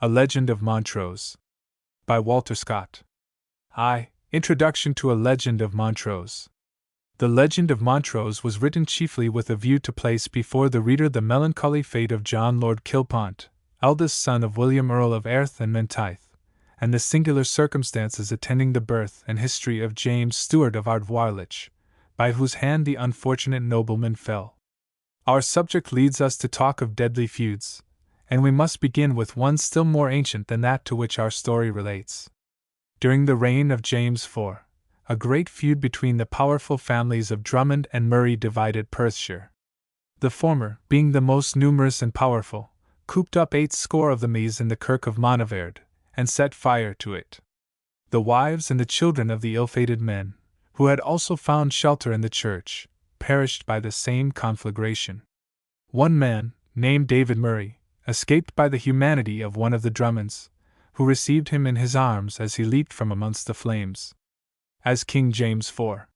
A Legend of Montrose. By Walter Scott. Introduction to A Legend of Montrose. The Legend of Montrose was written chiefly with a view to place before the reader the melancholy fate of John Lord Kilpont, eldest son of William Earl of Airth and Menteith, and the singular circumstances attending the birth and history of James Stewart of Ardvoirlich, by whose hand the unfortunate nobleman fell. Our subject leads us to talk of deadly feuds, and we must begin with one still more ancient than that to which our story relates. During the reign of James IV, a great feud between the powerful families of Drummond and Murray divided Perthshire. The former, being the most numerous and powerful, cooped up 80 of the Mees in the Kirk of Monaverde, and set fire to it. The wives and the children of the ill-fated men, who had also found shelter in the church, perished by the same conflagration. One man, named David Murray, escaped by the humanity of one of the Drummonds, who received him in his arms as he leaped from amongst the flames. As King James IV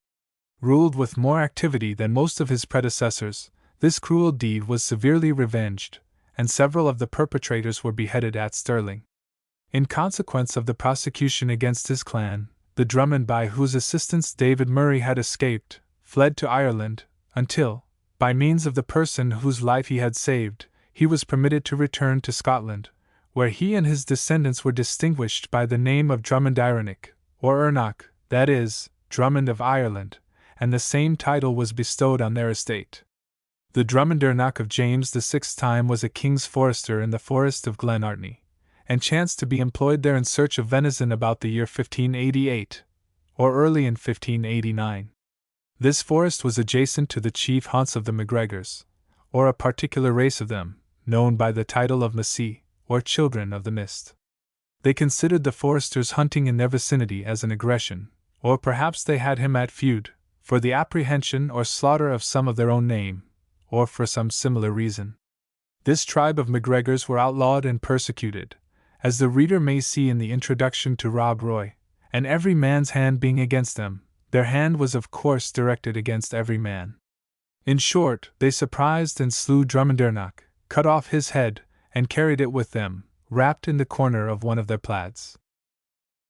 ruled with more activity than most of his predecessors, this cruel deed was severely revenged, and several of the perpetrators were beheaded at Stirling. In consequence of the prosecution against his clan, the Drummond by whose assistance David Murray had escaped, fled to Ireland, until, by means of the person whose life he had saved, he was permitted to return to Scotland, where he and his descendants were distinguished by the name of Drummond Ironic, or Ernoch, that is, Drummond of Ireland, and the same title was bestowed on their estate. The Drummond Ernoch of James VI's time was a king's forester in the forest of Glenartney, and chanced to be employed there in search of venison about the year 1588, or early in 1589. This forest was adjacent to the chief haunts of the MacGregors, or a particular race of them, known by the title of Massey, or Children of the Mist. They considered the forester's hunting in their vicinity as an aggression, or perhaps they had him at feud, for the apprehension or slaughter of some of their own name, or for some similar reason. This tribe of MacGregors were outlawed and persecuted, as the reader may see in the introduction to Rob Roy, and every man's hand being against them, their hand was of course directed against every man. In short, they surprised and slew Drummond Ernoch, cut off his head, and carried it with them, wrapped in the corner of one of their plaids.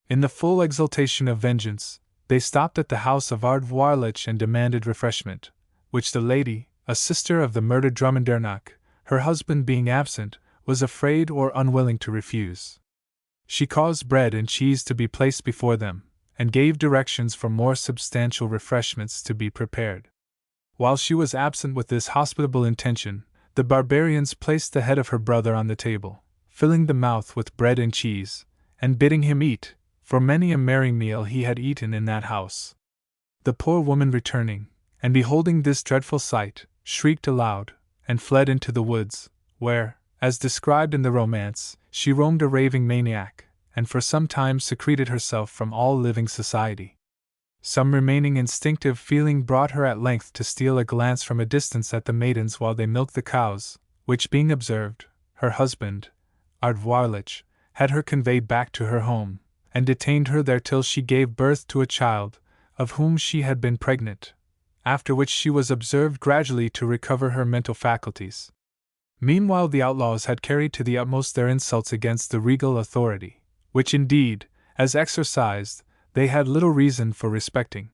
In the full exultation of vengeance, they stopped at the house of Ardvoirlich and demanded refreshment, which the lady, a sister of the murdered Drummond Ernoch, her husband being absent, was afraid or unwilling to refuse. She caused bread and cheese to be placed before them, and gave directions for more substantial refreshments to be prepared. While she was absent with this hospitable intention, the barbarians placed the head of her brother on the table, filling the mouth with bread and cheese, and bidding him eat, for many a merry meal he had eaten in that house. The poor woman returning, and beholding this dreadful sight, shrieked aloud, and fled into the woods, where, as described in the romance, she roamed a raving maniac, and for some time secreted herself from all living society. Some remaining instinctive feeling brought her at length to steal a glance from a distance at the maidens while they milked the cows, which being observed, her husband, Ardvoirlich, had her conveyed back to her home, and detained her there till she gave birth to a child, of whom she had been pregnant, after which she was observed gradually to recover her mental faculties. Meanwhile the outlaws had carried to the utmost their insults against the regal authority, which indeed, as exercised, they had little reason for respecting.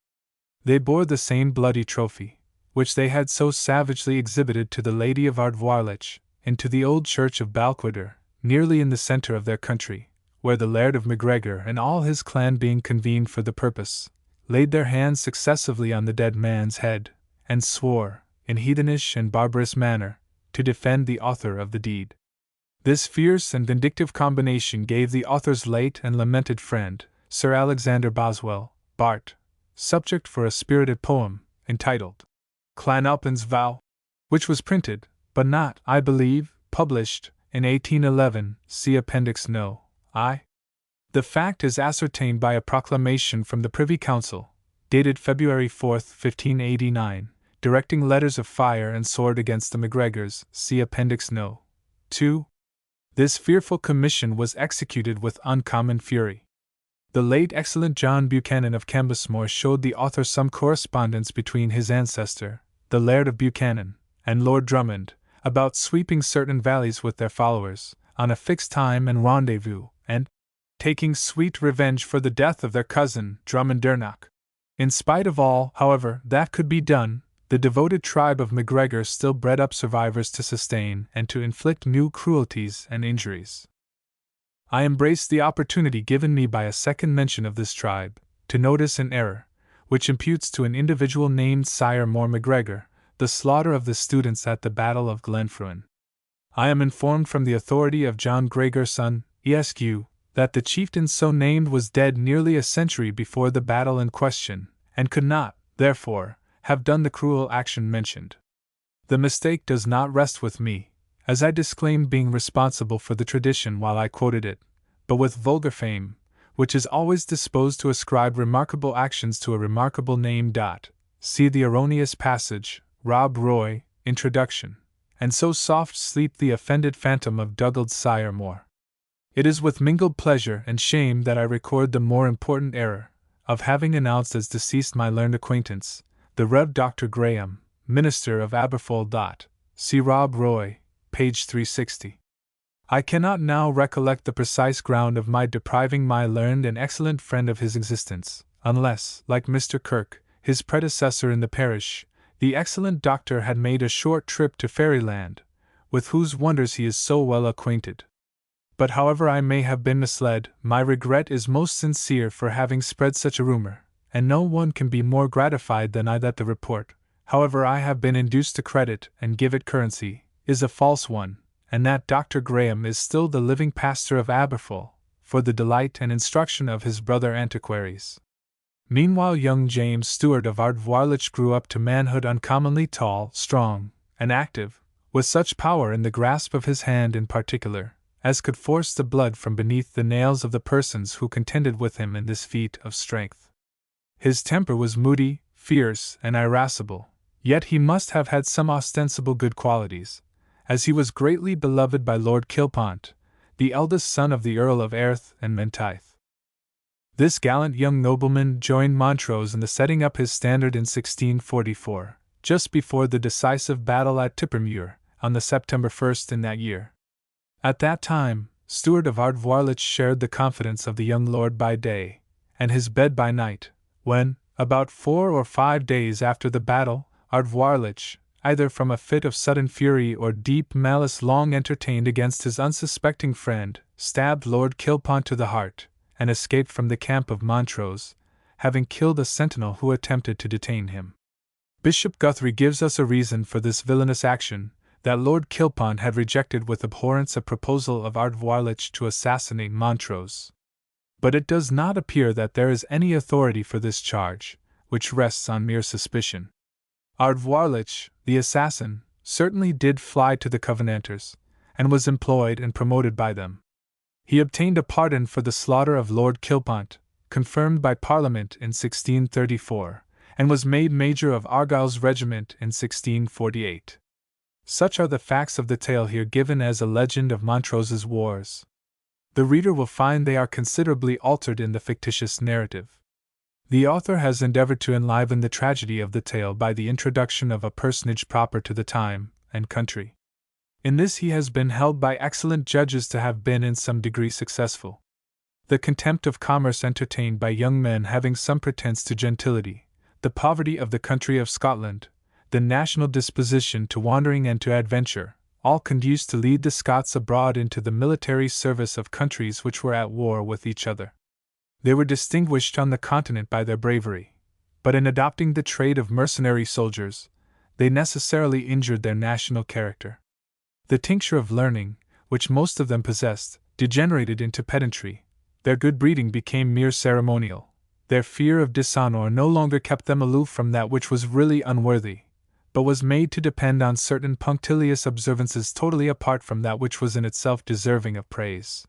They bore the same bloody trophy, which they had so savagely exhibited to the Lady of Ardvoirlich, into the old church of Balquhidder, nearly in the centre of their country, where the Laird of MacGregor and all his clan being convened for the purpose, laid their hands successively on the dead man's head, and swore, in heathenish and barbarous manner, to defend the author of the deed. This fierce and vindictive combination gave the author's late and lamented friend, Sir Alexander Boswell, Bart., subject for a spirited poem, entitled Clan Alpin's Vow, which was printed, but not, I believe, published, in 1811, see Appendix No. I. The fact is ascertained by a proclamation from the Privy Council, dated February 4, 1589, directing letters of fire and sword against the MacGregors, see Appendix No. 2. This fearful commission was executed with uncommon fury. The late excellent John Buchanan of Cambusmore showed the author some correspondence between his ancestor, the Laird of Buchanan, and Lord Drummond, about sweeping certain valleys with their followers, on a fixed time and rendezvous, and, taking sweet revenge for the death of their cousin, Drummondernock. In spite of all, however, that could be done, the devoted tribe of MacGregor still bred up survivors to sustain and to inflict new cruelties and injuries. I embraced the opportunity given me by a second mention of this tribe, to notice an error, which imputes to an individual named Sire More MacGregor, the slaughter of the students at the Battle of Glenfruin. I am informed from the authority of John Gregor son, Esq., that the chieftain so named was dead nearly a century before the battle in question, and could not, therefore, have done the cruel action mentioned. The mistake does not rest with me, as I disclaimed being responsible for the tradition while I quoted it, but with vulgar fame, which is always disposed to ascribe remarkable actions to a remarkable name. See the erroneous passage, Rob Roy, Introduction, and so soft sleep the offended phantom of Dougald Sire More. It is with mingled pleasure and shame that I record the more important error of having announced as deceased my learned acquaintance, the Rev. Dr. Graham, minister of Aberfoyle. See Rob Roy, page 360. I cannot now recollect the precise ground of my depriving my learned and excellent friend of his existence, unless, like Mr. Kirk, his predecessor in the parish, the excellent doctor had made a short trip to Fairyland, with whose wonders he is so well acquainted. But however I may have been misled, my regret is most sincere for having spread such a rumor, and no one can be more gratified than I that the report, however I have been induced to credit and give it currency, is a false one, and that Dr. Graham is still the living pastor of Aberfoyle, for the delight and instruction of his brother antiquaries. Meanwhile young James Stewart of Ardvoirlich grew up to manhood uncommonly tall, strong, and active, with such power in the grasp of his hand in particular, as could force the blood from beneath the nails of the persons who contended with him in this feat of strength. His temper was moody, fierce, and irascible, yet he must have had some ostensible good qualities, as he was greatly beloved by Lord Kilpont, the eldest son of the Earl of Airth and Menteith. This gallant young nobleman joined Montrose in the setting up his standard in 1644, just before the decisive battle at Tippermuir, on the September 1st in that year. At that time, Stewart of Ardvoirlich shared the confidence of the young lord by day, and his bed by night, when, about 4 or 5 days after the battle, Ardvoirlich, either from a fit of sudden fury or deep malice long entertained against his unsuspecting friend, stabbed Lord Kilpont to the heart, and escaped from the camp of Montrose, having killed a sentinel who attempted to detain him. Bishop Guthrie gives us a reason for this villainous action, that Lord Kilpont had rejected with abhorrence a proposal of Ardvoirlich to assassinate Montrose. But it does not appear that there is any authority for this charge, which rests on mere suspicion. Ardvoirlich, the assassin, certainly did fly to the Covenanters, and was employed and promoted by them. He obtained a pardon for the slaughter of Lord Kilpont, confirmed by Parliament in 1634, and was made Major of Argyll's regiment in 1648. Such are the facts of the tale here given as a legend of Montrose's wars. The reader will find they are considerably altered in the fictitious narrative. The author has endeavored to enliven the tragedy of the tale by the introduction of a personage proper to the time and country. In this he has been held by excellent judges to have been in some degree successful. The contempt of commerce entertained by young men having some pretence to gentility, the poverty of the country of Scotland, the national disposition to wandering and to adventure, all conduced to lead the Scots abroad into the military service of countries which were at war with each other. They were distinguished on the continent by their bravery, but in adopting the trade of mercenary soldiers, they necessarily injured their national character. The tincture of learning, which most of them possessed, degenerated into pedantry, their good breeding became mere ceremonial, their fear of dishonor no longer kept them aloof from that which was really unworthy, but was made to depend on certain punctilious observances totally apart from that which was in itself deserving of praise.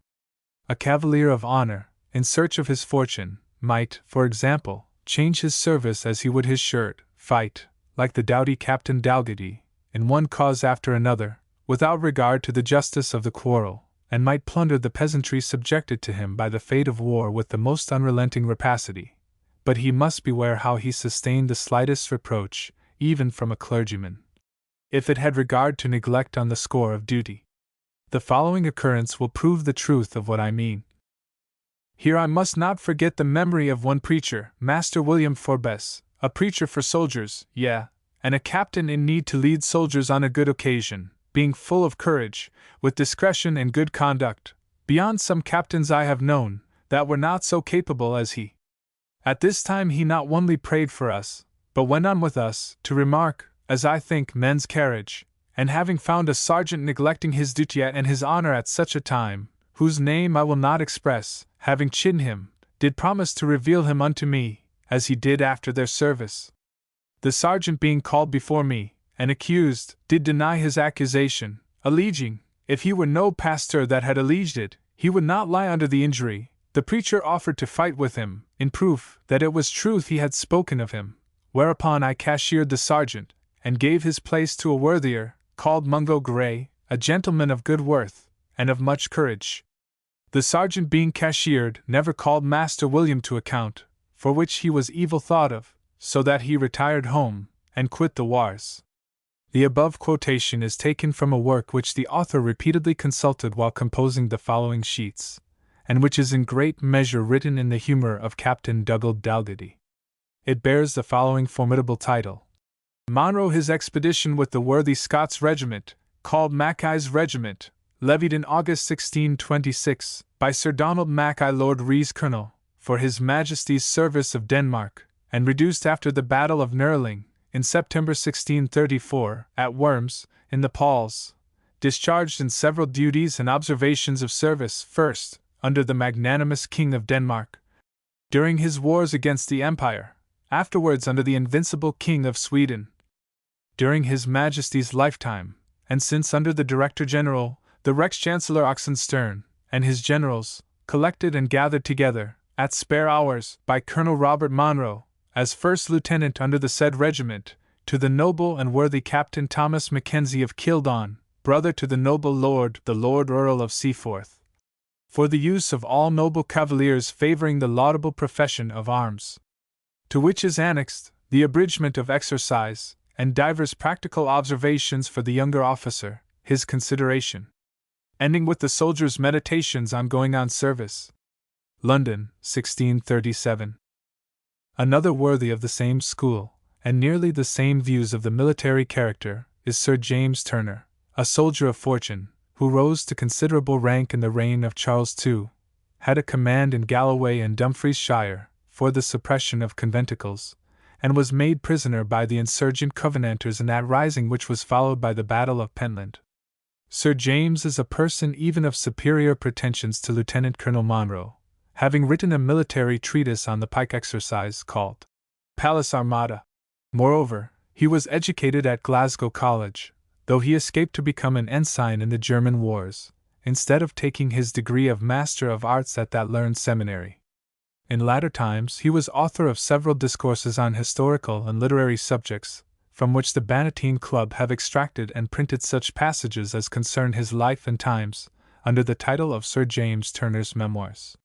A cavalier of honor, in search of his fortune, might, for example, change his service as he would his shirt, fight, like the doughty Captain Dalgety, in one cause after another, without regard to the justice of the quarrel, and might plunder the peasantry subjected to him by the fate of war with the most unrelenting rapacity. But he must beware how he sustained the slightest reproach, even from a clergyman, if it had regard to neglect on the score of duty. The following occurrence will prove the truth of what I mean. Here I must not forget the memory of one preacher, Master William Forbes, a preacher for soldiers, and a captain in need to lead soldiers on a good occasion, being full of courage, with discretion and good conduct, beyond some captains I have known, that were not so capable as he. At this time he not only prayed for us, but went on with us, to remark, as I think, men's carriage, and having found a sergeant neglecting his duty and his honor at such a time, whose name I will not express, having chidden him, did promise to reveal him unto me, as he did after their service. The sergeant being called before me, and accused, did deny his accusation, alleging, if he were no pastor that had alleged it, he would not lie under the injury. The preacher offered to fight with him, in proof that it was truth he had spoken of him, whereupon I cashiered the sergeant, and gave his place to a worthier, called Mungo Gray, a gentleman of good worth, and of much courage. The sergeant being cashiered never called Master William to account, for which he was evil thought of, so that he retired home, and quit the wars. The above quotation is taken from a work which the author repeatedly consulted while composing the following sheets, and which is in great measure written in the humor of Captain Dougal Dalgetty. It bears the following formidable title: Monro his expedition with the worthy Scots regiment, called Mackay's Regiment, levied in August 1626, by Sir Donald Mackay Lord Rees Colonel, for His Majesty's service of Denmark, and reduced after the Battle of Nerling, in September 1634, at Worms, in the Pauls, discharged in several duties and observations of service, first, under the magnanimous King of Denmark, during his wars against the Empire, afterwards under the invincible King of Sweden, during His Majesty's lifetime, and since under the Director General, the Rex-Chancellor Oxenstern, and his generals, collected and gathered together, at spare hours, by Colonel Robert Monro, as first lieutenant under the said regiment, to the noble and worthy Captain Thomas Mackenzie of Kildon, brother to the noble Lord, the Lord Earl of Seaforth, for the use of all noble cavaliers favouring the laudable profession of arms. To which is annexed the abridgment of exercise, and divers practical observations for the younger officer, his consideration. Ending with the soldier's meditations on going on service. London, 1637. Another worthy of the same school, and nearly the same views of the military character, is Sir James Turner, a soldier of fortune, who rose to considerable rank in the reign of Charles II, had a command in Galloway and Dumfriesshire, for the suppression of conventicles, and was made prisoner by the insurgent Covenanters in that rising which was followed by the Battle of Pentland. Sir James is a person even of superior pretensions to Lieutenant Colonel Monro, having written a military treatise on the pike exercise called Pallas Armata. Moreover, he was educated at Glasgow College, though he escaped to become an ensign in the German wars, instead of taking his degree of Master of Arts at that learned seminary. In latter times he was author of several discourses on historical and literary subjects, from which the Bannatyne Club have extracted and printed such passages as concern his life and times, under the title of Sir James Turner's Memoirs.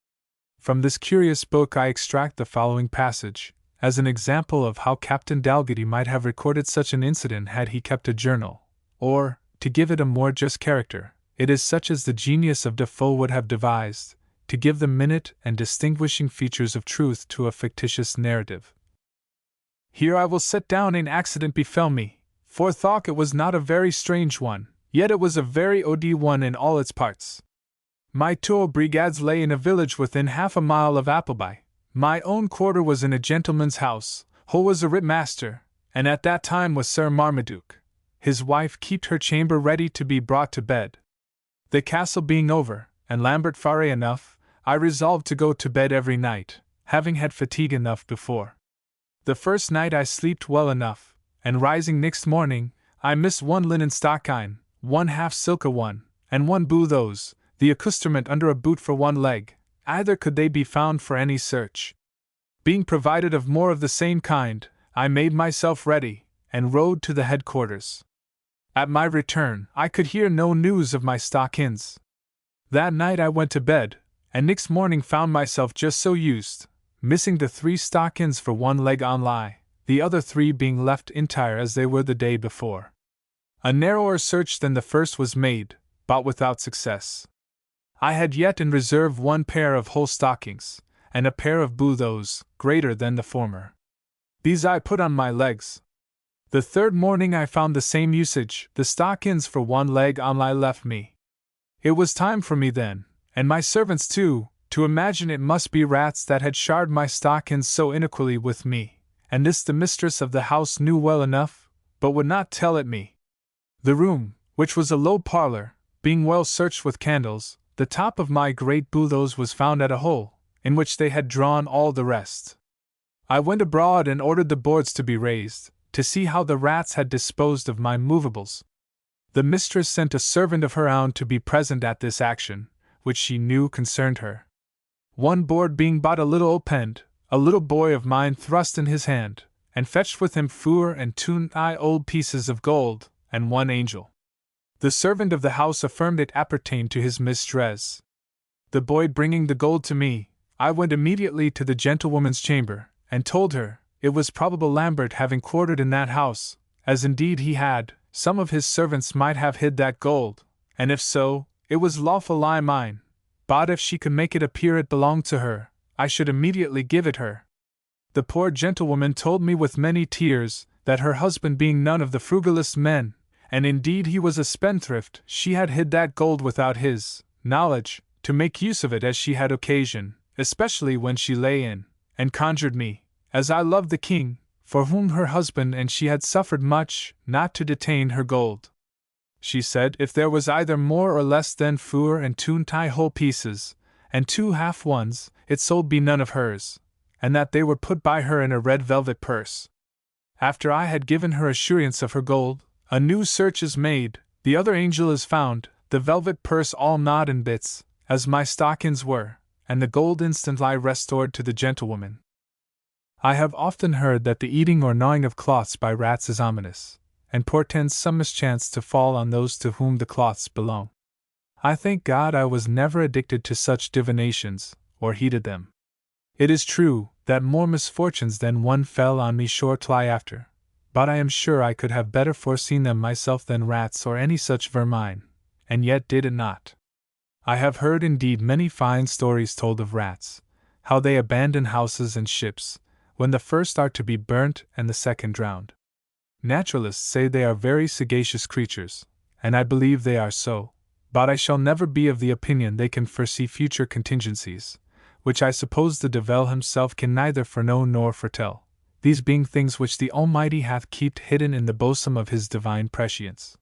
From this curious book I extract the following passage, as an example of how Captain Dalgetty might have recorded such an incident had he kept a journal, or, to give it a more just character, it is such as the genius of Defoe would have devised, to give the minute and distinguishing features of truth to a fictitious narrative. Here I will set down an accident befell me, for thought it was not a very strange one, yet it was a very odd one in all its parts. My two brigades lay in a village within half a mile of Appleby. My own quarter was in a gentleman's house, who was a rittmaster, and at that time was Sir Marmaduke. His wife kept her chamber ready to be brought to bed. The castle being over, and Lambert far enough, I resolved to go to bed every night, having had fatigue enough before. The first night I slept well enough, and rising next morning, I missed one linen stocking, one half silk one, and one bouthose, the accoutrement under a boot for one leg, either could they be found for any search. Being provided of more of the same kind, I made myself ready, and rode to the headquarters. At my return, I could hear no news of my stockings. That night I went to bed, and next morning found myself just so used, missing the 3 stockings for one leg on lie, the other 3 being left entire as they were the day before. A narrower search than the first was made, but without success. I had yet in reserve one pair of whole stockings, and a pair of boothos, greater than the former. These I put on my legs. The third morning I found the same usage, the stockings for one leg only left me. It was time for me then, and my servants too, to imagine it must be rats that had shod my stockings so inequally with me, and this the mistress of the house knew well enough, but would not tell it me. The room, which was a low parlor, being well searched with candles, the top of my great boothos was found at a hole, in which they had drawn all the rest. I went abroad and ordered the boards to be raised, to see how the rats had disposed of my movables. The mistress sent a servant of her own to be present at this action, which she knew concerned her. One board being but a little opened, a little boy of mine thrust in his hand, and fetched with him 4 and 2 old pieces of gold, and one angel. The servant of the house affirmed it appertained to his mistress. The boy bringing the gold to me, I went immediately to the gentlewoman's chamber, and told her, it was probable Lambert having quartered in that house, as indeed he had, some of his servants might have hid that gold, and if so, it was lawful mine, but if she could make it appear it belonged to her, I should immediately give it her. The poor gentlewoman told me with many tears, that her husband being none of the frugalest men, and indeed he was a spendthrift, she had hid that gold without his knowledge, to make use of it as she had occasion, especially when she lay in, and conjured me, as I loved the king, for whom her husband and she had suffered much, not to detain her gold. She said if there was either more or less than 4 and 2 whole pieces, and 2 half ones, it sold be none of hers, and that they were put by her in a red velvet purse. After I had given her assurance of her gold, a new search is made, the other angel is found, the velvet purse all gnawed in bits, as my stockings were, and the gold instantly restored to the gentlewoman. I have often heard that the eating or gnawing of cloths by rats is ominous, and portends some mischance to fall on those to whom the cloths belong. I thank God I was never addicted to such divinations, or heeded them. It is true that more misfortunes than one fell on me shortly after, but I am sure I could have better foreseen them myself than rats or any such vermine, and yet did it not. I have heard indeed many fine stories told of rats, how they abandon houses and ships, when the first are to be burnt and the second drowned. Naturalists say they are very sagacious creatures, and I believe they are so, but I shall never be of the opinion they can foresee future contingencies, which I suppose the devil himself can neither foreknow nor foretell, these being things which the Almighty hath kept hidden in the bosom of his divine prescience.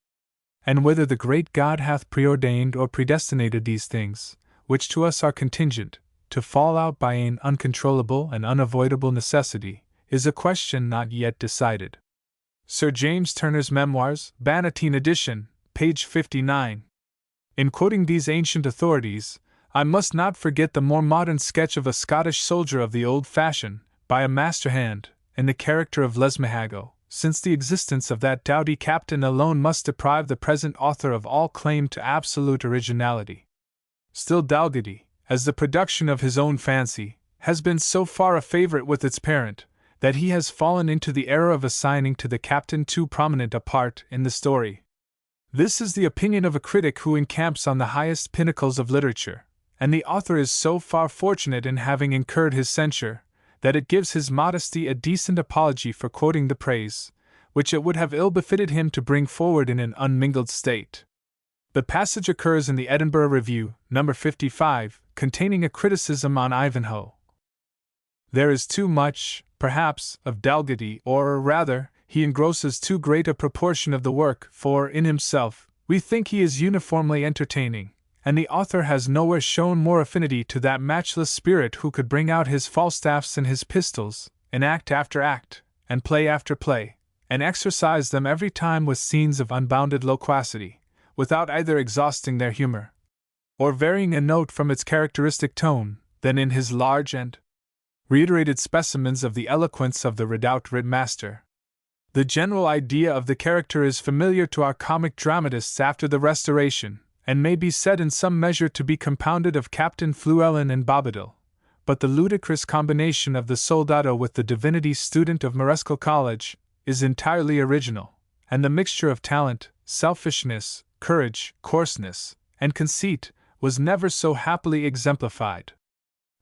And whether the great God hath preordained or predestinated these things, which to us are contingent, to fall out by an uncontrollable and unavoidable necessity, is a question not yet decided. Sir James Turner's Memoirs, Bannatyne edition, page 59. In quoting these ancient authorities, I must not forget the more modern sketch of a Scottish soldier of the old fashion, by a master hand, in the character of Lesmahago, since the existence of that doughty captain alone must deprive the present author of all claim to absolute originality. Still Dalgety, as the production of his own fancy, has been so far a favorite with its parent, that he has fallen into the error of assigning to the captain too prominent a part in the story. This is the opinion of a critic who encamps on the highest pinnacles of literature, and the author is so far fortunate in having incurred his censure, that it gives his modesty a decent apology for quoting the praise, which it would have ill befitted him to bring forward in an unmingled state. The passage occurs in the Edinburgh Review, No. 55, containing a criticism on Ivanhoe. There is too much, perhaps, of Dalgety, or rather, he engrosses too great a proportion of the work, for, in himself, we think he is uniformly entertaining, and the author has nowhere shown more affinity to that matchless spirit who could bring out his Falstaffs and his pistols, in act after act, and play after play, and exercise them every time with scenes of unbounded loquacity, without either exhausting their humor, or varying a note from its characteristic tone, than in his large and reiterated specimens of the eloquence of the redoubted master. The general idea of the character is familiar to our comic dramatists after the Restoration, and may be said in some measure to be compounded of Captain Fluellen and Bobadil, but the ludicrous combination of the soldado with the divinity student of Marescal College is entirely original, and the mixture of talent, selfishness, courage, coarseness, and conceit was never so happily exemplified.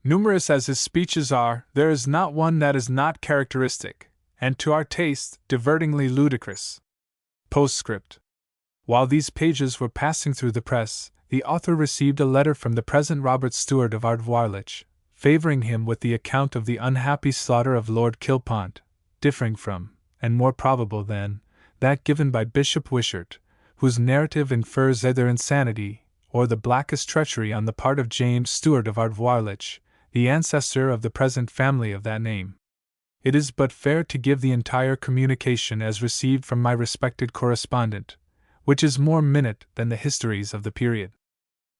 Numerous as his speeches are, there is not one that is not characteristic, and to our taste, divertingly ludicrous. Postscript. While these pages were passing through the press, the author received a letter from the present Robert Stewart of Ardvoirlich, favouring him with the account of the unhappy slaughter of Lord Kilpont, differing from, and more probable than, that given by Bishop Wishart, whose narrative infers either insanity, or the blackest treachery on the part of James Stewart of Ardvoirlich, the ancestor of the present family of that name. It is but fair to give the entire communication as received from my respected correspondent, which is more minute than the histories of the period.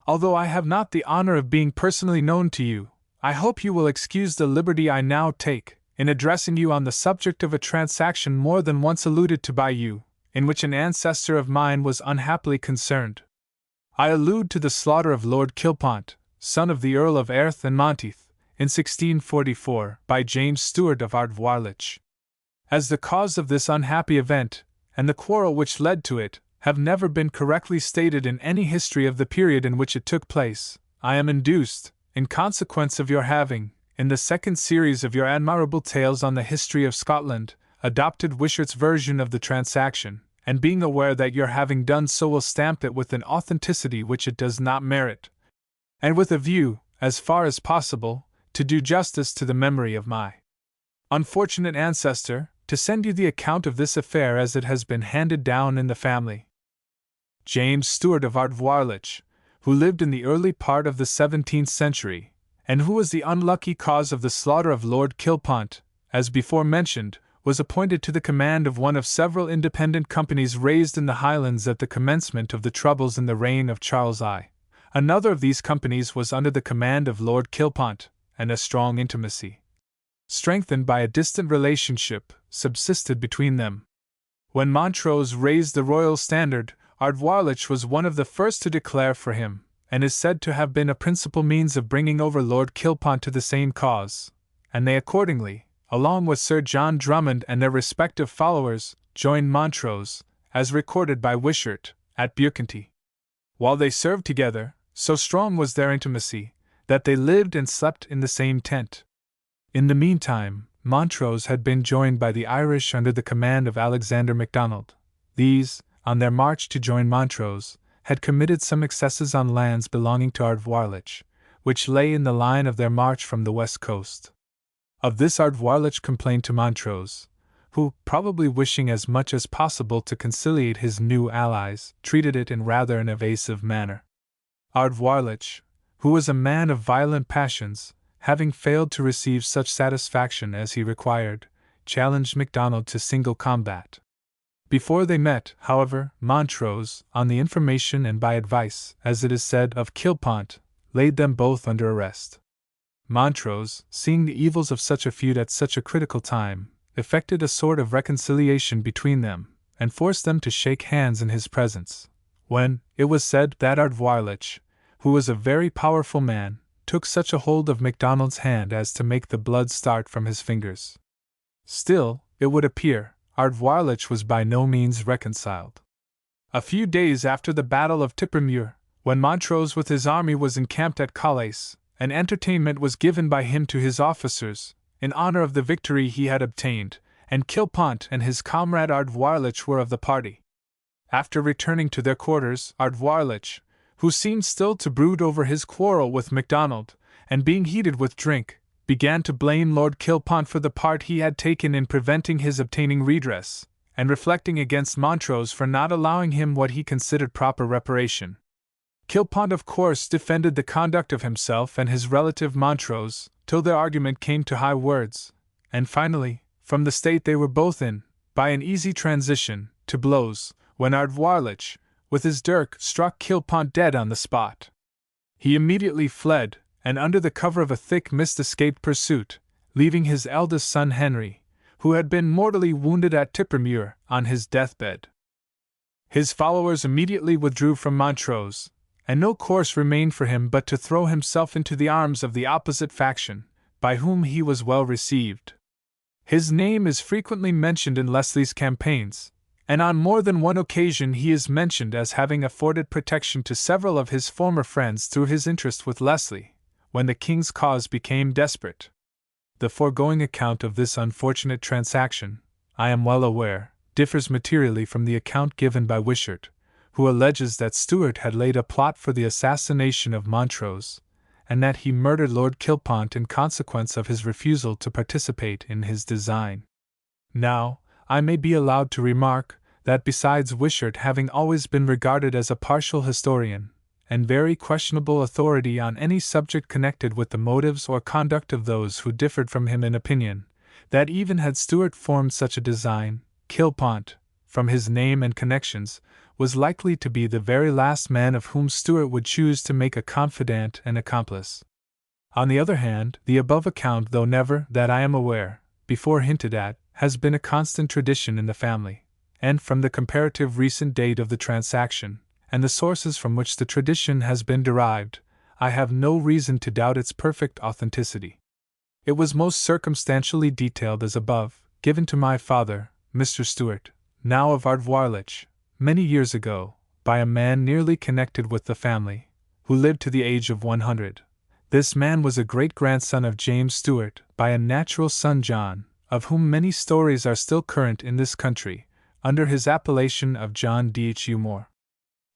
Although I have not the honor of being personally known to you, I hope you will excuse the liberty I now take, in addressing you on the subject of a transaction more than once alluded to by you, in which an ancestor of mine was unhappily concerned. I allude to the slaughter of Lord Kilpont, son of the Earl of Airth and Monteith, in 1644, by James Stewart of Ardvoirlich. As the cause of this unhappy event, and the quarrel which led to it, have never been correctly stated in any history of the period in which it took place, I am induced, in consequence of your having, in the second series of your admirable tales on the history of Scotland, adopted Wishart's version of the transaction, and being aware that your having done so will stamp it with an authenticity which it does not merit, and with a view, as far as possible, to do justice to the memory of my unfortunate ancestor, to send you the account of this affair as it has been handed down in the family. James Stewart of Ardvoirlich, who lived in the early part of the 17th century, and who was the unlucky cause of the slaughter of Lord Kilpont, as before mentioned, was appointed to the command of one of several independent companies raised in the Highlands at the commencement of the troubles in the reign of Charles I. Another of these companies was under the command of Lord Kilpont, and a strong intimacy, strengthened by a distant relationship, subsisted between them. When Montrose raised the royal standard, Ardvoirlich was one of the first to declare for him, and is said to have been a principal means of bringing over Lord Kilpont to the same cause, and they accordingly, along with Sir John Drummond and their respective followers, joined Montrose, as recorded by Wishart, at Birkenty. While they served together, so strong was their intimacy, that they lived and slept in the same tent. In the meantime, Montrose had been joined by the Irish under the command of Alexander MacDonald. These, on their march to join Montrose, had committed some excesses on lands belonging to Ardvoirlich, which lay in the line of their march from the west coast. Of this Ardvoirlich complained to Montrose, who, probably wishing as much as possible to conciliate his new allies, treated it in rather an evasive manner. Ardvoirlich, who was a man of violent passions, having failed to receive such satisfaction as he required, challenged MacDonald to single combat. Before they met, however, Montrose, on the information and by advice, as it is said, of Kilpont, laid them both under arrest. Montrose, seeing the evils of such a feud at such a critical time, effected a sort of reconciliation between them, and forced them to shake hands in his presence, when, it was said, that Ardvoirlich, who was a very powerful man, took such a hold of MacDonald's hand as to make the blood start from his fingers. Still, it would appear, Ardvoirlich was by no means reconciled. A few days after the Battle of Tippermuir, when Montrose with his army was encamped at Calais, an entertainment was given by him to his officers, in honor of the victory he had obtained, and Kilpont and his comrade Ardvoirlich were of the party. After returning to their quarters, Ardvoirlich, who seemed still to brood over his quarrel with MacDonald, and being heated with drink, began to blame Lord Kilpont for the part he had taken in preventing his obtaining redress, and reflecting against Montrose for not allowing him what he considered proper reparation. Kilpont of course defended the conduct of himself and his relative Montrose, till their argument came to high words, and finally, from the state they were both in, by an easy transition, to blows, when Ardvoirlich, with his dirk, struck Kilpont dead on the spot. He immediately fled, and under the cover of a thick mist escaped pursuit, leaving his eldest son Henry, who had been mortally wounded at Tippermuir, on his deathbed. His followers immediately withdrew from Montrose, and no course remained for him but to throw himself into the arms of the opposite faction, by whom he was well received. His name is frequently mentioned in Leslie's campaigns, and on more than one occasion he is mentioned as having afforded protection to several of his former friends through his interest with Lesley, when the king's cause became desperate. The foregoing account of this unfortunate transaction, I am well aware, differs materially from the account given by Wishart, who alleges that Stuart had laid a plot for the assassination of Montrose, and that he murdered Lord Kilpont in consequence of his refusal to participate in his design. Now, I may be allowed to remark that besides Wishart having always been regarded as a partial historian, and very questionable authority on any subject connected with the motives or conduct of those who differed from him in opinion, that even had Stuart formed such a design, Kilpont, from his name and connections, was likely to be the very last man of whom Stuart would choose to make a confidant and accomplice. On the other hand, the above account, though never, that I am aware, before hinted at, has been a constant tradition in the family, and from the comparative recent date of the transaction, and the sources from which the tradition has been derived, I have no reason to doubt its perfect authenticity. It was most circumstantially detailed as above, given to my father, Mr. Stuart, now of Ardvoirlich, many years ago, by a man nearly connected with the family, who lived to the age of 100. This man was a great-grandson of James Stuart, by a natural son John, of whom many stories are still current in this country, under his appellation of John Dhu Moore.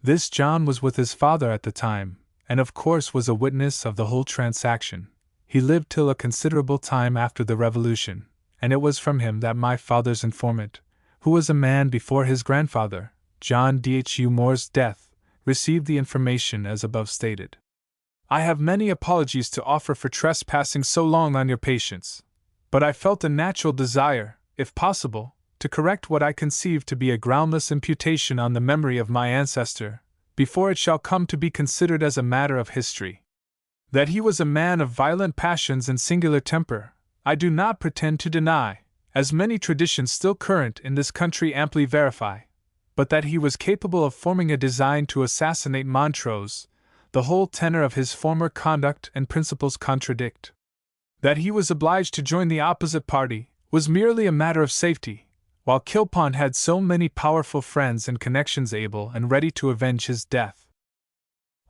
This John was with his father at the time, and of course was a witness of the whole transaction. He lived till a considerable time after the Revolution, and it was from him that my father's informant, who was a man before his grandfather, John Dhu Moore's death, received the information as above stated. I have many apologies to offer for trespassing so long on your patience, but I felt a natural desire, if possible, to correct what I conceive to be a groundless imputation on the memory of my ancestor, before it shall come to be considered as a matter of history. That he was a man of violent passions and singular temper, I do not pretend to deny, as many traditions still current in this country amply verify, but that he was capable of forming a design to assassinate Montrose, the whole tenor of his former conduct and principles contradict. That he was obliged to join the opposite party was merely a matter of safety, while Kilpont had so many powerful friends and connections able and ready to avenge his death.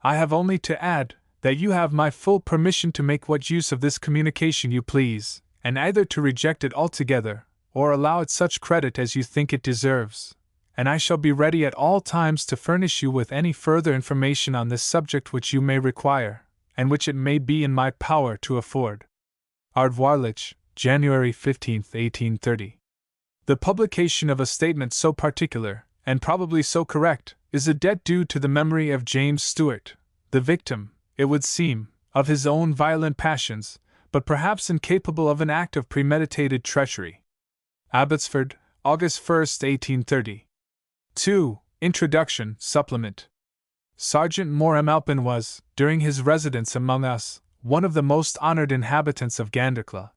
I have only to add that you have my full permission to make what use of this communication you please, and either to reject it altogether, or allow it such credit as you think it deserves, and I shall be ready at all times to furnish you with any further information on this subject which you may require, and which it may be in my power to afford. Ardvoirlich, January 15, 1830. The publication of a statement so particular, and probably so correct, is a debt due to the memory of James Stuart, the victim, it would seem, of his own violent passions, but perhaps incapable of an act of premeditated treachery. Abbotsford, August 1, 1830. 2. Introduction, Supplement. Sergeant Moore Malpin was, during his residence among us, one of the most honored inhabitants of Gandercleugh.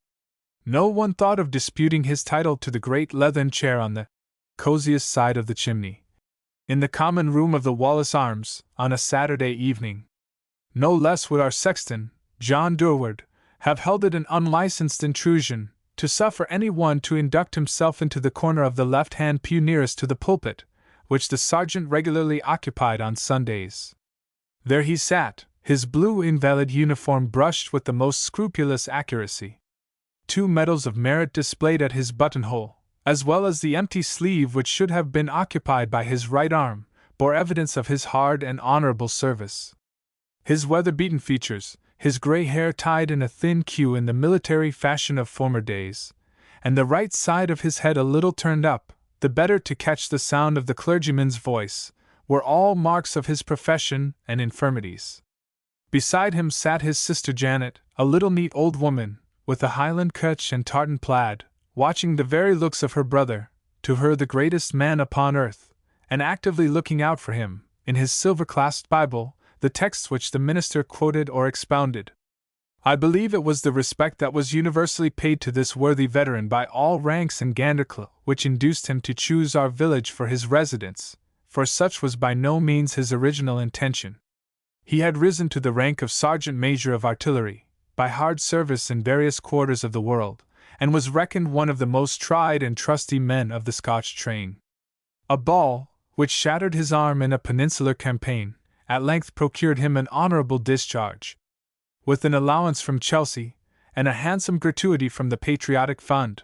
No one thought of disputing his title to the great leathern chair on the cosiest side of the chimney, in the common room of the Wallace Arms, on a Saturday evening. No less would our sexton, John Durward, have held it an unlicensed intrusion to suffer any one to induct himself into the corner of the left-hand pew nearest to the pulpit, which the sergeant regularly occupied on Sundays. There he sat, his blue invalid uniform brushed with the most scrupulous accuracy. 2 medals of merit displayed at his buttonhole, as well as the empty sleeve which should have been occupied by his right arm, bore evidence of his hard and honorable service. His weather-beaten features, his grey hair tied in a thin queue in the military fashion of former days, and the right side of his head a little turned up, the better to catch the sound of the clergyman's voice, were all marks of his profession and infirmities. Beside him sat his sister Janet, a little neat old woman, with a Highland cutch and tartan plaid, watching the very looks of her brother, to her the greatest man upon earth, and actively looking out for him, in his silver-clasped Bible, the texts which the minister quoted or expounded. I believe it was the respect that was universally paid to this worthy veteran by all ranks in Gandercleugh which induced him to choose our village for his residence, for such was by no means his original intention. He had risen to the rank of sergeant major of artillery, by hard service in various quarters of the world, and was reckoned one of the most tried and trusty men of the Scotch train. A ball, which shattered his arm in a peninsular campaign, at length procured him an honorable discharge. With an allowance from Chelsea, and a handsome gratuity from the Patriotic Fund.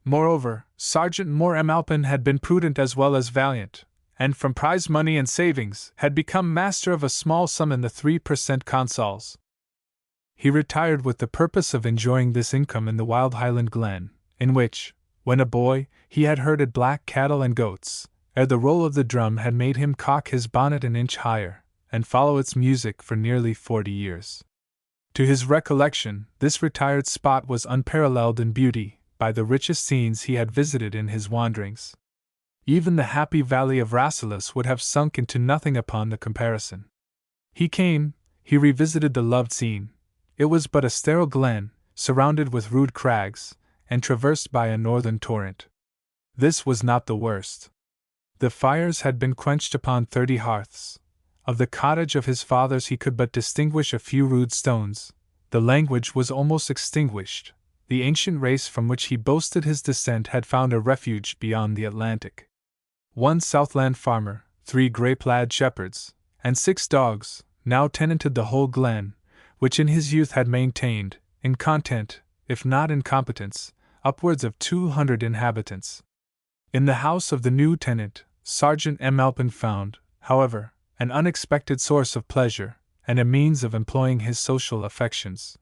Moreover, Sergeant Moore M'Alpin had been prudent as well as valiant, and from prize money and savings had become master of a small sum in the 3% consols. He retired with the purpose of enjoying this income in the wild Highland glen, in which, when a boy, he had herded black cattle and goats, ere the roll of the drum had made him cock his bonnet an inch higher, and follow its music for nearly 40 years. To his recollection, this retired spot was unparalleled in beauty by the richest scenes he had visited in his wanderings. Even the happy valley of Rasselas would have sunk into nothing upon the comparison. He revisited the loved scene. It was but a sterile glen, surrounded with rude crags, and traversed by a northern torrent. This was not the worst. The fires had been quenched upon 30 hearths. Of the cottage of his fathers he could but distinguish a few rude stones. The language was almost extinguished. The ancient race from which he boasted his descent had found a refuge beyond the Atlantic. One Southland farmer, 3 grey-plaid shepherds, and 6 dogs, now tenanted the whole glen, which in his youth had maintained, in content, if not in competence, upwards of 200 inhabitants. In the house of the new tenant, Sergeant M'Alpin found, however, an unexpected source of pleasure, and a means of employing his social affections.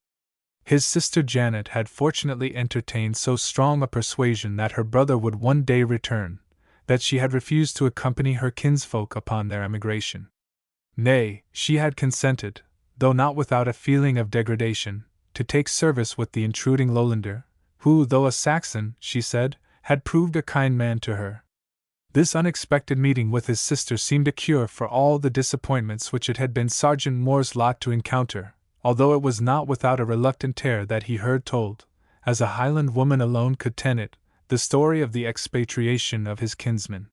His sister Janet had fortunately entertained so strong a persuasion that her brother would one day return, that she had refused to accompany her kinsfolk upon their emigration. Nay, she had consented, though not without a feeling of degradation, to take service with the intruding Lowlander, who, though a Saxon, she said, had proved a kind man to her. This unexpected meeting with his sister seemed a cure for all the disappointments which it had been Sergeant Moore's lot to encounter, although it was not without a reluctant terror that he heard told, as a Highland woman alone could tell it, the story of the expatriation of his kinsman.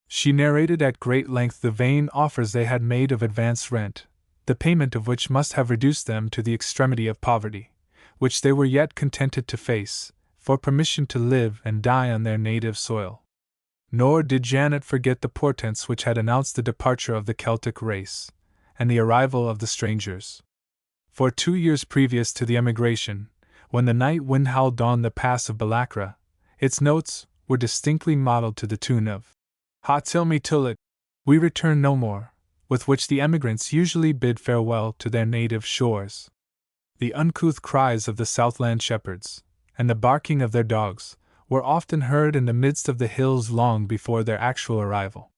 She narrated at great length the vain offers they had made of advance rent, the payment of which must have reduced them to the extremity of poverty, which they were yet contented to face, for permission to live and die on their native soil. Nor did Janet forget the portents which had announced the departure of the Celtic race, and the arrival of the strangers. For 2 years previous to the emigration, when the night wind howled on the pass of Balacra, its notes were distinctly modelled to the tune of "Ha till me tullet, we return no more," with which the emigrants usually bid farewell to their native shores. The uncouth cries of the Southland shepherds, and the barking of their dogs, were often heard in the midst of the hills long before their actual arrival.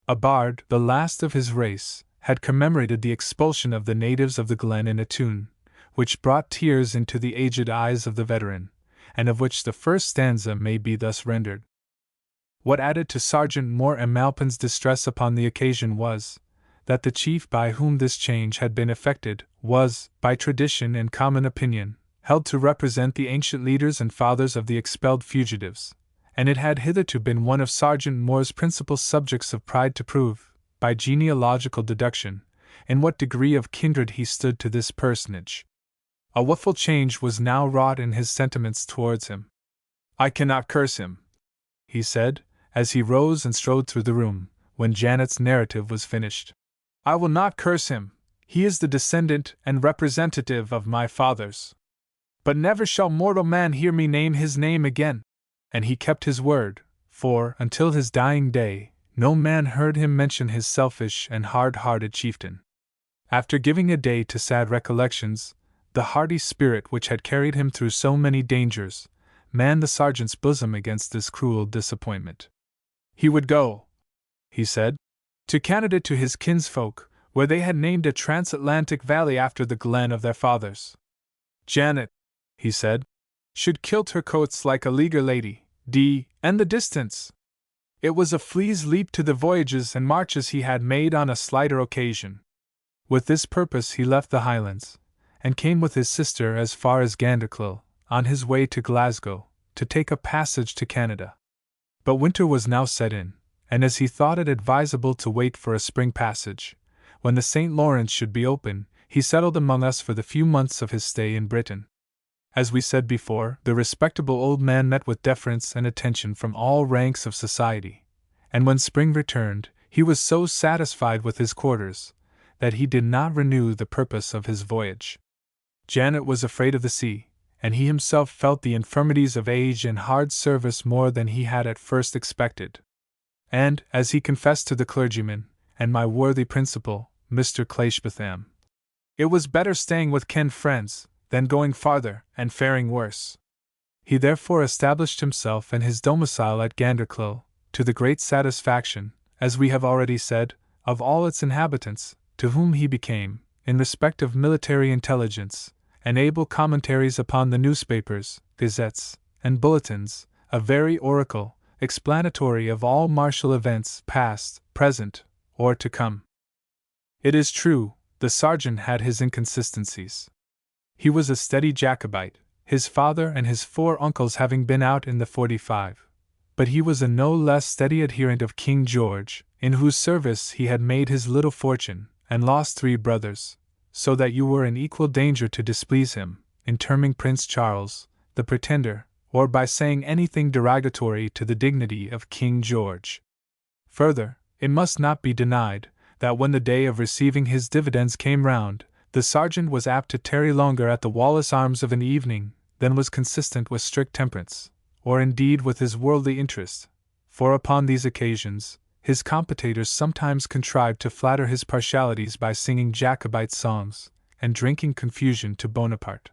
A bard, the last of his race, had commemorated the expulsion of the natives of the glen in a tune, which brought tears into the aged eyes of the veteran, and of which the first stanza may be thus rendered. What added to Sergeant Moore M'Alpin's distress upon the occasion was, that the chief by whom this change had been effected was, by tradition and common opinion, held to represent the ancient leaders and fathers of the expelled fugitives, and it had hitherto been one of Sergeant Moore's principal subjects of pride to prove, by genealogical deduction, in what degree of kindred he stood to this personage. A woeful change was now wrought in his sentiments towards him. "I cannot curse him," he said, as he rose and strode through the room, when Janet's narrative was finished. "I will not curse him, he is the descendant and representative of my fathers. But never shall mortal man hear me name his name again." And he kept his word, for, until his dying day, no man heard him mention his selfish and hard-hearted chieftain. After giving a day to sad recollections, the hearty spirit which had carried him through so many dangers manned the sergeant's bosom against this cruel disappointment. He would go, he said, to Canada to his kinsfolk, where they had named a transatlantic valley after the glen of their fathers. Janet, he said, should kilt her coats like a leaguer lady, and the distance. It was a flea's leap to the voyages and marches he had made on a slighter occasion. With this purpose he left the Highlands, and came with his sister as far as Gandercleugh, on his way to Glasgow, to take a passage to Canada. But winter was now set in, and as he thought it advisable to wait for a spring passage, when the St. Lawrence should be open, he settled among us for the few months of his stay in Britain. As we said before, the respectable old man met with deference and attention from all ranks of society, and when spring returned, he was so satisfied with his quarters that he did not renew the purpose of his voyage. Janet was afraid of the sea, and he himself felt the infirmities of age and hard service more than he had at first expected. And, as he confessed to the clergyman, and my worthy principal, Mr. Clayshbetham, it was better staying with ken friends than going farther and faring worse. He therefore established himself and his domicile at Gandercleugh, to the great satisfaction, as we have already said, of all its inhabitants, to whom he became, in respect of military intelligence, and able commentaries upon the newspapers, gazettes, and bulletins, a very oracle, explanatory of all martial events past, present, or to come. It is true, the sergeant had his inconsistencies. He was a steady Jacobite, his father and his 4 uncles having been out in the 45. But he was a no less steady adherent of King George, in whose service he had made his little fortune, and lost 3 brothers, so that you were in equal danger to displease him, in terming Prince Charles, the Pretender, or by saying anything derogatory to the dignity of King George. Further, it must not be denied, that when the day of receiving his dividends came round, the sergeant was apt to tarry longer at the Wallace Arms of an evening than was consistent with strict temperance, or indeed with his worldly interest, for upon these occasions, his competators sometimes contrived to flatter his partialities by singing Jacobite songs, and drinking confusion to Bonaparte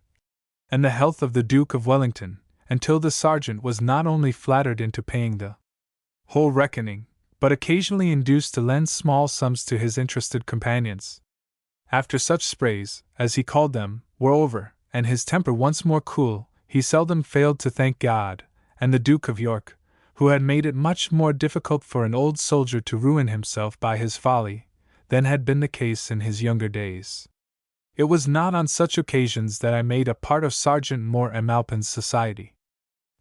and the health of the Duke of Wellington, until the sergeant was not only flattered into paying the whole reckoning, but occasionally induced to lend small sums to his interested companions. After such sprays, as he called them, were over, and his temper once more cool, he seldom failed to thank God and the Duke of York, who had made it much more difficult for an old soldier to ruin himself by his folly than had been the case in his younger days. It was not on such occasions that I made a part of Sergeant Moore Emalpin's society.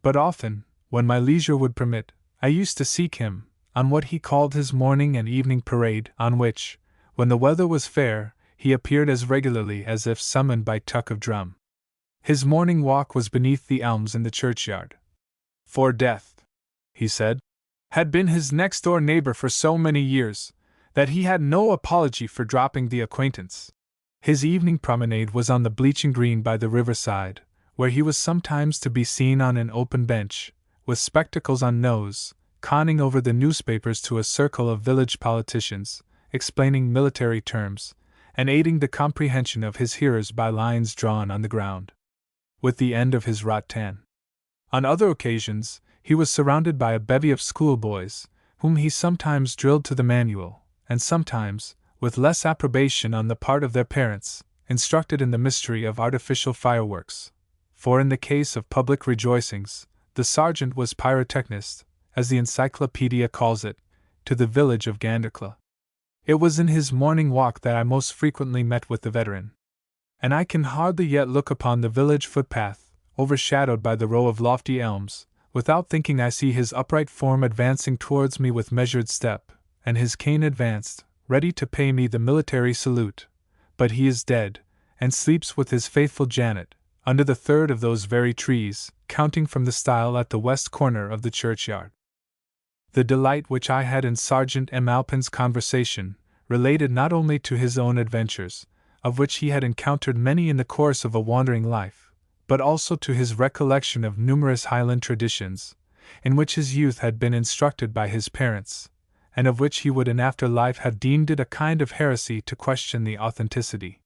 But often, when my leisure would permit, I used to seek him, on what he called his morning and evening parade, on which, when the weather was fair, he appeared as regularly as if summoned by tuck of drum. His morning walk was beneath the elms in the churchyard. For Death, he said, had been his next-door neighbor for so many years, that he had no apology for dropping the acquaintance. His evening promenade was on the bleaching green by the riverside, where he was sometimes to be seen on an open bench, with spectacles on nose, conning over the newspapers to a circle of village politicians, explaining military terms, and aiding the comprehension of his hearers by lines drawn on the ground with the end of his rattan. On other occasions, he was surrounded by a bevy of schoolboys, whom he sometimes drilled to the manual, and sometimes, with less approbation on the part of their parents, instructed in the mystery of artificial fireworks. For in the case of public rejoicings, the sergeant was pyrotechnist, as the encyclopedia calls it, to the village of Gandercleugh. It was in his morning walk that I most frequently met with the veteran. And I can hardly yet look upon the village footpath, overshadowed by the row of lofty elms, without thinking I see his upright form advancing towards me with measured step, and his cane advanced, ready to pay me the military salute. But he is dead, and sleeps with his faithful Janet, under the third of those very trees, counting from the stile at the west corner of the churchyard. The delight which I had in Sergeant Emalpin's conversation related not only to his own adventures, of which he had encountered many in the course of a wandering life, but also to his recollection of numerous Highland traditions, in which his youth had been instructed by his parents, and of which he would in after life have deemed it a kind of heresy to question the authenticity.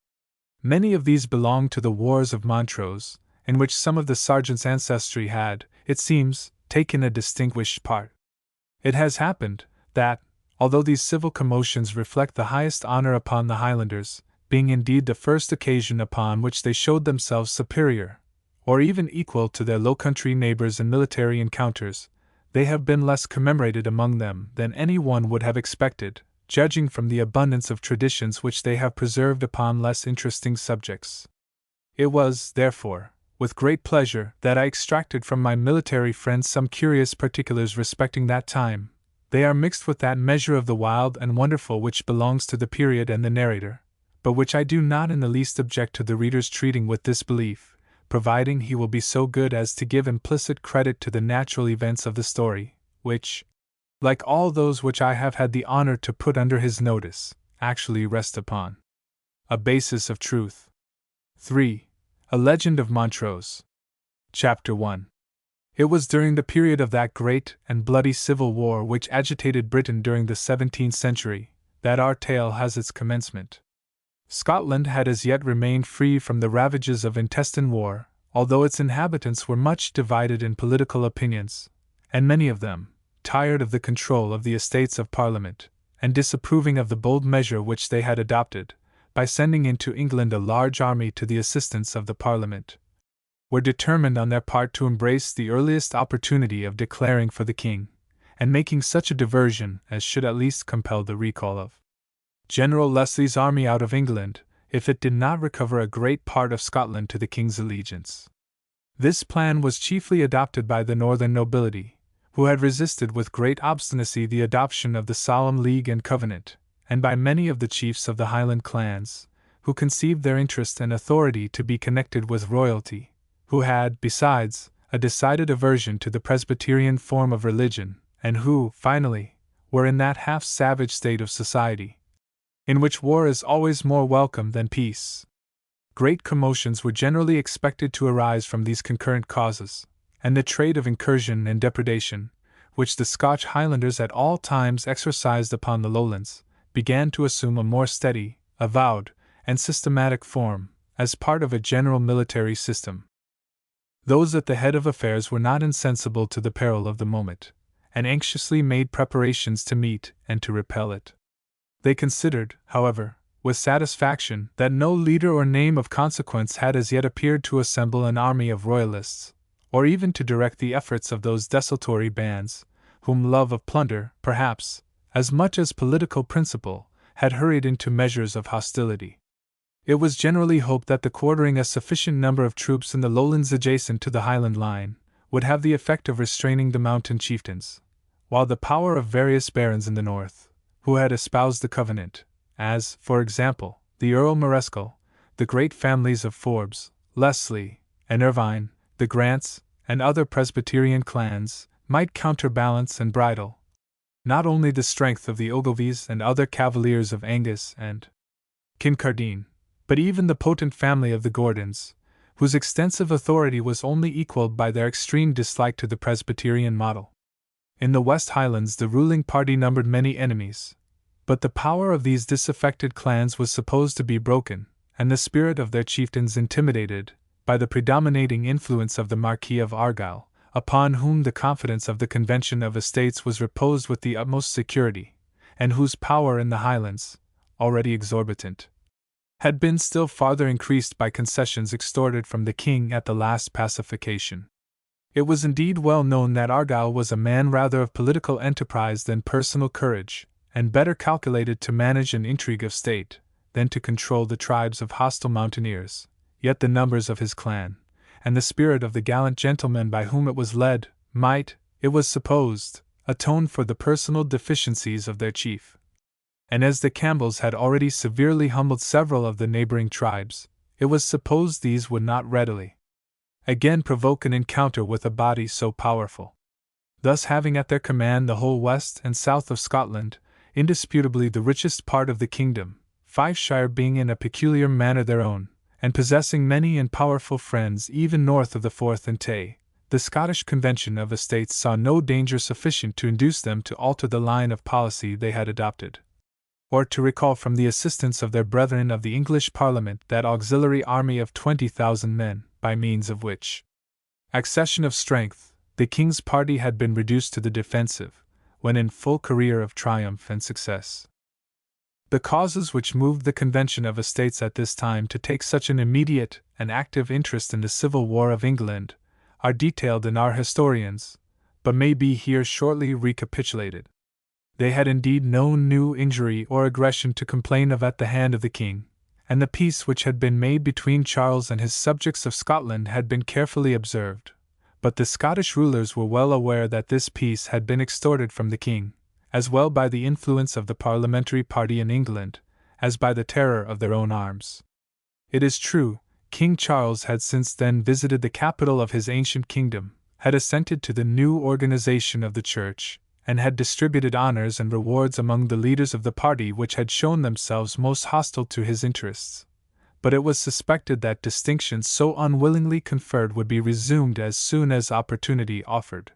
Many of these belonged to the wars of Montrose, in which some of the sergeant's ancestry had, it seems, taken a distinguished part. It has happened that, although these civil commotions reflect the highest honor upon the Highlanders, being indeed the first occasion upon which they showed themselves superior, or even equal to their low country neighbors in military encounters, they have been less commemorated among them than any one would have expected, judging from the abundance of traditions which they have preserved upon less interesting subjects. It was, therefore, with great pleasure that I extracted from my military friends some curious particulars respecting that time. They are mixed with that measure of the wild and wonderful which belongs to the period and the narrator, but which I do not in the least object to the reader's treating with disbelief, providing he will be so good as to give implicit credit to the natural events of the story, which, like all those which I have had the honor to put under his notice, actually rest upon a basis of truth. 3. A Legend of Montrose. Chapter 1. It was during the period of that great and bloody civil war which agitated Britain during the 17th century that our tale has its commencement. Scotland had as yet remained free from the ravages of intestine war, although its inhabitants were much divided in political opinions, and many of them, tired of the control of the Estates of Parliament, and disapproving of the bold measure which they had adopted, by sending into England a large army to the assistance of the Parliament, were determined on their part to embrace the earliest opportunity of declaring for the king, and making such a diversion as should at least compel the recall of General Leslie's army out of England, if it did not recover a great part of Scotland to the king's allegiance. This plan was chiefly adopted by the northern nobility, who had resisted with great obstinacy the adoption of the Solemn League and Covenant, and by many of the chiefs of the Highland clans, who conceived their interest and authority to be connected with royalty, who had, besides, a decided aversion to the Presbyterian form of religion, and who, finally, were in that half-savage state of society in which war is always more welcome than peace. Great commotions were generally expected to arise from these concurrent causes, and the trade of incursion and depredation, which the Scotch Highlanders at all times exercised upon the lowlands, began to assume a more steady, avowed, and systematic form, as part of a general military system. Those at the head of affairs were not insensible to the peril of the moment, and anxiously made preparations to meet and to repel it. They considered, however, with satisfaction that no leader or name of consequence had as yet appeared to assemble an army of royalists, or even to direct the efforts of those desultory bands, whom love of plunder, perhaps, as much as political principle, had hurried into measures of hostility. It was generally hoped that the quartering a sufficient number of troops in the lowlands adjacent to the Highland line would have the effect of restraining the mountain chieftains, while the power of various barons in the north, who had espoused the Covenant, as, for example, the Earl Mareschal, the great families of Forbes, Leslie, and Irvine, the Grants, and other Presbyterian clans, might counterbalance and bridle not only the strength of the Ogilvies and other cavaliers of Angus and Kincardine, but even the potent family of the Gordons, whose extensive authority was only equalled by their extreme dislike to the Presbyterian model. In the West Highlands the ruling party numbered many enemies, but the power of these disaffected clans was supposed to be broken, and the spirit of their chieftains intimidated, by the predominating influence of the Marquis of Argyll, upon whom the confidence of the Convention of Estates was reposed with the utmost security, and whose power in the Highlands, already exorbitant, had been still farther increased by concessions extorted from the king at the last pacification. It was indeed well known that Argyll was a man rather of political enterprise than personal courage, and better calculated to manage an intrigue of state than to control the tribes of hostile mountaineers, yet the numbers of his clan, and the spirit of the gallant gentlemen by whom it was led, might, it was supposed, atone for the personal deficiencies of their chief. And as the Campbells had already severely humbled several of the neighboring tribes, it was supposed these would not readily again provoke an encounter with a body so powerful. Thus, having at their command the whole west and south of Scotland, indisputably the richest part of the kingdom, Fifeshire being in a peculiar manner their own, and possessing many and powerful friends even north of the Forth and Tay, the Scottish Convention of Estates saw no danger sufficient to induce them to alter the line of policy they had adopted, or to recall from the assistance of their brethren of the English Parliament that auxiliary army of 20,000 men, by means of which accession of strength the king's party had been reduced to the defensive, when in full career of triumph and success. The causes which moved the Convention of Estates at this time to take such an immediate and active interest in the Civil War of England are detailed in our historians, but may be here shortly recapitulated. They had indeed no new injury or aggression to complain of at the hand of the king, and the peace which had been made between Charles and his subjects of Scotland had been carefully observed, but the Scottish rulers were well aware that this peace had been extorted from the king, as well by the influence of the parliamentary party in England, as by the terror of their own arms. It is true, King Charles had since then visited the capital of his ancient kingdom, had assented to the new organization of the Church, and had distributed honors and rewards among the leaders of the party which had shown themselves most hostile to his interests. But it was suspected that distinctions so unwillingly conferred would be resumed as soon as opportunity offered.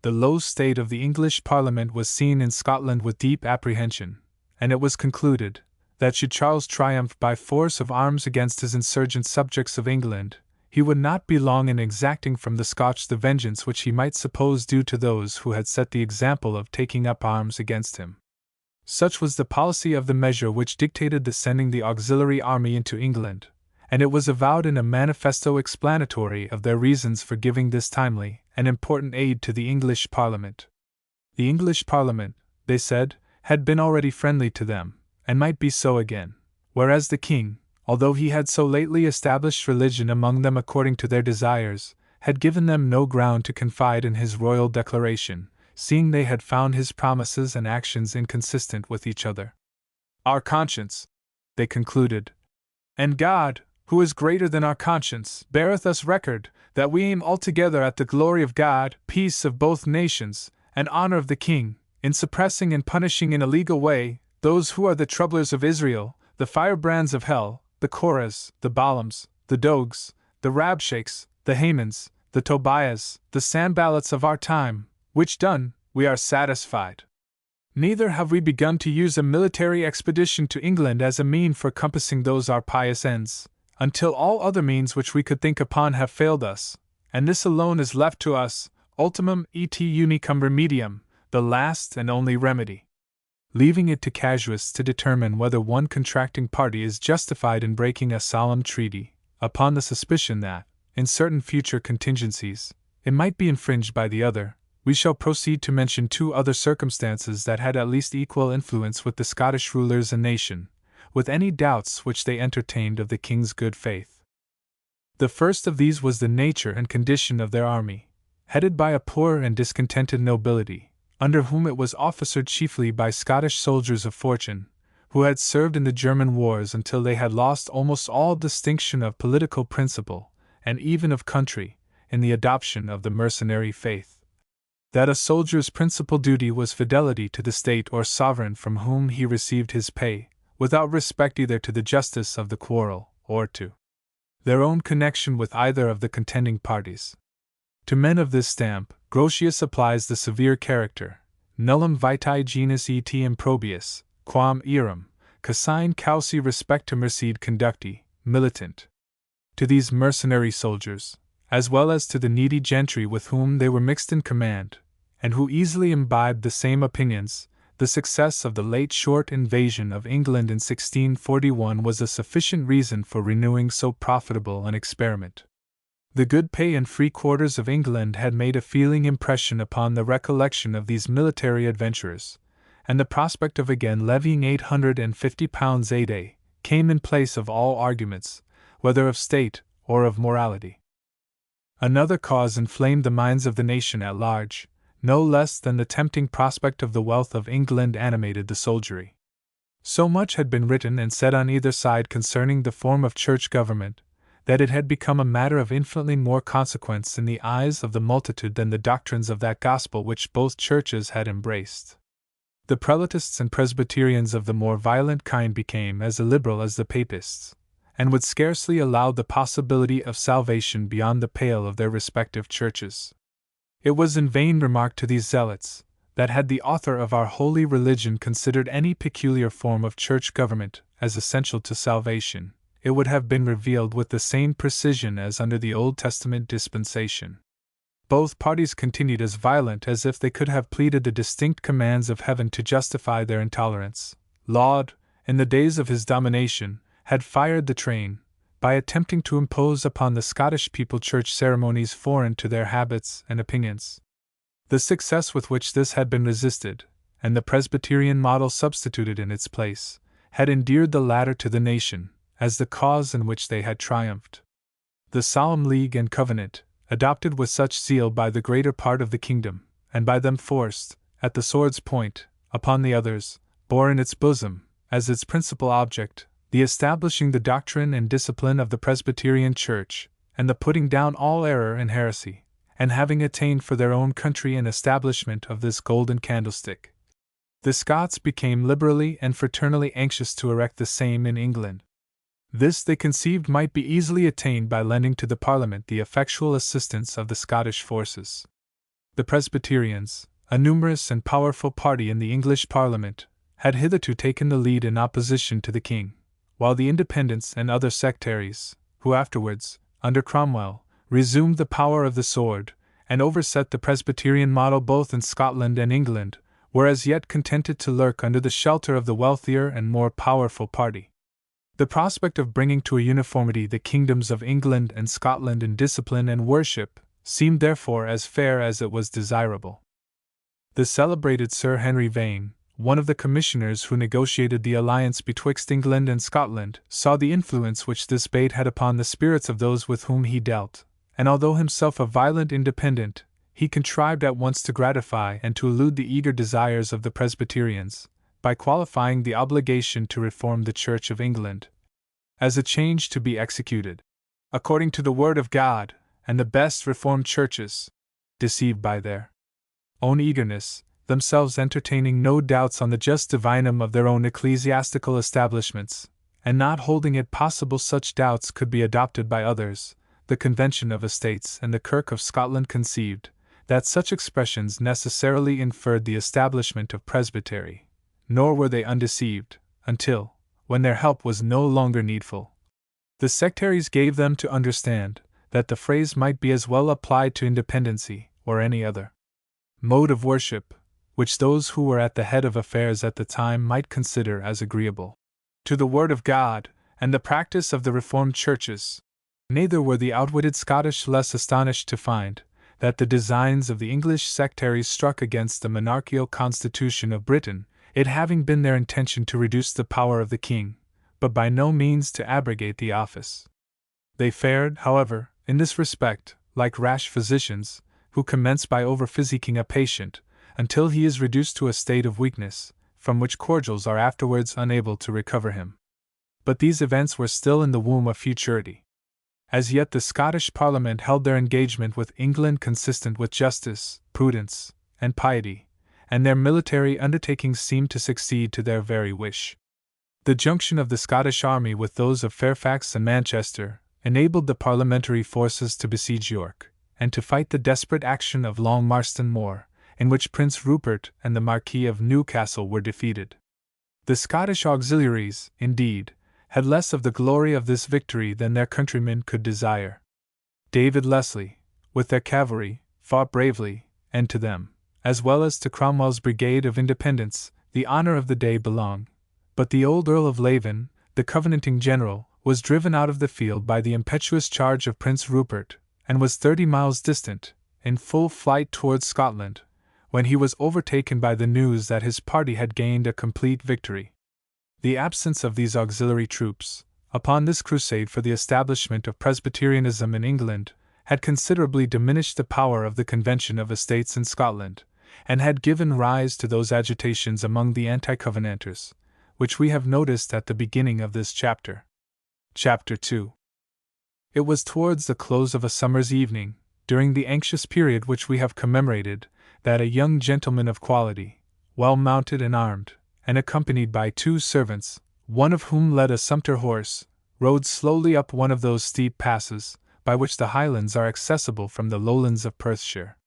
The low state of the English Parliament was seen in Scotland with deep apprehension, and it was concluded that should Charles triumph by force of arms against his insurgent subjects of England, he would not be long in exacting from the Scotch the vengeance which he might suppose due to those who had set the example of taking up arms against him. Such was the policy of the measure which dictated the sending the auxiliary army into England, and it was avowed in a manifesto explanatory of their reasons for giving this timely and important aid to the English Parliament. The English Parliament, they said, had been already friendly to them, and might be so again, whereas the king, although he had so lately established religion among them according to their desires, had given them no ground to confide in his royal declaration, seeing they had found his promises and actions inconsistent with each other. Our conscience, they concluded, and God, who is greater than our conscience, beareth us record, that we aim altogether at the glory of God, peace of both nations, and honor of the king, in suppressing and punishing in a legal way those who are the troublers of Israel, the firebrands of hell, the Korahs, the Balaams, the Dogs, the Rabshakes, the Hamans, the Tobiahs, the Sanballats of our time, which done, we are satisfied. Neither have we begun to use a military expedition to England as a mean for compassing those our pious ends, until all other means which we could think upon have failed us, and this alone is left to us, ultimum et unicum remedium, the last and only remedy. Leaving it to casuists to determine whether one contracting party is justified in breaking a solemn treaty, upon the suspicion that, in certain future contingencies, it might be infringed by the other, we shall proceed to mention two other circumstances that had at least equal influence with the Scottish rulers and nation, with any doubts which they entertained of the king's good faith. The first of these was the nature and condition of their army, headed by a poor and discontented nobility, under whom it was officered chiefly by Scottish soldiers of fortune, who had served in the German wars until they had lost almost all distinction of political principle, and even of country, in the adoption of the mercenary faith. That a soldier's principal duty was fidelity to the state or sovereign from whom he received his pay, without respect either to the justice of the quarrel, or to their own connection with either of the contending parties. To men of this stamp, Grotius applies the severe character, nullum vitae genus et improbius, quam eram, cassine causi respecta merced conducti, militant. To these mercenary soldiers, as well as to the needy gentry with whom they were mixed in command, and who easily imbibed the same opinions, the success of the late short invasion of England in 1641 was a sufficient reason for renewing so profitable an experiment. The good pay and free quarters of England had made a feeling impression upon the recollection of these military adventurers, and the prospect of again levying £850 a day came in place of all arguments, whether of state or of morality. Another cause inflamed the minds of the nation at large, no less than the tempting prospect of the wealth of England animated the soldiery. So much had been written and said on either side concerning the form of church government, that it had become a matter of infinitely more consequence in the eyes of the multitude than the doctrines of that gospel which both churches had embraced. The Prelatists and Presbyterians of the more violent kind became as illiberal as the Papists, and would scarcely allow the possibility of salvation beyond the pale of their respective churches. It was in vain remarked to these zealots, that had the author of our holy religion considered any peculiar form of church government as essential to salvation, it would have been revealed with the same precision as under the Old Testament dispensation. Both parties continued as violent as if they could have pleaded the distinct commands of heaven to justify their intolerance. Laud, in the days of his domination, had fired the train, by attempting to impose upon the Scottish people church ceremonies foreign to their habits and opinions. The success with which this had been resisted, and the Presbyterian model substituted in its place, had endeared the latter to the nation, as the cause in which they had triumphed. The solemn league and covenant, adopted with such zeal by the greater part of the kingdom, and by them forced, at the sword's point, upon the others, bore in its bosom, as its principal object, the establishing the doctrine and discipline of the Presbyterian Church, and the putting down all error and heresy, and having attained for their own country an establishment of this golden candlestick, the Scots became liberally and fraternally anxious to erect the same in England. This they conceived might be easily attained by lending to the Parliament the effectual assistance of the Scottish forces. The Presbyterians, a numerous and powerful party in the English Parliament, had hitherto taken the lead in opposition to the king, while the Independents and other sectaries, who afterwards, under Cromwell, resumed the power of the sword, and overset the Presbyterian model both in Scotland and England, were as yet contented to lurk under the shelter of the wealthier and more powerful party. The prospect of bringing to a uniformity the kingdoms of England and Scotland in discipline and worship seemed therefore as fair as it was desirable. The celebrated Sir Henry Vane, one of the commissioners who negotiated the alliance betwixt England and Scotland, saw the influence which this bait had upon the spirits of those with whom he dealt, and although himself a violent independent, he contrived at once to gratify and to elude the eager desires of the Presbyterians, by qualifying the obligation to reform the Church of England as a change to be executed according to the Word of God, and the best reformed churches, deceived by their own eagerness, themselves entertaining no doubts on the just divinum of their own ecclesiastical establishments, and not holding it possible such doubts could be adopted by others, the Convention of Estates and the Kirk of Scotland conceived that such expressions necessarily inferred the establishment of presbytery, nor were they undeceived, until, when their help was no longer needful, the sectaries gave them to understand that the phrase might be as well applied to independency, or any other mode of worship, which those who were at the head of affairs at the time might consider as agreeable to the Word of God and the practice of the Reformed churches. Neither were the outwitted Scottish less astonished to find that the designs of the English sectaries struck against the monarchical constitution of Britain, it having been their intention to reduce the power of the king, but by no means to abrogate the office. They fared, however, in this respect, like rash physicians, who commence by over-physiquing a patient, until he is reduced to a state of weakness, from which cordials are afterwards unable to recover him. But these events were still in the womb of futurity. As yet the Scottish Parliament held their engagement with England consistent with justice, prudence, and piety, and their military undertakings seemed to succeed to their very wish. The junction of the Scottish army with those of Fairfax and Manchester enabled the parliamentary forces to besiege York, and to fight the desperate action of Long Marston Moor, in which Prince Rupert and the Marquis of Newcastle were defeated. The Scottish auxiliaries, indeed, had less of the glory of this victory than their countrymen could desire. David Leslie, with their cavalry, fought bravely, and to them, as well as to Cromwell's brigade of independents, the honour of the day belonged. But the old Earl of Leven, the Covenanting general, was driven out of the field by the impetuous charge of Prince Rupert, and was 30 miles distant, in full flight towards Scotland, when he was overtaken by the news that his party had gained a complete victory. The absence of these auxiliary troops, upon this crusade for the establishment of Presbyterianism in England, had considerably diminished the power of the Convention of Estates in Scotland, and had given rise to those agitations among the anti-Covenanters, which we have noticed at the beginning of this chapter. Chapter 2. It was towards the close of a summer's evening, during the anxious period which we have commemorated, that a young gentleman of quality, well mounted and armed, and accompanied by 2 servants, one of whom led a sumpter horse, rode slowly up one of those steep passes by which the Highlands are accessible from the lowlands of Perthshire.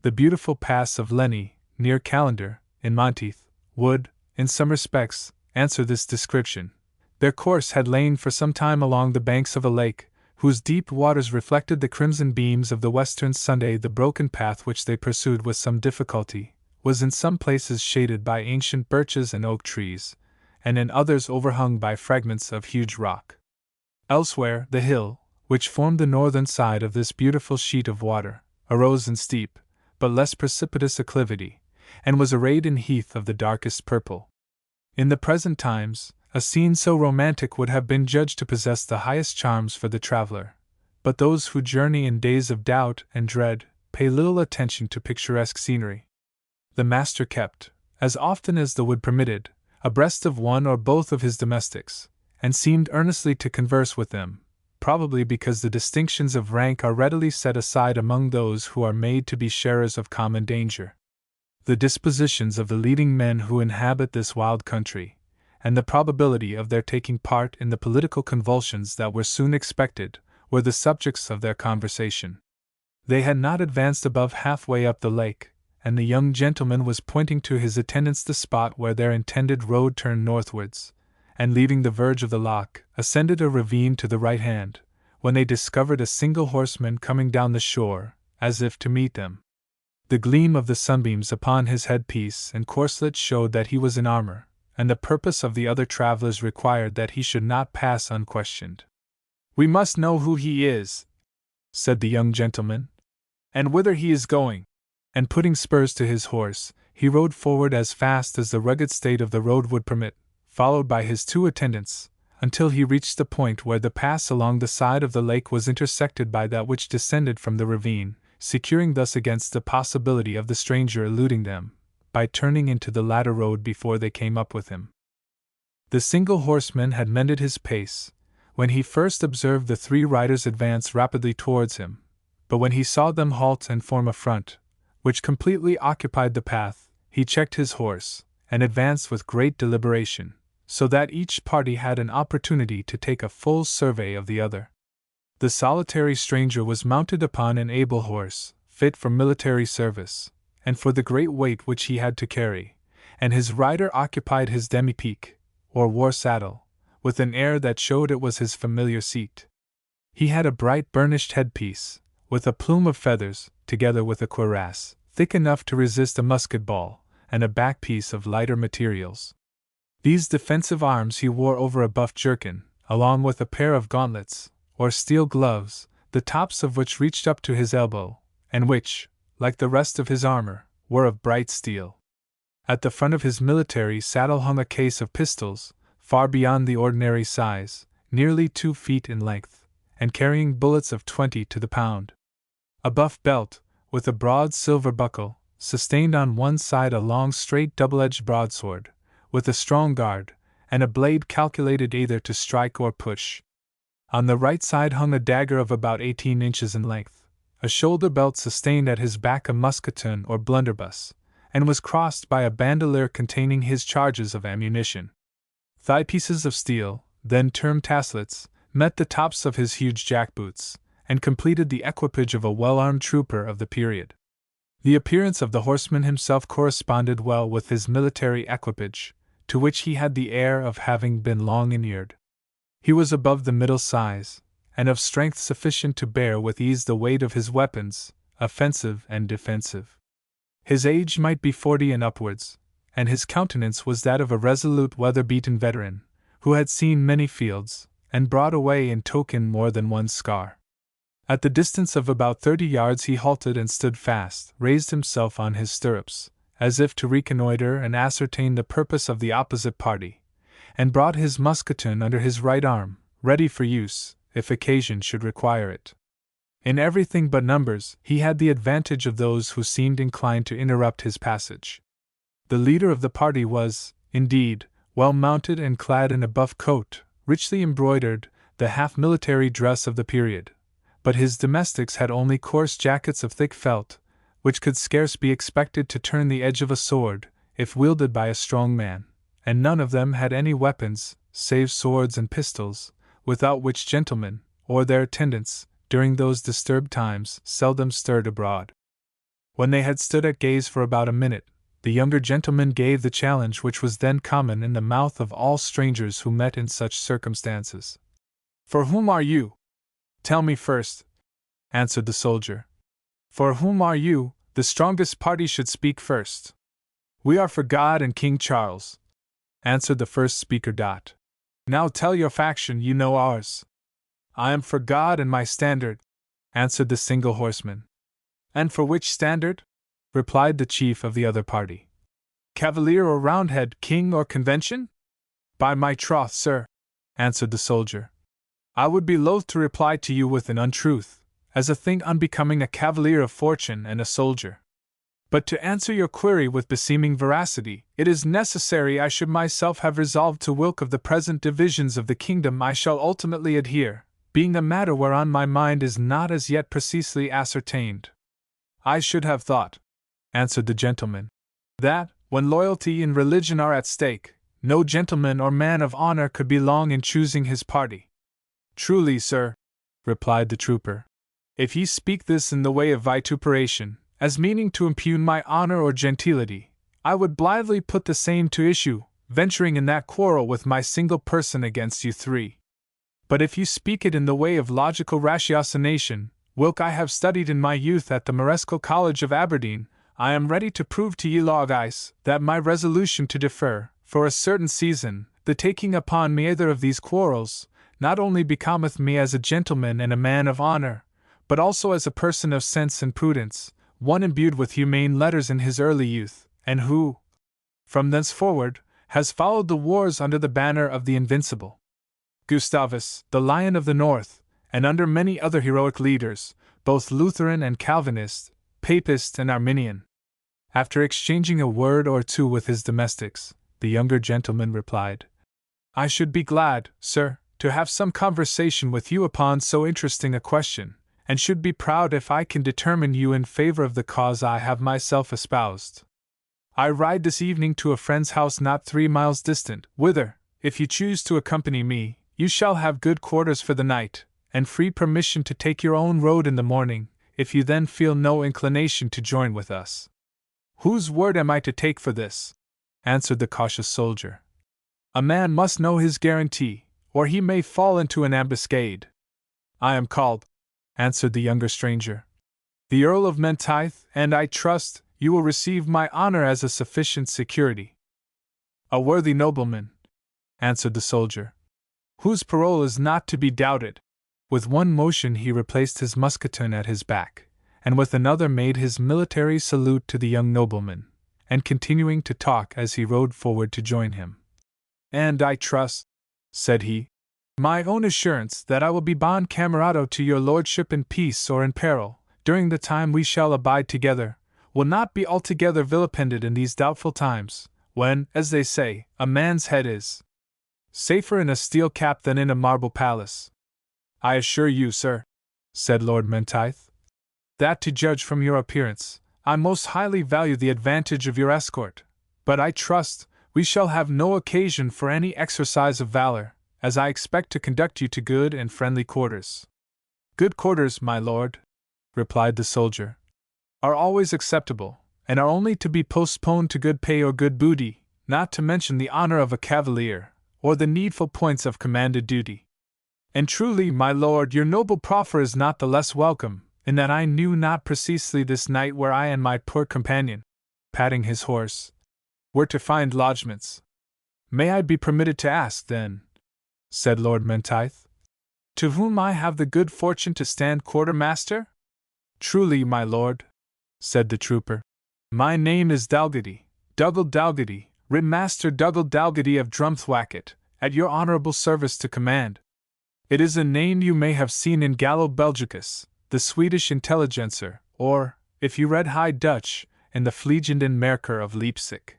The beautiful pass of Lenny, near Callander, in Monteith, would, in some respects, answer this description. Their course had lain for some time along the banks of a lake, whose deep waters reflected the crimson beams of the western Sunday. The broken path which they pursued with some difficulty was in some places shaded by ancient birches and oak trees, and in others overhung by fragments of huge rock. Elsewhere, the hill, which formed the northern side of this beautiful sheet of water, arose in steep, but less precipitous acclivity, and was arrayed in heath of the darkest purple. In the present times, a scene so romantic would have been judged to possess the highest charms for the traveler, but those who journey in days of doubt and dread pay little attention to picturesque scenery. The master kept, as often as the wood permitted, abreast of one or both of his domestics, and seemed earnestly to converse with them, probably because the distinctions of rank are readily set aside among those who are made to be sharers of common danger. The dispositions of the leading men who inhabit this wild country, and the probability of their taking part in the political convulsions that were soon expected, were the subjects of their conversation. They had not advanced above halfway up the lake, and the young gentleman was pointing to his attendants the spot where their intended road turned northwards, and leaving the verge of the loch, ascended a ravine to the right hand, when they discovered a single horseman coming down the shore, as if to meet them. The gleam of the sunbeams upon his headpiece and corselet showed that he was in armor, and the purpose of the other travelers required that he should not pass unquestioned. "We must know who he is," said the young gentleman, "and whither he is going." And putting spurs to his horse, he rode forward as fast as the rugged state of the road would permit, followed by his two attendants, until he reached the point where the pass along the side of the lake was intersected by that which descended from the ravine, securing thus against the possibility of the stranger eluding them, by turning into the latter road before they came up with him. The single horseman had mended his pace, when he first observed the three riders advance rapidly towards him, but when he saw them halt and form a front, which completely occupied the path, he checked his horse, and advanced with great deliberation, so that each party had an opportunity to take a full survey of the other. The solitary stranger was mounted upon an able horse, fit for military service, and for the great weight which he had to carry, and his rider occupied his demi-pique, or war saddle, with an air that showed it was his familiar seat. He had a bright burnished headpiece, with a plume of feathers, together with a cuirass, thick enough to resist a musket ball, and a back piece of lighter materials. These defensive arms he wore over a buff jerkin, along with a pair of gauntlets, or steel gloves, the tops of which reached up to his elbow, and which, like the rest of his armor, were of bright steel. At the front of his military saddle hung a case of pistols, far beyond the ordinary size, nearly 2 feet in length, and carrying bullets of 20 to the pound. A buff belt, with a broad silver buckle, sustained on one side a long straight double-edged broadsword, with a strong guard, and a blade calculated either to strike or push. On the right side hung a dagger of about 18 inches in length. A shoulder belt sustained at his back a musketoon or blunderbuss, and was crossed by a bandolier containing his charges of ammunition. Thigh pieces of steel, then termed taslets, met the tops of his huge jackboots, and completed the equipage of a well-armed trooper of the period. The appearance of the horseman himself corresponded well with his military equipage, to which he had the air of having been long inured. He was above the middle size, and of strength sufficient to bear with ease the weight of his weapons, offensive and defensive. His age might be 40 and upwards, and his countenance was that of a resolute weather-beaten veteran, who had seen many fields, and brought away in token more than one scar. At the distance of about 30 yards he halted and stood fast, raised himself on his stirrups, as if to reconnoiter and ascertain the purpose of the opposite party, and brought his musketoon under his right arm, ready for use, if occasion should require it. In everything but numbers, he had the advantage of those who seemed inclined to interrupt his passage. The leader of the party was, indeed, well mounted and clad in a buff coat, richly embroidered, the half-military dress of the period, but his domestics had only coarse jackets of thick felt, which could scarce be expected to turn the edge of a sword, if wielded by a strong man, and none of them had any weapons, save swords and pistols, without which gentlemen, or their attendants, during those disturbed times, seldom stirred abroad. When they had stood at gaze for about a minute, the younger gentleman gave the challenge which was then common in the mouth of all strangers who met in such circumstances. "For whom are you?" "Tell me first," answered the soldier. "For whom are you? The strongest party should speak first." "We are for God and King Charles," answered the first speaker. "Now tell your faction, you know ours." "I am for God and my standard," answered the single horseman. "And for which standard?" replied the chief of the other party. "Cavalier or Roundhead, King or Convention?" "By my troth, sir," answered the soldier, "I would be loath to reply to you with an untruth, as a thing unbecoming a cavalier of fortune and a soldier. But to answer your query with beseeming veracity, it is necessary I should myself have resolved to whilk of the present divisions of the kingdom I shall ultimately adhere, being a matter whereon my mind is not as yet precisely ascertained. I should have thought, answered the gentleman, that, when loyalty and religion are at stake, no gentleman or man of honor could be long in choosing his party. Truly, sir, replied the trooper, if ye speak this in the way of vituperation, as meaning to impugn my honor or gentility, I would blithely put the same to issue, venturing in that quarrel with my single person against you three. But if you speak it in the way of logical ratiocination, whilk I have studied in my youth at the Marescal College of Aberdeen, I am ready to prove to ye lawguys that my resolution to defer, for a certain season, the taking upon me either of these quarrels, not only becometh me as a gentleman and a man of honor, but also as a person of sense and prudence, one imbued with humane letters in his early youth, and who, from thenceforward, has followed the wars under the banner of the invincible Gustavus, the Lion of the North, and under many other heroic leaders, both Lutheran and Calvinist, Papist and Arminian. After exchanging a word or two with his domestics, the younger gentleman replied, I should be glad, sir, to have some conversation with you upon so interesting a question, and should be proud if I can determine you in favor of the cause I have myself espoused. I ride this evening to a friend's house not 3 miles distant, whither, if you choose to accompany me, you shall have good quarters for the night, and free permission to take your own road in the morning, if you then feel no inclination to join with us. Whose word am I to take for this? Answered the cautious soldier. A man must know his guarantee, or he may fall into an ambuscade. I am called, answered the younger stranger, the Earl of Menteith, and I trust you will receive my honor as a sufficient security. A worthy nobleman, answered the soldier, whose parole is not to be doubted. With one motion he replaced his musketoon at his back, and with another made his military salute to the young nobleman, and continuing to talk as he rode forward to join him. And I trust, said he, my own assurance that I will be bon camerado to your lordship in peace or in peril, during the time we shall abide together, will not be altogether vilipended in these doubtful times, when, as they say, a man's head is safer in a steel cap than in a marble palace. I assure you, sir, said Lord Menteith, that to judge from your appearance, I most highly value the advantage of your escort, but I trust we shall have no occasion for any exercise of valor, as I expect to conduct you to good and friendly quarters. Good quarters, my lord, replied the soldier, are always acceptable, and are only to be postponed to good pay or good booty, not to mention the honor of a cavalier, or the needful points of commanded duty. And truly, my lord, your noble proffer is not the less welcome, in that I knew not precisely this night where I and my poor companion, patting his horse, were to find lodgments. May I be permitted to ask, then, said Lord Menteith, to whom I have the good fortune to stand quartermaster? Truly, my lord, said the trooper, my name is Dalgety, Dougal Dalgety, Ritmaster Dougal Dalgety of Drumthwacket, at your honourable service to command. It is a name you may have seen in Gallo Belgicus, the Swedish intelligencer, or, if you read High Dutch, in the Vliegenden Merker of Leipzig.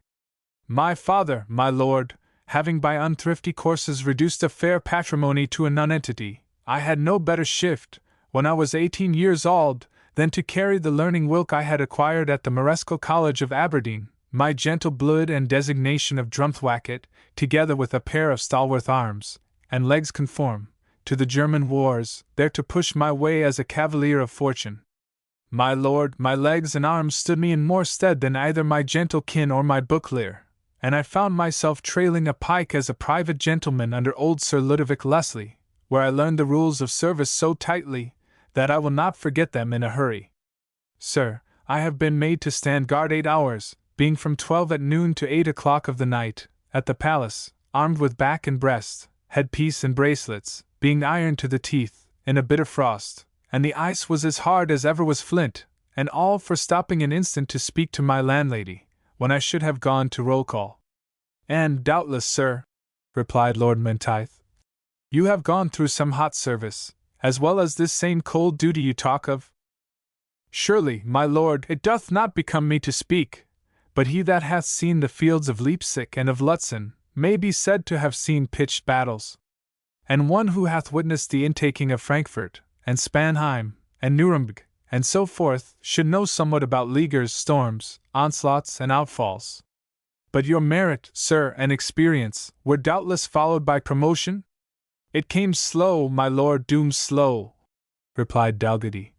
My father, my lord, having by unthrifty courses reduced a fair patrimony to a nonentity, I had no better shift, when I was 18 years old, than to carry the learning whilk I had acquired at the Marescal College of Aberdeen, my gentle blood and designation of Drumthwacket, together with a pair of stalwart arms, and legs conform, to the German wars, there to push my way as a cavalier of fortune. My lord, my legs and arms stood me in more stead than either my gentle kin or my booklear, and I found myself trailing a pike as a private gentleman under old Sir Ludovic Leslie, where I learned the rules of service so tightly, that I will not forget them in a hurry. Sir, I have been made to stand guard 8 hours, being from 12 at noon to 8 o'clock of the night, at the palace, armed with back and breast, headpiece and bracelets, being ironed to the teeth, in a bitter frost, and the ice was as hard as ever was flint, and all for stopping an instant to speak to my landlady, when I should have gone to roll call. And doubtless, sir, replied Lord Menteith, you have gone through some hot service, as well as this same cold duty you talk of? Surely, my lord, it doth not become me to speak, but he that hath seen the fields of Leipzig and of Lutzen may be said to have seen pitched battles. and one who hath witnessed the intaking of Frankfurt, and Spanheim, and Nuremberg, and so forth, should know somewhat about leaguers, storms, onslaughts, and outfalls. But your merit, sir, and experience were doubtless followed by promotion? It came slow, my lord, doomed slow, replied Dalgety.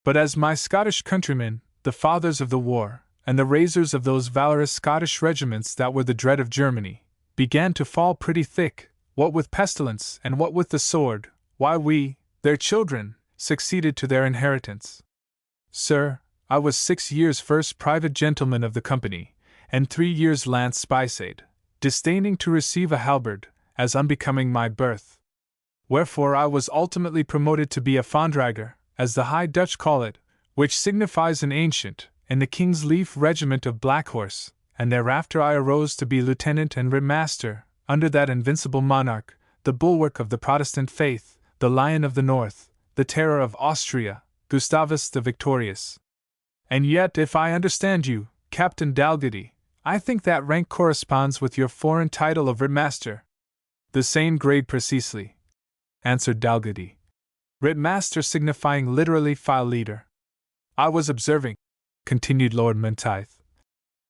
But as my Scottish countrymen, the fathers of the war, and the raisers of those valorous Scottish regiments that were the dread of Germany, began to fall pretty thick, what with pestilence and what with the sword, why we, their children, succeeded to their inheritance. Sir, I was 6 years first private gentleman of the company, and 3 years lance spysade, disdaining to receive a halberd, as unbecoming my birth. Wherefore I was ultimately promoted to be a Fonddrager, as the High Dutch call it, which signifies an ancient, in the King's Leaf Regiment of Black Horse, and thereafter I arose to be lieutenant and rittmaster, under that invincible monarch, the bulwark of the Protestant faith, the Lion of the North, the terror of Austria, Gustavus the Victorious. And yet, if I understand you, Captain Dalgety, I think that rank corresponds with your foreign title of rittmaster. The same grade precisely, answered Dalgety. Rittmaster signifying literally file leader. I was observing, continued Lord Menteith,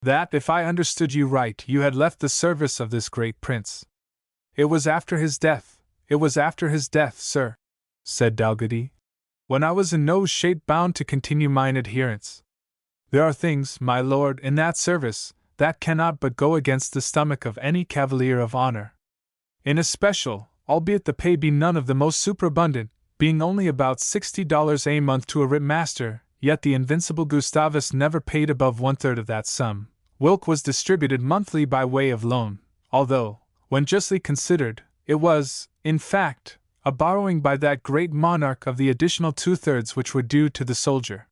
that, if I understood you right, you had left the service of this great prince. It was after his death, sir, said Dalgety, when I was in no shape bound to continue mine adherence. There are things, my lord, in that service, that cannot but go against the stomach of any cavalier of honor. In especial, albeit the pay be none of the most superabundant, being only about $60 a month to a rittmaster, yet the invincible Gustavus never paid above 1/3 of that sum, whilk was distributed monthly by way of loan, although, when justly considered, it was, in fact, a borrowing by that great monarch of the additional 2/3 which were due to the soldier.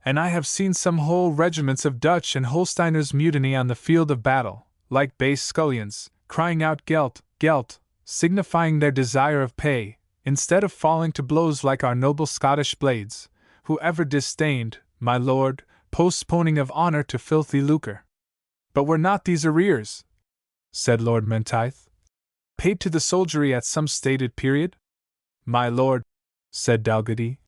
And I have seen some whole regiments of Dutch and Holsteiners mutiny on the field of battle, like base scullions, crying out Gelt, Gelt, signifying their desire of pay, instead of falling to blows like our noble Scottish blades, who ever disdained, my lord, postponing of honor to filthy lucre. But were not these arrears, said Lord Menteith, paid to the soldiery at some stated period? My lord, said Dalgety,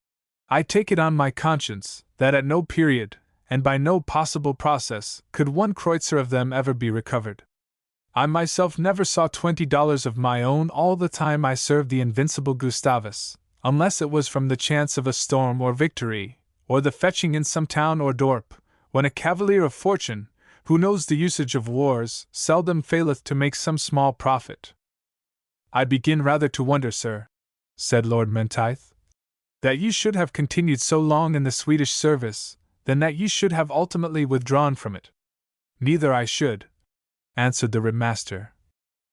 I take it on my conscience that at no period, and by no possible process, could one kreutzer of them ever be recovered. I myself never saw $20 of my own all the time I served the invincible Gustavus, unless it was from the chance of a storm or victory, or the fetching in some town or dorp, when a cavalier of fortune, who knows the usage of wars, seldom faileth to make some small profit. I begin rather to wonder, sir, said Lord Menteith, that you should have continued so long in the Swedish service, than that you should have ultimately withdrawn from it. Neither I should, answered the rittmaster.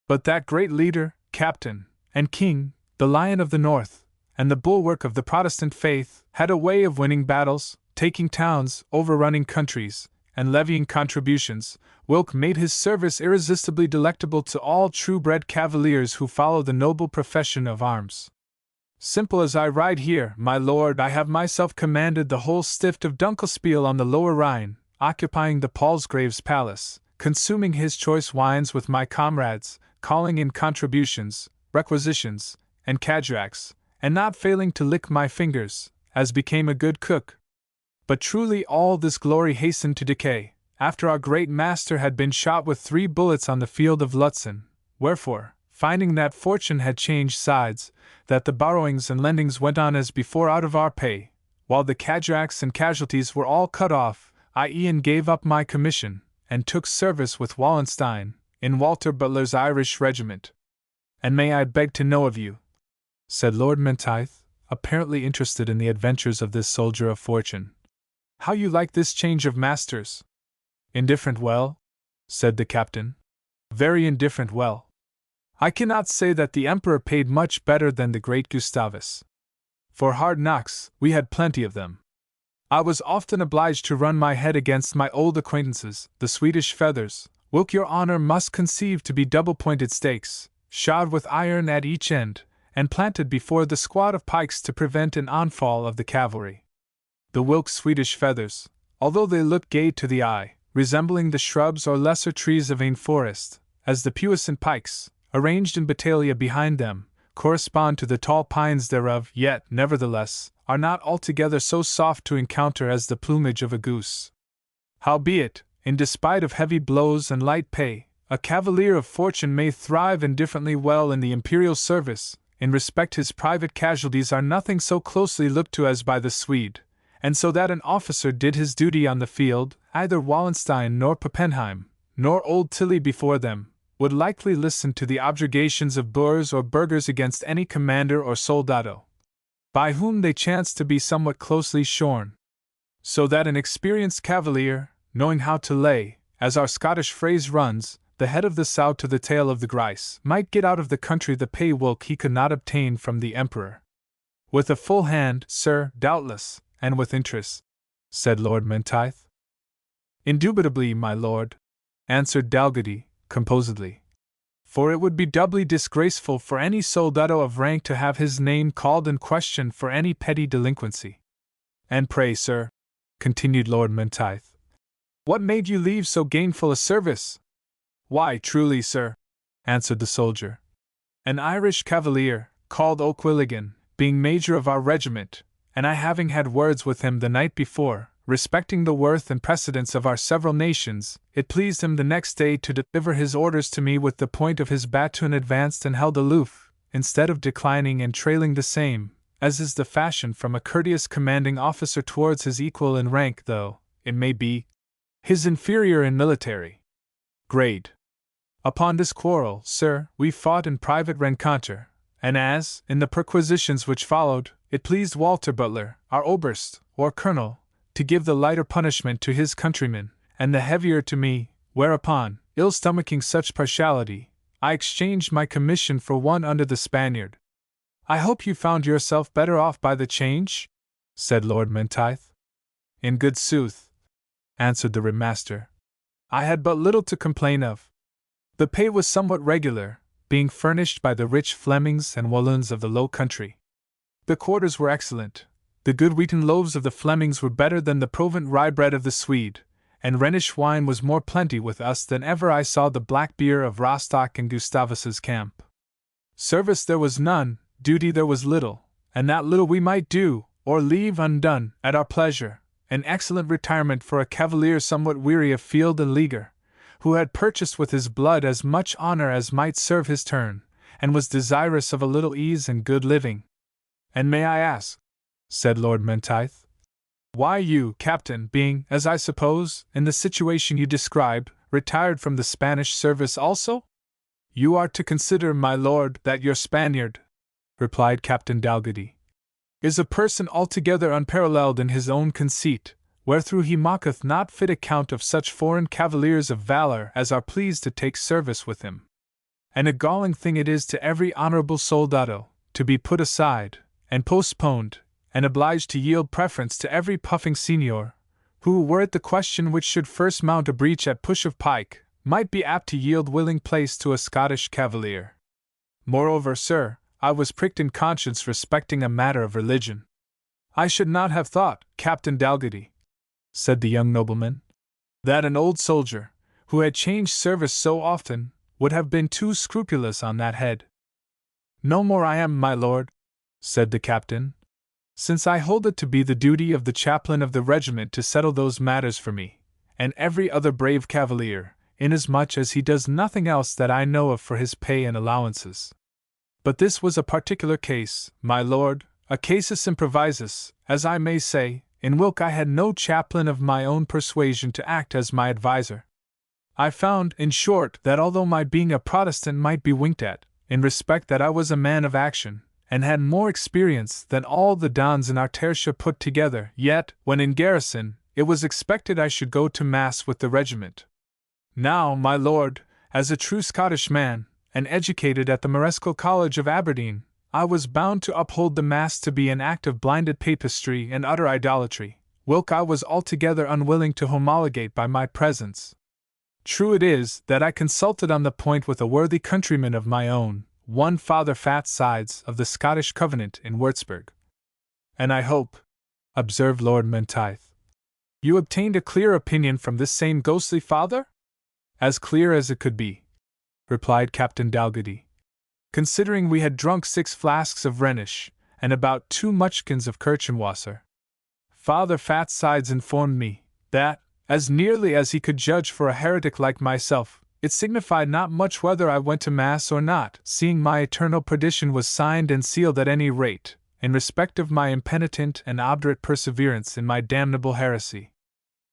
But that great leader, captain, and king, the Lion of the North, and the bulwark of the Protestant faith, had a way of winning battles, taking towns, overrunning countries, and levying contributions, whilk made his service irresistibly delectable to all true-bred cavaliers who follow the noble profession of arms. Simple as I ride here, my lord, I have myself commanded the whole stift of Dunkelspiel on the lower Rhine, occupying the Palsgrave's palace, consuming his choice wines with my comrades, calling in contributions, requisitions, and cadracks, and not failing to lick my fingers, as became a good cook. But truly all this glory hastened to decay, after our great master had been shot with 3 bullets on the field of Lutzen, wherefore, finding that fortune had changed sides, that the borrowings and lendings went on as before out of our pay, while the cadracks and casualties were all cut off, I e'en gave up my commission, and took service with Wallenstein, in Walter Butler's Irish regiment. And may I beg to know of you, said Lord Menteith, apparently interested in the adventures of this soldier of fortune, how you like this change of masters? Indifferent well, said the captain. Very indifferent well. I cannot say that the Emperor paid much better than the great Gustavus. For hard knocks, we had plenty of them. I was often obliged to run my head against my old acquaintances, the Swedish feathers, whilk your honor must conceive to be double-pointed stakes, shod with iron at each end, and planted before the squad of pikes to prevent an onfall of the cavalry. The whilk Swedish feathers, although they look gay to the eye, resembling the shrubs or lesser trees of a forest, as the puissant pikes, arranged in battalia behind them, correspond to the tall pines thereof, yet, nevertheless, are not altogether so soft to encounter as the plumage of a goose. Howbeit, in despite of heavy blows and light pay, a cavalier of fortune may thrive indifferently well in the imperial service, in respect his private casualties are nothing so closely looked to as by the Swede, and so that an officer did his duty on the field, either Wallenstein nor Pappenheim, nor old Tilly before them, would likely listen to the objurgations of boors or burghers against any commander or soldado, by whom they chanced to be somewhat closely shorn. So that an experienced cavalier, knowing how to lay, as our Scottish phrase runs, the head of the sow to the tail of the grice, might get out of the country the pay whilk he could not obtain from the Emperor. With a full hand, sir, doubtless, and with interest, said Lord Menteith. Indubitably, my lord, answered Dalgetty, composedly. For it would be doubly disgraceful for any soldado of rank to have his name called in question for any petty delinquency. And pray, sir, continued Lord Menteith, what made you leave so gainful a service? Why, truly, sir, answered the soldier, an Irish cavalier, called O'Quilligan, being major of our regiment, and I having had words with him the night before, respecting the worth and precedence of our several nations, it pleased him the next day to deliver his orders to me with the point of his batoon advanced and held aloof, instead of declining and trailing the same, as is the fashion from a courteous commanding officer towards his equal in rank, though, it may be, his inferior in military grade. Upon this quarrel, sir, we fought in private rencontre, and as, in the perquisitions which followed, it pleased Walter Butler, our oberst, or colonel, to give the lighter punishment to his countrymen, and the heavier to me, whereupon, ill-stomaching such partiality, I exchanged my commission for one under the Spaniard. I hope you found yourself better off by the change? Said Lord Menteith. In good sooth, answered the ringmaster, I had but little to complain of. The pay was somewhat regular, being furnished by the rich Flemings and Walloons of the Low Country. The quarters were excellent. The good wheaten loaves of the Flemings were better than the Provent rye bread of the Swede, and Rhenish wine was more plenty with us than ever I saw the black beer of Rostock and Gustavus's camp. Service there was none, duty there was little, and that little we might do, or leave undone, at our pleasure, an excellent retirement for a cavalier somewhat weary of field and leaguer, who had purchased with his blood as much honor as might serve his turn, and was desirous of a little ease and good living. And may I ask, said Lord Menteith, why you, Captain, being, as I suppose, in the situation you describe, retired from the Spanish service also? You are to consider, my lord, that your Spaniard, replied Captain Dalgetty, is a person altogether unparalleled in his own conceit, wherethrough he mocketh not fit account of such foreign cavaliers of valour as are pleased to take service with him. And a galling thing it is to every honourable soldado, to be put aside, and postponed, and obliged to yield preference to every puffing senior, who, were it the question which should first mount a breach at push of pike, might be apt to yield willing place to a Scottish cavalier. Moreover, sir, I was pricked in conscience respecting a matter of religion. I should not have thought, Captain Dalgetty, said the young nobleman, that an old soldier, who had changed service so often, would have been too scrupulous on that head. No more I am, my lord, said the captain, since I hold it to be the duty of the chaplain of the regiment to settle those matters for me, and every other brave cavalier, inasmuch as he does nothing else that I know of for his pay and allowances. But this was a particular case, my lord, a casus improvisus, as I may say, in whilk I had no chaplain of my own persuasion to act as my adviser. I found, in short, that although my being a Protestant might be winked at, in respect that I was a man of action, and had more experience than all the dons in our tertia put together, yet, when in garrison, it was expected I should go to mass with the regiment. Now, my lord, as a true Scottish man, and educated at the Marescal College of Aberdeen, I was bound to uphold the mass to be an act of blinded papistry and utter idolatry, whilk I was altogether unwilling to homologate by my presence. True it is that I consulted on the point with a worthy countryman of my own, one Father Fatsides of the Scottish Covenant in Würzburg. And I hope, observed Lord Menteith, you obtained a clear opinion from this same ghostly father? As clear as it could be, replied Captain Dalgetty. considering we had drunk 6 flasks of Rhenish, and about 2 mutchkins of Kirchenwasser. Father Fatsides informed me that, as nearly as he could judge for a heretic like myself, it signified not much whether I went to Mass or not, seeing my eternal perdition was signed and sealed at any rate, in respect of my impenitent and obdurate perseverance in my damnable heresy.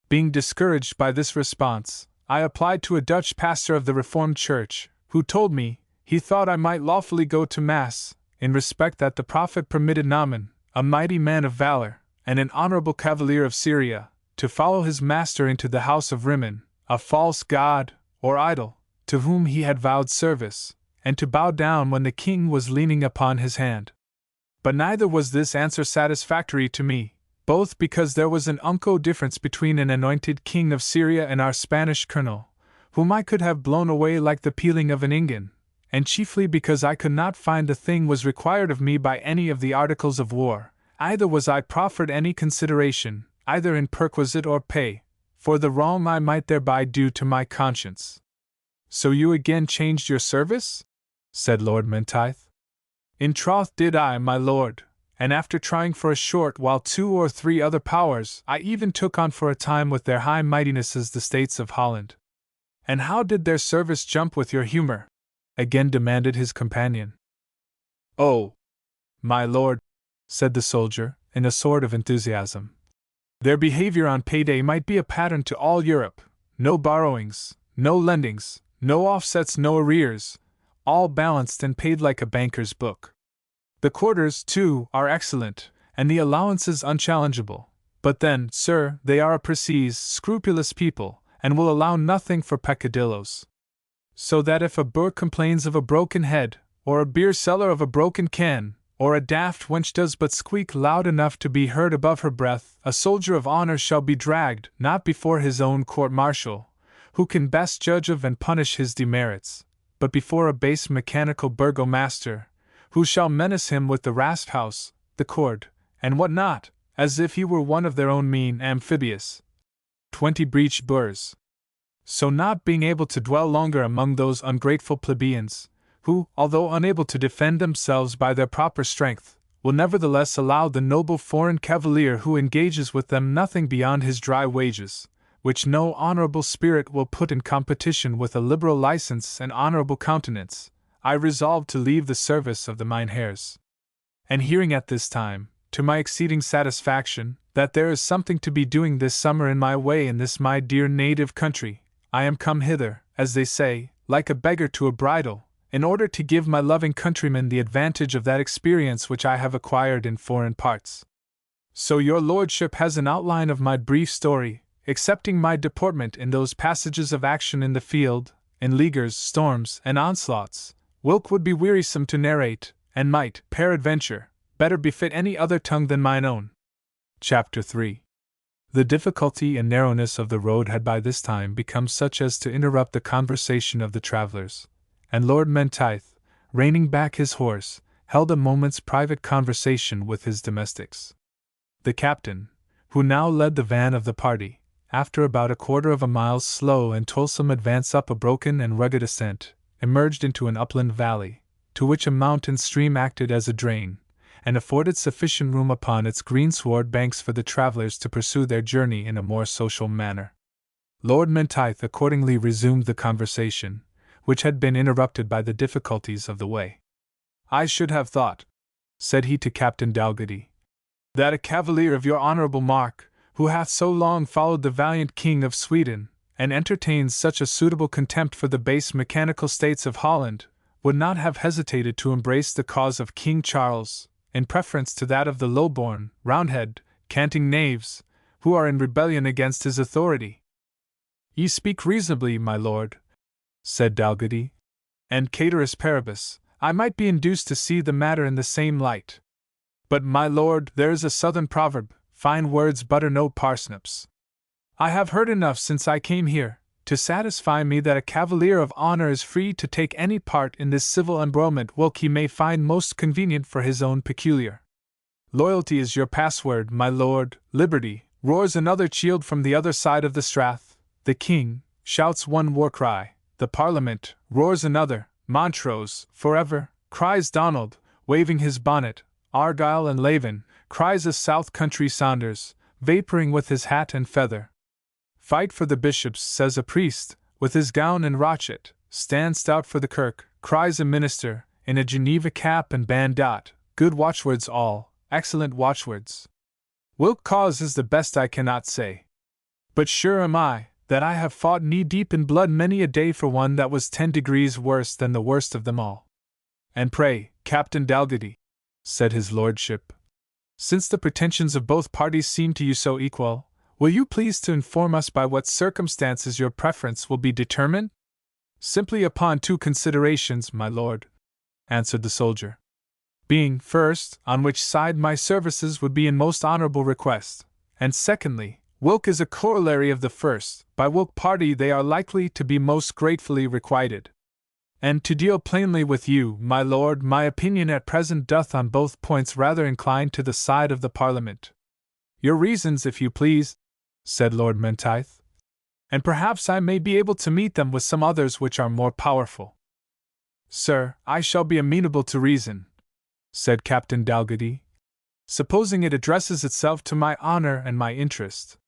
Being discouraged by this response, I applied to a Dutch pastor of the Reformed Church, who told me he thought I might lawfully go to Mass, in respect that the prophet permitted Naaman, a mighty man of valor, and an honorable cavalier of Syria, to follow his master into the house of Rimmon, a false god, or idol, to whom he had vowed service, and to bow down when the king was leaning upon his hand. But neither was this answer satisfactory to me, both because there was an unco difference between an anointed king of Syria and our Spanish colonel, whom I could have blown away like the pealing of an ingon, and chiefly because I could not find the thing was required of me by any of the articles of war, either was I proffered any consideration, either in perquisite or pay, for the wrong I might thereby do to my conscience. So you again changed your service? Said Lord Menteith. In troth did I, my lord, and after trying for a short while 2 or 3 other powers, I even took on for a time with their high mightinesses the states of Holland. And how did their service jump with your humor? Again demanded his companion. Oh, my lord, said the soldier, in a sort of enthusiasm. Their behavior on payday might be a pattern to all Europe. No borrowings, no lendings, no offsets, no arrears, all balanced and paid like a banker's book. The quarters, too, are excellent, and the allowances unchallengeable. But then, sir, they are a precise, scrupulous people, and will allow nothing for peccadillos. So that if a boor complains of a broken head, or a beer seller of a broken can, or a daft wench does but squeak loud enough to be heard above her breath, a soldier of honor shall be dragged, not before his own court-martial, who can best judge of and punish his demerits, but before a base mechanical burgomaster, who shall menace him with the Rasthouse, the cord, and what not, as if he were one of their own mean amphibious 20-breeched boors. So not being able to dwell longer among those ungrateful plebeians, who, although unable to defend themselves by their proper strength, will nevertheless allow the noble foreign cavalier who engages with them nothing beyond his dry wages, which no honorable spirit will put in competition with a liberal license and honorable countenance, I resolved to leave the service of the Mynheers. And hearing at this time, to my exceeding satisfaction, that there is something to be doing this summer in my way in this my dear native country, I am come hither, as they say, like a beggar to a bridal, in order to give my loving countrymen the advantage of that experience which I have acquired in foreign parts. So your lordship has an outline of my brief story, excepting my deportment in those passages of action in the field, in leaguers, storms, and onslaughts, whilk would be wearisome to narrate, and might, peradventure, better befit any other tongue than mine own. Chapter 3. The difficulty and narrowness of the road had by this time become such as to interrupt the conversation of the travellers, and Lord Menteith, reining back his horse, held a moment's private conversation with his domestics. The captain, who now led the van of the party, after about a quarter of a mile's slow and toilsome advance up a broken and rugged ascent, emerged into an upland valley, to which a mountain stream acted as a drain, and afforded sufficient room upon its greensward banks for the travellers to pursue their journey in a more social manner. Lord Menteith accordingly resumed the conversation, which had been interrupted by the difficulties of the way. I should have thought, said he to Captain Dalgety, that a cavalier of your honourable mark, who hath so long followed the valiant King of Sweden, and entertains such a suitable contempt for the base mechanical states of Holland, would not have hesitated to embrace the cause of King Charles, in preference to that of the low-born, roundhead, canting knaves, who are in rebellion against his authority. Ye speak reasonably, my lord, said Dalgety, and cateris paribus, I might be induced to see the matter in the same light. But, my lord, there is a southern proverb, fine words butter no parsnips. I have heard enough since I came here, to satisfy me that a cavalier of honour is free to take any part in this civil embroilment whilk he may find most convenient for his own peculiar. Loyalty is your password, my lord, liberty, roars another chield from the other side of the strath, the king, shouts one war cry, the Parliament, roars another, Montrose, forever, cries Donald, waving his bonnet. Argyle and Laven, cries a south country Saunders, vaporing with his hat and feather. Fight for the bishops, says a priest, with his gown and rochet. Stand stout for the kirk, cries a minister, in a Geneva cap and bandeau. Good watchwords all, excellent watchwords. Whilk cause is the best I cannot say. But sure am I, that I have fought knee-deep in blood many a day for one that was 10 degrees worse than the worst of them all. And pray, Captain Dalgetty, said his lordship, since the pretensions of both parties seem to you so equal, will you please to inform us by what circumstances your preference will be determined? Simply upon 2 considerations, my lord, answered the soldier. Being, first, on which side my services would be in most honorable request, and secondly, whilk is a corollary of the first, by whilk party they are likely to be most gratefully requited. And to deal plainly with you, my lord, my opinion at present doth on both points rather incline to the side of the Parliament. Your reasons, if you please, said Lord Menteith, and perhaps I may be able to meet them with some others which are more powerful. Sir, I shall be amenable to reason, said Captain Dalgetty, supposing it addresses itself to my honor and my interest.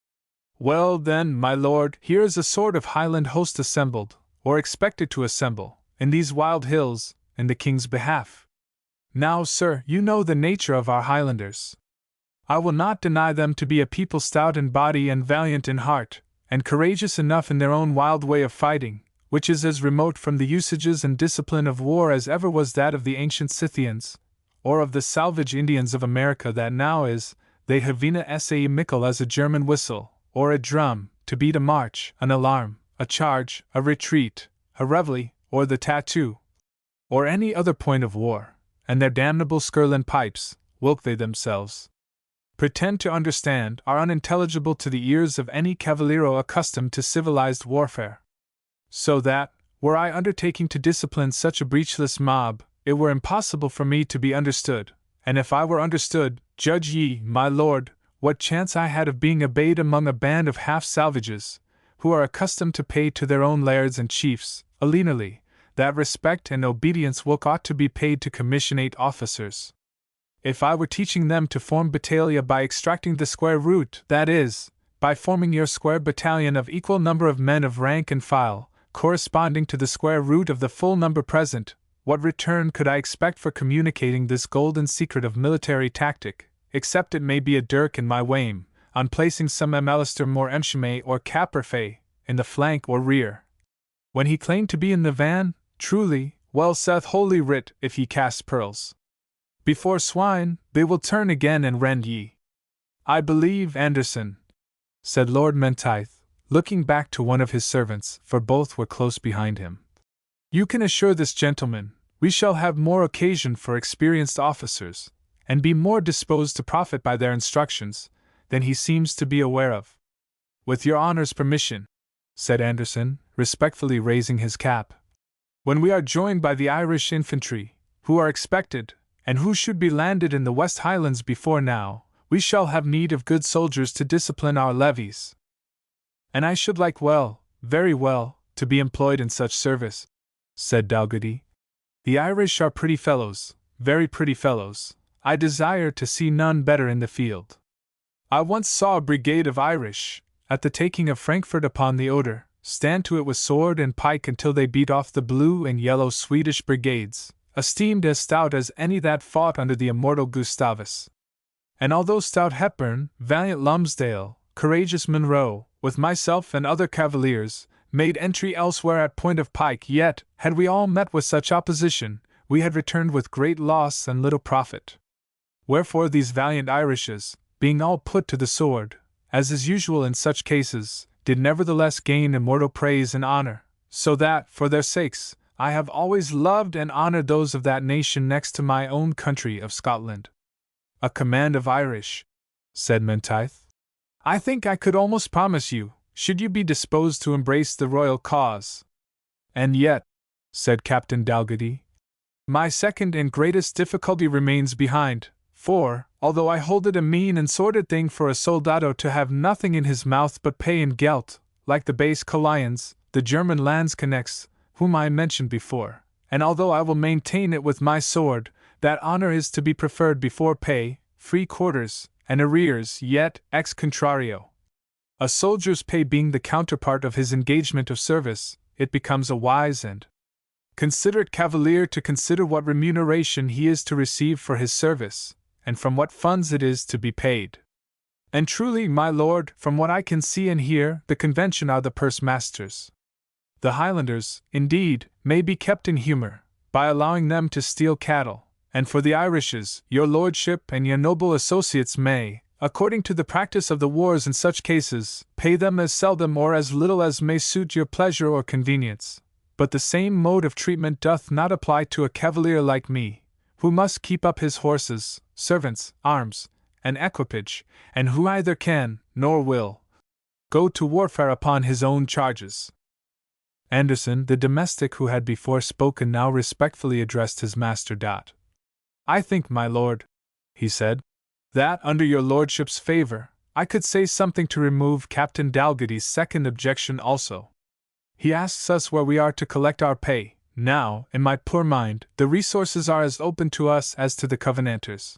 Well then, my lord, here is a sort of Highland host assembled, or expected to assemble, in these wild hills, in the king's behalf. Now, sir, you know the nature of our Highlanders. I will not deny them to be a people stout in body and valiant in heart, and courageous enough in their own wild way of fighting, which is as remote from the usages and discipline of war as ever was that of the ancient Scythians, or of the salvage Indians of America that now is, they havena sae mickle as a German whistle, or a drum, to beat a march, an alarm, a charge, a retreat, a reveille, or the tattoo, or any other point of war, and their damnable skirlin pipes, whilk they themselves pretend to understand, are unintelligible to the ears of any cavaliero accustomed to civilized warfare. So that, were I undertaking to discipline such a breechless mob, it were impossible for me to be understood, and if I were understood, judge ye, my lord, what chance I had of being obeyed among a band of half-salvages, who are accustomed to pay to their own lairds and chiefs, alienally, that respect and obedience whilk ought to be paid to commissionate officers. If I were teaching them to form battalia by extracting the square root, that is, by forming your square battalion of equal number of men of rank and file, corresponding to the square root of the full number present, what return could I expect for communicating this golden secret of military tactic, except it may be a dirk in my wame, on placing some Alistair more Emshame or Caperfay, in the flank or rear? When he claimed to be in the van, truly, well saith Holy Writ, if ye cast pearls before swine, they will turn again and rend ye. I believe, Anderson, said Lord Menteith, looking back to one of his servants, for both were close behind him. You can assure this gentleman, we shall have more occasion for experienced officers, and be more disposed to profit by their instructions, than he seems to be aware of. With your honour's permission, said Anderson, respectfully raising his cap, when we are joined by the Irish infantry, who are expected, and who should be landed in the West Highlands before now, we shall have need of good soldiers to discipline our levies. And I should like well, very well, to be employed in such service, said Dalgetty. The Irish are pretty fellows, very pretty fellows. I desire to see none better in the field. I once saw a brigade of Irish, at the taking of Frankfurt upon the Oder, stand to it with sword and pike until they beat off the blue and yellow Swedish brigades, esteemed as stout as any that fought under the immortal Gustavus. And although stout Hepburn, valiant Lumsdale, courageous Monroe, with myself and other cavaliers, made entry elsewhere at point of pike, yet, had we all met with such opposition, we had returned with great loss and little profit. Wherefore these valiant Irishes, being all put to the sword, as is usual in such cases, did nevertheless gain immortal praise and honor, so that, for their sakes, I have always loved and honored those of that nation next to my own country of Scotland. A command of Irish, said Menteith. I think I could almost promise you, should you be disposed to embrace the royal cause. And yet, said Captain Dalgetty, my second and greatest difficulty remains behind, for, although I hold it a mean and sordid thing for a soldado to have nothing in his mouth but pay and gelt, like the base Colians, the German Landsknechts, whom I mentioned before, and although I will maintain it with my sword, that honor is to be preferred before pay, free quarters, and arrears, yet, ex contrario, a soldier's pay being the counterpart of his engagement of service, it becomes a wise and considerate cavalier to consider what remuneration he is to receive for his service, and from what funds it is to be paid. And truly, my lord, from what I can see and hear, the convention are the purse masters. The Highlanders, indeed, may be kept in humour, by allowing them to steal cattle, and for the Irishes, your lordship and your noble associates may, according to the practice of the wars in such cases, pay them as seldom or as little as may suit your pleasure or convenience. But the same mode of treatment doth not apply to a cavalier like me, who must keep up his horses, servants, arms, and equipage, and who neither can, nor will, go to warfare upon his own charges. Anderson, the domestic who had before spoken, now respectfully addressed his master. I think, my lord, he said, that, under your lordship's favour, I could say something to remove Captain Dalgety's second objection also. He asks us where we are to collect our pay. Now, in my poor mind, the resources are as open to us as to the Covenanters.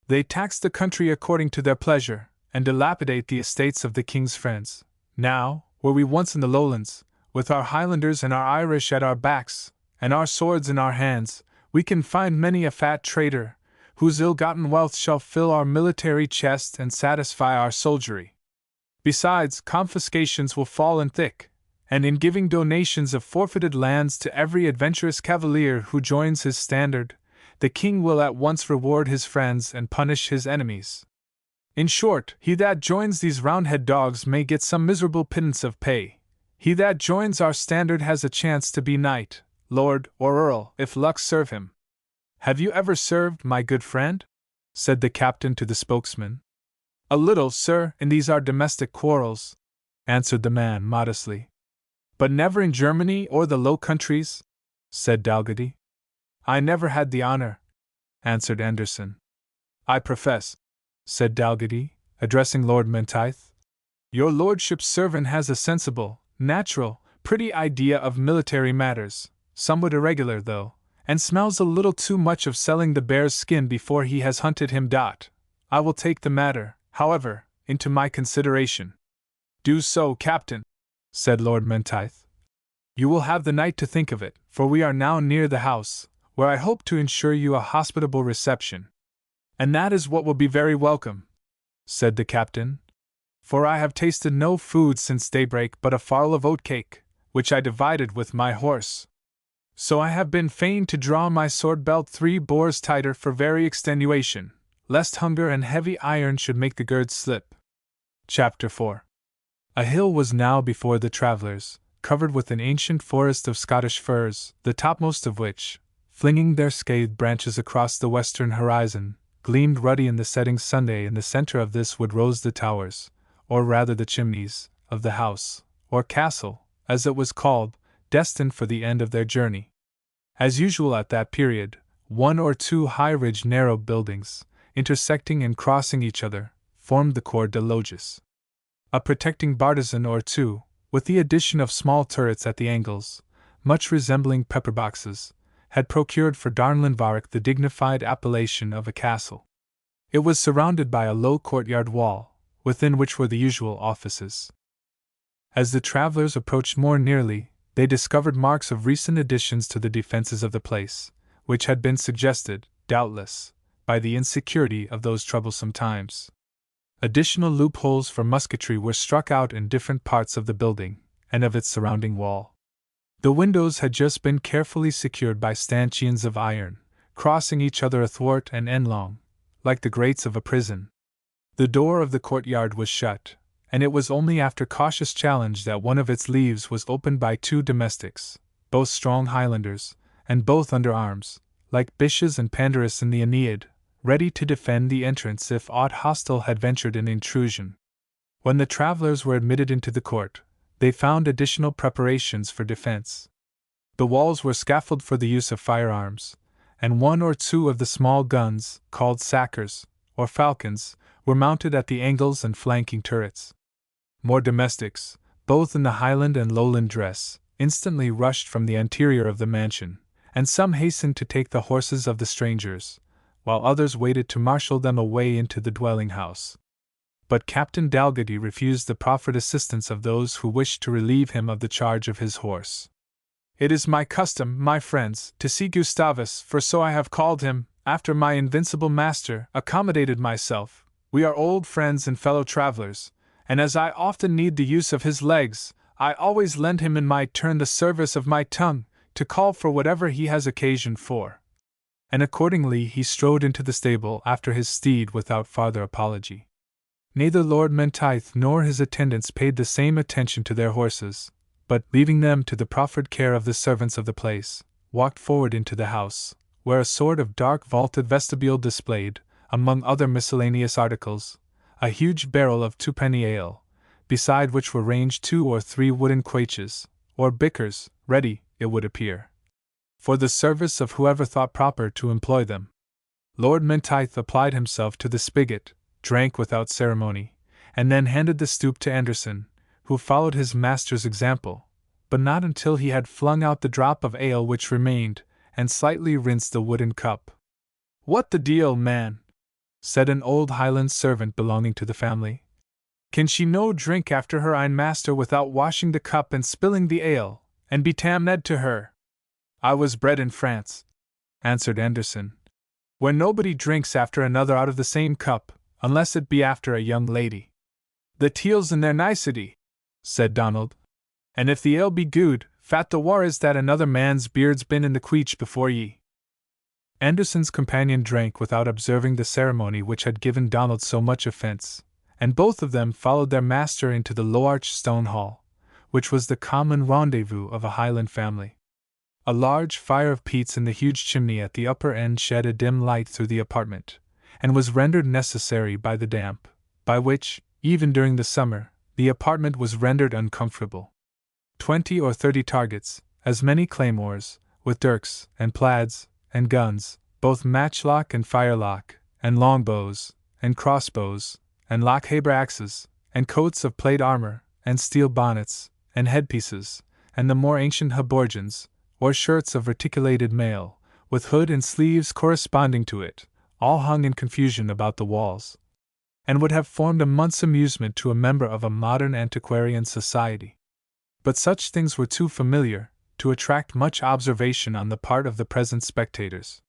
They tax the country according to their pleasure, and dilapidate the estates of the king's friends. Now, were we once in the lowlands, with our Highlanders and our Irish at our backs, and our swords in our hands, we can find many a fat trader, whose ill-gotten wealth shall fill our military chest and satisfy our soldiery. Besides, confiscations will fall in thick, and in giving donations of forfeited lands to every adventurous cavalier who joins his standard, the king will at once reward his friends and punish his enemies. In short, he that joins these Roundhead dogs may get some miserable pittance of pay. He that joins our standard has a chance to be knight, lord, or earl, if luck serve him. Have you ever served, my good friend? Said the captain to the spokesman. A little, sir, in these our domestic quarrels, answered the man modestly. But never in Germany or the Low Countries? Said Dalgety. I never had the honor, answered Anderson. I profess, said Dalgety, addressing Lord Menteith. Your lordship's servant has a sensible, natural, pretty idea of military matters, somewhat irregular though, and smells a little too much of selling the bear's skin before he has hunted him. I will take the matter, however, into my consideration. Do so, Captain, said Lord Menteith. You will have the night to think of it, for we are now near the house, where I hope to ensure you a hospitable reception. And that is what will be very welcome, said the captain, for I have tasted no food since daybreak but a farl of oatcake, which I divided with my horse. So I have been fain to draw my sword belt 3 bores tighter for very extenuation, lest hunger and heavy iron should make the girds slip. Chapter 4. A hill was now before the travellers, covered with an ancient forest of Scottish firs, the topmost of which, flinging their scathed branches across the western horizon, gleamed ruddy in the setting sun. In the centre of this wood rose the towers, or rather the chimneys, of the house, or castle, as it was called, destined for the end of their journey. As usual at that period, 1 or 2 high-ridged narrow buildings, intersecting and crossing each other, formed the corps de logis. A protecting bartizan or two, with the addition of small turrets at the angles, much resembling pepper-boxes, had procured for Darnlinvarach the dignified appellation of a castle. It was surrounded by a low courtyard wall, within which were the usual offices. As the travellers approached more nearly, they discovered marks of recent additions to the defences of the place, which had been suggested, doubtless, by the insecurity of those troublesome times. Additional loopholes for musketry were struck out in different parts of the building, and of its surrounding wall. The windows had just been carefully secured by stanchions of iron, crossing each other athwart and endlong, like the grates of a prison. The door of the courtyard was shut, and it was only after cautious challenge that one of its leaves was opened by 2 domestics, both strong Highlanders, and both under arms, like Bishes and Pandarus in the Aeneid, ready to defend the entrance if aught hostile had ventured an intrusion. When the travellers were admitted into the court, they found additional preparations for defense. The walls were scaffolded for the use of firearms, and 1 or 2 of the small guns, called sackers, or falcons, were mounted at the angles and flanking turrets. More domestics, both in the Highland and Lowland dress, instantly rushed from the interior of the mansion, and some hastened to take the horses of the strangers, while others waited to marshal them away into the dwelling house. But Captain Dalgety refused the proffered assistance of those who wished to relieve him of the charge of his horse. "It is my custom, my friends, to see Gustavus, for so I have called him, after my invincible master accommodated myself. We are old friends and fellow travelers, and as I often need the use of his legs, I always lend him in my turn the service of my tongue, to call for whatever he has occasion for." And accordingly he strode into the stable after his steed without farther apology. Neither Lord Menteith nor his attendants paid the same attention to their horses, but, leaving them to the proffered care of the servants of the place, walked forward into the house, where a sort of dark vaulted vestibule displayed, among other miscellaneous articles, a huge barrel of twopenny ale, beside which were ranged 2 or 3 wooden quaches, or bickers, ready, it would appear, for the service of whoever thought proper to employ them. Lord Menteith applied himself to the spigot, drank without ceremony, and then handed the stoup to Anderson, who followed his master's example, but not until he had flung out the drop of ale which remained, and slightly rinsed the wooden cup. "What the deil, man?" said an old Highland servant belonging to the family. "Can she no drink after her ain master without washing the cup and spilling the ale, and be tamned to her?" "I was bred in France," answered Anderson, "where nobody drinks after another out of the same cup, unless it be after a young lady." "The teals in their nicety," said Donald. "And if the ale be good, fat the war is that another man's beard's been in the queech before ye." Anderson's companion drank without observing the ceremony which had given Donald so much offence, and both of them followed their master into the low-arched stone hall, which was the common rendezvous of a Highland family. A large fire of peats in the huge chimney at the upper end shed a dim light through the apartment, and was rendered necessary by the damp, by which, even during the summer, the apartment was rendered uncomfortable. 20 or 30 targets, as many claymores, with dirks, and plaids, and guns, both matchlock and firelock, and longbows, and crossbows, and lockhaber axes, and coats of plate armor, and steel bonnets, and headpieces, and the more ancient haborgeons, or shirts of reticulated mail, with hood and sleeves corresponding to it, all hung in confusion about the walls, and would have formed a month's amusement to a member of a modern antiquarian society. But such things were too familiar to attract much observation on the part of the present spectators.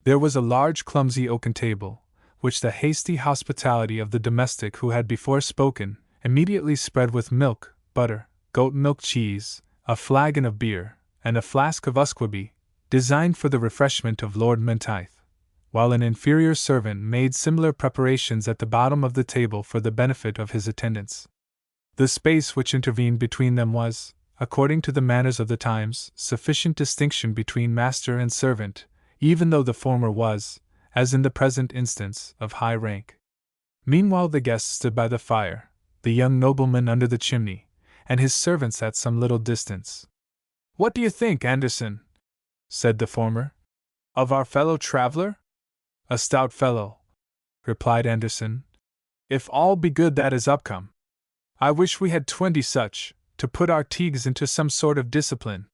There was a large clumsy oaken table, which the hasty hospitality of the domestic who had before spoken immediately spread with milk, butter, goat milk cheese, a flagon of beer, and a flask of usquebae, designed for the refreshment of Lord Menteith, while an inferior servant made similar preparations at the bottom of the table for the benefit of his attendants. The space which intervened between them was, according to the manners of the times, sufficient distinction between master and servant, even though the former was, as in the present instance, of high rank. Meanwhile the guests stood by the fire, the young nobleman under the chimney, and his servants at some little distance. "What do you think, Anderson?" said the former. "Of our fellow traveler?" "A stout fellow," replied Anderson, "if all be good that is upcome. I wish we had 20 such, to put our teagues into some sort of discipline."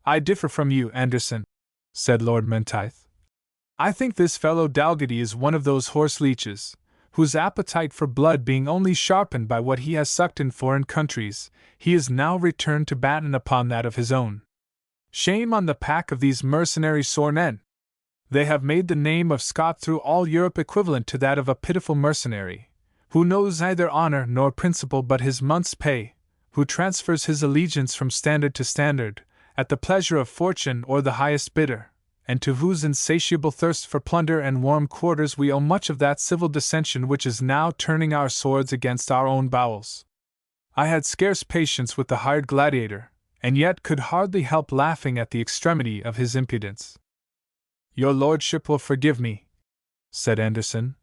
"I differ from you, Anderson," said Lord Menteith. "I think this fellow Dalgety is one of those horse leeches, whose appetite for blood being only sharpened by what he has sucked in foreign countries, he is now returned to batten upon that of his own. Shame on the pack of these mercenary sornen! They have made the name of Scott through all Europe equivalent to that of a pitiful mercenary, who knows neither honor nor principle but his month's pay, who transfers his allegiance from standard to standard, at the pleasure of fortune or the highest bidder, and to whose insatiable thirst for plunder and warm quarters we owe much of that civil dissension which is now turning our swords against our own bowels. I had scarce patience with the hired gladiator, and yet could hardly help laughing at the extremity of his impudence." "Your lordship will forgive me," said Anderson,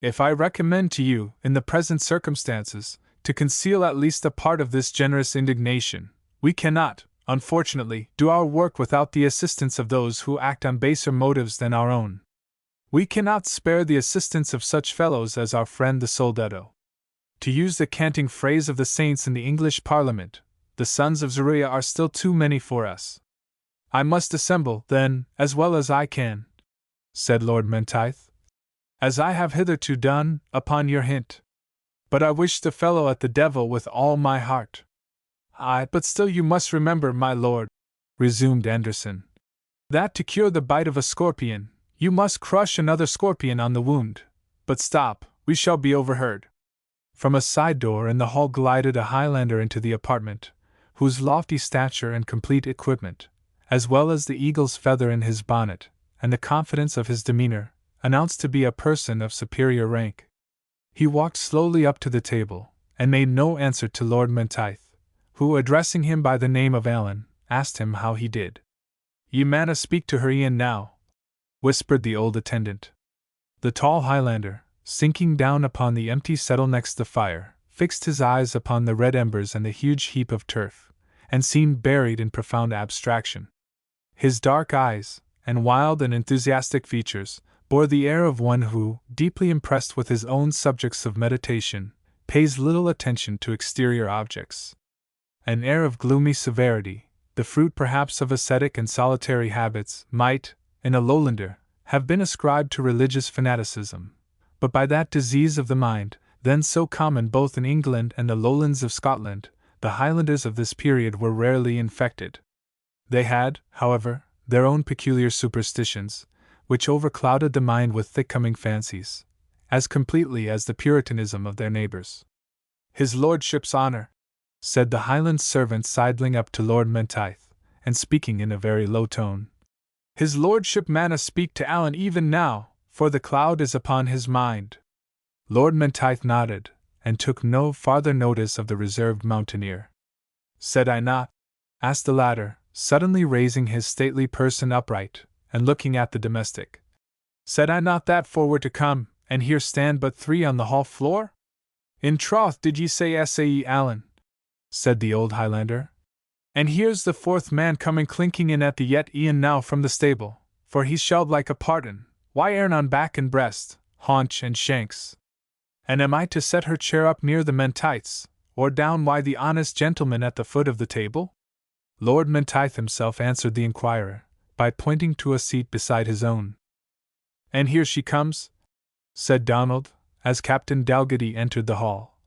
"if I recommend to you, in the present circumstances, to conceal at least a part of this generous indignation. We cannot, unfortunately, do our work without the assistance of those who act on baser motives than our own. We cannot spare the assistance of such fellows as our friend the Soldado. To use the canting phrase of the saints in the English Parliament, the sons of Zeruiah are still too many for us. I must dissemble, then, as well as I can, said Lord Menteith, as I have hitherto done, upon your hint. But I wish the fellow at the devil with all my heart. Aye, but still you must remember, my lord, resumed Anderson, that to cure the bite of a scorpion, you must crush another scorpion on the wound. But stop, we shall be overheard. From a side door in the hall glided a Highlander into the apartment, whose lofty stature and complete equipment, as well as the eagle's feather in his bonnet, and the confidence of his demeanor, announced to be a person of superior rank. He walked slowly up to the table, and made no answer to Lord Menteith, who, addressing him by the name of Allan, asked him how he did. Ye manna speak to her e'en now, whispered the old attendant. The tall Highlander, sinking down upon the empty settle next the fire, fixed his eyes upon the red embers and the huge heap of turf, and seemed buried in profound abstraction. His dark eyes, and wild and enthusiastic features, bore the air of one who, deeply impressed with his own subjects of meditation, pays little attention to exterior objects. An air of gloomy severity, the fruit perhaps of ascetic and solitary habits, might, in a Lowlander, have been ascribed to religious fanaticism, but by that disease of the mind, then so common both in England and the lowlands of Scotland, the Highlanders of this period were rarely infected. They had, however, their own peculiar superstitions, which overclouded the mind with thick-coming fancies, as completely as the Puritanism of their neighbours. His lordship's honour, said the Highland servant sidling up to Lord Menteith, and speaking in a very low tone. His lordship manna speak to Allan even now, for the cloud is upon his mind. Lord Menteith nodded, and took no farther notice of the reserved mountaineer. Said I not? Asked the latter, suddenly raising his stately person upright, and looking at the domestic. Said I not that four were to come, and here stand but three on the hall floor? In troth did ye say sae, Allan, said the old Highlander. And here's the fourth man coming clinking in at the yet e'en now from the stable, for he's shelled like a parton, why e'en on back and breast, haunch and shanks. And am I to set her chair up near the Menteith's, or down by the honest gentleman at the foot of the table? Lord Menteith himself answered the inquirer, by pointing to a seat beside his own. And here she comes, said Donald, as Captain Dalgety entered the hall.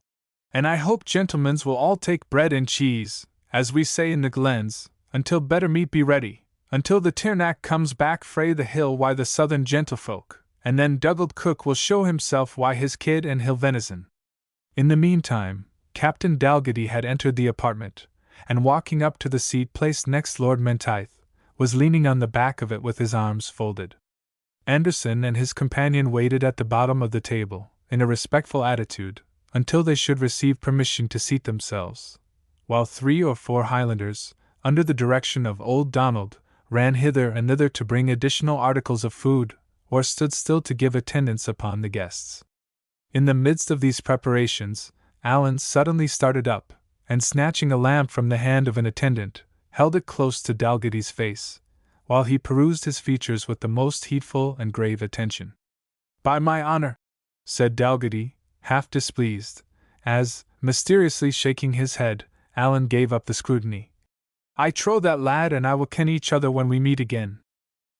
And I hope gentlemans will all take bread and cheese, as we say in the glens, until better meat be ready, until the Tirnac comes back frae the hill why the southern gentlefolk, and then Dougald Cook will show himself why his kid and hill venison. In the meantime, Captain Dalgety had entered the apartment, and walking up to the seat placed next Lord Menteith, was leaning on the back of it with his arms folded. Anderson and his companion waited at the bottom of the table, in a respectful attitude, until they should receive permission to seat themselves, while 3 or 4 Highlanders, under the direction of old Donald, ran hither and thither to bring additional articles of food, or stood still to give attendance upon the guests. In the midst of these preparations, Allan suddenly started up, and snatching a lamp from the hand of an attendant, held it close to Dalgety's face, while he perused his features with the most heedful and grave attention. By my honour, said Dalgety, half displeased, as, mysteriously shaking his head, Allan gave up the scrutiny. I trow that lad and I will ken each other when we meet again.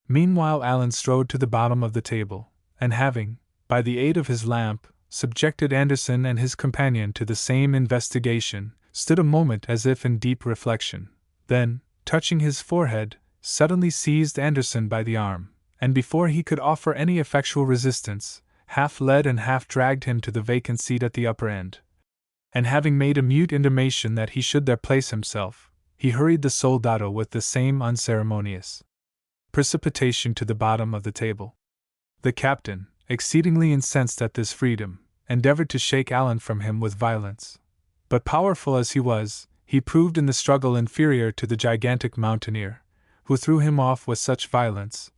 Meanwhile Allan strode to the bottom of the table, and having, by the aid of his lamp, subjected Anderson and his companion to the same investigation, stood a moment as if in deep reflection, then, touching his forehead, suddenly seized Anderson by the arm, and before he could offer any effectual resistance, half led and half dragged him to the vacant seat at the upper end. And having made a mute intimation that he should there place himself, he hurried the soldado with the same unceremonious precipitation to the bottom of the table. The captain, exceedingly incensed at this freedom, endeavored to shake Allan from him with violence. But powerful as he was, he proved in the struggle inferior to the gigantic mountaineer, who threw him off with such violence,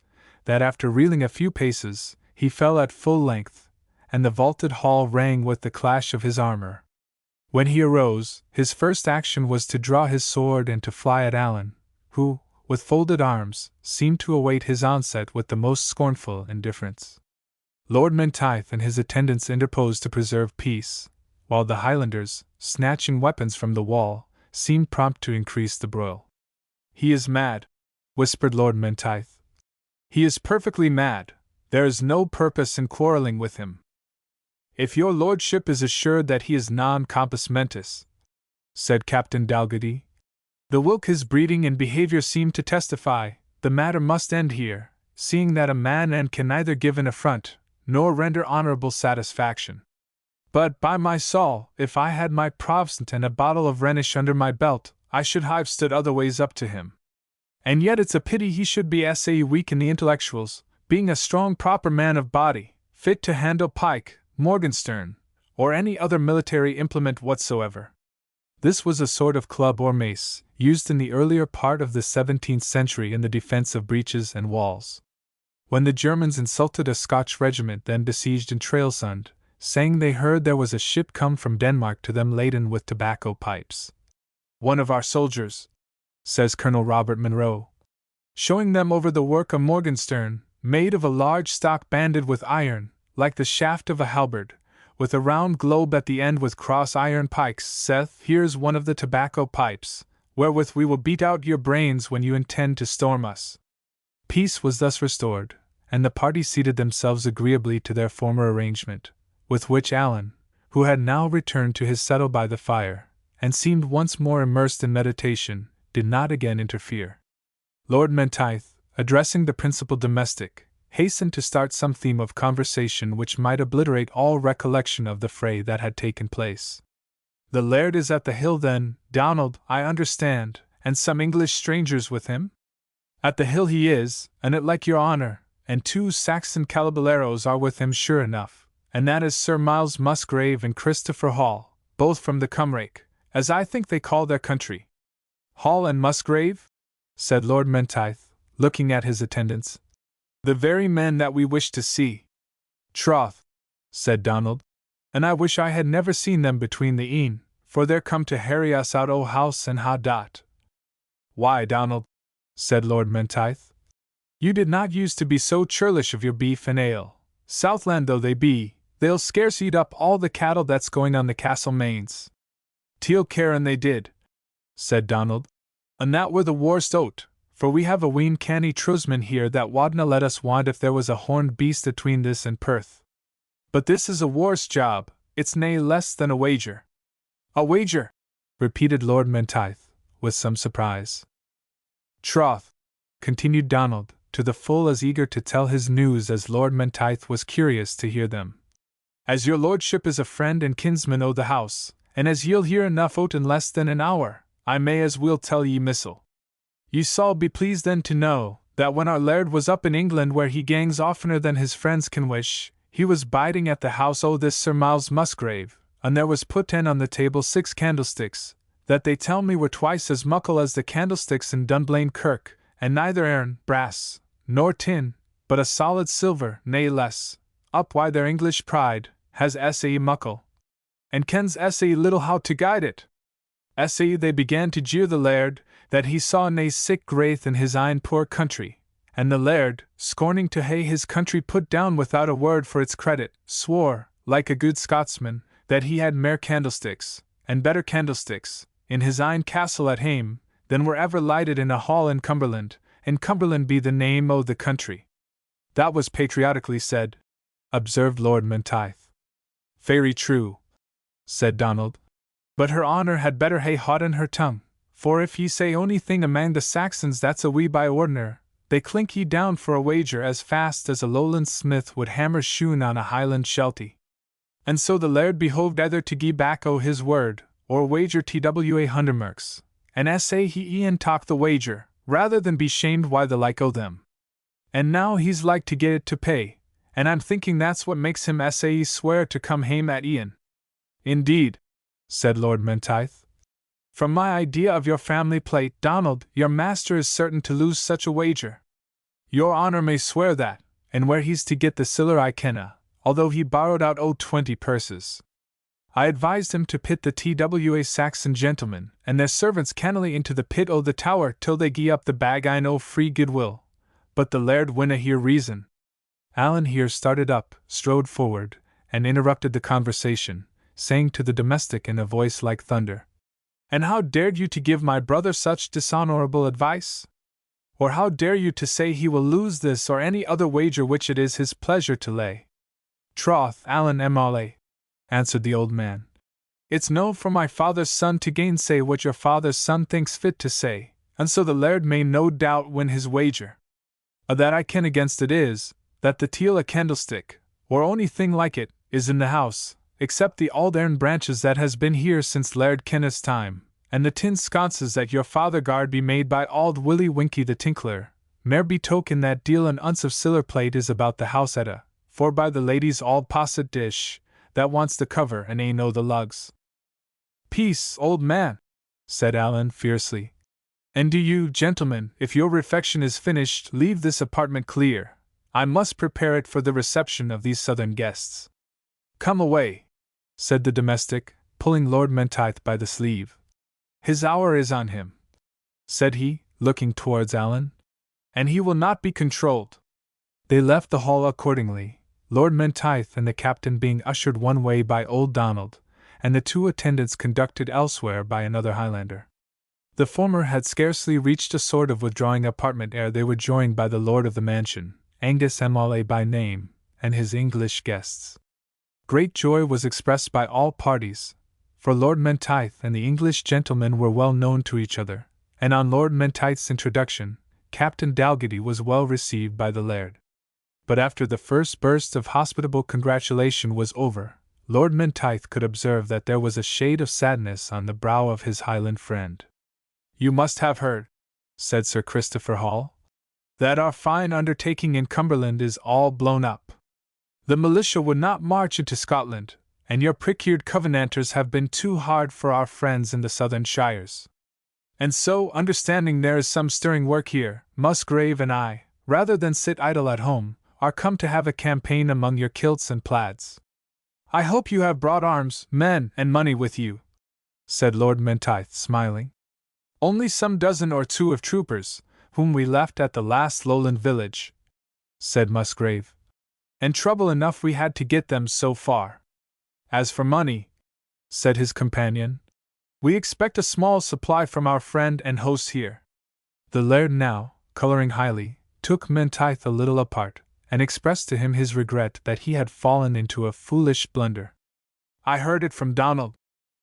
that after reeling a few paces, he fell at full length, and the vaulted hall rang with the clash of his armor. When he arose, his first action was to draw his sword and to fly at Allan, who, with folded arms, seemed to await his onset with the most scornful indifference. Lord Menteith and his attendants interposed to preserve peace, while the Highlanders, snatching weapons from the wall, seemed prompt to increase the broil. He is mad, whispered Lord Menteith. He is perfectly mad. There is no purpose in quarrelling with him. If your lordship is assured that he is non compos mentis, said Captain Dalgety, the whilk his breeding and behavior seem to testify, the matter must end here, seeing that a man can neither give an affront, nor render honourable satisfaction. But, by my soul, if I had my Protestant and a bottle of Rhenish under my belt, I should have stood otherways up to him. And yet it's a pity he should be weak in the intellectuals, being a strong proper man of body, fit to handle pike, morgenstern, or any other military implement whatsoever. This was a sort of club or mace, used in the earlier part of the 17th century in the defense of breaches and walls. When the Germans insulted a Scotch regiment then besieged in Trailsund, saying they heard there was a ship come from Denmark to them laden with tobacco pipes. One of our soldiers, says Colonel Robert Munro, showing them over the work a morgenstern, made of a large stock banded with iron, like the shaft of a halberd, with a round globe at the end with cross iron pikes, saith, Here's one of the tobacco pipes, wherewith we will beat out your brains when you intend to storm us. Peace was thus restored, and the party seated themselves agreeably to their former arrangement, with which Alan, who had now returned to his settle by the fire, and seemed once more immersed in meditation, did not again interfere. Lord Menteith, addressing the principal domestic, hastened to start some theme of conversation which might obliterate all recollection of the fray that had taken place. The laird is at the hill then, Donald, I understand, and some English strangers with him? At the hill he is, and it like your honour, and 2 Saxon calaboleros are with him sure enough, and that is Sir Miles Musgrave and Christopher Hall, both from the Cumrake, as I think they call their country. Hall and Musgrave? Said Lord Menteith, looking at his attendants. The very men that we wish to see. Troth, said Donald, and I wish I had never seen them between the e'en, for they're come to harry us out o' house and ha dot. Why, Donald, said Lord Menteith, you did not use to be so churlish of your beef and ale. Southland though they be, they'll scarce eat up all the cattle that's going on the castle mains. Teal Cairn they did, said Donald, and that were the worst o't, for we have a ween canny trusmen here that wadna let us want if there was a horned beast atween this and Perth. But this is a worse job, it's nae less than a wager. A wager? Repeated Lord Menteith, with some surprise. Troth, continued Donald, to the full as eager to tell his news as Lord Menteith was curious to hear them. As your lordship is a friend and kinsman o' the house, and as ye'll hear enough o't in less than an hour, I may as weel tell ye missel. Ye sall be pleased then to know, that when our laird was up in England where he gangs oftener than his friends can wish, he was biding at the house o' this Sir Miles Musgrave, and there was put in on the table 6 candlesticks, that they tell me were twice as muckle as the candlesticks in Dunblane Kirk, and neither airn brass, nor tin, but a solid silver, nae less, up why their English pride has muckle, and kens little how to guide it. They began to jeer the laird, that he saw nae sick graith in his ain poor country, and the laird, scorning to hae his country put down without a word for its credit, swore, like a good Scotsman, that he had mair candlesticks, and better candlesticks, in his ain castle at hame, than were ever lighted in a hall in Cumberland, and Cumberland be the name o' the country. That was patriotically said, observed Lord Menteith. Very true, said Donald. But her honour had better hae haughten her tongue, for if ye say onything amang the Saxons that's a wee by ordiner, they clink ye down for a wager as fast as a Lowland smith would hammer shoon on a Highland shelty. And so the laird behoved either to gie back o' his word, or wager twa hundermerks, and he e'en talk the wager, rather than be shamed why the like o' them. And now he's like to get it to pay, and I'm thinking that's what makes him swear to come hame at e'en. Indeed, said Lord Menteith. From my idea of your family plate, Donald, your master is certain to lose such a wager. Your honour may swear that, and where he's to get the siller I kenna, although he borrowed out 20 purses. I advised him to pit the TWA Saxon gentlemen and their servants cannily into the pit o' the tower till they gie up the bag I know free goodwill, but the laird winna hear reason. Alan here started up, strode forward, and interrupted the conversation, saying to the domestic in a voice like thunder, And how dared you to give my brother such dishonourable advice? Or how dare you to say he will lose this or any other wager which it is his pleasure to lay? Troth, Allan M'Aulay, answered the old man, it's no for my father's son to gainsay what your father's son thinks fit to say, and so the laird may no doubt win his wager. A that I ken against it is, that the teal a candlestick, or ony thing like it, is in the house, except the auld branches that has been here since Laird Kenneth's time, and the tin sconces that your father guard be made by auld Willie Winkie the tinkler, mair betoken that deal an unce of siller plate is about the house etta, for by the lady's auld posset dish, that wants the cover and ain o' the lugs. Peace, old man, said Allan fiercely. And do you, gentlemen, if your refection is finished, leave this apartment clear. I must prepare it for the reception of these southern guests. Come away, said the domestic, pulling Lord Menteith by the sleeve. His hour is on him, said he, looking towards Allan, and he will not be controlled. They left the hall accordingly, Lord Menteith and the captain being ushered one way by old Donald, and the two attendants conducted elsewhere by another Highlander. The former had scarcely reached a sort of withdrawing apartment ere they were joined by the lord of the mansion, Angus M'Aulay by name, and his English guests. Great joy was expressed by all parties, for Lord Menteith and the English gentlemen were well known to each other, and on Lord Menteith's introduction, Captain Dalgetty was well received by the laird. But after the first burst of hospitable congratulation was over, Lord Menteith could observe that there was a shade of sadness on the brow of his Highland friend. You must have heard, said Sir Christopher Hall, that our fine undertaking in Cumberland is all blown up. The militia would not march into Scotland, and your prick-eared Covenanters have been too hard for our friends in the southern shires. And so, understanding there is some stirring work here, Musgrave and I, rather than sit idle at home, are come to have a campaign among your kilts and plaids. I hope you have brought arms, men, and money with you, said Lord Menteith, smiling. Only some dozen or two of troopers, whom we left at the last lowland village, said Musgrave. And trouble enough we had to get them so far. As for money, said his companion, we expect a small supply from our friend and host here. The laird now, colouring highly, took Menteith a little apart, and expressed to him his regret that he had fallen into a foolish blunder. I heard it from Donald,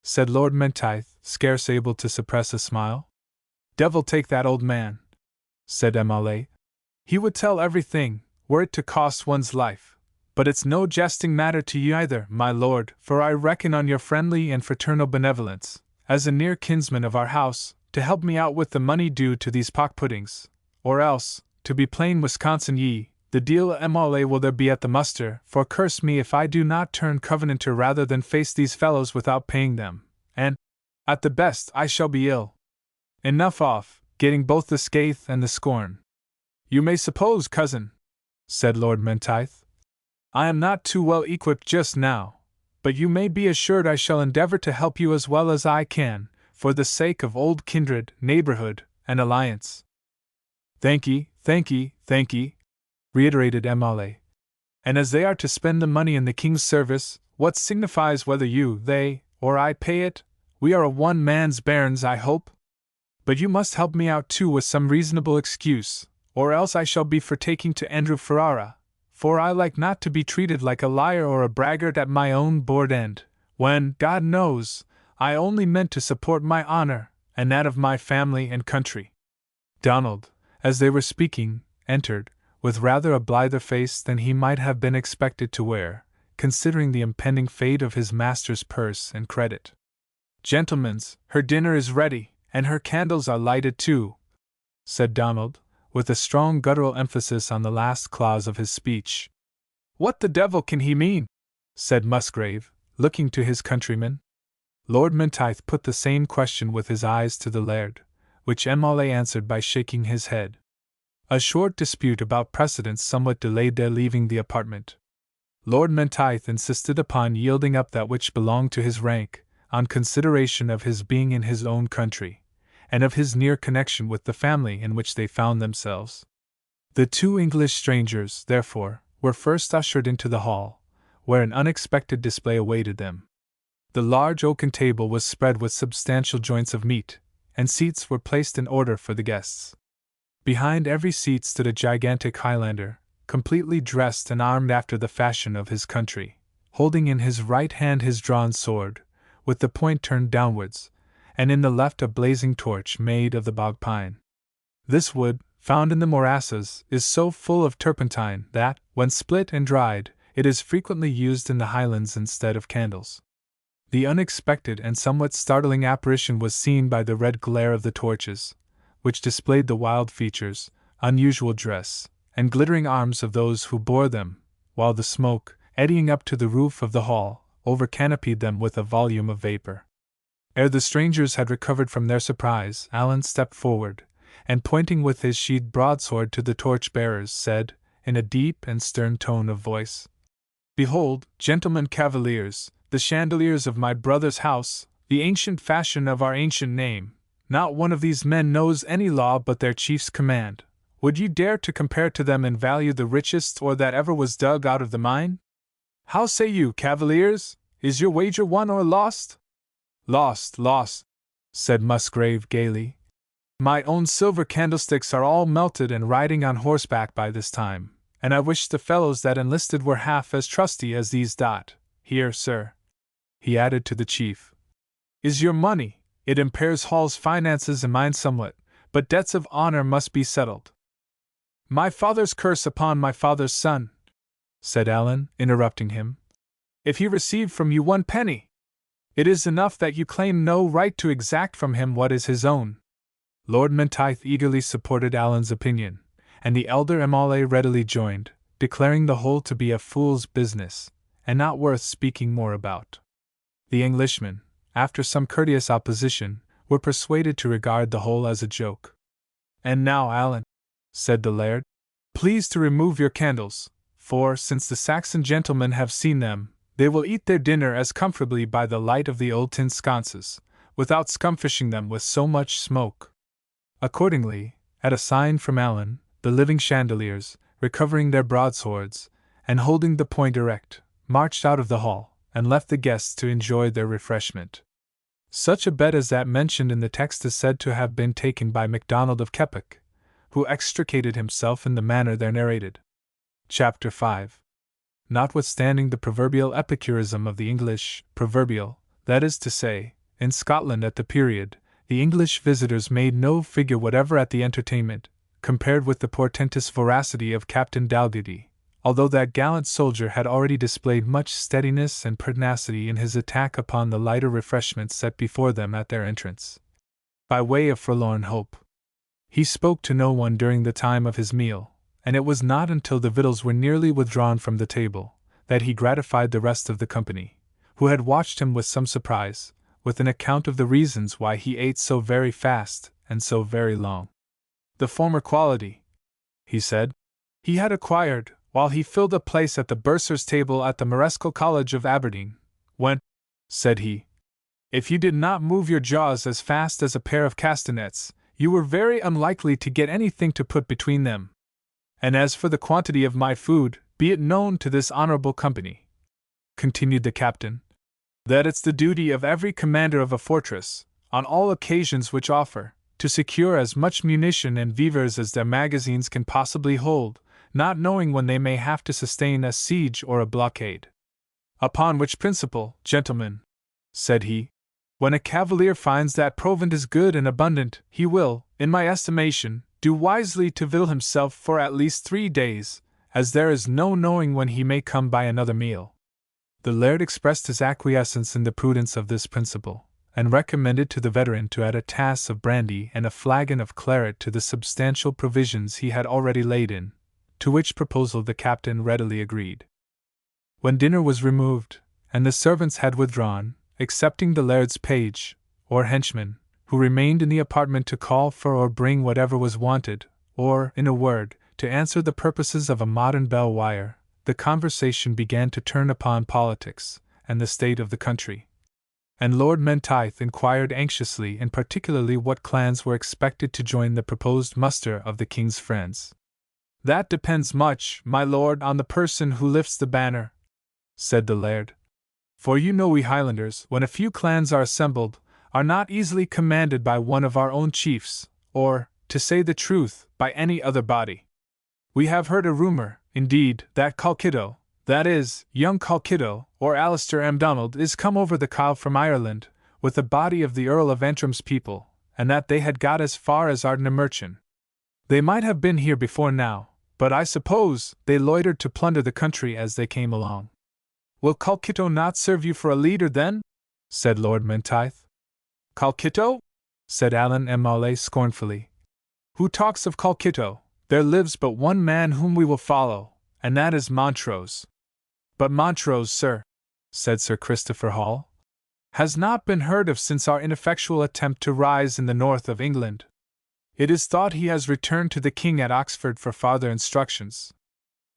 said Lord Menteith, scarce able to suppress a smile. Devil take that old man, said M'Aulay. He would tell everything, were it to cost one's life. But it's no jesting matter to you either, my lord, for I reckon on your friendly and fraternal benevolence, as a near kinsman of our house, to help me out with the money due to these pock-puddings, or else, to be plain Wisconsin the deal M'Aulay will there be at the muster, for curse me if I do not turn Covenanter rather than face these fellows without paying them, and, at the best, I shall be ill. Enough off, getting both the scathe and the scorn. You may suppose, cousin, said Lord Menteith, I am not too well equipped just now, but you may be assured I shall endeavour to help you as well as I can, for the sake of old kindred, neighbourhood, and alliance. Thank ye, reiterated M'Aulay. And as they are to spend the money in the king's service, what signifies whether you, they, or I pay it? We are a one-man's bairns, I hope. But you must help me out too with some reasonable excuse, or else I shall be for taking to Andrew Ferrara, for I like not to be treated like a liar or a braggart at my own board end, when, God knows, I only meant to support my honour, and that of my family and country. Donald, as they were speaking, entered, with rather a blither face than he might have been expected to wear, considering the impending fate of his master's purse and credit. Gentlemens, her dinner is ready, and her candles are lighted too, said Donald, with a strong guttural emphasis on the last clause of his speech. What the devil can he mean? Said Musgrave, looking to his countryman. Lord Menteith put the same question with his eyes to the laird, which M'Aulay answered by shaking his head. A short dispute about precedence somewhat delayed their leaving the apartment. Lord Menteith insisted upon yielding up that which belonged to his rank, on consideration of his being in his own country, and of his near connection with the family in which they found themselves. The two English strangers, therefore, were first ushered into the hall, where an unexpected display awaited them. The large oaken table was spread with substantial joints of meat, and seats were placed in order for the guests. Behind every seat stood a gigantic Highlander, completely dressed and armed after the fashion of his country, holding in his right hand his drawn sword, with the point turned downwards, and in the left a blazing torch made of the bog pine. This wood, found in the morasses, is so full of turpentine that, when split and dried, it is frequently used in the Highlands instead of candles. The unexpected and somewhat startling apparition was seen by the red glare of the torches, which displayed the wild features, unusual dress, and glittering arms of those who bore them, while the smoke, eddying up to the roof of the hall, over-canopied them with a volume of vapor. Ere the strangers had recovered from their surprise, Alan stepped forward, and pointing with his sheathed broadsword to the torch-bearers, said, in a deep and stern tone of voice, "Behold, gentlemen cavaliers, the chandeliers of my brother's house, the ancient fashion of our ancient name. Not one of these men knows any law but their chief's command. Would ye dare to compare to them in value the richest ore that ever was dug out of the mine? How say you, cavaliers? Is your wager won or lost?" "Lost, lost," said Musgrave gaily. "My own silver candlesticks are all melted and riding on horseback by this time, and I wish the fellows that enlisted were half as trusty as these dot. Here, sir," he added to the chief, "is your money. It impairs Hall's finances and mine somewhat, but debts of honor must be settled." "My father's curse upon my father's son," said Alan, interrupting him. "If he received from you 1 penny, it is enough that you claim no right to exact from him what is his own." Lord Menteith eagerly supported Alan's opinion, and the elder Emale readily joined, declaring the whole to be a fool's business, and not worth speaking more about. The Englishmen, after some courteous opposition, were persuaded to regard the whole as a joke. "And now, Alan," said the laird, "please to remove your candles, for, since the Saxon gentlemen have seen them, they will eat their dinner as comfortably by the light of the old tin sconces, without scumfishing them with so much smoke." Accordingly, at a sign from Alan, the living chandeliers, recovering their broadswords, and holding the point erect, marched out of the hall, and left the guests to enjoy their refreshment. Such a bet as that mentioned in the text is said to have been taken by MacDonald of Keppoch, who extricated himself in the manner there narrated. Chapter 5. Notwithstanding the proverbial epicurism of the English, proverbial, that is to say, in Scotland at the period, the English visitors made no figure whatever at the entertainment, compared with the portentous voracity of Captain Dalgetty, although that gallant soldier had already displayed much steadiness and pertinacity in his attack upon the lighter refreshments set before them at their entrance. By way of forlorn hope, he spoke to no one during the time of his meal, and it was not until the victuals were nearly withdrawn from the table that he gratified the rest of the company, who had watched him with some surprise, with an account of the reasons why he ate so very fast and so very long. "The former quality," he said, "he had acquired while he filled a place at the bursar's table at the Marescal College of Aberdeen, when," said he, "if you did not move your jaws as fast as a pair of castanets, you were very unlikely to get anything to put between them. And as for the quantity of my food, be it known to this honorable company," continued the captain, "that it's the duty of every commander of a fortress, on all occasions which offer, to secure as much munition and vivers as their magazines can possibly hold, not knowing when they may have to sustain a siege or a blockade. Upon which principle, gentlemen," said he, "when a cavalier finds that provant is good and abundant, he will, in my estimation, do wisely to victual himself for at least 3 days, as there is no knowing when he may come by another meal." The laird expressed his acquiescence in the prudence of this principle, and recommended to the veteran to add a tass of brandy and a flagon of claret to the substantial provisions he had already laid in, to which proposal the captain readily agreed. When dinner was removed, and the servants had withdrawn, excepting the laird's page, or henchman, who remained in the apartment to call for or bring whatever was wanted, or, in a word, to answer the purposes of a modern bell-wire, the conversation began to turn upon politics, and the state of the country. And Lord Menteith inquired anxiously and particularly what clans were expected to join the proposed muster of the king's friends. "That depends much, my lord, on the person who lifts the banner," said the laird. "For you know we Highlanders, when a few clans are assembled, are not easily commanded by one of our own chiefs, or, to say the truth, by any other body. We have heard a rumor, indeed, that Colkitto, that is, young Colkitto, or Alistair MacDonald, is come over the Kyle from Ireland, with the body of the Earl of Antrim's people, and that they had got as far as Ardnamurchan. They might have been here before now, but I suppose they loitered to plunder the country as they came along. Will Colkitto not serve you for a leader, then? Said Lord Menteith. Colkitto? Said Allan M'Aulay scornfully. Who talks of Colkitto? There lives but one man whom we will follow, and that is Montrose. But Montrose, sir, said Sir Christopher Hall, has not been heard of since our ineffectual attempt to rise in the north of England. It is thought he has returned to the king at Oxford for farther instructions.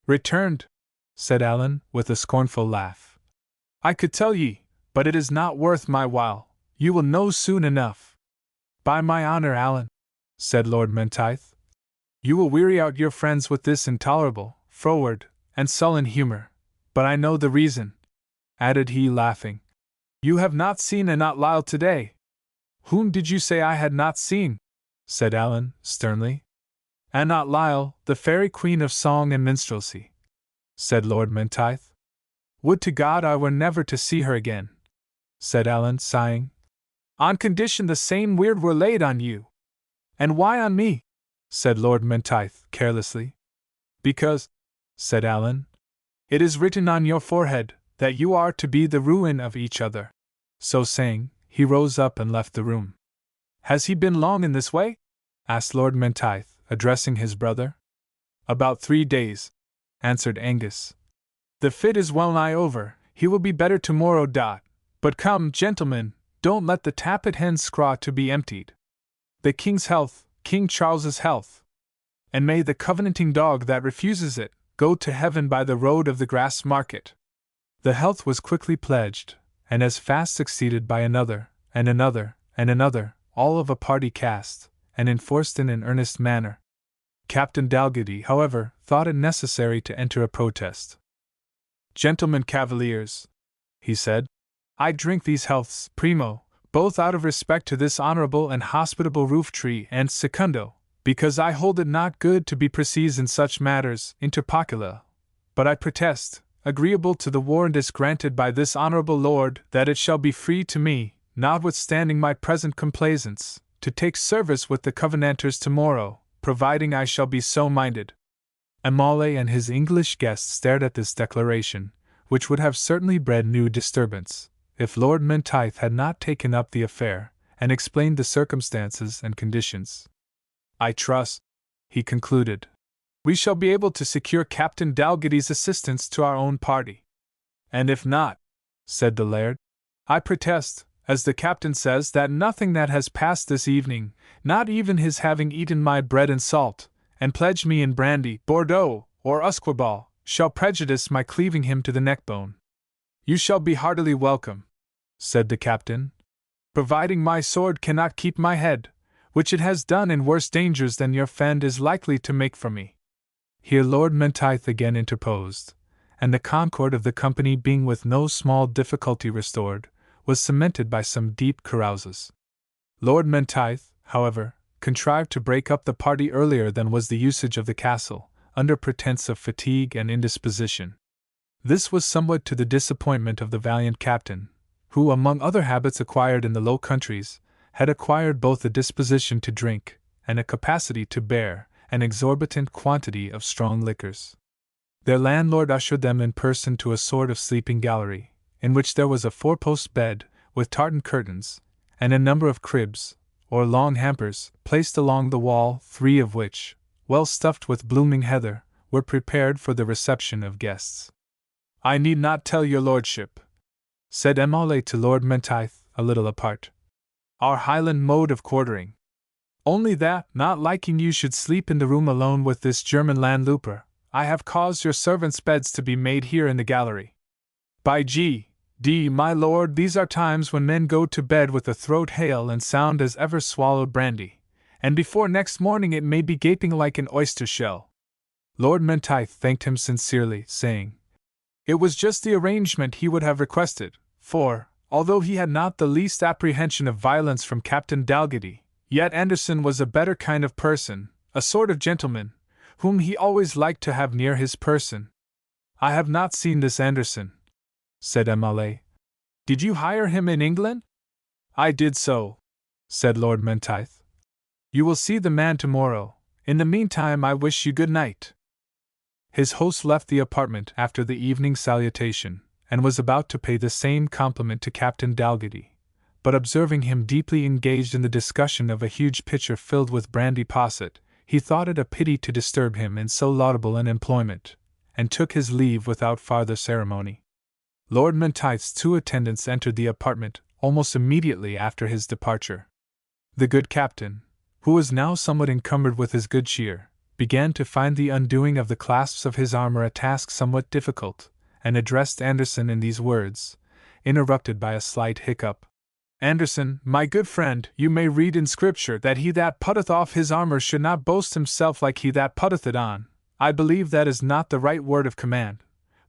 Returned? Said Allan, with a scornful laugh. I could tell ye, but it is not worth my while. You will know soon enough. By my honour, Allan, said Lord Menteith, you will weary out your friends with this intolerable, froward, and sullen humour. But I know the reason, added he, laughing. You have not seen Annot Lyle today. Whom did you say I had not seen? Said Allan, sternly. Annot Lyle, the fairy queen of song and minstrelsy, said Lord Menteith. Would to God I were never to see her again, said Allan, sighing. On condition the same weird were laid on you. And why on me? Said Lord Menteith, carelessly. Because, said Allan, it is written on your forehead that you are to be the ruin of each other. So saying, he rose up and left the room. Has he been long in this way? Asked Lord Menteith, addressing his brother. About 3 days, answered Angus. The fit is well nigh over, he will be better tomorrow. But come, gentlemen, don't let the tappet hen's scraw to be emptied. The king's health, King Charles's health. And may the covenanting dog that refuses it go to heaven by the road of the grass market. The health was quickly pledged, and as fast succeeded by another, and another, and another, all of a party cast, and enforced in an earnest manner. Captain Dalgety, however, thought it necessary to enter a protest. Gentlemen Cavaliers, he said, I drink these healths, primo, both out of respect to this honourable and hospitable roof tree, and secundo, because I hold it not good to be precise in such matters, inter pocula. But I protest, agreeable to the warrant granted by this honourable lord, that it shall be free to me, notwithstanding my present complaisance, to take service with the Covenanters tomorrow, providing I shall be so minded. M'Aulay and his English guest stared at this declaration, which would have certainly bred new disturbance, if Lord Menteith had not taken up the affair, and explained the circumstances and conditions. I trust, he concluded, we shall be able to secure Captain Dalgety's assistance to our own party. And if not, said the Laird, I protest, as the captain says, that nothing that has passed this evening, not even his having eaten my bread and salt, and pledged me in brandy, Bordeaux, or Usqueball, shall prejudice my cleaving him to the neckbone. You shall be heartily welcome, said the captain, providing my sword cannot keep my head, which it has done in worse dangers than your fend is likely to make for me. Here Lord Menteith again interposed, and the concord of the company being with no small difficulty restored, was cemented by some deep carouses. Lord Menteith, however, contrived to break up the party earlier than was the usage of the castle, under pretence of fatigue and indisposition. This was somewhat to the disappointment of the valiant captain, who, among other habits acquired in the Low Countries, had acquired both a disposition to drink, and a capacity to bear, an exorbitant quantity of strong liquors. Their landlord ushered them in person to a sort of sleeping gallery, in which there was a 4-post bed, with tartan curtains, and a number of cribs, or long hampers, placed along the wall, 3 of which, well stuffed with blooming heather, were prepared for the reception of guests. I need not tell your lordship, said M'Aulay to Lord Menteith, a little apart, our Highland mode of quartering. Only that, not liking you should sleep in the room alone with this German landlouper, I have caused your servants' beds to be made here in the gallery. By G.D. my lord, these are times when men go to bed with a throat hale and sound as ever swallowed brandy, and before next morning it may be gaping like an oyster shell. Lord Menteith thanked him sincerely, saying, it was just the arrangement he would have requested, for, although he had not the least apprehension of violence from Captain Dalgety, Yet Anderson was a better kind of person, a sort of gentleman, whom he always liked to have near his person. I have not seen this Anderson, said Emily. Did you hire him in England? I did so, said Lord Menteith. You will see the man tomorrow. In the meantime, I wish you good night. His host left the apartment after the evening salutation, and was about to pay the same compliment to Captain Dalgety, but observing him deeply engaged in the discussion of a huge pitcher filled with brandy posset, he thought it a pity to disturb him in so laudable an employment, and took his leave without farther ceremony. Lord Menteith's 2 attendants entered the apartment almost immediately after his departure. The good captain, who was now somewhat encumbered with his good cheer, began to find the undoing of the clasps of his armor a task somewhat difficult, and addressed Anderson in these words, interrupted by a slight hiccup. Anderson, my good friend, you may read in Scripture that he that putteth off his armor should not boast himself like he that putteth it on. I believe that is not the right word of command,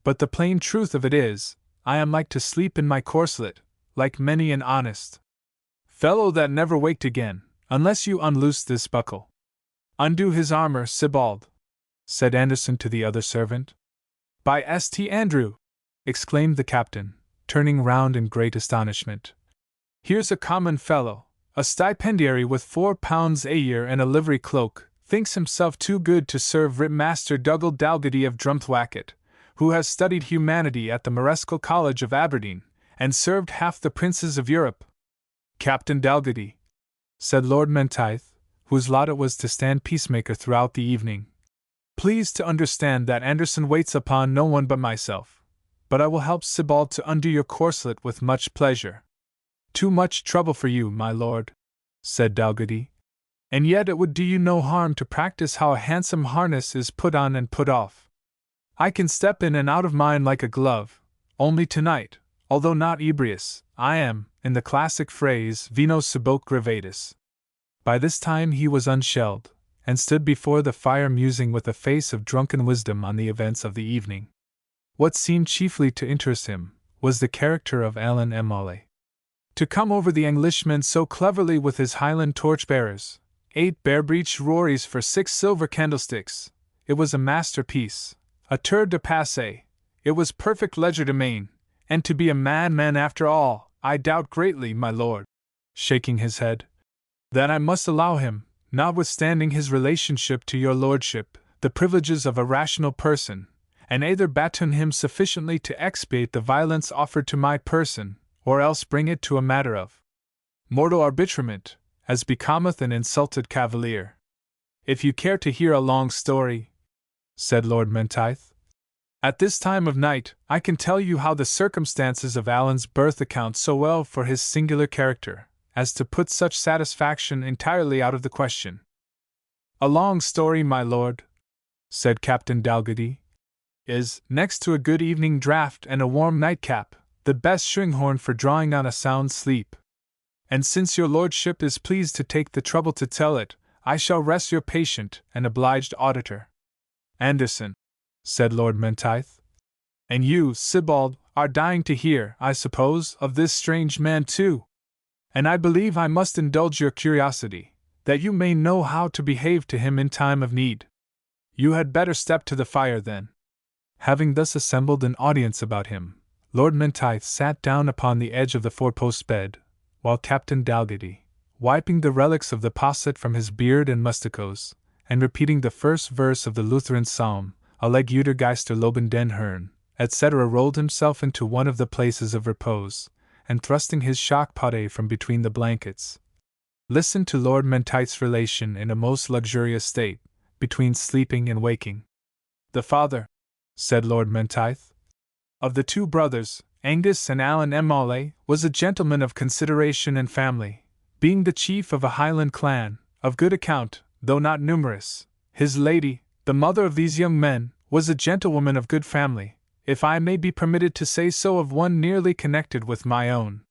but the plain truth of it is, I am like to sleep in my corslet, like many an honest fellow that never waked again, unless you unloose this buckle. Undo his armor, Sibald, said Anderson to the other servant. By St. Andrew, exclaimed the captain, turning round in great astonishment. Here's a common fellow, a stipendiary with £4 a year and a livery cloak, thinks himself too good to serve Master Dougal Dalgety of Drumthwacket, who has studied humanity at the Marescal College of Aberdeen, and served half the princes of Europe. Captain Dalgety, said Lord Menteith, whose lot it was to stand peacemaker throughout the evening, please to understand that Anderson waits upon no one but myself, but I will help Sibald to undo your corslet with much pleasure. Too much trouble for you, my lord, said Dalgety, and yet it would do you no harm to practice how a handsome harness is put on and put off. I can step in and out of mine like a glove, only tonight, although not ebrious, I am, in the classic phrase, vino suboque gravatus. By this time he was unshelled, and stood before the fire musing with a face of drunken wisdom on the events of the evening. What seemed chiefly to interest him was the character of Alan Emole. To come over the Englishman so cleverly with his Highland torch-bearers, 8 bare-breeched rories for 6 silver candlesticks, it was a masterpiece, a tour de passe, it was perfect legerdemain, and to be a madman after all, I doubt greatly, my lord, shaking his head, that I must allow him, notwithstanding his relationship to your lordship, the privileges of a rational person, and either baton him sufficiently to expiate the violence offered to my person, or else bring it to a matter of mortal arbitrament, as becometh an insulted cavalier. If you care to hear a long story, said Lord Menteith, at this time of night, I can tell you how the circumstances of Alan's birth account so well for his singular character, as to put such satisfaction entirely out of the question. A long story, my lord, said Captain Dalgety, is, next to a good evening draught and a warm nightcap, the best shoeinghorn for drawing on a sound sleep. And since your lordship is pleased to take the trouble to tell it, I shall rest your patient and obliged auditor. Anderson, said Lord Menteith, and you, Sibald, are dying to hear, I suppose, of this strange man too. And I believe I must indulge your curiosity, that you may know how to behave to him in time of need. You had better step to the fire then. Having thus assembled an audience about him, Lord Menteith sat down upon the edge of the 4-post bed, while Captain Dalgety, wiping the relics of the posset from his beard and musticos, and repeating the first verse of the Lutheran psalm, Alleg Utergeister loben den Herrn, etc., rolled himself into one of the places of repose, and thrusting his shock-potte from between the blankets, listened to Lord Menteith's relation in a most luxurious state, between sleeping and waking. The father, said Lord Menteith, of the 2 brothers, Angus and Alan Emole, was a gentleman of consideration and family, being the chief of a Highland clan, of good account, though not numerous. His lady, the mother of these young men, was a gentlewoman of good family, if I may be permitted to say so of one nearly connected with my own.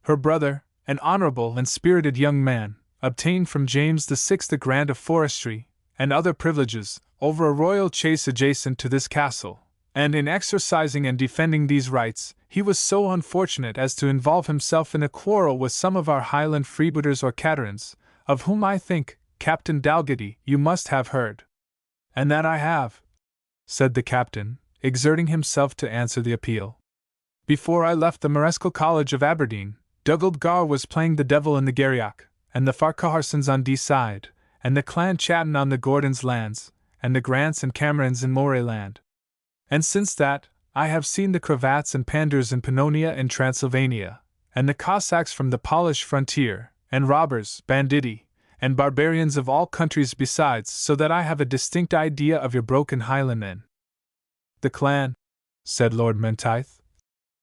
Her brother, an honourable and spirited young man, obtained from James VI a grant of forestry, and other privileges, over a royal chase adjacent to this castle, and in exercising and defending these rights, he was so unfortunate as to involve himself in a quarrel with some of our Highland freebooters or caterans, of whom I think, Captain Dalgetty, you must have heard. And that I have, said the captain, exerting himself to answer the appeal. Before I left the Marescal College of Aberdeen, Dugald Gar was playing the devil in the Garrioch, and the Farquharsons on Deeside, and the clan Chatton on the Gordons' lands, and the Grants and Camerons in Moray land. And since that, I have seen the Cravats and Pandurs in Pannonia and Transylvania, and the Cossacks from the Polish frontier, and robbers, banditti, and barbarians of all countries besides, so that I have a distinct idea of your broken Highlandmen. The clan, said Lord Menteith,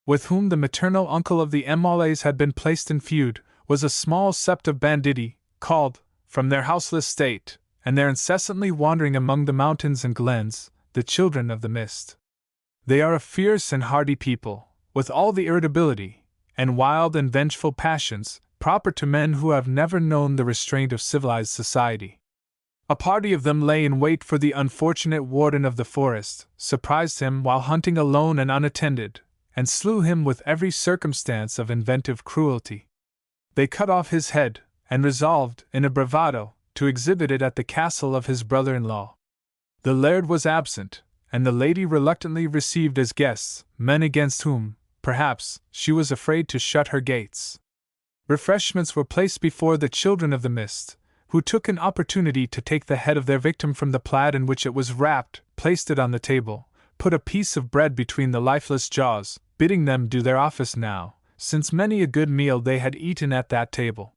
with whom the maternal uncle of the M'Aulays had been placed in feud, was a small sept of banditti, called, from their houseless state, and their incessantly wandering among the mountains and glens, the Children of the Mist. They are a fierce and hardy people, with all the irritability, and wild and vengeful passions, proper to men who have never known the restraint of civilized society. A party of them lay in wait for the unfortunate warden of the forest, surprised him while hunting alone and unattended, and slew him with every circumstance of inventive cruelty. They cut off his head, and resolved, in a bravado, to exhibit it at the castle of his brother-in-law. The laird was absent, and the lady reluctantly received as guests men against whom, perhaps, she was afraid to shut her gates. Refreshments were placed before the Children of the Mist, who took an opportunity to take the head of their victim from the plaid in which it was wrapped, placed it on the table, put a piece of bread between the lifeless jaws, bidding them do their office now, since many a good meal they had eaten at that table.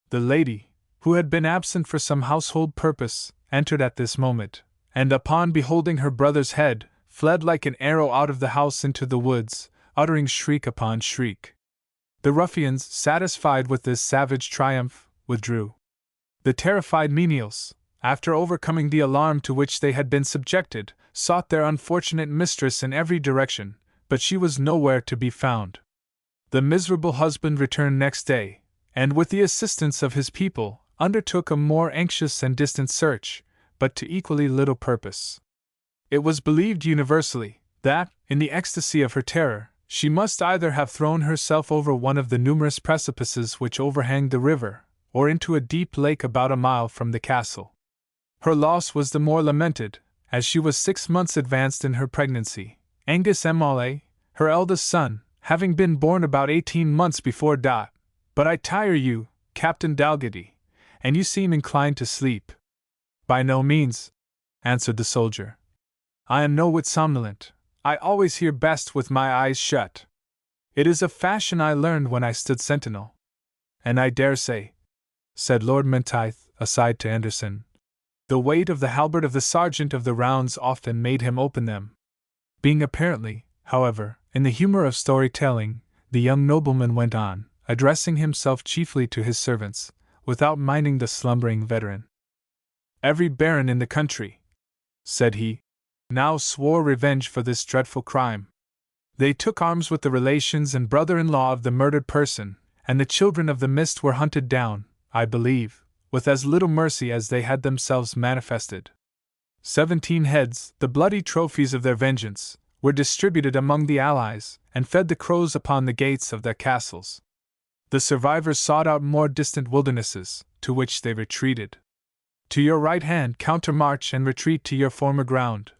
The lady, who had been absent for some household purpose, entered at this moment, and upon beholding her brother's head, fled like an arrow out of the house into the woods, uttering shriek upon shriek. The ruffians, satisfied with this savage triumph, withdrew. The terrified menials, after overcoming the alarm to which they had been subjected, sought their unfortunate mistress in every direction, but she was nowhere to be found. The miserable husband returned next day, and with the assistance of his people, undertook a more anxious and distant search, but to equally little purpose. It was believed universally that, in the ecstasy of her terror, she must either have thrown herself over one of the numerous precipices which overhang the river, or into a deep lake about a mile from the castle. Her loss was the more lamented, as she was 6 months advanced in her pregnancy, Angus M'Aulay, her eldest son, having been born about 18 months before died. But I tire you, Captain Dalgetty, and you seem inclined to sleep. By no means, answered the soldier. I am no whit somnolent. I always hear best with my eyes shut. It is a fashion I learned when I stood sentinel. And I dare say, said Lord Menteith, aside to Anderson, the weight of the halberd of the sergeant of the rounds often made him open them. Being apparently, however, in the humour of story-telling, the young nobleman went on, addressing himself chiefly to his servants, without minding the slumbering veteran. Every baron in the country, said he, now swore revenge for this dreadful crime. They took arms with the relations and brother-in-law of the murdered person, and the Children of the Mist were hunted down, I believe, with as little mercy as they had themselves manifested. 17 heads, the bloody trophies of their vengeance, were distributed among the allies, and fed the crows upon the gates of their castles. The survivors sought out more distant wildernesses, to which they retreated. To your right hand countermarch and retreat to your former ground,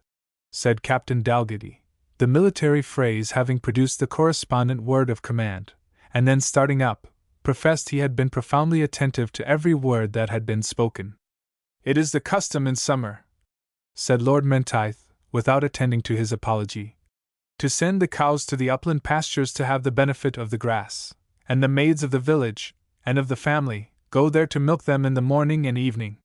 said Captain Dalgetty, the military phrase having produced the correspondent word of command, and then starting up, professed he had been profoundly attentive to every word that had been spoken. It is the custom in summer, said Lord Menteith, without attending to his apology, to send the cows to the upland pastures to have the benefit of the grass, and the maids of the village, and of the family, go there to milk them in the morning and evening.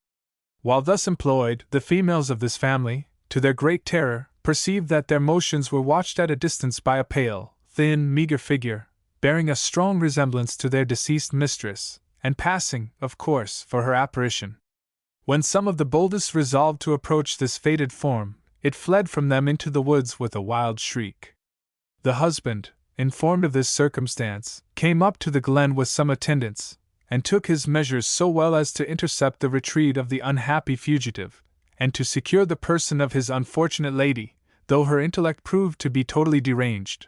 While thus employed, the females of this family, to their great terror, perceived that their motions were watched at a distance by a pale, thin, meagre figure, bearing a strong resemblance to their deceased mistress, and passing, of course, for her apparition. When some of the boldest resolved to approach this fated form, it fled from them into the woods with a wild shriek. The husband, informed of this circumstance, came up to the glen with some attendants, and took his measures so well as to intercept the retreat of the unhappy fugitive, and to secure the person of his unfortunate lady, though her intellect proved to be totally deranged.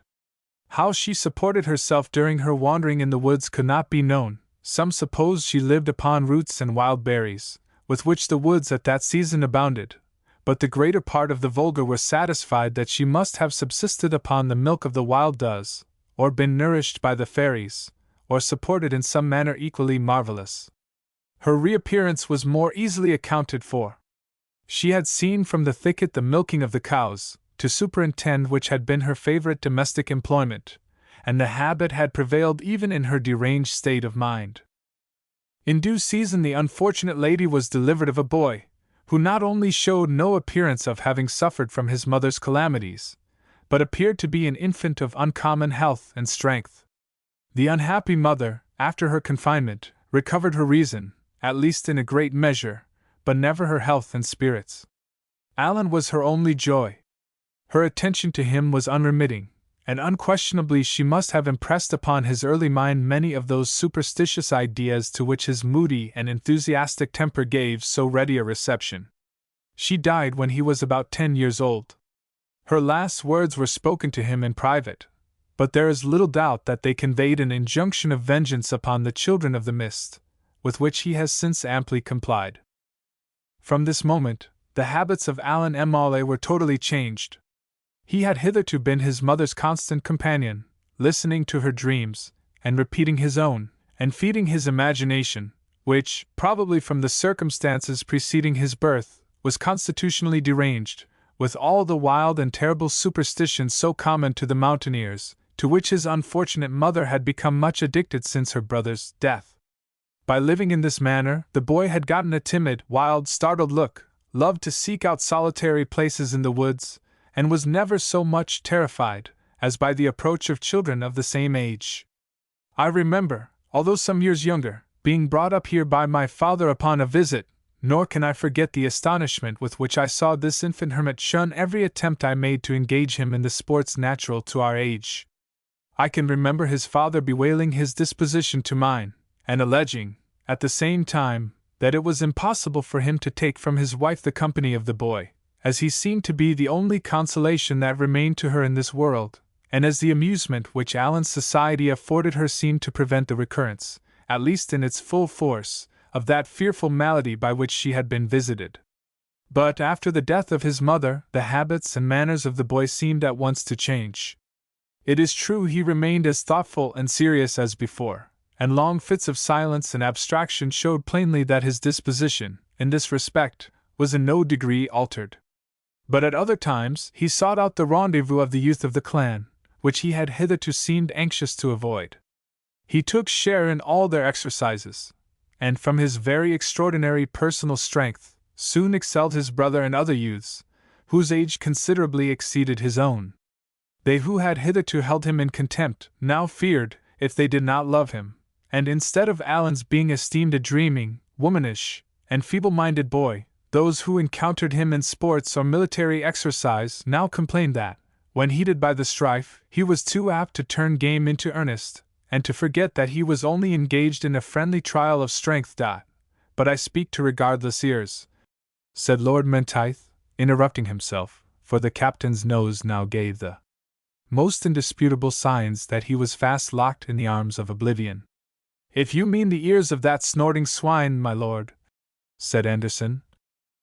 How she supported herself during her wandering in the woods could not be known, Some supposed she lived upon roots and wild berries, with which the woods at that season abounded, but the greater part of the vulgar were satisfied that she must have subsisted upon the milk of the wild does, or been nourished by the fairies, or supported in some manner equally marvelous. Her reappearance was more easily accounted for. She had seen from the thicket the milking of the cows, to superintend which had been her favorite domestic employment, and the habit had prevailed even in her deranged state of mind. In due season the unfortunate lady was delivered of a boy, who not only showed no appearance of having suffered from his mother's calamities, but appeared to be an infant of uncommon health and strength. The unhappy mother, after her confinement, recovered her reason, at least in a great measure, but never her health and spirits. Alan was her only joy. Her attention to him was unremitting, and unquestionably she must have impressed upon his early mind many of those superstitious ideas to which his moody and enthusiastic temper gave so ready a reception. She died when he was about 10 years old. Her last words were spoken to him in private, but there is little doubt that they conveyed an injunction of vengeance upon the children of the mist, with which he has since amply complied. From this moment, the habits of Alan M'Aulay were totally changed. He had hitherto been his mother's constant companion, listening to her dreams, and repeating his own, and feeding his imagination, which, probably from the circumstances preceding his birth, was constitutionally deranged, with all the wild and terrible superstitions so common to the mountaineers, to which his unfortunate mother had become much addicted since her brother's death. By living in this manner, the boy had gotten a timid, wild, startled look, loved to seek out solitary places in the woods, and was never so much terrified as by the approach of children of the same age. I remember, although some years younger, being brought up here by my father upon a visit, nor can I forget the astonishment with which I saw this infant hermit shun every attempt I made to engage him in the sports natural to our age. I can remember his father bewailing his disposition to mine, and alleging, at the same time, that it was impossible for him to take from his wife the company of the boy, as he seemed to be the only consolation that remained to her in this world, and as the amusement which Alan's society afforded her seemed to prevent the recurrence, at least in its full force, of that fearful malady by which she had been visited. But after the death of his mother, the habits and manners of the boy seemed at once to change. It is true he remained as thoughtful and serious as before, and long fits of silence and abstraction showed plainly that his disposition, in this respect, was in no degree altered. But at other times he sought out the rendezvous of the youth of the clan, which he had hitherto seemed anxious to avoid. He took share in all their exercises, and from his very extraordinary personal strength, soon excelled his brother and other youths, whose age considerably exceeded his own. They who had hitherto held him in contempt now feared, if they did not love him, and instead of Alan's being esteemed a dreaming, womanish, and feeble-minded boy, those who encountered him in sports or military exercise now complained that, when heated by the strife, he was too apt to turn game into earnest, and to forget that he was only engaged in a friendly trial of strength. But I speak to regardless ears, said Lord Menteith, interrupting himself, for the captain's nose now gave the most indisputable signs that he was fast locked in the arms of oblivion. If you mean the ears of that snorting swine, my lord, said Anderson,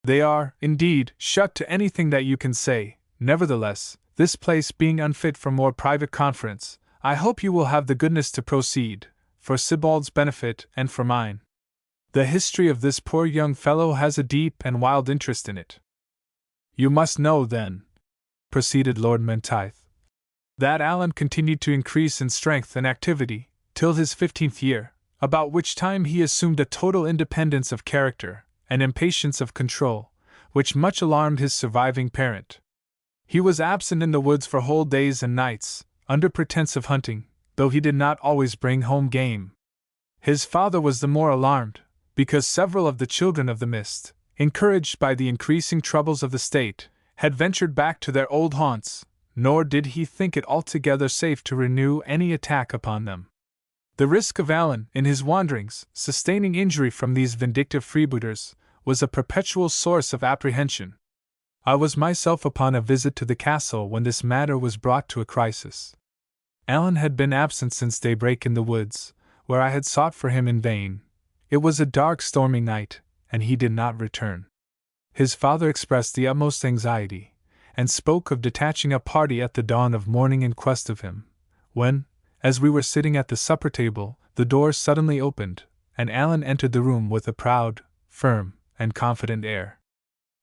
they are, indeed, shut to anything that you can say. Nevertheless, this place being unfit for more private conference, I hope you will have the goodness to proceed, for Sibald's benefit and for mine. The history of this poor young fellow has a deep and wild interest in it. You must know, then, proceeded Lord Menteith, that Alan continued to increase in strength and activity, till his 15th year, about which time he assumed a total independence of character, and impatience of control, which much alarmed his surviving parent. He was absent in the woods for whole days and nights, under pretense of hunting, though he did not always bring home game. His father was the more alarmed, because several of the children of the mist, encouraged by the increasing troubles of the state, had ventured back to their old haunts, nor did he think it altogether safe to renew any attack upon them. The risk of Alan, in his wanderings, sustaining injury from these vindictive freebooters, was a perpetual source of apprehension. I was myself upon a visit to the castle when this matter was brought to a crisis. Alan had been absent since daybreak in the woods, where I had sought for him in vain. It was a dark, stormy night, and he did not return. His father expressed the utmost anxiety, and spoke of detaching a party at the dawn of morning in quest of him, when, as we were sitting at the supper table, the door suddenly opened, and Alan entered the room with a proud, firm, and confident air.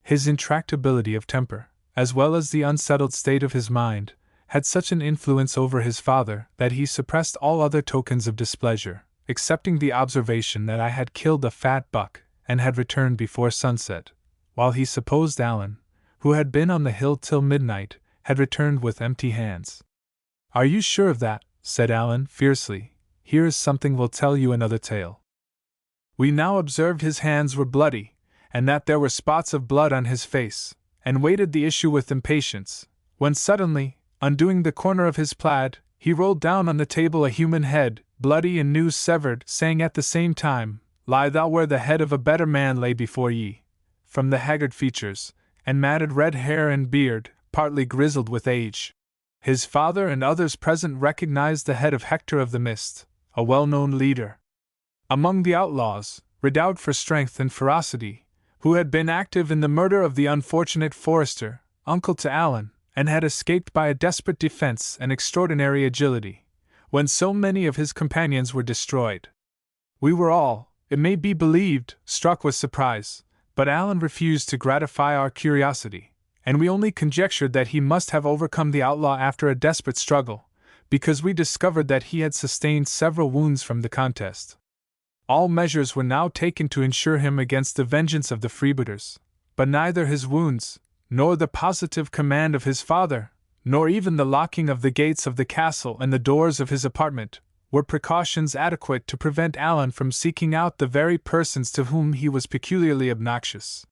His intractability of temper, as well as the unsettled state of his mind, had such an influence over his father that he suppressed all other tokens of displeasure, excepting the observation that I had killed a fat buck and had returned before sunset, while he supposed Alan, who had been on the hill till midnight, had returned with empty hands. "Are you sure of that?" said Alan fiercely. "Here is something will tell you another tale." We now observed his hands were bloody, and that there were spots of blood on his face, and waited the issue with impatience, when suddenly, undoing the corner of his plaid, he rolled down on the table a human head, bloody and new severed, saying at the same time, "Lie thou where the head of a better man lay before ye." From the haggard features, and matted red hair and beard, partly grizzled with age, his father and others present recognized the head of Hector of the Mist, a well-known leader among the outlaws, renowned for strength and ferocity, who had been active in the murder of the unfortunate Forester, uncle to Alan, and had escaped by a desperate defense and extraordinary agility, when so many of his companions were destroyed. We were all, it may be believed, struck with surprise, but Alan refused to gratify our curiosity, and we only conjectured that he must have overcome the outlaw after a desperate struggle, because we discovered that he had sustained several wounds from the contest. All measures were now taken to ensure him against the vengeance of the freebooters, but neither his wounds, nor the positive command of his father, nor even the locking of the gates of the castle and the doors of his apartment, were precautions adequate to prevent Alan from seeking out the very persons to whom he was peculiarly obnoxious.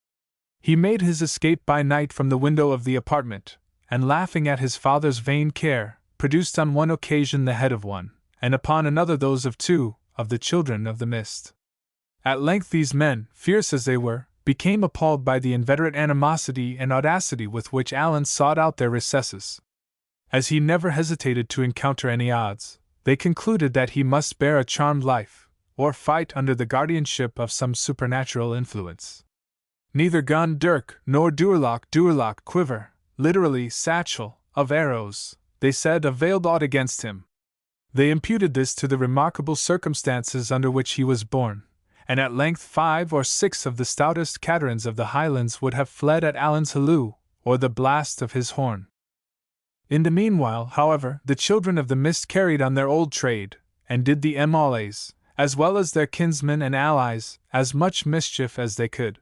He made his escape by night from the window of the apartment, and laughing at his father's vain care, produced on one occasion the head of one, and upon another those of two, of the children of the mist. At length these men, fierce as they were, became appalled by the inveterate animosity and audacity with which Alan sought out their recesses. As he never hesitated to encounter any odds, they concluded that he must bear a charmed life, or fight under the guardianship of some supernatural influence. Neither gun, dirk, nor durlock, quiver, literally satchel, of arrows, they said, availed aught against him. They imputed this to the remarkable circumstances under which he was born, and at length 5 or 6 of the stoutest caterans of the Highlands would have fled at Alan's halloo, or the blast of his horn. In the meanwhile, however, the children of the mist carried on their old trade, and did the Emaules, as well as their kinsmen and allies, as much mischief as they could.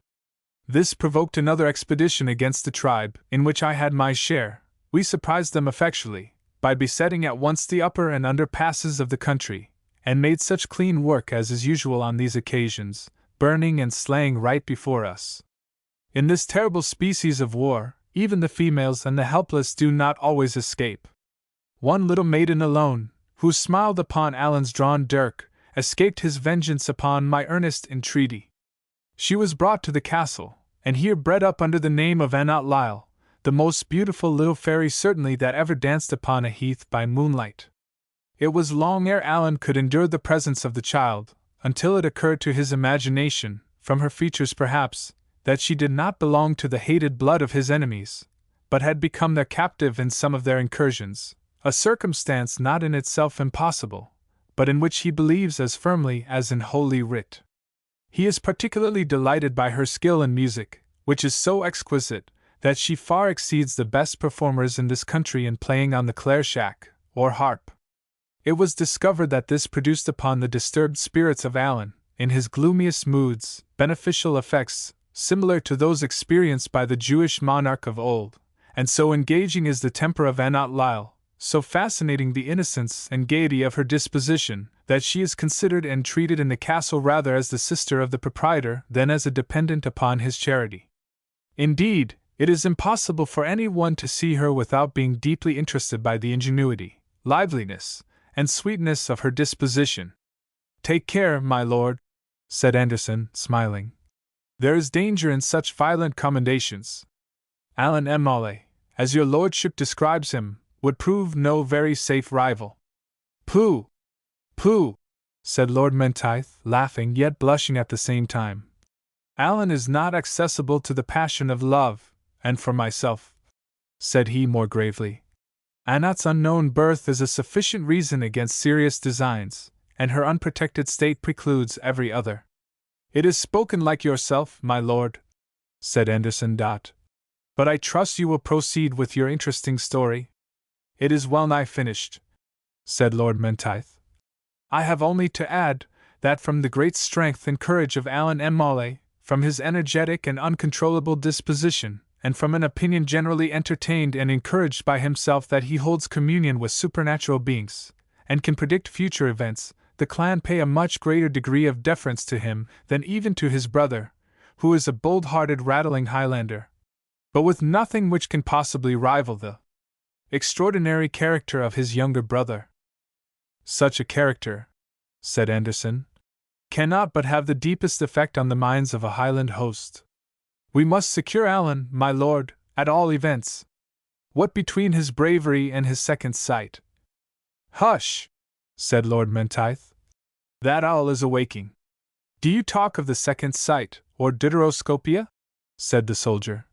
This provoked another expedition against the tribe, in which I had my share. We surprised them effectually, by besetting at once the upper and under passes of the country, and made such clean work as is usual on these occasions, burning and slaying right before us. In this terrible species of war, even the females and the helpless do not always escape. One little maiden alone, who smiled upon Alan's drawn dirk, escaped his vengeance upon my earnest entreaty. She was brought to the castle, and here bred up under the name of Annot Lyle, the most beautiful little fairy certainly that ever danced upon a heath by moonlight. It was long ere Alan could endure the presence of the child, until it occurred to his imagination, from her features perhaps, that she did not belong to the hated blood of his enemies, but had become their captive in some of their incursions, a circumstance not in itself impossible, but in which he believes as firmly as in Holy Writ. He is particularly delighted by her skill in music, which is so exquisite, that she far exceeds the best performers in this country in playing on the clairshach, or harp. It was discovered that this produced upon the disturbed spirits of Alan, in his gloomiest moods, beneficial effects, similar to those experienced by the Jewish monarch of old, and so engaging is the temper of Annot Lyle, so fascinating the innocence and gaiety of her disposition, that she is considered and treated in the castle rather as the sister of the proprietor than as a dependent upon his charity. Indeed, it is impossible for any one to see her without being deeply interested by the ingenuity, liveliness, and sweetness of her disposition. "Take care, my lord," said Anderson, smiling. "There is danger in such violent commendations. Alan Emaules, as your lordship describes him, would prove no very safe rival." "Pooh! Pooh!" said Lord Menteith, laughing yet blushing at the same time. Alan is not accessible to the passion of love, and for myself, said he more gravely, Anat's unknown birth is a sufficient reason against serious designs, and her unprotected state precludes every other. It is spoken like yourself, my lord, said Anderson. But I trust you will proceed with your interesting story. It is well nigh finished, said Lord Menteith. I have only to add that from the great strength and courage of Alan M'Aulay, from his energetic and uncontrollable disposition, and from an opinion generally entertained and encouraged by himself that he holds communion with supernatural beings, and can predict future events, the clan pay a much greater degree of deference to him than even to his brother, who is a bold-hearted rattling Highlander, but with nothing which can possibly rival the extraordinary character of his younger brother. Such a character, said Anderson, cannot but have the deepest effect on the minds of a Highland host. We must secure Alan, my lord, at all events. What between his bravery and his second sight? Hush, said Lord Menteith. That owl is awaking. Do you talk of the second sight, or deuteroscopia? Said the soldier.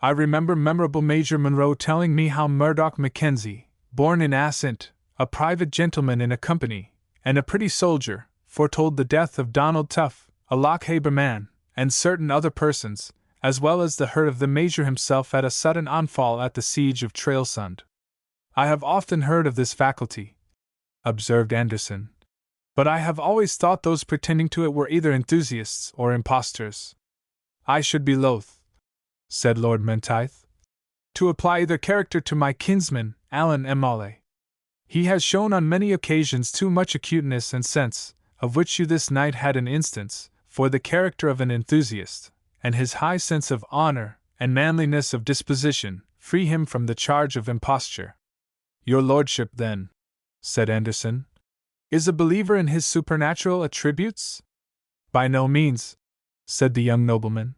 I remember memorable Major Munro telling me how Murdoch Mackenzie, born in Assint, a private gentleman in a company, and a pretty soldier, foretold the death of Donald Tuff, a Lochaber man, and certain other persons, as well as the hurt of the Major himself at a sudden onfall at the siege of Trailsund. I have often heard of this faculty, observed Anderson, but I have always thought those pretending to it were either enthusiasts or impostors. I should be loath, said Lord Menteith, to apply either character to my kinsman, Alan M'Aulay. He has shown on many occasions too much acuteness and sense, of which you this night had an instance, for the character of an enthusiast, and his high sense of honor and manliness of disposition free him from the charge of imposture. Your lordship, then, said Anderson, is a believer in his supernatural attributes? By no means, said the young nobleman.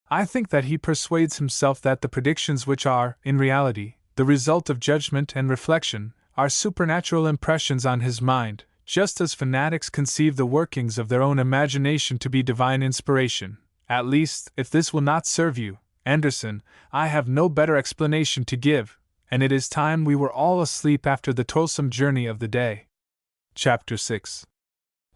I think that he persuades himself that the predictions which are, in reality, the result of judgment and reflection, are supernatural impressions on his mind, just as fanatics conceive the workings of their own imagination to be divine inspiration. At least, if this will not serve you, Anderson, I have no better explanation to give, and it is time we were all asleep after the toilsome journey of the day. Chapter 6.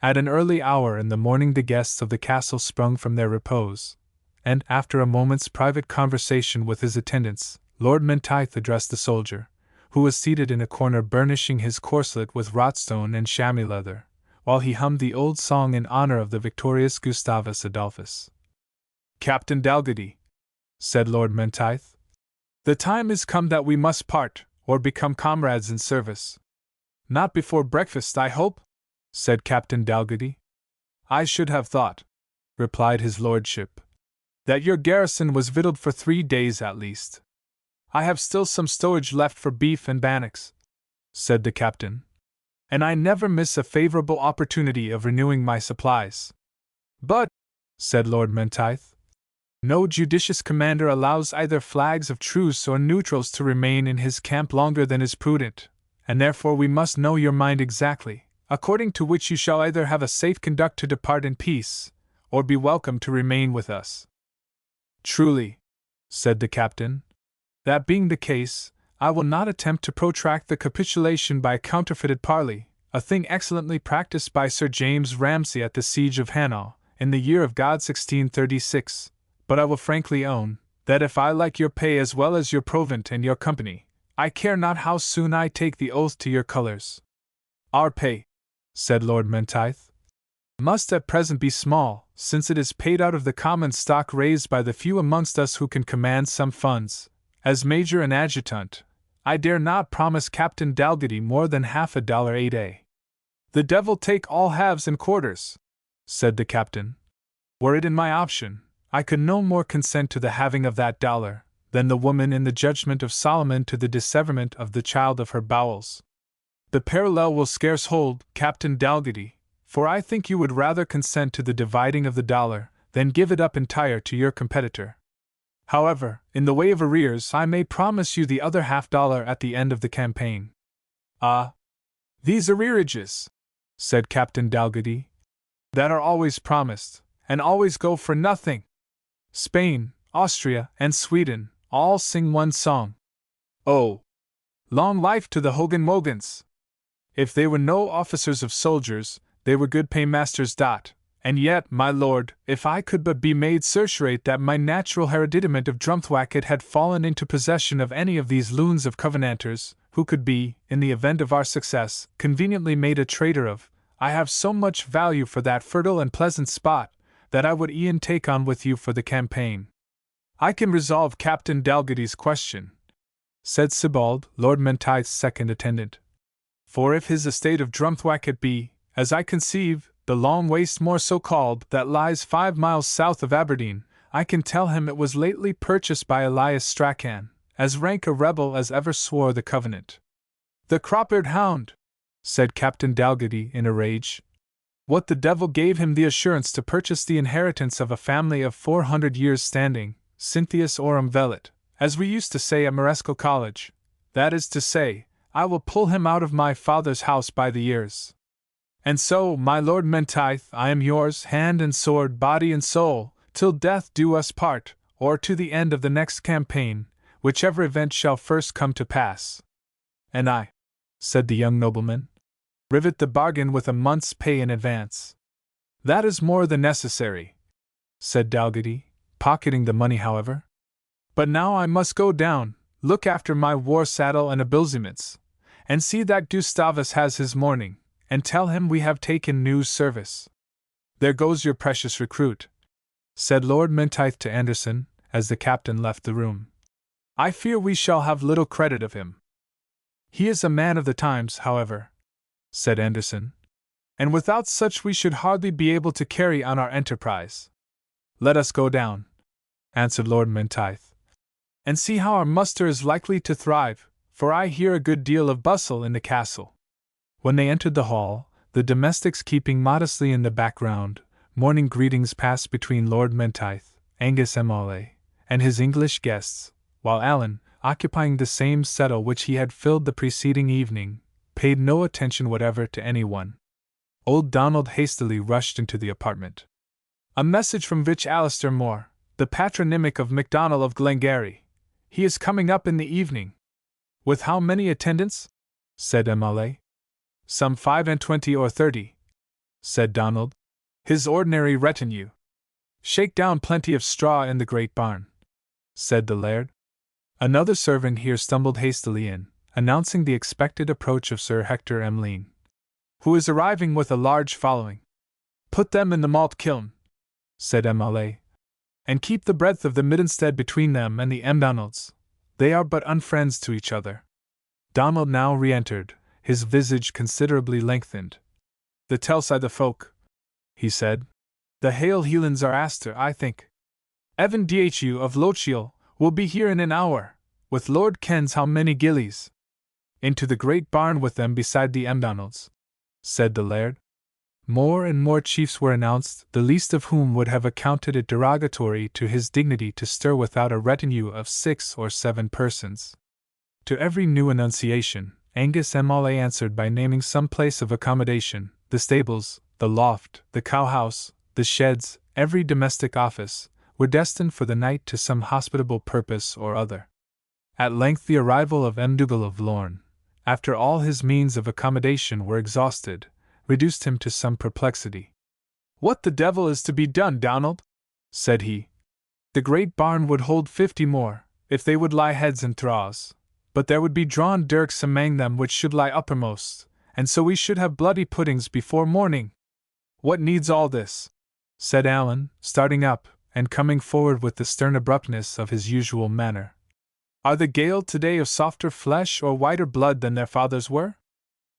At an early hour in the morning the guests of the castle sprung from their repose, and, after a moment's private conversation with his attendants, Lord Menteith addressed the soldier, who was seated in a corner burnishing his corslet with wrought-stone and chamois leather, while he hummed the old song in honor of the victorious Gustavus Adolphus. Captain Dalgety, said Lord Menteith, the time is come that we must part, or become comrades in service. Not before breakfast, I hope? Said Captain Dalgety. I should have thought, replied his lordship, that your garrison was victualled for 3 days at least. I have still some stowage left for beef and bannocks, said the captain, and I never miss a favorable opportunity of renewing my supplies. But, said Lord Menteith, no judicious commander allows either flags of truce or neutrals to remain in his camp longer than is prudent, and therefore we must know your mind exactly, according to which you shall either have a safe conduct to depart in peace, or be welcome to remain with us. Truly, said the captain, that being the case, I will not attempt to protract the capitulation by counterfeited parley, a thing excellently practiced by Sir James Ramsay at the siege of Hanau, in the year of God 1636, but I will frankly own, that if I like your pay as well as your provant and your company, I care not how soon I take the oath to your colours. Our pay, said Lord Menteith, must at present be small, since it is paid out of the common stock raised by the few amongst us who can command some funds. As Major and Adjutant, I dare not promise Captain Dalgety more than $half a day. The devil take all halves and quarters, said the captain. Were it in my option, I could no more consent to the having of that dollar, than the woman in the judgment of Solomon to the disseverment of the child of her bowels. The parallel will scarce hold, Captain Dalgety, for I think you would rather consent to the dividing of the dollar, than give it up entire to your competitor. However, in the way of arrears, I may promise you the other $half at the end of the campaign. Ah! These arrearages, said Captain Dalgety, that are always promised, and always go for nothing. Spain, Austria, and Sweden all sing one song. Oh! Long life to the Hogan Mogans! If they were no officers of soldiers, they were good paymasters. And yet, my lord, if I could but be made certiorate that my natural hereditament of Drumthwacket had fallen into possession of any of these loons of Covenanters, who could be, in the event of our success, conveniently made a traitor of, I have so much value for that fertile and pleasant spot, that I would e'en take on with you for the campaign. I can resolve Captain Dalgety's question, said Sebald, Lord Menteith's second attendant. For if his estate of Drumthwacket be, as I conceive, the long waste moor so called that lies 5 miles south of Aberdeen, I can tell him it was lately purchased by Elias Strachan, as rank a rebel as ever swore the Covenant. The crop-eared hound! Said Captain Dalgety in a rage. What the devil gave him the assurance to purchase the inheritance of a family of 400 years' standing, Cynthius Aurum Velit, as we used to say at Maresco College? That is to say, I will pull him out of my father's house by the ears. And so, my Lord Menteith, I am yours, hand and sword, body and soul, till death do us part, or to the end of the next campaign, whichever event shall first come to pass. And I, said the young nobleman, rivet the bargain with a month's pay in advance. That is more than necessary, said Dalgety, pocketing the money however. But now I must go down, look after my war saddle and habiliments, and see that Gustavus has his morning, and tell him we have taken new service. There goes your precious recruit, said Lord Menteith to Anderson, as the captain left the room. I fear we shall have little credit of him. He is a man of the times, however, said Anderson, and without such we should hardly be able to carry on our enterprise. Let us go down, answered Lord Menteith, and see how our muster is likely to thrive, for I hear a good deal of bustle in the castle. When they entered the hall, the domestics keeping modestly in the background, morning greetings passed between Lord Menteith, Angus M'Aulay, and his English guests, while Alan, occupying the same settle which he had filled the preceding evening, paid no attention whatever to anyone. Old Donald hastily rushed into the apartment. A message from Vich Alistair Moore, the patronymic of MacDonald of Glengarry. He is coming up in the evening. With how many attendants? Said M'Aulay. Some 25 or 30, said Donald. His ordinary retinue. Shake down plenty of straw in the great barn, said the laird. Another servant here stumbled hastily in, announcing the expected approach of Sir Hector M'Lean, who is arriving with a large following. Put them in the malt kiln, said M'Aulay, and keep the breadth of the Middenstead between them and the M'Donalds. They are but unfriends to each other. Donald now re-entered, his visage considerably lengthened. The tellside the folk, he said. The Hale Helans are Astor, I think. Evan Dhu of Lochiel will be here in an hour, with Lord Kens how many gillies. Into the great barn with them beside the M'Donalds, said the laird. More and more chiefs were announced, the least of whom would have accounted it derogatory to his dignity to stir without a retinue of 6 or 7 persons. To every new annunciation, Angus M'Aulay answered by naming some place of accommodation, the stables, the loft, the cowhouse, the sheds, every domestic office, were destined for the night to some hospitable purpose or other. At length the arrival of M'Dougall of Lorne, after all his means of accommodation were exhausted, reduced him to some perplexity. What the devil is to be done, Donald? Said he. The great barn would hold 50 more, if they would lie heads and troughs, but there would be drawn dirks among them which should lie uppermost, and so we should have bloody puddings before morning. What needs all this? Said Alan, starting up, and coming forward with the stern abruptness of his usual manner. Are the Gael today of softer flesh or whiter blood than their fathers were?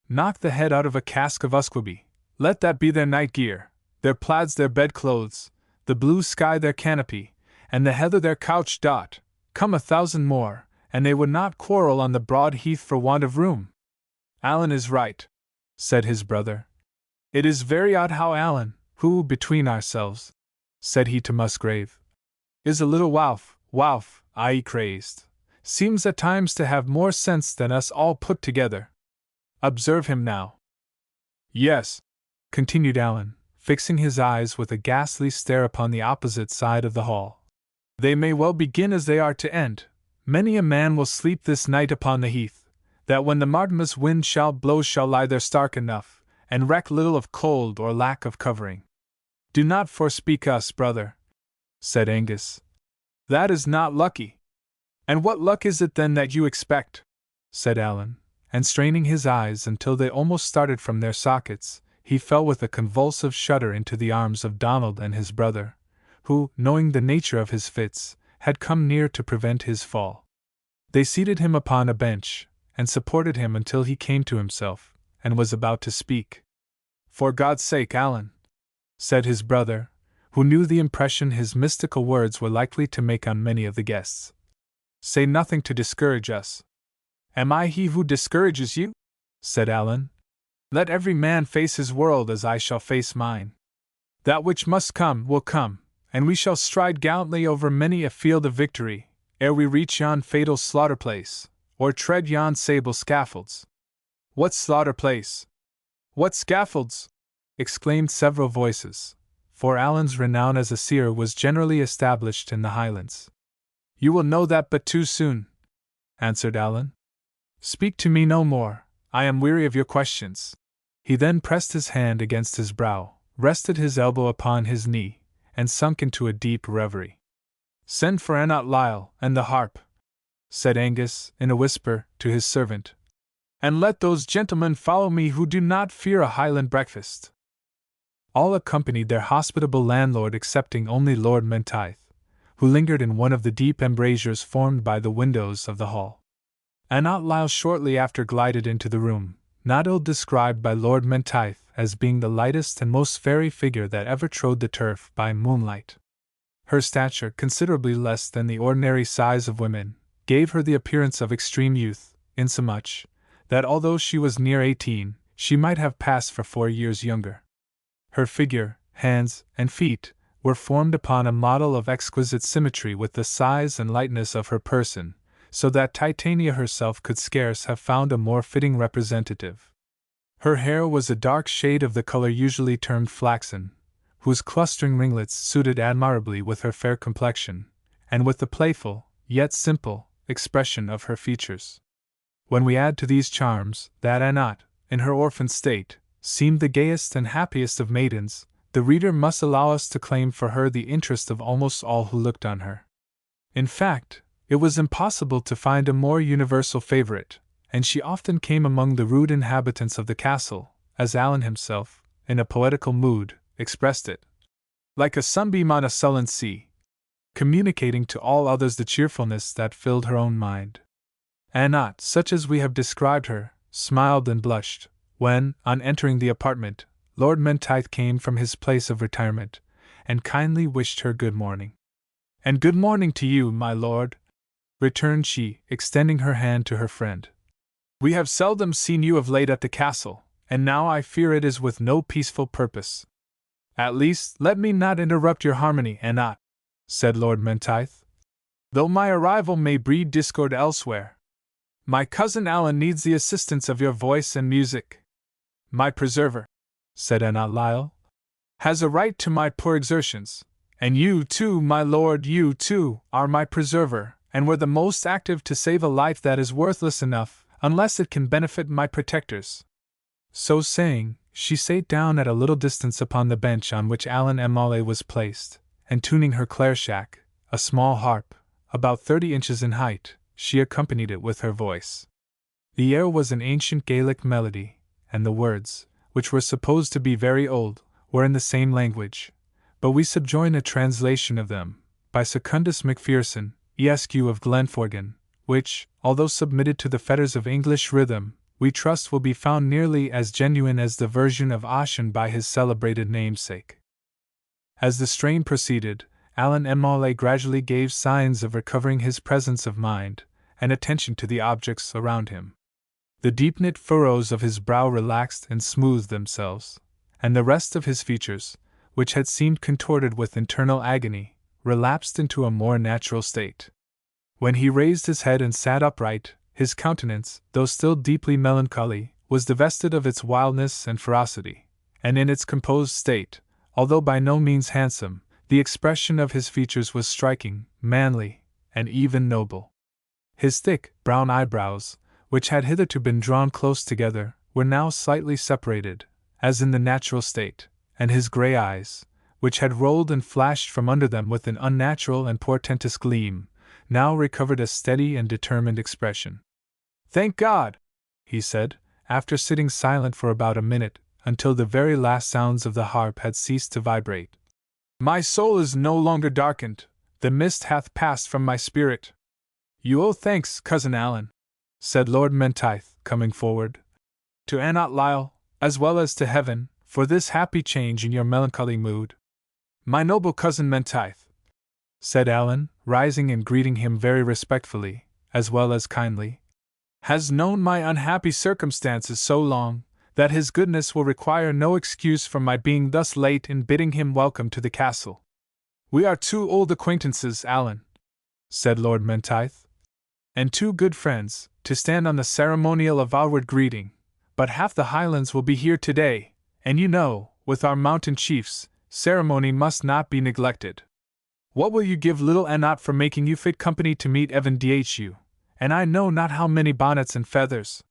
Knock the head out of a cask of usquebae, let that be their night gear, their plaids their bedclothes, the blue sky their canopy, and the heather their couch. Come 1,000 more, and they would not quarrel on the broad heath for want of room. Alan is right, said his brother. It is very odd how Alan, who, between ourselves, said he to Musgrave, is a little Wouff, i.e. crazed, seems at times to have more sense than us all put together. Observe him now. Yes, continued Alan, fixing his eyes with a ghastly stare upon the opposite side of the hall. They may well begin as they are to end. Many a man will sleep this night upon the heath, that when the Martimas wind shall blow shall lie there stark enough, and reck little of cold or lack of covering. Do not forspeak us, brother, said Angus. That is not lucky. And what luck is it then that you expect? Said Alan, and straining his eyes until they almost started from their sockets, he fell with a convulsive shudder into the arms of Donald and his brother, who, knowing the nature of his fits, had come near to prevent his fall. They seated him upon a bench, and supported him until he came to himself, and was about to speak. For God's sake, Alan, said his brother, who knew the impression his mystical words were likely to make on many of the guests. Say nothing to discourage us. Am I he who discourages you? Said Alan. Let every man face his world as I shall face mine. That which must come will come, and we shall stride gallantly over many a field of victory, ere we reach yon fatal slaughter-place, or tread yon sable scaffolds. What slaughter-place? What scaffolds? Exclaimed several voices, for Alan's renown as a seer was generally established in the Highlands. You will know that but too soon, answered Alan. Speak to me no more, I am weary of your questions. He then pressed his hand against his brow, rested his elbow upon his knee, and sunk into a deep reverie. Send for Anat Lyle and the harp, said Angus, in a whisper, to his servant, and let those gentlemen follow me who do not fear a Highland breakfast. All accompanied their hospitable landlord excepting only Lord Menteith, who lingered in one of the deep embrasures formed by the windows of the hall. Anat Lyle shortly after glided into the room, not ill described by Lord Menteith as being the lightest and most fairy figure that ever trode the turf by moonlight. Her stature, considerably less than the ordinary size of women, gave her the appearance of extreme youth, insomuch that although she was near 18, she might have passed for 4 years younger. Her figure, hands, and feet were formed upon a model of exquisite symmetry with the size and lightness of her person, so that Titania herself could scarce have found a more fitting representative. Her hair was a dark shade of the color usually termed flaxen, whose clustering ringlets suited admirably with her fair complexion, and with the playful, yet simple, expression of her features. When we add to these charms that Anat, in her orphan state, seemed the gayest and happiest of maidens, the reader must allow us to claim for her the interest of almost all who looked on her. In fact, it was impossible to find a more universal favorite, and she often came among the rude inhabitants of the castle, as Alan himself, in a poetical mood, expressed it, like a sunbeam on a sullen sea, communicating to all others the cheerfulness that filled her own mind. Anat, such as we have described her, smiled and blushed, when, on entering the apartment, Lord Menteith came from his place of retirement, and kindly wished her good morning. And good morning to you, my lord, returned she, extending her hand to her friend. We have seldom seen you of late at the castle, and now I fear it is with no peaceful purpose. At least, let me not interrupt your harmony, Anat, said Lord Menteith, though my arrival may breed discord elsewhere. My cousin Alan needs the assistance of your voice and music. My preserver, said Anat Lyle, has a right to my poor exertions, and you too, my lord, you too, are my preserver, and were the most active to save a life that is worthless enough, unless it can benefit my protectors. So saying, she sate down at a little distance upon the bench on which Alan M'Aulay was placed, and tuning her clairshach, a small harp, about 30 inches in height, she accompanied it with her voice. The air was an ancient Gaelic melody, and the words, which were supposed to be very old, were in the same language, but we subjoin a translation of them, by Secundus Macpherson, Esq. of Glenforgan, which, although submitted to the fetters of English rhythm, we trust will be found nearly as genuine as the version of Ossian by his celebrated namesake. As the strain proceeded, Alan M'Aulay gradually gave signs of recovering his presence of mind, and attention to the objects around him. The deep-knit furrows of his brow relaxed and smoothed themselves, and the rest of his features, which had seemed contorted with internal agony, relapsed into a more natural state. When he raised his head and sat upright, his countenance, though still deeply melancholy, was divested of its wildness and ferocity, and in its composed state, although by no means handsome, the expression of his features was striking, manly, and even noble. His thick, brown eyebrows, which had hitherto been drawn close together, were now slightly separated, as in the natural state, and his grey eyes, which had rolled and flashed from under them with an unnatural and portentous gleam, now recovered a steady and determined expression. "Thank God!" he said, after sitting silent for about a minute, until the very last sounds of the harp had ceased to vibrate. "My soul is no longer darkened, the mist hath passed from my spirit." "You owe thanks, Cousin Alan," said Lord Menteith, coming forward, "to Annot Lyle, as well as to Heaven, for this happy change in your melancholy mood." "My noble Cousin Menteith," said Alan, rising and greeting him very respectfully, as well as kindly, "has known my unhappy circumstances so long, that his goodness will require no excuse for my being thus late in bidding him welcome to the castle." "We are two old acquaintances, Alan," said Lord Menteith, "and two good friends, to stand on the ceremonial of outward greeting, but half the Highlands will be here today, and you know, with our mountain chiefs, ceremony must not be neglected. What will you give little Annot for making you fit company to meet Evan Dhu, and I know not how many bonnets and feathers?"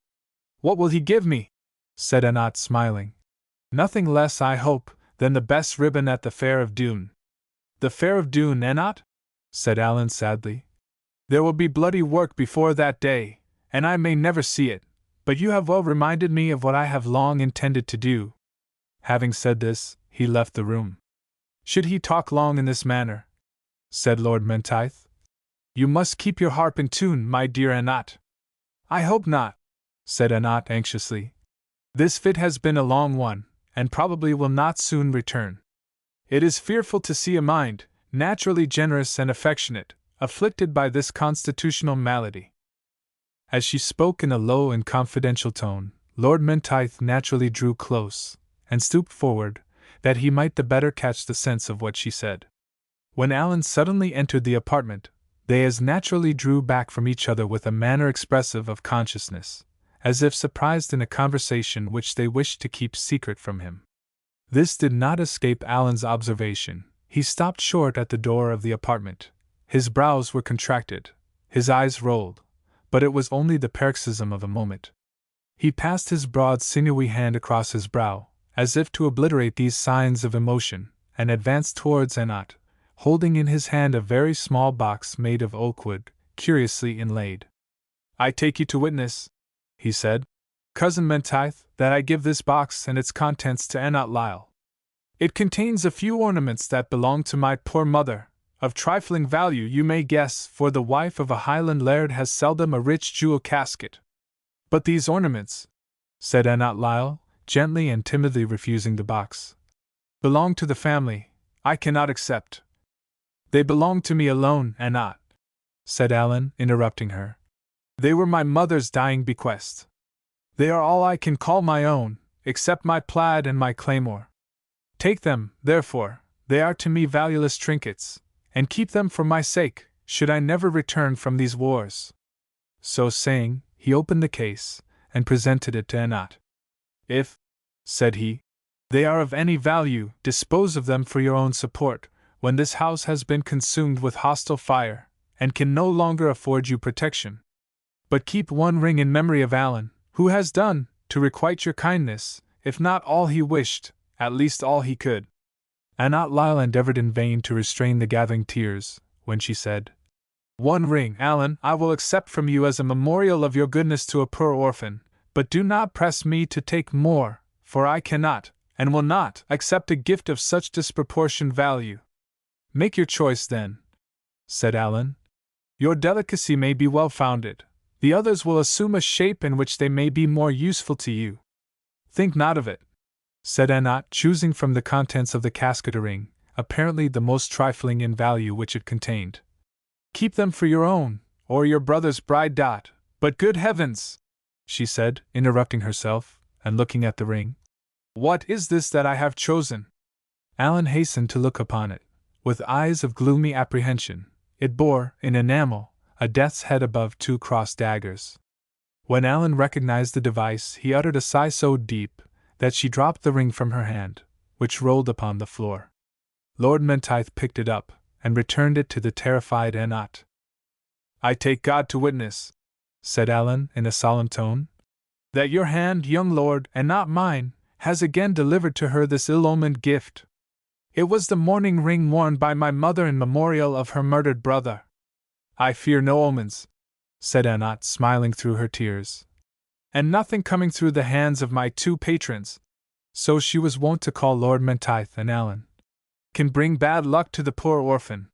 "What will he give me?" said Annot, smiling. "Nothing less, I hope, than the best ribbon at the Fair of Doune." "The Fair of Doune, Annot?" said Alan sadly. "There will be bloody work before that day, and I may never see it, but you have well reminded me of what I have long intended to do." Having said this, he left the room. "Should he talk long in this manner?" said Lord Menteith. "You must keep your harp in tune, my dear Annot." "I hope not," said Annot anxiously. "This fit has been a long one, and probably will not soon return. It is fearful to see a mind, naturally generous and affectionate, afflicted by this constitutional malady." As she spoke in a low and confidential tone, Lord Menteith naturally drew close, and stooped forward, that he might the better catch the sense of what she said. When Alan suddenly entered the apartment, they as naturally drew back from each other with a manner expressive of consciousness, as if surprised in a conversation which they wished to keep secret from him. This did not escape Alan's observation. He stopped short at the door of the apartment. His brows were contracted, his eyes rolled, but it was only the paroxysm of a moment. He passed his broad sinewy hand across his brow, as if to obliterate these signs of emotion, and advanced towards Annot, holding in his hand a very small box made of oak wood, curiously inlaid. "I take you to witness," he said, "Cousin Menteith, that I give this box and its contents to Annot Lyle. It contains a few ornaments that belong to my poor mother, of trifling value you may guess, for the wife of a Highland laird has seldom a rich jewel casket. But these ornaments," said Annot Lyle, gently and timidly refusing the box, "belong to the family. I cannot accept." "They belong to me alone, Annot," said Alan, interrupting her. "They were my mother's dying bequest. They are all I can call my own, except my plaid and my claymore. Take them, therefore, they are to me valueless trinkets, and keep them for my sake, should I never return from these wars." So saying, he opened the case, and presented it to Annot. "If," said he, "they are of any value, dispose of them for your own support, when this house has been consumed with hostile fire, and can no longer afford you protection. But keep one ring in memory of Alan, who has done, to requite your kindness, if not all he wished, at least all he could." Annot Lyle endeavored in vain to restrain the gathering tears, when she said, "One ring, Alan, I will accept from you as a memorial of your goodness to a poor orphan, but do not press me to take more, for I cannot, and will not, accept a gift of such disproportioned value." "Make your choice, then," said Alan. "Your delicacy may be well founded. The others will assume a shape in which they may be more useful to you." "Think not of it," said Annot, choosing from the contents of the casket a ring, apparently the most trifling in value which it contained. "Keep them for your own, or your brother's bride. But good heavens!" she said, interrupting herself, and looking at the ring. "What is this that I have chosen?" Alan hastened to look upon it, with eyes of gloomy apprehension. It bore, in enamel, a death's head above two crossed daggers. When Alan recognized the device, he uttered a sigh so deep that she dropped the ring from her hand, which rolled upon the floor. Lord Menteith picked it up, and returned it to the terrified Anat. "I take God to witness," said Alan in a solemn tone, "that your hand, young lord, and not mine, has again delivered to her this ill-omened gift. It was the mourning ring worn by my mother in memorial of her murdered brother." "I fear no omens," said Anat, smiling through her tears. "And nothing coming through the hands of my two patrons," so she was wont to call Lord Menteith and Alan, "can bring bad luck to the poor orphan."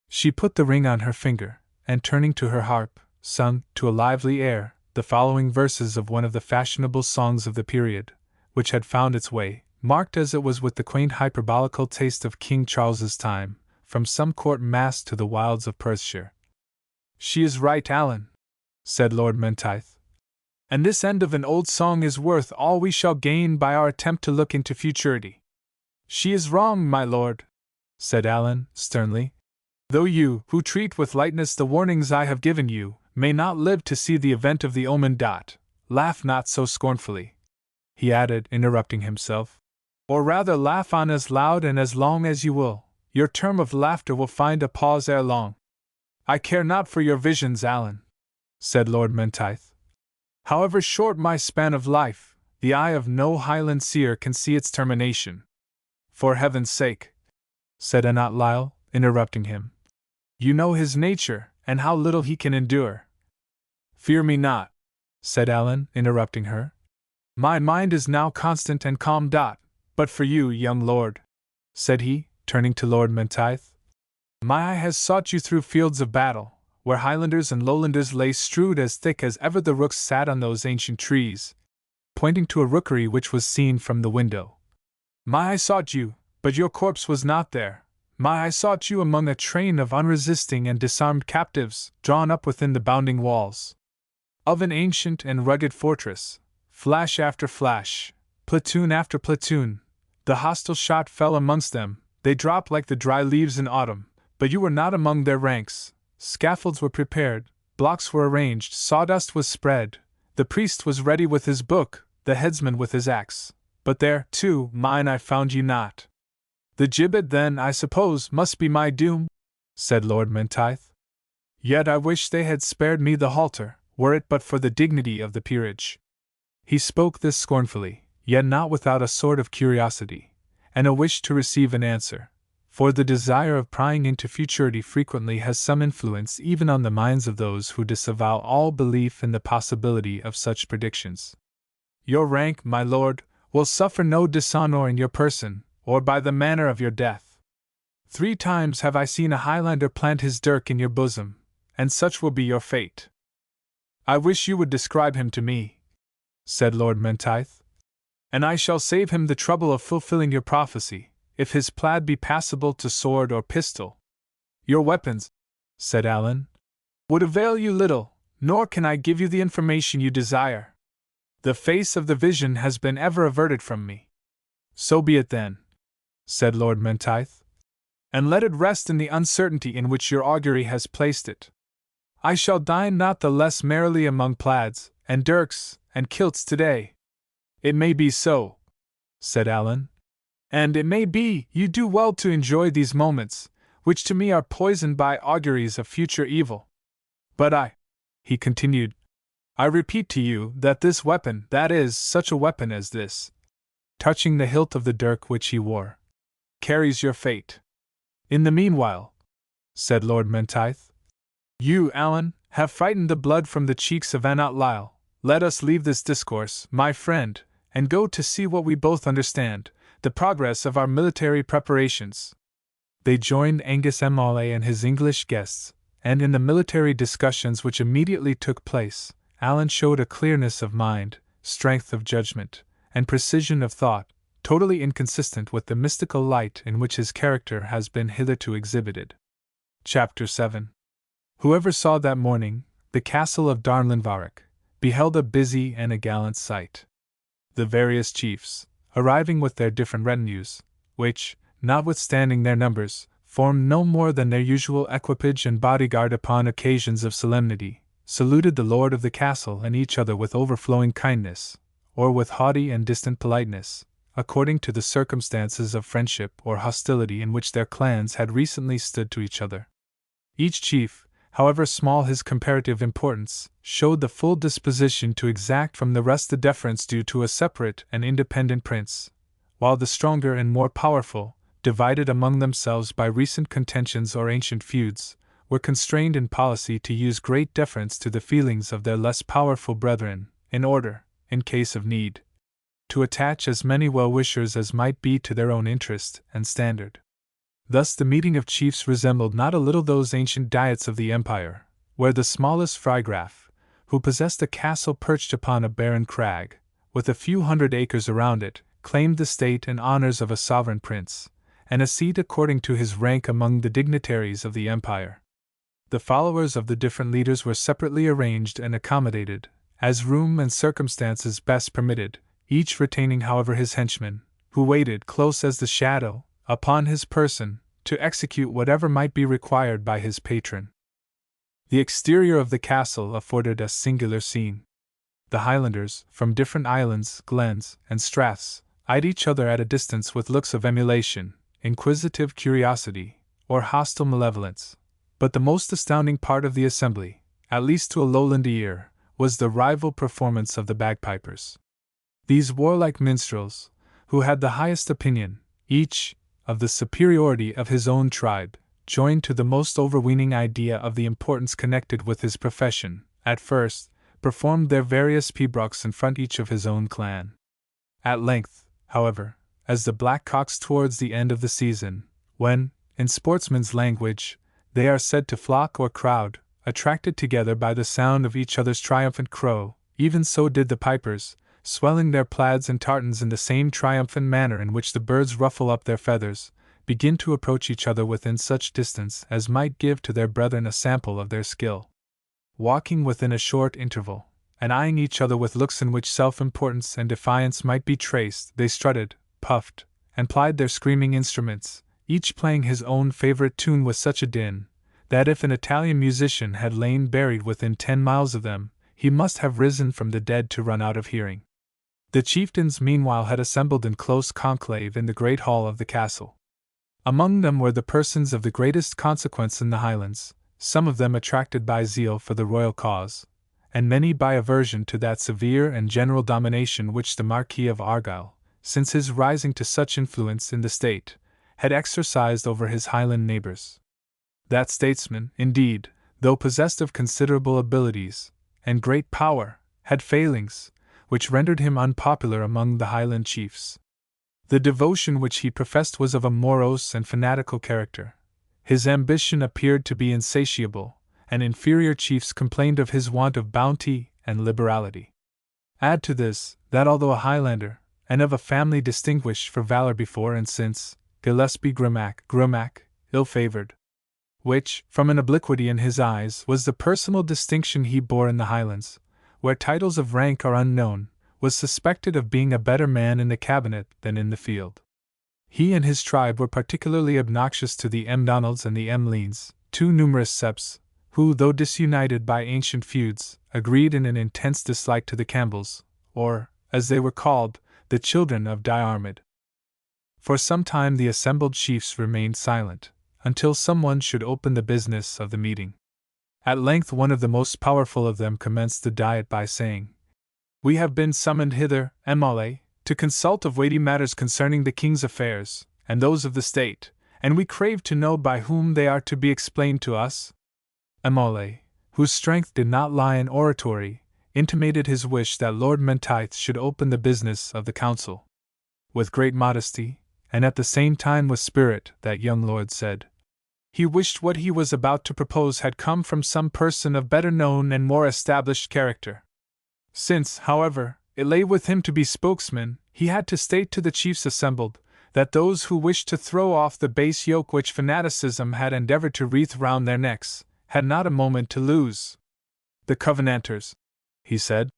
She put the ring on her finger, and turning to her harp, sung, to a lively air, the following verses of one of the fashionable songs of the period, which had found its way, marked as it was with the quaint hyperbolical taste of King Charles's time, from some court masque to the wilds of Perthshire. "She is right, Alan," said Lord Menteith, "and this end of an old song is worth all we shall gain by our attempt to look into futurity." "She is wrong, my lord," said Alan, sternly. "Though you, who treat with lightness the warnings I have given you, may not live to see the event of the omen. Laugh not so scornfully," he added, interrupting himself. "Or rather laugh on as loud and as long as you will, your term of laughter will find a pause ere long." "I care not for your visions, Alan," said Lord Menteith. "However short my span of life, the eye of no Highland seer can see its termination." "For heaven's sake," said Anat Lyle, interrupting him. "You know his nature, and how little he can endure." "Fear me not," said Alan, interrupting her. "My mind is now constant and calm. But for you, young lord," said he, turning to Lord Menteith, "my eye has sought you through fields of battle, where Highlanders and Lowlanders lay strewed as thick as ever the rooks sat on those ancient trees," pointing to a rookery which was seen from the window. "My eye sought you, but your corpse was not there. My eye sought you among a train of unresisting and disarmed captives, drawn up within the bounding walls of an ancient and rugged fortress. Flash after flash, platoon after platoon, the hostile shot fell amongst them. They dropped like the dry leaves in autumn, but you were not among their ranks. Scaffolds were prepared, blocks were arranged, sawdust was spread, the priest was ready with his book, the headsman with his axe. But there, too, mine eye found you not." "The gibbet, then, I suppose, must be my doom," said Lord Menteith. "Yet I wish they had spared me the halter, were it but for the dignity of the peerage." He spoke this scornfully, yet not without a sort of curiosity, and a wish to receive an answer, for the desire of prying into futurity frequently has some influence even on the minds of those who disavow all belief in the possibility of such predictions. "Your rank, my lord, will suffer no dishonor in your person, or by the manner of your death. 3 times have I seen a Highlander plant his dirk in your bosom, and such will be your fate." "I wish you would describe him to me," said Lord Menteith, "and I shall save him the trouble of fulfilling your prophecy, if his plaid be passable to sword or pistol." "Your weapons," said Alan, "would avail you little, nor can I give you the information you desire. The face of the vision has been ever averted from me." "So be it then," said Lord Menteith, "and let it rest in the uncertainty in which your augury has placed it. I shall dine not the less merrily among plaids, and dirks, and kilts today." "It may be so," said Alan, "and it may be you do well to enjoy these moments, which to me are poisoned by auguries of future evil. But he continued, "I repeat to you that this weapon, that is, such a weapon as this," touching the hilt of the dirk which he wore, "carries your fate. In the meanwhile," said Lord Menteith, "you, Alan, have frightened the blood from the cheeks of Anat Lyle. Let us leave this discourse, my friend, and go to see what we both understand, the progress of our military preparations." They joined Angus M'Aulay and his English guests, and in the military discussions which immediately took place, Alan showed a clearness of mind, strength of judgment, and precision of thought, totally inconsistent with the mystical light in which his character has been hitherto exhibited. Chapter 7. Whoever saw that morning the castle of Darnlinvarach beheld a busy and a gallant sight. The various chiefs, arriving with their different retinues, which, notwithstanding their numbers, formed no more than their usual equipage and bodyguard upon occasions of solemnity, saluted the lord of the castle and each other with overflowing kindness, or with haughty and distant politeness, according to the circumstances of friendship or hostility in which their clans had recently stood to each other. Each chief, however small his comparative importance, showed the full disposition to exact from the rest the deference due to a separate and independent prince, while the stronger and more powerful, divided among themselves by recent contentions or ancient feuds, were constrained in policy to use great deference to the feelings of their less powerful brethren, in order, in case of need, to attach as many well-wishers as might be to their own interest and standard. Thus the meeting of chiefs resembled not a little those ancient diets of the empire, where the smallest frygraf, who possessed a castle perched upon a barren crag, with a few hundred acres around it, claimed the state and honors of a sovereign prince, and a seat according to his rank among the dignitaries of the empire. The followers of the different leaders were separately arranged and accommodated, as room and circumstances best permitted, each retaining however his henchman, who waited close as the shadow, upon his person, to execute whatever might be required by his patron. The exterior of the castle afforded a singular scene. The Highlanders, from different islands, glens, and straths, eyed each other at a distance with looks of emulation, inquisitive curiosity, or hostile malevolence. But the most astounding part of the assembly, at least to a lowland ear, was the rival performance of the bagpipers. These warlike minstrels, who had the highest opinion, each, of the superiority of his own tribe, joined to the most overweening idea of the importance connected with his profession, at first, performed their various pibrochs in front each of his own clan. At length, however, as the black cocks towards the end of the season, when, in sportsmen's language, they are said to flock or crowd, attracted together by the sound of each other's triumphant crow, even so did the pipers, swelling their plaids and tartans in the same triumphant manner in which the birds ruffle up their feathers, begin to approach each other within such distance as might give to their brethren a sample of their skill. Walking within a short interval, and eyeing each other with looks in which self-importance and defiance might be traced, they strutted, puffed, and plied their screaming instruments, each playing his own favorite tune with such a din, that if an Italian musician had lain buried within 10 miles of them, he must have risen from the dead to run out of hearing. The chieftains meanwhile had assembled in close conclave in the great hall of the castle. Among them were the persons of the greatest consequence in the Highlands, some of them attracted by zeal for the royal cause, and many by aversion to that severe and general domination which the Marquis of Argyll, since his rising to such influence in the state, had exercised over his Highland neighbors. That statesman, indeed, though possessed of considerable abilities and great power, had failings which rendered him unpopular among the Highland chiefs. The devotion which he professed was of a morose and fanatical character. His ambition appeared to be insatiable, and inferior chiefs complained of his want of bounty and liberality. Add to this, that although a Highlander, and of a family distinguished for valor before and since, Gillespie Grumac, ill-favored, which, from an obliquity in his eyes, was the personal distinction he bore in the Highlands, where titles of rank are unknown, was suspected of being a better man in the cabinet than in the field. He and his tribe were particularly obnoxious to the M'Donalds and the M'Leans, two numerous septs, who, though disunited by ancient feuds, agreed in an intense dislike to the Campbells, or, as they were called, the children of Diarmid. For some time the assembled chiefs remained silent, until someone should open the business of the meeting. At length one of the most powerful of them commenced the diet by saying, "We have been summoned hither, Mole, to consult of weighty matters concerning the king's affairs, and those of the state, and we crave to know by whom they are to be explained to us." Mole, whose strength did not lie in oratory, intimated his wish that Lord Menteith should open the business of the council. With great modesty, and at the same time with spirit, that young lord said, he wished what he was about to propose had come from some person of better known and more established character. Since, however, it lay with him to be spokesman, he had to state to the chiefs assembled, that those who wished to throw off the base yoke which fanaticism had endeavored to wreath round their necks, had not a moment to lose. The Covenanters, he said,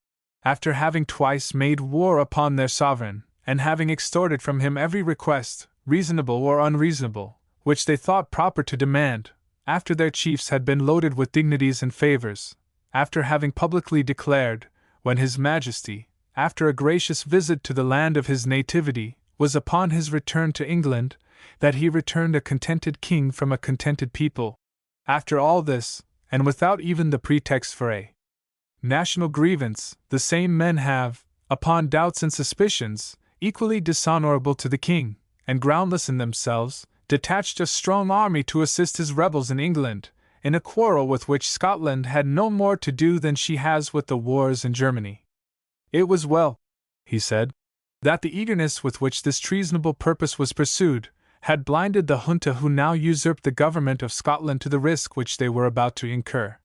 after having twice made war upon their sovereign, and having extorted from him every request, reasonable or unreasonable, which they thought proper to demand, after their chiefs had been loaded with dignities and favors, after having publicly declared, when His Majesty, after a gracious visit to the land of his nativity, was upon his return to England, that he returned a contented king from a contented people. After all this, and without even the pretext for a national grievance, the same men have, upon doubts and suspicions, equally dishonorable to the king, and groundless in themselves, detached a strong army to assist his rebels in England, in a quarrel with which Scotland had no more to do than she has with the wars in Germany. It was well, he said, that the eagerness with which this treasonable purpose was pursued had blinded the junta who now usurped the government of Scotland to the risk which they were about to incur.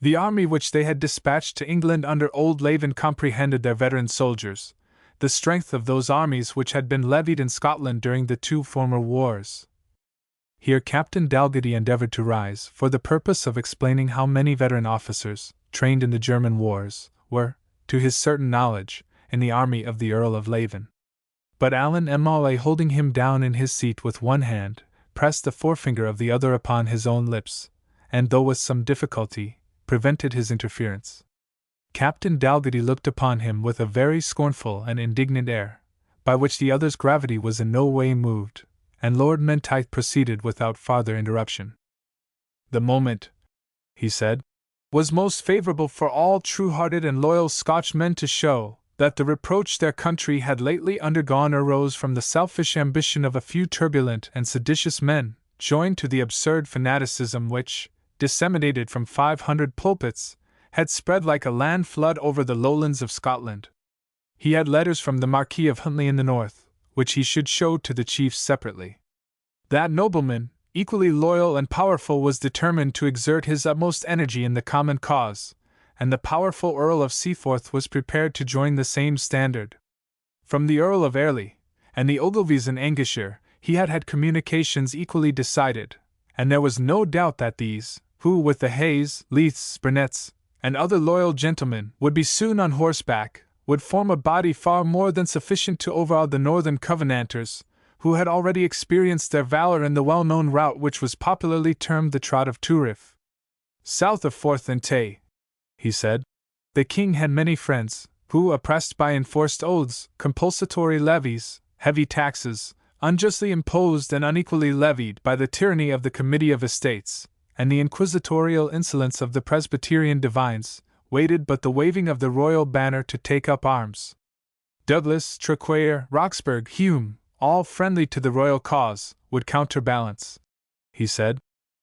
The army which they had dispatched to England under old Leven comprehended their veteran soldiers, the strength of those armies which had been levied in Scotland during the 2 former wars. Here Captain Dalgetty endeavoured to rise, for the purpose of explaining how many veteran officers, trained in the German wars, were, to his certain knowledge, in the army of the Earl of Leven. But Allan M'Aulay, holding him down in his seat with one hand, pressed the forefinger of the other upon his own lips, and though with some difficulty, prevented his interference. Captain Dalgetty looked upon him with a very scornful and indignant air, by which the other's gravity was in no way moved, and Lord Menteith proceeded without farther interruption. The moment, he said, was most favourable for all true-hearted and loyal Scotchmen to show that the reproach their country had lately undergone arose from the selfish ambition of a few turbulent and seditious men, joined to the absurd fanaticism which, disseminated from 500 pulpits, had spread like a land flood over the lowlands of Scotland. He had letters from the Marquis of Huntly in the north, which he should show to the chiefs separately. That nobleman, equally loyal and powerful, was determined to exert his utmost energy in the common cause, and the powerful Earl of Seaforth was prepared to join the same standard. From the Earl of Airlie, and the Ogilvies in Lancashire, he had had communications equally decided, and there was no doubt that these, who with the Hayes, Leiths, Burnets, and other loyal gentlemen would be soon on horseback, would form a body far more than sufficient to overawe the northern Covenanters, who had already experienced their valour in the well-known route which was popularly termed the Trot of Turriff. South of Forth and Tay, he said, the king had many friends, who, oppressed by enforced oaths, compulsory levies, heavy taxes, unjustly imposed and unequally levied by the tyranny of the Committee of Estates, and the inquisitorial insolence of the Presbyterian divines, waited but the waving of the royal banner to take up arms. Douglas, Traquair, Roxburgh, Hume, all friendly to the royal cause, would counterbalance, he said,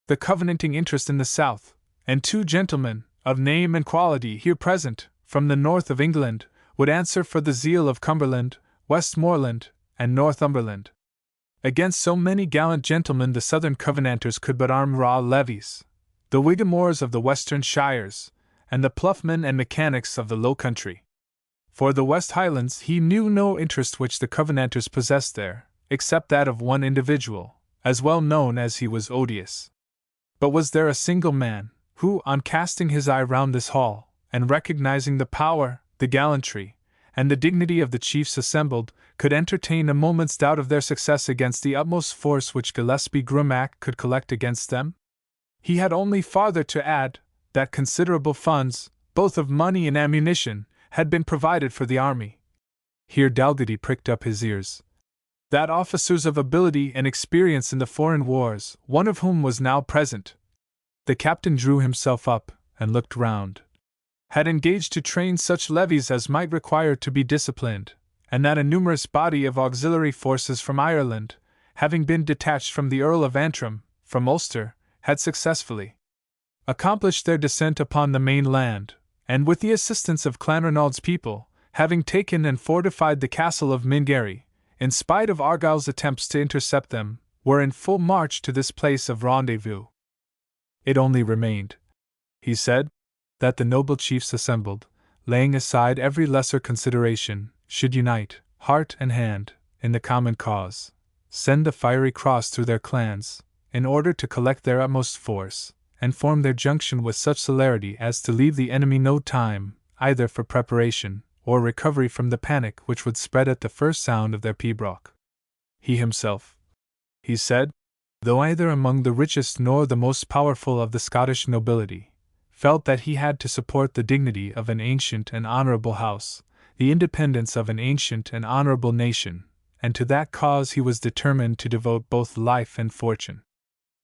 the covenanting interest in the south, and 2 gentlemen, of name and quality here present, from the north of England, would answer for the zeal of Cumberland, Westmoreland, and Northumberland. Against so many gallant gentlemen the southern Covenanters could but arm raw levies, the Whigamores of the western shires, and the ploughmen and mechanics of the Low Country. For the West Highlands he knew no interest which the Covenanters possessed there, except that of one individual, as well known as he was odious. But was there a single man, who, on casting his eye round this hall, and recognizing the power, the gallantry, and the dignity of the chiefs assembled, could entertain a moment's doubt of their success against the utmost force which Gillespie Grumac could collect against them? He had only farther to add, that considerable funds, both of money and ammunition, had been provided for the army. Here Dalgetty pricked up his ears. That officers of ability and experience in the foreign wars, one of whom was now present, the captain drew himself up, and looked round, had engaged to train such levies as might require to be disciplined, and that a numerous body of auxiliary forces from Ireland, having been detached from the Earl of Antrim, from Ulster, had successfully accomplished their descent upon the main land, and with the assistance of Clanranald's people, having taken and fortified the castle of Mingarry, in spite of Argyll's attempts to intercept them, were in full march to this place of rendezvous. It only remained, he said, that the noble chiefs assembled, laying aside every lesser consideration, should unite, heart and hand, in the common cause, send the fiery cross through their clans, in order to collect their utmost force, and form their junction with such celerity as to leave the enemy no time, either for preparation, or recovery from the panic which would spread at the first sound of their pibroch. He himself, he said, though either among the richest nor the most powerful of the Scottish nobility, felt that he had to support the dignity of an ancient and honourable house, the independence of an ancient and honorable nation, and to that cause he was determined to devote both life and fortune.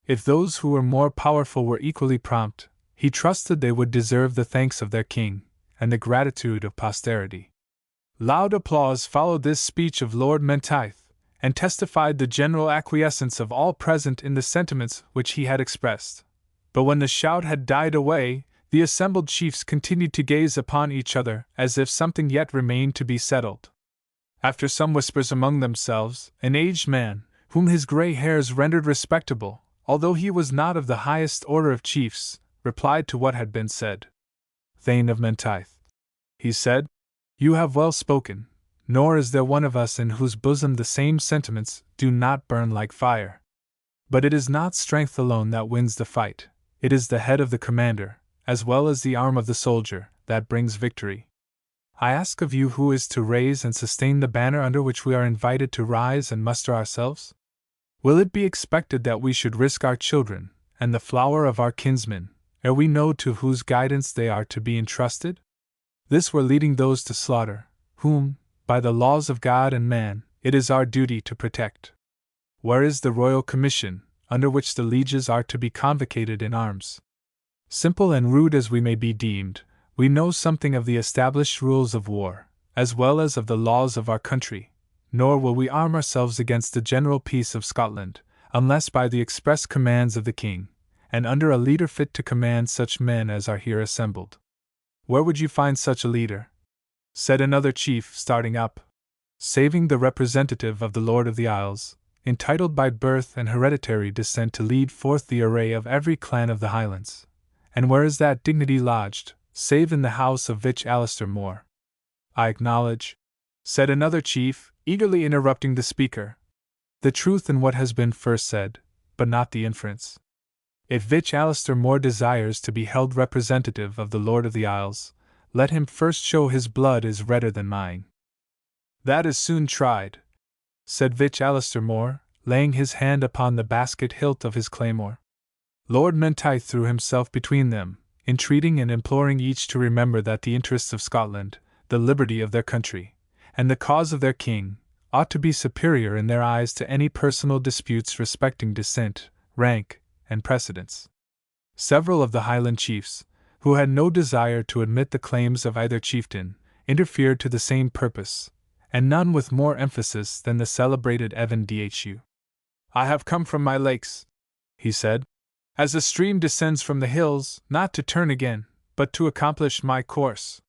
If those who were more powerful were equally prompt, he trusted they would deserve the thanks of their king, and the gratitude of posterity. Loud applause followed this speech of Lord Menteith, and testified the general acquiescence of all present in the sentiments which he had expressed. But when the shout had died away, the assembled chiefs continued to gaze upon each other as if something yet remained to be settled. After some whispers among themselves, an aged man, whom his grey hairs rendered respectable, although he was not of the highest order of chiefs, replied to what had been said. "Thane of Menteith," he said, "you have well spoken, nor is there one of us in whose bosom the same sentiments do not burn like fire. But it is not strength alone that wins the fight, it is the head of the commander, as well as the arm of the soldier, that brings victory. I ask of you who is to raise and sustain the banner under which we are invited to rise and muster ourselves? Will it be expected that we should risk our children, and the flower of our kinsmen, ere we know to whose guidance they are to be entrusted? This were leading those to slaughter, whom, by the laws of God and man, it is our duty to protect. Where is the royal commission, under which the lieges are to be convocated in arms? Simple and rude as we may be deemed, we know something of the established rules of war, as well as of the laws of our country, nor will we arm ourselves against the general peace of Scotland, unless by the express commands of the king, and under a leader fit to command such men as are here assembled." "Where would you find such a leader?" said another chief, starting up. "Saving the representative of the Lord of the Isles, entitled by birth and hereditary descent to lead forth the array of every clan of the Highlands. And where is that dignity lodged, save in the house of Vich Alistair More?" "I acknowledge," said another chief, eagerly interrupting the speaker, "the truth in what has been first said, but not the inference. If Vich Alistair More desires to be held representative of the Lord of the Isles, let him first show his blood is redder than mine." "That is soon tried," said Vich Alistair More, laying his hand upon the basket hilt of his claymore. Lord Menteith threw himself between them, entreating and imploring each to remember that the interests of Scotland, the liberty of their country, and the cause of their king, ought to be superior in their eyes to any personal disputes respecting descent, rank, and precedence. Several of the Highland chiefs, who had no desire to admit the claims of either chieftain, interfered to the same purpose, and none with more emphasis than the celebrated Evan Dhu. "I have come from my lakes," he said, "as a stream descends from the hills, not to turn again, but to accomplish my course.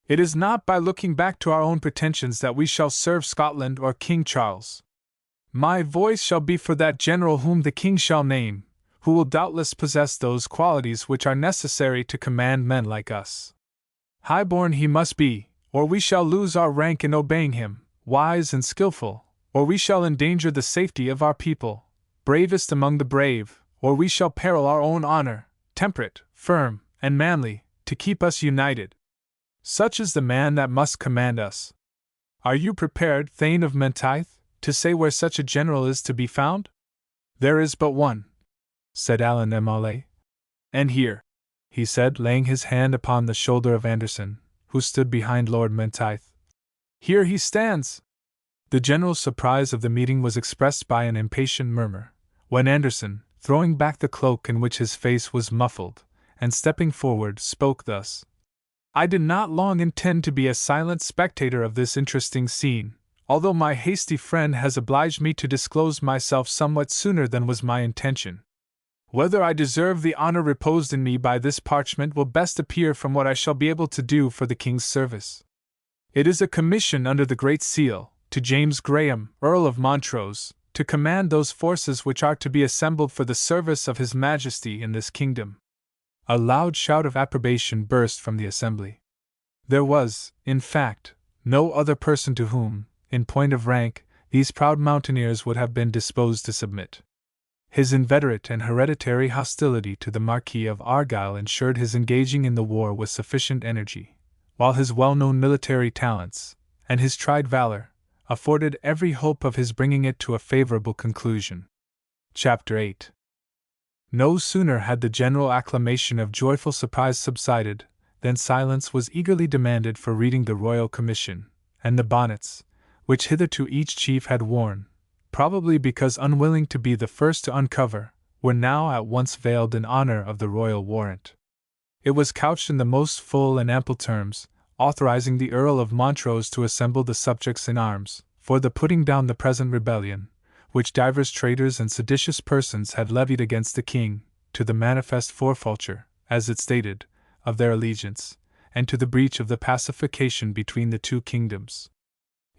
It is not by looking back to our own pretensions that we shall serve Scotland or King Charles. My voice shall be for that general whom the king shall name, who will doubtless possess those qualities which are necessary to command men like us. High-born he must be, or we shall lose our rank in obeying him, wise and skillful, or we shall endanger the safety of our people, bravest among the brave, or we shall peril our own honor, temperate, firm, and manly, to keep us united. Such is the man that must command us. Are you prepared, Thane of Menteith, to say where such a general is to be found?" "There is but one," said Allan M'Aulay. "And here," he said, laying his hand upon the shoulder of Anderson, who stood behind Lord Menteith. "Here he stands!" The general surprise of the meeting was expressed by an impatient murmur, when Anderson, throwing back the cloak in which his face was muffled, and stepping forward, spoke thus: "I did not long intend to be a silent spectator of this interesting scene, although my hasty friend has obliged me to disclose myself somewhat sooner than was my intention. Whether I deserve the honor reposed in me by this parchment will best appear from what I shall be able to do for the King's service. It is a commission under the Great Seal, to James Graham, Earl of Montrose, to command those forces which are to be assembled for the service of His Majesty in this kingdom." A loud shout of approbation burst from the assembly. There was, in fact, no other person to whom, in point of rank, these proud mountaineers would have been disposed to submit. His inveterate and hereditary hostility to the Marquis of Argyll ensured his engaging in the war with sufficient energy, while his well-known military talents, and his tried valor, afforded every hope of his bringing it to a favorable conclusion. Chapter 8. No sooner had the general acclamation of joyful surprise subsided, then silence was eagerly demanded for reading the royal commission, and the bonnets, which hitherto each chief had worn, probably because unwilling to be the first to uncover, were now at once veiled in honor of the royal warrant. It was couched in the most full and ample terms, authorizing the Earl of Montrose to assemble the subjects in arms, for the putting down the present rebellion, which divers traitors and seditious persons had levied against the king, to the manifest forfeiture, as it stated, of their allegiance, and to the breach of the pacification between the two kingdoms.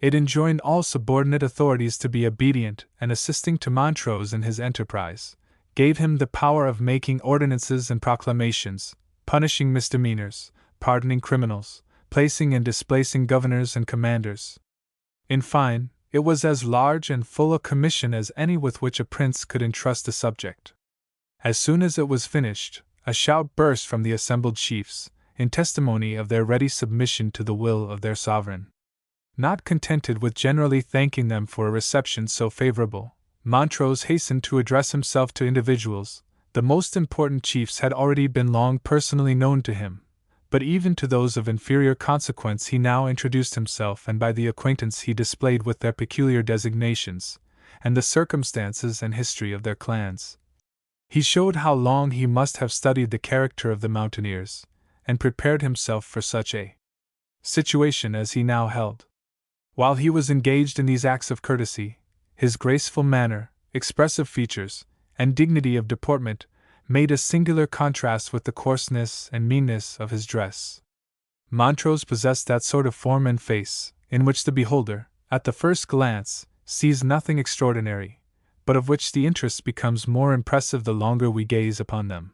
It enjoined all subordinate authorities to be obedient and assisting to Montrose in his enterprise, gave him the power of making ordinances and proclamations, punishing misdemeanors, pardoning criminals, placing and displacing governors and commanders. In fine, it was as large and full a commission as any with which a prince could entrust a subject. As soon as it was finished, a shout burst from the assembled chiefs, in testimony of their ready submission to the will of their sovereign. Not contented with generally thanking them for a reception so favorable, Montrose hastened to address himself to individuals. The most important chiefs had already been long personally known to him, but even to those of inferior consequence he now introduced himself, and by the acquaintance he displayed with their peculiar designations, and the circumstances and history of their clans, he showed how long he must have studied the character of the mountaineers, and prepared himself for such a situation as he now held. While he was engaged in these acts of courtesy, his graceful manner, expressive features, and dignity of deportment made a singular contrast with the coarseness and meanness of his dress. Montrose possessed that sort of form and face, in which the beholder, at the first glance, sees nothing extraordinary, but of which the interest becomes more impressive the longer we gaze upon them.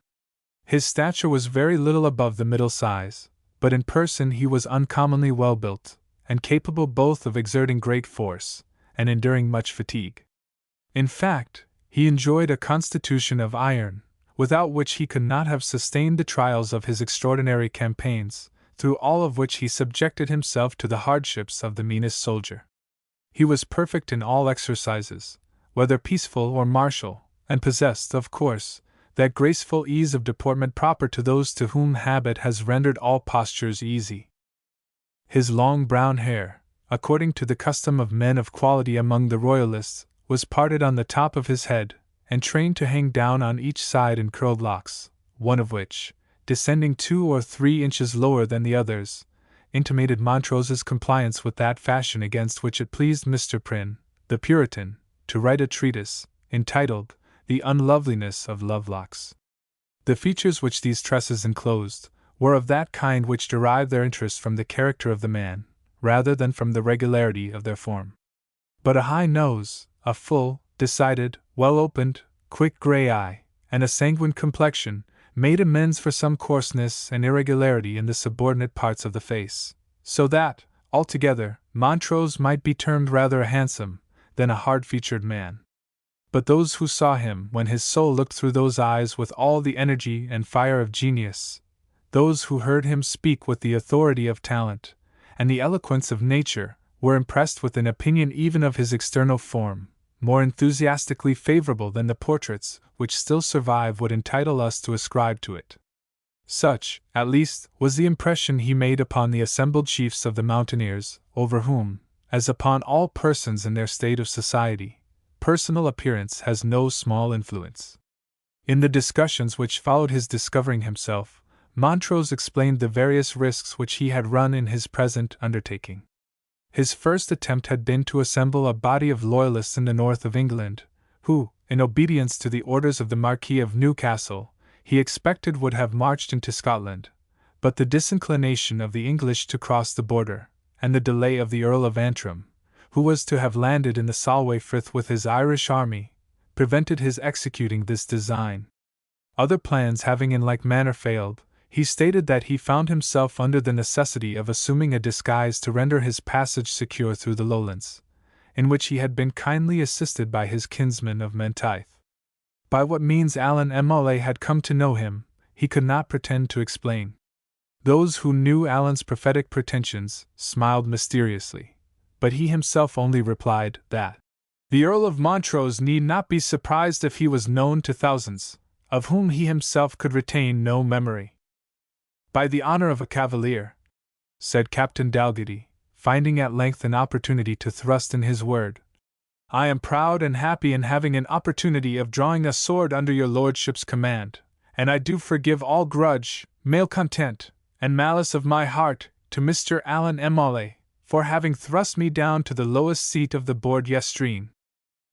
His stature was very little above the middle size, but in person he was uncommonly well built, and capable both of exerting great force, and enduring much fatigue. In fact, he enjoyed a constitution of iron, without which he could not have sustained the trials of his extraordinary campaigns, through all of which he subjected himself to the hardships of the meanest soldier. He was perfect in all exercises, whether peaceful or martial, and possessed, of course, that graceful ease of deportment proper to those to whom habit has rendered all postures easy. His long brown hair, according to the custom of men of quality among the royalists, was parted on the top of his head, and trained to hang down on each side in curled locks, one of which, descending 2 or 3 inches lower than the others, intimated Montrose's compliance with that fashion against which it pleased Mr. Prynne, the Puritan, to write a treatise, entitled The Unloveliness of Lovelocks. The features which these tresses enclosed were of that kind which derived their interest from the character of the man, rather than from the regularity of their form. But a high nose, a full, decided, well-opened, quick grey eye, and a sanguine complexion, made amends for some coarseness and irregularity in the subordinate parts of the face, so that, altogether, Montrose might be termed rather a handsome than a hard-featured man. But those who saw him when his soul looked through those eyes with all the energy and fire of genius, those who heard him speak with the authority of talent and the eloquence of nature, were impressed with an opinion even of his external form, more enthusiastically favorable than the portraits which still survive would entitle us to ascribe to it. Such, at least, was the impression he made upon the assembled chiefs of the mountaineers, over whom, as upon all persons in their state of society, personal appearance has no small influence. In the discussions which followed his discovering himself, Montrose explained the various risks which he had run in his present undertaking. His first attempt had been to assemble a body of loyalists in the north of England, who, in obedience to the orders of the Marquis of Newcastle, he expected would have marched into Scotland, but the disinclination of the English to cross the border, and the delay of the Earl of Antrim, who was to have landed in the Solway Frith with his Irish army, prevented his executing this design. Other plans having in like manner failed, he stated that he found himself under the necessity of assuming a disguise to render his passage secure through the lowlands, in which he had been kindly assisted by his kinsman of Menteith. By what means Allan M'Aulay had come to know him, he could not pretend to explain. Those who knew Allan's prophetic pretensions smiled mysteriously, but he himself only replied that the Earl of Montrose need not be surprised if he was known to thousands, of whom he himself could retain no memory. By the honor of a cavalier, said Captain Dalgetty, finding at length an opportunity to thrust in his word, I am proud and happy in having an opportunity of drawing a sword under your lordship's command, and I do forgive all grudge, malcontent, and malice of my heart to Mr. Allan M'Aulay, for having thrust me down to the lowest seat of the board yestreen.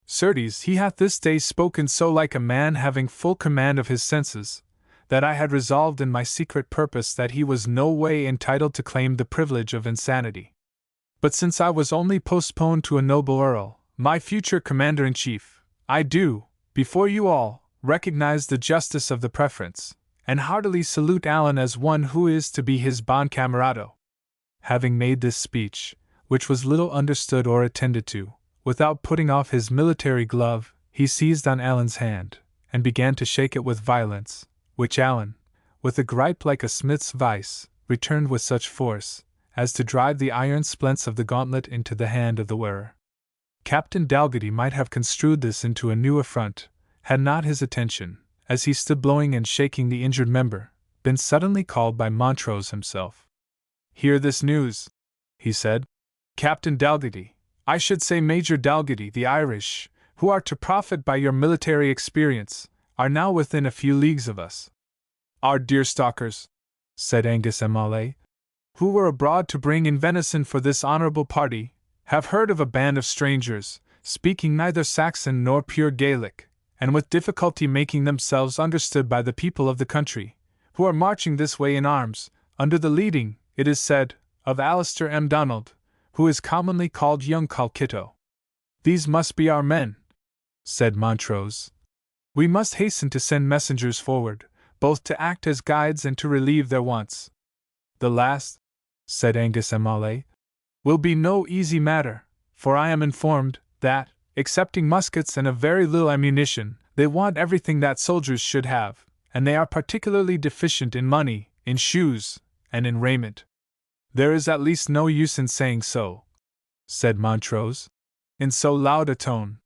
Certes, he hath this day spoken so like a man having full command of his senses, that I had resolved in my secret purpose that he was no way entitled to claim the privilege of insanity. But since I was only postponed to a noble earl, my future commander-in-chief, I do, before you all, recognize the justice of the preference, and heartily salute Allan as one who is to be his bon camarado. Having made this speech, which was little understood or attended to, without putting off his military glove, he seized on Allan's hand, and began to shake it with violence, which Allan, with a gripe like a smith's vice, returned with such force, as to drive the iron splints of the gauntlet into the hand of the wearer. Captain Dalgetty might have construed this into a new affront, had not his attention, as he stood blowing and shaking the injured member, been suddenly called by Montrose himself. Hear this news, he said. Captain Dalgetty, I should say Major Dalgetty, the Irish, who are to profit by your military experience, are now within a few leagues of us. Our deer stalkers, said Angus M'Aulay, who were abroad to bring in venison for this honourable party, have heard of a band of strangers, speaking neither Saxon nor pure Gaelic, and with difficulty making themselves understood by the people of the country, who are marching this way in arms, under the leading, it is said, of Alistair MacDonald, who is commonly called young Colkitto. These must be our men, said Montrose. We must hasten to send messengers forward, both to act as guides and to relieve their wants. The last, said Angus M'Aulay, will be no easy matter, for I am informed that, excepting muskets and a very little ammunition, they want everything that soldiers should have, and they are particularly deficient in money, in shoes, and in raiment. There is at least no use in saying so, said Montrose, in so loud a tone.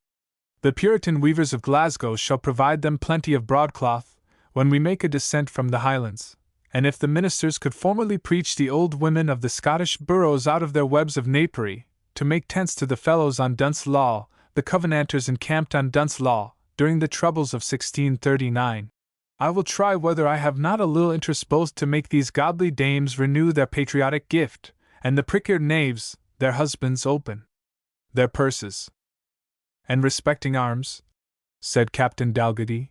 The Puritan weavers of Glasgow shall provide them plenty of broadcloth, when we make a descent from the Highlands, and if the ministers could formerly preach the old women of the Scottish boroughs out of their webs of napery, to make tents to the fellows on Dunse Law, the Covenanters encamped on Dunse Law, during the troubles of 1639, I will try whether I have not a little interest both to make these godly dames renew their patriotic gift, and the prick-eared knaves, their husbands, open their purses. And respecting arms, said Captain Dalgetty,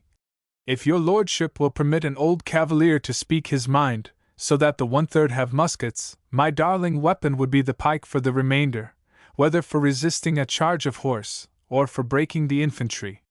if your lordship will permit an old cavalier to speak his mind, so that the 1/3 have muskets, my darling weapon would be the pike for the remainder, whether for resisting a charge of horse, or for breaking the infantry.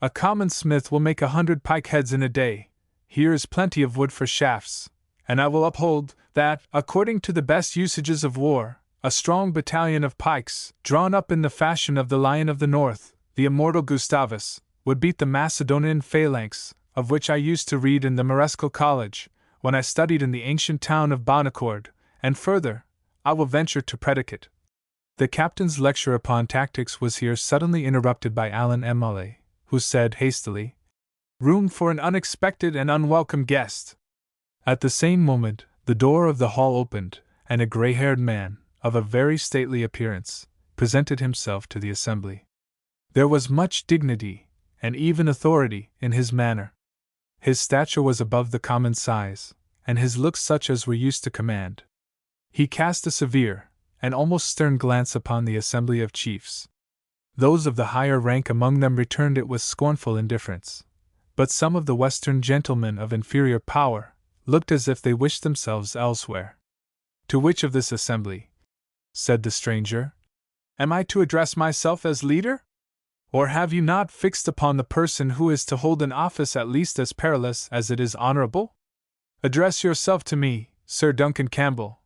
A common smith will make 100 pike heads in a day. Here is plenty of wood for shafts, and I will uphold that, according to the best usages of war, a strong battalion of pikes, drawn up in the fashion of the Lion of the North, the immortal Gustavus, would beat the Macedonian phalanx, of which I used to read in the Marescal College, when I studied in the ancient town of Bonnecord, and further, I will venture to predicate. The captain's lecture upon tactics was here suddenly interrupted by Allan M'Aulay, who said hastily, "Room for an unexpected and unwelcome guest." At the same moment, the door of the hall opened, and a grey-haired man, of a very stately appearance, presented himself to the assembly. There was much dignity, and even authority, in his manner. His stature was above the common size, and his looks such as were used to command. He cast a severe, and almost stern glance upon the assembly of chiefs. Those of the higher rank among them returned it with scornful indifference, but some of the western gentlemen of inferior power looked as if they wished themselves elsewhere. "To which of this assembly," said the stranger, "am I to address myself as leader? Or have you not fixed upon the person who is to hold an office at least as perilous as it is honourable? Address yourself to me, Sir Duncan Campbell,"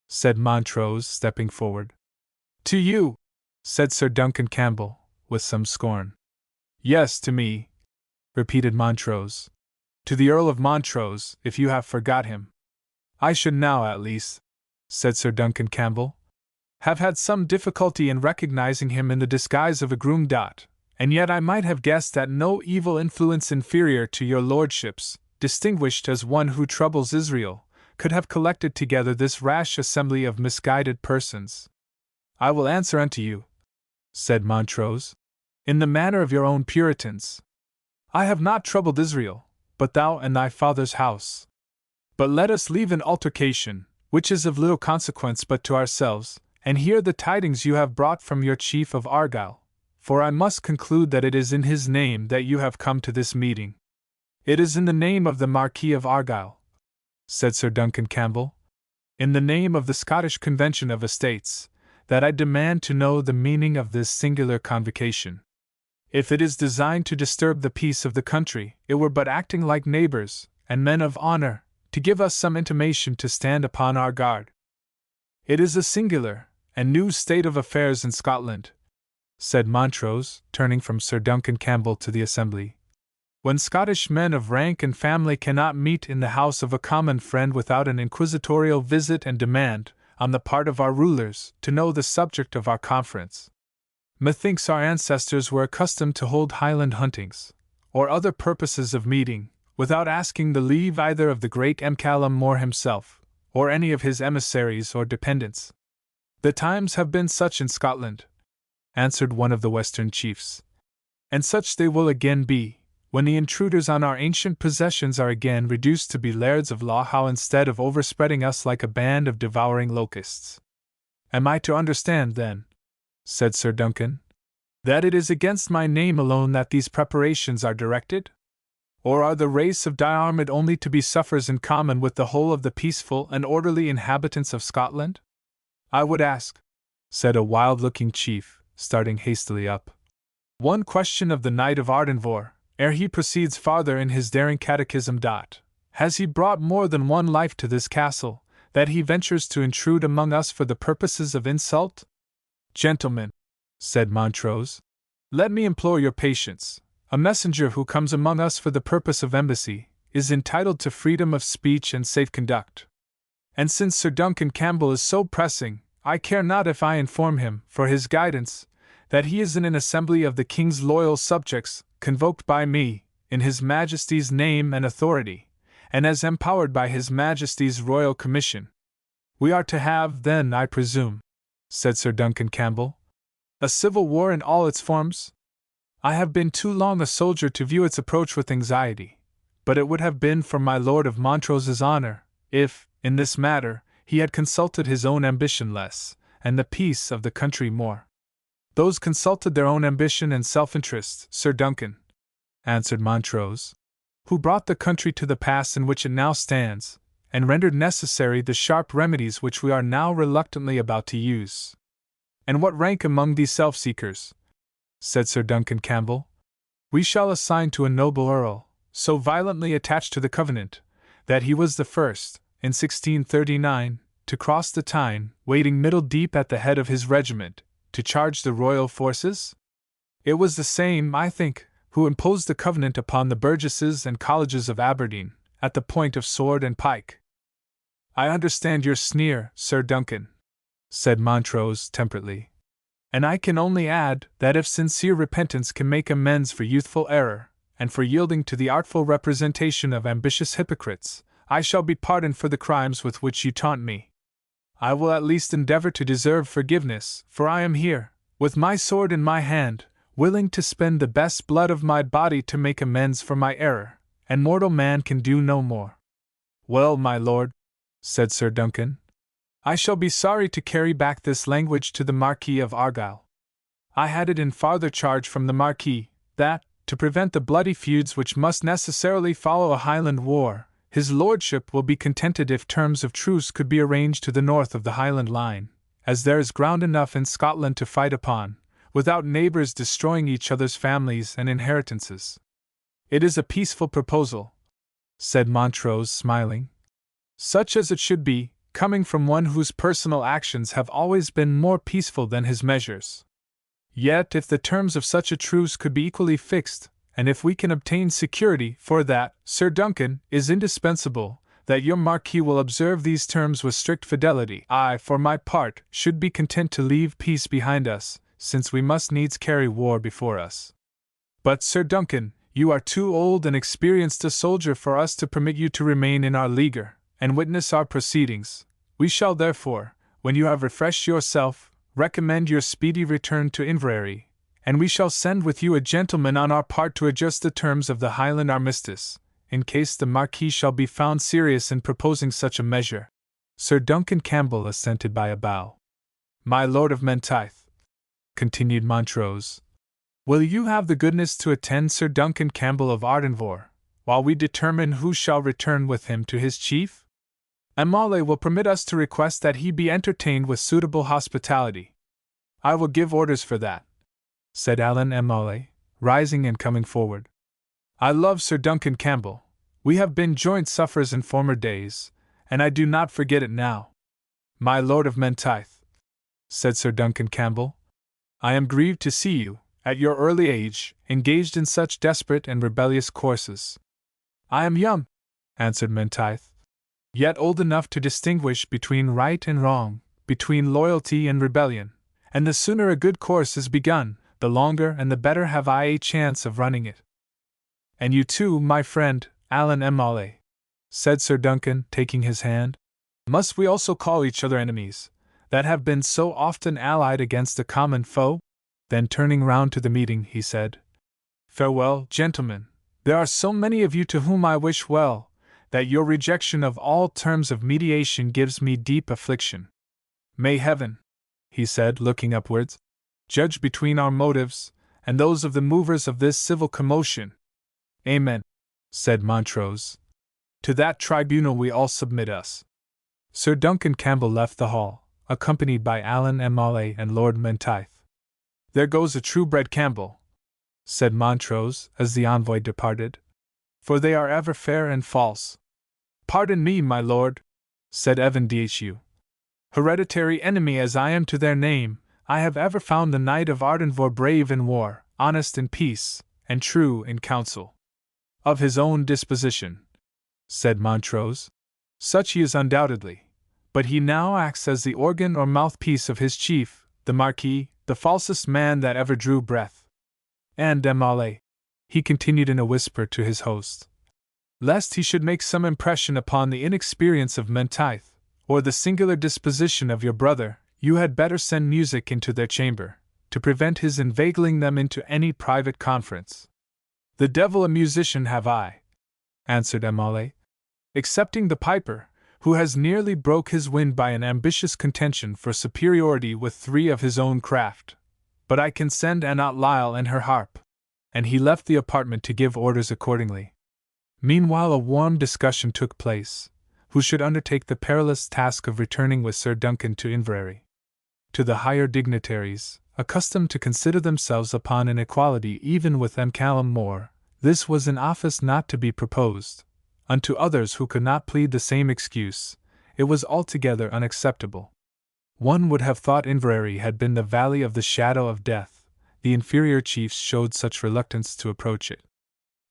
said Montrose, stepping forward. "To you," said Sir Duncan Campbell, with some scorn. "Yes, to me," repeated Montrose. "To the Earl of Montrose, if you have forgot him." "I should now, at least," said Sir Duncan Campbell, "have had some difficulty in recognizing him in the disguise of a groom dot, and yet I might have guessed that no evil influence inferior to your lordship's, distinguished as one who troubles Israel, could have collected together this rash assembly of misguided persons? I will answer unto you, said Montrose, in the manner of your own Puritans. I have not troubled Israel, but thou and thy father's house. But let us leave an altercation, which is of little consequence but to ourselves, and hear the tidings you have brought from your chief of Argyle, for I must conclude that it is in his name that you have come to this meeting. It is in the name of the Marquis of Argyle, said Sir Duncan Campbell, in the name of the Scottish Convention of Estates, that I demand to know the meaning of this singular convocation. If it is designed to disturb the peace of the country, it were but acting like neighbors and men of honor to give us some intimation to stand upon our guard. It is a singular and new state of affairs in Scotland, said Montrose, turning from Sir Duncan Campbell to the assembly, when Scottish men of rank and family cannot meet in the house of a common friend without an inquisitorial visit and demand, on the part of our rulers, to know the subject of our conference. Methinks our ancestors were accustomed to hold Highland huntings, or other purposes of meeting, without asking the leave either of the great Callum More himself, or any of his emissaries or dependents. The times have been such in Scotland, answered one of the western chiefs, and such they will again be, when the intruders on our ancient possessions are again reduced to be lairds of Lawhow instead of overspreading us like a band of devouring locusts. Am I to understand, then, said Sir Duncan, that it is against my name alone that these preparations are directed? Or are the race of Diarmid only to be sufferers in common with the whole of the peaceful and orderly inhabitants of Scotland? I would ask, said a wild-looking chief, starting hastily up, one question of the Knight of Ardenvohr, ere he proceeds farther in his daring catechism. Has he brought more than one life to this castle, that he ventures to intrude among us for the purposes of insult? Gentlemen, said Montrose, let me implore your patience. A messenger who comes among us for the purpose of embassy is entitled to freedom of speech and safe conduct. And since Sir Duncan Campbell is so pressing, I care not if I inform him, for his guidance, that he is in an assembly of the King's loyal subjects, convoked by me, in His Majesty's name and authority, and as empowered by His Majesty's royal commission. We are to have, then, I presume, said Sir Duncan Campbell, a civil war in all its forms? I have been too long a soldier to view its approach with anxiety, but it would have been for my Lord of Montrose's honor, if, in this matter, he had consulted his own ambition less, and the peace of the country more. Those consulted their own ambition and self-interest, Sir Duncan, answered Montrose, who brought the country to the pass in which it now stands, and rendered necessary the sharp remedies which we are now reluctantly about to use. And what rank among these self-seekers, said Sir Duncan Campbell, we shall assign to a noble earl, so violently attached to the Covenant, that he was the first, in 1639, to cross the Tyne, wading middle deep at the head of his regiment, to charge the royal forces? It was the same, I think, who imposed the Covenant upon the burgesses and colleges of Aberdeen, at the point of sword and pike. I understand your sneer, Sir Duncan, said Montrose temperately, and I can only add that if sincere repentance can make amends for youthful error, and for yielding to the artful representation of ambitious hypocrites, I shall be pardoned for the crimes with which you taunt me. I will at least endeavor to deserve forgiveness, for I am here, with my sword in my hand, willing to spend the best blood of my body to make amends for my error, and mortal man can do no more. Well, my lord, said Sir Duncan, I shall be sorry to carry back this language to the Marquis of Argyle. I had it in farther charge from the Marquis, that, to prevent the bloody feuds which must necessarily follow a Highland war, his lordship will be contented if terms of truce could be arranged to the north of the Highland line, as there is ground enough in Scotland to fight upon, without neighbours destroying each other's families and inheritances. It is a peaceful proposal, said Montrose, smiling, such as it should be, coming from one whose personal actions have always been more peaceful than his measures. Yet if the terms of such a truce could be equally fixed, and if we can obtain security for that, Sir Duncan, is indispensable, that your Marquis will observe these terms with strict fidelity, I, for my part, should be content to leave peace behind us, since we must needs carry war before us. But, Sir Duncan, you are too old and experienced a soldier for us to permit you to remain in our leaguer, and witness our proceedings. We shall therefore, when you have refreshed yourself, recommend your speedy return to Inverary, and we shall send with you a gentleman on our part to adjust the terms of the Highland armistice, in case the Marquis shall be found serious in proposing such a measure. Sir Duncan Campbell assented by a bow. My Lord of Menteith, continued Montrose, will you have the goodness to attend Sir Duncan Campbell of Ardenvohr, while we determine who shall return with him to his chief? Amalie will permit us to request that he be entertained with suitable hospitality. I will give orders for that, said Alan Amalie, rising and coming forward. I love Sir Duncan Campbell. We have been joint sufferers in former days, and I do not forget it now. My Lord of Menteith, said Sir Duncan Campbell, I am grieved to see you, at your early age, engaged in such desperate and rebellious courses. I am young, answered Menteith, yet old enough to distinguish between right and wrong, between loyalty and rebellion, and the sooner a good course is begun, the longer and the better have I a chance of running it. And you too, my friend, Alan Amalie, said Sir Duncan, taking his hand. Must we also call each other enemies, that have been so often allied against a common foe? Then turning round to the meeting, he said, Farewell, gentlemen, there are so many of you to whom I wish well, that your rejection of all terms of mediation gives me deep affliction. May Heaven, he said, looking upwards, judge between our motives, and those of the movers of this civil commotion. Amen, said Montrose. To that tribunal we all submit us. Sir Duncan Campbell left the hall, accompanied by Alan Amalie and Lord Menteith. There goes a true-bred Campbell, said Montrose as the envoy departed, for they are ever fair and false. Pardon me, my lord, said Evan D'Hu. Hereditary enemy as I am to their name, I have ever found the Knight of Ardenvohr brave in war, honest in peace, and true in council. Of his own disposition, said Montrose, such he is undoubtedly, but he now acts as the organ or mouthpiece of his chief, the Marquis, the falsest man that ever drew breath. And Amalie, he continued in a whisper to his host, lest he should make some impression upon the inexperience of Menteith, or the singular disposition of your brother, you had better send music into their chamber, to prevent his inveigling them into any private conference. The devil a musician have I, answered Amalie, excepting the piper, who has nearly broke his wind by an ambitious contention for superiority with 3 of his own craft. But I can send Annot Lyle and her harp. And he left the apartment to give orders accordingly. Meanwhile a warm discussion took place, who should undertake the perilous task of returning with Sir Duncan to Inverary. To the higher dignitaries, accustomed to consider themselves upon an equality even with Callum More, this was an office not to be proposed. Unto others who could not plead the same excuse, it was altogether unacceptable. One would have thought Inverary had been the valley of the shadow of death, the inferior chiefs showed such reluctance to approach it.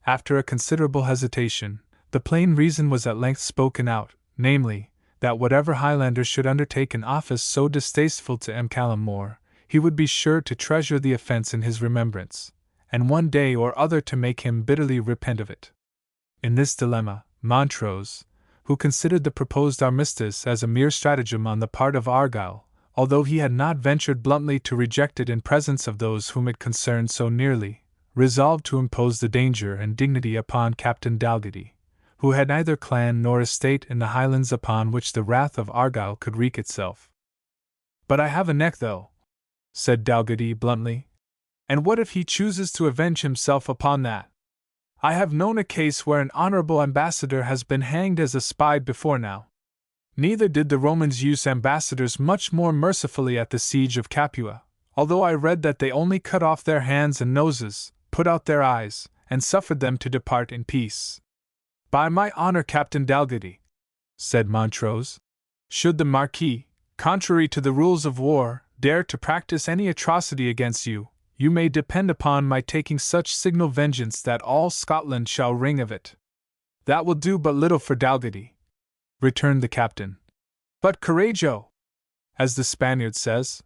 After a considerable hesitation, the plain reason was at length spoken out, namely, that whatever Highlander should undertake an office so distasteful to Callum More, he would be sure to treasure the offence in his remembrance, and one day or other to make him bitterly repent of it. In this dilemma, Montrose, who considered the proposed armistice as a mere stratagem on the part of Argyle, although he had not ventured bluntly to reject it in presence of those whom it concerned so nearly, resolved to impose the danger and dignity upon Captain Dalgetty, who had neither clan nor estate in the Highlands upon which the wrath of Argyle could wreak itself. But I have a neck, though, said Dalgetty bluntly, and what if he chooses to avenge himself upon that? I have known a case where an honorable ambassador has been hanged as a spy before now. Neither did the Romans use ambassadors much more mercifully at the siege of Capua, although I read that they only cut off their hands and noses, put out their eyes, and suffered them to depart in peace. By my honor, Captain Dalgetty, said Montrose, should the Marquis, contrary to the rules of war, dare to practice any atrocity against you, you may depend upon my taking such signal vengeance that all Scotland shall ring of it. That will do but little for Dalgetty, returned the captain. But courageous, as the Spaniard says.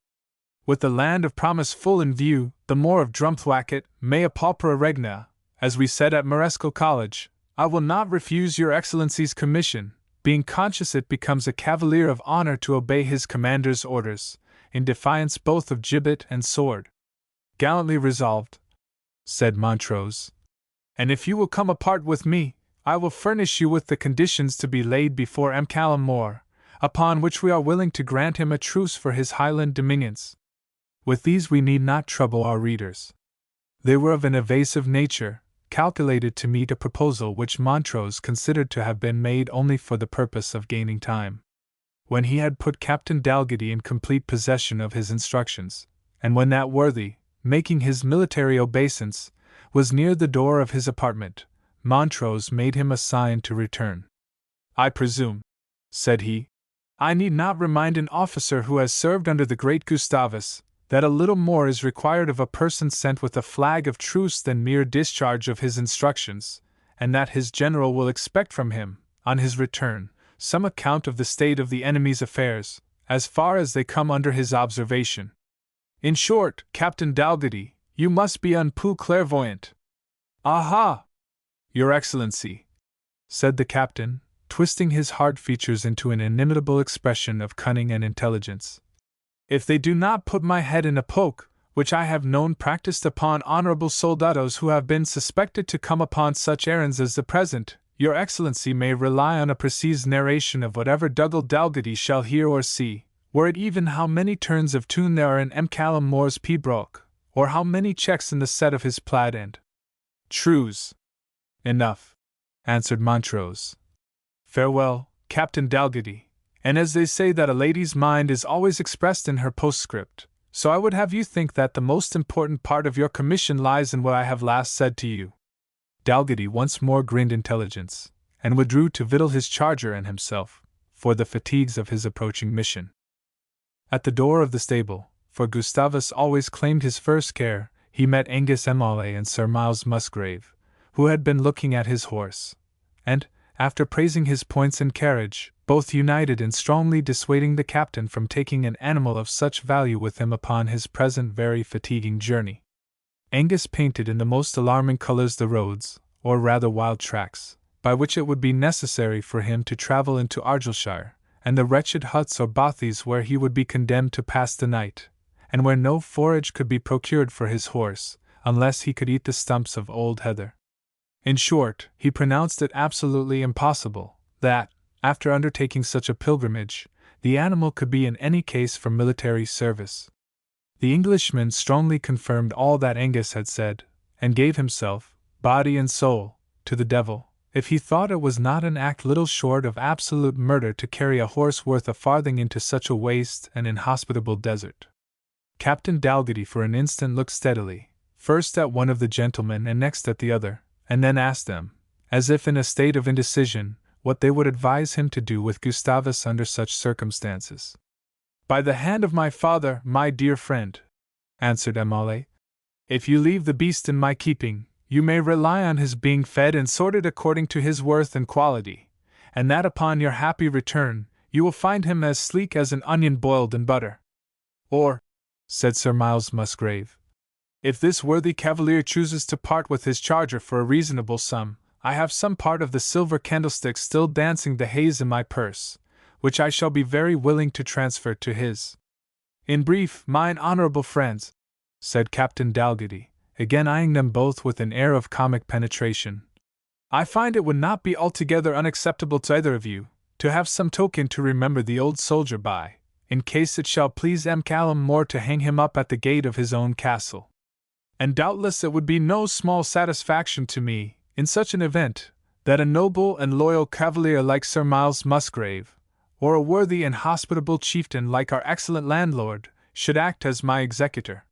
With the land of promise full in view, the more of Drumthwacket, mea paupera regna, as we said at Maresco College, I will not refuse your Excellency's commission, being conscious it becomes a cavalier of honor to obey his commander's orders, in defiance both of gibbet and sword. Gallantly resolved, said Montrose. And if you will come apart with me, I will furnish you with the conditions to be laid before Callum More, upon which we are willing to grant him a truce for his Highland dominions. With these we need not trouble our readers. They were of an evasive nature, calculated to meet a proposal which Montrose considered to have been made only for the purpose of gaining time. When he had put Captain Dalgetty in complete possession of his instructions, and when that worthy, making his military obeisance, was near the door of his apartment, Montrose made him a sign to return. I presume, said he, I need not remind an officer who has served under the great Gustavus, that a little more is required of a person sent with a flag of truce than mere discharge of his instructions, and that his general will expect from him, on his return, some account of the state of the enemy's affairs, as far as they come under his observation. In short, Captain Dalgetty, you must be un peu clairvoyant. Aha! Your Excellency, said the captain, twisting his hard features into an inimitable expression of cunning and intelligence. If they do not put my head in a poke, which I have known practiced upon honorable soldados who have been suspected to come upon such errands as the present, your Excellency may rely on a precise narration of whatever Dougal Dalgetty shall hear or see, were it even how many turns of tune there are in Callum More's pibroch, or how many checks in the set of his plaid end. Trues. Enough, answered Montrose. Farewell, Captain Dalgetty. And as they say that a lady's mind is always expressed in her postscript, so I would have you think that the most important part of your commission lies in what I have last said to you. Dalgetty once more grinned intelligence, and withdrew to victual his charger and himself, for the fatigues of his approaching mission. At the door of the stable, for Gustavus always claimed his first care, he met Angus M'Aulay and Sir Miles Musgrave, who had been looking at his horse, and, after praising his points and carriage, both united in strongly dissuading the captain from taking an animal of such value with him upon his present very fatiguing journey. Angus painted in the most alarming colours the roads, or rather wild tracks, by which it would be necessary for him to travel into Argyllshire, and the wretched huts or bothies where he would be condemned to pass the night, and where no forage could be procured for his horse, unless he could eat the stumps of old heather. In short, he pronounced it absolutely impossible that, after undertaking such a pilgrimage, the animal could be in any case for military service. The Englishman strongly confirmed all that Angus had said, and gave himself, body and soul, to the devil, if he thought it was not an act little short of absolute murder to carry a horse worth a farthing into such a waste and inhospitable desert. Captain Dalgetty for an instant looked steadily, first at one of the gentlemen and next at the other, and then asked them, as if in a state of indecision, what they would advise him to do with Gustavus under such circumstances. By the hand of my father, my dear friend, answered M'Aulay, if you leave the beast in my keeping, you may rely on his being fed and sorted according to his worth and quality, and that upon your happy return, you will find him as sleek as an onion boiled in butter. Or, said Sir Miles Musgrave, if this worthy cavalier chooses to part with his charger for a reasonable sum, I have some part of the silver candlesticks still dancing the haze in my purse, which I shall be very willing to transfer to his. In brief, mine honourable friends, said Captain Dalgetty, again eyeing them both with an air of comic penetration, I find it would not be altogether unacceptable to either of you, to have some token to remember the old soldier by, in case it shall please Callum More to hang him up at the gate of his own castle. And doubtless it would be no small satisfaction to me, in such an event, that a noble and loyal cavalier like Sir Miles Musgrave, or a worthy and hospitable chieftain like our excellent landlord, should act as my executor.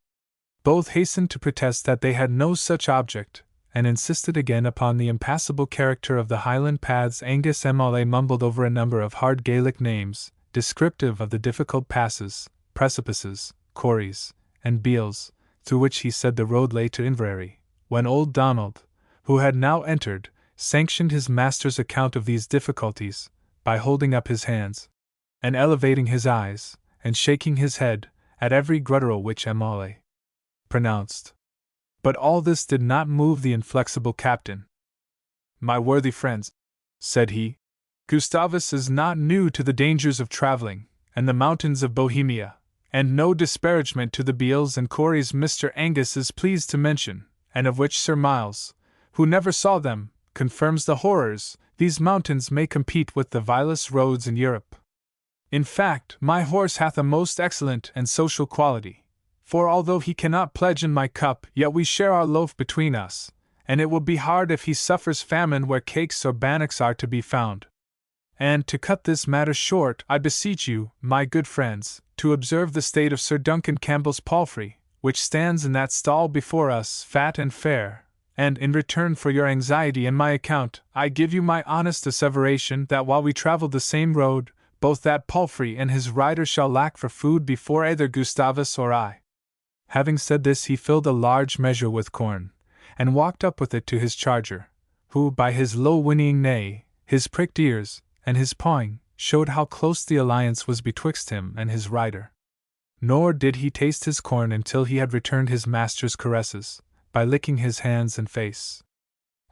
Both hastened to protest that they had no such object, and insisted again upon the impassable character of the Highland paths. Angus M'Aulay mumbled over a number of hard Gaelic names, descriptive of the difficult passes, precipices, corries, and beals, through which he said the road lay to Inverary, when old Donald, who had now entered, sanctioned his master's account of these difficulties, by holding up his hands, and elevating his eyes, and shaking his head, at every guttural which M'Aulay pronounced. But all this did not move the inflexible captain. My worthy friends, said he, Gustavus is not new to the dangers of traveling, and the mountains of Bohemia, and no disparagement to the Beals and Corys Mr. Angus is pleased to mention, and of which Sir Miles, who never saw them, confirms the horrors. These mountains may compete with the vilest roads in Europe. In fact, my horse hath a most excellent and social quality, for although he cannot pledge in my cup, yet we share our loaf between us, and it will be hard if he suffers famine where cakes or bannocks are to be found. And to cut this matter short, I beseech you, my good friends, to observe the state of Sir Duncan Campbell's palfrey, which stands in that stall before us, fat and fair, and in return for your anxiety and my account, I give you my honest asseveration that while we travel the same road, both that palfrey and his rider shall lack for food before either Gustavus or I. Having said this, he filled a large measure with corn, and walked up with it to his charger, who, by his low whinnying neigh, his pricked ears, and his pawing, showed how close the alliance was betwixt him and his rider. Nor did he taste his corn until he had returned his master's caresses, by licking his hands and face.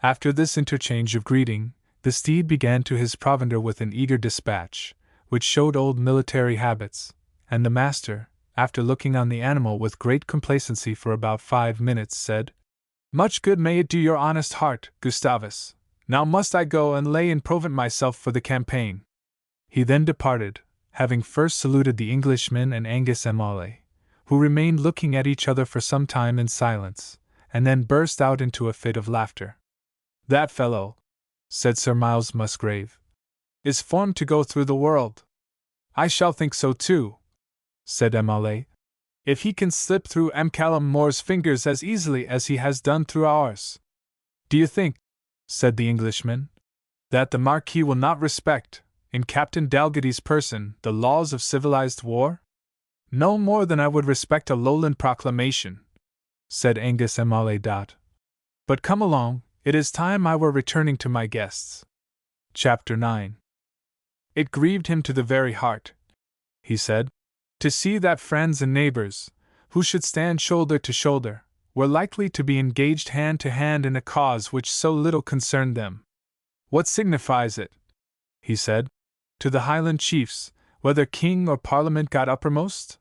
After this interchange of greeting, the steed began to his provender with an eager dispatch, which showed old military habits, and the master, after looking on the animal with great complacency for about 5 minutes, said, "Much good may it do your honest heart, Gustavus. Now must I go and lay in provant myself for the campaign." He then departed, having first saluted the Englishman and Angus M'Aulay, who remained looking at each other for some time in silence, and then burst out into a fit of laughter. "That fellow," said Sir Miles Musgrave, "is formed to go through the world." "I shall think so too," said M'Aulay, "if he can slip through Callum More's fingers as easily as he has done through ours." "Do you think," said the Englishman, "that the Marquis will not respect, in Captain Dalgetty's person, the laws of civilized war?" "No more than I would respect a Lowland proclamation," said Angus M'Aulay. "But come along, it is time I were returning to my guests." Chapter 9. It grieved him to the very heart, he said, to see that friends and neighbors, who should stand shoulder to shoulder, were likely to be engaged hand to hand in a cause which so little concerned them. "What signifies it," he said, "to the Highland chiefs, whether king or parliament got uppermost?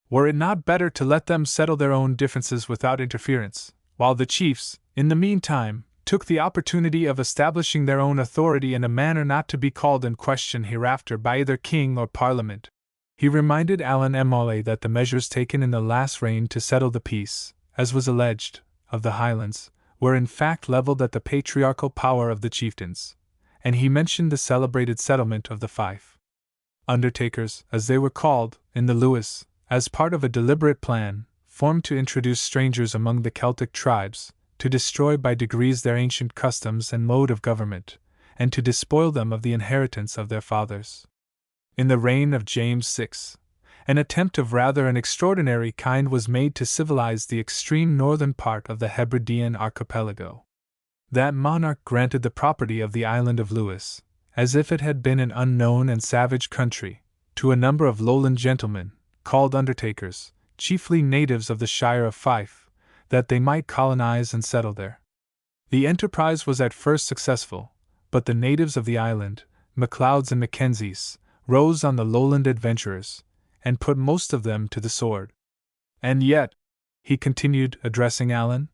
Were it not better to let them settle their own differences without interference, while the chiefs, in the meantime, took the opportunity of establishing their own authority in a manner not to be called in question hereafter by either king or parliament?" He reminded Allan M'Aulay that the measures taken in the last reign to settle the peace, as was alleged, of the Highlands, were in fact levelled at the patriarchal power of the chieftains, and he mentioned the celebrated settlement of the Fife Undertakers, as they were called, in the Lewis, as part of a deliberate plan, formed to introduce strangers among the Celtic tribes, to destroy by degrees their ancient customs and mode of government, and to despoil them of the inheritance of their fathers. In the reign of James VI, an attempt of rather an extraordinary kind was made to civilize the extreme northern part of the Hebridean archipelago. That monarch granted the property of the island of Lewis, as if it had been an unknown and savage country, to a number of lowland gentlemen, called Undertakers, chiefly natives of the Shire of Fife, that they might colonize and settle there. The enterprise was at first successful, but the natives of the island, MacLeods and Mackenzies, rose on the lowland adventurers, and put most of them to the sword. "And yet," he continued, addressing Allan,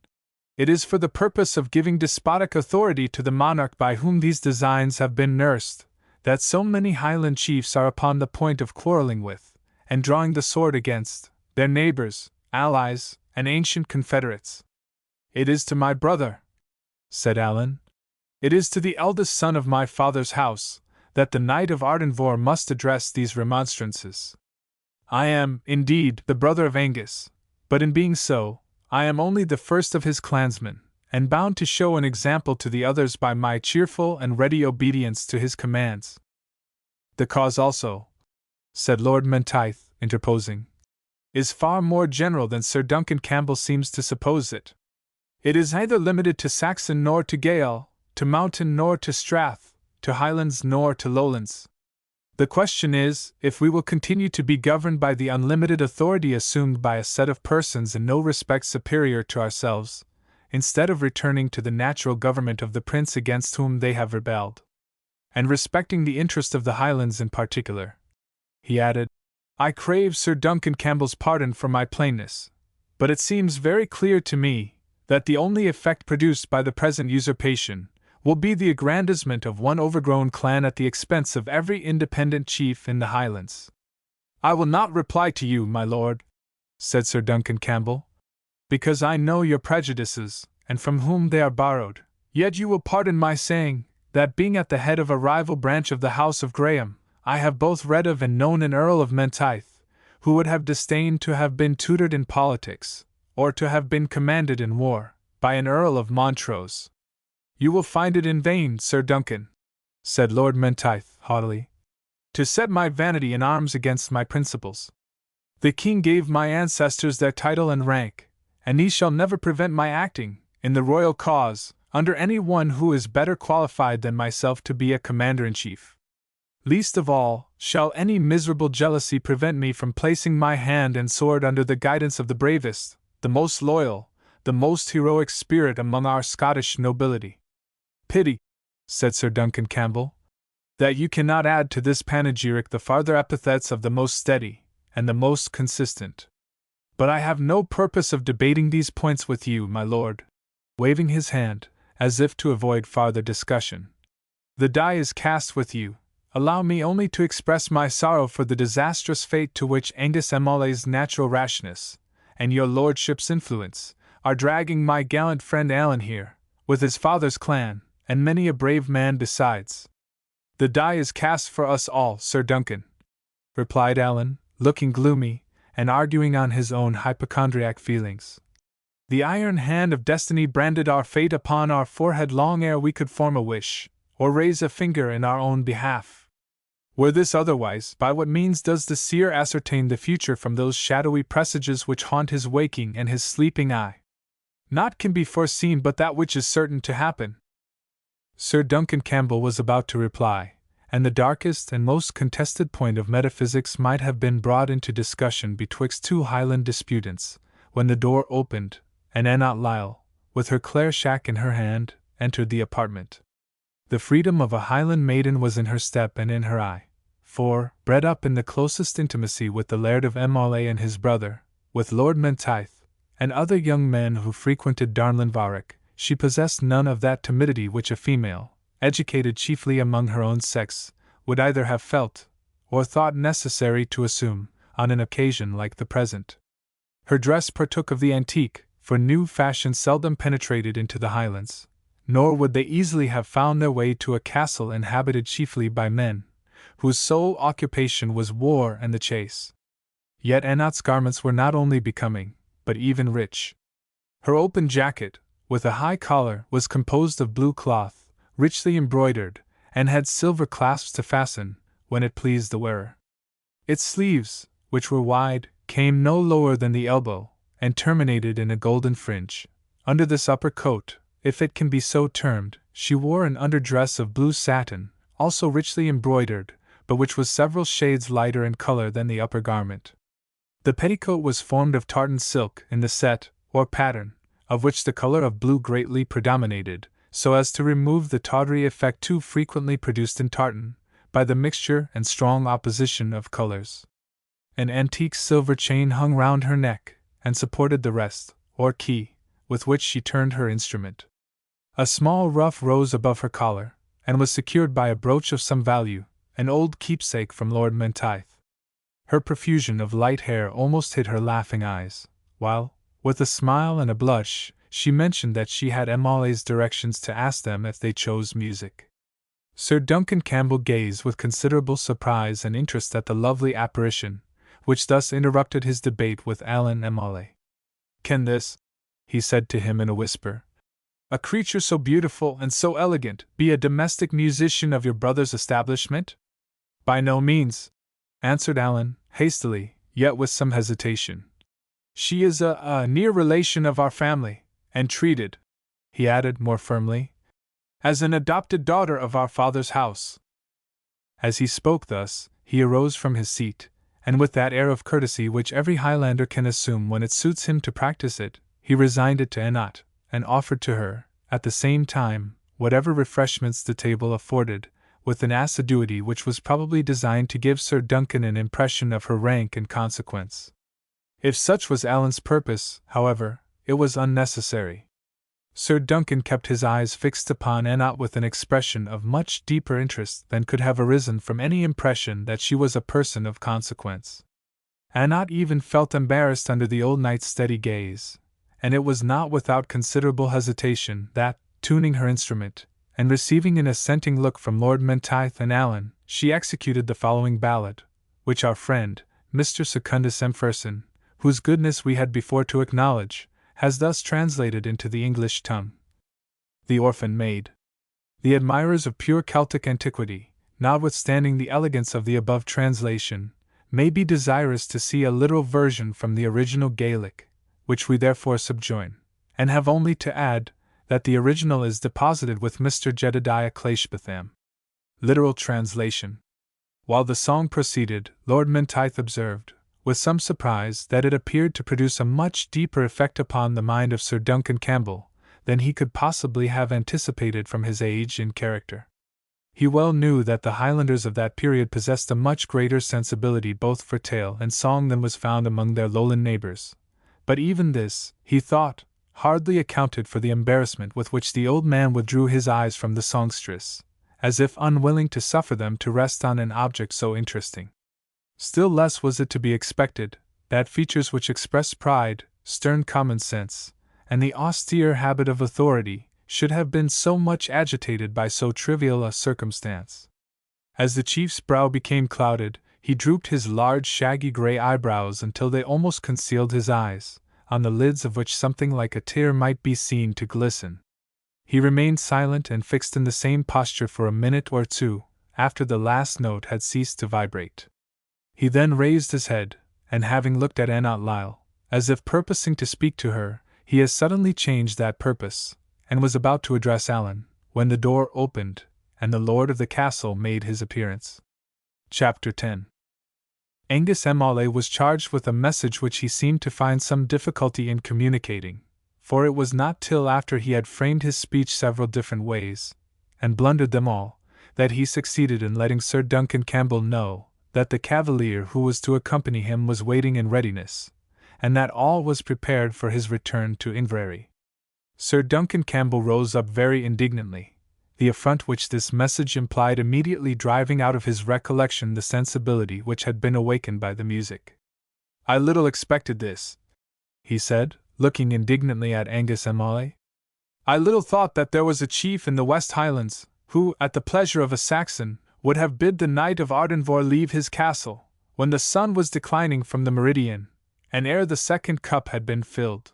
"it is for the purpose of giving despotic authority to the monarch by whom these designs have been nursed, that so many Highland chiefs are upon the point of quarrelling with, and drawing the sword against, their neighbors, allies, and ancient confederates." "It is to my brother," said Allan, "it is to the eldest son of my father's house, that the Knight of Ardenvohr must address these remonstrances. I am, indeed, the brother of Angus, but in being so, I am only the first of his clansmen, and bound to show an example to the others by my cheerful and ready obedience to his commands." "The cause also," said Lord Menteith, interposing, "is far more general than Sir Duncan Campbell seems to suppose it. It is neither limited to Saxon nor to Gael, to mountain nor to strath, to highlands nor to lowlands. The question is, if we will continue to be governed by the unlimited authority assumed by a set of persons in no respect superior to ourselves, instead of returning to the natural government of the prince against whom they have rebelled. and respecting the interest of the Highlands in particular. He added, I crave Sir Duncan Campbell's pardon for my plainness, but it seems very clear to me that the only effect produced by the present usurpation will be the aggrandizement of one overgrown clan at the expense of every independent chief in the Highlands. I will not reply to you, my lord, said Sir Duncan Campbell, because I know your prejudices, and from whom they are borrowed, yet you will pardon my saying that being at the head of a rival branch of the House of Graham, I have both read of and known an Earl of Menteith, who would have disdained to have been tutored in politics, or to have been commanded in war, by an Earl of Montrose. You will find it in vain, Sir Duncan, said Lord Menteith haughtily, to set my vanity in arms against my principles. The king gave my ancestors their title and rank, and he shall never prevent my acting, in the royal cause, under any one who is better qualified than myself to be a commander-in-chief. Least of all, shall any miserable jealousy prevent me from placing my hand and sword under the guidance of the bravest, the most loyal, the most heroic spirit among our Scottish nobility. Pity, said Sir Duncan Campbell, that you cannot add to this panegyric the farther epithets of the most steady, and the most consistent. But I have no purpose of debating these points with you, my lord, waving his hand, as if to avoid farther discussion. The die is cast with you. Allow me only to express my sorrow for the disastrous fate to which Angus M'Aulay's natural rashness, and your lordship's influence, are dragging my gallant friend Alan here, with his father's clan, and many a brave man besides. The die is cast for us all, Sir Duncan, replied Alan, looking gloomy, and arguing on his own hypochondriac feelings. The iron hand of destiny branded our fate upon our forehead long ere we could form a wish, or raise a finger in our own behalf. Were this otherwise, by what means does the seer ascertain the future from those shadowy presages which haunt his waking and his sleeping eye? Naught can be foreseen but that which is certain to happen. Sir Duncan Campbell was about to reply, and the darkest and most contested point of metaphysics might have been brought into discussion betwixt two Highland disputants, when the door opened, and Annot Lyle, with her clair-shack in her hand, entered the apartment. The freedom of a Highland maiden was in her step and in her eye, for, bred up in the closest intimacy with the Laird of M'Aulay and his brother, with Lord Menteith, and other young men who frequented Darnlinvarach, she possessed none of that timidity which a female, educated chiefly among her own sex, would either have felt, or thought necessary to assume, on an occasion like the present. Her dress partook of the antique, for new fashions seldom penetrated into the Highlands, nor would they easily have found their way to a castle inhabited chiefly by men, whose sole occupation was war and the chase. Yet Annot's garments were not only becoming, but even rich. Her open jacket, with a high collar, was composed of blue cloth, richly embroidered, and had silver clasps to fasten, when it pleased the wearer. Its sleeves, which were wide, came no lower than the elbow, and terminated in a golden fringe. Under this upper coat, if it can be so termed, she wore an underdress of blue satin, also richly embroidered, but which was several shades lighter in color than the upper garment. The petticoat was formed of tartan silk in the set, or pattern, of which the color of blue greatly predominated, so as to remove the tawdry effect too frequently produced in tartan, by the mixture and strong opposition of colors. An antique silver chain hung round her neck, and supported the rest, or key, with which she turned her instrument. A small ruff rose above her collar, and was secured by a brooch of some value, an old keepsake from Lord Menteith. Her profusion of light hair almost hid her laughing eyes, while, with a smile and a blush, she mentioned that she had M'Aulay's directions to ask them if they chose music. Sir Duncan Campbell gazed with considerable surprise and interest at the lovely apparition, which thus interrupted his debate with Alan M'Aulay. "Can this," he said to him in a whisper, "a creature so beautiful and so elegant, be a domestic musician of your brother's establishment?" "By no means," answered Alan, hastily, yet with some hesitation. "She is a near relation of our family, and treated," he added more firmly, "as an adopted daughter of our father's house." As he spoke thus, he arose from his seat, and with that air of courtesy which every Highlander can assume when it suits him to practice it, he resigned it to Annot, and offered to her, at the same time, whatever refreshments the table afforded, with an assiduity which was probably designed to give Sir Duncan an impression of her rank and consequence. If such was Alan's purpose, however, it was unnecessary. Sir Duncan kept his eyes fixed upon Anat with an expression of much deeper interest than could have arisen from any impression that she was a person of consequence. Anat even felt embarrassed under the old knight's steady gaze, and it was not without considerable hesitation that, tuning her instrument, and receiving an assenting look from Lord Menteith and Alan, she executed the following ballad, which our friend, Mr. Secundus Macpherson, whose goodness we had before to acknowledge, has thus translated into the English tongue. The Orphan Maid. The admirers of pure Celtic antiquity, notwithstanding the elegance of the above translation, may be desirous to see a literal version from the original Gaelic, which we therefore subjoin, and have only to add that the original is deposited with Mr. Jedediah Cleishbotham. Literal translation. While the song proceeded, Lord Menteith observed, with some surprise, that it appeared to produce a much deeper effect upon the mind of Sir Duncan Campbell than he could possibly have anticipated from his age and character. He well knew that the Highlanders of that period possessed a much greater sensibility both for tale and song than was found among their lowland neighbours, but even this, he thought, hardly accounted for the embarrassment with which the old man withdrew his eyes from the songstress, as if unwilling to suffer them to rest on an object so interesting. Still less was it to be expected that features which express pride, stern common sense, and the austere habit of authority should have been so much agitated by so trivial a circumstance. As the chief's brow became clouded, he drooped his large shaggy grey eyebrows until they almost concealed his eyes, on the lids of which something like a tear might be seen to glisten. He remained silent and fixed in the same posture for a minute or two, after the last note had ceased to vibrate. He then raised his head, and having looked at Anat Lyle, as if purposing to speak to her, he has suddenly changed that purpose, and was about to address Alan, when the door opened, and the lord of the castle made his appearance. Chapter 10. Angus M'Aulay was charged with a message which he seemed to find some difficulty in communicating, for it was not till after he had framed his speech several different ways, and blundered them all, that he succeeded in letting Sir Duncan Campbell know that the cavalier who was to accompany him was waiting in readiness, and that all was prepared for his return to Inverary. Sir Duncan Campbell rose up very indignantly, the affront which this message implied immediately driving out of his recollection the sensibility which had been awakened by the music. "I little expected this," he said, looking indignantly at Angus M'Aulay. "I little thought that there was a chief in the West Highlands, who, at the pleasure of a Saxon, would have bid the Knight of Ardenvohr leave his castle, when the sun was declining from the meridian, and ere the second cup had been filled.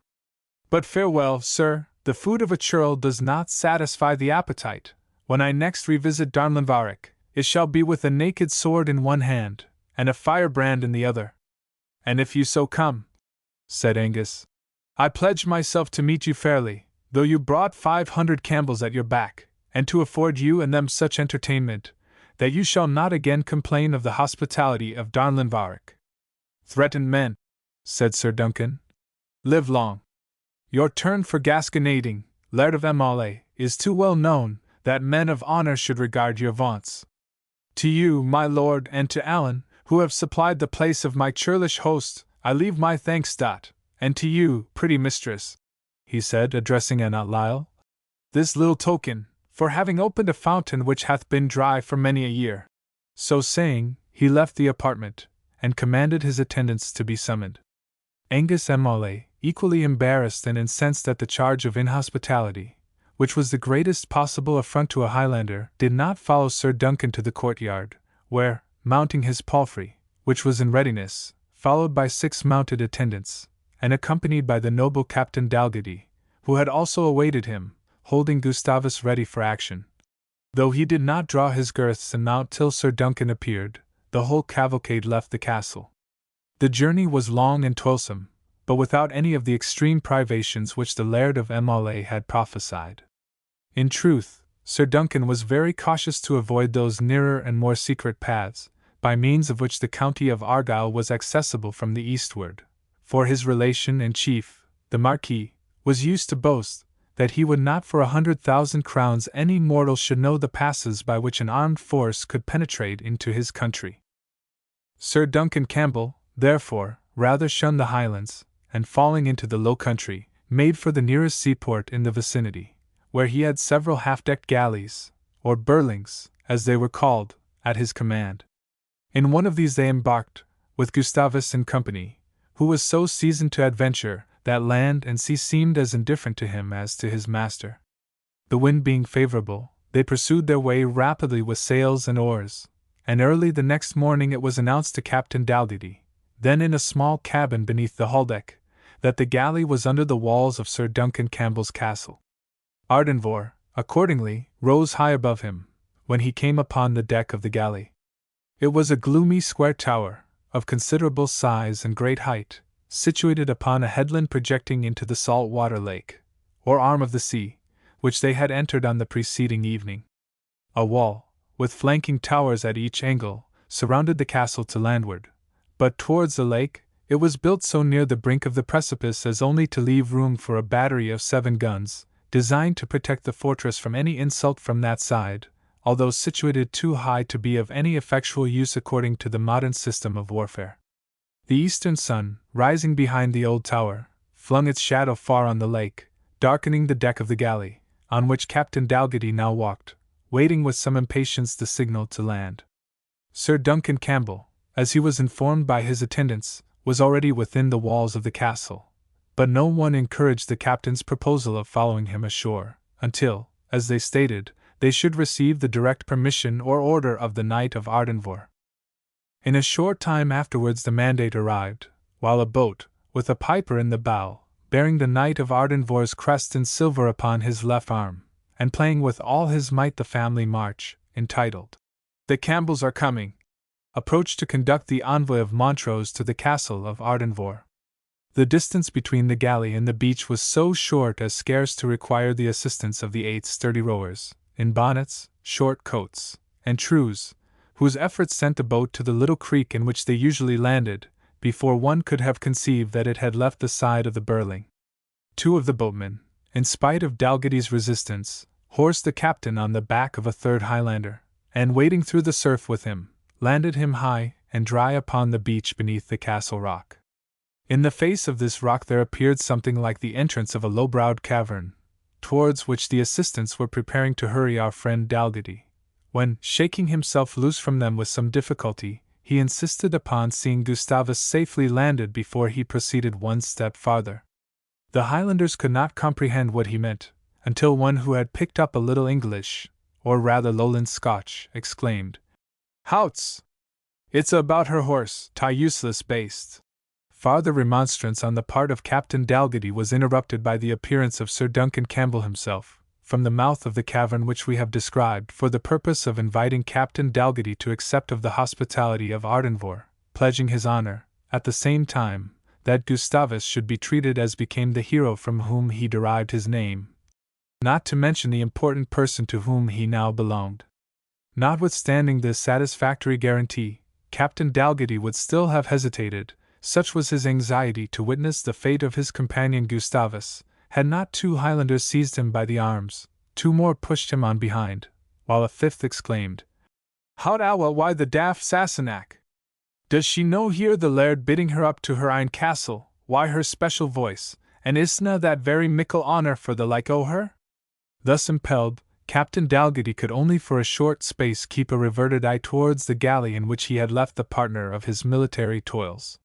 But farewell, sir, the food of a churl does not satisfy the appetite. When I next revisit Darnlinvarach, it shall be with a naked sword in one hand, and a firebrand in the other. And if you so come," said Angus, "I pledge myself to meet you fairly, though you brought 500 Campbells at your back, and to afford you and them such entertainment, that you shall not again complain of the hospitality of Darnlinvarach." "Threatened men," said Sir Duncan, "live long. Your turn for gasconading, Laird of M'Aulay, is too well known, that men of honour should regard your vaunts. To you, my lord, and to Alan, who have supplied the place of my churlish host, I leave my thanks. And to you, pretty mistress," he said, addressing Anat Lyle, "this little token, for having opened a fountain which hath been dry for many a year." So saying, he left the apartment, and commanded his attendants to be summoned. Angus M'Aulay, equally embarrassed and incensed at the charge of inhospitality, which was the greatest possible affront to a Highlander, did not follow Sir Duncan to the courtyard, where, mounting his palfrey, which was in readiness, followed by 6 mounted attendants, and accompanied by the noble Captain Dalgety, who had also awaited him, holding Gustavus ready for action. Though he did not draw his girths and mount till Sir Duncan appeared, the whole cavalcade left the castle. The journey was long and toilsome, but without any of the extreme privations which the Laird of M'Aulay had prophesied. In truth, Sir Duncan was very cautious to avoid those nearer and more secret paths, by means of which the county of Argyll was accessible from the eastward, for his relation and chief, the Marquis, was used to boast that he would not for 100,000 crowns any mortal should know the passes by which an armed force could penetrate into his country. Sir Duncan Campbell, therefore, rather shunned the Highlands, and falling into the low country, made for the nearest seaport in the vicinity, where he had several half-decked galleys, or burlings, as they were called, at his command. In one of these they embarked, with Gustavus and company, who was so seasoned to adventure that land and sea seemed as indifferent to him as to his master. The wind being favorable, they pursued their way rapidly with sails and oars, and early the next morning it was announced to Captain Dalgetty, then in a small cabin beneath the hull-deck, that the galley was under the walls of Sir Duncan Campbell's castle. Ardenvohr, accordingly, rose high above him, when he came upon the deck of the galley. It was a gloomy square tower, of considerable size and great height, situated upon a headland projecting into the salt water lake, or arm of the sea, which they had entered on the preceding evening. A wall, with flanking towers at each angle, surrounded the castle to landward, but towards the lake, it was built so near the brink of the precipice as only to leave room for a battery of 7 guns, designed to protect the fortress from any insult from that side, although situated too high to be of any effectual use according to the modern system of warfare. The eastern sun, rising behind the old tower, flung its shadow far on the lake, darkening the deck of the galley, on which Captain Dalgetty now walked, waiting with some impatience the signal to land. Sir Duncan Campbell, as he was informed by his attendants, was already within the walls of the castle, but no one encouraged the captain's proposal of following him ashore, until, as they stated, they should receive the direct permission or order of the Knight of Ardenvohr. In a short time afterwards the mandate arrived, while a boat, with a piper in the bow, bearing the Knight of Ardenvohr's crest in silver upon his left arm, and playing with all his might the family march, entitled, "The Campbells are coming," approached to conduct the envoy of Montrose to the castle of Ardenvohr. The distance between the galley and the beach was so short as scarce to require the assistance of the 8 sturdy rowers, in bonnets, short coats, and trews, whose efforts sent the boat to the little creek in which they usually landed, before one could have conceived that it had left the side of the Burling. 2 of the boatmen, in spite of Dalgetty's resistance, horsed the captain on the back of a 3rd Highlander, and wading through the surf with him, landed him high and dry upon the beach beneath the castle rock. In the face of this rock there appeared something like the entrance of a low-browed cavern, towards which the assistants were preparing to hurry our friend Dalgetty, when, shaking himself loose from them with some difficulty, he insisted upon seeing Gustavus safely landed before he proceeded one step farther. The Highlanders could not comprehend what he meant, until one who had picked up a little English, or rather Lowland Scotch, exclaimed, "Houts! It's about her horse, ta useless baste." Farther remonstrance on the part of Captain Dalgetty was interrupted by the appearance of Sir Duncan Campbell himself, from the mouth of the cavern which we have described, for the purpose of inviting Captain Dalgetty to accept of the hospitality of Ardenvohr, pledging his honor, at the same time, that Gustavus should be treated as became the hero from whom he derived his name, not to mention the important person to whom he now belonged. Notwithstanding this satisfactory guarantee, Captain Dalgetty would still have hesitated, such was his anxiety to witness the fate of his companion Gustavus, had not 2 Highlanders seized him by the arms, 2 more pushed him on behind, while a 5th exclaimed, "Hout owa, why the daft Sassenach! Does she no hear the laird bidding her up to her ain castle, why her special voice, and isna that very mickle honour for the like o' her?" Thus impelled, Captain Dalgetty could only for a short space keep a reverted eye towards the galley in which he had left the partner of his military toils.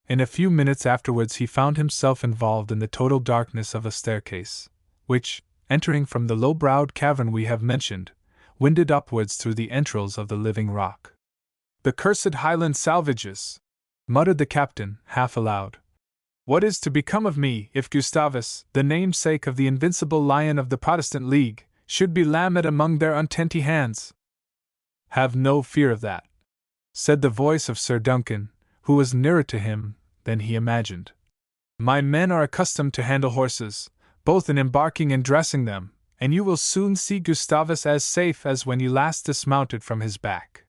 In a few minutes afterwards he found himself involved in the total darkness of a staircase, which, entering from the low-browed cavern we have mentioned, winded upwards through the entrails of the living rock. "The cursed Highland salvages!" muttered the captain, half aloud. "What is to become of me, if Gustavus, the namesake of the invincible lion of the Protestant League, should be lamed among their untenty hands?" "Have no fear of that," said the voice of Sir Duncan, who was nearer to him than he imagined. "My men are accustomed to handle horses, both in embarking and dressing them, and you will soon see Gustavus as safe as when you last dismounted from his back."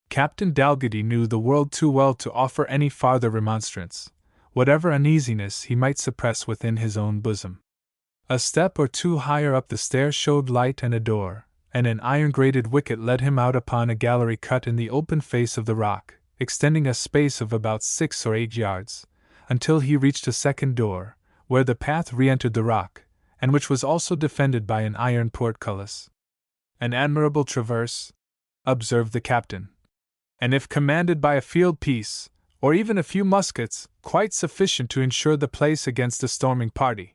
Captain Dalgetty knew the world too well to offer any farther remonstrance, whatever uneasiness he might suppress within his own bosom. A step or two higher up the stair showed light and a door, and an iron-grated wicket led him out upon a gallery cut in the open face of the rock, extending a space of about 6 or 8 yards, until he reached a second door, where the path re-entered the rock, and which was also defended by an iron portcullis. An admirable traverse, observed the captain, and if commanded by a field piece, or even a few muskets, quite sufficient to ensure the place against a storming party.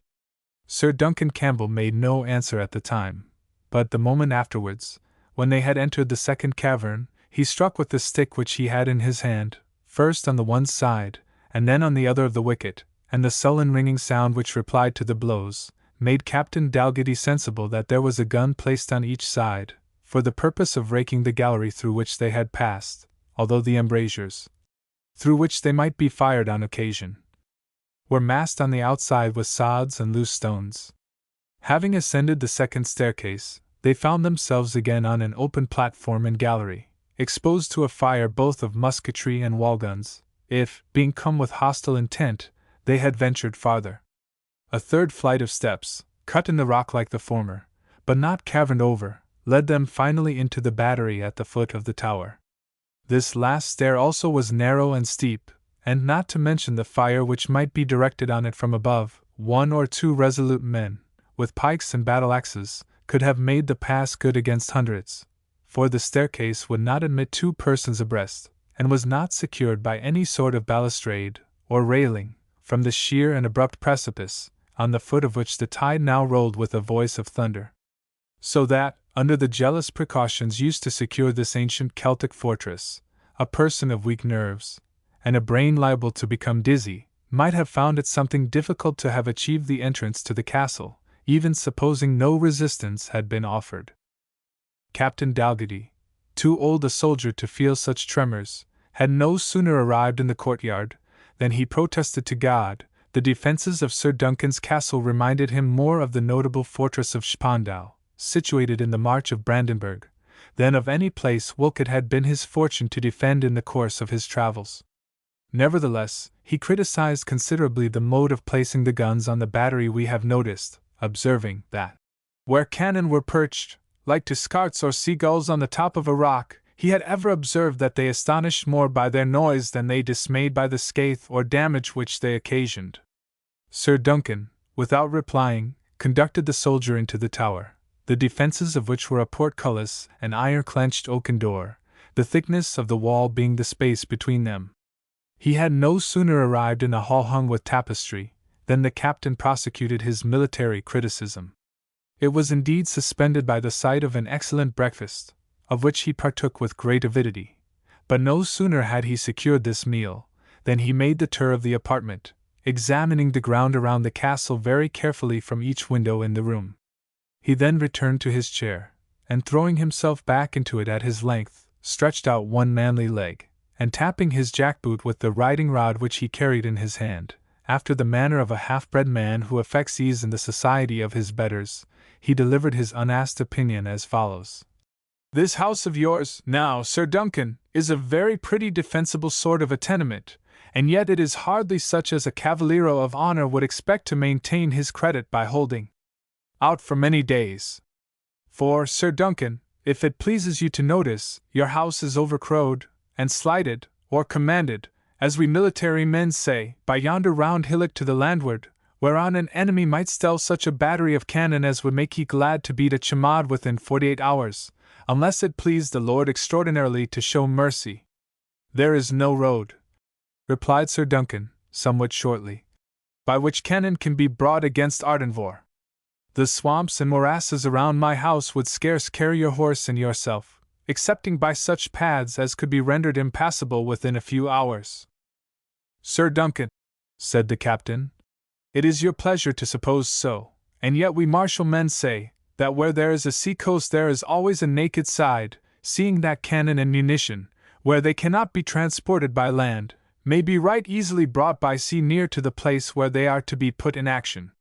Sir Duncan Campbell made no answer at the time, but the moment afterwards, when they had entered the second cavern, he struck with the stick which he had in his hand, first on the one side, and then on the other of the wicket, and the sullen ringing sound which replied to the blows, made Captain Dalgetty sensible that there was a gun placed on each side, for the purpose of raking the gallery through which they had passed, although the embrasures, through which they might be fired on occasion, were masked on the outside with sods and loose stones. Having ascended the second staircase, they found themselves again on an open platform and gallery, exposed to a fire both of musketry and wall guns, if, being come with hostile intent, they had ventured farther. A third flight of steps, cut in the rock like the former, but not caverned over, led them finally into the battery at the foot of the tower. This last stair also was narrow and steep, and not to mention the fire which might be directed on it from above, 1 or 2 resolute men, with pikes and battle-axes, could have made the pass good against hundreds, for the staircase would not admit 2 persons abreast, and was not secured by any sort of balustrade, or railing, from the sheer and abrupt precipice, on the foot of which the tide now rolled with a voice of thunder. So that, under the jealous precautions used to secure this ancient Celtic fortress, a person of weak nerves, and a brain liable to become dizzy, might have found it something difficult to have achieved the entrance to the castle, even supposing no resistance had been offered. Captain Dalgetty, too old a soldier to feel such tremors, had no sooner arrived in the courtyard than he protested to God. The defences of Sir Duncan's castle reminded him more of the notable fortress of Spandau, situated in the March of Brandenburg, than of any place which it had been his fortune to defend in the course of his travels. Nevertheless, he criticized considerably the mode of placing the guns on the battery we have noticed, observing that, where cannon were perched, like to scarts or seagulls on the top of a rock, he had ever observed that they astonished more by their noise than they dismayed by the scathe or damage which they occasioned. Sir Duncan, without replying, conducted the soldier into the tower, the defences of which were a portcullis and iron-clenched oaken door, the thickness of the wall being the space between them. He had no sooner arrived in a hall hung with tapestry, than the captain prosecuted his military criticism. It was indeed suspended by the sight of an excellent breakfast, of which he partook with great avidity, but no sooner had he secured this meal, than he made the tour of the apartment, examining the ground around the castle very carefully from each window in the room. He then returned to his chair, and throwing himself back into it at his length, stretched out one manly leg, and tapping his jackboot with the riding-rod which he carried in his hand, after the manner of a half-bred man who affects ease in the society of his betters, he delivered his unasked opinion as follows. This house of yours, now, Sir Duncan, is a very pretty defensible sort of a tenement, and yet it is hardly such as a cavaliero of honour would expect to maintain his credit by holding out for many days. For, Sir Duncan, if it pleases you to notice, your house is overcrowed, and slighted, or commanded, as we military men say, by yonder round hillock to the landward, whereon an enemy might stell such a battery of cannon as would make ye glad to beat a chamade within 48 hours, unless it please the Lord extraordinarily to show mercy. There is no road, replied Sir Duncan, somewhat shortly, by which cannon can be brought against Ardenvohr. The swamps and morasses around my house would scarce carry your horse and yourself, excepting by such paths as could be rendered impassable within a few hours. Sir Duncan, said the captain, it is your pleasure to suppose so, and yet we martial men say, that where there is a sea-coast there is always a naked side, seeing that cannon and munition, where they cannot be transported by land, may be right easily brought by sea near to the place where they are to be put in action.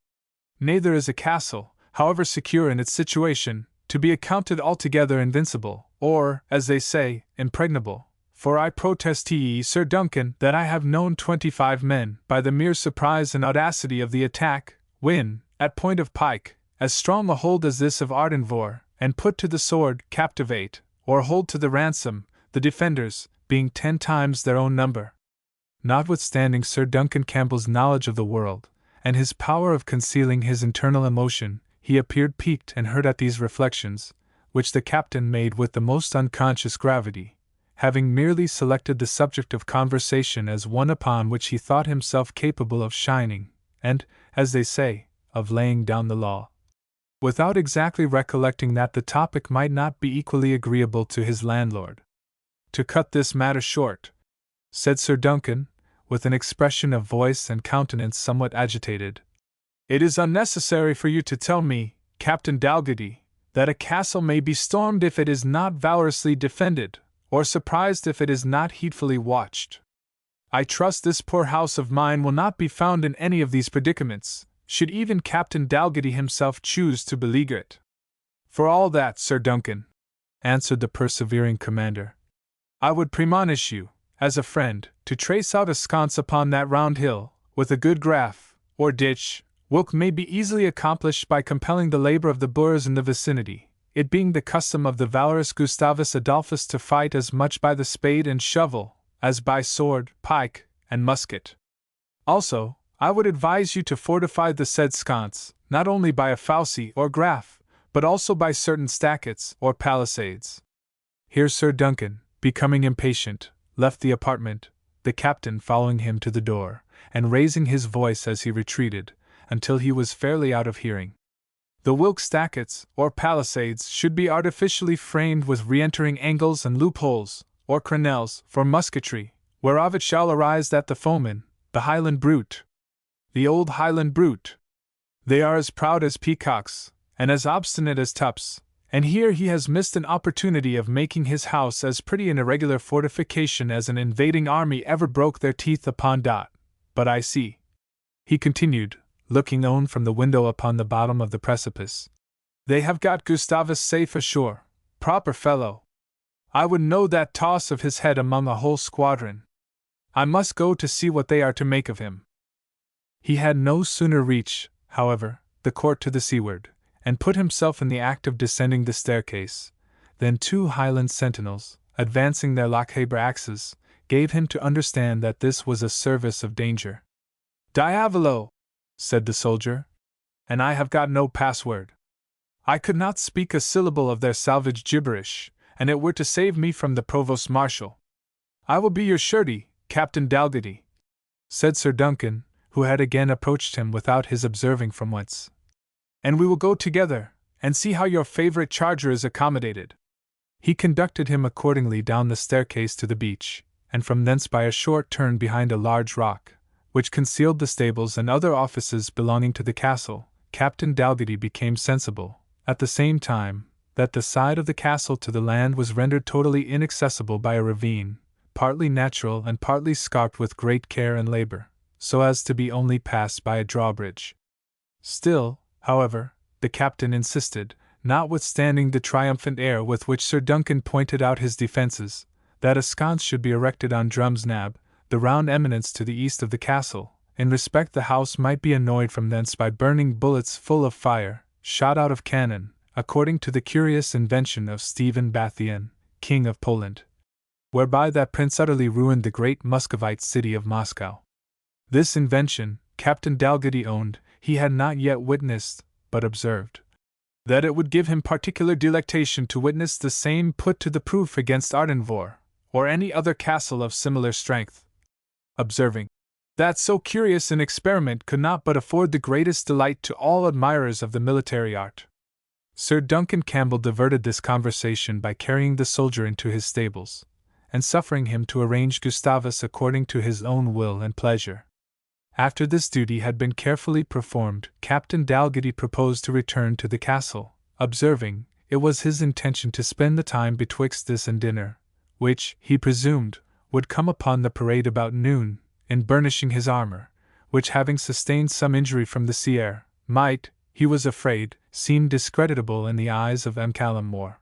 Neither is a castle, however secure in its situation, to be accounted altogether invincible, or, as they say, impregnable. For I protest to ye, Sir Duncan, that I have known 25 men, by the mere surprise and audacity of the attack, win, at point of pike, as strong a hold as this of Ardenvohr, and put to the sword, captivate, or hold to the ransom, the defenders, being 10 times their own number. Notwithstanding Sir Duncan Campbell's knowledge of the world, and his power of concealing his internal emotion, he appeared piqued and hurt at these reflections, which the captain made with the most unconscious gravity, having merely selected the subject of conversation as one upon which he thought himself capable of shining, and, as they say, of laying down the law, without exactly recollecting that the topic might not be equally agreeable to his landlord. To cut this matter short, said Sir Duncan, with an expression of voice and countenance somewhat agitated, it is unnecessary for you to tell me, Captain Dalgetty, that a castle may be stormed if it is not valorously defended, or surprised if it is not heedfully watched. I trust this poor house of mine will not be found in any of these predicaments, should even Captain Dalgetty himself choose to beleaguer it. For all that, Sir Duncan, answered the persevering commander, I would premonish you, as a friend, to trace out a sconce upon that round hill, with a good graph, or ditch, which may be easily accomplished by compelling the labor of the boors in the vicinity, it being the custom of the valorous Gustavus Adolphus to fight as much by the spade and shovel, as by sword, pike, and musket. Also, I would advise you to fortify the said sconce, not only by a fauci or graph, but also by certain stackets or palisades. Here Sir Duncan, becoming impatient, left the apartment, the captain following him to the door, and raising his voice as he retreated, until he was fairly out of hearing. The whilk stackets, or palisades, should be artificially framed with re-entering angles and loopholes, or crenelles, for musketry, whereof it shall arise that the foeman, the Highland brute, the old Highland brute, they are as proud as peacocks, and as obstinate as tups, and here he has missed an opportunity of making his house as pretty an irregular fortification as an invading army ever broke their teeth upon. But I see, he continued, looking on from the window upon the bottom of the precipice, they have got Gustavus safe ashore, proper fellow. I would know that toss of his head among a whole squadron. I must go to see what they are to make of him. He had no sooner reached, however, the court to the seaward, and put himself in the act of descending the staircase, than 2 Highland sentinels, advancing their Lochaber axes, gave him to understand that this was a service of danger. Diavolo, said the soldier, and I have got no password. I could not speak a syllable of their salvage gibberish, and it were to save me from the provost marshal. I will be your surety, Captain Dalgetty, said Sir Duncan, who had again approached him without his observing from whence. And we will go together, and see how your favourite charger is accommodated. He conducted him accordingly down the staircase to the beach, and from thence by a short turn behind a large rock, which concealed the stables and other offices belonging to the castle. Captain Dalgetty became sensible, at the same time, that the side of the castle to the land was rendered totally inaccessible by a ravine, partly natural and partly scarped with great care and labor, so as to be only passed by a drawbridge. Still, however, the captain insisted, notwithstanding the triumphant air with which Sir Duncan pointed out his defences, that a sconce should be erected on Drum's Nab, the round eminence to the east of the castle, in respect the house might be annoyed from thence by burning bullets full of fire, shot out of cannon, according to the curious invention of Stephen Bathian, King of Poland, whereby that prince utterly ruined the great Muscovite city of Moscow. This invention, Captain Dalgetty owned, he had not yet witnessed, but observed that it would give him particular delectation to witness the same put to the proof against Ardenvohr, or any other castle of similar strength. Observing that so curious an experiment could not but afford the greatest delight to all admirers of the military art, Sir Duncan Campbell diverted this conversation by carrying the soldier into his stables, and suffering him to arrange Gustavus according to his own will and pleasure. After this duty had been carefully performed, Captain Dalgetty proposed to return to the castle, observing, it was his intention to spend the time betwixt this and dinner, which, he presumed, would come upon the parade about noon, in burnishing his armor, which having sustained some injury from the sea air, might, he was afraid, seem discreditable in the eyes of Callum More.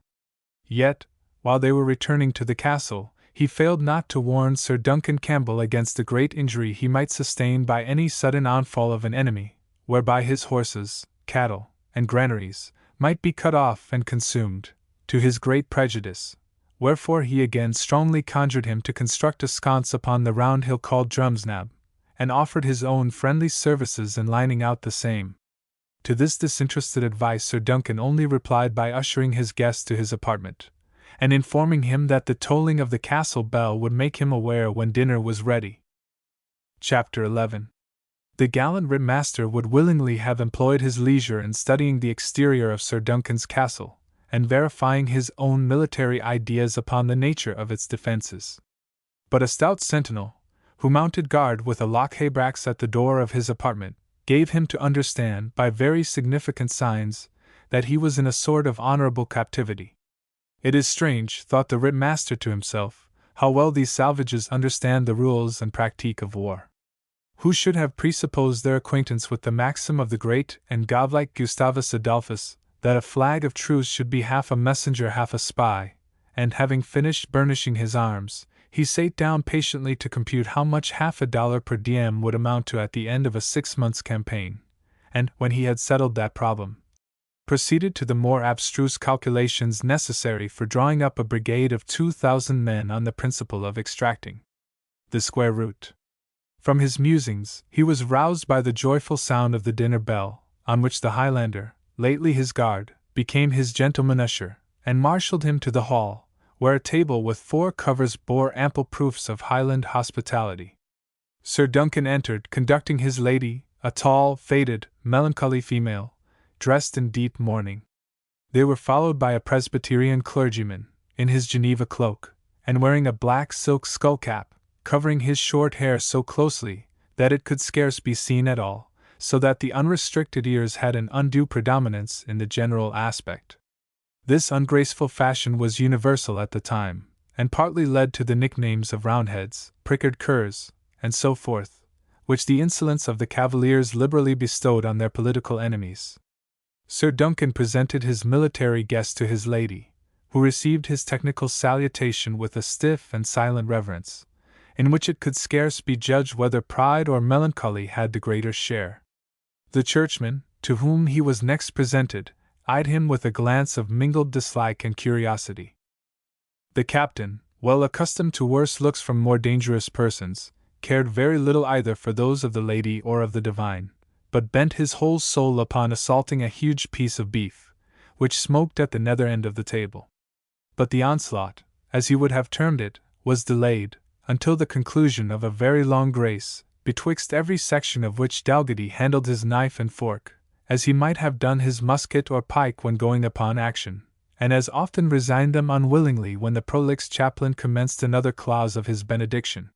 Yet, while they were returning to the castle, he failed not to warn Sir Duncan Campbell against the great injury he might sustain by any sudden onfall of an enemy, whereby his horses, cattle, and granaries might be cut off and consumed, to his great prejudice, wherefore he again strongly conjured him to construct a sconce upon the round hill called Drumsnab, and offered his own friendly services in lining out the same. To this disinterested advice Sir Duncan only replied by ushering his guest to his apartment, and informing him that the tolling of the castle bell would make him aware when dinner was ready. Chapter 11. The gallant ritmaster would willingly have employed his leisure in studying the exterior of Sir Duncan's castle, and verifying his own military ideas upon the nature of its defences. But a stout sentinel, who mounted guard with a lock-haybrax at the door of his apartment, gave him to understand by very significant signs that he was in a sort of honourable captivity. It is strange, thought the ritmaster to himself, how well these salvages understand the rules and practique of war. Who should have presupposed their acquaintance with the maxim of the great and godlike Gustavus Adolphus, that a flag of truce should be half a messenger half a spy, and having finished burnishing his arms, he sate down patiently to compute how much $50 per diem would amount to at the end of a 6 months' campaign, and, when he had settled that problem, proceeded to the more abstruse calculations necessary for drawing up a brigade of 2,000 men on the principle of extracting the square root. From his musings, he was roused by the joyful sound of the dinner bell, on which the Highlander, lately his guard, became his gentleman usher, and marshalled him to the hall, where a table with 4 covers bore ample proofs of Highland hospitality. Sir Duncan entered, conducting his lady, a tall, faded, melancholy female, dressed in deep mourning. They were followed by a Presbyterian clergyman, in his Geneva cloak, and wearing a black silk skull-cap, covering his short hair so closely that it could scarce be seen at all, so that the unrestricted ears had an undue predominance in the general aspect. This ungraceful fashion was universal at the time, and partly led to the nicknames of Roundheads, Prickard Curs, and so forth, which the insolence of the Cavaliers liberally bestowed on their political enemies. Sir Duncan presented his military guest to his lady, who received his technical salutation with a stiff and silent reverence, in which it could scarce be judged whether pride or melancholy had the greater share. The churchman, to whom he was next presented, eyed him with a glance of mingled dislike and curiosity. The captain, well accustomed to worse looks from more dangerous persons, cared very little either for those of the lady or of the divine, but bent his whole soul upon assaulting a huge piece of beef, which smoked at the nether end of the table. But the onslaught, as he would have termed it, was delayed, until the conclusion of a very long grace, betwixt every section of which Dalgety handled his knife and fork, as he might have done his musket or pike when going upon action, and as often resigned them unwillingly when the prolix chaplain commenced another clause of his benediction.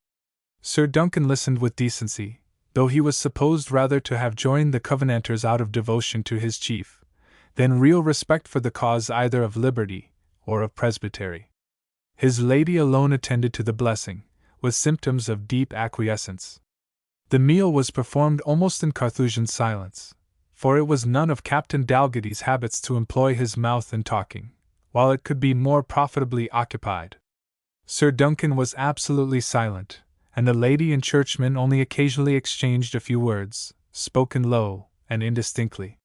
Sir Duncan listened with decency, though he was supposed rather to have joined the Covenanters out of devotion to his chief, than real respect for the cause either of liberty or of presbytery. His lady alone attended to the blessing, with symptoms of deep acquiescence. The meal was performed almost in Carthusian silence, for it was none of Captain Dalgety's habits to employ his mouth in talking, while it could be more profitably occupied. Sir Duncan was absolutely silent, and the lady and churchman only occasionally exchanged a few words, spoken low and indistinctly.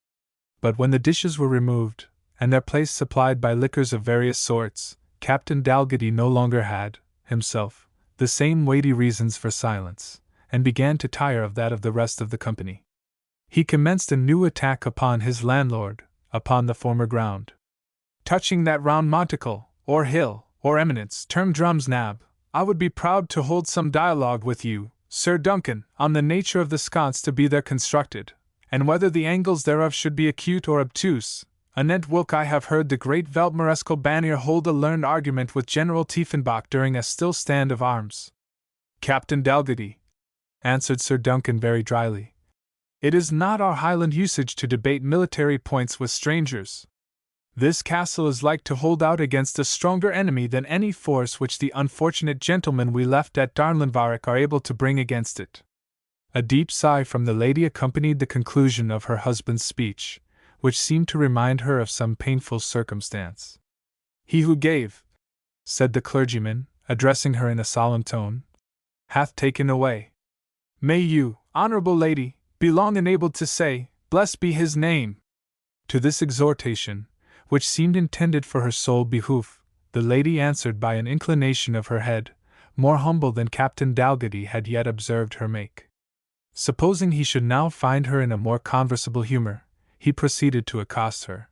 But when the dishes were removed, and their place supplied by liquors of various sorts, Captain Dalgety no longer had, himself, the same weighty reasons for silence, and began to tire of that of the rest of the company. He commenced a new attack upon his landlord, upon the former ground. Touching that round monticle, or hill, or eminence termed Drumsnab, I would be proud to hold some dialogue with you, Sir Duncan, on the nature of the sconce to be there constructed, and whether the angles thereof should be acute or obtuse. Anent whilk I have heard the great Veltmarescal Bannier hold a learned argument with General Tiefenbach during a still stand of arms. Captain Dalgety, answered Sir Duncan very dryly, it is not our Highland usage to debate military points with strangers. This castle is like to hold out against a stronger enemy than any force which the unfortunate gentlemen we left at Darnlinvarach are able to bring against it. A deep sigh from the lady accompanied the conclusion of her husband's speech, which seemed to remind her of some painful circumstance. He who gave, said the clergyman, addressing her in a solemn tone, hath taken away. May you, honourable lady, be long enabled to say, Blessed be his name! To this exhortation, which seemed intended for her sole behoof, the lady answered by an inclination of her head, more humble than Captain Dalgetty had yet observed her make. Supposing he should now find her in a more conversable humor, he proceeded to accost her.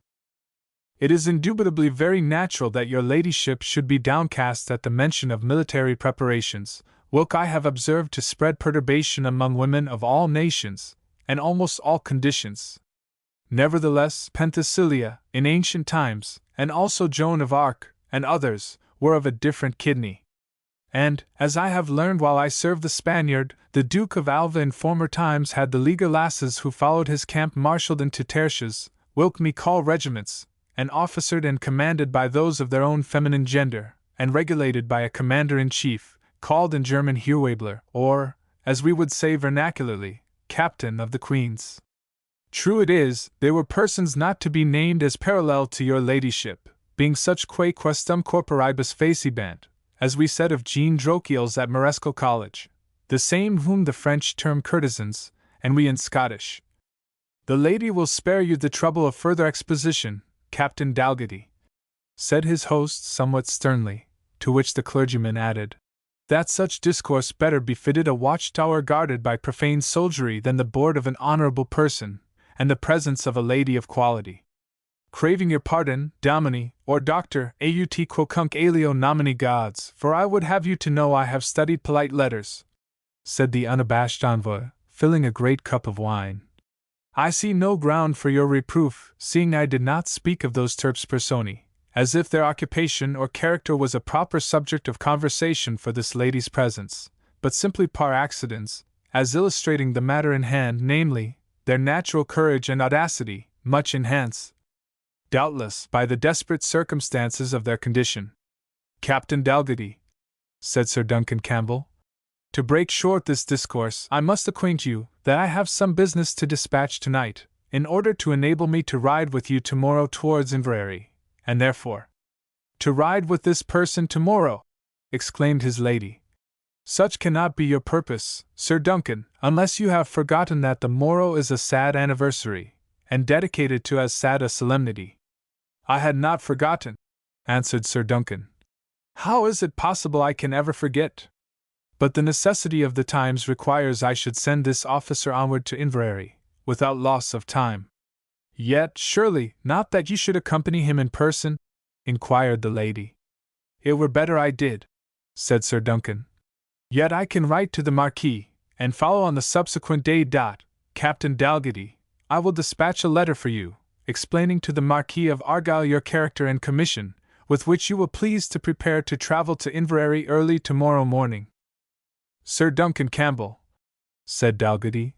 It is indubitably very natural that your ladyship should be downcast at the mention of military preparations, whilk I have observed to spread perturbation among women of all nations, and almost all conditions. Nevertheless, Penthesilea, in ancient times, and also Joan of Arc, and others, were of a different kidney. And, as I have learned while I served the Spaniard, the Duke of Alva in former times had the leaguer lasses who followed his camp marshalled into tertius, whilk me call regiments, and officered and commanded by those of their own feminine gender, and regulated by a commander-in-chief, called in German Heerwebler, or, as we would say vernacularly, captain of the queens. True it is, they were persons not to be named as parallel to your ladyship, being such quae questum corporibus facebant, as we said of Jean Drochiels at Marescal College, the same whom the French term courtesans, and we in Scottish. The lady will spare you the trouble of further exposition, Captain Dalgetty, said his host somewhat sternly, to which the clergyman added, that such discourse better befitted a watchtower guarded by profane soldiery than the board of an honourable person, and the presence of a lady of quality. Craving your pardon, Dominie, or Doctor, aut quocunc alio nomini gods, for I would have you to know I have studied polite letters, said the unabashed envoy, filling a great cup of wine. I see no ground for your reproof, seeing I did not speak of those terps personae, as if their occupation or character was a proper subject of conversation for this lady's presence, but simply par accidens, as illustrating the matter in hand, namely, their natural courage and audacity, much enhanced, doubtless, by the desperate circumstances of their condition. Captain Dalgetty, said Sir Duncan Campbell, to break short this discourse, I must acquaint you that I have some business to dispatch tonight, in order to enable me to ride with you tomorrow towards Inverary, and therefore, to ride with this person tomorrow, exclaimed his lady. Such cannot be your purpose, Sir Duncan, unless you have forgotten that the morrow is a sad anniversary, and dedicated to as sad a solemnity. I had not forgotten, answered Sir Duncan. How is it possible I can ever forget? But the necessity of the times requires I should send this officer onward to Inverary, without loss of time. Yet, surely, not that you should accompany him in person? Inquired the lady. It were better I did, said Sir Duncan. Yet I can write to the Marquis, and follow on the subsequent day. Captain Dalgetty, I will dispatch a letter for you, explaining to the Marquis of Argyll your character and commission, with which you will please to prepare to travel to Inverary early tomorrow morning. Sir Duncan Campbell, said Dalgetty,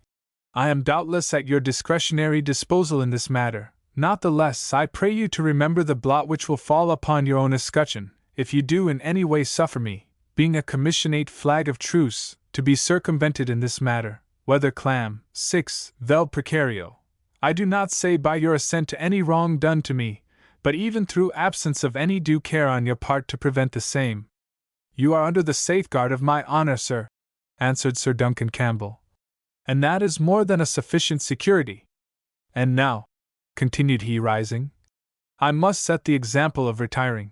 I am doubtless at your discretionary disposal in this matter. Not the less, I pray you to remember the blot which will fall upon your own escutcheon, if you do in any way suffer me, being a commissionate flag of truce, to be circumvented in this matter, whether clam, 6, vel precario. I do not say by your assent to any wrong done to me, but even through absence of any due care on your part to prevent the same. You are under the safeguard of my honor, sir, answered Sir Duncan Campbell, and that is more than a sufficient security. And now, continued he, rising, I must set the example of retiring.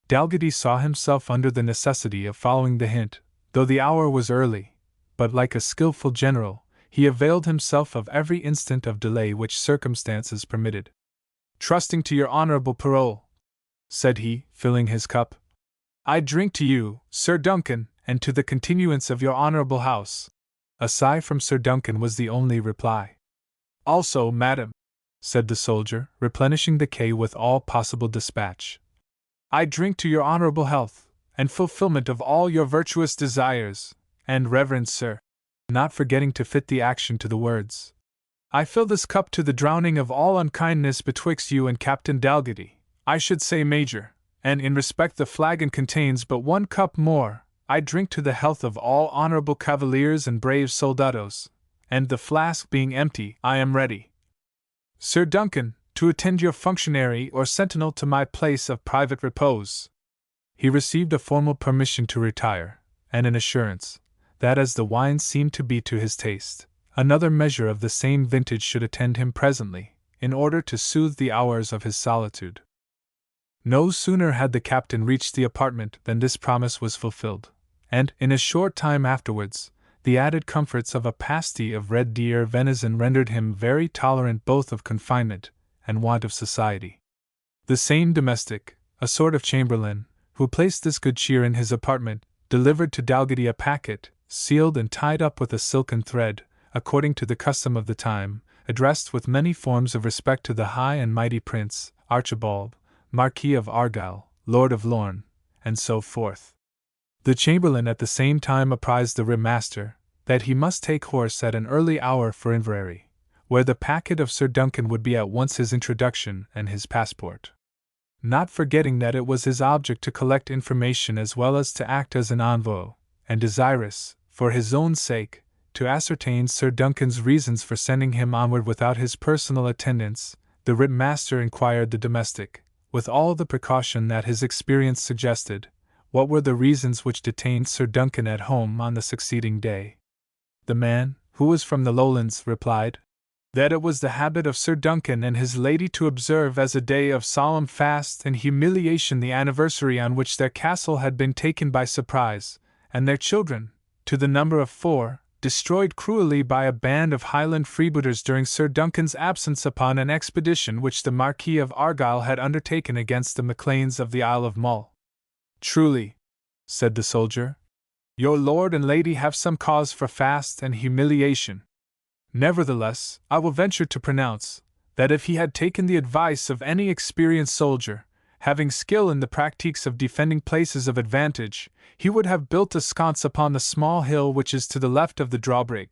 Dalgetty saw himself under the necessity of following the hint, though the hour was early, but like a skilful general, he availed himself of every instant of delay which circumstances permitted. Trusting to your honourable parole, said he, filling his cup, I drink to you, Sir Duncan, and to the continuance of your honourable house. A sigh from Sir Duncan was the only reply. Also, madam, said the soldier, replenishing the keg with all possible dispatch, I drink to your honourable health, and fulfilment of all your virtuous desires, and reverend sir, not forgetting to fit the action to the words, I fill this cup to the drowning of all unkindness betwixt you and Captain Dalgetty, I should say major, and in respect the flagon contains but one cup more, I drink to the health of all honourable cavaliers and brave soldados, and the flask being empty, I am ready, Sir Duncan, to attend your functionary or sentinel to my place of private repose. He received a formal permission to retire, and an assurance that as the wine seemed to be to his taste, another measure of the same vintage should attend him presently, in order to soothe the hours of his solitude. No sooner had the captain reached the apartment than this promise was fulfilled, and, in a short time afterwards, the added comforts of a pasty of red deer venison rendered him very tolerant both of confinement and want of society. The same domestic, a sort of chamberlain, who placed this good cheer in his apartment, delivered to Dalgety a packet, sealed and tied up with a silken thread, according to the custom of the time, addressed with many forms of respect to the high and mighty Prince Archibald, Marquis of Argyll, Lord of Lorne, and so forth. The chamberlain at the same time apprised the ringmaster that he must take horse at an early hour for Inverary, where the packet of Sir Duncan would be at once his introduction and his passport. Not forgetting that it was his object to collect information as well as to act as an envoy, and desirous, for his own sake, to ascertain Sir Duncan's reasons for sending him onward without his personal attendance, the ringmaster inquired the domestic, with all the precaution that his experience suggested, what were the reasons which detained Sir Duncan at home on the succeeding day. The man, who was from the Lowlands, replied, that it was the habit of Sir Duncan and his lady to observe as a day of solemn fast and humiliation the anniversary on which their castle had been taken by surprise, and their children, to the number of 4, destroyed cruelly by a band of Highland freebooters during Sir Duncan's absence upon an expedition which the Marquis of Argyll had undertaken against the Macleans of the Isle of Mull. Truly, said the soldier, your lord and lady have some cause for fast and humiliation. Nevertheless, I will venture to pronounce that if he had taken the advice of any experienced soldier, having skill in the practiques of defending places of advantage, he would have built a sconce upon the small hill which is to the left of the drawbridge.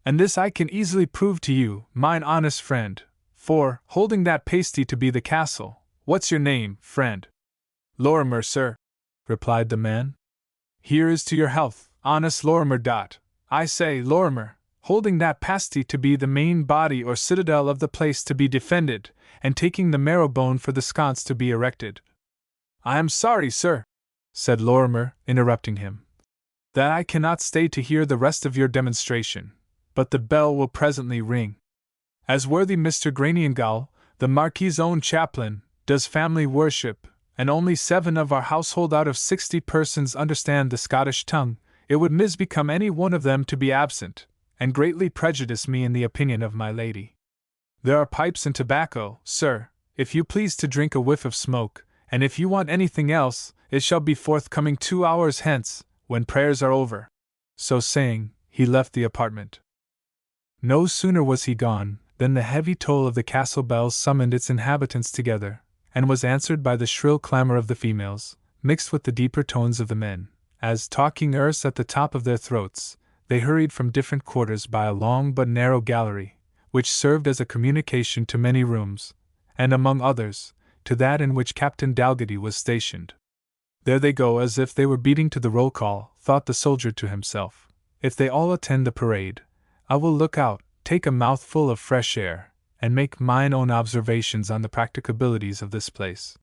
And this I can easily prove to you, mine honest friend, for, holding that pasty to be the castle, what's your name, friend? Lorimer, sir, replied the man. Here is to your health, honest Lorimer. I say, Lorimer, holding that pasty to be the main body or citadel of the place to be defended, and taking the marrow-bone for the sconce to be erected. I am sorry, sir, said Lorimer, interrupting him, that I cannot stay to hear the rest of your demonstration, but the bell will presently ring. As worthy Mr. Graniangall, the Marquis's own chaplain, does family worship, and only 7 of our household out of 60 persons understand the Scottish tongue, it would misbecome any one of them to be absent, and greatly prejudice me in the opinion of my lady. There are pipes and tobacco, sir, if you please to drink a whiff of smoke, and if you want anything else, it shall be forthcoming 2 hours hence, when prayers are over. So saying, he left the apartment. No sooner was he gone, than the heavy toll of the castle bells summoned its inhabitants together, and was answered by the shrill clamor of the females, mixed with the deeper tones of the men, as, talking Erse at the top of their throats, they hurried from different quarters by a long but narrow gallery, which served as a communication to many rooms, and among others, to that in which Captain Dalgety was stationed. There they go as if they were beating to the roll call, thought the soldier to himself. If they all attend the parade, I will look out, take a mouthful of fresh air, and make mine own observations on the practicabilities of this place.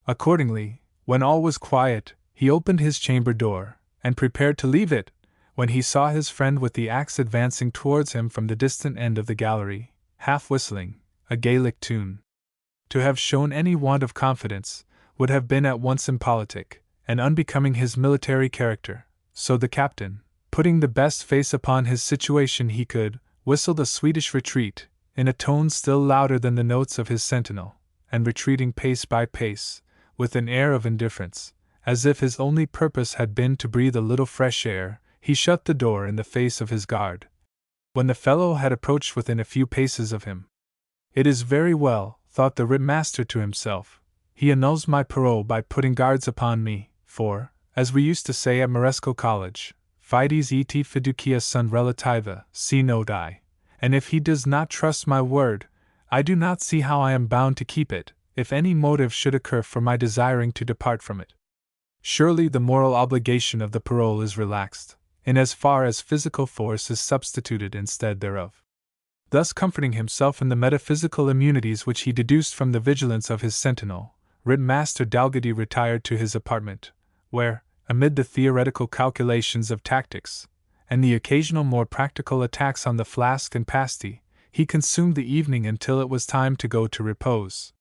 Accordingly, when all was quiet, he opened his chamber door, and prepared to leave it, when he saw his friend with the axe advancing towards him from the distant end of the gallery, half whistling a Gaelic tune. To have shown any want of confidence would have been at once impolitic and unbecoming his military character, so the captain, putting the best face upon his situation he could, whistled a Swedish retreat, in a tone still louder than the notes of his sentinel, and retreating pace by pace, with an air of indifference, as if his only purpose had been to breathe a little fresh air, he shut the door in the face of his guard. When the fellow had approached within a few paces of him, "It is very well," thought the ringmaster to himself, "he annuls my parole by putting guards upon me, for, as we used to say at Moresco College, fides et fiducia sunt relativa, si note I, and if he does not trust my word, I do not see how I am bound to keep it, if any motive should occur for my desiring to depart from it. Surely the moral obligation of the parole is relaxed, in as far as physical force is substituted instead thereof." Thus comforting himself in the metaphysical immunities which he deduced from the vigilance of his sentinel, Ringmaster Dalgety retired to his apartment, where, amid the theoretical calculations of tactics, and the occasional more practical attacks on the flask and pasty, he consumed the evening until it was time to go to repose.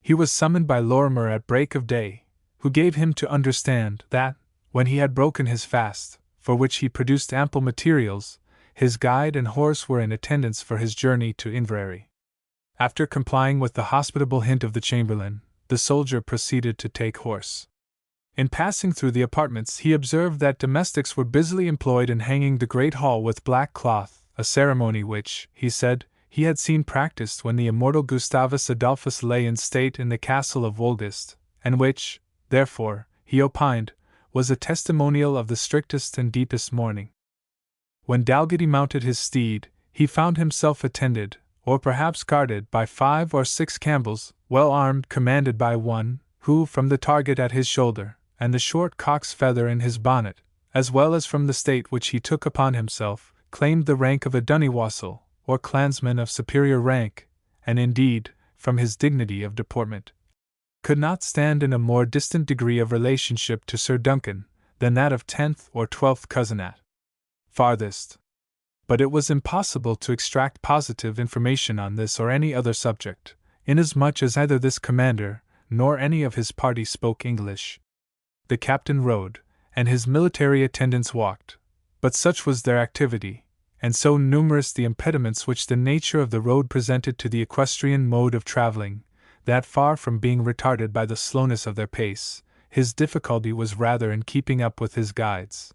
He was summoned by Lorimer at break of day, who gave him to understand that, when he had broken his fast, for which he produced ample materials, his guide and horse were in attendance for his journey to Inverary. After complying with the hospitable hint of the chamberlain, the soldier proceeded to take horse. In passing through the apartments, he observed that domestics were busily employed in hanging the great hall with black cloth, a ceremony which, he said, he had seen practiced when the immortal Gustavus Adolphus lay in state in the castle of Wolgast, and which, therefore, he opined, was a testimonial of the strictest and deepest mourning. When Dalgety mounted his steed, he found himself attended, or perhaps guarded, by 5 or 6 Campbells, well armed, commanded by one, who, from the target at his shoulder, and the short cock's feather in his bonnet, as well as from the state which he took upon himself, claimed the rank of a Dunniwassel, or clansman of superior rank, and indeed, from his dignity of deportment, could not stand in a more distant degree of relationship to Sir Duncan than that of 10th or 12th cousin at farthest. But it was impossible to extract positive information on this or any other subject, inasmuch as either this commander nor any of his party spoke English. The captain rode, and his military attendants walked, but such was their activity, and so numerous the impediments which the nature of the road presented to the equestrian mode of travelling, that far from being retarded by the slowness of their pace, his difficulty was rather in keeping up with his guides.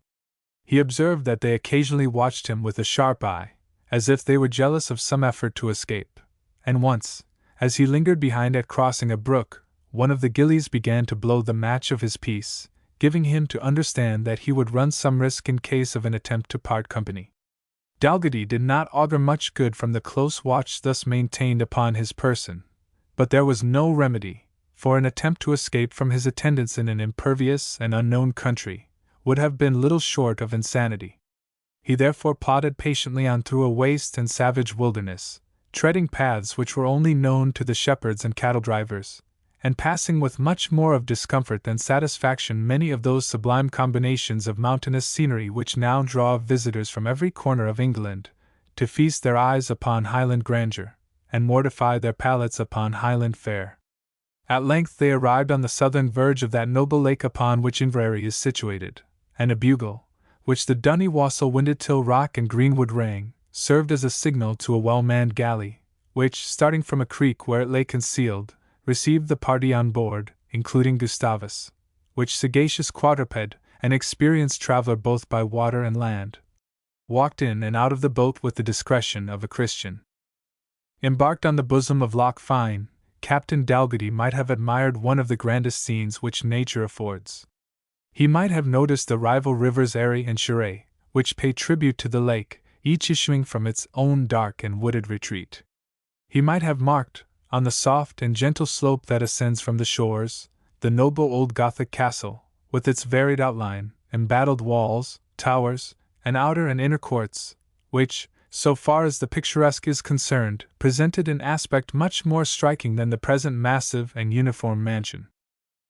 He observed that they occasionally watched him with a sharp eye, as if they were jealous of some effort to escape, and once, as he lingered behind at crossing a brook, one of the gillies began to blow the match of his piece, giving him to understand that he would run some risk in case of an attempt to part company. Dalgety did not augur much good from the close watch thus maintained upon his person, but there was no remedy, for an attempt to escape from his attendants in an impervious and unknown country would have been little short of insanity. He therefore plodded patiently on through a waste and savage wilderness, treading paths which were only known to the shepherds and cattle drivers, and passing with much more of discomfort than satisfaction many of those sublime combinations of mountainous scenery which now draw visitors from every corner of England, to feast their eyes upon Highland grandeur, and mortify their palates upon Highland fare. At length they arrived on the southern verge of that noble lake upon which Inverary is situated, and a bugle, which the Dunniwassel winded till rock and greenwood rang, served as a signal to a well-manned galley, which, starting from a creek where it lay concealed, received the party on board, including Gustavus, which sagacious quadruped, an experienced traveler both by water and land, walked in and out of the boat with the discretion of a Christian. Embarked on the bosom of Loch Fyne, Captain Dalgety might have admired one of the grandest scenes which nature affords. He might have noticed the rival rivers Erie and Sherray, which pay tribute to the lake, each issuing from its own dark and wooded retreat. He might have marked, on the soft and gentle slope that ascends from the shores, the noble old Gothic castle, with its varied outline, embattled walls, towers, and outer and inner courts, which, so far as the picturesque is concerned, presented an aspect much more striking than the present massive and uniform mansion.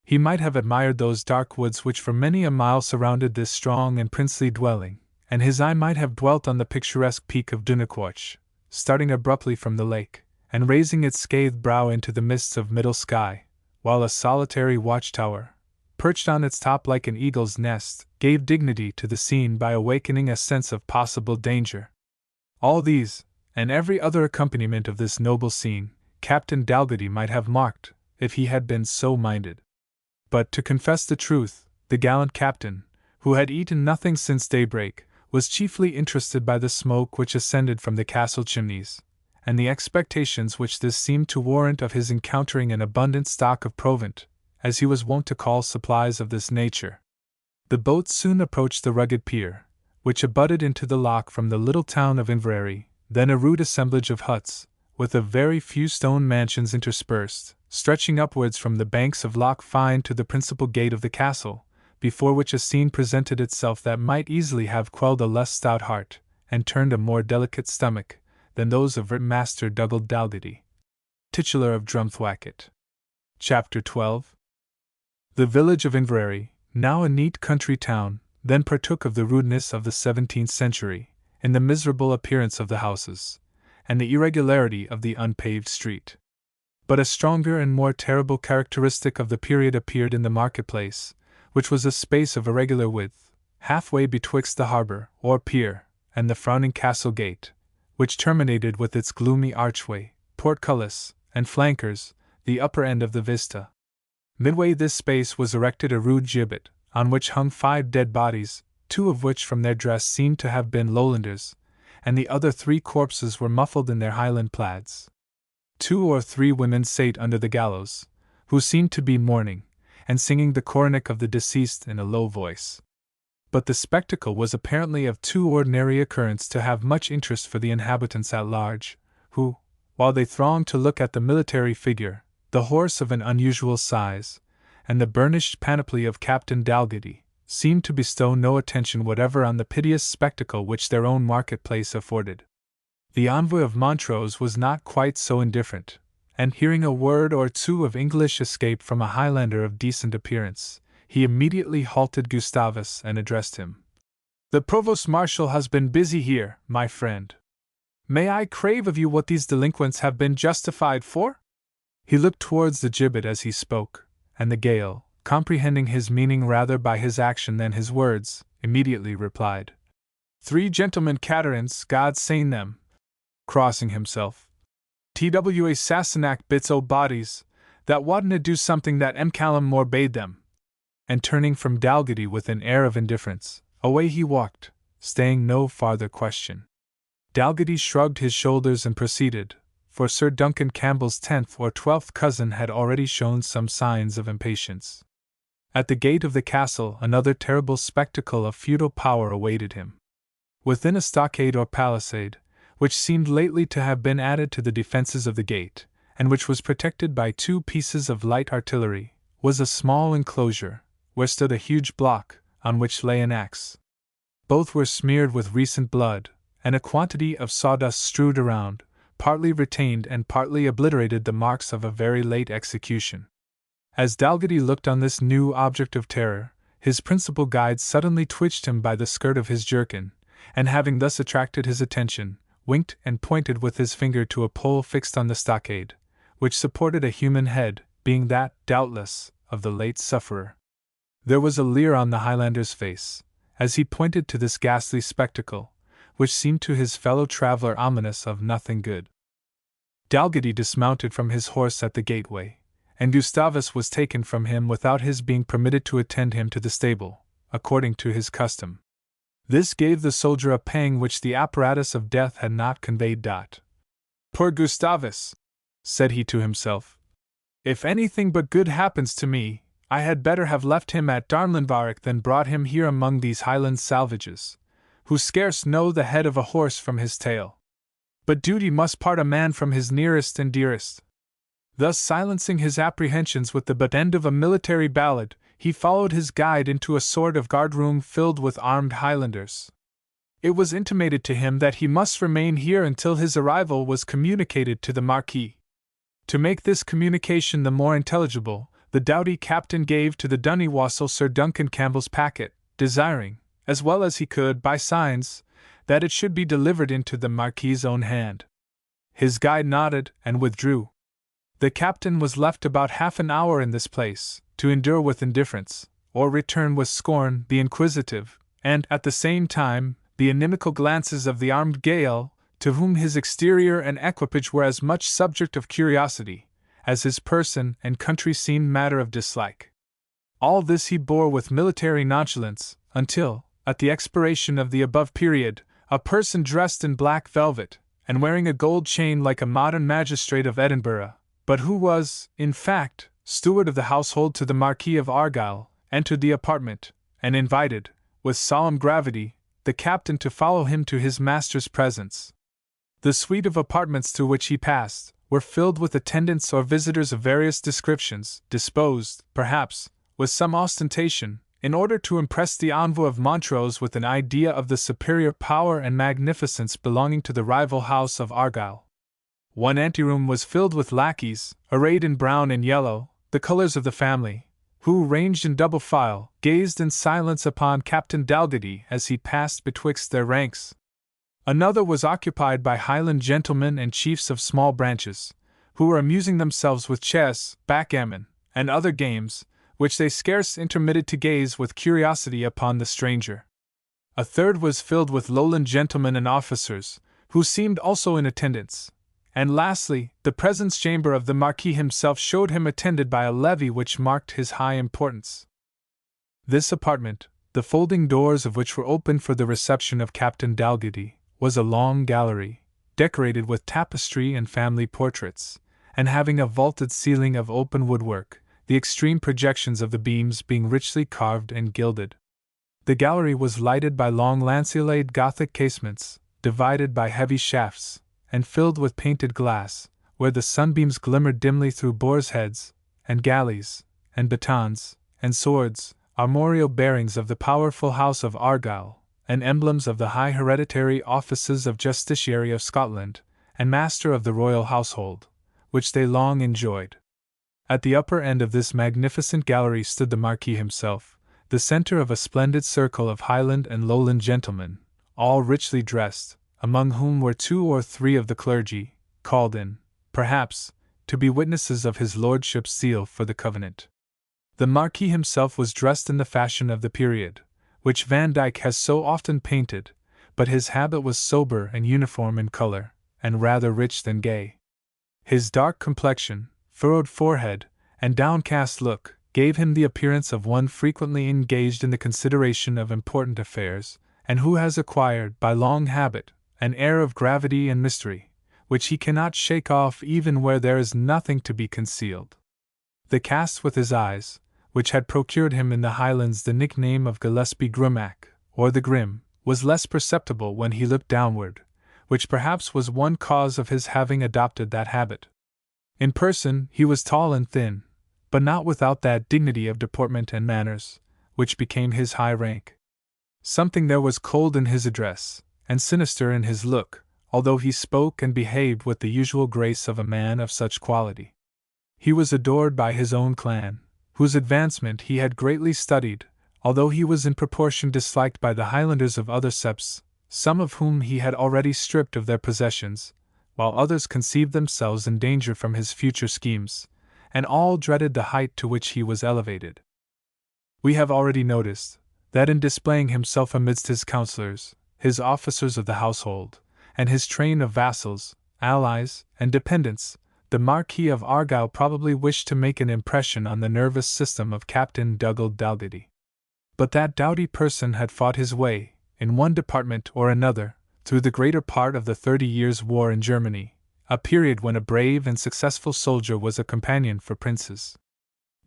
He might have admired those dark woods which for many a mile surrounded this strong and princely dwelling, and his eye might have dwelt on the picturesque peak of Dunnaquoich, starting abruptly from the lake, and raising its scathed brow into the mists of middle sky, while a solitary watchtower, perched on its top like an eagle's nest, gave dignity to the scene by awakening a sense of possible danger. All these, and every other accompaniment of this noble scene, Captain Dalgety might have marked, if he had been so minded. But, to confess the truth, the gallant captain, who had eaten nothing since daybreak, was chiefly interested by the smoke which ascended from the castle chimneys, and the expectations which this seemed to warrant of his encountering an abundant stock of provant, as he was wont to call supplies of this nature. The boat soon approached the rugged pier, which abutted into the loch from the little town of Inverary, then a rude assemblage of huts, with a very few stone mansions interspersed, stretching upwards from the banks of Loch Fyne to the principal gate of the castle, before which a scene presented itself that might easily have quelled a less stout heart, and turned a more delicate stomach, than those of Master Dougal Dalgety, titular of Drumthwacket. Chapter 12. The village of Inverary, now a neat country town, then partook of the rudeness of the 17th century, in the miserable appearance of the houses, and the irregularity of the unpaved street. But a stronger and more terrible characteristic of the period appeared in the marketplace, which was a space of irregular width, halfway betwixt the harbour, or pier, and the frowning castle gate, which terminated with its gloomy archway, portcullis, and flankers, the upper end of the vista. Midway this space was erected a rude gibbet, on which hung 5 dead bodies, 2 of which from their dress seemed to have been Lowlanders, and the other 3 corpses were muffled in their Highland plaids. 2 or 3 women sate under the gallows, who seemed to be mourning, and singing the coronach of the deceased in a low voice. But the spectacle was apparently of too ordinary occurrence to have much interest for the inhabitants at large, who, while they thronged to look at the military figure, the horse of an unusual size, and the burnished panoply of Captain Dalgety, seemed to bestow no attention whatever on the piteous spectacle which their own marketplace afforded. The envoy of Montrose was not quite so indifferent, and hearing a word or 2 of English escape from a Highlander of decent appearance, he immediately halted Gustavus and addressed him. "The Provost Marshal has been busy here, my friend. May I crave of you what these delinquents have been justified for?" He looked towards the gibbet as he spoke, and the Gael, comprehending his meaning rather by his action than his words, immediately replied, "3 gentlemen caterans, God sain them!" Crossing himself, "Twa Sassenach bits o' bodies, that wadna do something that Callum More bade them." And turning from Dalgety with an air of indifference, away he walked, staying no farther question. Dalgety shrugged his shoulders and proceeded, for Sir Duncan Campbell's 10th or 12th cousin had already shown some signs of impatience. At the gate of the castle another terrible spectacle of feudal power awaited him. Within a stockade or palisade, which seemed lately to have been added to the defences of the gate, and which was protected by 2 pieces of light artillery, was a small enclosure, where stood a huge block, on which lay an axe. Both were smeared with recent blood, and a quantity of sawdust strewed around, partly retained and partly obliterated the marks of a very late execution. As Dalgety looked on this new object of terror, his principal guide suddenly twitched him by the skirt of his jerkin, and having thus attracted his attention, winked and pointed with his finger to a pole fixed on the stockade, which supported a human head, being that, doubtless, of the late sufferer. There was a leer on the Highlander's face, as he pointed to this ghastly spectacle, which seemed to his fellow traveller ominous of nothing good. Dalgety dismounted from his horse at the gateway, and Gustavus was taken from him without his being permitted to attend him to the stable, according to his custom. This gave the soldier a pang which the apparatus of death had not conveyed. "Poor Gustavus," said he to himself. "If anything but good happens to me, I had better have left him at Darnlinvarach than brought him here among these Highland salvages, who scarce know the head of a horse from his tail. But duty must part a man from his nearest and dearest." Thus silencing his apprehensions with the butt end of a military ballad, he followed his guide into a sort of guard-room filled with armed Highlanders. It was intimated to him that he must remain here until his arrival was communicated to the Marquis. To make this communication the more intelligible, the doughty captain gave to the Dunniwassel Sir Duncan Campbell's packet, desiring, as well as he could by signs, that it should be delivered into the Marquis's own hand. His guide nodded and withdrew. The captain was left about half an hour in this place, to endure with indifference, or return with scorn, the inquisitive, and, at the same time, the inimical glances of the armed Gael, to whom his exterior and equipage were as much subject of curiosity, as his person and country seemed matter of dislike. All this he bore with military nonchalance, until, at the expiration of the above period, a person dressed in black velvet, and wearing a gold chain like a modern magistrate of Edinburgh, but who was, in fact, steward of the household to the Marquis of Argyll, entered the apartment, and invited, with solemn gravity, the captain to follow him to his master's presence. The suite of apartments through which he passed were filled with attendants or visitors of various descriptions, disposed, perhaps, with some ostentation, in order to impress the envoy of Montrose with an idea of the superior power and magnificence belonging to the rival house of Argyll. One anteroom was filled with lackeys, arrayed in brown and yellow, the colours of the family, who, ranged in double file, gazed in silence upon Captain Dalgetty as he passed betwixt their ranks. Another was occupied by Highland gentlemen and chiefs of small branches, who were amusing themselves with chess, backgammon, and other games, which they scarce intermitted to gaze with curiosity upon the stranger. A third was filled with Lowland gentlemen and officers, who seemed also in attendance. And lastly, the presence chamber of the Marquis himself showed him attended by a levee which marked his high importance. This apartment, the folding doors of which were open for the reception of Captain Dalgetty, was a long gallery, decorated with tapestry and family portraits, and having a vaulted ceiling of open woodwork, the extreme projections of the beams being richly carved and gilded. The gallery was lighted by long lanceolate Gothic casements, divided by heavy shafts, and filled with painted glass, where the sunbeams glimmered dimly through boars' heads, and galleys, and batons, and swords, armorial bearings of the powerful house of Argyll, and emblems of the high hereditary offices of Justiciary of Scotland, and Master of the Royal Household, which they long enjoyed. At the upper end of this magnificent gallery stood the Marquis himself, the centre of a splendid circle of Highland and Lowland gentlemen, all richly dressed, among whom were 2 or 3 of the clergy, called in, perhaps, to be witnesses of his lordship's zeal for the Covenant. The Marquis himself was dressed in the fashion of the period, which Van Dyck has so often painted, but his habit was sober and uniform in colour, and rather rich than gay. His dark complexion, furrowed forehead, and downcast look, gave him the appearance of one frequently engaged in the consideration of important affairs, and who has acquired, by long habit, an air of gravity and mystery, which he cannot shake off even where there is nothing to be concealed. The cast with his eyes, which had procured him in the Highlands the nickname of Gillespie Grumac, or the Grim, was less perceptible when he looked downward, which perhaps was one cause of his having adopted that habit. In person he was tall and thin, but not without that dignity of deportment and manners, which became his high rank. Something there was cold in his address, and sinister in his look, although he spoke and behaved with the usual grace of a man of such quality. He was adored by his own clan, whose advancement he had greatly studied, although he was in proportion disliked by the Highlanders of other septs, some of whom he had already stripped of their possessions, while others conceived themselves in danger from his future schemes, and all dreaded the height to which he was elevated. We have already noticed that in displaying himself amidst his councillors, his officers of the household, and his train of vassals, allies, and dependents, the Marquis of Argyll probably wished to make an impression on the nervous system of Captain Dougald Dalgetty. But that doughty person had fought his way, in one department or another, through the greater part of the 30 Years' War in Germany, a period when a brave and successful soldier was a companion for princes.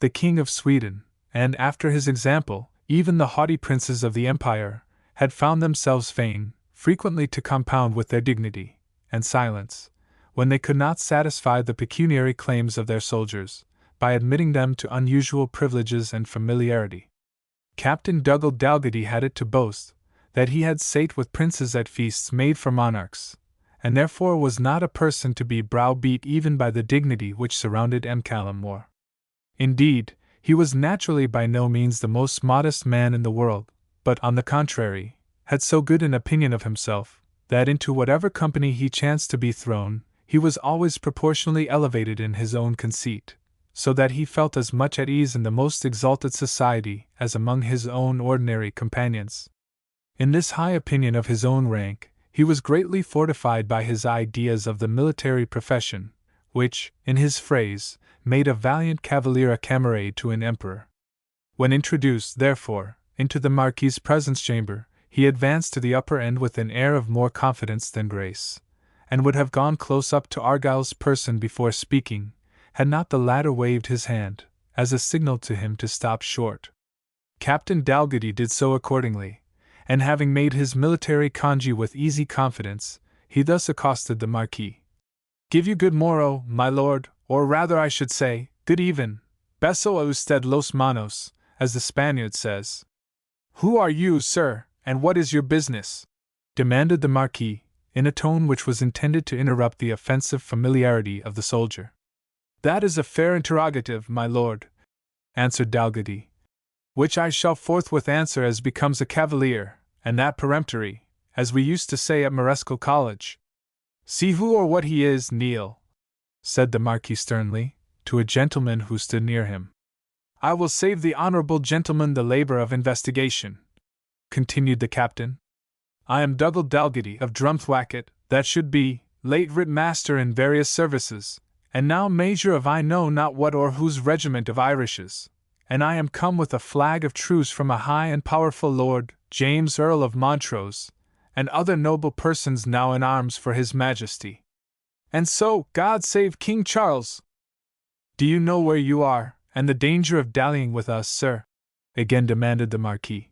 The King of Sweden, and after his example, even the haughty princes of the Empire, had found themselves fain, frequently to compound with their dignity and silence, when they could not satisfy the pecuniary claims of their soldiers, by admitting them to unusual privileges and familiarity. Captain Dougald Dalgetty had it to boast that he had sate with princes at feasts made for monarchs, and therefore was not a person to be browbeat even by the dignity which surrounded Callum More. Indeed, he was naturally by no means the most modest man in the world, but, on the contrary, had so good an opinion of himself, that into whatever company he chanced to be thrown, he was always proportionally elevated in his own conceit, so that he felt as much at ease in the most exalted society as among his own ordinary companions. In this high opinion of his own rank, he was greatly fortified by his ideas of the military profession, which, in his phrase, made a valiant cavalier a camarade to an emperor. When introduced, therefore, into the Marquis's presence chamber, he advanced to the upper end with an air of more confidence than grace, and would have gone close up to Argyll's person before speaking, had not the latter waved his hand, as a signal to him to stop short. Captain Dalgetty did so accordingly, and having made his military congee with easy confidence, he thus accosted the Marquis. "Give you good morrow, my lord, or rather I should say, good even, beso a usted los manos, as the Spaniard says." "Who are you, sir, and what is your business?" demanded the Marquis, in a tone which was intended to interrupt the offensive familiarity of the soldier. "That is a fair interrogative, my lord," answered Dalgety. Which I shall forthwith answer as becomes a cavalier, and that peremptory, as we used to say at Moresco College. See who or what he is, Neil, said the Marquis sternly, to a gentleman who stood near him. I will save the honourable gentleman the labour of investigation, continued the captain. I am Dougal Dalgety of Drumthwacket, that should be, late writ master in various services, and now major of I know not what or whose regiment of Irishes, and I am come with a flag of truce from a high and powerful lord, James Earl of Montrose, and other noble persons now in arms for his majesty. And so, God save King Charles! Do you know where you are, and the danger of dallying with us, sir? Again demanded the Marquis.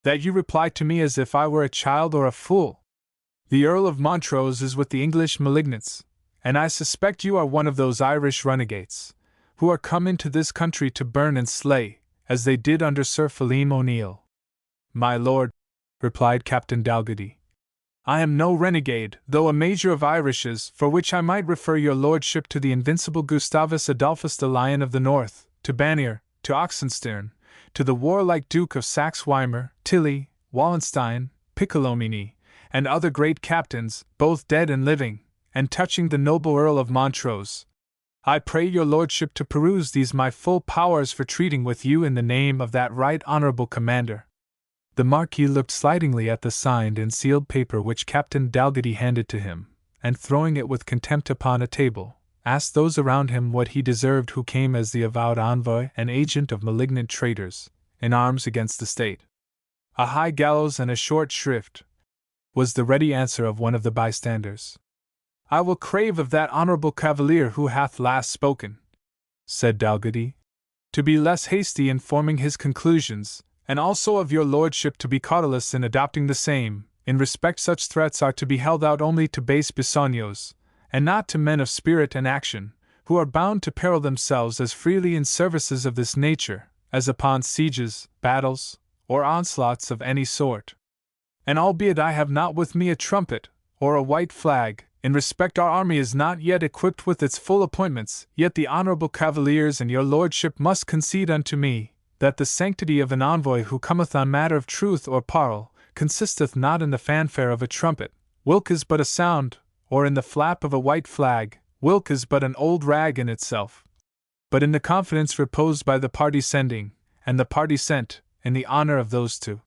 That you reply to me as if I were a child or a fool. The Earl of Montrose is with the English malignants, and I suspect you are one of those Irish runagates, who are come into this country to burn and slay, as they did under Sir Phelim O'Neill. My lord, replied Captain Dalgety, I am no renegade, though a major of Irishes, for which I might refer your lordship to the invincible Gustavus Adolphus the Lion of the North, to Bannier, to Oxenstiern, to the warlike Duke of Saxe-Weimar, Tilly, Wallenstein, Piccolomini, and other great captains, both dead and living, and touching the noble Earl of Montrose. I pray your lordship to peruse these my full powers for treating with you in the name of that right honourable commander. The Marquis looked slightingly at the signed and sealed paper which Captain Dalgety handed to him, and throwing it with contempt upon a table, asked those around him what he deserved who came as the avowed envoy and agent of malignant traitors, in arms against the state. A high gallows and a short shrift, was the ready answer of one of the bystanders. I will crave of that honourable cavalier who hath last spoken, said Dalgety, to be less hasty in forming his conclusions, and also of your lordship to be cautelous in adopting the same, in respect such threats are to be held out only to base bisognos, and not to men of spirit and action, who are bound to peril themselves as freely in services of this nature, as upon sieges, battles, or onslaughts of any sort. And albeit I have not with me a trumpet, or a white flag, in respect our army is not yet equipped with its full appointments, yet the honourable cavaliers and your lordship must concede unto me, that the sanctity of an envoy who cometh on matter of truth or parle, consisteth not in the fanfare of a trumpet, whilk is but a sound, or in the flap of a white flag, whilk is but an old rag in itself, but in the confidence reposed by the party sending, and the party sent, in the honour of those to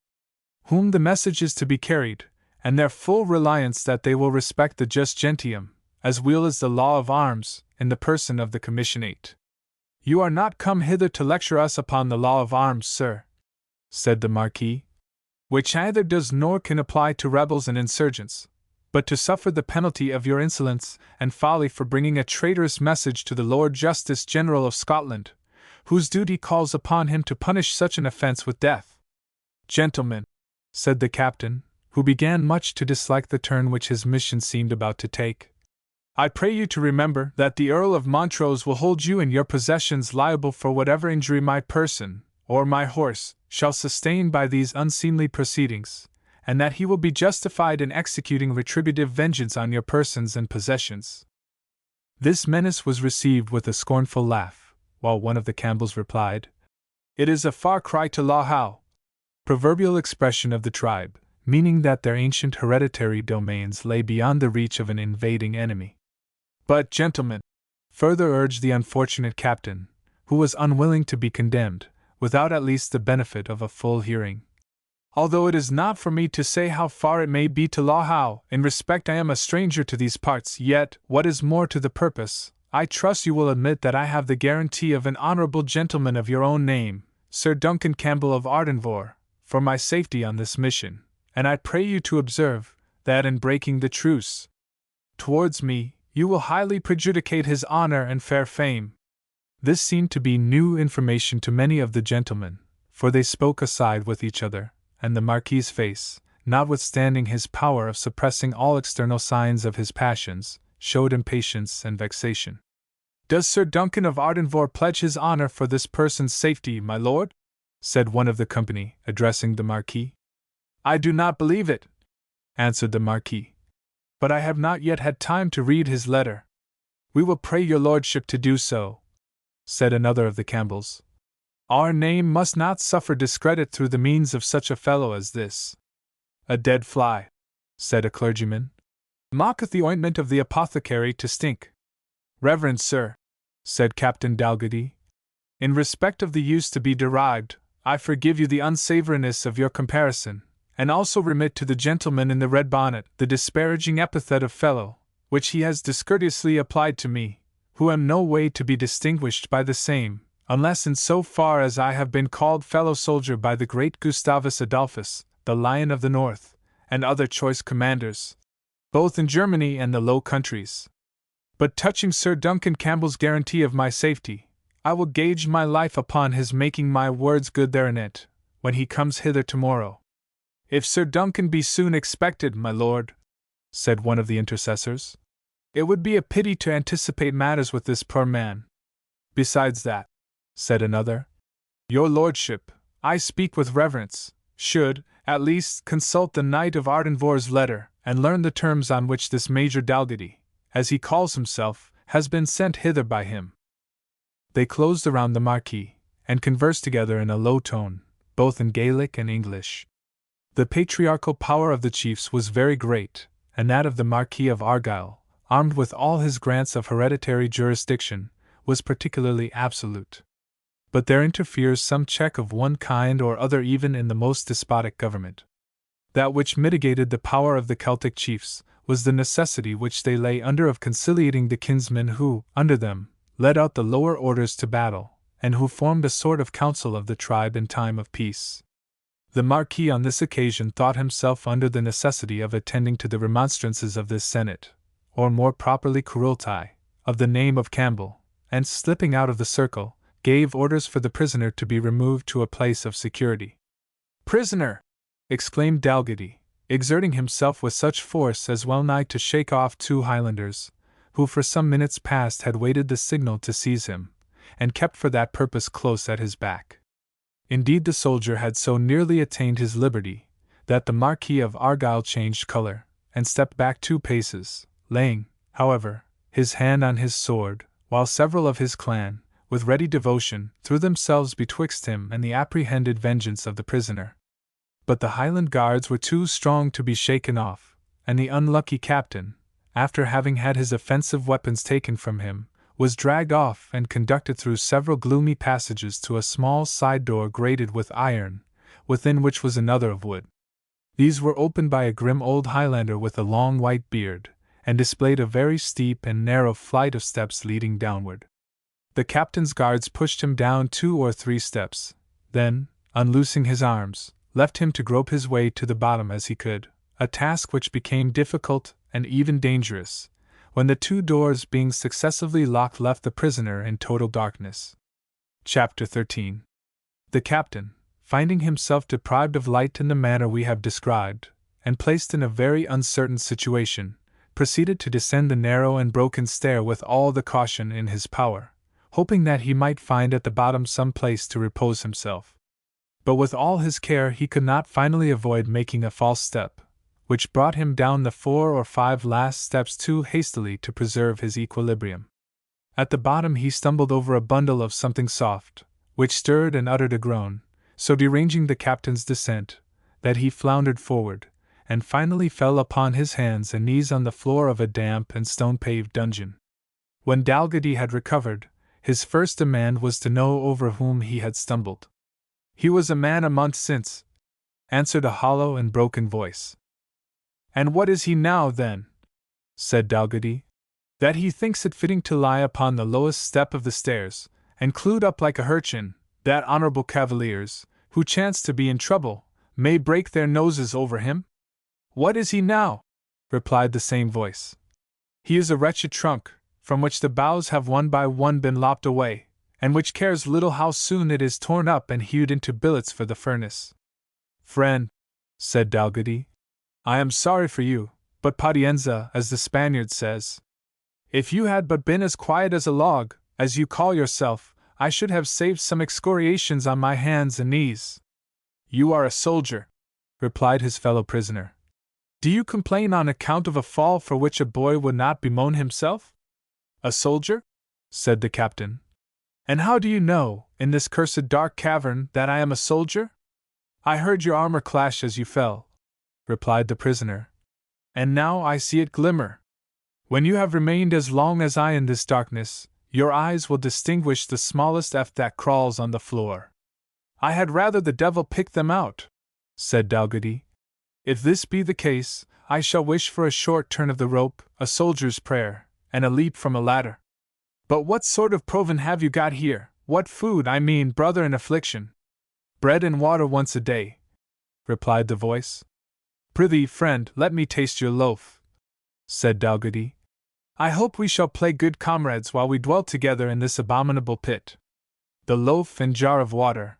whom the message is to be carried, and their full reliance that they will respect the just gentium, as well as the law of arms, in the person of the commissionate. You are not come hither to lecture us upon the law of arms, sir, said the Marquis, which neither does nor can apply to rebels and insurgents, but to suffer the penalty of your insolence and folly for bringing a traitorous message to the Lord Justice General of Scotland, whose duty calls upon him to punish such an offence with death. Gentlemen, said the captain, who began much to dislike the turn which his mission seemed about to take, I pray you to remember that the Earl of Montrose will hold you and your possessions liable for whatever injury my person, or my horse, shall sustain by these unseemly proceedings, and that he will be justified in executing retributive vengeance on your persons and possessions. This menace was received with a scornful laugh, while one of the Campbells replied, It is a far cry to law how, proverbial expression of the tribe, meaning that their ancient hereditary domains lay beyond the reach of an invading enemy. But, gentlemen, further urged the unfortunate captain, who was unwilling to be condemned, without at least the benefit of a full hearing. Although it is not for me to say how far it may be to law how, in respect I am a stranger to these parts, yet, what is more to the purpose, I trust you will admit that I have the guarantee of an honourable gentleman of your own name, Sir Duncan Campbell of Ardenvohr, for my safety on this mission, and I pray you to observe, that in breaking the truce towards me, you will highly prejudicate his honour and fair fame. This seemed to be new information to many of the gentlemen, for they spoke aside with each other, and the Marquis's face, notwithstanding his power of suppressing all external signs of his passions, showed impatience and vexation. Does Sir Duncan of Ardenvohr pledge his honour for this person's safety, my lord? Said one of the company, addressing the Marquis. I do not believe it, answered the Marquis. But I have not yet had time to read his letter. We will pray your lordship to do so, said another of the Campbells. Our name must not suffer discredit through the means of such a fellow as this. A dead fly, said a clergyman, mocketh the ointment of the apothecary to stink. Reverend sir, said Captain Dalgety, in respect of the use to be derived, I forgive you the unsavoriness of your comparison, and also remit to the gentleman in the red bonnet the disparaging epithet of fellow, which he has discourteously applied to me, who am no way to be distinguished by the same, unless in so far as I have been called fellow soldier by the great Gustavus Adolphus, the Lion of the North, and other choice commanders, both in Germany and the Low Countries. But touching Sir Duncan Campbell's guarantee of my safety, I will gage my life upon his making my words good therein, when he comes hither tomorrow. If Sir Duncan be soon expected, my lord, said one of the intercessors, it would be a pity to anticipate matters with this poor man. Besides that, said another, your lordship, I speak with reverence, should, at least, consult the Knight of Ardenvohr's letter, and learn the terms on which this Major Dalgety, as he calls himself, has been sent hither by him. They closed around the Marquis, and conversed together in a low tone, both in Gaelic and English. The patriarchal power of the chiefs was very great, and that of the Marquis of Argyll, armed with all his grants of hereditary jurisdiction, was particularly absolute. But there interferes some check of one kind or other even in the most despotic government. That which mitigated the power of the Celtic chiefs was the necessity which they lay under of conciliating the kinsmen who, under them, led out the lower orders to battle, and who formed a sort of council of the tribe in time of peace. The Marquis on this occasion thought himself under the necessity of attending to the remonstrances of this Senate, or more properly Curultai, of the name of Campbell, and slipping out of the circle, gave orders for the prisoner to be removed to a place of security. Prisoner! Exclaimed Dalgety, exerting himself with such force as well nigh to shake off two Highlanders, who for some minutes past had waited the signal to seize him, and kept for that purpose close at his back. Indeed, the soldier had so nearly attained his liberty, that the Marquis of Argyll changed colour, and stepped back 2 paces, laying, however, his hand on his sword, while several of his clan, with ready devotion, threw themselves betwixt him and the apprehended vengeance of the prisoner. But the Highland Guards were too strong to be shaken off, and the unlucky captain, after having had his offensive weapons taken from him, was dragged off and conducted through several gloomy passages to a small side door grated with iron, within which was another of wood. These were opened by a grim old Highlander with a long white beard, and displayed a very steep and narrow flight of steps leading downward. The captain's guards pushed him down 2 or 3 steps, then, unloosing his arms, left him to grope his way to the bottom as he could, a task which became difficult and even dangerous, when the 2 doors being successively locked left the prisoner in total darkness. Chapter 13. The captain, finding himself deprived of light in the manner we have described, and placed in a very uncertain situation, proceeded to descend the narrow and broken stair with all the caution in his power, hoping that he might find at the bottom some place to repose himself. But with all his care he could not finally avoid making a false step, which brought him down the 4 or 5 last steps too hastily to preserve his equilibrium. At the bottom he stumbled over a bundle of something soft, which stirred and uttered a groan, so deranging the captain's descent, that he floundered forward, and finally fell upon his hands and knees on the floor of a damp and stone-paved dungeon. When Dalgety had recovered, his first demand was to know over whom he had stumbled. "He was a man a month since," answered a hollow and broken voice. "And what is he now, then?" said Dalgety. "That he thinks it fitting to lie upon the lowest step of the stairs, and clued up like a urchin, that honourable cavaliers, who chance to be in trouble, may break their noses over him?" "What is he now?" replied the same voice. "He is a wretched trunk, from which the boughs have one by one been lopped away, and which cares little how soon it is torn up and hewed into billets for the furnace." "Friend," said Dalgety, "I am sorry for you, but patienza, as the Spaniard says. If you had but been as quiet as a log, as you call yourself, I should have saved some excoriations on my hands and knees." "You are a soldier," replied his fellow prisoner. "Do you complain on account of a fall for which a boy would not bemoan himself?" "A soldier?" said the captain. And how do you know, in this cursed dark cavern, that I am a soldier? I heard your armor clash as you fell, replied the prisoner, and now I see it glimmer. When you have remained as long as I in this darkness, your eyes will distinguish the smallest F that crawls on the floor. I had rather the devil pick them out, said Dalgety. If this be the case, I shall wish for a short turn of the rope, a soldier's prayer, and a leap from a ladder. But what sort of provision have you got here? What food, I mean, brother in affliction? Bread and water once a day, replied the voice. Prithee, friend, let me taste your loaf, said Dalgety. I hope we shall play good comrades while we dwell together in this abominable pit. The loaf and jar of water,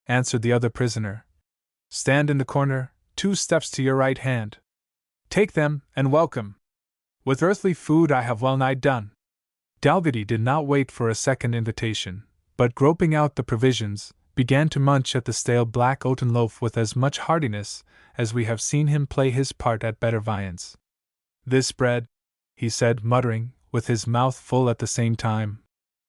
answered the other prisoner, stand in the corner, 2 steps to your right hand. Take them, and welcome. With earthly food I have well nigh done. Dalgety did not wait for a second invitation, but groping out the provisions, began to munch at the stale black oaten loaf with as much heartiness as we have seen him play his part at better viands. This bread, he said, muttering, with his mouth full at the same time,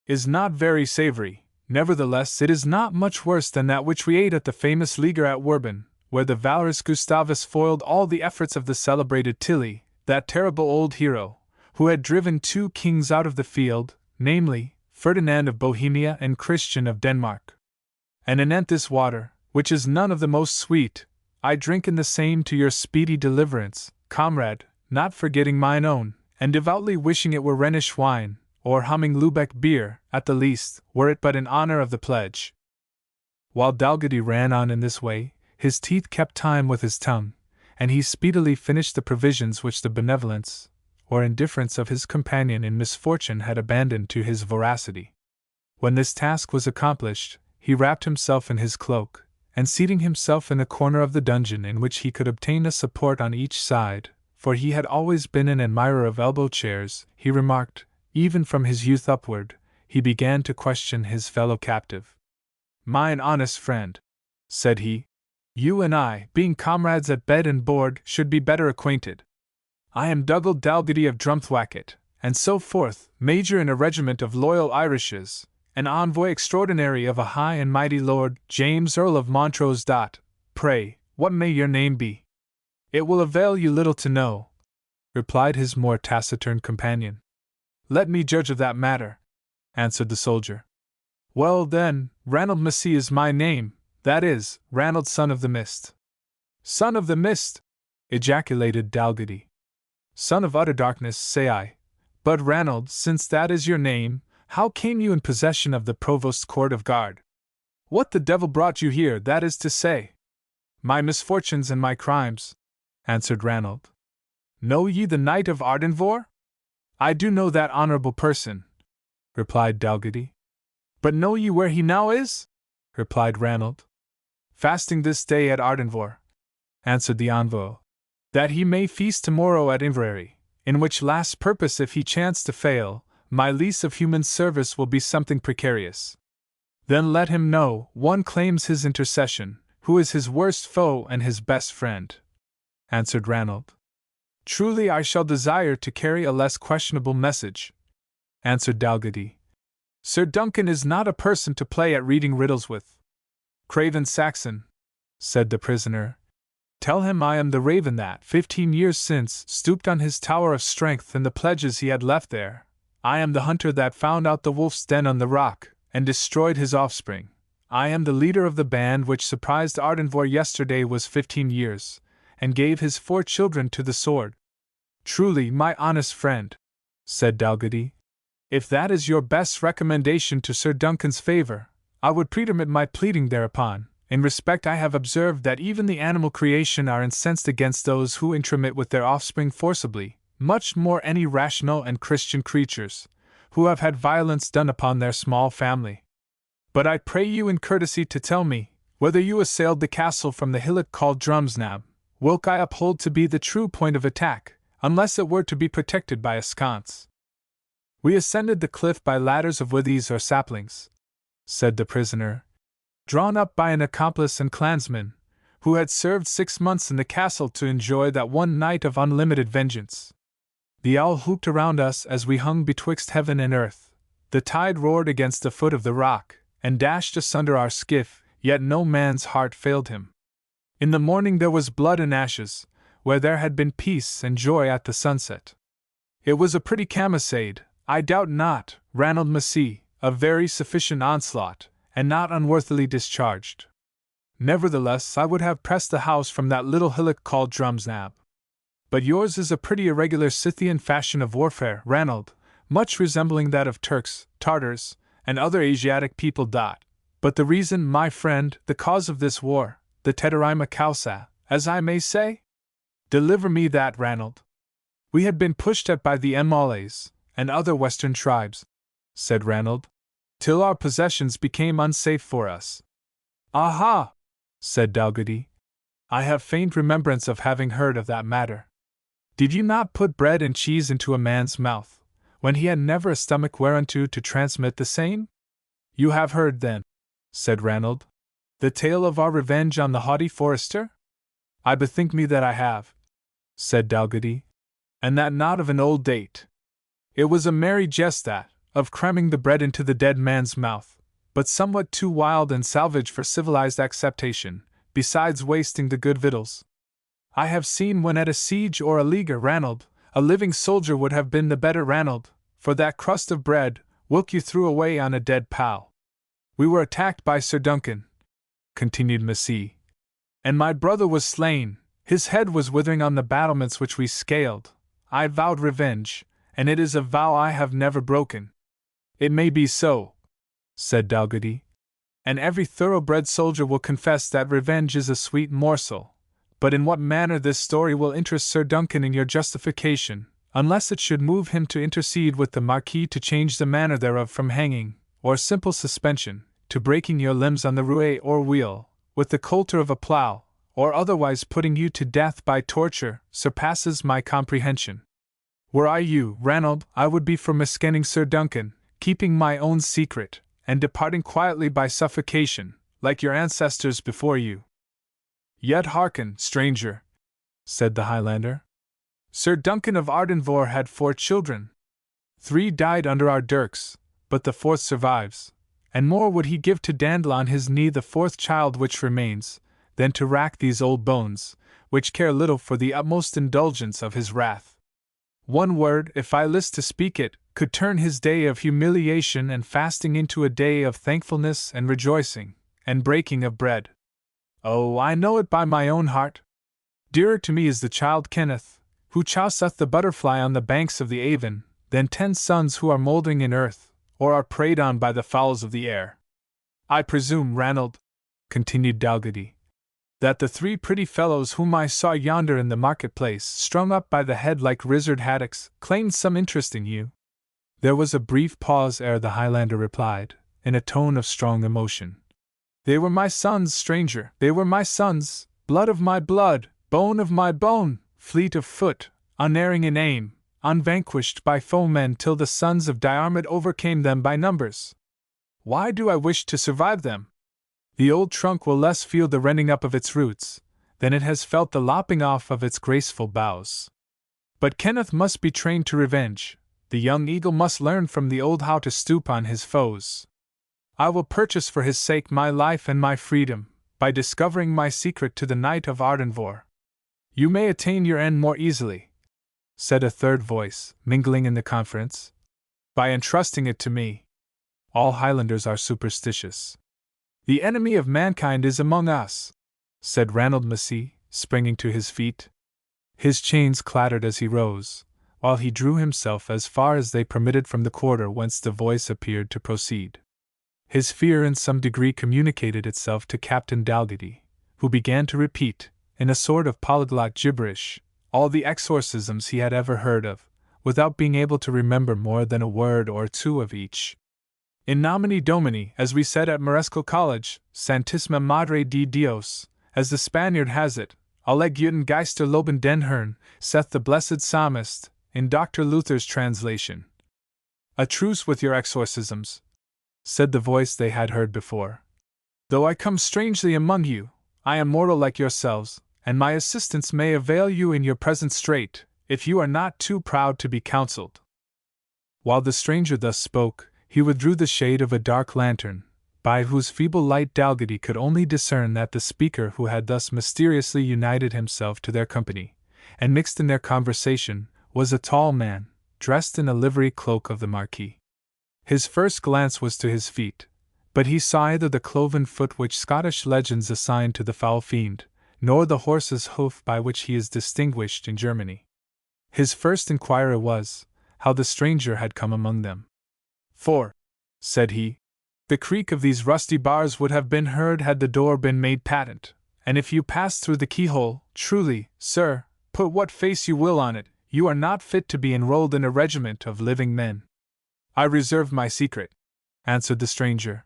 is not very savory. Nevertheless, it is not much worse than that which we ate at the famous leaguer at Werben, where the valorous Gustavus foiled all the efforts of the celebrated Tilly, that terrible old hero, who had driven 2 kings out of the field, namely, Ferdinand of Bohemia and Christian of Denmark. And anent this water, which is none of the most sweet, I drink in the same to your speedy deliverance, comrade, not forgetting mine own, and devoutly wishing it were Rhenish wine, or humming Lübeck beer, at the least, were it but in honor of the pledge. While Dalgety ran on in this way, his teeth kept time with his tongue, and he speedily finished the provisions which the benevolence, or indifference of his companion in misfortune had abandoned to his voracity. When this task was accomplished, he wrapped himself in his cloak, and seating himself in a corner of the dungeon in which he could obtain a support on each side, for he had always been an admirer of elbow chairs, he remarked, even from his youth upward, he began to question his fellow captive. Mine honest friend, said he, you and I, being comrades at bed and board, should be better acquainted. I am Dougal Dalgety of Drumthwacket, and so forth, major in a regiment of loyal Irishes, an envoy extraordinary of a high and mighty Lord James Earl of Montrose. Pray, what may your name be? It will avail you little to know, replied his more taciturn companion. Let me judge of that matter, answered the soldier. Well then, Ranald Massey is my name, that is, Ranald son of the Mist. Son of the Mist! Ejaculated Dalgety. Son of utter darkness, say I. But Ranald, since that is your name, how came you in possession of the Provost's court of guard? What the devil brought you here, that is to say? My misfortunes and my crimes, answered Ranald. Know ye the Knight of Ardenvohr? I do know that honorable person, replied Dalgety. But know ye where he now is? replied Ranald. Fasting this day at Ardenvohr, answered the envoy, that he may feast tomorrow at Inverary, in which last purpose if he chance to fail, my lease of human service will be something precarious. Then let him know, one claims his intercession, who is his worst foe and his best friend, answered Ranald. Truly I shall desire to carry a less questionable message, answered Dalgety. Sir Duncan is not a person to play at reading riddles with. Craven Saxon, said the prisoner, tell him I am the raven that, 15 years since, stooped on his tower of strength and the pledges he had left there. I am the hunter that found out the wolf's den on the rock, and destroyed his offspring. I am the leader of the band which surprised Ardenvohr yesterday was 15 years, and gave his 4 children to the sword. Truly, my honest friend, said Dalgety, if that is your best recommendation to Sir Duncan's favour, I would pretermit my pleading thereupon. In respect I have observed that even the animal creation are incensed against those who intromit with their offspring forcibly, much more any rational and Christian creatures, who have had violence done upon their small family. But I pray you in courtesy to tell me, whether you assailed the castle from the hillock called Drumsnab, whilk I uphold to be the true point of attack, unless it were to be protected by a sconce. We ascended the cliff by ladders of withies or saplings, said the prisoner, drawn up by an accomplice and clansman, who had served 6 months in the castle to enjoy that one night of unlimited vengeance. The owl hooped around us as we hung betwixt heaven and earth. The tide roared against the foot of the rock, and dashed asunder our skiff, yet no man's heart failed him. In the morning there was blood and ashes, where there had been peace and joy at the sunset. It was a pretty camisade, I doubt not, Ranald Massey, a very sufficient onslaught, and not unworthily discharged. Nevertheless, I would have pressed the house from that little hillock called Drumsnab. But yours is a pretty irregular Scythian fashion of warfare, Ranald, much resembling that of Turks, Tartars, and other Asiatic people. But the reason, my friend, the cause of this war, the Teterima Causa, as I may say? Deliver me that, Ranald. We had been pushed at by the Malays and other western tribes, said Ranald, till our possessions became unsafe for us. Aha! said Dalgety. I have faint remembrance of having heard of that matter. Did you not put bread and cheese into a man's mouth, when he had never a stomach whereunto to transmit the same? You have heard, then, said Ranald, the tale of our revenge on the haughty forester? I bethink me that I have, said Dalgety, and that not of an old date. It was a merry jest that, of cramming the bread into the dead man's mouth, but somewhat too wild and salvage for civilized acceptation, besides wasting the good victuals. I have seen when at a siege or a leaguer, Ranald, a living soldier would have been the better, Ranald, for that crust of bread, whilk you threw away on a dead pal. We were attacked by Sir Duncan, continued Massey, and my brother was slain. His head was withering on the battlements which we scaled. I vowed revenge, and it is a vow I have never broken. It may be so, said Dalgety, and every thoroughbred soldier will confess that revenge is a sweet morsel. But in what manner this story will interest Sir Duncan in your justification, unless it should move him to intercede with the Marquis to change the manner thereof from hanging, or simple suspension, to breaking your limbs on the roue or wheel, with the coulter of a plough, or otherwise putting you to death by torture, surpasses my comprehension. Were I you, Ranald, I would be for miskenning Sir Duncan, keeping my own secret, and departing quietly by suffocation, like your ancestors before you. Yet hearken, stranger, said the Highlander. Sir Duncan of Ardenvohr had 4 children. 3 died under our dirks, but the 4th survives, and more would he give to dandle on his knee the 4th child which remains, than to rack these old bones, which care little for the utmost indulgence of his wrath. One word, if I list to speak it, could turn his day of humiliation and fasting into a day of thankfulness and rejoicing, and breaking of bread. Oh, I know it by my own heart. Dearer to me is the child Kenneth, who chouseth the butterfly on the banks of the Avon, than 10 sons who are mouldering in earth, or are preyed on by the fowls of the air. I presume, Ranald, continued Dalgety, that the 3 pretty fellows whom I saw yonder in the market-place, strung up by the head like rizzard haddocks, claimed some interest in you. There was a brief pause ere the Highlander replied, in a tone of strong emotion. They were my sons, stranger, they were my sons, blood of my blood, bone of my bone, fleet of foot, unerring in aim, unvanquished by foemen till the sons of Diarmid overcame them by numbers. Why do I wish to survive them? The old trunk will less feel the rending up of its roots, than it has felt the lopping off of its graceful boughs. But Kenneth must be trained to revenge, the young eagle must learn from the old how to stoop on his foes. I will purchase for his sake my life and my freedom, by discovering my secret to the Knight of Ardenvohr. You may attain your end more easily, said a third voice, mingling in the conference, by entrusting it to me. All Highlanders are superstitious. The enemy of mankind is among us, said Ranald Massey, springing to his feet. His chains clattered as he rose, while he drew himself as far as they permitted from the quarter whence the voice appeared to proceed. His fear in some degree communicated itself to Captain Dalgety, who began to repeat, in a sort of polyglot gibberish, all the exorcisms he had ever heard of, without being able to remember more than a word or 2 of each. In nomine Domini, as we said at Maresco College, Santissima Madre de Dios, as the Spaniard has it, Alle guten Geister loben den Herrn, saith the blessed psalmist, in Dr. Luther's translation. A truce with your exorcisms, said the voice they had heard before. Though I come strangely among you, I am mortal like yourselves, and my assistance may avail you in your present strait, if you are not too proud to be counselled. While the stranger thus spoke, He withdrew the shade of a dark lantern, by whose feeble light Dalgety could only discern that the speaker who had thus mysteriously united himself to their company, and mixed in their conversation, was a tall man, dressed in a livery cloak of the Marquis. His first glance was to his feet, but he saw neither the cloven foot which Scottish legends assign to the foul fiend, nor the horse's hoof by which he is distinguished in Germany. His first inquiry was, how the stranger had come among them. "For," said he, "the creak of these rusty bars would have been heard had the door been made patent, and if you passed through the keyhole, truly, sir, put what face you will on it, you are not fit to be enrolled in a regiment of living men." "I reserve my secret," answered the stranger,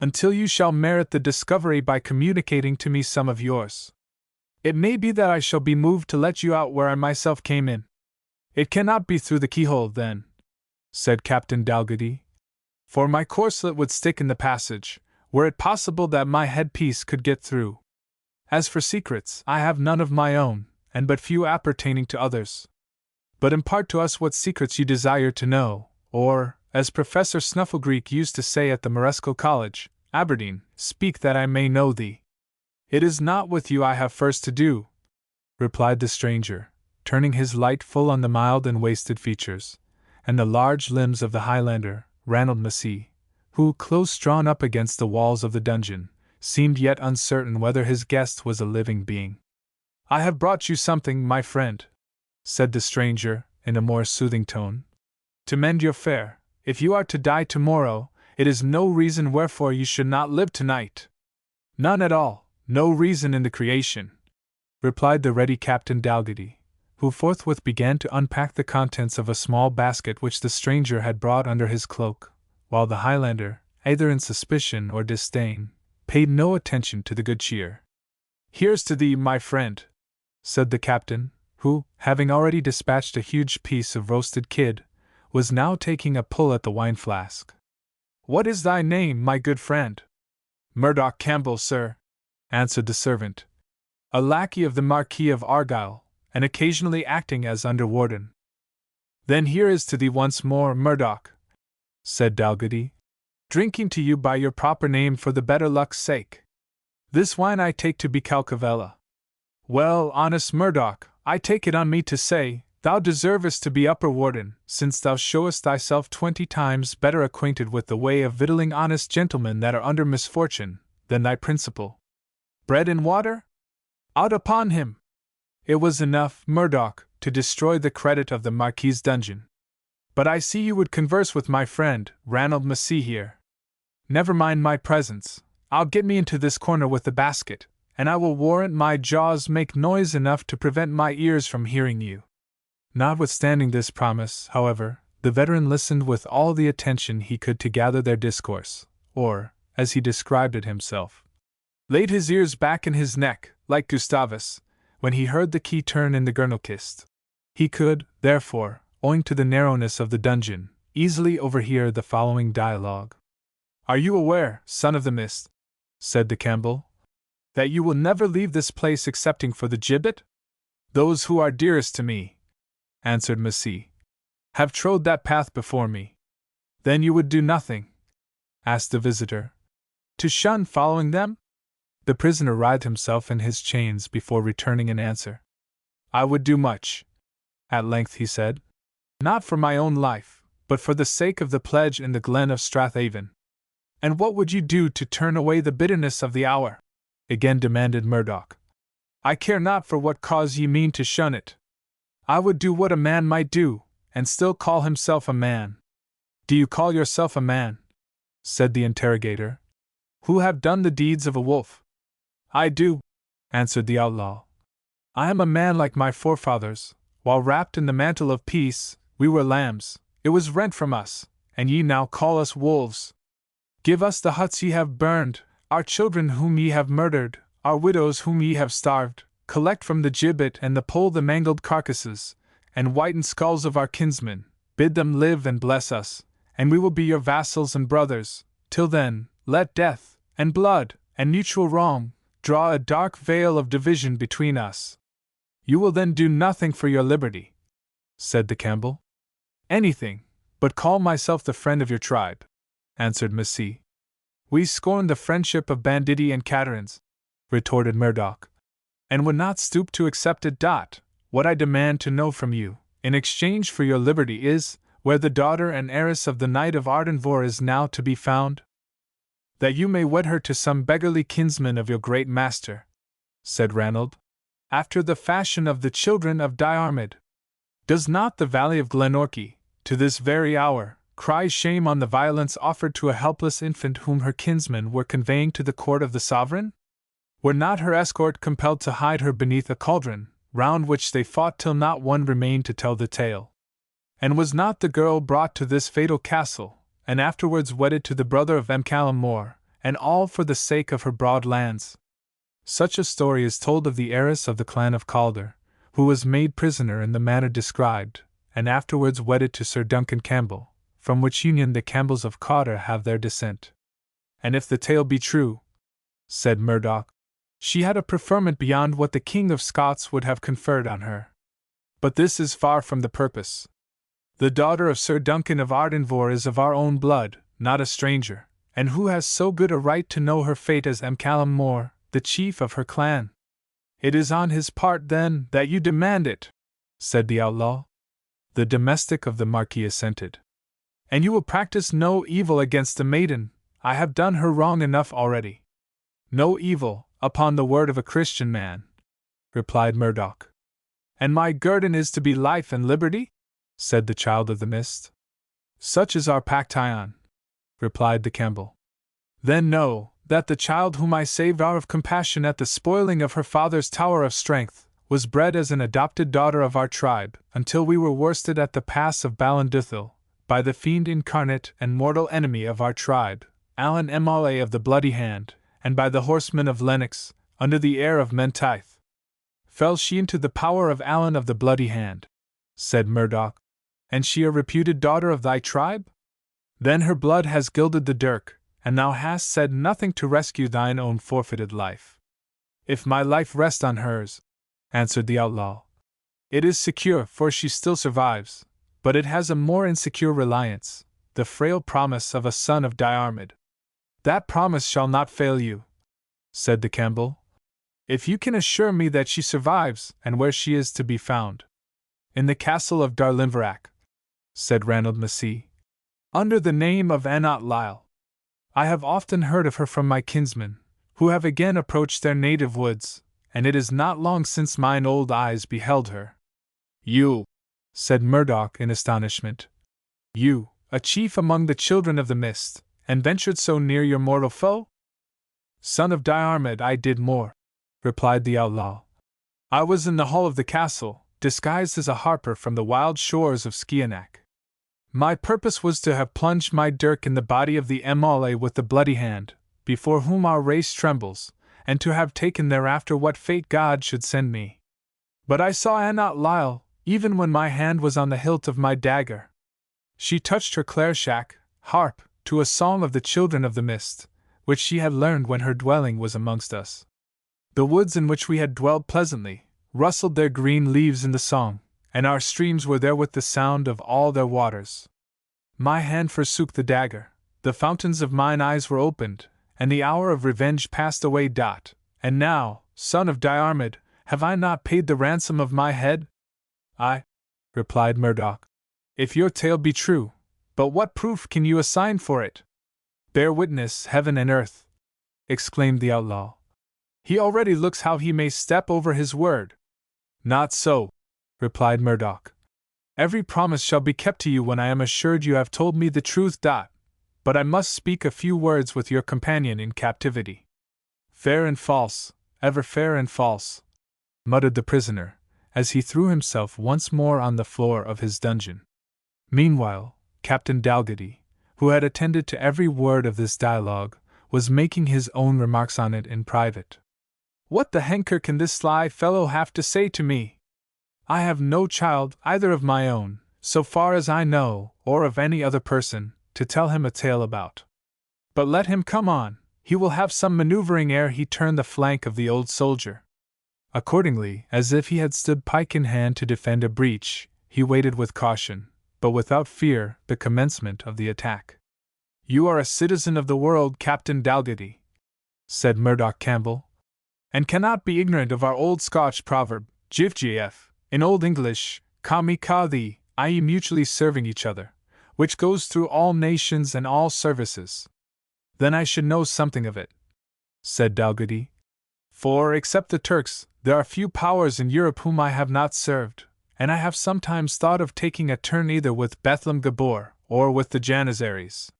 "until you shall merit the discovery by communicating to me some of yours. It may be that I shall be moved to let you out where I myself came in." "It cannot be through the keyhole, then," said Captain Dalgety, "for my corselet would stick in the passage, were it possible that my headpiece could get through. As for secrets, I have none of my own, and but few appertaining to others. But impart to us what secrets you desire to know, or, as Professor Snufflegreek used to say at the Moresco College, Aberdeen, speak that I may know thee." "It is not with you I have first to do," replied the stranger, turning his light full on the mild and wasted features, and the large limbs of the Highlander, Ranald Massey, who, close drawn up against the walls of the dungeon, seemed yet uncertain whether his guest was a living being. "I have brought you something, my friend," said the stranger, in a more soothing tone, "to mend your fare. If you are to die tomorrow, it is no reason wherefore you should not live tonight." "None at all, no reason in the creation," replied the ready Captain Dalgety, who forthwith began to unpack the contents of a small basket which the stranger had brought under his cloak, while the Highlander, either in suspicion or disdain, paid no attention to the good cheer. "Here's to thee, my friend," said the captain, who, having already dispatched a huge piece of roasted kid, was now taking a pull at the wine flask. "What is thy name, my good friend?" "Murdoch Campbell, sir," answered the servant, "a lackey of the Marquis of Argyll, and occasionally acting as under-warden." "Then here is to thee once more, Murdoch," said Dalgety, "drinking to you by your proper name for the better luck's sake. This wine I take to be Calcavella. Well, honest Murdoch, I take it on me to say, thou deservest to be upper warden, since thou showest thyself 20 times better acquainted with the way of victualling honest gentlemen that are under misfortune, than thy principal. Bread and water? Out upon him!" It was enough, Murdoch, to destroy the credit of the Marquis's dungeon. "But I see you would converse with my friend, Ranald Massey here. Never mind my presence, I'll get me into this corner with the basket, and I will warrant my jaws make noise enough to prevent my ears from hearing you." Notwithstanding this promise, however, the veteran listened with all the attention he could to gather their discourse, or, as he described it himself, laid his ears back in his neck, like Gustavus, when he heard the key turn in the Gurnelkist. He could, therefore, owing to the narrowness of the dungeon, easily overhear the following dialogue. "Are you aware, son of the mist," said the Campbell, "that you will never leave this place excepting for the gibbet?" "Those who are dearest to me," answered Massey, "have trod that path before me." "Then you would do nothing?" asked the visitor. "To shun following them?" The prisoner writhed himself in his chains before returning an answer. "I would do much," at length he said. "Not for my own life, but for the sake of the pledge in the glen of Strathaven." "And what would you do to turn away the bitterness of the hour?" again demanded Murdoch. "I care not for what cause ye mean to shun it. I would do what a man might do, and still call himself a man." "Do you call yourself a man?" said the interrogator. "Who have done the deeds of a wolf?" "I do," answered the outlaw. "I am a man like my forefathers. While wrapped in the mantle of peace, we were lambs, it was rent from us, and ye now call us wolves. Give us the huts ye have burned, our children whom ye have murdered, our widows whom ye have starved, collect from the gibbet and the pole the mangled carcasses, and whitened skulls of our kinsmen, bid them live and bless us, and we will be your vassals and brothers. Till then, let death, and blood, and mutual wrong, draw a dark veil of division between us." "You will then do nothing for your liberty?" said the Campbell. "Anything, but call myself the friend of your tribe." answered Missy. We scorn the friendship of banditti and caterans, retorted Murdoch, and would not stoop to accept it. What I demand to know from you, in exchange for your liberty, is where the daughter and heiress of the Knight of Ardenvohr is now to be found? That you may wed her to some beggarly kinsman of your great master, said Ranald, after the fashion of the children of Diarmid. Does not the valley of Glenorchy, to this very hour, cry shame on the violence offered to a helpless infant whom her kinsmen were conveying to the court of the sovereign? Were not her escort compelled to hide her beneath a cauldron, round which they fought till not one remained to tell the tale? And was not the girl brought to this fatal castle, and afterwards wedded to the brother of Callum More, and all for the sake of her broad lands? Such a story is told of the heiress of the clan of Calder, who was made prisoner in the manner described, and afterwards wedded to Sir Duncan Campbell, from which union the Campbells of Calder have their descent. And if the tale be true, said Murdoch, she had a preferment beyond what the King of Scots would have conferred on her. But this is far from the purpose. The daughter of Sir Duncan of Ardenvohr is of our own blood, not a stranger, and who has so good a right to know her fate as Callum More, the chief of her clan? It is on his part, then, that you demand it, said the outlaw. The domestic of the Marquis assented. And you will practice no evil against the maiden. I have done her wrong enough already. No evil, upon the word of a Christian man, replied Murdoch. And my guerdon is to be life and liberty? Said the Child of the Mist. Such is our pact, Ion, replied the Campbell. Then know that the child whom I saved out of compassion at the spoiling of her father's tower of strength was bred as an adopted daughter of our tribe, until we were worsted at the pass of Ballinduthil by the fiend incarnate and mortal enemy of our tribe, Alan M'Aulay of the Bloody Hand, and by the horsemen of Lennox, under the heir of Menteith. Fell she into the power of Alan of the Bloody Hand, said Murdoch, and she a reputed daughter of thy tribe? Then her blood has gilded the dirk, and thou hast said nothing to rescue thine own forfeited life. If my life rest on hers, answered the outlaw, it is secure, for she still survives, but it has a more insecure reliance, the frail promise of a son of Diarmid. That promise shall not fail you, said the Campbell, if you can assure me that she survives, and where she is to be found. In the castle of Darlinverac, said Ranald Massey, under the name of Annot Lyle. I have often heard of her from my kinsmen, who have again approached their native woods, and it is not long since mine old eyes beheld her. You, said Murdoch in astonishment. You, a chief among the children of the mist, and ventured so near your mortal foe? Son of Diarmid, I did more, replied the outlaw. I was in the hall of the castle, disguised as a harper from the wild shores of Skianac. My purpose was to have plunged my dirk in the body of the M'Aulay with the Bloody Hand, before whom our race trembles, and to have taken thereafter what fate God should send me. But I saw Annot Lyle, even when my hand was on the hilt of my dagger. She touched her clairshach, harp, to a song of the children of the mist, which she had learned when her dwelling was amongst us. The woods in which we had dwelled pleasantly rustled their green leaves in the song, and our streams were there with the sound of all their waters. My hand forsook the dagger, the fountains of mine eyes were opened, and the hour of revenge passed away. And now, son of Diarmid, have I not paid the ransom of my head? Aye, replied Murdoch, if your tale be true, but what proof can you assign for it? Bear witness, heaven and earth, exclaimed the outlaw. He already looks how he may step over his word. Not so, replied Murdoch. Every promise shall be kept to you when I am assured you have told me the truth. But I must speak a few words with your companion in captivity. Fair and false, ever fair and false, muttered the prisoner, as he threw himself once more on the floor of his dungeon. Meanwhile, Captain Dalgety, who had attended to every word of this dialogue, was making his own remarks on it in private. What the henker can this sly fellow have to say to me? I have no child either of my own, so far as I know, or of any other person, to tell him a tale about. But let him come on, he will have some maneuvering ere he turn the flank of the old soldier. Accordingly, as if he had stood pike in hand to defend a breach, he waited with caution, but without fear, the commencement of the attack. You are a citizen of the world, Captain Dalgetty, said Murdoch Campbell, and cannot be ignorant of our old Scotch proverb, GIF, in Old English, ka me ka thee, i.e. mutually serving each other, which goes through all nations and all services. Then I should know something of it, said Dalgetty, for, except the Turks, there are few powers in Europe whom I have not served, and I have sometimes thought of taking a turn either with Bethlem Gabor or with the Janissaries.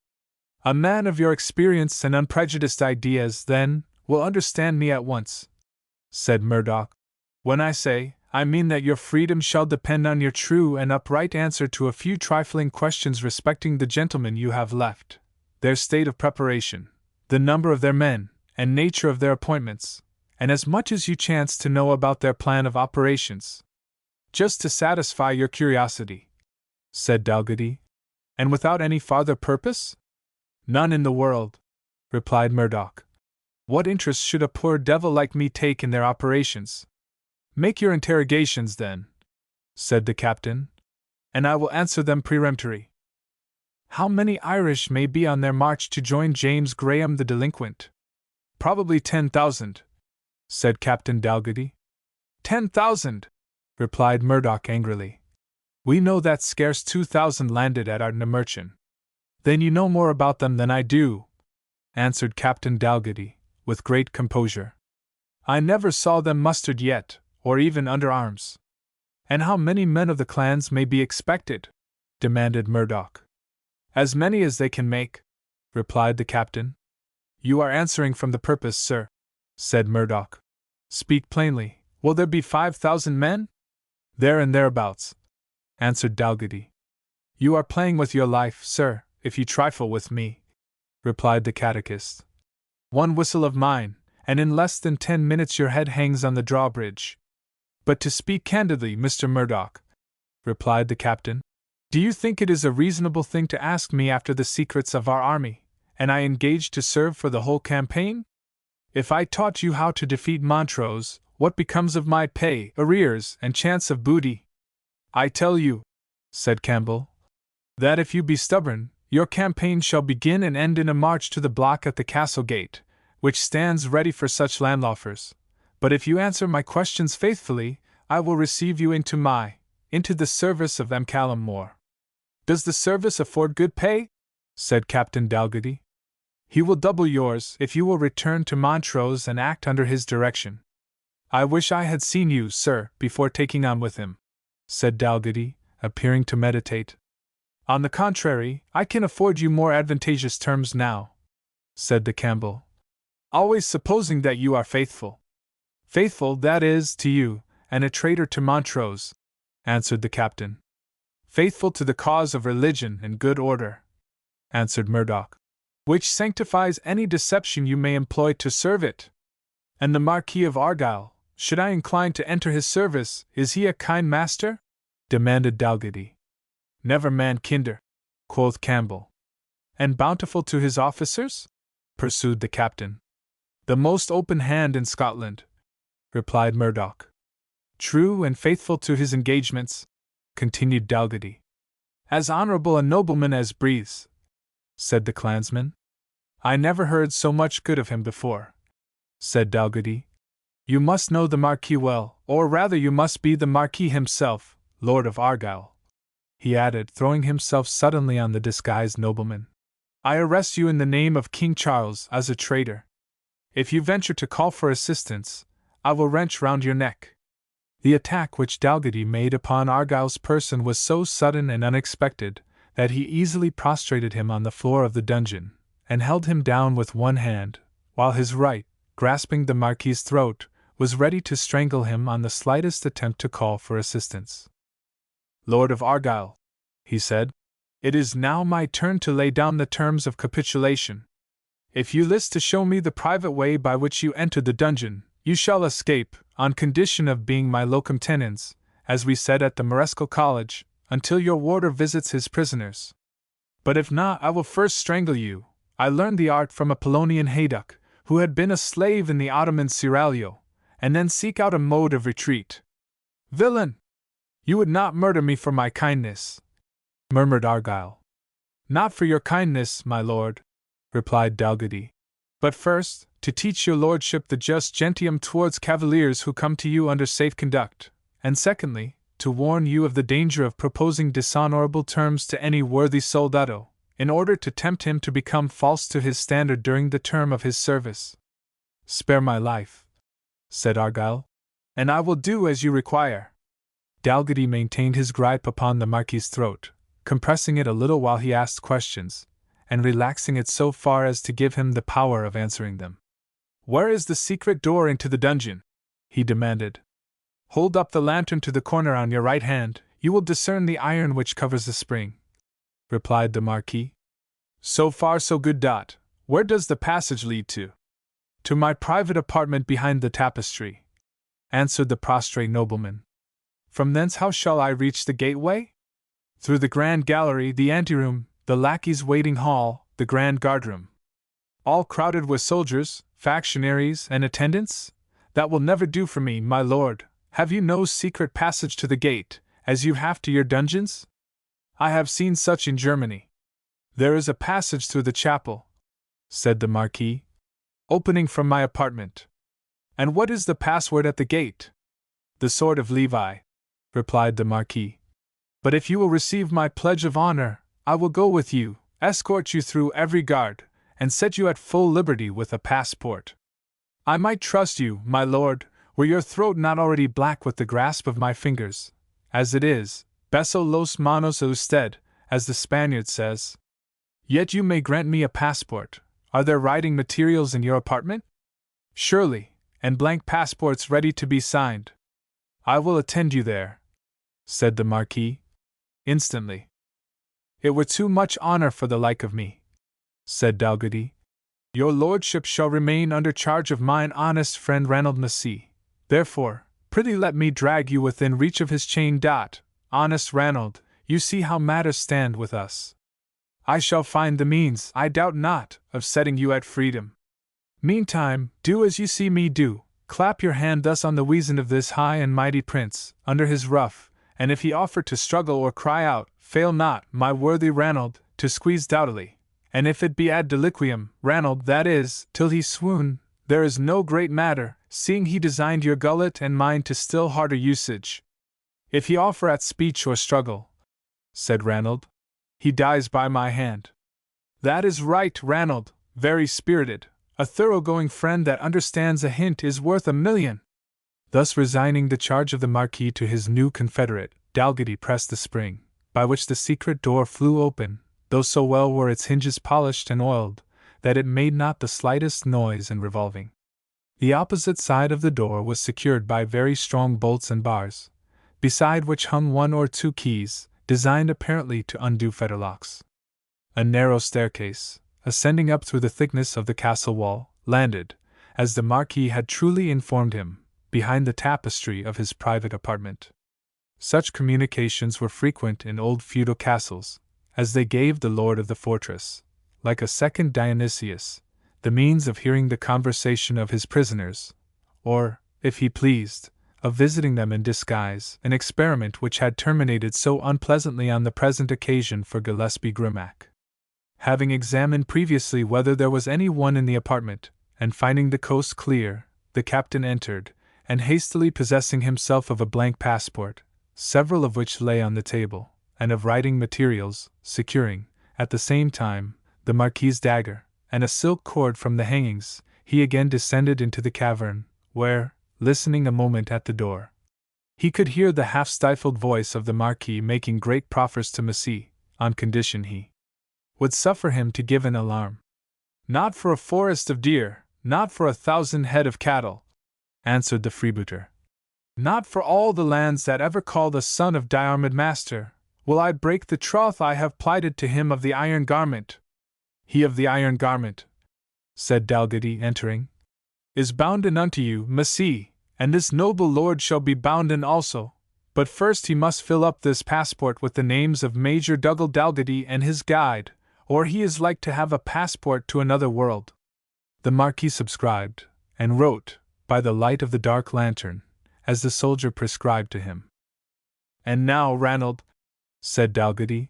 A man of your experience and unprejudiced ideas, then, will understand me at once, said Murdoch. When I say, I mean that your freedom shall depend on your true and upright answer to a few trifling questions respecting the gentlemen you have left, their state of preparation, the number of their men, and nature of their appointments, and as much as you chance to know about their plan of operations. Just to satisfy your curiosity, said Dalgetty, and without any farther purpose? None in the world, replied Murdoch. What interest should a poor devil like me take in their operations? Make your interrogations, then, said the captain, and I will answer them peremptory. How many Irish may be on their march to join James Graham the delinquent? Probably 10,000, said Captain Dalgetty. 10,000, replied Murdoch angrily. We know that scarce 2,000 landed at Ardnamurchan. Then you know more about them than I do, answered Captain Dalgetty, with great composure. I never saw them mustered yet, or even under arms. And how many men of the clans may be expected? Demanded Murdoch. As many as they can make, replied the captain. You are answering from the purpose, sir, said Murdoch. Speak plainly, will there be 5,000 men? There and thereabouts, answered Dalgetty. You are playing with your life, sir, if you trifle with me, replied the catechist. One whistle of mine, and in less than 10 minutes your head hangs on the drawbridge. But to speak candidly, Mr. Murdoch, replied the captain, do you think it is a reasonable thing to ask me after the secrets of our army, and I engaged to serve for the whole campaign? If I taught you how to defeat Montrose, what becomes of my pay, arrears, and chance of booty? I tell you, said Campbell, that if you be stubborn, your campaign shall begin and end in a march to the block at the castle gate, which stands ready for such landloafers. But if you answer my questions faithfully, I will receive you into the service of Callum More. Does the service afford good pay? Said Captain Dalgetty. He will double yours if you will return to Montrose and act under his direction. I wish I had seen you, sir, before taking on with him, said Dalgetty, appearing to meditate. On the contrary, I can afford you more advantageous terms now, said the Campbell. Always supposing that you are faithful. Faithful, that is, to you, and a traitor to Montrose, answered the captain. Faithful to the cause of religion and good order, answered Murdoch, which sanctifies any deception you may employ to serve it. And the Marquis of Argyll, should I incline to enter his service, is he a kind master? Demanded Dalgetty. Never man kinder, quoth Campbell. And bountiful to his officers? Pursued the captain. The most open hand in Scotland, replied Murdoch. True and faithful to his engagements, continued Dalgetty. As honourable a nobleman as breathes, said the clansman. I never heard so much good of him before, said Dalgetty. You must know the Marquis well, or rather you must be the Marquis himself, Lord of Argyll, he added, throwing himself suddenly on the disguised nobleman. I arrest you in the name of King Charles as a traitor. If you venture to call for assistance, I will wrench round your neck. The attack which Dalgetty made upon Argyll's person was so sudden and unexpected that he easily prostrated him on the floor of the dungeon, and held him down with one hand, while his right, grasping the Marquis's throat, was ready to strangle him on the slightest attempt to call for assistance. Lord of Argyll, he said, it is now my turn to lay down the terms of capitulation. If you list to show me the private way by which you entered the dungeon, you shall escape, on condition of being my locum tenens, as we said at the Marescal College, until your warder visits his prisoners. But if not, I will first strangle you. I learned the art from a Polonian Hayduck, who had been a slave in the Ottoman seraglio, and then seek out a mode of retreat. Villain! You would not murder me for my kindness, murmured Argyll. Not for your kindness, my lord, replied Dalgety, but first, to teach your lordship the just gentium towards cavaliers who come to you under safe conduct, and secondly, to warn you of the danger of proposing dishonorable terms to any worthy soldado, in order to tempt him to become false to his standard during the term of his service. Spare my life, said Argyle, and I will do as you require. Dalgety maintained his gripe upon the Marquis's throat, compressing it a little while he asked questions, and relaxing it so far as to give him the power of answering them. Where is the secret door into the dungeon? He demanded. Hold up the lantern to the corner on your right hand, you will discern the iron which covers the spring, replied the Marquis. So far so good. Where does the passage lead to? To my private apartment behind the tapestry, answered the prostrate nobleman. From thence how shall I reach the gateway? Through the grand gallery, the anteroom, the lackeys' waiting hall, the grand guardroom. All crowded with soldiers, factionaries, and attendants? That will never do for me, my lord. Have you no secret passage to the gate, as you have to your dungeons? I have seen such in Germany. There is a passage through the chapel, said the Marquis, opening from my apartment. And what is the password at the gate? The sword of Levi, replied the Marquis. But if you will receive my pledge of honor, I will go with you, escort you through every guard, and set you at full liberty with a passport. I might trust you, my lord, were your throat not already black with the grasp of my fingers. As it is, beso los manos a usted, as the Spaniard says. Yet you may grant me a passport. Are there writing materials in your apartment? Surely, and blank passports ready to be signed. I will attend you there, said the Marquis. Instantly. It were too much honor for the like of me, said Dalgety. Your lordship shall remain under charge of mine honest friend Ranald Massey. Therefore, prithee let me drag you within reach of his chain. Honest Ranald, you see how matters stand with us. I shall find the means, I doubt not, of setting you at freedom. Meantime, do as you see me do, clap your hand thus on the weason of this high and mighty prince, under his ruff, and if he offer to struggle or cry out, fail not, my worthy Ranald, to squeeze doughtily, and if it be ad deliquium, Ranald, that is, till he swoon, there is no great matter, seeing he designed your gullet and mine to still harder usage. If he offer at speech or struggle, said Ranald, he dies by my hand. That is right, Ranald, very spirited. A thoroughgoing friend that understands a hint is worth 1,000,000. Thus resigning the charge of the Marquis to his new confederate, Dalgety pressed the spring, by which the secret door flew open, though so well were its hinges polished and oiled, that it made not the slightest noise in revolving. The opposite side of the door was secured by very strong bolts and bars, beside which hung 1 or 2 keys, designed apparently to undo fetterlocks. A narrow staircase, ascending up through the thickness of the castle wall, landed, as the Marquis had truly informed him, behind the tapestry of his private apartment. Such communications were frequent in old feudal castles, as they gave the lord of the fortress, like a second Dionysius, the means of hearing the conversation of his prisoners, or, if he pleased, of visiting them in disguise, an experiment which had terminated so unpleasantly on the present occasion for Gillespie Grimac. Having examined previously whether there was any one in the apartment, and finding the coast clear, the captain entered, and hastily possessing himself of a blank passport, several of which lay on the table, and of writing materials, securing, at the same time, the Marquis's dagger, and a silk cord from the hangings, he again descended into the cavern, where, listening a moment at the door, he could hear the half-stifled voice of the Marquis making great proffers to Massey, on condition he would suffer him to give an alarm. Not for a forest of deer, not for 1,000 head of cattle, answered the freebooter. Not for all the lands that ever called a son of Diarmid master, will I break the troth I have plighted to him of the iron garment. He of the iron garment, said Dalgety, entering, is bounden unto you, Massey, and this noble lord shall be bounden also, but first he must fill up this passport with the names of Major Dougal Dalgety and his guide, or he is like to have a passport to another world. The Marquis subscribed, and wrote, by the light of the dark lantern, as the soldier prescribed to him. And now, Ranald, said Dalgety,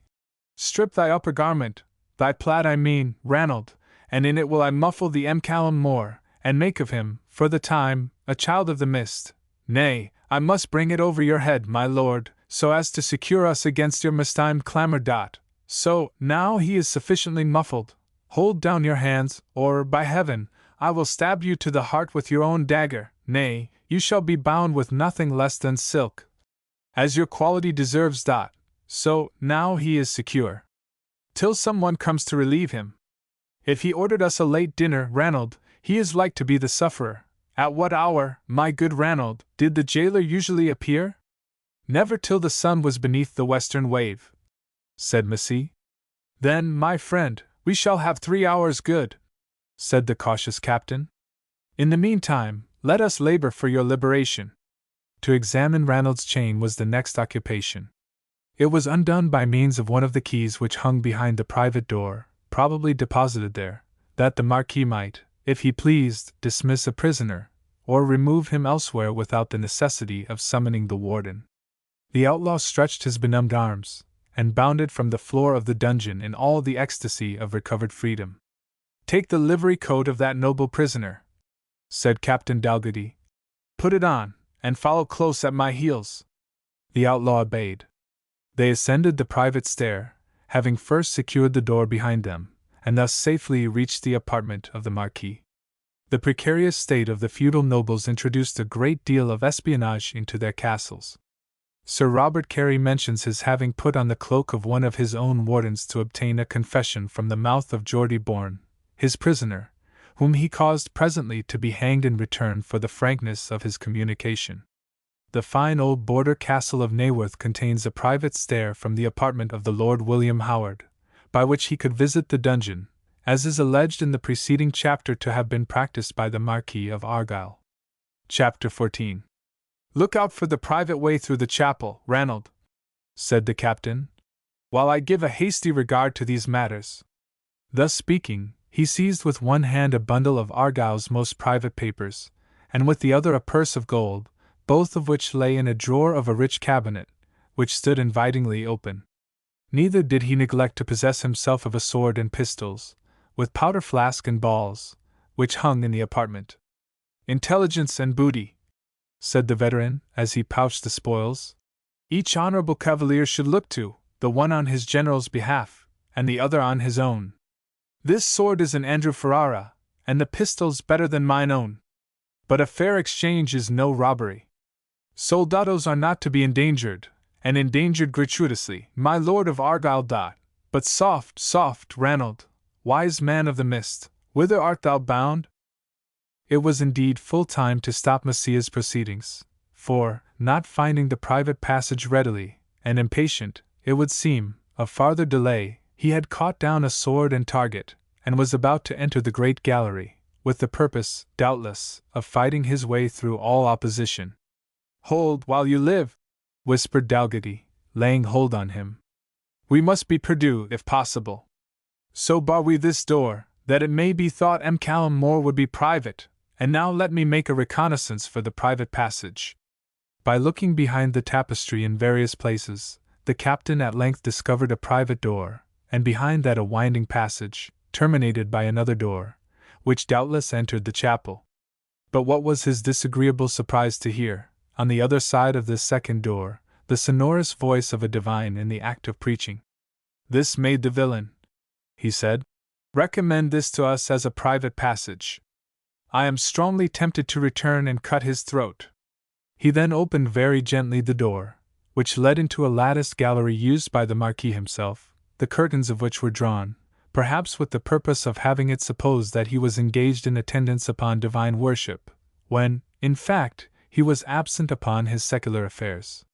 strip thy upper garment, thy plaid I mean, Ranald, and in it will I muffle the Callum More, and make of him, for the time, a child of the mist. Nay, I must bring it over your head, my lord, so as to secure us against your mistimed clamour. So, now he is sufficiently muffled, hold down your hands, or, by heaven, I will stab you to the heart with your own dagger. Nay, you shall be bound with nothing less than silk, as your quality deserves. So, now he is secure, till someone comes to relieve him. If he ordered us a late dinner, Ranald, he is like to be the sufferer. At what hour, my good Ranald, did the jailer usually appear? Never till the sun was beneath the western wave, said Massey. Then, my friend, we shall have 3 hours good, said the cautious captain. In the meantime, let us labor for your liberation. To examine Ranald's chain was the next occupation. It was undone by means of one of the keys which hung behind the private door, probably deposited there, that the Marquis might, if he pleased, dismiss a prisoner, or remove him elsewhere without the necessity of summoning the warden. The outlaw stretched his benumbed arms, and bounded from the floor of the dungeon in all the ecstasy of recovered freedom. Take the livery coat of that noble prisoner, said Captain Dalgety. Put it on, and follow close at my heels. The outlaw obeyed. They ascended the private stair, having first secured the door behind them, and thus safely reached the apartment of the Marquis. The precarious state of the feudal nobles introduced a great deal of espionage into their castles. Sir Robert Carey mentions his having put on the cloak of one of his own wardens to obtain a confession from the mouth of Geordie Bourne, his prisoner, whom he caused presently to be hanged in return for the frankness of his communication. The fine old border castle of Naworth contains a private stair from the apartment of the Lord William Howard, by which he could visit the dungeon, as is alleged in the preceding chapter to have been practiced by the Marquis of Argyll. Chapter 14. Look out for the private way through the chapel, Ranald, said the captain, while I give a hasty regard to these matters. Thus speaking, he seized with one hand a bundle of Argyll's most private papers, and with the other a purse of gold, both of which lay in a drawer of a rich cabinet, which stood invitingly open. Neither did he neglect to possess himself of a sword and pistols, with powder flask and balls, which hung in the apartment. Intelligence and booty, said the veteran, as he pouched the spoils. Each honorable cavalier should look to, the one on his general's behalf, and the other on his own. This sword is an Andrew Ferrara, and the pistols better than mine own. But a fair exchange is no robbery. Soldados are not to be endangered, and endangered gratuitously, my lord of Argyll. But soft, soft, Ranald, wise man of the mist, whither art thou bound? It was indeed full time to stop Massia's proceedings, for, not finding the private passage readily, and impatient, it would seem, of farther delay, he had caught down a sword and target, and was about to enter the great gallery, with the purpose, doubtless, of fighting his way through all opposition. Hold while you live, whispered Dalgety, laying hold on him. We must be perdue, if possible. So bar we this door, that it may be thought Callum More would be private, and now let me make a reconnaissance for the private passage. By looking behind the tapestry in various places, the captain at length discovered a private door, and behind that a winding passage, terminated by another door, which doubtless entered the chapel. But what was his disagreeable surprise to hear, on the other side of this second door, the sonorous voice of a divine in the act of preaching. This made the villain, he said, recommend this to us as a private passage. I am strongly tempted to return and cut his throat. He then opened very gently the door, which led into a latticed gallery used by the Marquis himself, the curtains of which were drawn, perhaps with the purpose of having it supposed that he was engaged in attendance upon divine worship, when, in fact, he was absent upon his secular affairs.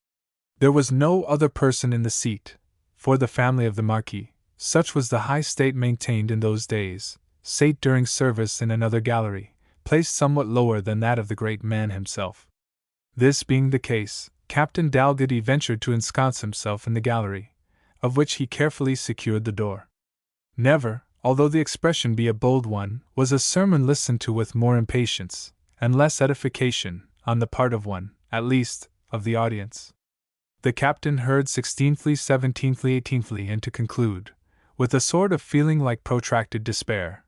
There was no other person in the seat, for the family of the Marquis, such was the high state maintained in those days, sate during service in another gallery, placed somewhat lower than that of the great man himself. This being the case, Captain Dalgety ventured to ensconce himself in the gallery, of which he carefully secured the door. Never, although the expression be a bold one, was a sermon listened to with more impatience, and less edification, on the part of one, at least, of the audience. The captain heard 16thly, 17thly, 18thly, and to conclude, with a sort of feeling like protracted despair.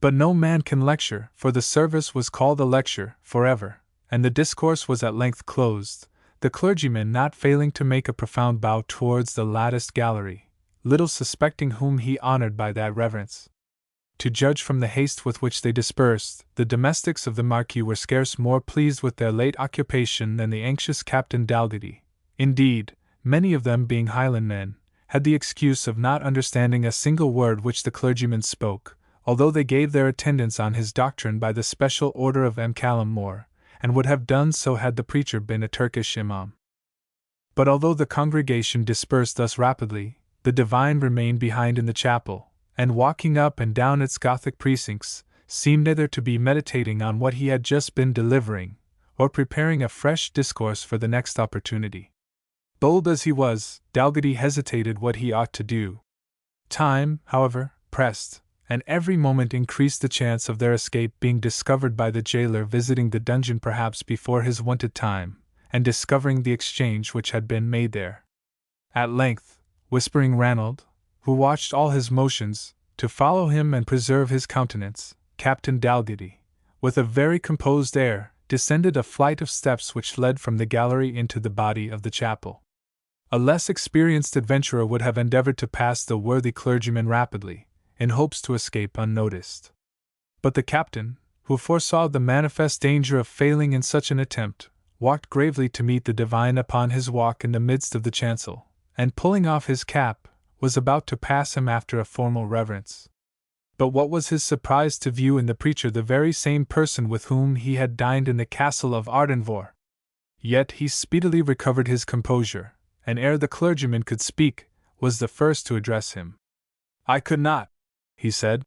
But no man can lecture, for the service was called a lecture, forever, and the discourse was at length closed, the clergyman not failing to make a profound bow towards the latticed gallery, little suspecting whom he honored by that reverence. To judge from the haste with which they dispersed, the domestics of the Marquis were scarce more pleased with their late occupation than the anxious Captain Dalgety. Indeed, many of them being Highland men, had the excuse of not understanding a single word which the clergyman spoke, although they gave their attendance on his doctrine by the special order of Callum More, and would have done so had the preacher been a Turkish imam. But although the congregation dispersed thus rapidly, the divine remained behind in the chapel, and walking up and down its Gothic precincts, seemed either to be meditating on what he had just been delivering, or preparing a fresh discourse for the next opportunity. Bold as he was, Dalgety hesitated what he ought to do. Time, however, pressed, and every moment increased the chance of their escape being discovered by the jailer visiting the dungeon perhaps before his wonted time, and discovering the exchange which had been made there. At length, whispering Ranald, who watched all his motions, to follow him and preserve his countenance, Captain Dalgety, with a very composed air, descended a flight of steps which led from the gallery into the body of the chapel. A less experienced adventurer would have endeavored to pass the worthy clergyman rapidly, in hopes to escape unnoticed. But the captain, who foresaw the manifest danger of failing in such an attempt, walked gravely to meet the divine upon his walk in the midst of the chancel, and pulling off his cap, was about to pass him after a formal reverence. But what was his surprise to view in the preacher the very same person with whom he had dined in the castle of Ardenvohr. Yet he speedily recovered his composure, and ere the clergyman could speak, was the first to address him. "I could not," he said,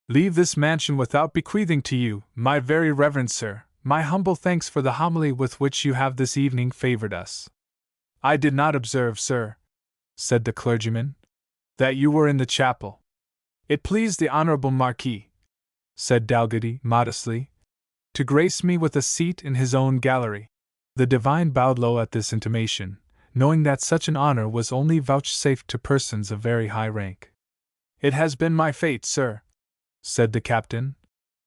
"leave this mansion without bequeathing to you, my very reverend sir, my humble thanks for the homily with which you have this evening favored us." "I did not observe, sir," said the clergyman, "that you were in the chapel." "It pleased the honorable Marquis," said Dalgety modestly, "to grace me with a seat in his own gallery." The divine bowed low at this intimation, knowing that such an honor was only vouchsafed to persons of very high rank. "It has been my fate, sir," said the captain,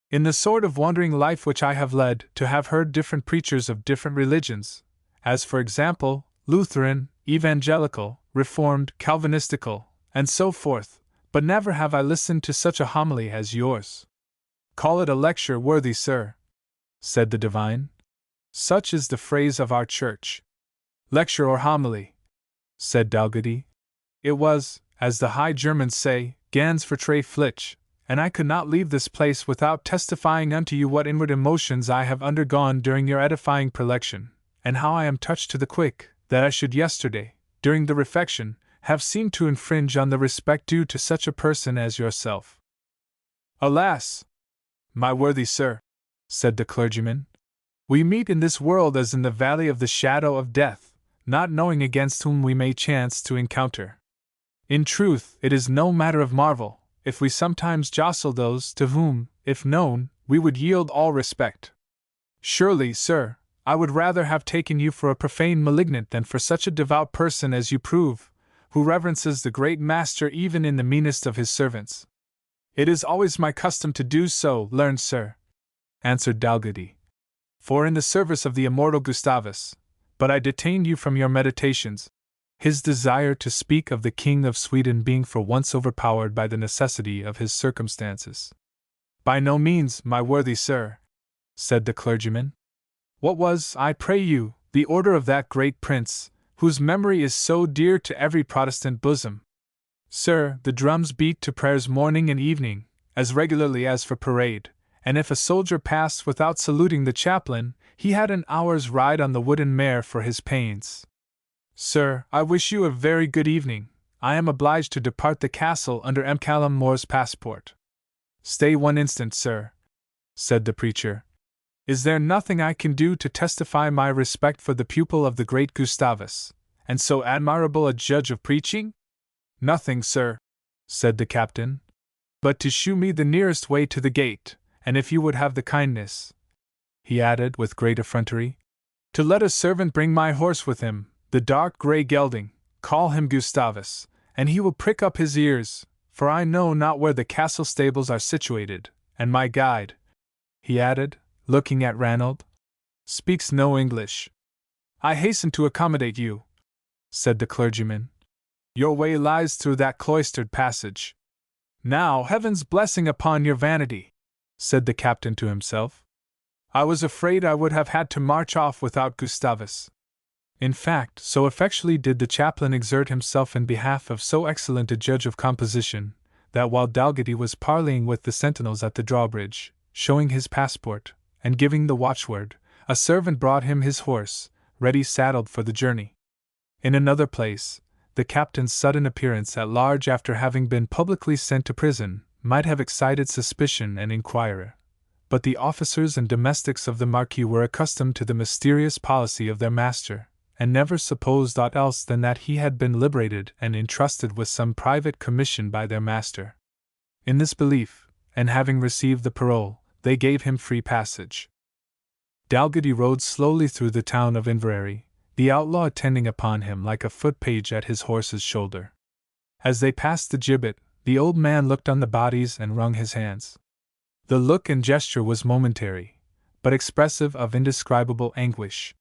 "in the sort of wandering life which I have led, to have heard different preachers of different religions, as for example, Lutheran, Evangelical, Reformed, Calvinistical, and so forth, but never have I listened to such a homily as yours." "Call it a lecture, worthy sir," said the divine. "Such is the phrase of our church." "Lecture or homily," said Dalgety. "It was, as the High Germans say, ganz vertrefflich, and I could not leave this place without testifying unto you what inward emotions I have undergone during your edifying prelection, and how I am touched to the quick, that I should yesterday, during the refection, have seemed to infringe on the respect due to such a person as yourself." "Alas! my worthy sir," said the clergyman, "we meet in this world as in the valley of the shadow of death, not knowing against whom we may chance to encounter. In truth, it is no matter of marvel, if we sometimes jostle those to whom, if known, we would yield all respect. Surely, sir, I would rather have taken you for a profane malignant than for such a devout person as you prove, who reverences the great master even in the meanest of his servants." "It is always my custom to do so, learned sir," answered Dalgety, "for in the service of the immortal Gustavus, but I detained you from your meditations, his desire to speak of the King of Sweden being for once overpowered by the necessity of his circumstances." "By no means, my worthy sir," said the clergyman. "What was, I pray you, the order of that great prince, whose memory is so dear to every Protestant bosom?" "Sir, the drums beat to prayers morning and evening, as regularly as for parade, and if a soldier passed without saluting the chaplain, he had an hour's ride on the wooden mare for his pains. Sir, I wish you a very good evening. I am obliged to depart the castle under Callum More's passport." "Stay one instant, sir," said the preacher. "Is there nothing I can do to testify my respect for the pupil of the great Gustavus, and so admirable a judge of preaching?" "Nothing, sir," said the captain, "but to shew me the nearest way to the gate, and if you would have the kindness," he added with great effrontery, "to let a servant bring my horse with him, the dark grey gelding, call him Gustavus, and he will prick up his ears, for I know not where the castle stables are situated, and my guide," he added, looking at Ranald, "speaks no English." "I hasten to accommodate you," said the clergyman. "Your way lies through that cloistered passage." "Now, heaven's blessing upon your vanity," said the captain to himself. "I was afraid I would have had to march off without Gustavus." In fact, so effectually did the chaplain exert himself in behalf of so excellent a judge of composition, that while Dalgety was parleying with the sentinels at the drawbridge, showing his passport, and giving the watchword, a servant brought him his horse, ready saddled for the journey. In another place, the captain's sudden appearance at large after having been publicly sent to prison might have excited suspicion and inquiry, but the officers and domestics of the Marquis were accustomed to the mysterious policy of their master, and never supposed aught else than that he had been liberated and entrusted with some private commission by their master. In this belief, and having received the parole, they gave him free passage. Dalgety rode slowly through the town of Inverary, the outlaw attending upon him like a foot-page at his horse's shoulder. As they passed the gibbet, the old man looked on the bodies and wrung his hands. The look and gesture was momentary, but expressive of indescribable anguish.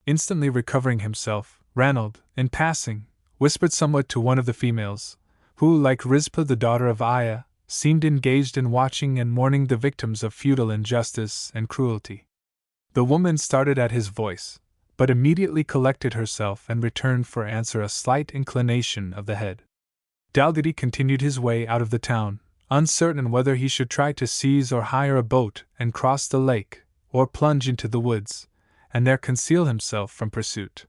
Instantly recovering himself, Ranald, in passing, whispered somewhat to one of the females, who, like Rizpah the daughter of Aya, seemed engaged in watching and mourning the victims of feudal injustice and cruelty. The woman started at his voice, but immediately collected herself and returned for answer a slight inclination of the head. Dalgety continued his way out of the town, uncertain whether he should try to seize or hire a boat and cross the lake, or plunge into the woods, and there conceal himself from pursuit.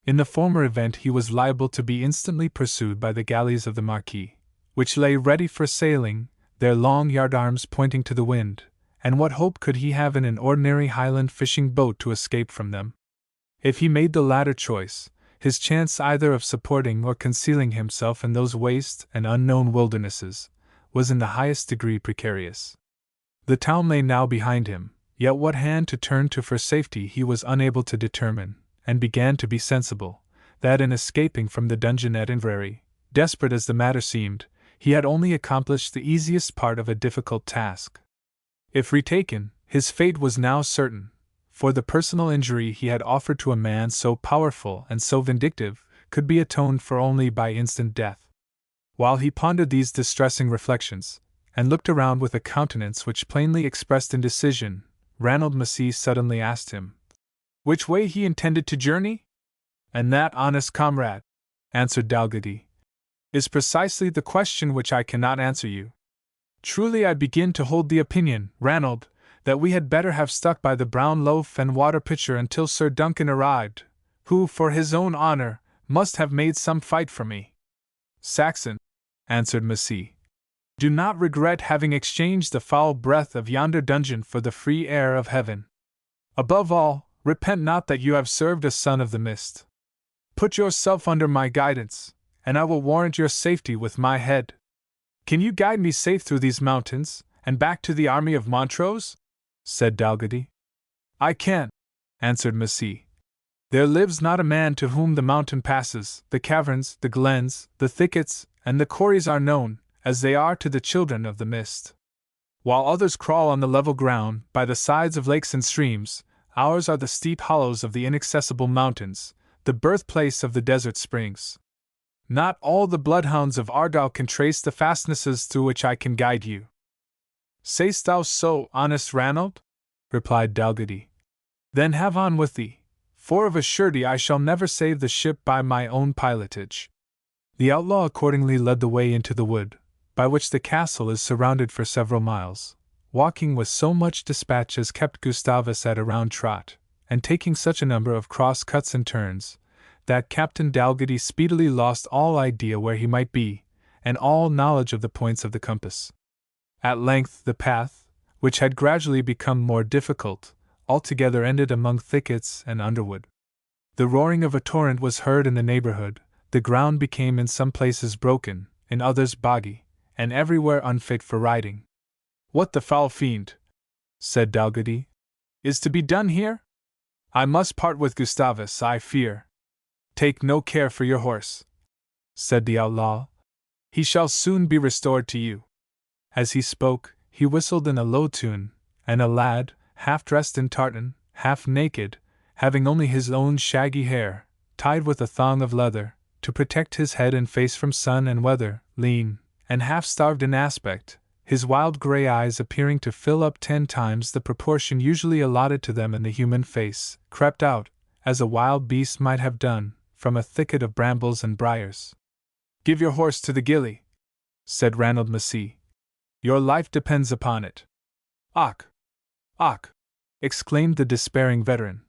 In the former event he was liable to be instantly pursued by the galleys of the Marquis, which lay ready for sailing, their long yardarms pointing to the wind, and what hope could he have in an ordinary Highland fishing boat to escape from them? If he made the latter choice, his chance either of supporting or concealing himself in those waste and unknown wildernesses was in the highest degree precarious. The town lay now behind him, yet what hand to turn to for safety he was unable to determine, and began to be sensible that in escaping from the dungeon at Inverary, desperate as the matter seemed, he had only accomplished the easiest part of a difficult task. If retaken, his fate was now certain, for the personal injury he had offered to a man so powerful and so vindictive could be atoned for only by instant death. While he pondered these distressing reflections, and looked around with a countenance which plainly expressed indecision, Ranald Massey suddenly asked him which way he intended to journey? "And that, honest comrade," answered Dalgety, "is precisely the question which I cannot answer you. Truly I begin to hold the opinion, Ranald, that we had better have stuck by the brown loaf and water pitcher until Sir Duncan arrived, who, for his own honor, must have made some fight for me." "Saxon," answered Massey, "do not regret having exchanged the foul breath of yonder dungeon for the free air of heaven. Above all, repent not that you have served a son of the mist. Put yourself under my guidance, and I will warrant your safety with my head. Can you guide me safe through these mountains, and back to the army of Montrose?" said Dalgety. "I can," answered Massey. "There lives not a man to whom the mountain passes, the caverns, the glens, the thickets, and the corries are known, as they are to the children of the mist. While others crawl on the level ground, by the sides of lakes and streams, ours are the steep hollows of the inaccessible mountains, the birthplace of the desert springs. Not all the bloodhounds of Argyll can trace the fastnesses through which I can guide you." "Say'st thou so, honest Ranald?" replied Dalgety. "Then have on with thee, for of a surety I shall never save the ship by my own pilotage." The outlaw accordingly led the way into the wood, by which the castle is surrounded for several miles, walking with so much dispatch as kept Gustavus at a round trot, and taking such a number of cross cuts and turns, that Captain Dalgety speedily lost all idea where he might be, and all knowledge of the points of the compass. At length the path, which had gradually become more difficult, altogether ended among thickets and underwood. The roaring of a torrent was heard in the neighborhood, the ground became in some places broken, in others boggy, and everywhere unfit for riding. "What the foul fiend," said Dalgety, "is to be done here? I must part with Gustavus, I fear." "Take no care for your horse," said the outlaw. He shall soon be restored to you. As he spoke, he whistled in a low tune, and a lad, half dressed in tartan, half naked, having only his own shaggy hair, tied with a thong of leather, to protect his head and face from sun and weather, lean, and half-starved in aspect, his wild grey eyes appearing to fill up 10 times the proportion usually allotted to them in the human face, crept out, as a wild beast might have done, from a thicket of brambles and briars. "Give your horse to the gillie," said Ranald Massey. "Your life depends upon it." "Och! Och!" exclaimed the despairing veteran.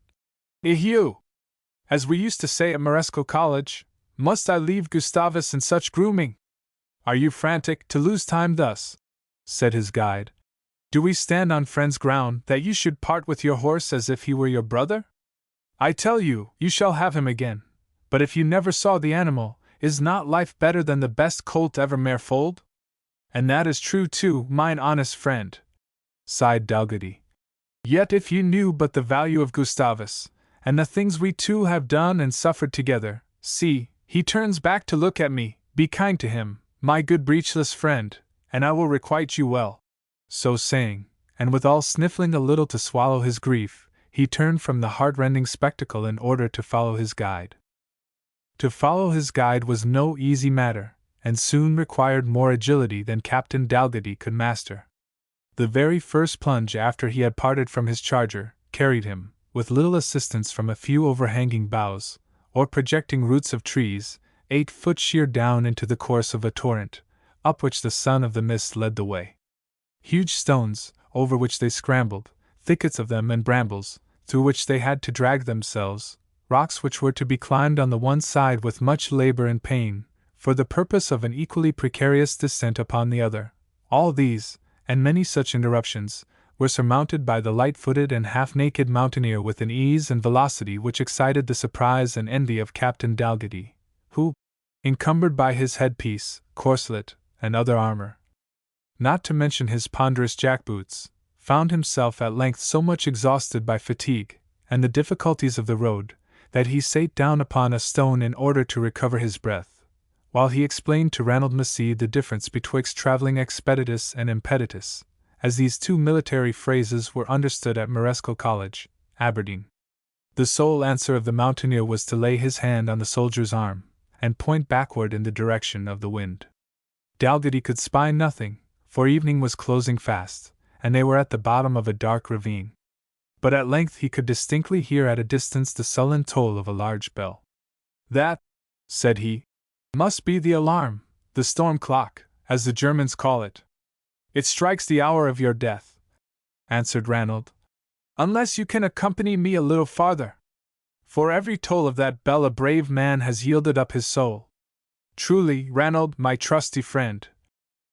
"Eheu! As we used to say at Maresco College, must I leave Gustavus in such grooming? Are you frantic to lose time thus?" said his guide. "Do we stand on friends' ground that you should part with your horse as if he were your brother? I tell you, you shall have him again. But if you never saw the animal, is not life better than the best colt ever mare foaled?" "And that is true too, mine honest friend," sighed Dalgety. "Yet if you knew but the value of Gustavus, and the things we two have done and suffered together, see, he turns back to look at me, be kind to him, my good breechless friend, and I will requite you well." So saying, and withal sniffling a little to swallow his grief, he turned from the heart-rending spectacle in order to follow his guide. To follow his guide was no easy matter, and soon required more agility than Captain Dalgety could master. The very first plunge after he had parted from his charger carried him, with little assistance from a few overhanging boughs, or projecting roots of trees, 8 foot sheer down into the course of a torrent, up which the son of the mist led the way. Huge stones, over which they scrambled, thickets of them and brambles, through which they had to drag themselves, rocks which were to be climbed on the one side with much labor and pain, for the purpose of an equally precarious descent upon the other, all these, and many such interruptions, were surmounted by the light-footed and half-naked mountaineer with an ease and velocity which excited the surprise and envy of Captain Dalgety, who, encumbered by his headpiece, corselet, and other armor, not to mention his ponderous jack-boots, found himself at length so much exhausted by fatigue and the difficulties of the road, that he sate down upon a stone in order to recover his breath, while he explained to Ranald Massey the difference betwixt travelling expeditus and impeditus, as these two military phrases were understood at Maresco College, Aberdeen. The sole answer of the mountaineer was to lay his hand on the soldier's arm, and point backward in the direction of the wind. Dalgety could spy nothing, for evening was closing fast, and they were at the bottom of a dark ravine. But at length he could distinctly hear at a distance the sullen toll of a large bell. "That," said he, "must be the alarm, the storm clock, as the Germans call it." "It strikes the hour of your death," answered Ranald, "unless you can accompany me a little farther. For every toll of that bell a brave man has yielded up his soul." "Truly, Ranald, my trusty friend,"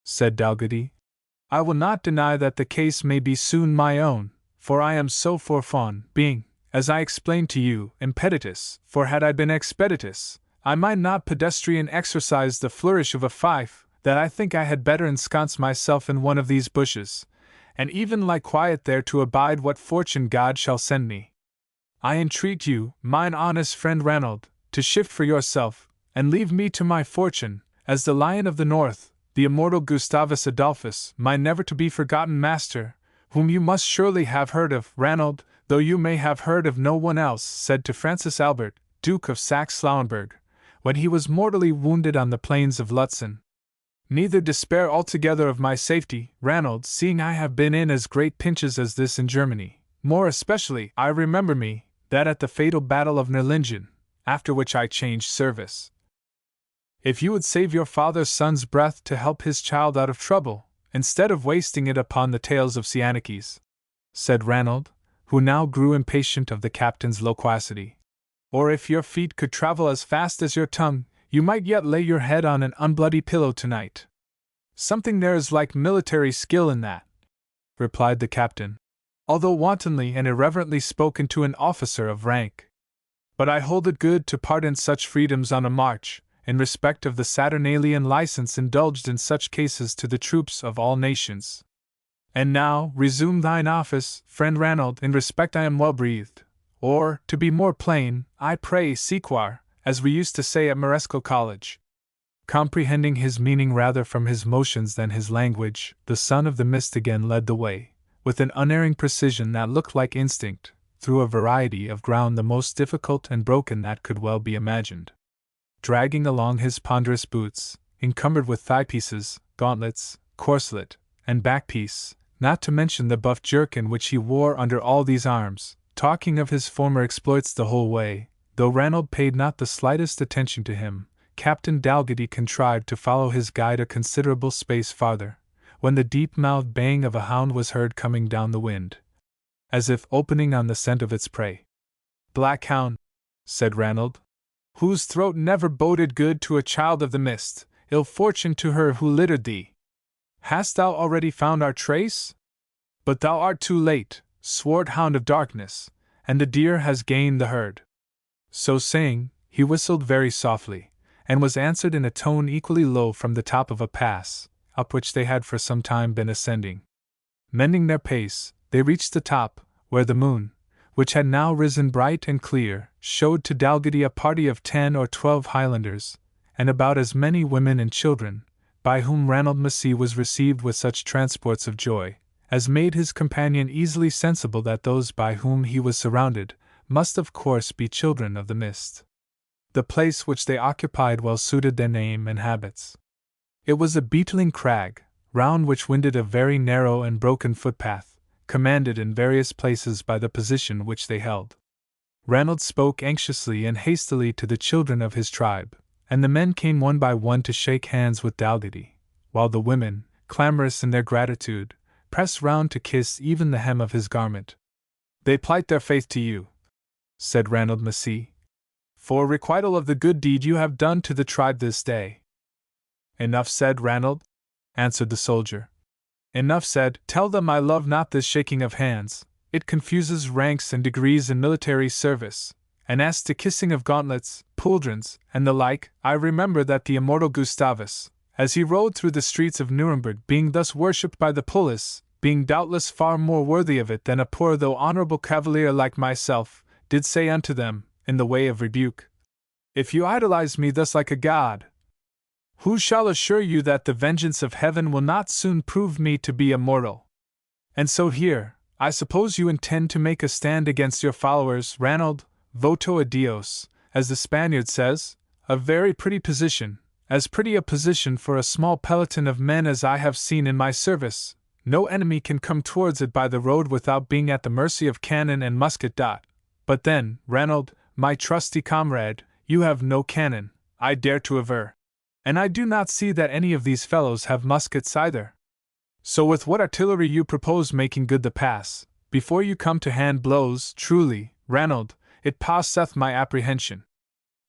said Dalgety, "I will not deny that the case may be soon my own, for I am so forfond, being, as I explained to you, impeditus, for had I been expeditus, I might not pedestrian exercise the flourish of a fife, that I think I had better ensconce myself in one of these bushes, and even lie quiet there to abide what fortune God shall send me. I entreat you, mine honest friend Ranald, to shift for yourself, and leave me to my fortune, as the Lion of the North, the immortal Gustavus Adolphus, my never-to-be-forgotten master, whom you must surely have heard of, Ranald, though you may have heard of no one else, said to Francis Albert, Duke of Saxe-Lauenburg, when he was mortally wounded on the plains of Lutzen. Neither despair altogether of my safety, Ranald, seeing I have been in as great pinches as this in Germany. More especially, I remember me, that at the fatal battle of Nerlingen, after which I changed service. If you would save your father's son's breath to help his child out of trouble, instead of wasting it upon the tales of Siannikes, said Ranald, who now grew impatient of the captain's loquacity, or if your feet could travel as fast as your tongue, you might yet lay your head on an unbloody pillow tonight. Something there is like military skill in that, replied the captain, although wantonly and irreverently spoken to an officer of rank. But I hold it good to pardon such freedoms on a march, in respect of the Saturnalian license indulged in such cases to the troops of all nations. And now, resume thine office, friend Ranald, in respect I am well breathed, or, to be more plain, I pray sequar, as we used to say at Maresco College. Comprehending his meaning rather from his motions than his language, the son of the mist again led the way, with an unerring precision that looked like instinct, through a variety of ground the most difficult and broken that could well be imagined. Dragging along his ponderous boots, encumbered with thigh-pieces, gauntlets, corselet, and back-piece, not to mention the buff jerkin which he wore under all these arms, talking of his former exploits the whole way, though Ranald paid not the slightest attention to him, Captain Dalgety contrived to follow his guide a considerable space farther, when the deep-mouthed baying of a hound was heard coming down the wind, as if opening on the scent of its prey. "Black hound," said Ranald, "whose throat never boded good to a child of the mist, ill fortune to her who littered thee. Hast thou already found our trace? But thou art too late, swart hound of darkness, and the deer has gained the herd." So saying, he whistled very softly, and was answered in a tone equally low from the top of a pass, up which they had for some time been ascending. Mending their pace, they reached the top, where the moon, which had now risen bright and clear, showed to Dalgety a party of 10 or 12 Highlanders, and about as many women and children, by whom Ranald Massey was received with such transports of joy, as made his companion easily sensible that those by whom he was surrounded must of course be children of the mist. The place which they occupied well suited their name and habits. It was a beetling crag, round which winded a very narrow and broken footpath, commanded in various places by the position which they held. Ranald spoke anxiously and hastily to the children of his tribe, and the men came one by one to shake hands with Dalgety, while the women, clamorous in their gratitude, pressed round to kiss even the hem of his garment. "They plight their faith to you," said Ranald Massey, "for requital of the good deed you have done to the tribe this day." "Enough said, Ranald," answered the soldier. "Enough said. Tell them I love not this shaking of hands, it confuses ranks and degrees in military service, and as to kissing of gauntlets, pauldrons, and the like, I remember that the immortal Gustavus, as he rode through the streets of Nuremberg being thus worshipped by the Polish, being doubtless far more worthy of it than a poor though honorable cavalier like myself, did say unto them, in the way of rebuke, 'If you idolize me thus like a god, who shall assure you that the vengeance of heaven will not soon prove me to be immortal?' And so here, I suppose you intend to make a stand against your followers, Ranald, voto a Dios, as the Spaniard says, a very pretty position, as pretty a position for a small peloton of men as I have seen in my service. No enemy can come towards it by the road without being at the mercy of cannon and musket. But then, Ranald, my trusty comrade, you have no cannon, I dare to aver. And I do not see that any of these fellows have muskets either. So with what artillery you propose making good the pass, before you come to hand blows, truly, Ranald, it passeth my apprehension."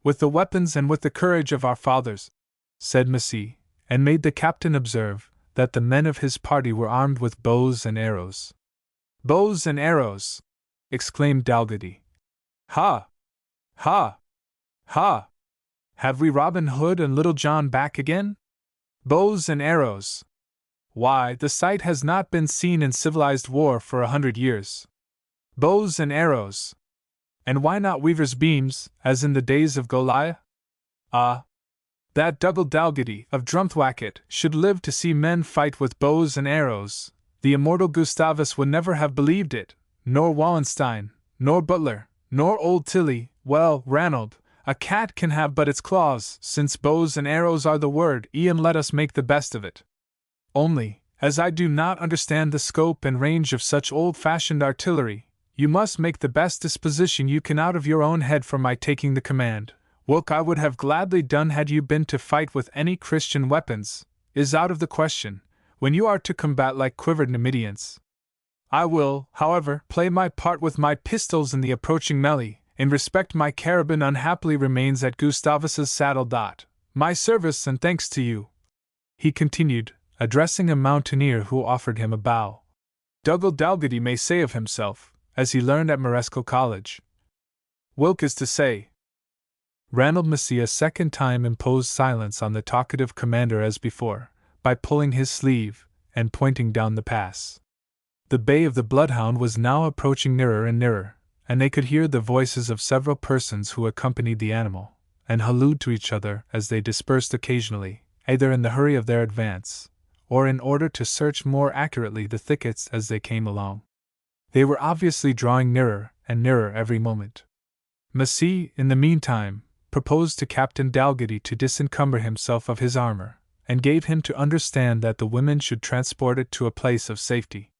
"With the weapons and with the courage of our fathers," said Massey, and made the captain observe that the men of his party were armed with bows and arrows. "Bows and arrows!" exclaimed Dalgety. "Ha! Ha! Ha! Have we Robin Hood and Little John back again? Bows and arrows! Why, the sight has not been seen in civilized war for 100 years. Bows and arrows! And why not weavers' beams, as in the days of Goliath? Ah! That Dougal Dalgety of Drumthwacket should live to see men fight with bows and arrows. The immortal Gustavus would never have believed it, nor Wallenstein, nor Butler, nor old Tilly. Well, Ranald, a cat can have but its claws, since bows and arrows are the word, and let us make the best of it. Only, as I do not understand the scope and range of such old-fashioned artillery, you must make the best disposition you can out of your own head for my taking the command. What I would have gladly done had you been to fight with any Christian weapons, is out of the question, when you are to combat like quivered Numidians. I will, however, play my part with my pistols in the approaching melee. In respect my carabine unhappily remains at Gustavus's saddle. My service and thanks to you," he continued, addressing a mountaineer who offered him a bow. "Dougal Dalgety may say of himself, as he learned at Maresco College. Wilk is to say." Ranald Massey a second time imposed silence on the talkative commander as before, by pulling his sleeve, and pointing down the pass. The bay of the Bloodhound was now approaching nearer and nearer, and they could hear the voices of several persons who accompanied the animal, and hallooed to each other as they dispersed occasionally, either in the hurry of their advance, or in order to search more accurately the thickets as they came along. They were obviously drawing nearer and nearer every moment. Massey, in the meantime, proposed to Captain Dalgety to disencumber himself of his armor, and gave him to understand that the women should transport it to a place of safety.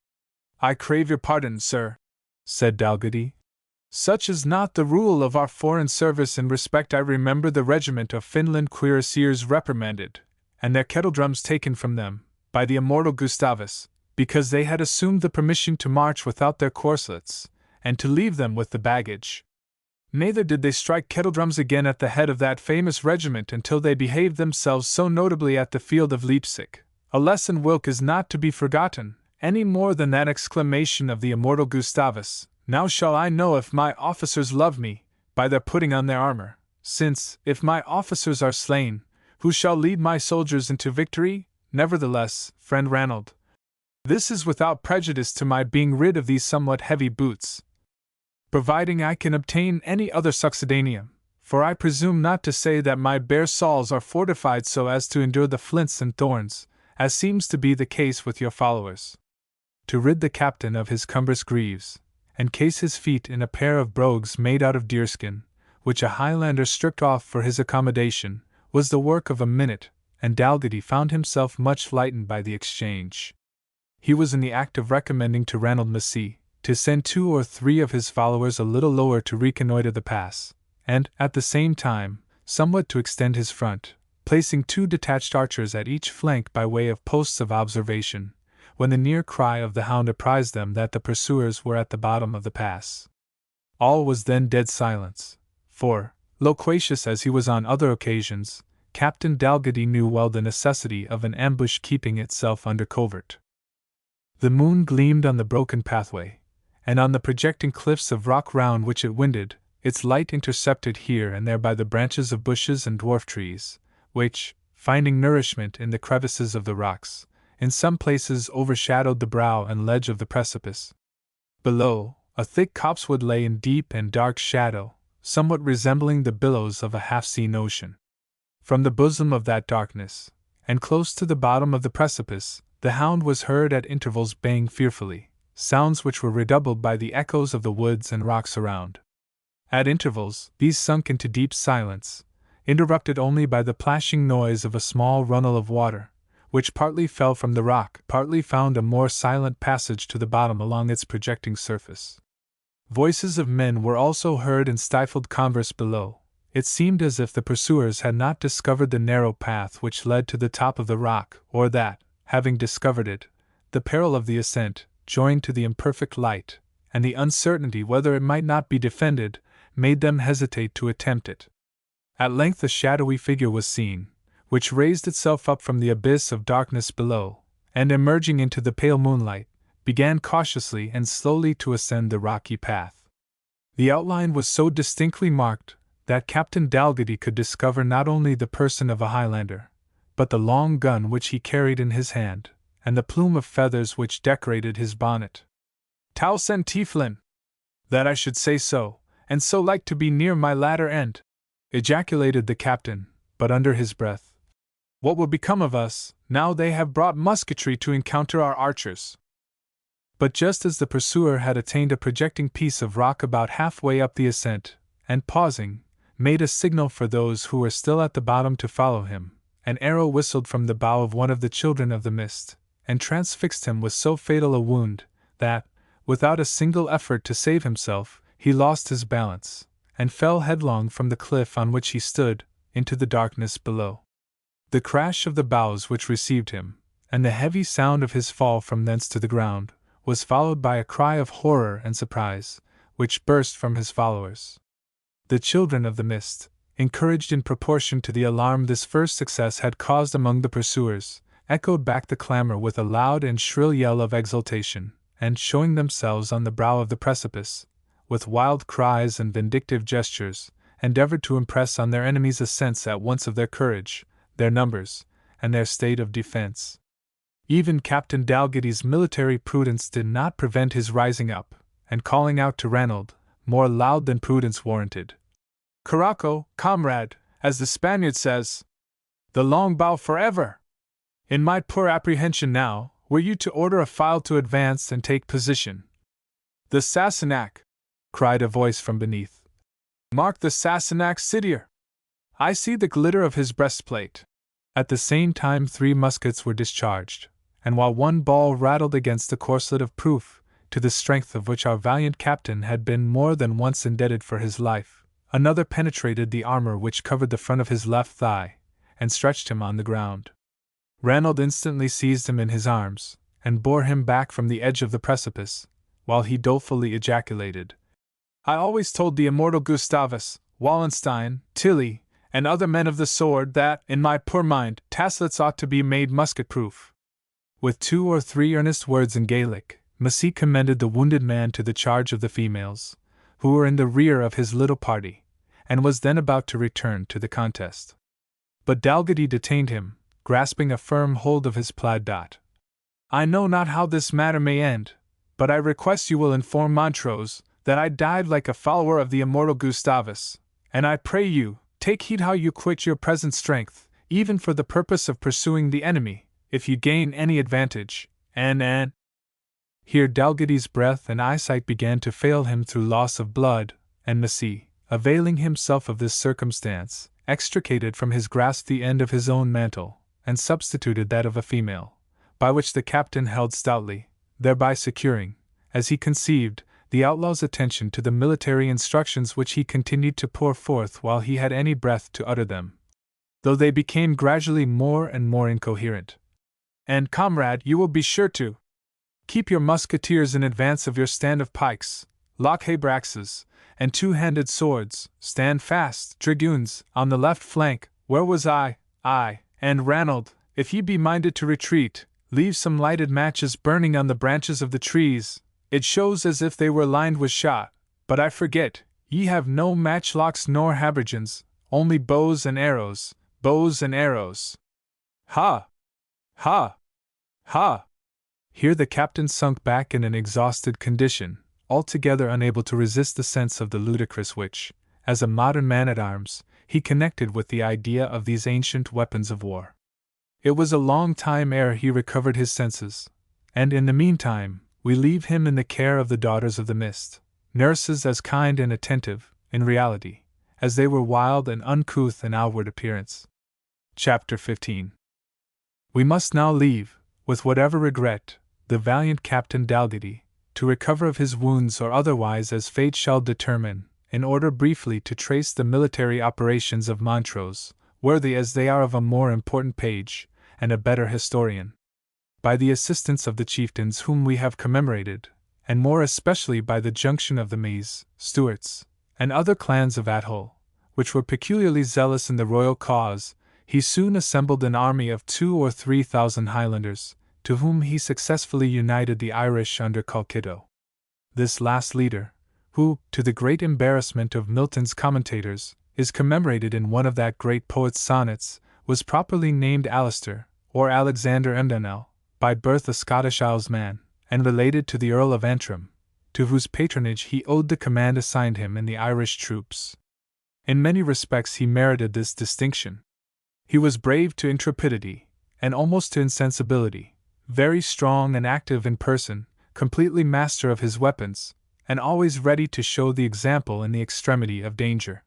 "I crave your pardon, sir," said Dalgety. "Such is not the rule of our foreign service. In respect I remember the regiment of Finland cuirassiers reprimanded, and their kettledrums taken from them, by the immortal Gustavus, because they had assumed the permission to march without their corslets, and to leave them with the baggage. Neither did they strike kettledrums again at the head of that famous regiment until they behaved themselves so notably at the field of Leipzig, a lesson whilk is not to be forgotten, any more than that exclamation of the immortal Gustavus, 'Now shall I know if my officers love me, by their putting on their armor, since, if my officers are slain, who shall lead my soldiers into victory?' Nevertheless, friend Ranald, this is without prejudice to my being rid of these somewhat heavy boots, providing I can obtain any other succedaneum, for I presume not to say that my bare soles are fortified so as to endure the flints and thorns, as seems to be the case with your followers." To rid the captain of his cumbrous greaves, and case his feet in a pair of brogues made out of deerskin, which a Highlander stripped off for his accommodation, was the work of a minute, and Dalgety found himself much lightened by the exchange. He was in the act of recommending to Ranald Massey to send 2 or 3 of his followers a little lower to reconnoitre the pass, and, at the same time, somewhat to extend his front, placing 2 detached archers at each flank by way of posts of observation, when the near cry of the hound apprised them that the pursuers were at the bottom of the pass. All was then dead silence, for, loquacious as he was on other occasions, Captain Dalgety knew well the necessity of an ambush keeping itself under covert. The moon gleamed on the broken pathway, and on the projecting cliffs of rock round which it winded, its light intercepted here and there by the branches of bushes and dwarf trees, which, finding nourishment in the crevices of the rocks, in some places overshadowed the brow and ledge of the precipice. Below, a thick copsewood lay in deep and dark shadow, somewhat resembling the billows of a half-seen ocean. From the bosom of that darkness, and close to the bottom of the precipice, the hound was heard at intervals baying fearfully, sounds which were redoubled by the echoes of the woods and rocks around. At intervals, these sunk into deep silence, interrupted only by the plashing noise of a small runnel of water, which partly fell from the rock, partly found a more silent passage to the bottom along its projecting surface. Voices of men were also heard in stifled converse below. It seemed as if the pursuers had not discovered the narrow path which led to the top of the rock, or that, having discovered it, the peril of the ascent, joined to the imperfect light, and the uncertainty whether it might not be defended, made them hesitate to attempt it. At length a shadowy figure was seen, which raised itself up from the abyss of darkness below, and emerging into the pale moonlight, began cautiously and slowly to ascend the rocky path. The outline was so distinctly marked that Captain Dalgety could discover not only the person of a Highlander, but the long gun which he carried in his hand, and the plume of feathers which decorated his bonnet. "Towsen Tieflin! That I should say so, and so like to be near my latter end!" ejaculated the captain, but under his breath. "What will become of us, now they have brought musketry to encounter our archers?" But just as the pursuer had attained a projecting piece of rock about halfway up the ascent, and pausing, made a signal for those who were still at the bottom to follow him, an arrow whistled from the bow of one of the children of the mist, and transfixed him with so fatal a wound, that, without a single effort to save himself, he lost his balance, and fell headlong from the cliff on which he stood, into the darkness below. The crash of the boughs which received him, and the heavy sound of his fall from thence to the ground, was followed by a cry of horror and surprise, which burst from his followers. The children of the mist, encouraged in proportion to the alarm this first success had caused among the pursuers, echoed back the clamor with a loud and shrill yell of exultation, and showing themselves on the brow of the precipice, with wild cries and vindictive gestures, endeavored to impress on their enemies a sense at once of their courage, their numbers, and their state of defense. Even Captain Dalgety's military prudence did not prevent his rising up, and calling out to Ranald, more loud than prudence warranted, "Caraco, comrade, as the Spaniard says. The long bow forever! In my poor apprehension now, were you to order a file to advance and take position. The Sassenach! Cried a voice from beneath. Mark the Sassenach Sidier! I see the glitter of his breastplate. At the same time 3 muskets were discharged, and while one ball rattled against the corselet of proof, to the strength of which our valiant captain had been more than once indebted for his life, another penetrated the armor which covered the front of his left thigh, and stretched him on the ground. Ranald instantly seized him in his arms, and bore him back from the edge of the precipice, while he dolefully ejaculated, I always told the immortal Gustavus, Wallenstein, Tilly, and other men of the sword that, in my poor mind, taslets ought to be made musket-proof. With 2 or 3 earnest words in Gaelic, Massey commended the wounded man to the charge of the females, who were in the rear of his little party, and was then about to return to the contest. But Dalgetty detained him, grasping a firm hold of his plaid dot. I know not how this matter may end, but I request you will inform Montrose that I died like a follower of the immortal Gustavus, and I pray you, take heed how you quit your present strength, even for the purpose of pursuing the enemy, if you gain any advantage, and Here Dalgetty's breath and eyesight began to fail him through loss of blood, and Massey, availing himself of this circumstance, extricated from his grasp the end of his own mantle, and substituted that of a female, by which the captain held stoutly, thereby securing, as he conceived, the outlaw's attention to the military instructions which he continued to pour forth while he had any breath to utter them, though they became gradually more and more incoherent. And, comrade, you will be sure to keep your musketeers in advance of your stand of pikes, lock-habraxes, and 2-handed swords, stand fast, dragoons, on the left flank, where was I, and Ranald, if ye be minded to retreat, leave some lighted matches burning on the branches of the trees, it shows as if they were lined with shot, but I forget, ye have no matchlocks nor habergeons, only bows and arrows, Ha! Ha! Ha! Here the captain sunk back in an exhausted condition, altogether unable to resist the sense of the ludicrous which, as a modern man-at-arms, he connected with the idea of these ancient weapons of war. It was a long time ere he recovered his senses, and in the meantime, we leave him in the care of the Daughters of the Mist, nurses as kind and attentive, in reality, as they were wild and uncouth in outward appearance. Chapter 15. We must now leave, with whatever regret, the valiant Captain Dalgetty, to recover of his wounds or otherwise as fate shall determine, in order briefly to trace the military operations of Montrose, worthy as they are of a more important page, and a better historian. By the assistance of the chieftains whom we have commemorated, and more especially by the junction of the Mees, Stuarts, and other clans of Athole, which were peculiarly zealous in the royal cause, he soon assembled an army of 2,000 or 3,000 Highlanders, to whom he successfully united the Irish under Colkitto. This last leader, who, to the great embarrassment of Milton's commentators, is commemorated in one of that great poet's sonnets, was properly named Alistair, or Alexander Emdanel, by birth a Scottish Islesman, and related to the Earl of Antrim, to whose patronage he owed the command assigned him in the Irish troops. In many respects he merited this distinction. He was brave to intrepidity, and almost to insensibility, very strong and active in person, completely master of his weapons, and always ready to show the example in the extremity of danger.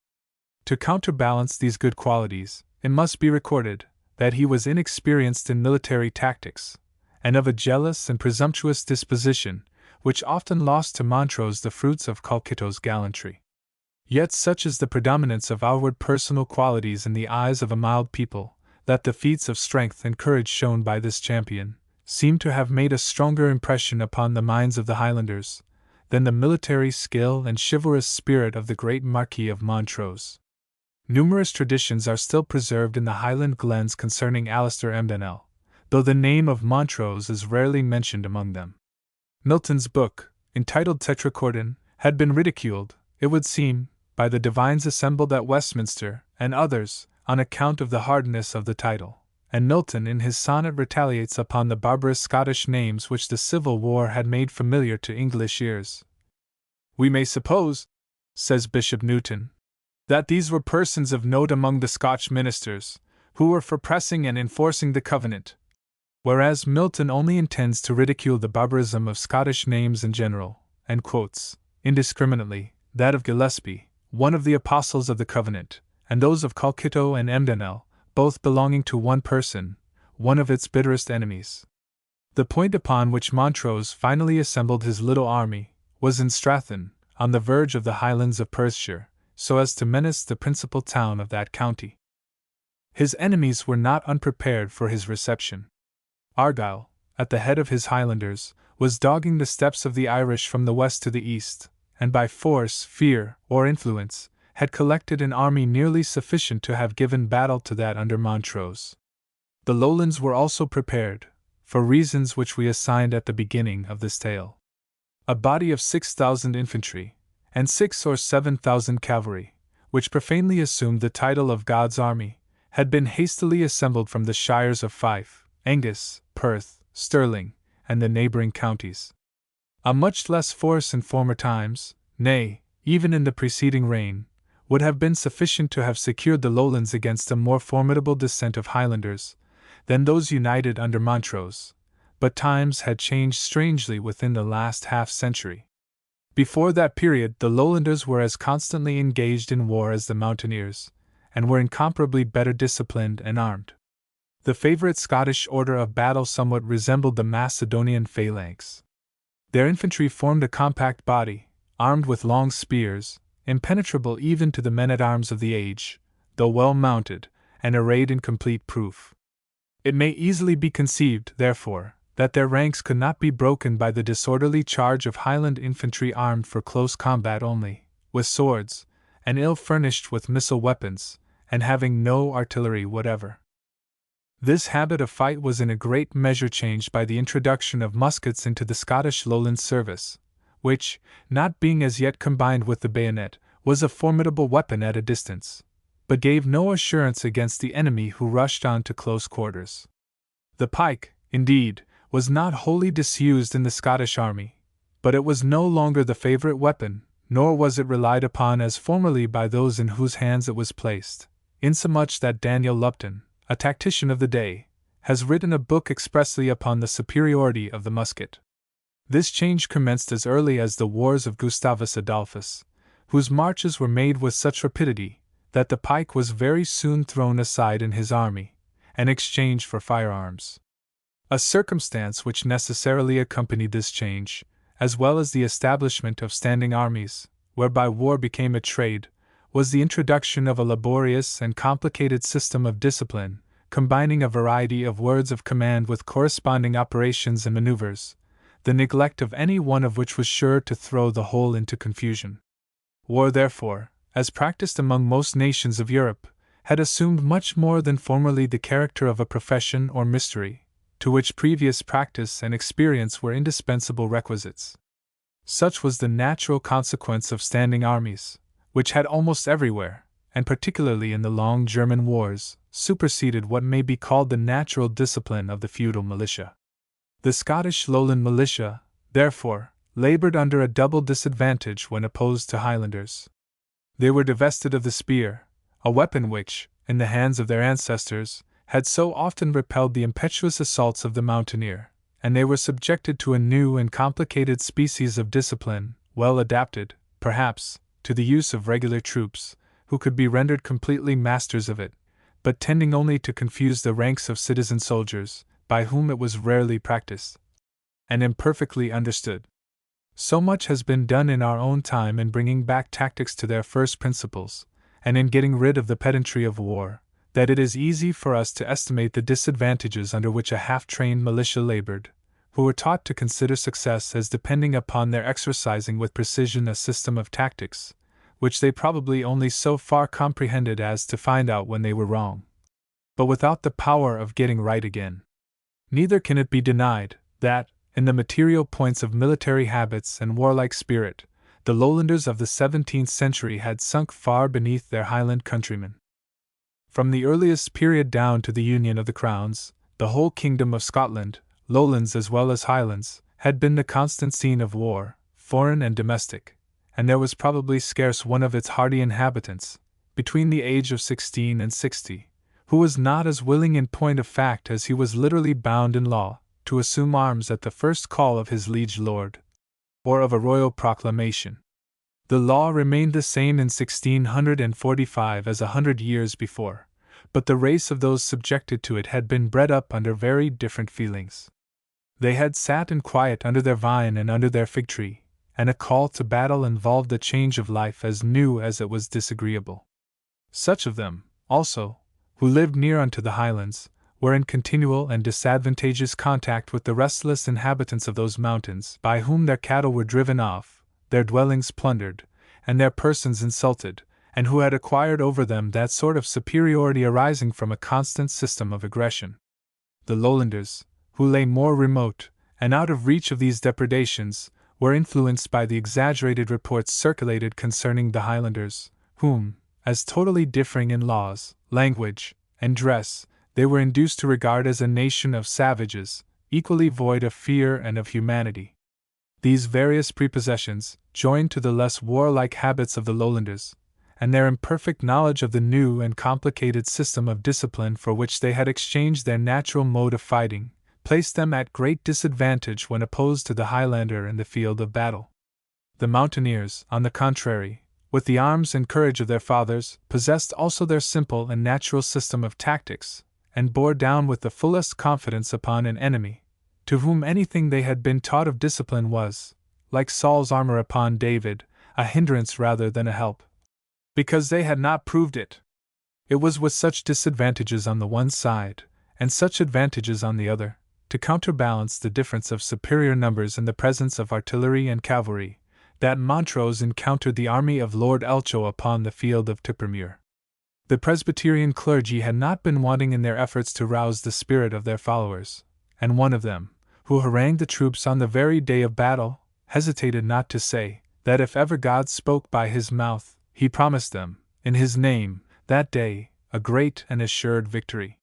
To counterbalance these good qualities, it must be recorded that he was inexperienced in military tactics, and of a jealous and presumptuous disposition, which often lost to Montrose the fruits of Colkitto's gallantry. Yet such is the predominance of outward personal qualities in the eyes of a mild people, that the feats of strength and courage shown by this champion seem to have made a stronger impression upon the minds of the Highlanders than the military skill and chivalrous spirit of the great Marquis of Montrose. Numerous traditions are still preserved in the Highland glens concerning Alistair Emdanel, though the name of Montrose is rarely mentioned among them. Milton's book, entitled Tetrachordon, had been ridiculed, it would seem, by the divines assembled at Westminster, and others, on account of the hardness of the title, and Milton in his sonnet retaliates upon the barbarous Scottish names which the Civil War had made familiar to English ears. We may suppose, says Bishop Newton, That these were persons of note among the Scotch ministers, who were for pressing and enforcing the covenant. Whereas Milton only intends to ridicule the barbarism of Scottish names in general, and quotes, indiscriminately, that of Gillespie, one of the apostles of the covenant, and those of Colkitto and Emdanel, both belonging to one person, one of its bitterest enemies. The point upon which Montrose finally assembled his little army was in Stratton, on the verge of the Highlands of Perthshire, so as to menace the principal town of that county. His enemies were not unprepared for his reception. Argyll, at the head of his Highlanders, was dogging the steps of the Irish from the west to the east, and by force, fear, or influence, had collected an army nearly sufficient to have given battle to that under Montrose. The Lowlands were also prepared, for reasons which we assigned at the beginning of this tale. A body of 6,000 infantry, and 6,000 or 7,000 cavalry, which profanely assumed the title of God's army, had been hastily assembled from the shires of Fife, Angus, Perth, Stirling, and the neighbouring counties. A much less force in former times, nay, even in the preceding reign, would have been sufficient to have secured the Lowlands against a more formidable descent of Highlanders than those united under Montrose, but times had changed strangely within the last half-century. Before that period the Lowlanders were as constantly engaged in war as the mountaineers, and were incomparably better disciplined and armed. The favourite Scottish order of battle somewhat resembled the Macedonian phalanx. Their infantry formed a compact body, armed with long spears, impenetrable even to the men-at-arms of the age, though well mounted, and arrayed in complete proof. It may easily be conceived, therefore, that their ranks could not be broken by the disorderly charge of Highland infantry armed for close combat only, with swords, and ill-furnished with missile weapons, and having no artillery whatever. This habit of fight was in a great measure changed by the introduction of muskets into the Scottish Lowland service, which, not being as yet combined with the bayonet, was a formidable weapon at a distance, but gave no assurance against the enemy who rushed on to close quarters. The pike, indeed, was not wholly disused in the Scottish army, but it was no longer the favourite weapon, nor was it relied upon as formerly by those in whose hands it was placed, insomuch that Daniel Lupton, a tactician of the day, has written a book expressly upon the superiority of the musket. This change commenced as early as the wars of Gustavus Adolphus, whose marches were made with such rapidity that the pike was very soon thrown aside in his army, and exchanged for firearms. A circumstance which necessarily accompanied this change, as well as the establishment of standing armies, whereby war became a trade, was the introduction of a laborious and complicated system of discipline, combining a variety of words of command with corresponding operations and maneuvers, the neglect of any one of which was sure to throw the whole into confusion. War, therefore, as practiced among most nations of Europe, had assumed much more than formerly the character of a profession or mystery, to which previous practice and experience were indispensable requisites. Such was the natural consequence of standing armies, which had almost everywhere, and particularly in the long German wars, superseded what may be called the natural discipline of the feudal militia. The Scottish Lowland militia, therefore, laboured under a double disadvantage when opposed to Highlanders. They were divested of the spear, a weapon which, in the hands of their ancestors, had so often repelled the impetuous assaults of the mountaineer, and they were subjected to a new and complicated species of discipline, well adapted, perhaps, to the use of regular troops, who could be rendered completely masters of it, but tending only to confuse the ranks of citizen soldiers, by whom it was rarely practiced, and imperfectly understood. So much has been done in our own time in bringing back tactics to their first principles, and in getting rid of the pedantry of war, that it is easy for us to estimate the disadvantages under which a half-trained militia labored, who were taught to consider success as depending upon their exercising with precision a system of tactics, which they probably only so far comprehended as to find out when they were wrong, but without the power of getting right again. Neither can it be denied that, in the material points of military habits and warlike spirit, the Lowlanders of the 17th century had sunk far beneath their Highland countrymen. From the earliest period down to the union of the crowns, the whole kingdom of Scotland, Lowlands as well as Highlands, had been the constant scene of war, foreign and domestic, and there was probably scarce one of its hardy inhabitants, between the age of 16 and 60, who was not as willing in point of fact as he was literally bound in law, to assume arms at the first call of his liege lord, or of a royal proclamation. The law remained the same in 1645 as 100 years before, but the race of those subjected to it had been bred up under very different feelings. They had sat in quiet under their vine and under their fig tree, and a call to battle involved a change of life as new as it was disagreeable. Such of them, also, who lived near unto the highlands, were in continual and disadvantageous contact with the restless inhabitants of those mountains, by whom their cattle were driven off, their dwellings plundered, and their persons insulted, and who had acquired over them that sort of superiority arising from a constant system of aggression. The lowlanders, who lay more remote, and out of reach of these depredations, were influenced by the exaggerated reports circulated concerning the Highlanders, whom, as totally differing in laws, language, and dress, they were induced to regard as a nation of savages, equally void of fear and of humanity. These various prepossessions, joined to the less warlike habits of the Lowlanders, and their imperfect knowledge of the new and complicated system of discipline for which they had exchanged their natural mode of fighting, placed them at great disadvantage when opposed to the Highlander in the field of battle. The mountaineers, on the contrary, with the arms and courage of their fathers, possessed also their simple and natural system of tactics, and bore down with the fullest confidence upon an enemy, to whom anything they had been taught of discipline was, like Saul's armor upon David, a hindrance rather than a help. Because they had not proved it. It was with such disadvantages on the one side, and such advantages on the other, to counterbalance the difference of superior numbers in the presence of artillery and cavalry, that Montrose encountered the army of Lord Elcho upon the field of Tippermuir. The Presbyterian clergy had not been wanting in their efforts to rouse the spirit of their followers, and one of them, who harangued the troops on the very day of battle, hesitated not to say that if ever God spoke by his mouth, he promised them, in his name, that day, a great and assured victory.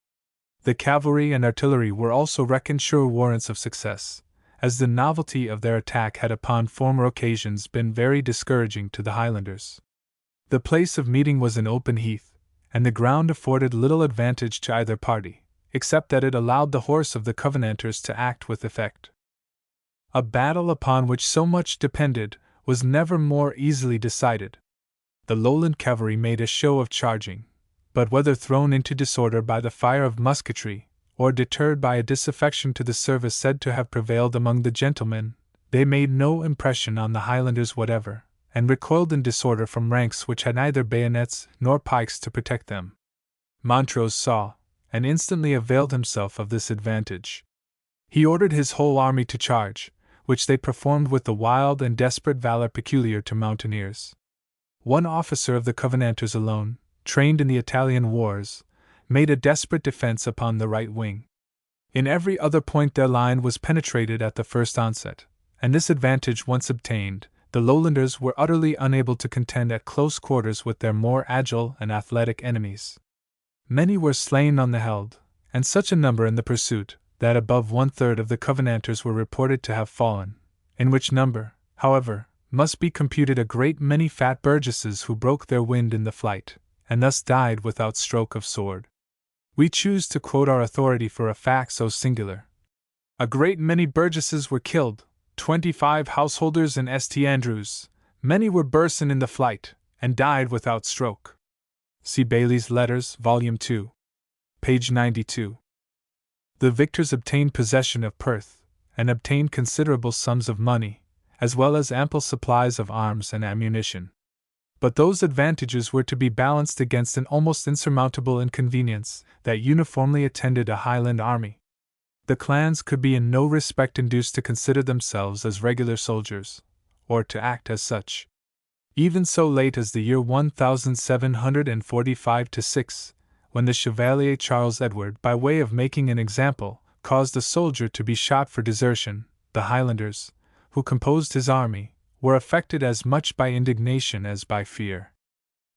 The cavalry and artillery were also reckoned sure warrants of success, as the novelty of their attack had upon former occasions been very discouraging to the Highlanders. The place of meeting was an open heath, and the ground afforded little advantage to either party, except that it allowed the horse of the Covenanters to act with effect. A battle upon which so much depended was never more easily decided. The Lowland cavalry made a show of charging, but whether thrown into disorder by the fire of musketry, or deterred by a disaffection to the service said to have prevailed among the gentlemen, they made no impression on the Highlanders whatever, and recoiled in disorder from ranks which had neither bayonets nor pikes to protect them. Montrose saw, and instantly availed himself of this advantage. He ordered his whole army to charge, which they performed with the wild and desperate valor peculiar to mountaineers. One officer of the Covenanters alone, trained in the Italian wars, made a desperate defense upon the right wing. In every other point their line was penetrated at the first onset, and this advantage once obtained, the Lowlanders were utterly unable to contend at close quarters with their more agile and athletic enemies. Many were slain on the Held, and such a number in the pursuit, that above 1/3 of the Covenanters were reported to have fallen, in which number, however, must be computed a great many fat burgesses who broke their wind in the flight, and thus died without stroke of sword. We choose to quote our authority for a fact so singular. A great many burgesses were killed, 25 householders in St. Andrews, many were bursten in the flight, and died without stroke. See Bailey's Letters, Volume 2. Page 92. The victors obtained possession of Perth, and obtained considerable sums of money, as well as ample supplies of arms and ammunition. But those advantages were to be balanced against an almost insurmountable inconvenience that uniformly attended a Highland army. The clans could be in no respect induced to consider themselves as regular soldiers, or to act as such. Even so late as the year 1745-6, when the Chevalier Charles Edward, by way of making an example, caused a soldier to be shot for desertion, the Highlanders, who composed his army, were affected as much by indignation as by fear.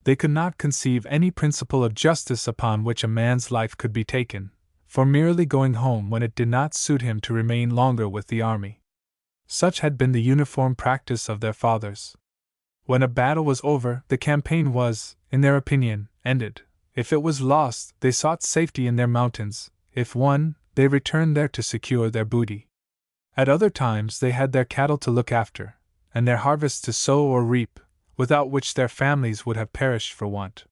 They could not conceive any principle of justice upon which a man's life could be taken, for merely going home when it did not suit him to remain longer with the army. Such had been the uniform practice of their fathers. When a battle was over, the campaign was, in their opinion, ended. If it was lost, they sought safety in their mountains. If won, they returned there to secure their booty. At other times they had their cattle to look after, and their harvests to sow or reap, without which their families would have perished for want.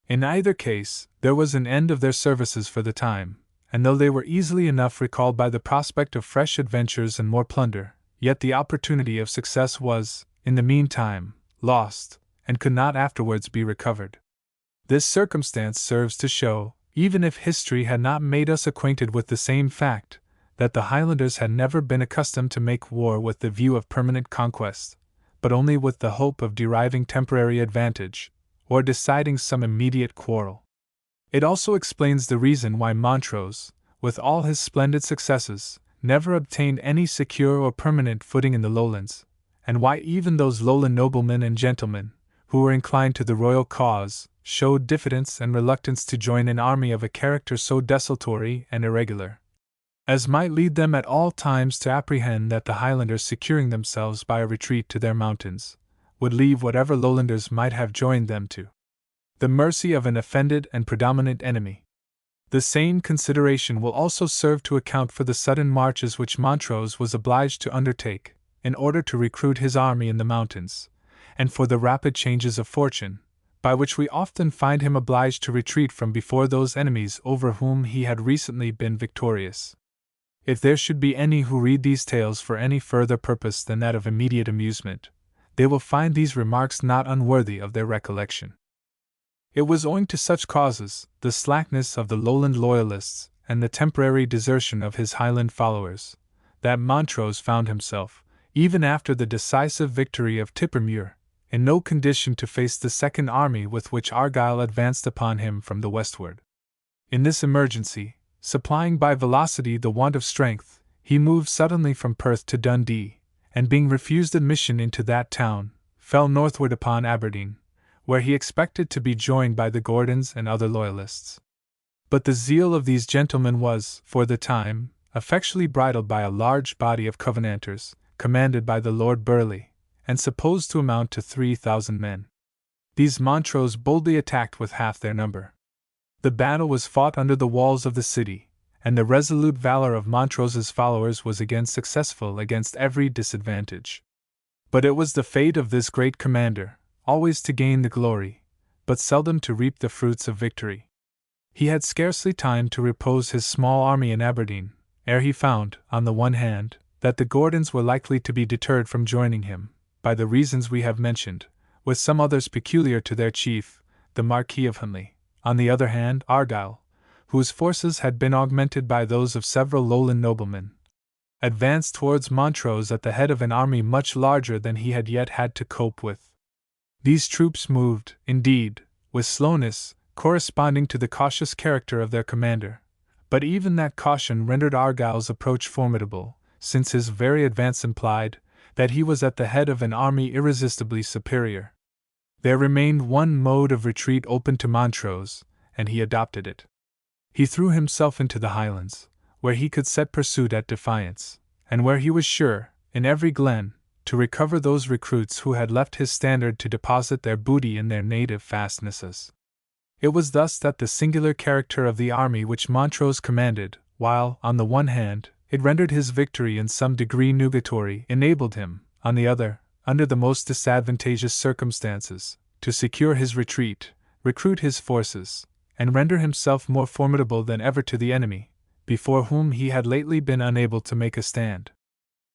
In either case, there was an end of their services for the time, and though they were easily enough recalled by the prospect of fresh adventures and more plunder, yet the opportunity of success was, in the meantime, lost, and could not afterwards be recovered. This circumstance serves to show, even if history had not made us acquainted with the same fact, that the Highlanders had never been accustomed to make war with the view of permanent conquest, but only with the hope of deriving temporary advantage, or deciding some immediate quarrel. It also explains the reason why Montrose, with all his splendid successes, never obtained any secure or permanent footing in the lowlands, and why even those lowland noblemen and gentlemen, who were inclined to the royal cause, showed diffidence and reluctance to join an army of a character so desultory and irregular, as might lead them at all times to apprehend that the Highlanders, securing themselves by a retreat to their mountains, would leave whatever lowlanders might have joined them to the mercy of an offended and predominant enemy. The same consideration will also serve to account for the sudden marches which Montrose was obliged to undertake, in order to recruit his army in the mountains, and for the rapid changes of fortune, by which we often find him obliged to retreat from before those enemies over whom he had recently been victorious. If there should be any who read these tales for any further purpose than that of immediate amusement, they will find these remarks not unworthy of their recollection. It was owing to such causes, the slackness of the lowland loyalists, and the temporary desertion of his Highland followers, that Montrose found himself, even after the decisive victory of Tippermuir, in no condition to face the second army with which Argyll advanced upon him from the westward. In this emergency, supplying by velocity the want of strength, he moved suddenly from Perth to Dundee, and being refused admission into that town, fell northward upon Aberdeen, where he expected to be joined by the Gordons and other loyalists. But the zeal of these gentlemen was, for the time, effectually bridled by a large body of Covenanters, commanded by the Lord Burleigh, and supposed to amount to 3,000 men. These Montrose boldly attacked with half their number. The battle was fought under the walls of the city, and the resolute valor of Montrose's followers was again successful against every disadvantage. But it was the fate of this great commander, always to gain the glory, but seldom to reap the fruits of victory. He had scarcely time to repose his small army in Aberdeen, ere he found, on the one hand, that the Gordons were likely to be deterred from joining him, by the reasons we have mentioned, with some others peculiar to their chief, the Marquis of Hunley; on the other hand, Argyll, whose forces had been augmented by those of several lowland noblemen, advanced towards Montrose at the head of an army much larger than he had yet had to cope with. These troops moved, indeed, with slowness, corresponding to the cautious character of their commander, but even that caution rendered Argyll's approach formidable, since his very advance implied that he was at the head of an army irresistibly superior. There remained one mode of retreat open to Montrose, and he adopted it. He threw himself into the Highlands, where he could set pursuit at defiance, and where he was sure, in every glen, to recover those recruits who had left his standard to deposit their booty in their native fastnesses. It was thus that the singular character of the army which Montrose commanded, while, on the one hand, it rendered his victory in some degree nugatory, enabled him, on the other, under the most disadvantageous circumstances, to secure his retreat, recruit his forces, and render himself more formidable than ever to the enemy, before whom he had lately been unable to make a stand.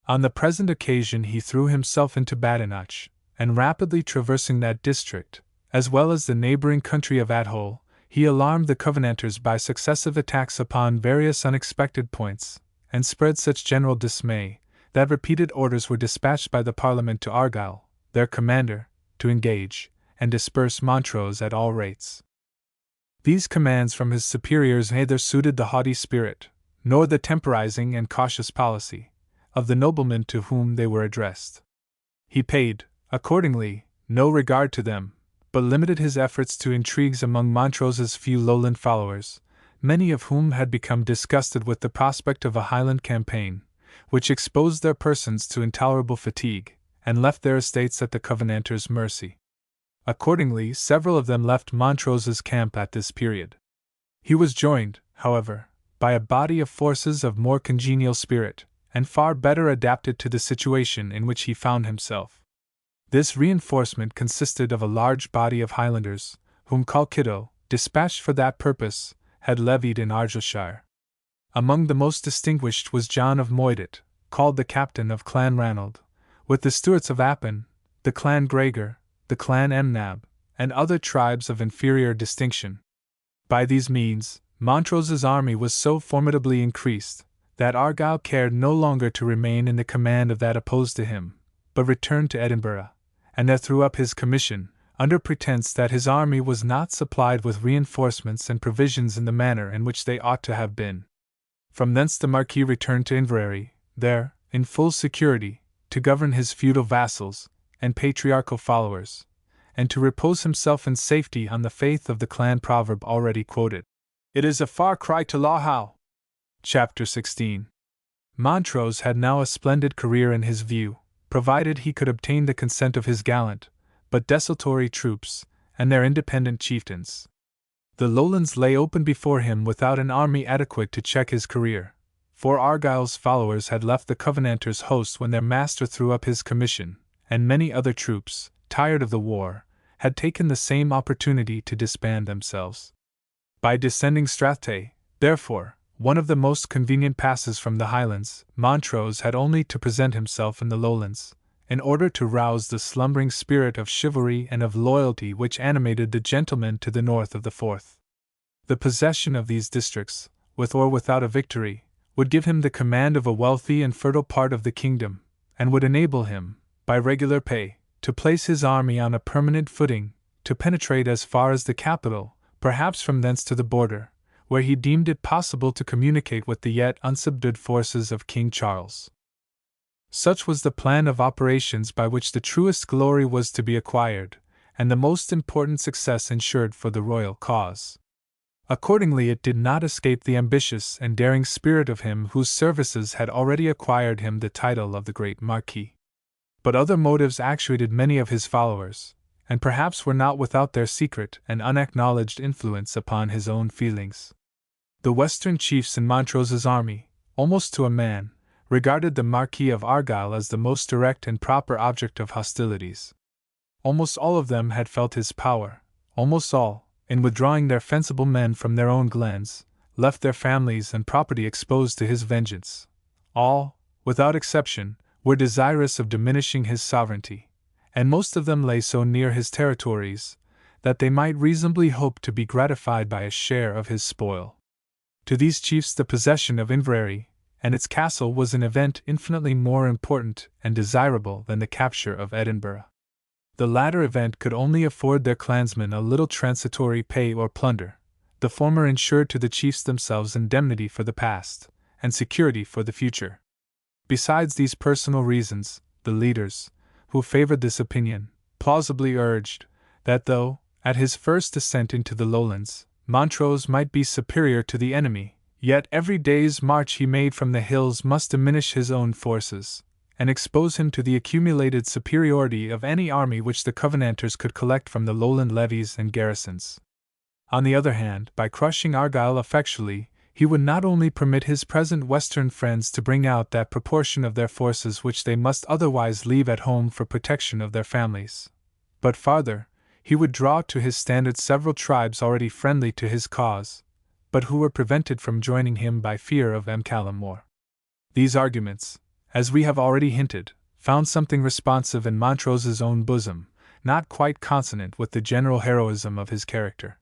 On the present occasion he threw himself into Badenoch, and rapidly traversing that district, as well as the neighboring country of Athole, he alarmed the Covenanters by successive attacks upon various unexpected points, and spread such general dismay, that repeated orders were dispatched by the Parliament to Argyll, their commander, to engage and disperse Montrose at all rates. These commands from his superiors neither suited the haughty spirit, nor the temporizing and cautious policy of the noblemen to whom they were addressed. He paid, accordingly, no regard to them, but limited his efforts to intrigues among Montrose's few lowland followers, many of whom had become disgusted with the prospect of a Highland campaign, which exposed their persons to intolerable fatigue, and left their estates at the Covenanters' mercy. Accordingly, several of them left Montrose's camp at this period. He was joined, however, by a body of forces of more congenial spirit, and far better adapted to the situation in which he found himself. This reinforcement consisted of a large body of Highlanders, whom Colkitto, dispatched for that purpose, had levied in Argyllshire. Among the most distinguished was John of Moidart, called the captain of Clan Ranald, with the Stuarts of Appin, the Clan Gregor, the Clan Emnab, and other tribes of inferior distinction. By these means, Montrose's army was so formidably increased that Argyll cared no longer to remain in the command of that opposed to him, but returned to Edinburgh, and there threw up his commission, under pretence that his army was not supplied with reinforcements and provisions in the manner in which they ought to have been. From thence the Marquis returned to Inverary, there, in full security, to govern his feudal vassals and patriarchal followers, and to repose himself in safety on the faith of the clan proverb already quoted. It is a far cry to Law How. Chapter 16. Montrose had now a splendid career in his view, provided he could obtain the consent of his gallant, but desultory troops, and their independent chieftains. The Lowlands lay open before him without an army adequate to check his career, for Argyll's followers had left the Covenanters' host when their master threw up his commission, and many other troops, tired of the war, had taken the same opportunity to disband themselves. By descending Strathtay, therefore, one of the most convenient passes from the Highlands, Montrose had only to present himself in the Lowlands, in order to rouse the slumbering spirit of chivalry and of loyalty which animated the gentlemen to the north of the Forth. The possession of these districts, with or without a victory, would give him the command of a wealthy and fertile part of the kingdom, and would enable him, by regular pay, to place his army on a permanent footing, to penetrate as far as the capital, perhaps from thence to the border, where he deemed it possible to communicate with the yet unsubdued forces of King Charles. Such was the plan of operations by which the truest glory was to be acquired, and the most important success ensured for the royal cause. Accordingly, it did not escape the ambitious and daring spirit of him whose services had already acquired him the title of the Great Marquis. But other motives actuated many of his followers, and perhaps were not without their secret and unacknowledged influence upon his own feelings. The western chiefs in Montrose's army, almost to a man, regarded the Marquis of Argyll as the most direct and proper object of hostilities. Almost all of them had felt his power, almost all, in withdrawing their fencible men from their own glens, left their families and property exposed to his vengeance. All, without exception, were desirous of diminishing his sovereignty, and most of them lay so near his territories that they might reasonably hope to be gratified by a share of his spoil. To these chiefs the possession of Inverary and its castle was an event infinitely more important and desirable than the capture of Edinburgh. The latter event could only afford their clansmen a little transitory pay or plunder, the former ensured to the chiefs themselves indemnity for the past, and security for the future. Besides these personal reasons, the leaders, who favored this opinion, plausibly urged that though, at his first descent into the Lowlands, Montrose might be superior to the enemy, yet every day's march he made from the hills must diminish his own forces, and expose him to the accumulated superiority of any army which the Covenanters could collect from the lowland levies and garrisons. On the other hand, by crushing Argyll effectually, he would not only permit his present western friends to bring out that proportion of their forces which they must otherwise leave at home for protection of their families, but farther, he would draw to his standard several tribes already friendly to his cause, but who were prevented from joining him by fear of M'Callum. These arguments, as we have already hinted, found something responsive in Montrose's own bosom, not quite consonant with the general heroism of his character.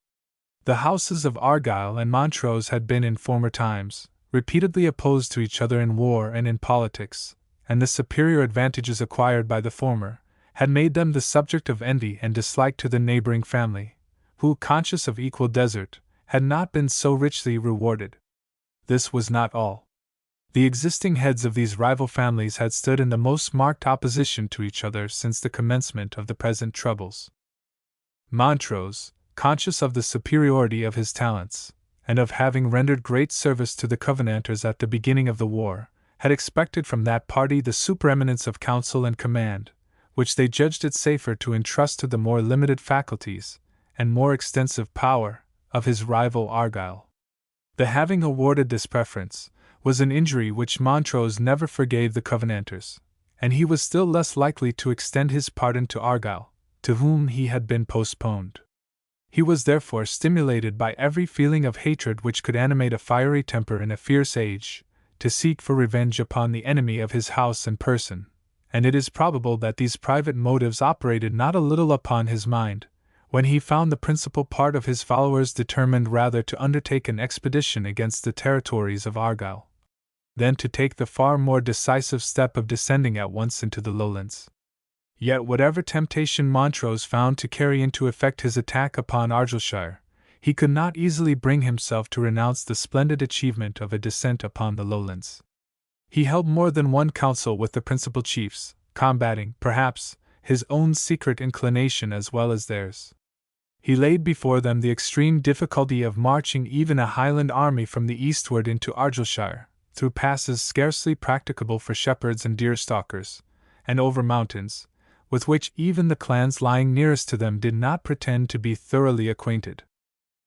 The houses of Argyll and Montrose had been in former times repeatedly opposed to each other in war and in politics, and the superior advantages acquired by the former had made them the subject of envy and dislike to the neighboring family, who, conscious of equal desert, had not been so richly rewarded. This was not all. The existing heads of these rival families had stood in the most marked opposition to each other since the commencement of the present troubles. Montrose, conscious of the superiority of his talents, and of having rendered great service to the Covenanters at the beginning of the war, had expected from that party the supereminence of counsel and command, which they judged it safer to entrust to the more limited faculties and more extensive power of his rival Argyll. The having awarded this preference was an injury which Montrose never forgave the Covenanters, and he was still less likely to extend his pardon to Argyll, to whom he had been postponed. He was therefore stimulated by every feeling of hatred which could animate a fiery temper in a fierce age, to seek for revenge upon the enemy of his house and person, and it is probable that these private motives operated not a little upon his mind, when he found the principal part of his followers determined rather to undertake an expedition against the territories of Argyll than to take the far more decisive step of descending at once into the lowlands. Yet whatever temptation Montrose found to carry into effect his attack upon Argyllshire, he could not easily bring himself to renounce the splendid achievement of a descent upon the lowlands. He held more than one council with the principal chiefs, combating, perhaps, his own secret inclination as well as theirs. He laid before them the extreme difficulty of marching even a Highland army from the eastward into Argyllshire, through passes scarcely practicable for shepherds and deer-stalkers, and over mountains, with which even the clans lying nearest to them did not pretend to be thoroughly acquainted.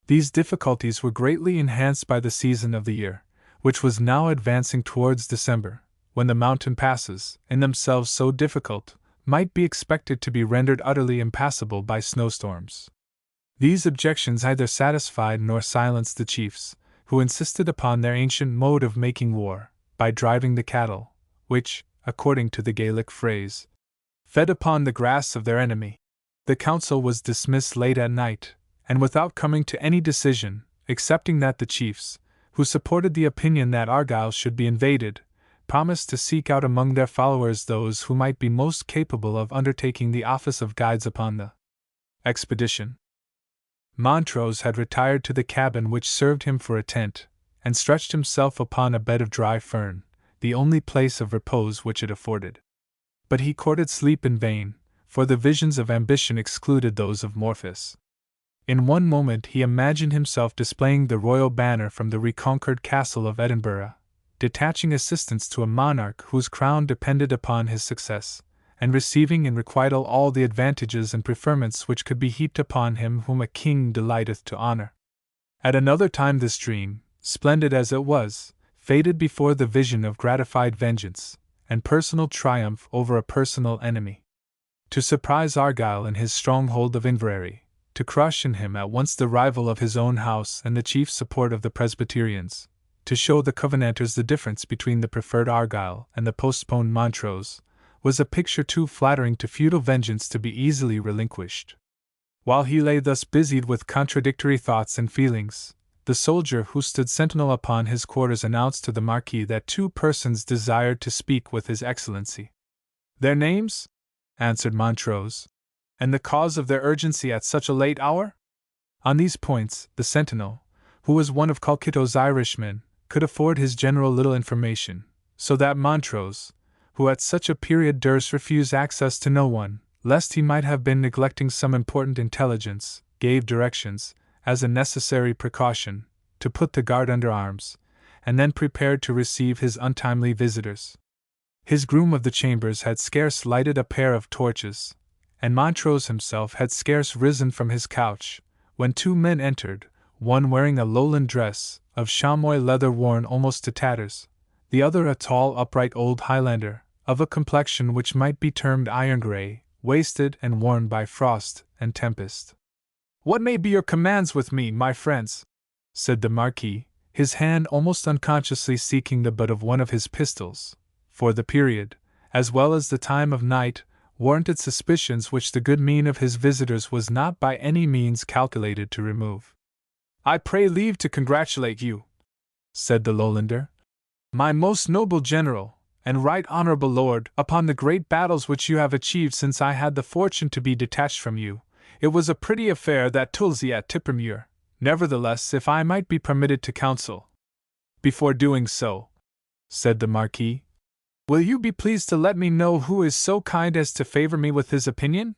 These difficulties were greatly enhanced by the season of the year, which was now advancing towards December, when the mountain passes, in themselves so difficult, might be expected to be rendered utterly impassable by snowstorms. These objections neither satisfied nor silenced the chiefs, who insisted upon their ancient mode of making war, by driving the cattle, which, according to the Gaelic phrase, fed upon the grass of their enemy. The council was dismissed late at night, and without coming to any decision, excepting that the chiefs, who supported the opinion that Argyll should be invaded, promised to seek out among their followers those who might be most capable of undertaking the office of guides upon the expedition. Montrose had retired to the cabin which served him for a tent, and stretched himself upon a bed of dry fern, the only place of repose which it afforded. But he courted sleep in vain, for the visions of ambition excluded those of Morphus. In one moment he imagined himself displaying the royal banner from the reconquered castle of Edinburgh, detaching assistance to a monarch whose crown depended upon his success, and receiving in requital all the advantages and preferments which could be heaped upon him whom a king delighteth to honor. At another time this dream, splendid as it was, faded before the vision of gratified vengeance, and personal triumph over a personal enemy. To surprise Argyll in his stronghold of Inverary, to crush in him at once the rival of his own house and the chief support of the Presbyterians, to show the Covenanters the difference between the preferred Argyll and the postponed Montrose, was a picture too flattering to feudal vengeance to be easily relinquished. While he lay thus busied with contradictory thoughts and feelings, the soldier who stood sentinel upon his quarters announced to the Marquis that two persons desired to speak with His Excellency. "Their names?" answered Montrose. "And the cause of their urgency at such a late hour?" On these points, the sentinel, who was one of Colkitto's Irishmen, could afford his general little information, so that Montrose, who at such a period durst refuse access to no one, lest he might have been neglecting some important intelligence, gave directions, as a necessary precaution, to put the guard under arms, and then prepared to receive his untimely visitors. His groom of the chambers had scarce lighted a pair of torches, and Montrose himself had scarce risen from his couch, when two men entered, one wearing a lowland dress, of chamois leather worn almost to tatters, the other a tall upright old Highlander, of a complexion which might be termed iron-grey, wasted and worn by frost and tempest. "What may be your commands with me, my friends?" said the Marquis, his hand almost unconsciously seeking the butt of one of his pistols, for the period, as well as the time of night, warranted suspicions which the good mien of his visitors was not by any means calculated to remove. "I pray leave to congratulate you," said the Lowlander, "my most noble general, and right honorable lord, upon the great battles which you have achieved since I had the fortune to be detached from you. It was a pretty affair that Tulsi at Tippermuir. Nevertheless, if I might be permitted to counsel." "Before doing so," said the Marquis, "will you be pleased to let me know who is so kind as to favor me with his opinion?"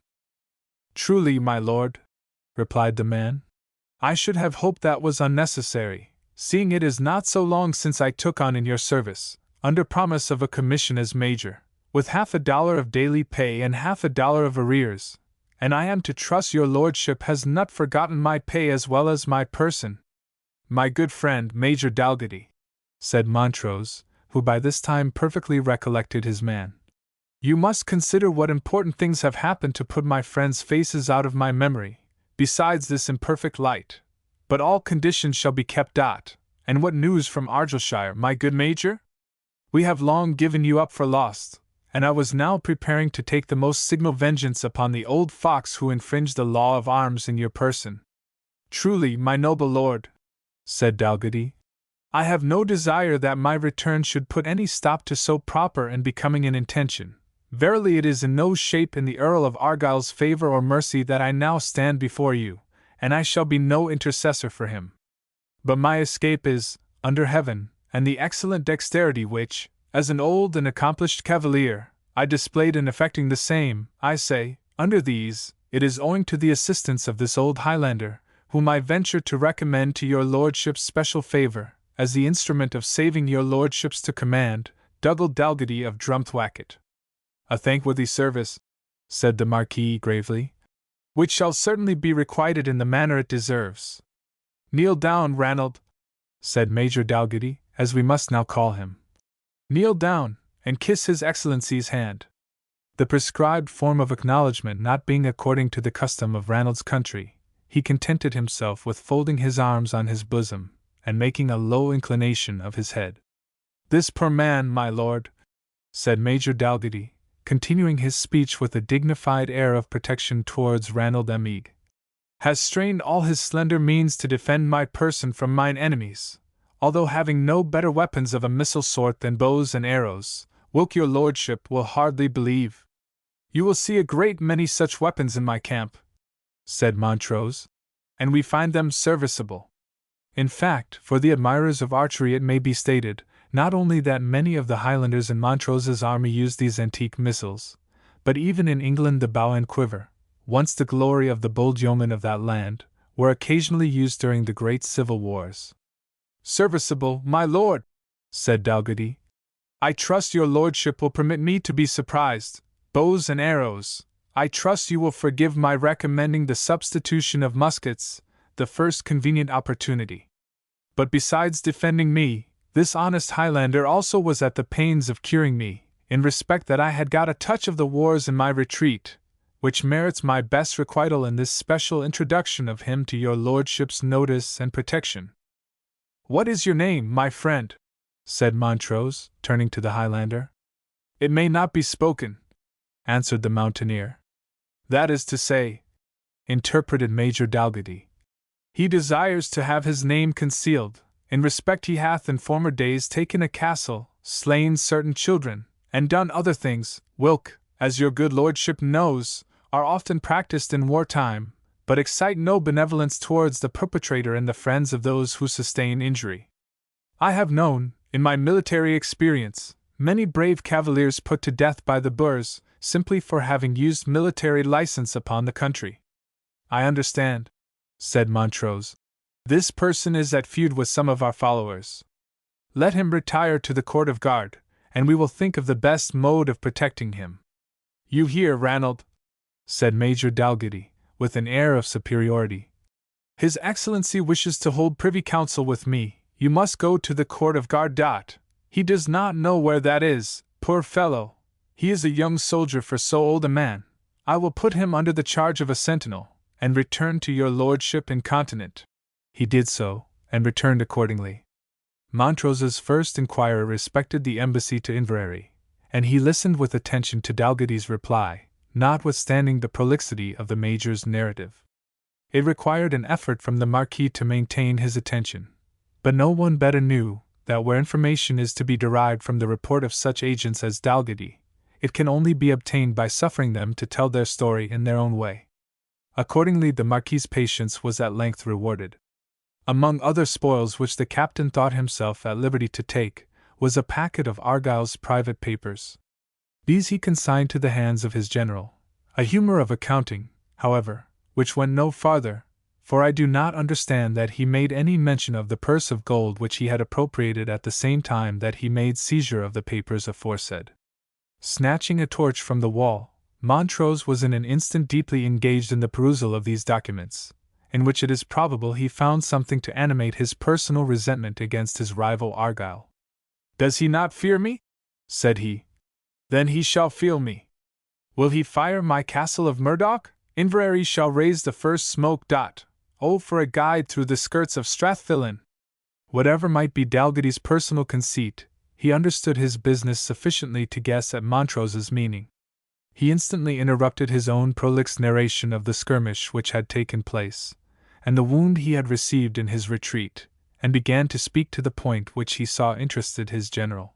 "Truly, my lord," replied the man, "I should have hoped that was unnecessary, seeing it is not so long since I took on in your service, under promise of a commission as major, with $50 of daily pay and $50 of arrears, and I am to trust your lordship has not forgotten my pay as well as my person. My good friend, Major Dalgetty, said Montrose, who by this time perfectly recollected his man. You must consider what important things have happened to put my friends' faces out of my memory, besides this imperfect light. But all conditions shall be kept. And what news from Argyllshire, my good Major? We have long given you up for lost, and I was now preparing to take the most signal vengeance upon the old fox who infringed the law of arms in your person. Truly, my noble lord, said Dalgetty, I have no desire that my return should put any stop to so proper and becoming an intention. Verily it is in no shape in the Earl of Argyll's favour or mercy that I now stand before you, and I shall be no intercessor for him. But my escape is, under heaven, and the excellent dexterity which, as an old and accomplished cavalier, I displayed in effecting the same, I say, under these, it is owing to the assistance of this old Highlander, whom I venture to recommend to your lordship's special favour, as the instrument of saving your lordship's to command, Dougal Dalgetty of Drumthwacket. A thankworthy service, said the Marquis gravely, which shall certainly be requited in the manner it deserves. Kneel down, Ranald, said Major Dalgetty, as we must now call him. Kneel down, and kiss His Excellency's hand. The prescribed form of acknowledgment not being according to the custom of Ranald's country, he contented himself with folding his arms on his bosom, and making a low inclination of his head. This poor man, my lord, said Major Dalgetty, continuing his speech with a dignified air of protection towards Ranald Emig, has strained all his slender means to defend my person from mine enemies, although having no better weapons of a missile sort than bows and arrows, whilk your lordship will hardly believe. You will see a great many such weapons in my camp, said Montrose, and we find them serviceable. In fact, for the admirers of archery it may be stated, not only that many of the Highlanders in Montrose's army used these antique missiles, but even in England the bow and quiver, once the glory of the bold yeomen of that land, were occasionally used during the great civil wars. Serviceable, my lord, said Dalgetty. I trust your lordship will permit me to be surprised. Bows and arrows, I trust you will forgive my recommending the substitution of muskets, the first convenient opportunity. But besides defending me, this honest Highlander also was at the pains of curing me, in respect that I had got a touch of the wars in my retreat, which merits my best requital in this special introduction of him to your lordship's notice and protection. What is your name, my friend? Said Montrose, turning to the Highlander. It may not be spoken, answered the mountaineer. That is to say, interpreted Major Dalgetty, he desires to have his name concealed, in respect he hath in former days taken a castle, slain certain children, and done other things, whilk, as your good lordship knows, are often practiced in wartime, but excite no benevolence towards the perpetrator and the friends of those who sustain injury. I have known, in my military experience, many brave cavaliers put to death by the Boers, simply for having used military license upon the country. I understand, said Montrose. This person is at feud with some of our followers. Let him retire to the court of guard, and we will think of the best mode of protecting him. You hear, Ranald, said Major Dalgetty, with an air of superiority. His Excellency wishes to hold privy council with me. You must go to the court of guard. He does not know where that is, poor fellow. He is a young soldier for so old a man. I will put him under the charge of a sentinel, and return to your lordship incontinent. He did so, and returned accordingly. Montrose's first inquirer respected the embassy to Inverary, and he listened with attention to Dalgetty's reply, notwithstanding the prolixity of the Major's narrative. It required an effort from the Marquis to maintain his attention, but no one better knew that where information is to be derived from the report of such agents as Dalgetty, it can only be obtained by suffering them to tell their story in their own way. Accordingly, the Marquis's patience was at length rewarded. Among other spoils which the captain thought himself at liberty to take, was a packet of Argyll's private papers. These he consigned to the hands of his general, a humour of accounting, however, which went no farther, for I do not understand that he made any mention of the purse of gold which he had appropriated at the same time that he made seizure of the papers aforesaid. Snatching a torch from the wall, Montrose was in an instant deeply engaged in the perusal of these documents, in which it is probable he found something to animate his personal resentment against his rival Argyle. "Does he not fear me?" said he. "Then he shall feel me. Will he fire my castle of Murdoch? Inverary shall raise the first smoke. Oh, for a guide through the skirts of Strathfillan!" Whatever might be Dalgety's personal conceit, he understood his business sufficiently to guess at Montrose's meaning. He instantly interrupted his own prolix narration of the skirmish which had taken place, and the wound he had received in his retreat, and began to speak to the point which he saw interested his general.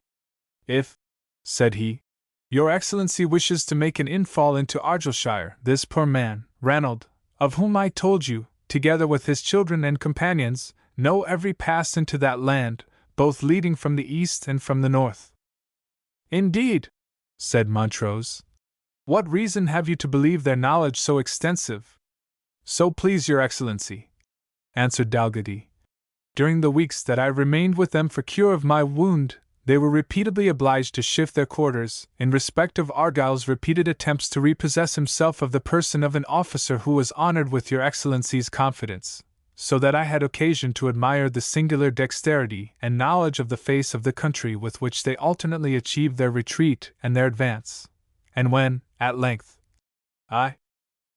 "If," said he, "Your Excellency wishes to make an infall into Argyllshire, this poor man, Ranald, of whom I told you, together with his children and companions, know every pass into that land, both leading from the east and from the north." "Indeed," said Montrose. "What reason have you to believe their knowledge so extensive?" "So please your Excellency," answered Dalgety. "During the weeks that I remained with them for cure of my wound, they were repeatedly obliged to shift their quarters, in respect of Argyle's repeated attempts to repossess himself of the person of an officer who was honored with your Excellency's confidence, so that I had occasion to admire the singular dexterity and knowledge of the face of the country with which they alternately achieved their retreat and their advance. And when, at length, I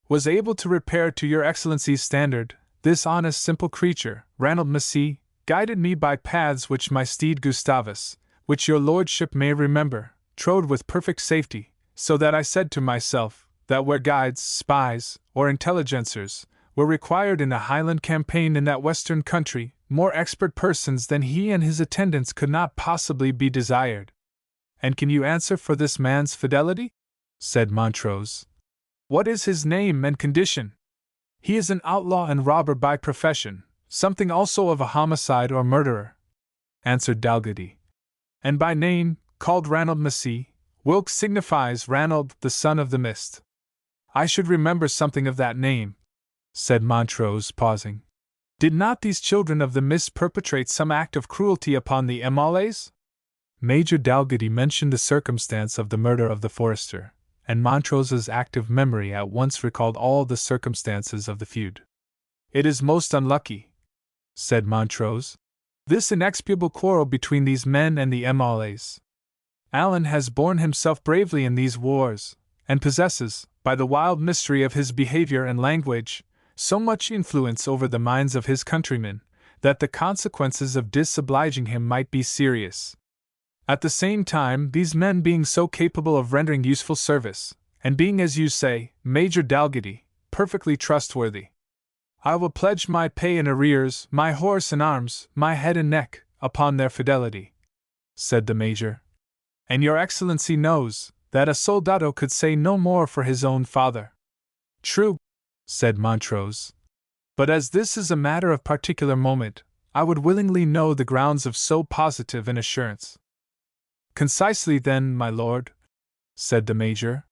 was able to repair to your Excellency's standard, this honest simple creature, Ranald Massey, guided me by paths which my steed Gustavus, which your lordship may remember, trode with perfect safety, so that I said to myself, that where guides, spies, or intelligencers, were required in a Highland campaign in that western country, more expert persons than he and his attendants could not possibly be desired." "And can you answer for this man's fidelity?" said Montrose. "What is his name and condition?" "He is an outlaw and robber by profession, something also of a homicide or murderer," answered Dalgety. "And by name, called Ranald Massey. Wilk signifies Ranald, the son of the mist." "I should remember something of that name," said Montrose, pausing. "Did not these children of the mist perpetrate some act of cruelty upon the Emmalays?" Major Dalgety mentioned the circumstance of the murder of the forester, and Montrose's active memory at once recalled all the circumstances of the feud. "It is most unlucky," said Montrose, "this inexpiable quarrel between these men and the Emmalays. Alan has borne himself bravely in these wars, and possesses, by the wild mystery of his behavior and language, so much influence over the minds of his countrymen, that the consequences of disobliging him might be serious. At the same time, these men being so capable of rendering useful service, and being, as you say, Major Dalgety, perfectly trustworthy, I will pledge my pay in arrears, my horse and arms, my head and neck, upon their fidelity," said the Major. "And your Excellency knows that a soldado could say no more for his own father." "True," said Montrose. "But as this is a matter of particular moment, I would willingly know the grounds of so positive an assurance." "Concisely then, my lord," said the Major.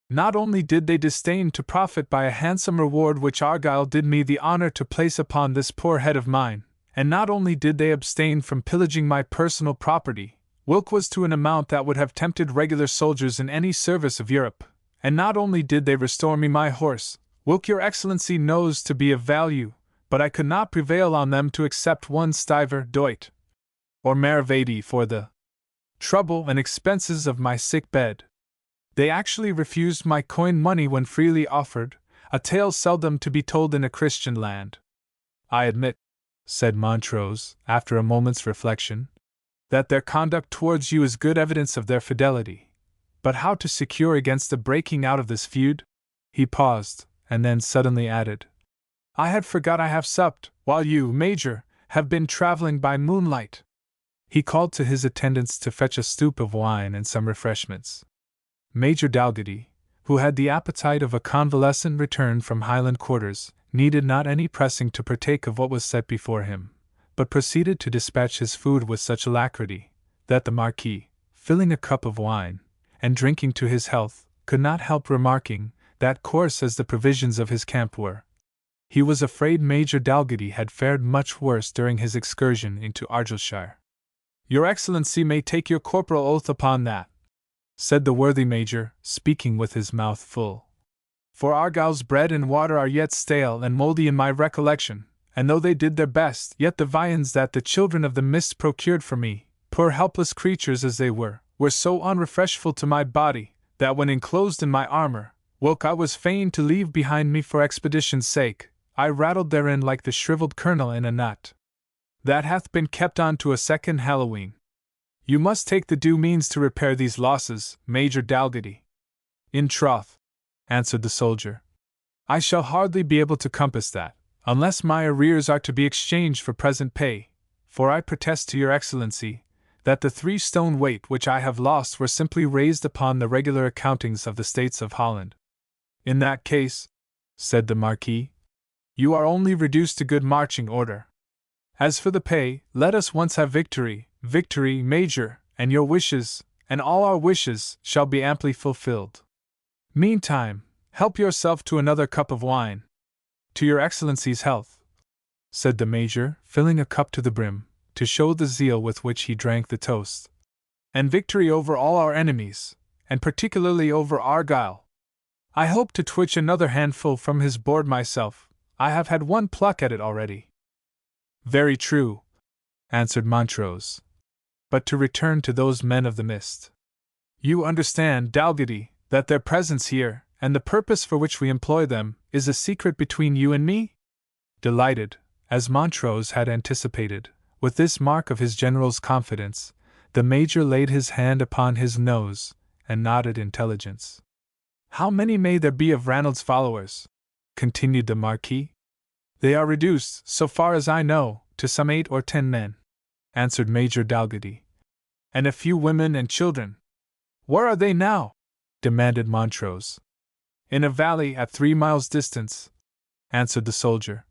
"Not only did they disdain to profit by a handsome reward which Argyle did me the honor to place upon this poor head of mine, and not only did they abstain from pillaging my personal property, Wilk was to an amount that would have tempted regular soldiers in any service of Europe, and not only did they restore me my horse, Wilk your Excellency knows to be of value, but I could not prevail on them to accept one stiver doit, or maravedi for the trouble and expenses of my sick bed. They actually refused my coin money when freely offered, a tale seldom to be told in a Christian land. I admit," said Montrose, after a moment's reflection, "that their conduct towards you is good evidence of their fidelity. But how to secure against the breaking out of this feud?" He paused, and then suddenly added, "I had forgot I have supped, while you, Major, have been traveling by moonlight." He called to his attendants to fetch a stoup of wine and some refreshments. Major Dalgety, who had the appetite of a convalescent returned from Highland quarters, needed not any pressing to partake of what was set before him, but proceeded to dispatch his food with such alacrity, that the Marquis, filling a cup of wine, and drinking to his health, could not help remarking, that coarse as the provisions of his camp were, he was afraid Major Dalgety had fared much worse during his excursion into Argyllshire. "Your Excellency may take your corporal oath upon that," said the worthy Major, speaking with his mouth full. For Argyle's bread and water are yet stale and mouldy in my recollection, and though they did their best, yet the viands that the children of the mist procured for me, poor helpless creatures as they were so unrefreshful to my body, that when enclosed in my armor, whilk I was fain to leave behind me for expedition's sake, I rattled therein like the shriveled kernel in a nut. That hath been kept on to a second Halloween. You must take the due means to repair these losses, Major Dalgetty. In troth, answered the soldier, I shall hardly be able to compass that, unless my arrears are to be exchanged for present pay, for I protest to your Excellency, that the 3 stone weight which I have lost were simply raised upon the regular accountings of the States of Holland. In that case, said the Marquis, you are only reduced to good marching order. As for the pay, let us once have victory, Major, and your wishes, and all our wishes, shall be amply fulfilled. Meantime, help yourself to another cup of wine. To your Excellency's health, said the Major, filling a cup to the brim, to show the zeal with which he drank the toast. And victory over all our enemies, and particularly over Argyle. I hope to twitch another handful from his board myself. I have had one pluck at it already. Very true, answered Montrose. But to return to those men of the mist. You understand, Dalgetty, that their presence here, and the purpose for which we employ them, is a secret between you and me? Delighted, as Montrose had anticipated, with this mark of his general's confidence, the Major laid his hand upon his nose, and nodded intelligence. How many may there be of Ranald's followers? Continued the Marquis. They are reduced, so far as I know, to some 8 or 10 men, answered Major Dalgetty. And a few women and children. Where are they now? Demanded Montrose. In a valley at 3 miles' distance, answered the soldier.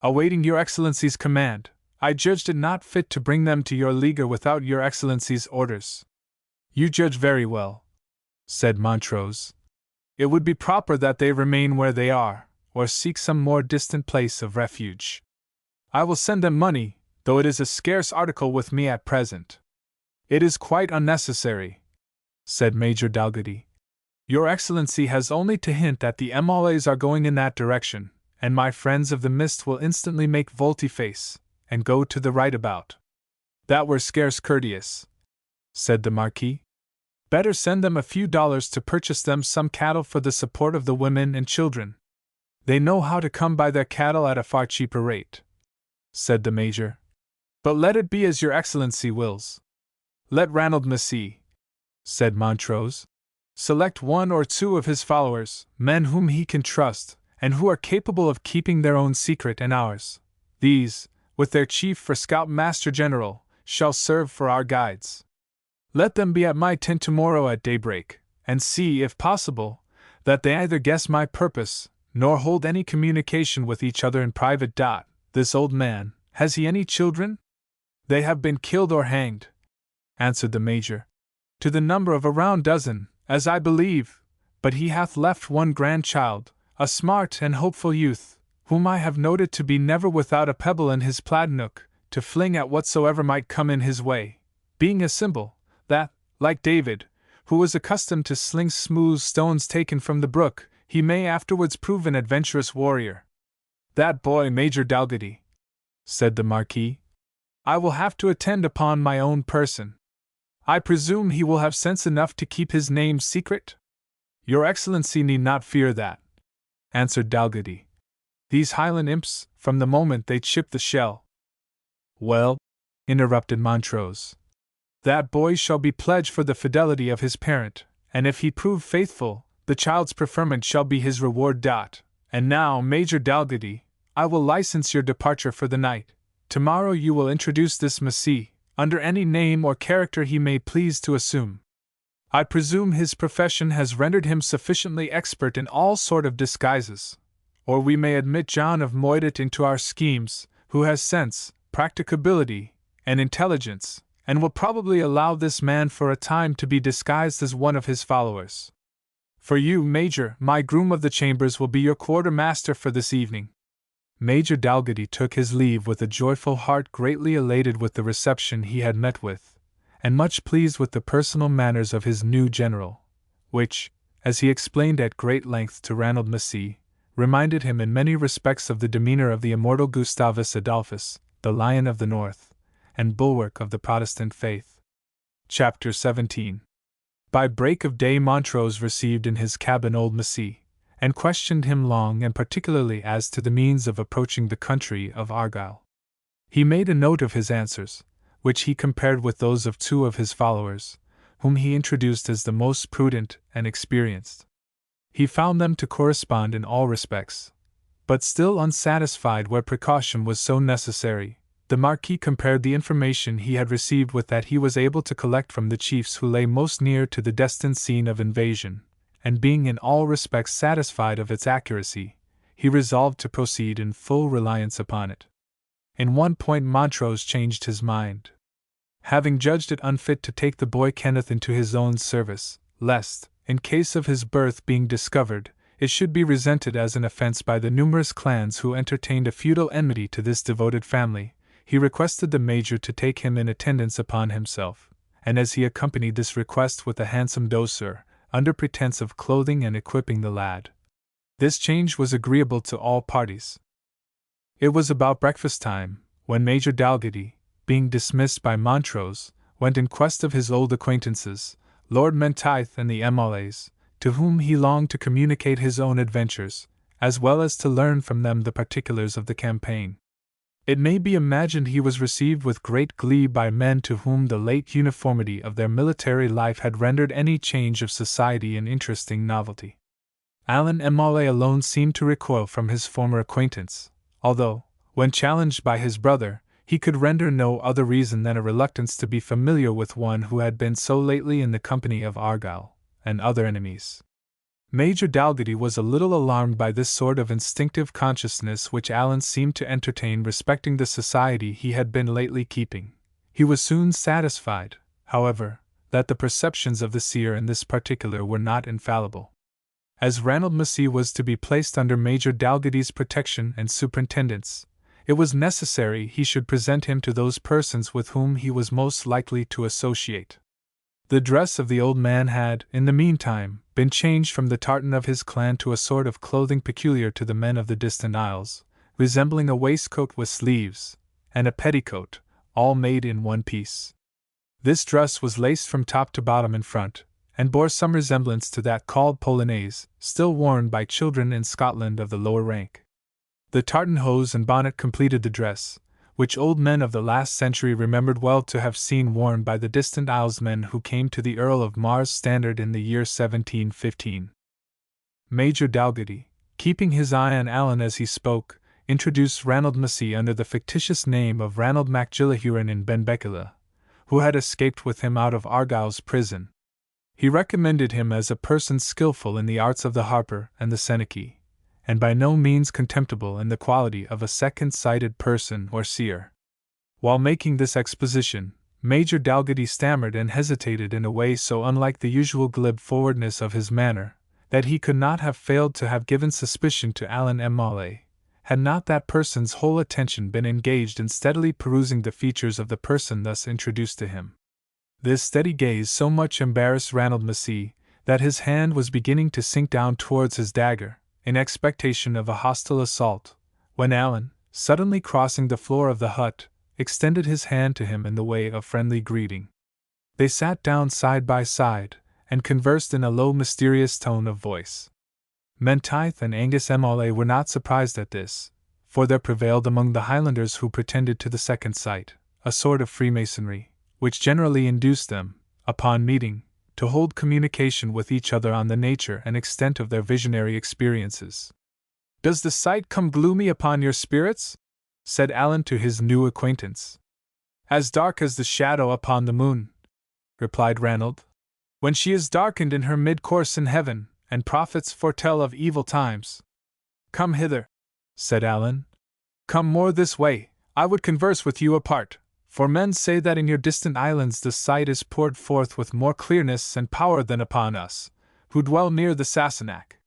Awaiting your Excellency's command, I judged it not fit to bring them to your leaguer without your Excellency's orders. You judge very well, said Montrose. It would be proper that they remain where they are, or seek some more distant place of refuge. I will send them money, though it is a scarce article with me at present. It is quite unnecessary, said Major Dalgetty. Your Excellency has only to hint that the MLAs are going in that direction, and my friends of the mist will instantly make volte-face, and go to the right about. That were scarce courteous, said the Marquis. Better send them a few dollars to purchase them some cattle for the support of the women and children. They know how to come by their cattle at a far cheaper rate, said the Major. But let it be as your Excellency wills. Let Ranald Massey, said Montrose, select 1 or 2 of his followers, men whom he can trust, and who are capable of keeping their own secret and ours. These, with their chief for Scout-Master General, shall serve for our guides. Let them be at my tent tomorrow at daybreak, and see, if possible, that they either guess my purpose, nor hold any communication with each other in private. This old man, has he any children? They have been killed or hanged, answered the Major, to the number of a round dozen, as I believe, but he hath left 1 grandchild, a smart and hopeful youth, whom I have noted to be never without a pebble in his plaid nook, to fling at whatsoever might come in his way, being a symbol, that, like David, who was accustomed to sling smooth stones taken from the brook, he may afterwards prove an adventurous warrior. That boy, Major Dalgetty, said the Marquis, I will have to attend upon my own person. I presume he will have sense enough to keep his name secret? Your Excellency need not fear that, answered Dalgetty. These Highland imps, from the moment they chip the shell. Well, interrupted Montrose, that boy shall be pledged for the fidelity of his parent, and if he prove faithful, the child's preferment shall be his reward. And now, Major Dalgetty, I will license your departure for the night. Tomorrow you will introduce this Massey, under any name or character he may please to assume. I presume his profession has rendered him sufficiently expert in all sort of disguises, or we may admit John of Moidit into our schemes, who has sense, practicability, and intelligence, and will probably allow this man for a time to be disguised as one of his followers. For you, Major, my groom of the chambers will be your quartermaster for this evening. Major Dalgetty took his leave with a joyful heart, greatly elated with the reception he had met with, and much pleased with the personal manners of his new general, which, as he explained at great length to Ranald Massey, reminded him in many respects of the demeanor of the immortal Gustavus Adolphus, the Lion of the North, and bulwark of the Protestant faith. Chapter 17. By break of day Montrose received in his cabin old Massey, and questioned him long and particularly as to the means of approaching the country of Argyll. He made a note of his answers, which he compared with those of two of his followers, whom he introduced as the most prudent and experienced. He found them to correspond in all respects, but still unsatisfied where precaution was so necessary. The Marquis compared the information he had received with that he was able to collect from the chiefs who lay most near to the destined scene of invasion, and being in all respects satisfied of its accuracy, he resolved to proceed in full reliance upon it. In one point Montrose changed his mind. Having judged it unfit to take the boy Kenneth into his own service, lest, in case of his birth being discovered, it should be resented as an offense by the numerous clans who entertained a feudal enmity to this devoted family, he requested the Major to take him in attendance upon himself, and as he accompanied this request with a handsome douceur, under pretence of clothing and equipping the lad, this change was agreeable to all parties. It was about breakfast time, when Major Dalgetty, being dismissed by Montrose, went in quest of his old acquaintances, Lord Menteith and the M'Aulais, to whom he longed to communicate his own adventures, as well as to learn from them the particulars of the campaign. It may be imagined he was received with great glee by men to whom the late uniformity of their military life had rendered any change of society an interesting novelty. Allan M'Aulais alone seemed to recoil from his former acquaintance, although, when challenged by his brother, he could render no other reason than a reluctance to be familiar with one who had been so lately in the company of Argyll and other enemies. Major Dalgetty was a little alarmed by this sort of instinctive consciousness which Allan seemed to entertain respecting the society he had been lately keeping. He was soon satisfied, however, that the perceptions of the seer in this particular were not infallible. As Ranald Massey was to be placed under Major Dalgetty's protection and superintendence, it was necessary he should present him to those persons with whom he was most likely to associate. The dress of the old man had, in the meantime, been changed from the tartan of his clan to a sort of clothing peculiar to the men of the distant isles, resembling a waistcoat with sleeves, and a petticoat, all made in one piece. This dress was laced from top to bottom in front, and bore some resemblance to that called polonaise, still worn by children in Scotland of the lower rank. The tartan hose and bonnet completed the dress, which old men of the last century remembered well to have seen worn by the distant Islesmen who came to the Earl of Mar's standard in the year 1715. Major Dalgetty, keeping his eye on Allan as he spoke, introduced Ranald Massey under the fictitious name of Ranald MacGillahuron in Benbecula, who had escaped with him out of Argyll's prison. He recommended him as a person skilful in the arts of the harper and the senachie, and by no means contemptible in the quality of a second-sighted person or seer. While making this exposition, Major Dalgetty stammered and hesitated in a way so unlike the usual glib forwardness of his manner, that he could not have failed to have given suspicion to Allan M'Aulais, had not that person's whole attention been engaged in steadily perusing the features of the person thus introduced to him. This steady gaze so much embarrassed Ranald Massey, that his hand was beginning to sink down towards his dagger, in expectation of a hostile assault, when Allan, suddenly crossing the floor of the hut, extended his hand to him in the way of friendly greeting. They sat down side by side, and conversed in a low mysterious tone of voice. Menteith and Angus M'Aulais were not surprised at this, for there prevailed among the Highlanders who pretended to the second sight, a sort of Freemasonry, which generally induced them, upon meeting, to hold communication with each other on the nature and extent of their visionary experiences. "Does the sight come gloomy upon your spirits?" said Allan to his new acquaintance. "As dark as the shadow upon the moon," replied Ranald, "when she is darkened in her mid-course in heaven, and prophets foretell of evil times." "Come hither," said Allan. "Come more this way, I would converse with you apart. For men say that in your distant islands the sight is poured forth with more clearness and power than upon us, who dwell near the Sassenach."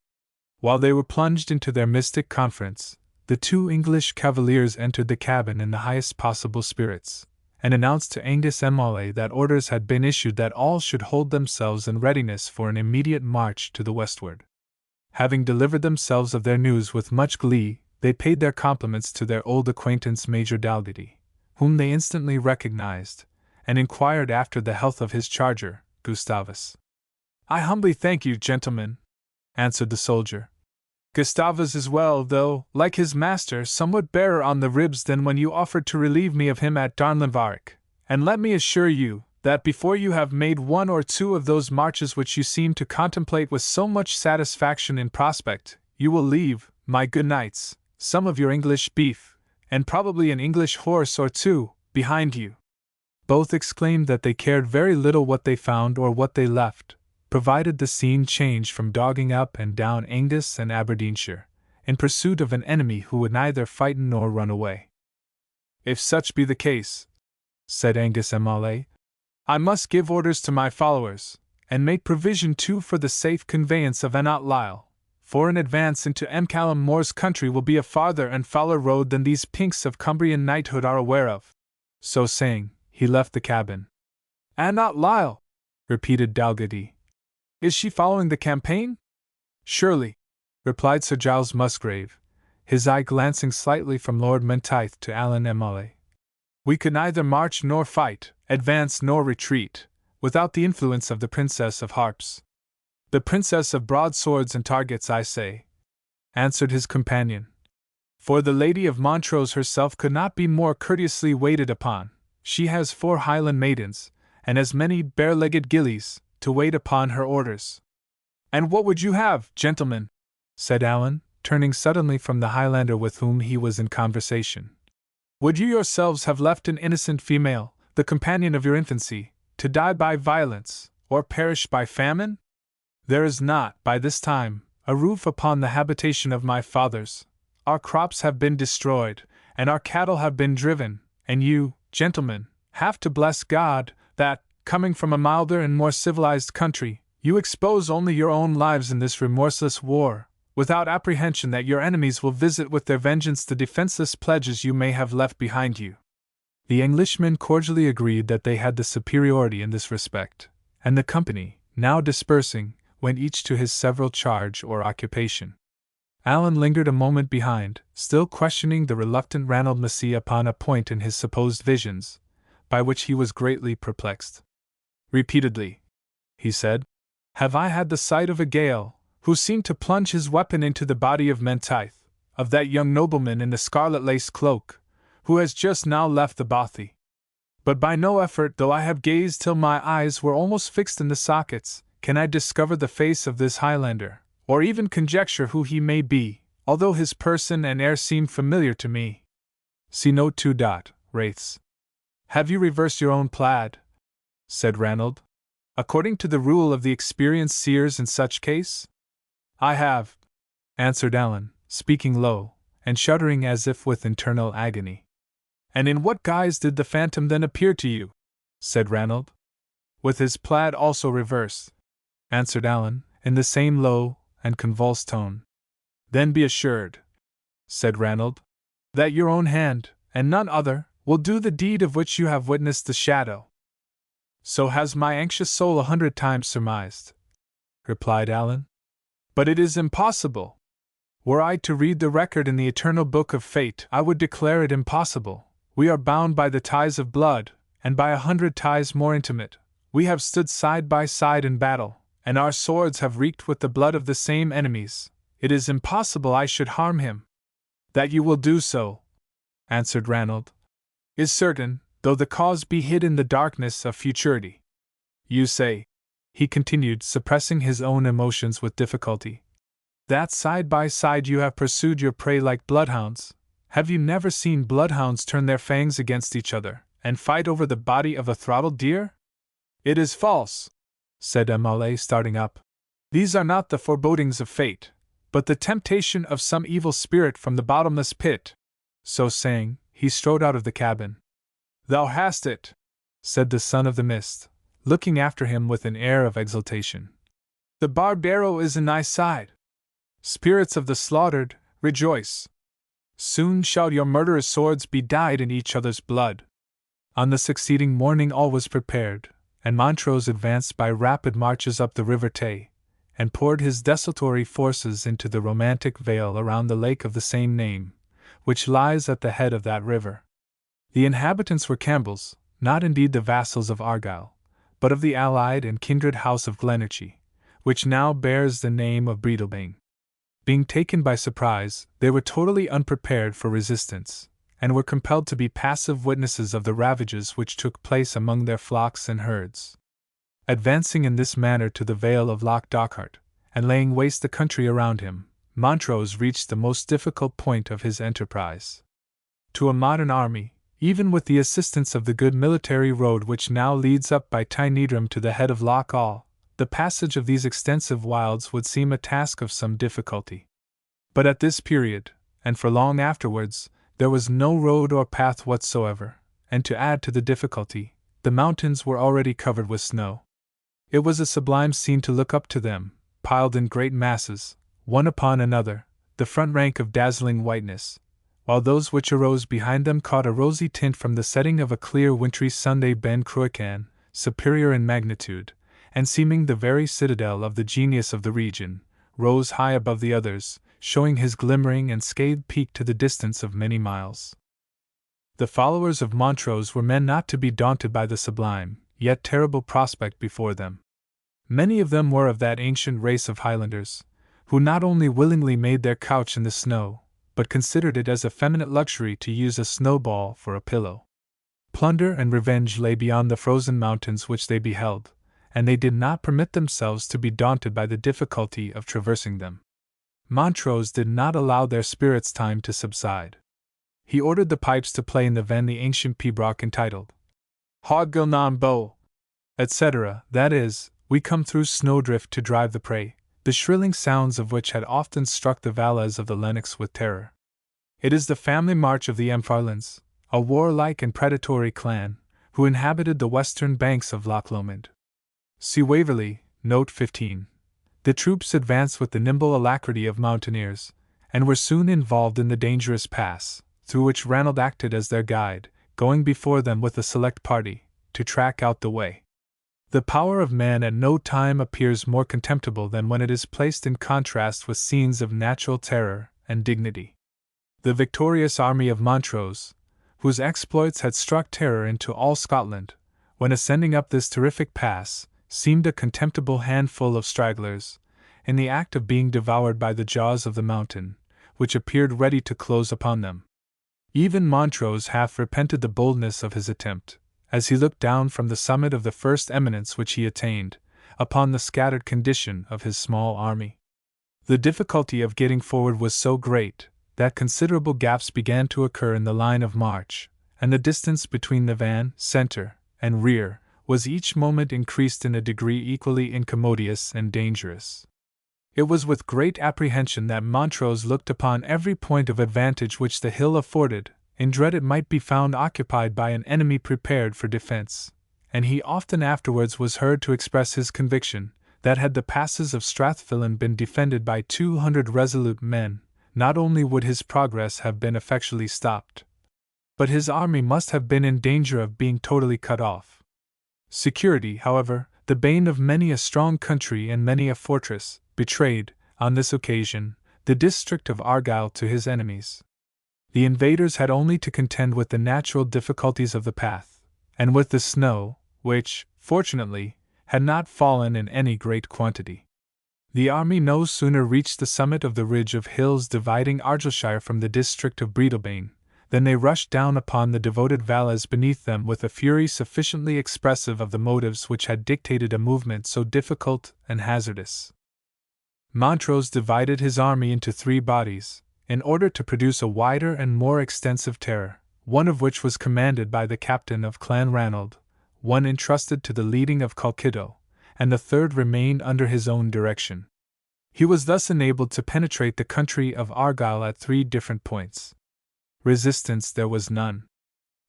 While they were plunged into their mystic conference, the two English cavaliers entered the cabin in the highest possible spirits, and announced to Angus and Molly that orders had been issued that all should hold themselves in readiness for an immediate march to the westward. Having delivered themselves of their news with much glee, they paid their compliments to their old acquaintance Major Dalgetty, whom they instantly recognized, and inquired after the health of his charger, Gustavus. "I humbly thank you, gentlemen," answered the soldier. "Gustavus is well, though, like his master, somewhat barer on the ribs than when you offered to relieve me of him at Darnlinvarach, and let me assure you, that before you have made one or two of those marches which you seem to contemplate with so much satisfaction in prospect, you will leave, my good knights, some of your English beef, and probably an English horse or two, behind you." Both exclaimed that they cared very little what they found or what they left, provided the scene changed from dogging up and down Angus and Aberdeenshire, in pursuit of an enemy who would neither fight nor run away. "If such be the case," said Angus and Molly, "I must give orders to my followers, and make provision too for the safe conveyance of Annot Lyle, for an advance into Callum More's country will be a farther and fouler road than these pinks of Cumbrian knighthood are aware of." So saying, he left the cabin. "Annot Lyle!" repeated Dalgetty. "Is she following the campaign?" "Surely," replied Sir Giles Musgrave, his eye glancing slightly from Lord Menteith to Alan and Molly. "We could neither march nor fight, advance nor retreat, without the influence of the Princess of Harps." "The Princess of Broadswords and Targets, I say," answered his companion. "For the Lady of Montrose herself could not be more courteously waited upon. She has 4 Highland maidens, and as many bare-legged gillies, to wait upon her orders." "And what would you have, gentlemen?" said Alan, turning suddenly from the Highlander with whom he was in conversation. "Would you yourselves have left an innocent female, the companion of your infancy, to die by violence, or perish by famine? There is not, by this time, a roof upon the habitation of my fathers. Our crops have been destroyed, and our cattle have been driven, and you, gentlemen, have to bless God, that, coming from a milder and more civilized country, you expose only your own lives in this remorseless war, without apprehension that your enemies will visit with their vengeance the defenseless pledges you may have left behind you." The Englishmen cordially agreed that they had the superiority in this respect, and the company, now dispersing, went each to his several charge or occupation. Alan lingered a moment behind, still questioning the reluctant Ranald Massey upon a point in his supposed visions, by which he was greatly perplexed. "Repeatedly," he said, "have I had the sight of a Gael, who seemed to plunge his weapon into the body of Menteith, of that young nobleman in the scarlet lace cloak, who has just now left the bothy. But by no effort, though I have gazed till my eyes were almost fixed in the sockets, can I discover the face of this Highlander, or even conjecture who he may be, although his person and air seem familiar to me. See note 2. Wraiths. Have you reversed your own plaid?" said Ranald, "according to the rule of the experienced seers in such case?" "I have," answered Alan, speaking low, and shuddering as if with internal agony. "And in what guise did the phantom then appear to you?" said Ranald. "With his plaid also reversed," answered Alan, in the same low and convulsed tone. "Then be assured," said Ranald, "that your own hand, and none other, will do the deed of which you have witnessed the shadow." "So has my anxious soul 100 times surmised," replied Alan. "But it is impossible. Were I to read the record in the eternal book of fate, I would declare it impossible. We are bound by the ties of blood, and by 100 ties more intimate. We have stood side by side in battle, and our swords have reeked with the blood of the same enemies. It is impossible I should harm him." "That you will do so," answered Ranald, "is certain, though the cause be hid in the darkness of futurity. You say," he continued, suppressing his own emotions with difficulty, "that side by side you have pursued your prey like bloodhounds. Have you never seen bloodhounds turn their fangs against each other, and fight over the body of a throttled deer?" "It is false," said Molly, starting up. "These are not the forebodings of fate, but the temptation of some evil spirit from the bottomless pit." So saying, he strode out of the cabin. "Thou hast it," said the Son of the Mist, looking after him with an air of exultation. "The barbed arrow is in thy side. Spirits of the slaughtered, rejoice. Soon shall your murderous swords be dyed in each other's blood." On the succeeding morning all was prepared, and Montrose advanced by rapid marches up the River Tay, and poured his desultory forces into the romantic vale around the lake of the same name, which lies at the head of that river. The inhabitants were Campbells, not indeed the vassals of Argyll, but of the allied and kindred house of Glenorchy, which now bears the name of Breadalbane. Being taken by surprise, they were totally unprepared for resistance, and were compelled to be passive witnesses of the ravages which took place among their flocks and herds. Advancing in this manner to the vale of Loch Dochart, and laying waste the country around him, Montrose reached the most difficult point of his enterprise. To a modern army, even with the assistance of the good military road which now leads up by Tyneedrum to the head of Loch Awe, the passage of these extensive wilds would seem a task of some difficulty. But at this period, and for long afterwards, there was no road or path whatsoever, and to add to the difficulty, the mountains were already covered with snow. It was a sublime scene to look up to them, piled in great masses, one upon another, the front rank of dazzling whiteness, while those which arose behind them caught a rosy tint from the setting of a clear wintry Sunday. Ben Cruachan, superior in magnitude, and seeming the very citadel of the genius of the region, rose high above the others, showing his glimmering and scathed peak to the distance of many miles. The followers of Montrose were men not to be daunted by the sublime, yet terrible prospect before them. Many of them were of that ancient race of Highlanders, who not only willingly made their couch in the snow, but considered it as a feminine luxury to use a snowball for a pillow. Plunder and revenge lay beyond the frozen mountains which they beheld, and they did not permit themselves to be daunted by the difficulty of traversing them. Montrose did not allow their spirits time to subside. He ordered the pipes to play in the Ven the ancient pibroch entitled Hoggill nam Bo, etc., that is, we come through snowdrift to drive the prey, the shrilling sounds of which had often struck the Valas of the Lennox with terror. It is the family march of the M'Farlanes, a warlike and predatory clan, who inhabited the western banks of Loch Lomond. See Waverley, note 15. The troops advanced with the nimble alacrity of mountaineers, and were soon involved in the dangerous pass, through which Ranald acted as their guide, going before them with a select party, to track out the way. The power of man at no time appears more contemptible than when it is placed in contrast with scenes of natural terror and dignity. The victorious army of Montrose, whose exploits had struck terror into all Scotland, when ascending up this terrific pass, seemed a contemptible handful of stragglers, in the act of being devoured by the jaws of the mountain, which appeared ready to close upon them. Even Montrose half repented the boldness of his attempt, as he looked down from the summit of the first eminence which he attained, upon the scattered condition of his small army. The difficulty of getting forward was so great, that considerable gaps began to occur in the line of march, and the distance between the van, centre, and rear, was each moment increased in a degree equally incommodious and dangerous. It was with great apprehension that Montrose looked upon every point of advantage which the hill afforded, in dread it might be found occupied by an enemy prepared for defence, and he often afterwards was heard to express his conviction that had the passes of Strathfillan been defended by 200 resolute men, not only would his progress have been effectually stopped, but his army must have been in danger of being totally cut off. Security, however, the bane of many a strong country and many a fortress, betrayed, on this occasion, the district of Argyll to his enemies. The invaders had only to contend with the natural difficulties of the path, and with the snow, which, fortunately, had not fallen in any great quantity. The army no sooner reached the summit of the ridge of hills dividing Argyllshire from the district of Breadalbane, than they rushed down upon the devoted Valas beneath them with a fury sufficiently expressive of the motives which had dictated a movement so difficult and hazardous. Montrose divided his army into 3 bodies, in order to produce a wider and more extensive terror, one of which was commanded by the captain of Clan Ranald, one entrusted to the leading of Colkitto, and the third remained under his own direction. He was thus enabled to penetrate the country of Argyll at 3 different points. Resistance there was none.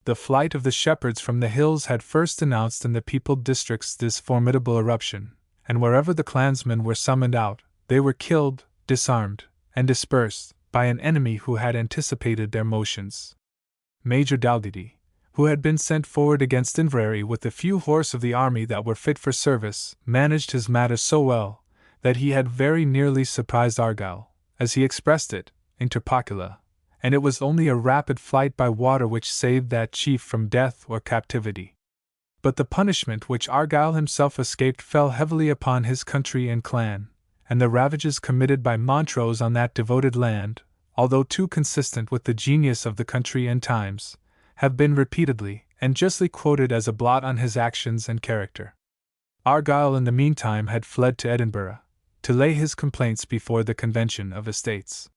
The flight of the shepherds from the hills had first announced in the peopled districts this formidable eruption, and wherever the clansmen were summoned out, they were killed, disarmed, and dispersed by an enemy who had anticipated their motions. Major Dalgetty, who had been sent forward against Inverary with the few horse of the army that were fit for service, managed his matters so well that he had very nearly surprised Argyll, as he expressed it, inter pocula, and it was only a rapid flight by water which saved that chief from death or captivity. But the punishment which Argyll himself escaped fell heavily upon his country and clan, and the ravages committed by Montrose on that devoted land, although too consistent with the genius of the country and times, have been repeatedly and justly quoted as a blot on his actions and character. Argyll in the meantime had fled to Edinburgh, to lay his complaints before the Convention of Estates.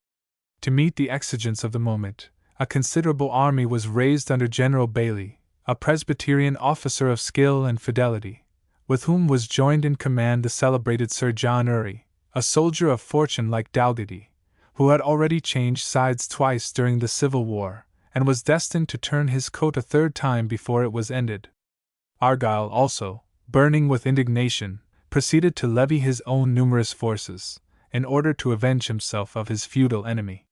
To meet the exigence of the moment, a considerable army was raised under General Bailey, a Presbyterian officer of skill and fidelity, with whom was joined in command the celebrated Sir John Urry, a soldier of fortune like Dalgety, who had already changed sides twice during the Civil War, and was destined to turn his coat a third time before it was ended. Argyll also, burning with indignation, proceeded to levy his own numerous forces, in order to avenge himself of his feudal enemy.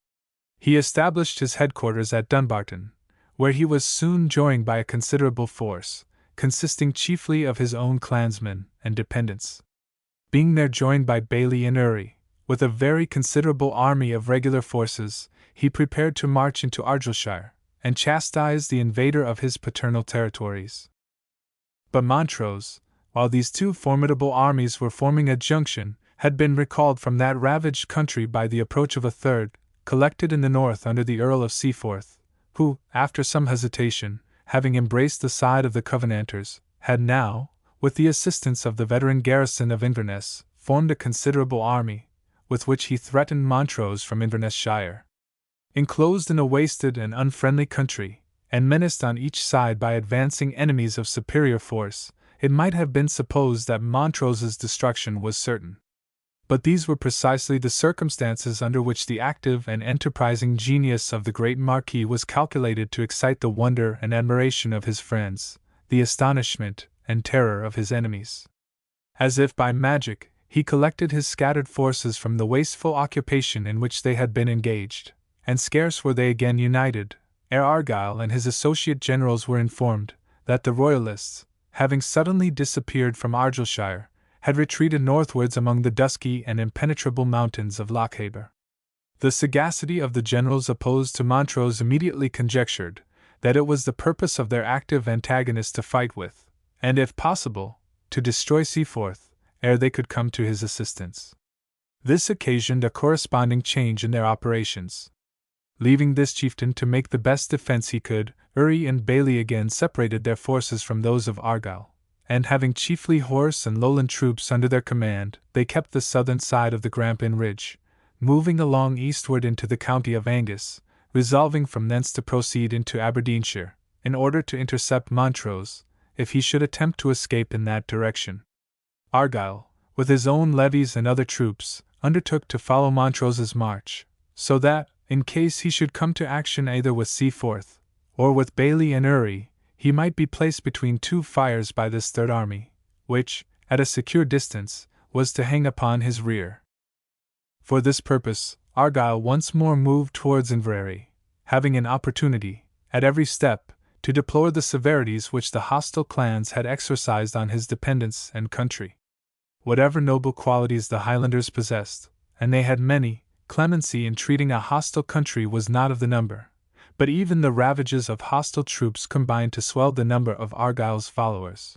He established his headquarters at Dunbarton, where he was soon joined by a considerable force, consisting chiefly of his own clansmen and dependents. Being there joined by Bailey and Urry, with a very considerable army of regular forces, he prepared to march into Argyllshire, and chastise the invader of his paternal territories. But Montrose, while these two formidable armies were forming a junction, had been recalled from that ravaged country by the approach of a third, collected in the north under the Earl of Seaforth, who, after some hesitation, having embraced the side of the Covenanters, had now, with the assistance of the veteran garrison of Inverness, formed a considerable army, with which he threatened Montrose from Inverness Shire. Enclosed in a wasted and unfriendly country, and menaced on each side by advancing enemies of superior force, it might have been supposed that Montrose's destruction was certain. But these were precisely the circumstances under which the active and enterprising genius of the great Marquis was calculated to excite the wonder and admiration of his friends, the astonishment and terror of his enemies. As if by magic, he collected his scattered forces from the wasteful occupation in which they had been engaged, and scarce were they again united, ere Argyll and his associate generals were informed that the Royalists, having suddenly disappeared from Argyllshire, had retreated northwards among the dusky and impenetrable mountains of Lochaber. The sagacity of the generals opposed to Montrose immediately conjectured that it was the purpose of their active antagonist to fight with, and if possible, to destroy Seaforth, ere they could come to his assistance. This occasioned a corresponding change in their operations. Leaving this chieftain to make the best defense he could, Urry and Bailey again separated their forces from those of Argyll, and having chiefly horse and lowland troops under their command, they kept the southern side of the Grampian Ridge, moving along eastward into the county of Angus, resolving from thence to proceed into Aberdeenshire, in order to intercept Montrose, if he should attempt to escape in that direction. Argyll, with his own levies and other troops, undertook to follow Montrose's march, so that, in case he should come to action either with Seaforth, or with Bailey and Urry, he might be placed between two fires by this third army, which, at a secure distance, was to hang upon his rear. For this purpose, Argyll once more moved towards Inverary, having an opportunity, at every step, to deplore the severities which the hostile clans had exercised on his dependents and country. Whatever noble qualities the Highlanders possessed, and they had many, clemency in treating a hostile country was not of the number, but even the ravages of hostile troops combined to swell the number of Argyll's followers.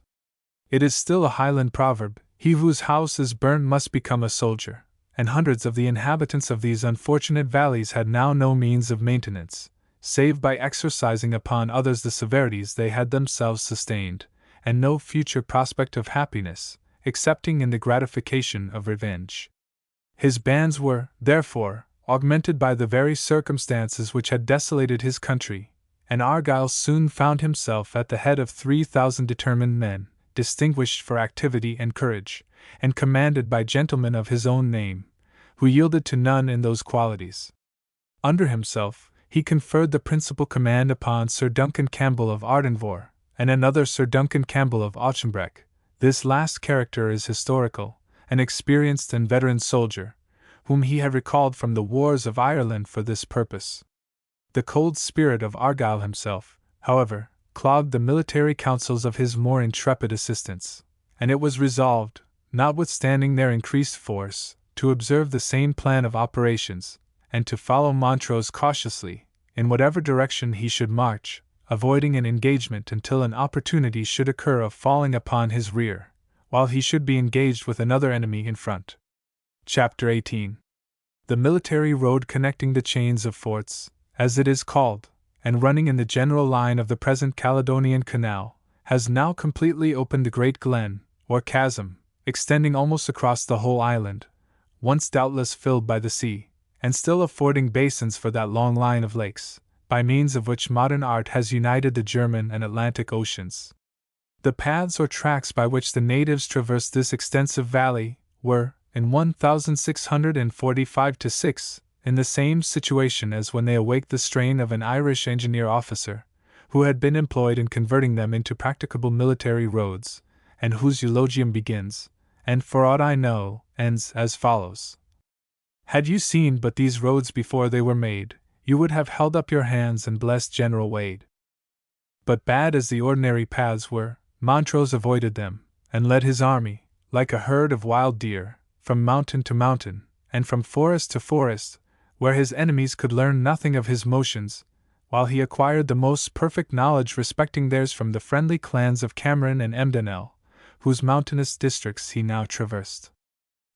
It is still a Highland proverb, "He whose house is burnt must become a soldier," and hundreds of the inhabitants of these unfortunate valleys had now no means of maintenance, save by exercising upon others the severities they had themselves sustained, and no future prospect of happiness, excepting in the gratification of revenge. His bands were, therefore, augmented by the very circumstances which had desolated his country, and Argyll soon found himself at the head of 3,000 determined men, distinguished for activity and courage, and commanded by gentlemen of his own name, who yielded to none in those qualities. Under himself, he conferred the principal command upon Sir Duncan Campbell of Ardenvohr, and another Sir Duncan Campbell of Auchenbreck. This last character is historical, an experienced and veteran soldier, whom he had recalled from the wars of Ireland for this purpose. The cold spirit of Argyll himself, however, clogged the military councils of his more intrepid assistants, and it was resolved, notwithstanding their increased force, to observe the same plan of operations, and to follow Montrose cautiously, in whatever direction he should march, avoiding an engagement until an opportunity should occur of falling upon his rear, while he should be engaged with another enemy in front. Chapter 18. The military road connecting the chains of forts, as it is called, and running in the general line of the present Caledonian Canal, has now completely opened the great glen, or chasm, extending almost across the whole island, once doubtless filled by the sea, and still affording basins for that long line of lakes, by means of which modern art has united the German and Atlantic Oceans. The paths or tracks by which the natives traversed this extensive valley were, in 1645-6, in the same situation as when they awaked the strain of an Irish engineer officer, who had been employed in converting them into practicable military roads, and whose eulogium begins, and for aught I know, ends as follows. Had you seen but these roads before they were made, you would have held up your hands and blessed General Wade. But bad as the ordinary paths were, Montrose avoided them, and led his army, like a herd of wild deer, from mountain to mountain, and from forest to forest, where his enemies could learn nothing of his motions, while he acquired the most perfect knowledge respecting theirs from the friendly clans of Cameron and Emdenel, whose mountainous districts he now traversed.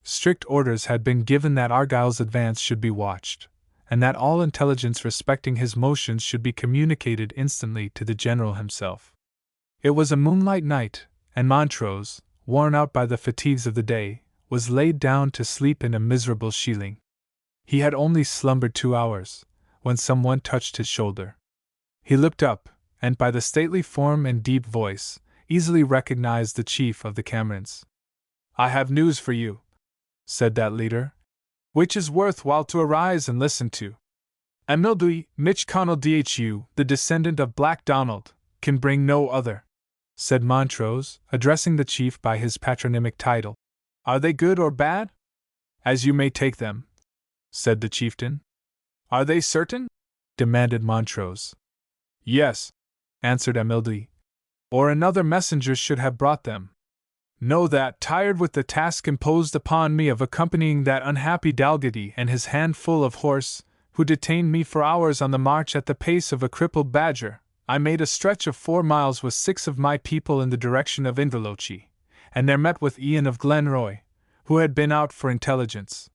Strict orders had been given that Argyle's advance should be watched, and that all intelligence respecting his motions should be communicated instantly to the general himself. It was a moonlight night, and Montrose, worn out by the fatigues of the day, was laid down to sleep in a miserable shieling. He had only slumbered 2 hours, when someone touched his shoulder. He looked up, and by the stately form and deep voice, easily recognized the chief of the Camerons. "I have news for you," said that leader, "which is worth while to arise and listen to. Amildui Mitchconnell Dhu, the descendant of Black Donald, can bring no other," said Montrose, addressing the chief by his patronymic title. "Are they good or bad?" "As you may take them," said the chieftain. "Are they certain?" demanded Montrose. "Yes," answered Amildui, "or another messenger should have brought them. Know that, tired with the task imposed upon me of accompanying that unhappy Dalgety and his handful of horse, who detained me for hours on the march at the pace of a crippled badger, I made a stretch of 4 miles with 6 of my people in the direction of Inverlochie, and there met with Ian of Glenroy, who had been out for intelligence.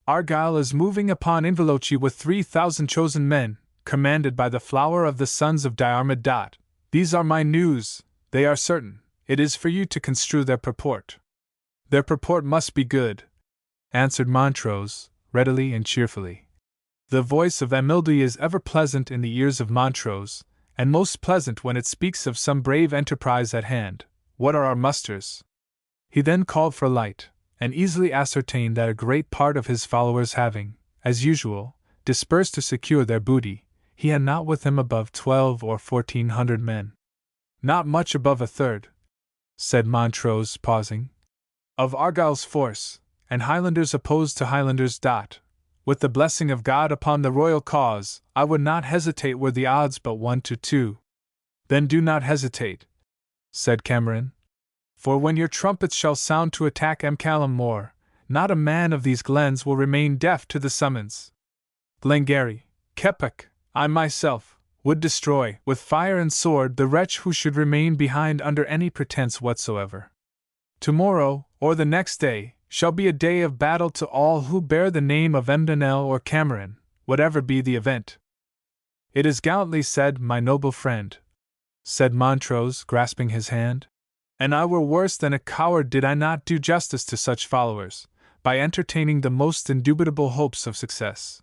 Argyle is moving upon Inverlochie with 3,000 chosen men, commanded by the flower of the sons of Diarmid Dot. These are my news, they are certain. It is for you to construe their purport." "Their purport must be good," answered Montrose, readily and cheerfully. The voice of Amildui is ever pleasant in the ears of Montrose, and most pleasant when it speaks of some brave enterprise at hand. "What are our musters?" He then called for light, and easily ascertained that a great part of his followers having, as usual, dispersed to secure their booty, he had not with him above 12 or 1,400 men. "Not much above a third," said Montrose, pausing, "of Argyle's force, and Highlanders opposed to Highlanders. With the blessing of God upon the royal cause, I would not hesitate were the odds but 1 to 2. "Then do not hesitate," said Cameron, "for when your trumpets shall sound to attack Callum More, not a man of these glens will remain deaf to the summons. Glengarry, Keppoch, I myself, would destroy, with fire and sword, the wretch who should remain behind under any pretense whatsoever. Tomorrow, or the next day, shall be a day of battle to all who bear the name of Emdenel or Cameron, whatever be the event." "It is gallantly said, my noble friend," said Montrose, grasping his hand, "and I were worse than a coward did I not do justice to such followers, by entertaining the most indubitable hopes of success.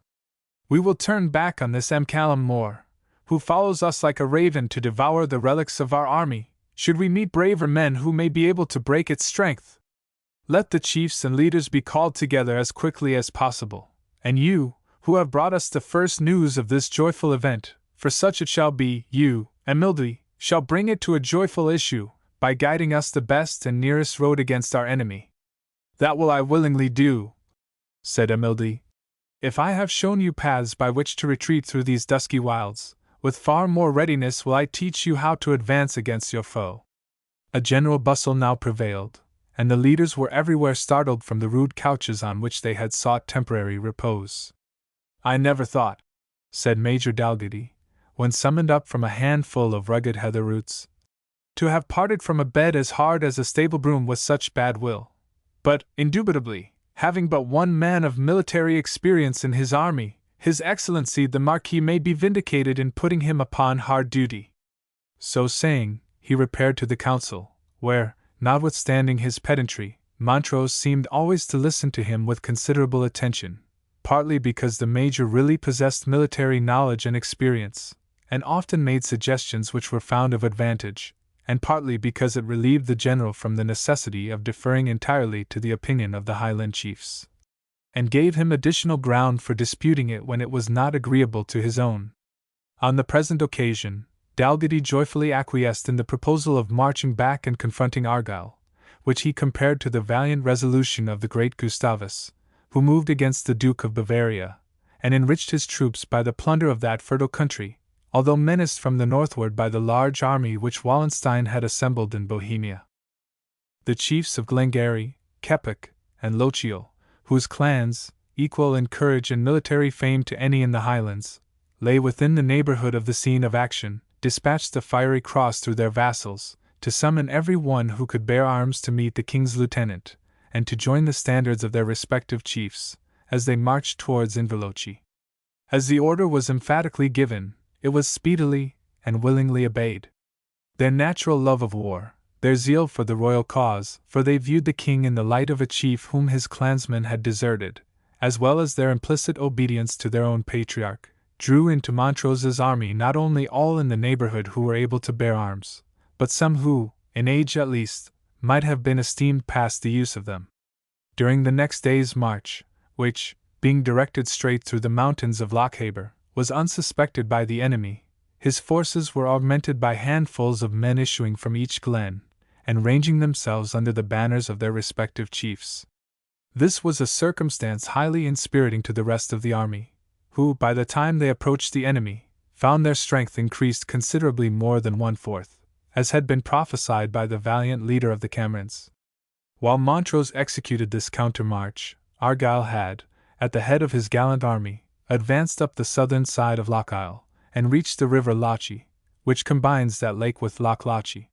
We will turn back on this Callum More, who follows us like a raven to devour the relics of our army, should we meet braver men who may be able to break its strength. Let the chiefs and leaders be called together as quickly as possible, and you, who have brought us the first news of this joyful event, for such it shall be, you, Amildui, shall bring it to a joyful issue, by guiding us the best and nearest road against our enemy." "That will I willingly do," said Amildui. "If I have shown you paths by which to retreat through these dusky wilds, With far more readiness will I teach you how to advance against your foe. A general bustle now prevailed, and the leaders were everywhere startled from the rude couches on which they had sought temporary repose. I never thought, said Major Dalgety, when summoned up from a handful of rugged heather roots, to have parted from a bed as hard as a stable broom with such bad will. But, indubitably, having but one man of military experience in his army, His Excellency the Marquis may be vindicated in putting him upon hard duty. So saying, he repaired to the council, where, notwithstanding his pedantry, Montrose seemed always to listen to him with considerable attention, partly because the Major really possessed military knowledge and experience, and often made suggestions which were found of advantage, and partly because it relieved the General from the necessity of deferring entirely to the opinion of the Highland chiefs, and gave him additional ground for disputing it when it was not agreeable to his own. On the present occasion, Dalgety joyfully acquiesced in the proposal of marching back and confronting Argyll, which he compared to the valiant resolution of the great Gustavus, who moved against the Duke of Bavaria, and enriched his troops by the plunder of that fertile country, although menaced from the northward by the large army which Wallenstein had assembled in Bohemia. The chiefs of Glengarry, Keppoch, and Lochiel, whose clans, equal in courage and military fame to any in the Highlands, lay within the neighborhood of the scene of action, dispatched the fiery cross through their vassals, to summon every one who could bear arms to meet the king's lieutenant, and to join the standards of their respective chiefs, as they marched towards Inverlochy. As the order was emphatically given, it was speedily and willingly obeyed. Their natural love of war, their zeal for the royal cause, for they viewed the king in the light of a chief whom his clansmen had deserted, as well as their implicit obedience to their own patriarch, drew into Montrose's army not only all in the neighborhood who were able to bear arms, but some who, in age at least, might have been esteemed past the use of them. During the next day's march, which, being directed straight through the mountains of Lochaber, was unsuspected by the enemy, his forces were augmented by handfuls of men issuing from each glen, and ranging themselves under the banners of their respective chiefs. This was a circumstance highly inspiriting to the rest of the army, who, by the time they approached the enemy, found their strength increased considerably more than 1/4, as had been prophesied by the valiant leader of the Camerons. While Montrose executed this countermarch, Argyll had, at the head of his gallant army, advanced up the southern side of Lochiel, and reached the river Lochy, which combines that lake with Loch Lochy.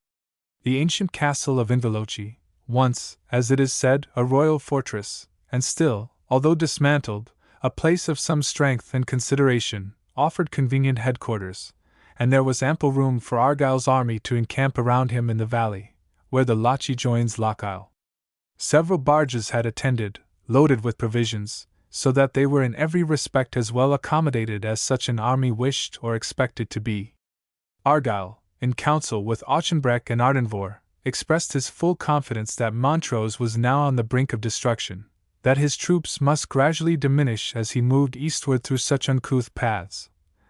The ancient castle of Inverlochy, once, as it is said, a royal fortress, and still, although dismantled, a place of some strength and consideration, offered convenient headquarters, and there was ample room for Argyll's army to encamp around him in the valley, where the Lochy joins Lochiel. Several barges had attended, loaded with provisions, so that they were in every respect as well accommodated as such an army wished or expected to be. Argyll, in council with Auchenbreck and Ardenvohr, expressed his full confidence that Montrose was now on the brink of destruction, that his troops must gradually diminish as he moved eastward through such uncouth paths,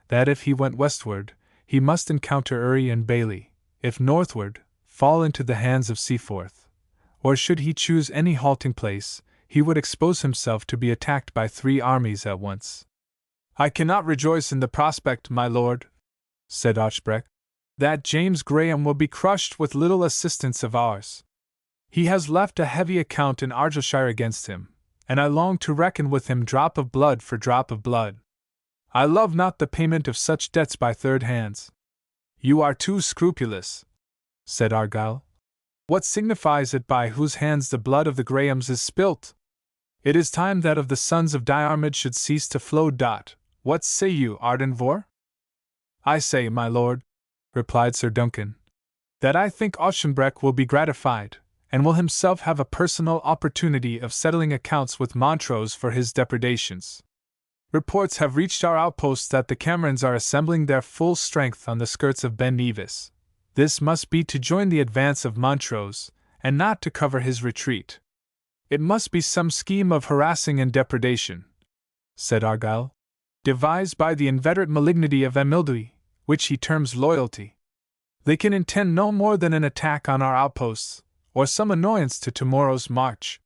that if he went westward, he must encounter Ury and Bailey, if northward, fall into the hands of Seaforth, or should he choose any halting place, he would expose himself to be attacked by 3 armies at once. "I cannot rejoice in the prospect, my lord," said Auchenbreck, "that James Graham will be crushed with little assistance of ours. He has left a heavy account in Argyllshire against him, and I long to reckon with him drop of blood for drop of blood. I love not the payment of such debts by third hands." "You are too scrupulous," said Argyll. "What signifies it by whose hands the blood of the Grahams is spilt? It is time that of the sons of Diarmid should cease to flow. What say you, Ardenvohr?" "I say, my lord," replied Sir Duncan, "that I think Auchenbreck will be gratified, and will himself have a personal opportunity of settling accounts with Montrose for his depredations. Reports have reached our outposts that the Camerons are assembling their full strength on the skirts of Ben Nevis. This must be to join the advance of Montrose, and not to cover his retreat. It must be some scheme of harassing and depredation," said Argyll, "devised by the inveterate malignity of Amildui, which he terms loyalty. They can intend no more than an attack on our outposts, or some annoyance to tomorrow's march."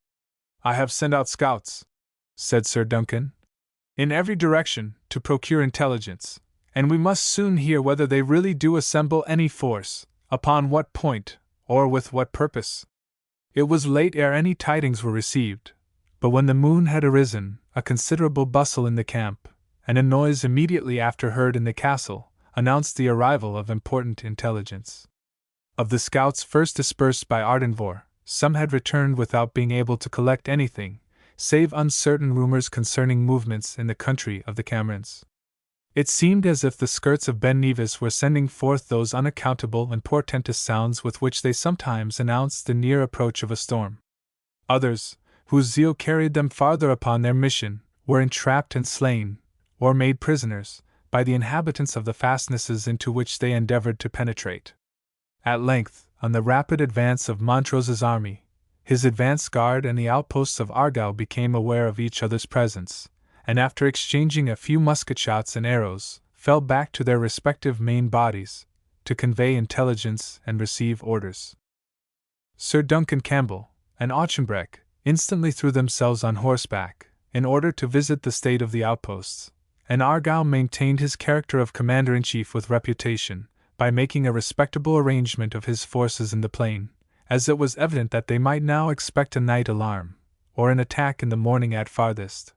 "I have sent out scouts," said Sir Duncan, "in every direction, to procure intelligence, and we must soon hear whether they really do assemble any force, upon what point, or with what purpose. It was late ere any tidings were received, but when the moon had arisen, a considerable bustle in the camp, and a noise immediately after heard in the castle, announced the arrival of important intelligence. Of the scouts first dispersed by Ardenvohr, some had returned without being able to collect anything, save uncertain rumors concerning movements in the country of the Camerons. It seemed as if the skirts of Ben Nevis were sending forth those unaccountable and portentous sounds with which they sometimes announce the near approach of a storm. Others, whose zeal carried them farther upon their mission, were entrapped and slain, or made prisoners, by the inhabitants of the fastnesses into which they endeavored to penetrate. At length, on the rapid advance of Montrose's army, his advance guard and the outposts of Argyll became aware of each other's presence, and after exchanging a few musket shots and arrows, fell back to their respective main bodies, to convey intelligence and receive orders. Sir Duncan Campbell and Auchenbreck instantly threw themselves on horseback, in order to visit the state of the outposts, and Argyll maintained his character of commander-in-chief with reputation, by making a respectable arrangement of his forces in the plain, as it was evident that they might now expect a night alarm, or an attack in the morning at farthest.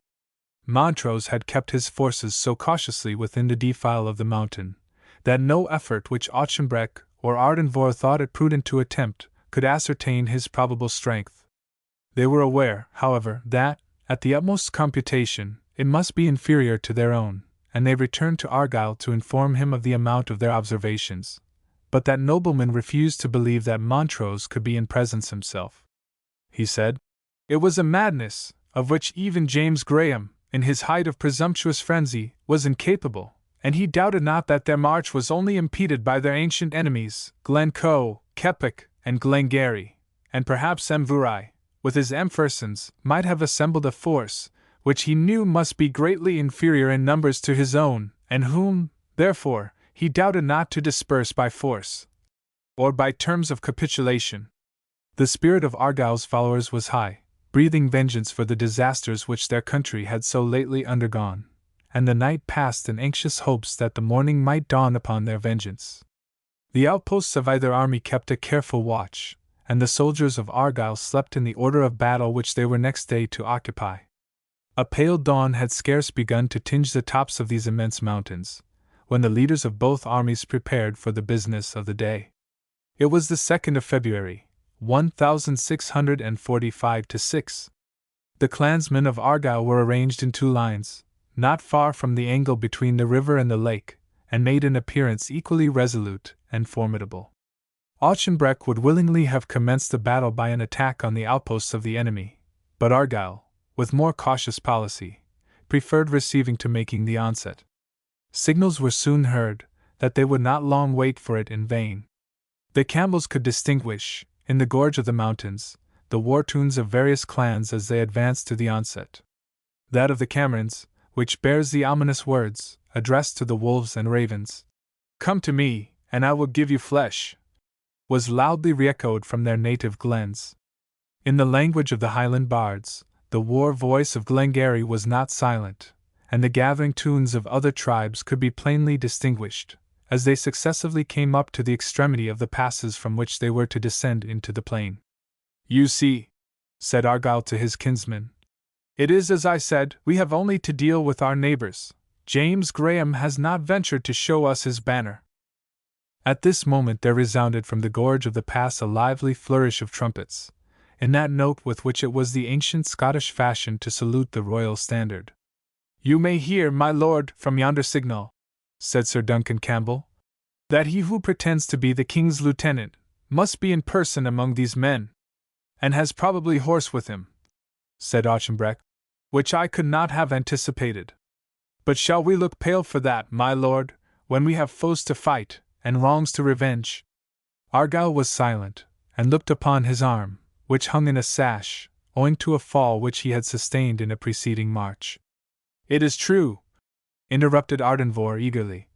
Montrose had kept his forces so cautiously within the defile of the mountain, that no effort which Auchenbreck or Ardenvohr thought it prudent to attempt could ascertain his probable strength. They were aware, however, that, at the utmost computation, it must be inferior to their own, and they returned to Argyll to inform him of the amount of their observations, but that nobleman refused to believe that Montrose could be in presence himself. He said, "It was a madness, of which even James Graham, in his height of presumptuous frenzy, was incapable, and he doubted not that their march was only impeded by their ancient enemies, Glencoe, Keppoch, and Glengarry, and perhaps Emvuri, with his Emphersons, might have assembled a force, which he knew must be greatly inferior in numbers to his own, and whom, therefore, he doubted not to disperse by force, or by terms of capitulation." The spirit of Argyll's followers was high, breathing vengeance for the disasters which their country had so lately undergone, and the night passed in anxious hopes that the morning might dawn upon their vengeance. The outposts of either army kept a careful watch, and the soldiers of Argyll slept in the order of battle which they were next day to occupy. A pale dawn had scarce begun to tinge the tops of these immense mountains, when the leaders of both armies prepared for the business of the day. It was the 2nd of February, 1645-6. The clansmen of Argyll were arranged in 2 lines, not far from the angle between the river and the lake, and made an appearance equally resolute and formidable. Auchenbreck would willingly have commenced the battle by an attack on the outposts of the enemy, but Argyll, with more cautious policy, preferred receiving to making the onset. Signals were soon heard that they would not long wait for it in vain. The Campbells could distinguish, in the gorge of the mountains, the war tunes of various clans as they advanced to the onset. That of the Camerons, which bears the ominous words, addressed to the wolves and ravens, "Come to me, and I will give you flesh," was loudly re-echoed from their native glens. In the language of the Highland bards, the war voice of Glengarry was not silent, and the gathering tunes of other tribes could be plainly distinguished, as they successively came up to the extremity of the passes from which they were to descend into the plain. "You see," said Argyll to his kinsman, "it is as I said, we have only to deal with our neighbors. James Graham has not ventured to show us his banner." At this moment there resounded from the gorge of the pass a lively flourish of trumpets, in that note with which it was the ancient Scottish fashion to salute the royal standard. "You may hear, my lord, from yonder signal," said Sir Duncan Campbell, "that he who pretends to be the king's lieutenant must be in person among these men." "And has probably horse with him," said Auchenbreck, "which I could not have anticipated. But shall we look pale for that, my lord, when we have foes to fight, and wrongs to revenge?" Argyll was silent, and looked upon his arm, which hung in a sash, owing to a fall which he had sustained in a preceding march. "It is true," interrupted Ardenvohr eagerly.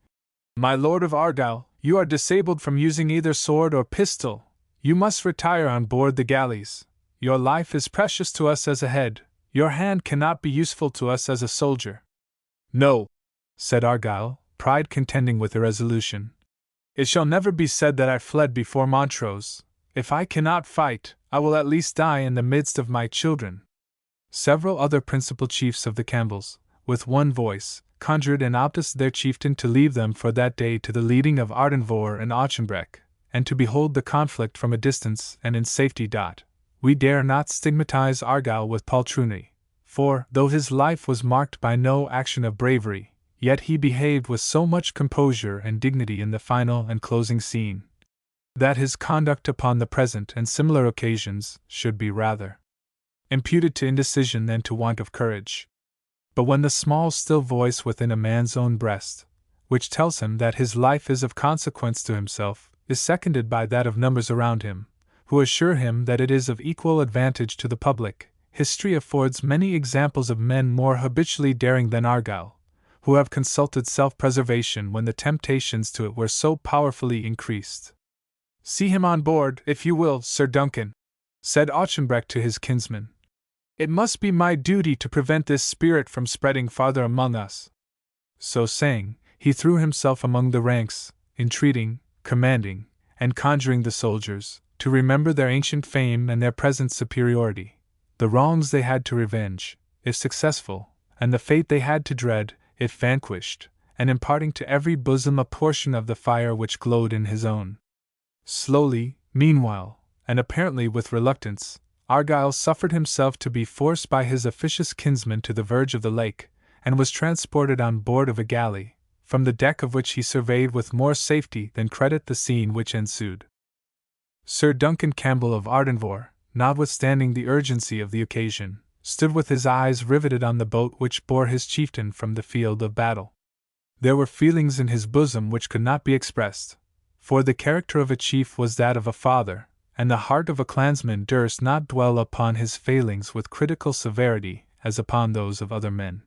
"My lord of Argyll, you are disabled from using either sword or pistol. You must retire on board the galleys. Your life is precious to us as a head, your hand cannot be useful to us as a soldier." "No," said Argyll, pride contending with irresolution. "It shall never be said that I fled before Montrose. If I cannot fight, I will at least die in the midst of my children." Several other principal chiefs of the Campbells, with one voice, conjured and opposed their chieftain to leave them for that day to the leading of Ardenvohr and Auchenbreck, and to behold the conflict from a distance and in safety. We dare not stigmatize Argyll with poltroonry, for, though his life was marked by no action of bravery, yet he behaved with so much composure and dignity in the final and closing scene, that his conduct upon the present and similar occasions should be rather imputed to indecision than to want of courage. But when the small still voice within a man's own breast, which tells him that his life is of consequence to himself, is seconded by that of numbers around him, who assure him that it is of equal advantage to the public, history affords many examples of men more habitually daring than Argyll, who have consulted self-preservation when the temptations to it were so powerfully increased. "See him on board, if you will, Sir Duncan," said Auchenbreck to his kinsman. "It must be my duty to prevent this spirit from spreading farther among us." So saying, he threw himself among the ranks, entreating, commanding, and conjuring the soldiers to remember their ancient fame and their present superiority, the wrongs they had to revenge, if successful, and the fate they had to dread, if vanquished, and imparting to every bosom a portion of the fire which glowed in his own. Slowly, meanwhile, and apparently with reluctance, Argyll suffered himself to be forced by his officious kinsman to the verge of the lake, and was transported on board of a galley, from the deck of which he surveyed with more safety than credit the scene which ensued. Sir Duncan Campbell of Ardenvohr, notwithstanding the urgency of the occasion, stood with his eyes riveted on the boat which bore his chieftain from the field of battle. There were feelings in his bosom which could not be expressed, for the character of a chief was that of a father, and the heart of a clansman durst not dwell upon his failings with critical severity as upon those of other men.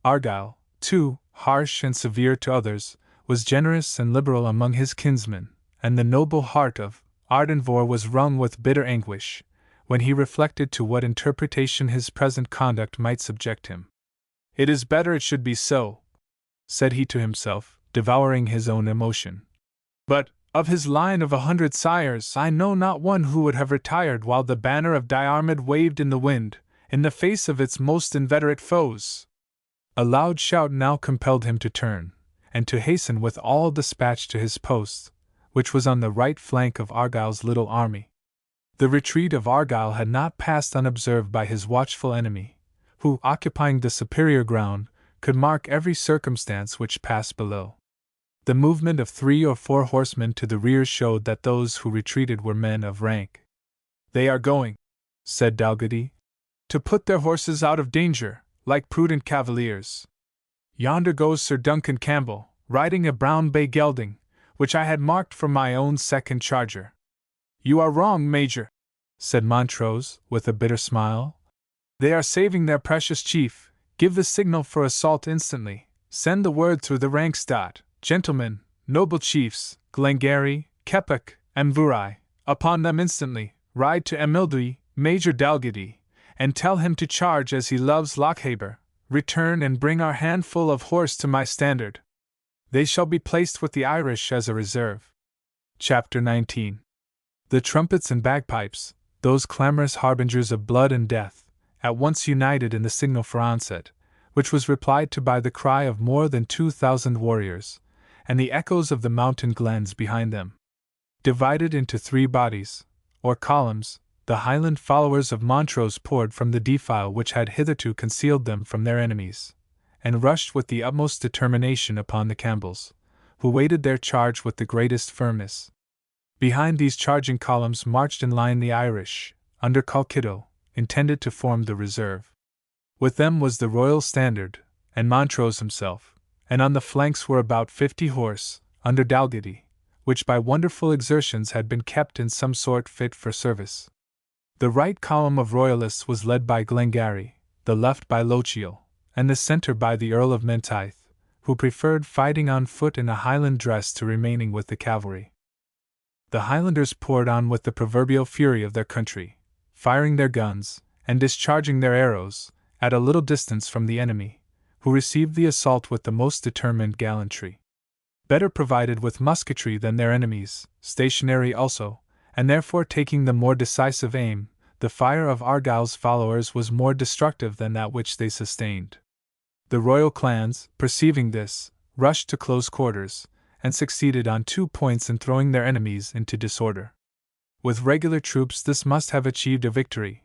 Argyll, too, harsh and severe to others, was generous and liberal among his kinsmen, and the noble heart of Ardenvohr was wrung with bitter anguish, when he reflected to what interpretation his present conduct might subject him. "It is better it should be so," said he to himself, devouring his own emotion. "But, of his line of 100 sires, I know not one who would have retired while the banner of Diarmid waved in the wind, in the face of its most inveterate foes." A loud shout now compelled him to turn, and to hasten with all dispatch to his post, which was on the right flank of Argyll's little army. The retreat of Argyll had not passed unobserved by his watchful enemy, who, occupying the superior ground, could mark every circumstance which passed below. The movement of 3 or 4 horsemen to the rear showed that those who retreated were men of rank. "They are going," said Dalgety, "to put their horses out of danger, like prudent cavaliers. Yonder goes Sir Duncan Campbell, riding a brown bay gelding, which I had marked for my own second charger." "You are wrong, Major," said Montrose, with a bitter smile. "They are saving their precious chief. Give the signal for assault instantly. Send the word through the ranks. Gentlemen, noble chiefs, Glengarry, Keppoch, and Vurai, upon them instantly. Ride to Emildwy, Major Dalgety, and tell him to charge as he loves Lochaber. Return and bring our handful of horse to my standard. They shall be placed with the Irish as a reserve." Chapter 19. The trumpets and bagpipes, those clamorous harbingers of blood and death, at once united in the signal for onset, which was replied to by the cry of more than 2,000 warriors, and the echoes of the mountain glens behind them. Divided into 3 bodies, or columns, the Highland followers of Montrose poured from the defile which had hitherto concealed them from their enemies, and rushed with the utmost determination upon the Campbells, who waited their charge with the greatest firmness. Behind these charging columns marched in line the Irish, under Colkitto, intended to form the reserve. With them was the royal standard, and Montrose himself, and on the flanks were about 50 horse, under Dalgety, which by wonderful exertions had been kept in some sort fit for service. The right column of Royalists was led by Glengarry, the left by Lochiel, and the centre by the Earl of Menteith, who preferred fighting on foot in a Highland dress to remaining with the cavalry. The Highlanders poured on with the proverbial fury of their country, firing their guns, and discharging their arrows, at a little distance from the enemy, who received the assault with the most determined gallantry. Better provided with musketry than their enemies, stationary also, and therefore taking the more decisive aim, the fire of Argyll's followers was more destructive than that which they sustained. The royal clans, perceiving this, rushed to close quarters, and succeeded on 2 points in throwing their enemies into disorder. With regular troops this must have achieved a victory,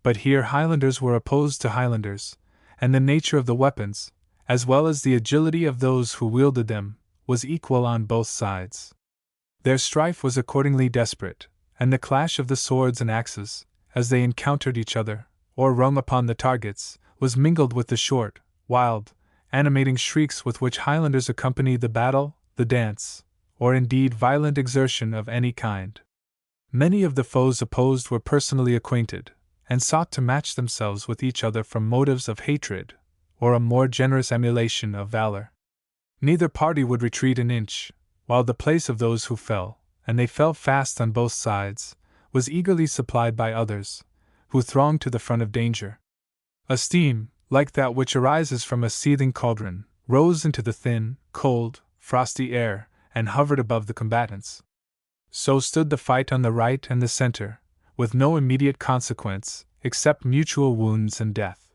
but here Highlanders were opposed to Highlanders, and the nature of the weapons, as well as the agility of those who wielded them, was equal on both sides. Their strife was accordingly desperate, and the clash of the swords and axes, as they encountered each other, or rung upon the targets, was mingled with the short, wild, animating shrieks with which Highlanders accompany the battle, the dance, or indeed violent exertion of any kind. Many of the foes opposed were personally acquainted, and sought to match themselves with each other from motives of hatred, or a more generous emulation of valor. Neither party would retreat an inch, while the place of those who fell, and they fell fast on both sides, was eagerly supplied by others, who thronged to the front of danger. A steam, like that which arises from a seething cauldron, rose into the thin, cold, frosty air, and hovered above the combatants. So stood the fight on the right and the center, with no immediate consequence, except mutual wounds and death.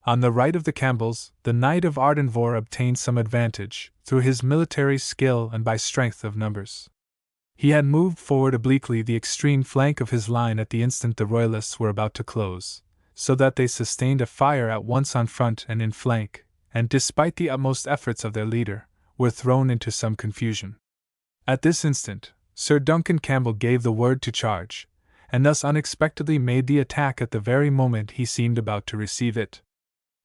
On the right of the Campbells, the Knight of Ardenvohr obtained some advantage, through his military skill and by strength of numbers. He had moved forward obliquely the extreme flank of his line at the instant the Royalists were about to close, so that they sustained a fire at once on front and in flank, and despite the utmost efforts of their leader, were thrown into some confusion. At this instant, Sir Duncan Campbell gave the word to charge, and thus unexpectedly made the attack at the very moment he seemed about to receive it.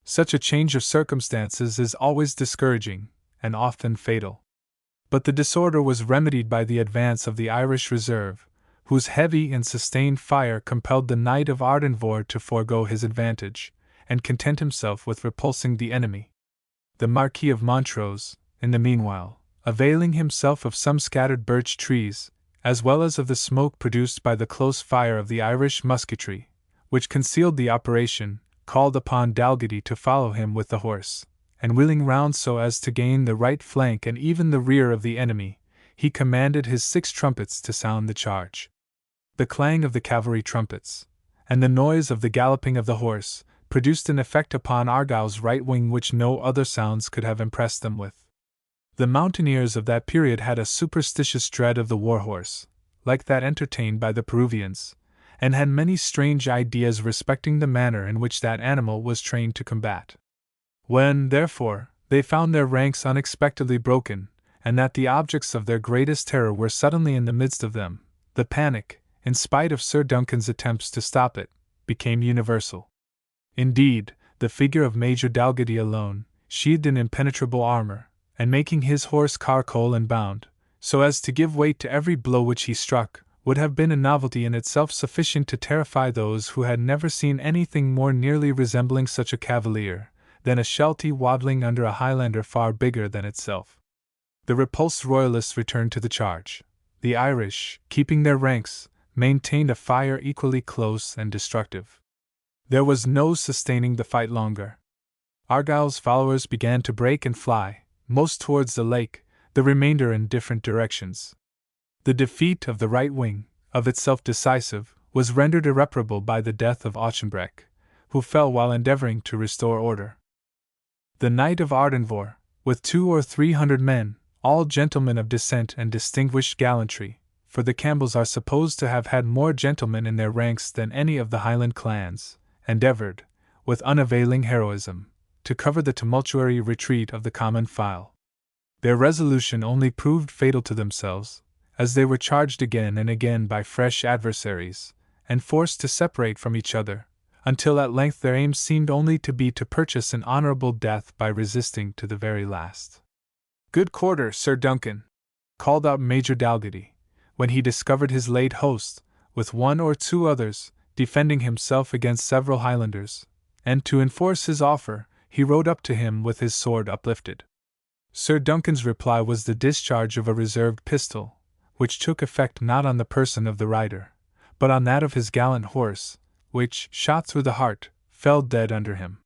Such a change of circumstances is always discouraging, and often fatal. But the disorder was remedied by the advance of the Irish reserve, whose heavy and sustained fire compelled the Knight of Ardenvohr to forego his advantage, and content himself with repulsing the enemy. The Marquis of Montrose, in the meanwhile, availing himself of some scattered birch trees, as well as of the smoke produced by the close fire of the Irish musketry, which concealed the operation, called upon Dalgetty to follow him with the horse, and wheeling round so as to gain the right flank and even the rear of the enemy, he commanded his 6 trumpets to sound the charge. The clang of the cavalry trumpets, and the noise of the galloping of the horse, produced an effect upon Argyll's right wing which no other sounds could have impressed them with. The mountaineers of that period had a superstitious dread of the war-horse, like that entertained by the Peruvians, and had many strange ideas respecting the manner in which that animal was trained to combat. When, therefore, they found their ranks unexpectedly broken, and that the objects of their greatest terror were suddenly in the midst of them, the panic, in spite of Sir Duncan's attempts to stop it, became universal. Indeed, the figure of Major Dalgetty alone, sheathed in impenetrable armor, and making his horse caracole and bound, so as to give weight to every blow which he struck, would have been a novelty in itself sufficient to terrify those who had never seen anything more nearly resembling such a cavalier, than a Sheltie waddling under a Highlander far bigger than itself. The repulsed Royalists returned to the charge. The Irish, keeping their ranks, maintained a fire equally close and destructive. There was no sustaining the fight longer. Argyll's followers began to break and fly, most towards the lake, the remainder in different directions. The defeat of the right wing, of itself decisive, was rendered irreparable by the death of Auchenbreck, who fell while endeavoring to restore order. The Knight of Ardenvohr, with 200 or 300 men, all gentlemen of descent and distinguished gallantry, for the Campbells are supposed to have had more gentlemen in their ranks than any of the Highland clans, endeavoured, with unavailing heroism, to cover the tumultuary retreat of the common file. Their resolution only proved fatal to themselves, as they were charged again and again by fresh adversaries, and forced to separate from each other, until at length their aim seemed only to be to purchase an honourable death by resisting to the very last. "Good quarter, Sir Duncan!" called out Major Dalgetty, when he discovered his late host, with 1 or 2 others, defending himself against several Highlanders, and to enforce his offer, he rode up to him with his sword uplifted. Sir Duncan's reply was the discharge of a reserved pistol, which took effect not on the person of the rider, but on that of his gallant horse, which, shot through the heart, fell dead under him.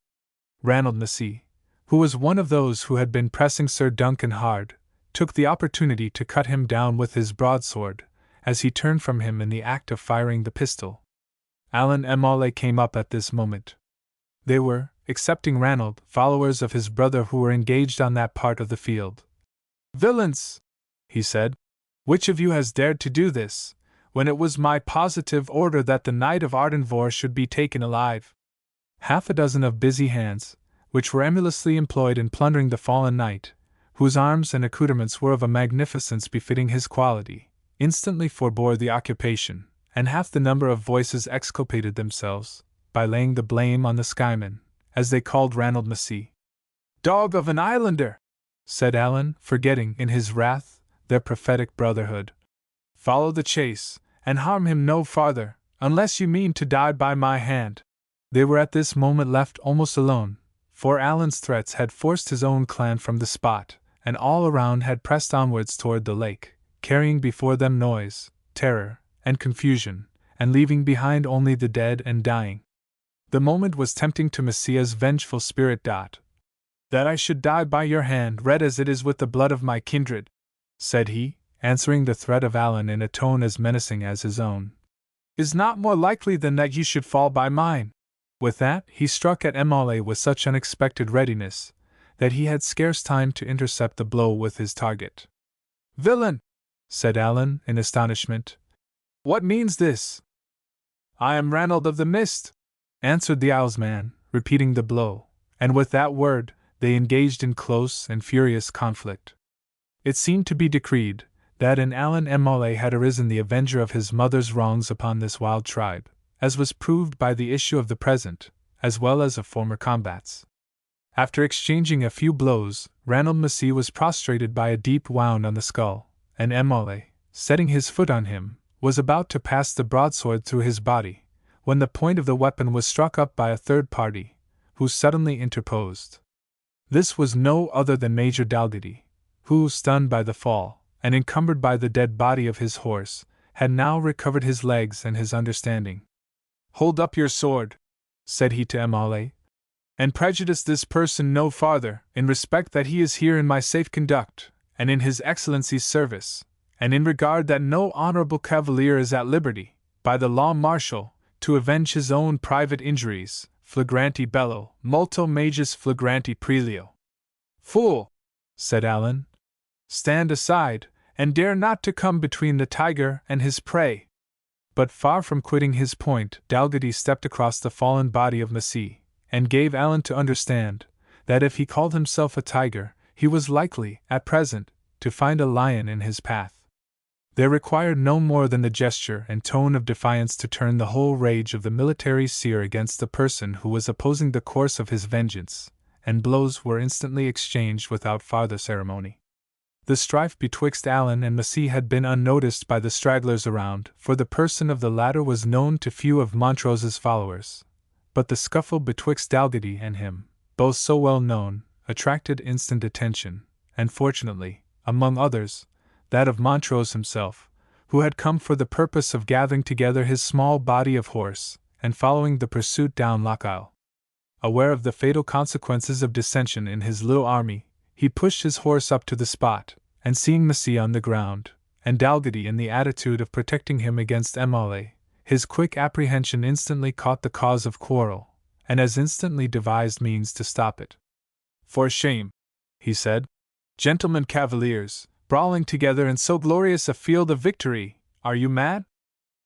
Ranald Massey, who was one of those who had been pressing Sir Duncan hard, took the opportunity to cut him down with his broadsword, as he turned from him in the act of firing the pistol. Allan and Molle came up at this moment. They were, excepting Ranald, followers of his brother who were engaged on that part of the field. "Villains!" he said. "Which of you has dared to do this, when it was my positive order that the Knight of Ardenvohr should be taken alive?" Half a dozen of busy hands, which were emulously employed in plundering the fallen knight, whose arms and accoutrements were of a magnificence befitting his quality, instantly forbore the occupation, and half the number of voices exculpated themselves, by laying the blame on the Skyman, as they called Ranald Massey. "Dog of an Islander!" said Allan, forgetting, in his wrath, their prophetic brotherhood. "Follow the chase, and harm him no farther, unless you mean to die by my hand." They were at this moment left almost alone, for Allan's threats had forced his own clan from the spot, and all around had pressed onwards toward the lake, carrying before them noise, terror, and confusion, and leaving behind only the dead and dying. The moment was tempting to Messiah's vengeful spirit. "That I should die by your hand, red as it is with the blood of my kindred," said he, answering the threat of Allan in a tone as menacing as his own, "is not more likely than that you should fall by mine." With that, he struck at Molle with such unexpected readiness, that he had scarce time to intercept the blow with his target. "Villain!" said Allan, in astonishment. "What means this?" "I am Ranald of the Mist," answered the Islesman, repeating the blow, and with that word, they engaged in close and furious conflict. It seemed to be decreed that in Allan and Molle had arisen the avenger of his mother's wrongs upon this wild tribe, as was proved by the issue of the present, as well as of former combats. After exchanging a few blows, Ranald Massey was prostrated by a deep wound on the skull, and Molle, setting his foot on him, was about to pass the broadsword through his body, when the point of the weapon was struck up by a third party, who suddenly interposed. This was no other than Major Dalgetty, who, stunned by the fall, and encumbered by the dead body of his horse, had now recovered his legs and his understanding. "Hold up your sword," said he to Molle, "and prejudice this person no farther, in respect that he is here in my safe conduct, and in his Excellency's service, and in regard that no honorable cavalier is at liberty, by the law martial, to avenge his own private injuries, flagranti bello, multo magis flagranti prelio." "Fool!" said Allan. "Stand aside, and dare not to come between the tiger and his prey." But far from quitting his point, Dalgetty stepped across the fallen body of Massey, and gave Allan to understand that if he called himself a tiger, he was likely, at present, to find a lion in his path. There required no more than the gesture and tone of defiance to turn the whole rage of the military seer against the person who was opposing the course of his vengeance, and blows were instantly exchanged without farther ceremony. The strife betwixt Allan and Massey had been unnoticed by the stragglers around, for the person of the latter was known to few of Montrose's followers. But the scuffle betwixt Dalgetty and him, both so well known, attracted instant attention, and fortunately, among others, that of Montrose himself, who had come for the purpose of gathering together his small body of horse, and following the pursuit down Lochile. Aware of the fatal consequences of dissension in his little army, he pushed his horse up to the spot, and seeing Massey on the ground, and Dalgetty in the attitude of protecting him against Molle, his quick apprehension instantly caught the cause of quarrel, and as instantly devised means to stop it. "For shame," he said. "Gentlemen cavaliers, brawling together in so glorious a field of victory, are you mad?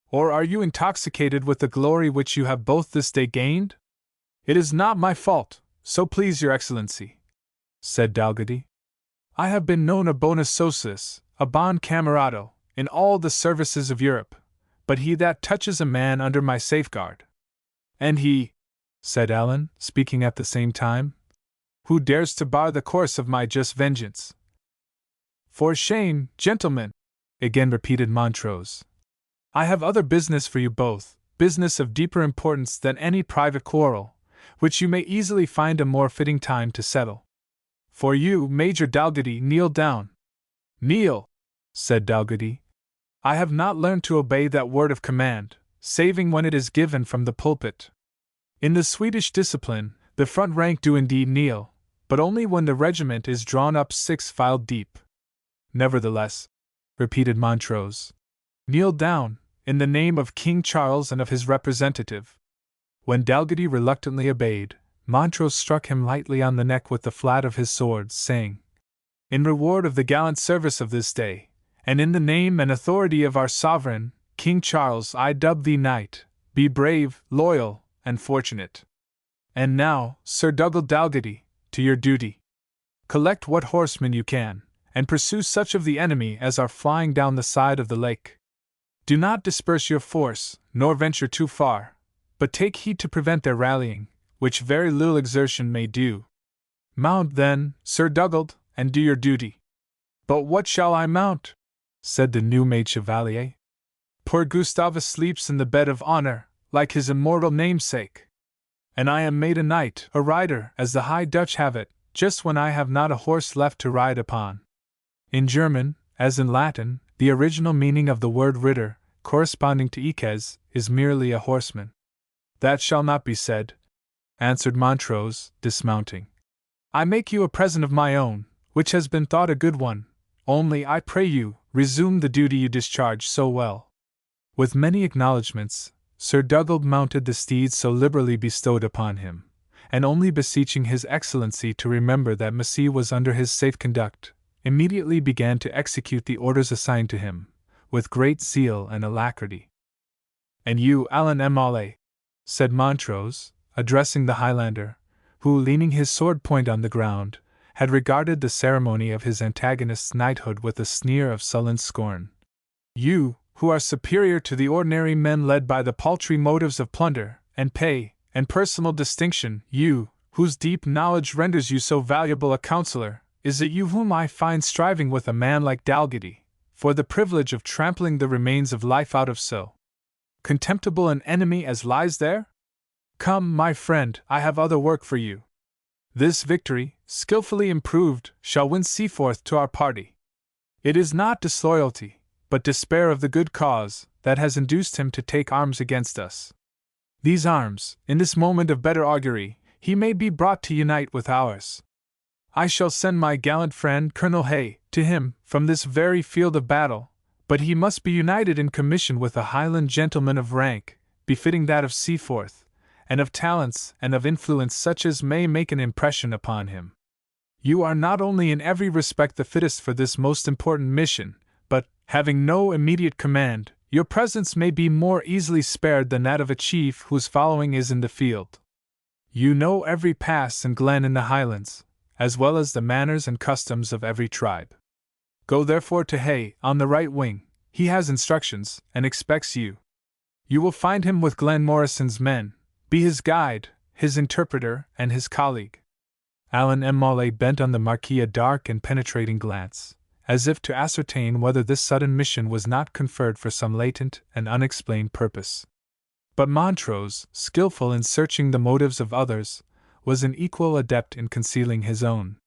Or are you intoxicated with the glory which you have both this day gained?" "It is not my fault, so please your Excellency," said Dalgetty. "I have been known a bonus socius, a bon camerado, in all the services of Europe, but he that touches a man under my safeguard." "And he," said Allan, speaking at the same time, "who dares to bar the course of my just vengeance." "For shame, gentlemen," again repeated Montrose. "I have other business for you both, business of deeper importance than any private quarrel, which you may easily find a more fitting time to settle. For you, Major Dalgetty, kneel down." "Kneel," said Dalgetty. "I have not learned to obey that word of command, saving when it is given from the pulpit. In the Swedish discipline, the front rank do indeed kneel, but only when the regiment is drawn up 6 file deep. Nevertheless, repeated Montrose, kneel down, in the name of King Charles and of his representative. When Dalgety reluctantly obeyed, Montrose struck him lightly on the neck with the flat of his sword, saying, In reward of the gallant service of this day, and in the name and authority of our sovereign, King Charles, I dub thee knight. Be brave, loyal, and fortunate. And now, Sir Dougal Dalgety, to your duty. Collect what horsemen you can, and pursue such of the enemy as are flying down the side of the lake. Do not disperse your force, nor venture too far, but take heed to prevent their rallying, which very little exertion may do. Mount then, Sir Dougal, and do your duty. But what shall I mount? Said the new-made chevalier. Poor Gustavus sleeps in the bed of honor, like his immortal namesake. And I am made a knight, a rider, as the High Dutch have it, just when I have not a horse left to ride upon. In German, as in Latin, the original meaning of the word ritter, corresponding to ikes, is merely a horseman. That shall not be said, answered Montrose, dismounting. I make you a present of my own, which has been thought a good one, only I pray you, resume the duty you discharge so well. With many acknowledgments, Sir Dougal mounted the steeds so liberally bestowed upon him, and only beseeching his Excellency to remember that Massey was under his safe conduct, immediately began to execute the orders assigned to him, with great zeal and alacrity. And you, Allan M'Aulay, said Montrose, addressing the Highlander, who, leaning his sword point on the ground, had regarded the ceremony of his antagonist's knighthood with a sneer of sullen scorn. You, who are superior to the ordinary men led by the paltry motives of plunder, and pay, and personal distinction, you, whose deep knowledge renders you so valuable a counselor, is it you whom I find striving with a man like Dalgety, for the privilege of trampling the remains of life out of so contemptible an enemy as lies there? Come, my friend, I have other work for you. This victory, skillfully improved, shall win Seaforth to our party. It is not disloyalty, but despair of the good cause, that has induced him to take arms against us. These arms, in this moment of better augury, he may be brought to unite with ours. I shall send my gallant friend Colonel Hay to him from this very field of battle, but he must be united in commission with a Highland gentleman of rank, befitting that of Seaforth, and of talents and of influence such as may make an impression upon him. You are not only in every respect the fittest for this most important mission, but, having no immediate command, your presence may be more easily spared than that of a chief whose following is in the field. You know every pass and glen in the Highlands, as well as the manners and customs of every tribe. Go therefore to Hay, on the right wing. He has instructions, and expects you. You will find him with Glen Morrison's men. Be his guide, his interpreter, and his colleague. Allan M'Aulay bent on the Marquis a dark and penetrating glance, as if to ascertain whether this sudden mission was not conferred for some latent and unexplained purpose. But Montrose, skillful in searching the motives of others, was an equal adept in concealing his own.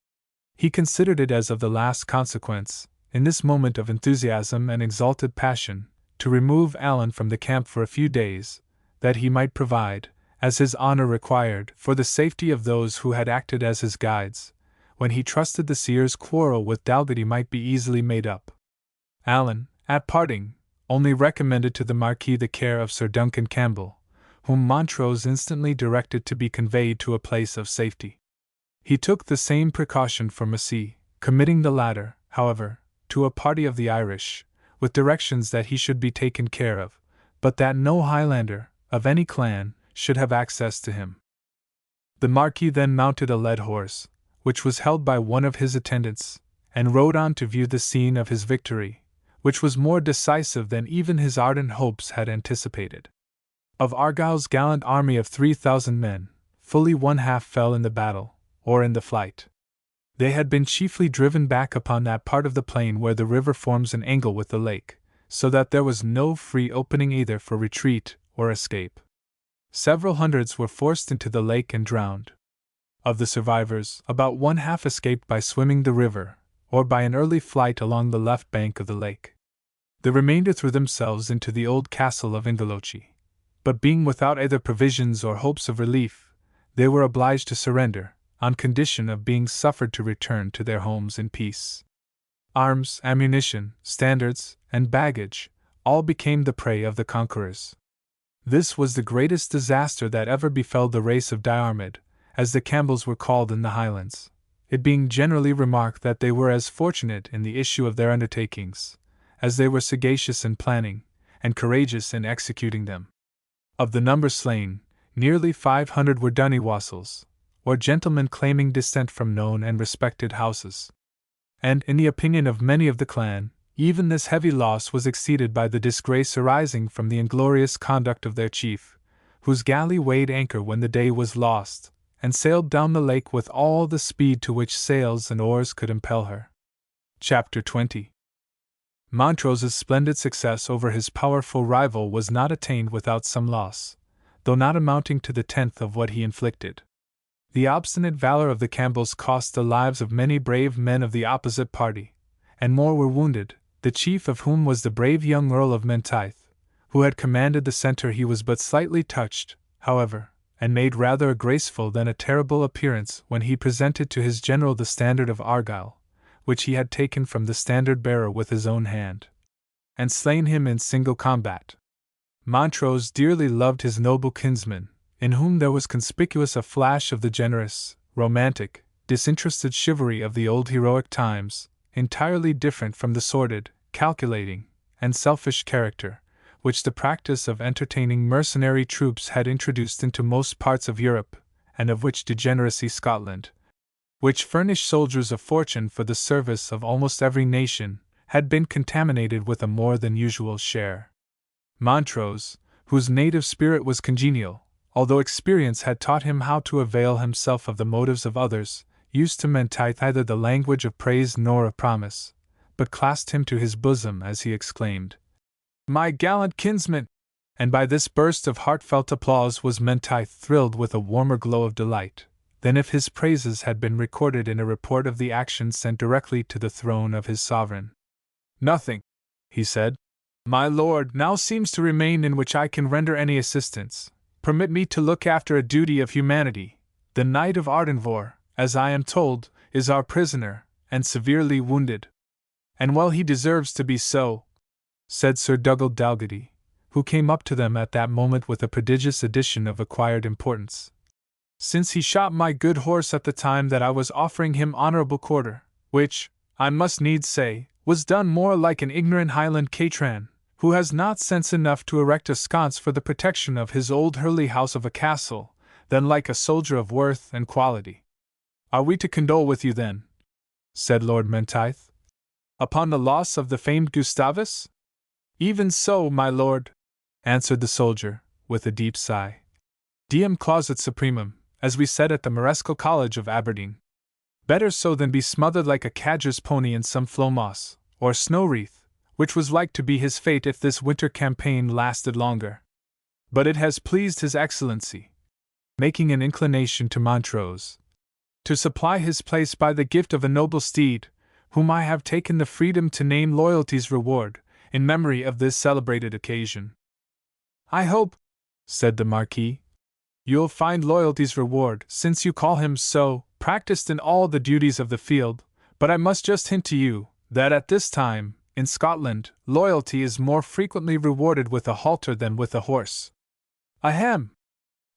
He considered it as of the last consequence, in this moment of enthusiasm and exalted passion, to remove Allan from the camp for a few days, that he might provide, as his honor required, for the safety of those who had acted as his guides, when he trusted the seer's quarrel with Dalgety might be easily made up. Allan, at parting, only recommended to the Marquis the care of Sir Duncan Campbell, whom Montrose instantly directed to be conveyed to a place of safety. He took the same precaution for Massey, committing the latter, however, to a party of the Irish, with directions that he should be taken care of, but that no Highlander, of any clan, should have access to him. The Marquis then mounted a led horse, which was held by one of his attendants, and rode on to view the scene of his victory, which was more decisive than even his ardent hopes had anticipated. Of Argyll's gallant army of 3,000 men, fully one half fell in the battle, or in the flight. They had been chiefly driven back upon that part of the plain where the river forms an angle with the lake, so that there was no free opening either for retreat or escape. Several hundreds were forced into the lake and drowned. Of the survivors, about one half escaped by swimming the river, or by an early flight along the left bank of the lake. The remainder threw themselves into the old castle of Inverlochie, but being without either provisions or hopes of relief, they were obliged to surrender, on condition of being suffered to return to their homes in peace. Arms, ammunition, standards, and baggage all became the prey of the conquerors. This was the greatest disaster that ever befell the race of Diarmid, as the Campbells were called in the Highlands, it being generally remarked that they were as fortunate in the issue of their undertakings, as they were sagacious in planning, and courageous in executing them. Of the number slain, nearly 500 were dunniwassels, or gentlemen claiming descent from known and respected houses. And, in the opinion of many of the clan, even this heavy loss was exceeded by the disgrace arising from the inglorious conduct of their chief, whose galley weighed anchor when the day was lost, and sailed down the lake with all the speed to which sails and oars could impel her. Chapter 20. Montrose's splendid success over his powerful rival was not attained without some loss, though not amounting to the tenth of what he inflicted. The obstinate valor of the Campbells cost the lives of many brave men of the opposite party, and more were wounded, the chief of whom was the brave young Earl of Menteith, who had commanded the centre. He was but slightly touched, however, and made rather a graceful than a terrible appearance when he presented to his general the standard of Argyle, which he had taken from the standard-bearer with his own hand, and slain him in single combat. Montrose dearly loved his noble kinsman, in whom there was conspicuous a flash of the generous, romantic, disinterested chivalry of the old heroic times, entirely different from the sordid, calculating, and selfish character which the practice of entertaining mercenary troops had introduced into most parts of Europe, and of which degeneracy Scotland, which furnished soldiers of fortune for the service of almost every nation, had been contaminated with a more than usual share. Montrose, whose native spirit was congenial, although experience had taught him how to avail himself of the motives of others, used to Menteith neither the language of praise nor of promise, but clasped him to his bosom as he exclaimed, "My gallant kinsman!" And by this burst of heartfelt applause was Menteith thrilled with a warmer glow of delight than if his praises had been recorded in a report of the action sent directly to the throne of his sovereign. "Nothing," he said, "my lord, now seems to remain in which I can render any assistance. Permit me to look after a duty of humanity. The Knight of Ardenvohr, as I am told, is our prisoner, and severely wounded." "And well he deserves to be so," said Sir Dugald Dalgetty, who came up to them at that moment with a prodigious addition of acquired importance, "since he shot my good horse at the time that I was offering him honourable quarter, which, I must needs say, was done more like an ignorant Highland cateran, who has not sense enough to erect a sconce for the protection of his old Hurley house of a castle, than like a soldier of worth and quality." "Are we to condole with you then," said Lord Menteith, "upon the loss of the famed Gustavus?" "Even so, my lord," answered the soldier, with a deep sigh. "Diem clausit supremum, as we said at the Marescal College of Aberdeen. Better so than be smothered like a cadger's pony in some flow moss, or snow wreath, which was like to be his fate if this winter campaign lasted longer. But it has pleased His Excellency," making an inclination to Montrose, "to supply his place by the gift of a noble steed, whom I have taken the freedom to name Loyalties' Reward, in memory of this celebrated occasion." "I hope," said the Marquis, "you'll find Loyalties' Reward, since you call him so, practiced in all the duties of the field, but I must just hint to you, that at this time, in Scotland, loyalty is more frequently rewarded with a halter than with a horse." "Ahem!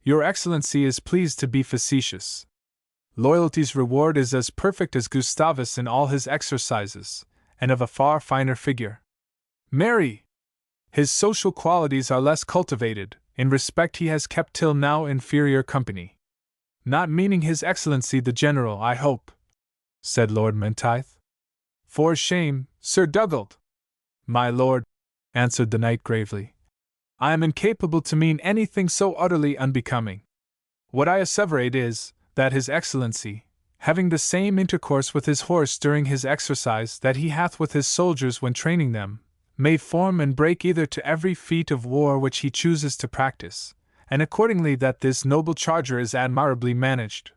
Your Excellency is pleased to be facetious. Loyalty's reward is as perfect as Gustavus in all his exercises, and of a far finer figure. Marry! His social qualities are less cultivated, in respect he has kept till now inferior company. Not meaning His Excellency the General, I hope," said Lord Menteith. "For shame, Sir Dugald!" "My lord," answered the knight gravely, "I am incapable to mean anything so utterly unbecoming. What I asseverate is, that His Excellency, having the same intercourse with his horse during his exercise that he hath with his soldiers when training them, may form and break either to every feat of war which he chooses to practice, and accordingly that this noble charger is admirably managed.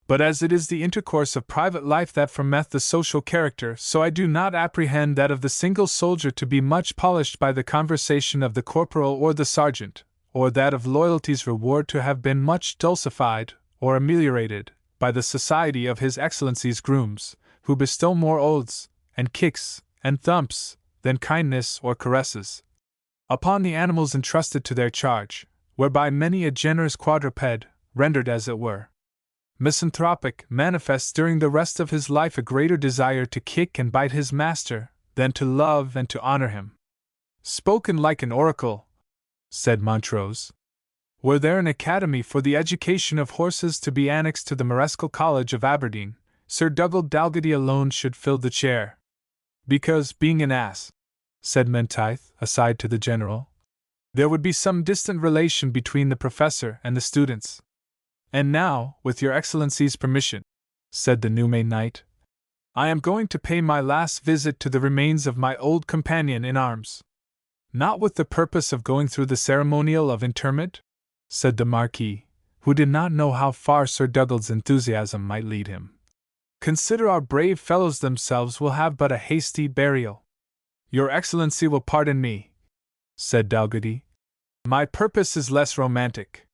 But as it is the intercourse of private life that formeth the social character, so I do not apprehend that of the single soldier to be much polished by the conversation of the corporal or the sergeant, or that of Loyalty's Reward to have been much dulcified, or ameliorated, by the society of His Excellency's grooms, who bestow more oaths, and kicks, and thumps, than kindness or caresses upon the animals entrusted to their charge, whereby many a generous quadruped, rendered as it were misanthropic, manifests during the rest of his life a greater desire to kick and bite his master than to love and to honor him. Spoken like an oracle, said Montrose. Were there an academy for the education of horses to be annexed to the Marescal College of Aberdeen, Sir Dugald Dalgetty alone should fill the chair. Because, being an ass, said Menteith, aside to the general, there would be some distant relation between the professor and the students. And now, with your Excellency's permission, said the new-made knight, I am going to pay my last visit to the remains of my old companion in arms. Not with the purpose of going through the ceremonial of interment, said the Marquis, who did not know how far Sir Dugald's enthusiasm might lead him. Consider our brave fellows themselves will have but a hasty burial. Your Excellency will pardon me, said Dalgetty. My purpose is less romantic.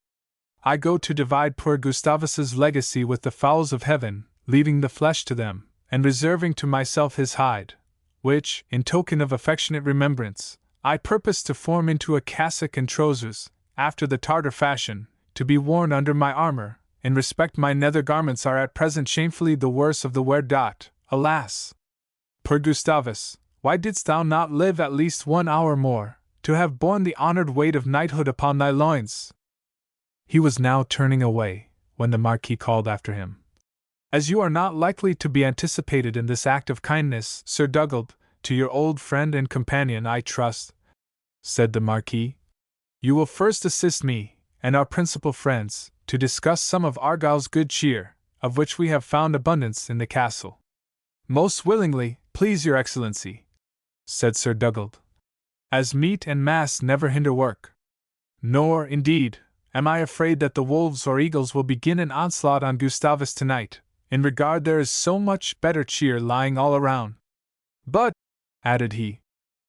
I go to divide poor Gustavus's legacy with the fowls of heaven, leaving the flesh to them, and reserving to myself his hide, which, in token of affectionate remembrance, I purpose to form into a cassock and trousers, after the Tartar fashion, to be worn under my armour. In respect my nether garments are at present shamefully the worse of the wear. Alas! Poor Gustavus, why didst thou not live at least 1 hour more, to have borne the honoured weight of knighthood upon thy loins? He was now turning away, when the Marquis called after him. As you are not likely to be anticipated in this act of kindness, Sir Dugald, to your old friend and companion I trust, said the Marquis, you will first assist me, and our principal friends, to discuss some of Argyle's good cheer, of which we have found abundance in the castle. Most willingly, please your Excellency, said Sir Dugald, as meat and mass never hinder work. Nor, indeed, am I afraid that the wolves or eagles will begin an onslaught on Gustavus tonight. In regard there is so much better cheer lying all around. But, added he,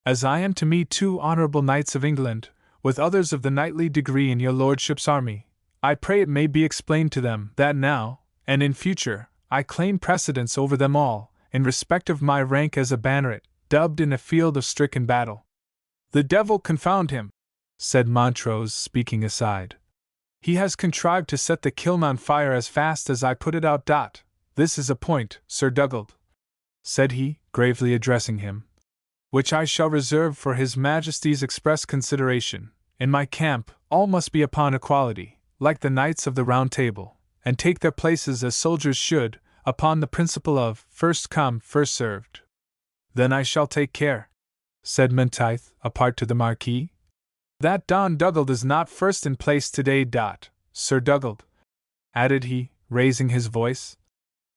as I am to meet 2 honourable knights of England, with others of the knightly degree in your lordship's army, I pray it may be explained to them that now, and in future, I claim precedence over them all, in respect of my rank as a banneret, dubbed in a field of stricken battle. The devil confound him, said Montrose, speaking aside. He has contrived to set the kiln on fire as fast as I put it out. This is a point, Sir Dugald, said he, gravely addressing him, which I shall reserve for His Majesty's express consideration. In my camp, all must be upon equality, like the Knights of the Round Table, and take their places as soldiers should, upon the principle of first come, first served. Then I shall take care, said Menteith, apart to the Marquis, that Don Dugald is not first in place today. Sir Dugald, added he, raising his voice,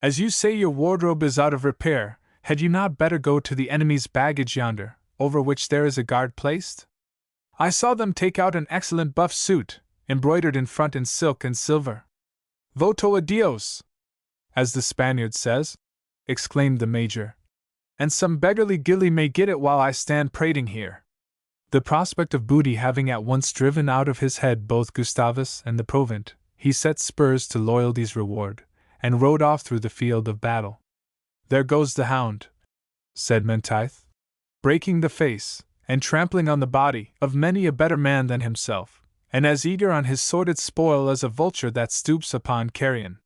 as you say your wardrobe is out of repair, had you not better go to the enemy's baggage yonder, over which there is a guard placed? I saw them take out an excellent buff suit, embroidered in front in silk and silver. Voto a Dios, as the Spaniard says, exclaimed the Major, and some beggarly gilly may get it while I stand prating here. The prospect of booty having at once driven out of his head both Gustavus and the Provant, he set spurs to Loyalty's reward, and rode off through the field of battle. There goes the hound, said Menteith, breaking the face, and trampling on the body, of many a better man than himself, and as eager on his sordid spoil as a vulture that stoops upon carrion.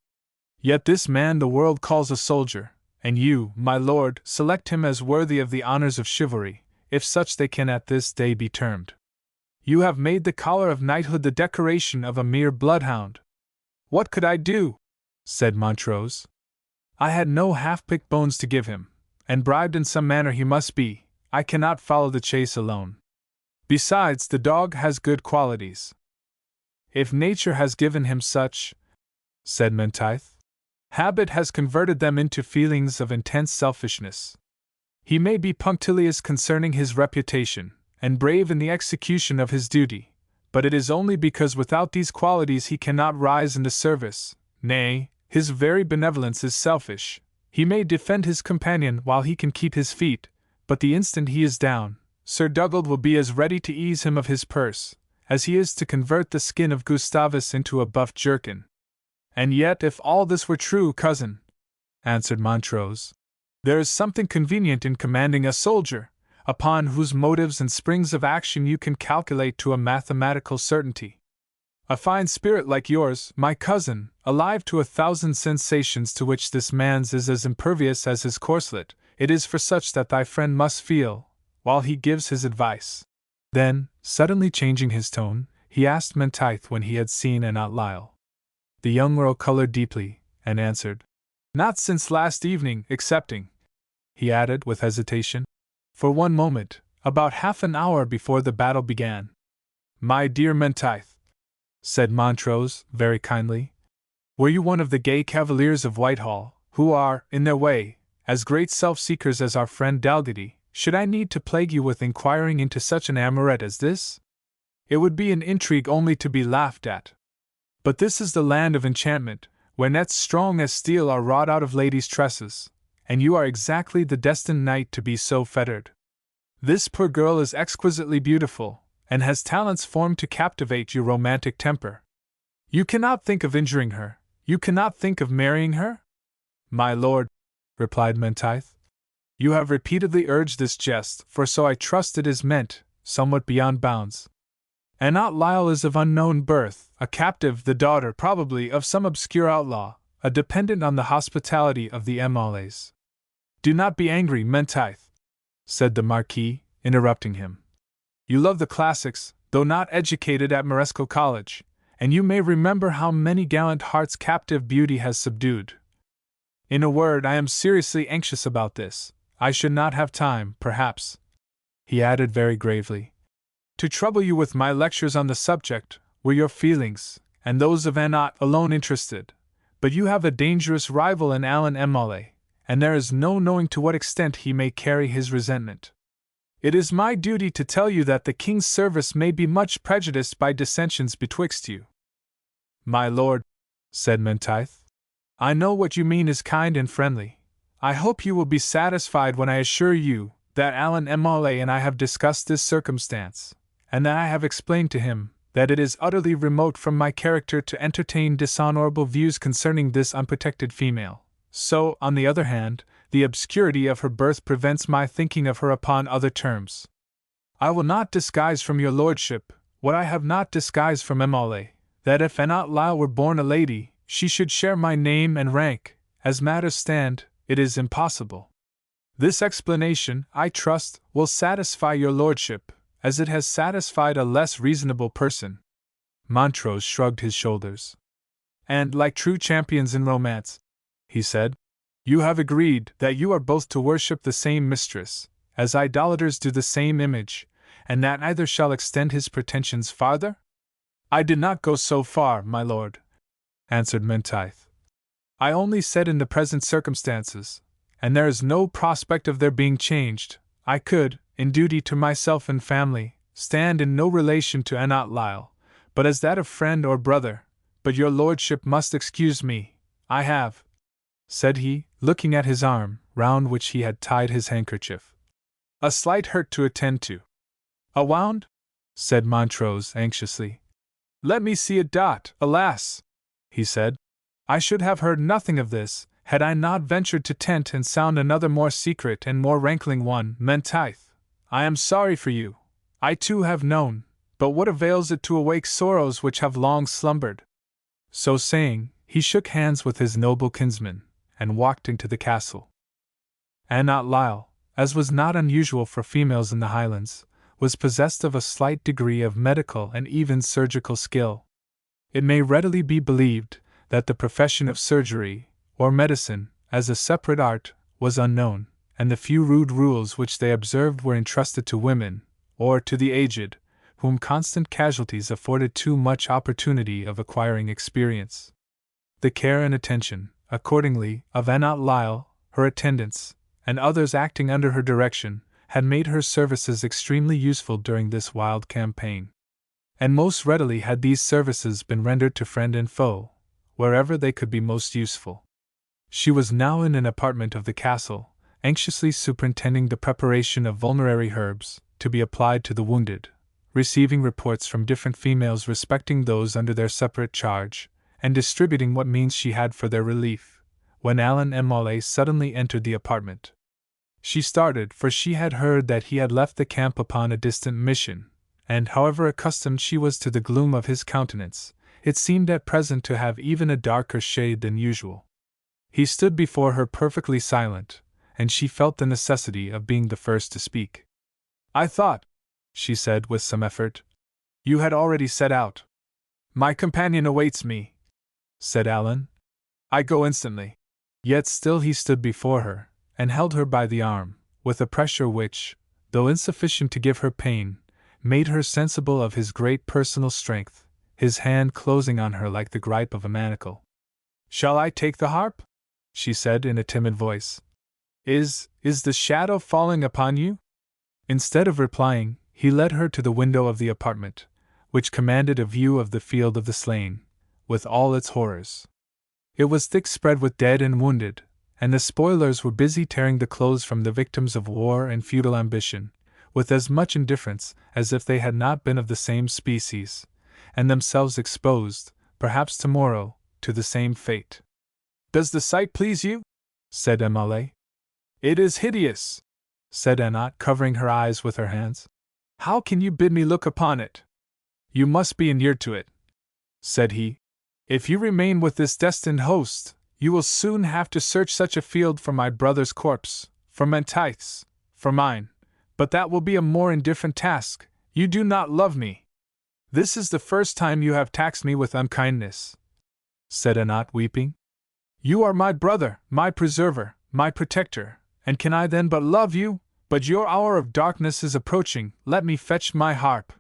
Yet this man the world calls a soldier, and you, my lord, select him as worthy of the honours of chivalry, if such they can at this day be termed. You have made the collar of knighthood the decoration of a mere bloodhound. What could I do? Said Montrose. I had no half-picked bones to give him, and bribed in some manner he must be. I cannot follow the chase alone. Besides, the dog has good qualities. If nature has given him such, said Menteith, habit has converted them into feelings of intense selfishness. He may be punctilious concerning his reputation, and brave in the execution of his duty, but it is only because without these qualities he cannot rise in the service. Nay, his very benevolence is selfish. He may defend his companion while he can keep his feet, but the instant he is down, Sir Dugald will be as ready to ease him of his purse, as he is to convert the skin of Gustavus into a buff jerkin. And yet, if all this were true, cousin, answered Montrose, there is something convenient in commanding a soldier, upon whose motives and springs of action you can calculate to a mathematical certainty. A fine spirit like yours, my cousin, alive to 1,000 sensations to which this man's is as impervious as his corslet, it is for such that thy friend must feel, while he gives his advice. Then, suddenly changing his tone, he asked Menteith when he had seen Annot Lyle. The young Earl colored deeply, and answered, "Not since last evening, excepting," he added with hesitation, "for one moment, about half an hour before the battle began." "My dear Menteith," said Montrose, very kindly, "were you one of the gay cavaliers of Whitehall, who are, in their way, as great self-seekers as our friend Dalgetty, should I need to plague you with inquiring into such an amourette as this? It would be an intrigue only to be laughed at. But this is the land of enchantment, where nets strong as steel are wrought out of ladies' tresses, and you are exactly the destined knight to be so fettered. This poor girl is exquisitely beautiful, and has talents formed to captivate your romantic temper. You cannot think of injuring her, you cannot think of marrying her?" "My lord," replied Menteith, "you have repeatedly urged this jest, for so I trust it is meant, somewhat beyond bounds. Annot Lyle is of unknown birth, a captive, the daughter, probably, of some obscure outlaw, a dependent on the hospitality of the M'Aulets." "Do not be angry, Menteith," said the Marquis, interrupting him. "You love the classics, though not educated at Moresco College, and you may remember how many gallant hearts captive beauty has subdued. In a word, I am seriously anxious about this. I should not have time, perhaps," he added very gravely, "to trouble you with my lectures on the subject, were your feelings, and those of Annot, alone interested, but you have a dangerous rival in Alan M'Aulay, and there is no knowing to what extent he may carry his resentment. It is my duty to tell you that the king's service may be much prejudiced by dissensions betwixt you." "My lord," said Menteith, "I know what you mean is kind and friendly. I hope you will be satisfied when I assure you that Alan M'Aulay and I have discussed this circumstance, and that I have explained to him that it is utterly remote from my character to entertain dishonorable views concerning this unprotected female. So, on the other hand, the obscurity of her birth prevents my thinking of her upon other terms. I will not disguise from your lordship, what I have not disguised from M'Aulay, that if Annot Lyle were born a lady, she should share my name and rank. As matters stand, it is impossible. This explanation, I trust, will satisfy your lordship, as it has satisfied a less reasonable person." Montrose shrugged his shoulders. "And, like true champions in romance," he said, "you have agreed that you are both to worship the same mistress, as idolaters do the same image, and that neither shall extend his pretensions farther?" "I did not go so far, my lord," answered Menteith. "I only said in the present circumstances, and there is no prospect of their being changed, I could, in duty to myself and family, stand in no relation to Annot Lyle, but as that of friend or brother. But your lordship must excuse me. I have," said he, looking at his arm, round which he had tied his handkerchief, "a slight hurt to attend to." "A wound?" said Montrose anxiously. "Let me see it. Alas!" he said, "I should have heard nothing of this, had I not ventured to tent and sound another more secret and more rankling one. Menteith, I am sorry for you. I too have known, but what avails it to awake sorrows which have long slumbered?" So saying, he shook hands with his noble kinsman, and walked into the castle. Annot Lyle, as was not unusual for females in the Highlands, was possessed of a slight degree of medical and even surgical skill. It may readily be believed that the profession of surgery, or medicine, as a separate art, was unknown, and the few rude rules which they observed were entrusted to women, or to the aged, whom constant casualties afforded too much opportunity of acquiring experience. The care and attention, accordingly, of Annot Lyle, her attendants, and others acting under her direction, had made her services extremely useful during this wild campaign. And most readily had these services been rendered to friend and foe, wherever they could be most useful. She was now in an apartment of the castle, anxiously superintending the preparation of vulnerary herbs, to be applied to the wounded, receiving reports from different females respecting those under their separate charge, and distributing what means she had for their relief, when Alan M'Aulay suddenly entered the apartment. She started, for she had heard that he had left the camp upon a distant mission, and however accustomed she was to the gloom of his countenance, it seemed at present to have even a darker shade than usual. He stood before her perfectly silent, and she felt the necessity of being the first to speak. "I thought," she said with some effort, "you had already set out." "My companion awaits me," said Alan. "I go instantly." Yet still he stood before her, and held her by the arm, with a pressure which, though insufficient to give her pain, made her sensible of his great personal strength, his hand closing on her like the gripe of a manacle. "Shall I take the harp?" she said in a timid voice. Is the shadow falling upon you?" Instead of replying, he led her to the window of the apartment, which commanded a view of the field of the slain, with all its horrors. It was thick spread with dead and wounded, and the spoilers were busy tearing the clothes from the victims of war and feudal ambition, with as much indifference as if they had not been of the same species, and themselves exposed, perhaps tomorrow, to the same fate. "Does the sight please you?" said M'Aulay. "It is hideous," said Anat, covering her eyes with her hands. "How can you bid me look upon it?" "You must be inured to it," said he. "If you remain with this destined host, you will soon have to search such a field for my brother's corpse, for Menteith's, for mine, but that will be a more indifferent task. You do not love me. This is the first time you have taxed me with unkindness," said Anat, weeping. "You are my brother, my preserver, my protector, and can I then but love you? But your hour of darkness is approaching, let me fetch my harp."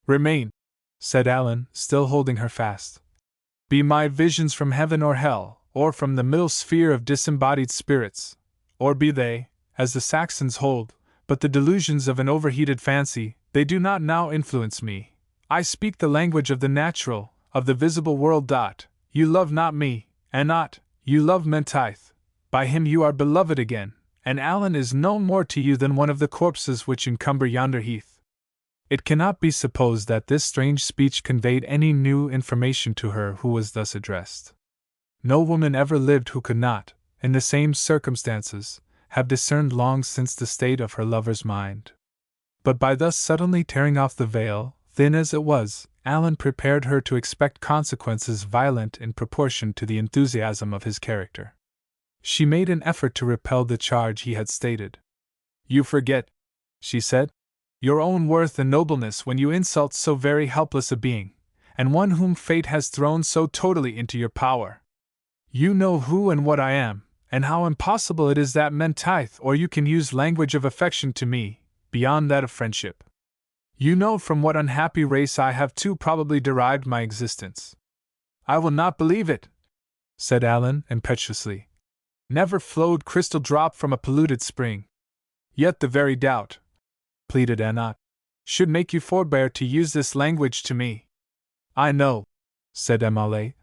"Remain," said Alan, still holding her fast. "Be my visions from heaven or hell, or from the middle sphere of disembodied spirits, or be they, as the Saxons hold, but the delusions of an overheated fancy, they do not now influence me. I speak the language of the natural, of the visible world. You love not me, Anat, you love Menteith. By him you are beloved again, and Alan is no more to you than one of the corpses which encumber yonder heath." It cannot be supposed that this strange speech conveyed any new information to her who was thus addressed. No woman ever lived who could not, in the same circumstances, have discerned long since the state of her lover's mind. But by thus suddenly tearing off the veil, thin as it was, Alan prepared her to expect consequences violent in proportion to the enthusiasm of his character. She made an effort to repel the charge he had stated. "You forget," she said, "your own worth and nobleness when you insult so very helpless a being, and one whom fate has thrown so totally into your power. You know who and what I am, and how impossible it is that Menteith or you can use language of affection to me, beyond that of friendship. You know from what unhappy race I have too probably derived my existence." "I will not believe it," said Alan impetuously. "Never flowed crystal drop from a polluted spring." "Yet the very doubt," pleaded Anat, "should make you forbear to use this language to me." "I know," said M'Aulay.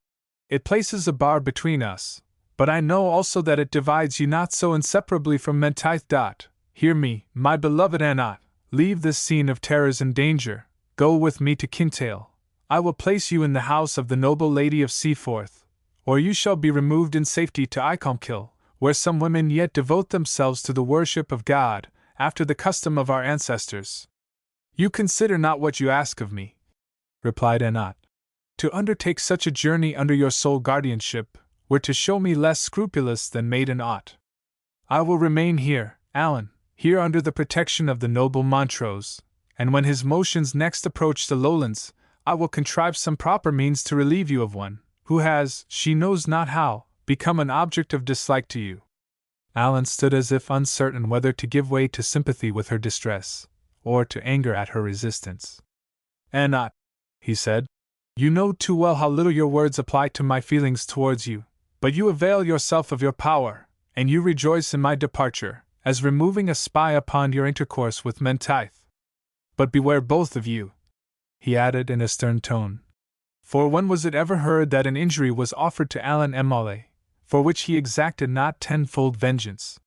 "It places a bar between us, but I know also that it divides you not so inseparably from Menteith. Hear me, my beloved Anat, leave this scene of terrors and danger, go with me to Kintail. I will place you in the house of the noble Lady of Seaforth, or you shall be removed in safety to Icolmkill, where some women yet devote themselves to the worship of God, after the custom of our ancestors." "You consider not what you ask of me," replied Anat. "To undertake such a journey under your sole guardianship were to show me less scrupulous than maiden ought. I will remain here, Alan, here under the protection of the noble Montrose, and when his motions next approach the lowlands, I will contrive some proper means to relieve you of one, who has, she knows not how, become an object of dislike to you." Alan stood as if uncertain whether to give way to sympathy with her distress, or to anger at her resistance. "Anat," he said, "you know too well how little your words apply to my feelings towards you, but you avail yourself of your power, and you rejoice in my departure, as removing a spy upon your intercourse with Menteith. But beware both of you," he added in a stern tone. "For when was it ever heard that an injury was offered to Alan M'Aulay, for which he exacted not tenfold vengeance?"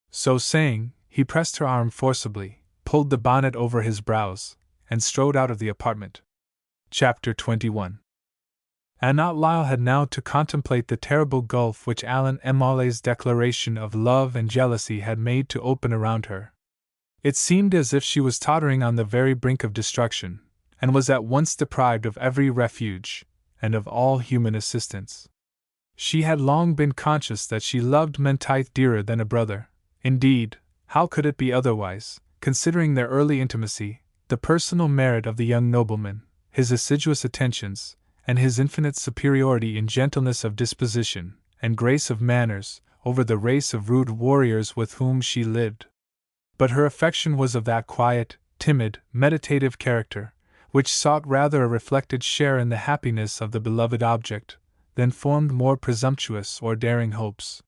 So saying, he pressed her arm forcibly, pulled the bonnet over his brows, and strode out of the apartment. Chapter 21. Annot Lyle had now to contemplate the terrible gulf which Alan Emalé's declaration of love and jealousy had made to open around her. It seemed as if she was tottering on the very brink of destruction, and was at once deprived of every refuge, and of all human assistance. She had long been conscious that she loved Menteith dearer than a brother. Indeed, how could it be otherwise, considering their early intimacy, the personal merit of the young nobleman, his assiduous attentions, and his infinite superiority in gentleness of disposition and grace of manners over the race of rude warriors with whom she lived. But her affection was of that quiet, timid, meditative character, which sought rather a reflected share in the happiness of the beloved object, than formed more presumptuous or daring hopes.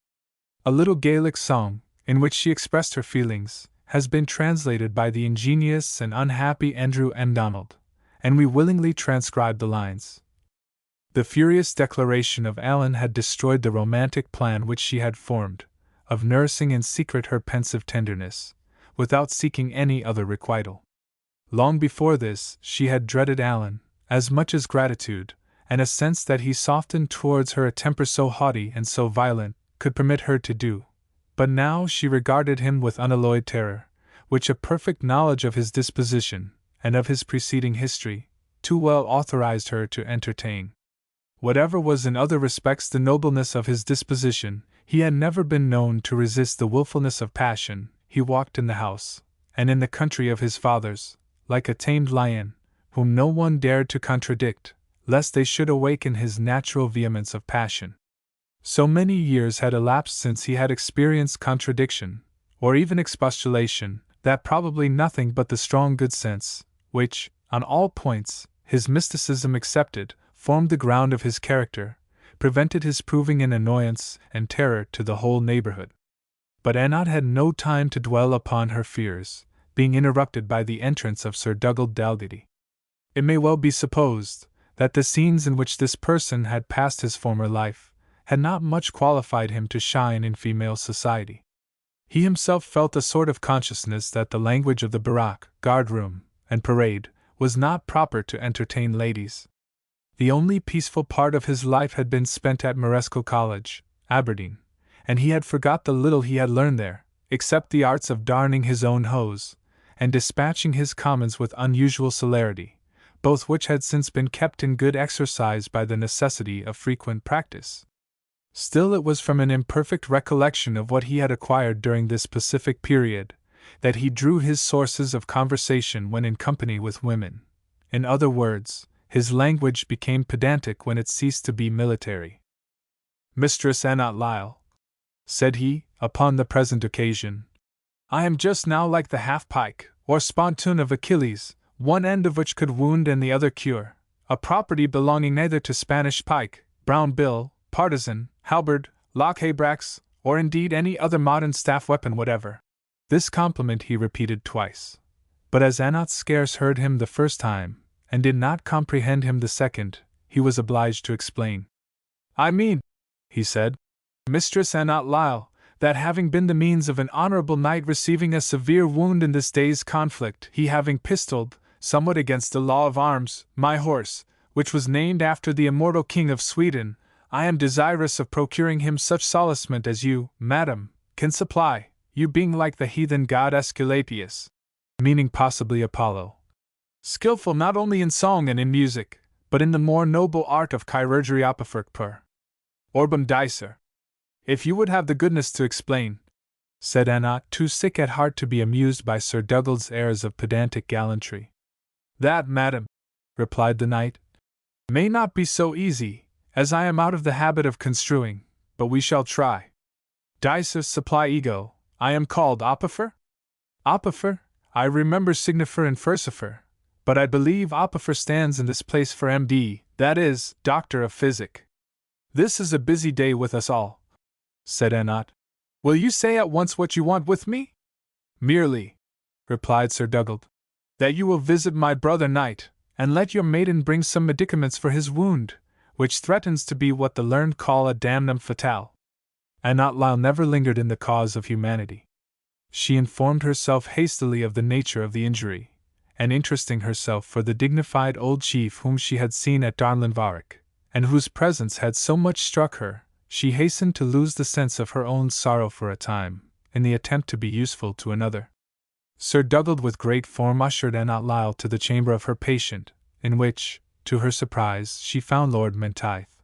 A little Gaelic song, in which she expressed her feelings, has been translated by the ingenious and unhappy Andrew M. Donald, and we willingly transcribe the lines. The furious declaration of Alan had destroyed the romantic plan which she had formed, of nursing in secret her pensive tenderness, without seeking any other requital. Long before this, she had dreaded Alan, as much as gratitude, and a sense that he softened towards her a temper so haughty and so violent could permit her to do. But now she regarded him with unalloyed terror, which a perfect knowledge of his disposition, and of his preceding history, too well authorized her to entertain. Whatever was in other respects the nobleness of his disposition, he had never been known to resist the wilfulness of passion. He walked in the house, and in the country of his fathers, like a tamed lion, whom no one dared to contradict, lest they should awaken his natural vehemence of passion. So many years had elapsed since he had experienced contradiction, or even expostulation, that probably nothing but the strong good sense, which, on all points, his mysticism excepted, formed the ground of his character, prevented his proving an annoyance and terror to the whole neighborhood. But Annot had no time to dwell upon her fears, being interrupted by the entrance of Sir Dugald Dalgetty. It may well be supposed that the scenes in which this person had passed his former life had not much qualified him to shine in female society. He himself felt a sort of consciousness that the language of the barrack, guard-room, and parade was not proper to entertain ladies. The only peaceful part of his life had been spent at Marescot College, Aberdeen, and he had forgot the little he had learned there, except the arts of darning his own hose, and dispatching his commons with unusual celerity, both which had since been kept in good exercise by the necessity of frequent practice. Still it was from an imperfect recollection of what he had acquired during this pacific period, that he drew his sources of conversation when in company with women. In other words, his language became pedantic when it ceased to be military. "Mistress Annot Lyle," said he, upon the present occasion, "I am just now like the half-pike, or spontoon of Achilles, one end of which could wound and the other cure, a property belonging neither to Spanish pike, brown bill, partisan, halberd, lock-habrax, or indeed any other modern staff weapon whatever." This compliment he repeated twice. But as Annot scarce heard him the first time, and did not comprehend him the second, he was obliged to explain. "I mean," he said, "Mistress Annot Lyle, that having been the means of an honorable knight receiving a severe wound in this day's conflict, he having pistoled, somewhat against the law of arms, my horse, which was named after the immortal King of Sweden, I am desirous of procuring him such solacement as you, madam, can supply, you being like the heathen god Aesculapius," meaning possibly Apollo, "skillful not only in song and in music, but in the more noble art of chirurgery opifert per orbum dicer." "If you would have the goodness to explain," said Annot, too sick at heart to be amused by Sir Dugald's airs of pedantic gallantry. "That, madam," replied the knight, "may not be so easy, as I am out of the habit of construing, but we shall try. Dicer supply ego, I am called Opifer? Opifer, I remember signifer and furcifer, but I believe Opifer stands in this place for M.D., that is, Doctor of Physic. This is a busy day with us all," said Annot. "Will you say at once what you want with me?" "Merely," replied Sir Dugald, "that you will visit my brother knight, and let your maiden bring some medicaments for his wound, which threatens to be what the learned call a damnum fatale." Annot Lyle never lingered in the cause of humanity. She informed herself hastily of the nature of the injury, and interesting herself for the dignified old chief whom she had seen at Darnlinvarach, and whose presence had so much struck her, she hastened to lose the sense of her own sorrow for a time, in the attempt to be useful to another. Sir Dugald with great form ushered Anne Outlisle to the chamber of her patient, in which, to her surprise, she found Lord Menteith.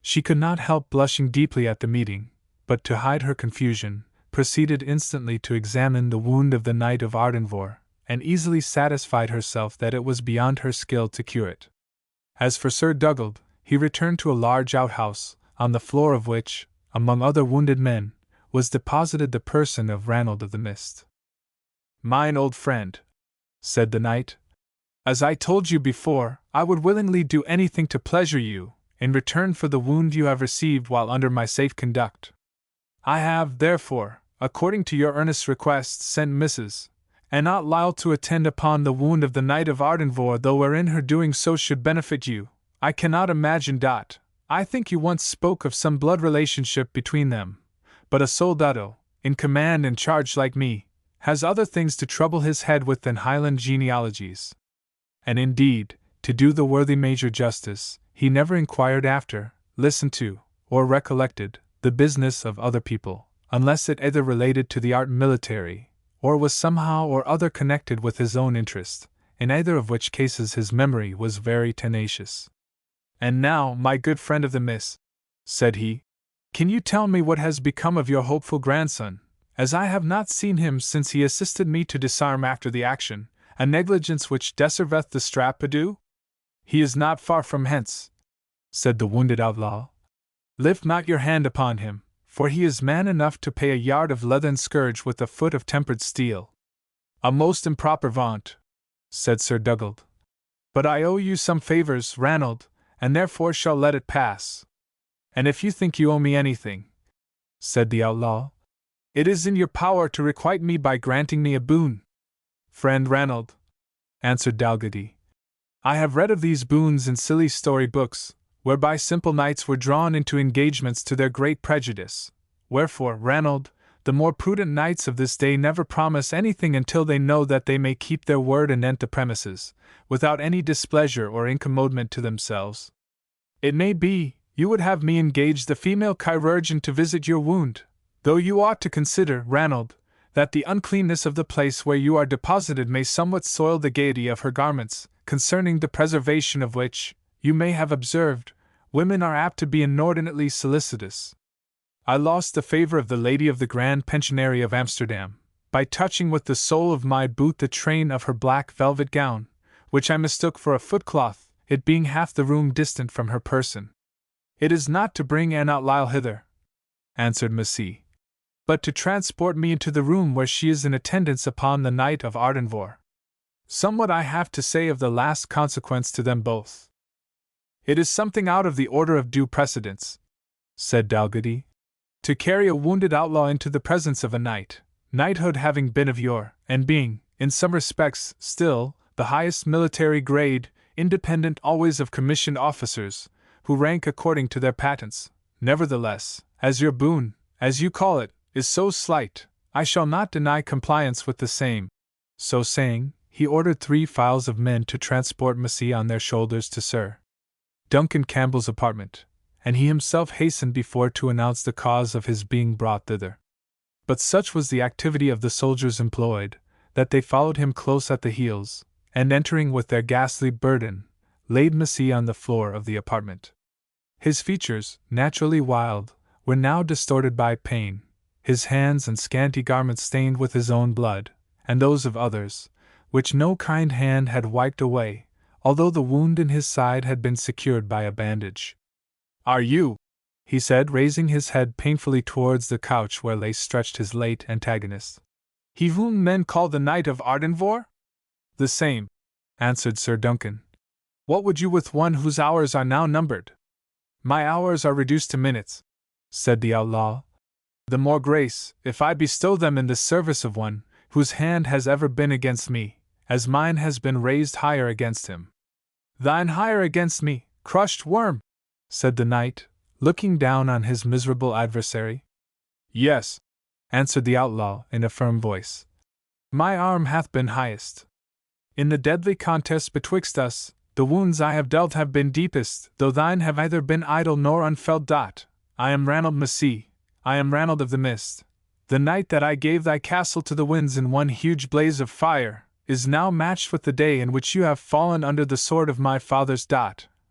She could not help blushing deeply at the meeting, but to hide her confusion, proceeded instantly to examine the wound of the Knight of Ardenvohr, and easily satisfied herself that it was beyond her skill to cure it. As for Sir Dugald, he returned to a large outhouse, on the floor of which, among other wounded men, was deposited the person of Ranald of the Mist. "Mine old friend," said the knight, "as I told you before, I would willingly do anything to pleasure you, in return for the wound you have received while under my safe conduct. I have, therefore, according to your earnest request, sent Mrs. Anne Outlisle to attend upon the wound of the Knight of Ardenvohr, though wherein her doing so should benefit you, I cannot imagine. I think you once spoke of some blood relationship between them, but a soldado, in command and charge like me, has other things to trouble his head with than Highland genealogies." And indeed, to do the worthy Major justice, he never inquired after, listened to, or recollected, the business of other people, unless it either related to the art military, or was somehow or other connected with his own interest, in either of which cases his memory was very tenacious. "And now, my good friend of the Miss," said he, "can you tell me what has become of your hopeful grandson, as I have not seen him since he assisted me to disarm after the action, a negligence which deserveth the strap ado?" "He is not far from hence," said the wounded outlaw. "Lift not your hand upon him, for he is man enough to pay a yard of leathern scourge with a foot of tempered steel." "A most improper vaunt," said Sir Dugald. "But I owe you some favours, Ranald, and therefore shall let it pass. And if you think you owe me anything," said the outlaw, "it is in your power to requite me by granting me a boon." "Friend Ranald," answered Dalgetty, "I have read of these boons in silly story books, whereby simple knights were drawn into engagements to their great prejudice. Wherefore, Ranald, the more prudent knights of this day never promise anything until they know that they may keep their word and enter the premises, without any displeasure or incommodement to themselves. It may be, you would have me engage the female chirurgeon to visit your wound, though you ought to consider, Ranald, that the uncleanness of the place where you are deposited may somewhat soil the gaiety of her garments, concerning the preservation of which, you may have observed, women are apt to be inordinately solicitous. I lost the favor of the lady of the Grand Pensionary of Amsterdam, by touching with the sole of my boot the train of her black velvet gown, which I mistook for a footcloth, it being half the room distant from her person. It is not to bring Anne Outlisle hither," answered Missy, "but to transport me into the room where she is in attendance upon the Knight of Ardenvohr. Somewhat I have to say of the last consequence to them both." "It is something out of the order of due precedence," said Dalgetty, "to carry a wounded outlaw into the presence of a knight, knighthood having been of yore, and being, in some respects, still, the highest military grade, independent always of commissioned officers, who rank according to their patents. Nevertheless, as your boon, as you call it, is so slight, I shall not deny compliance with the same." So saying, he ordered 3 files of men to transport Missy on their shoulders to Sir Duncan Campbell's apartment, and he himself hastened before to announce the cause of his being brought thither. But such was the activity of the soldiers employed, that they followed him close at the heels, and entering with their ghastly burden, laid Missy on the floor of the apartment. His features, naturally wild, were now distorted by pain, his hands and scanty garments stained with his own blood, and those of others, which no kind hand had wiped away, although the wound in his side had been secured by a bandage. "Are you," he said, raising his head painfully towards the couch where lay stretched his late antagonist, "he whom men call the Knight of Ardenvohr?" "The same," answered Sir Duncan. "What would you with one whose hours are now numbered?" "My hours are reduced to minutes," said the outlaw. "The more grace, if I bestow them in the service of one whose hand has ever been against me, as mine has been raised higher against him." "Thine higher against me, crushed worm!" said the knight, looking down on his miserable adversary. "Yes," answered the outlaw in a firm voice. "My arm hath been highest. In the deadly contest betwixt us, The wounds I have dealt have been deepest, though thine have either been idle nor unfelt. I am Ranald Massey, I am Ranald of the Mist. The night that I gave thy castle to the winds in one huge blaze of fire is now matched with the day in which you have fallen under the sword of my fathers.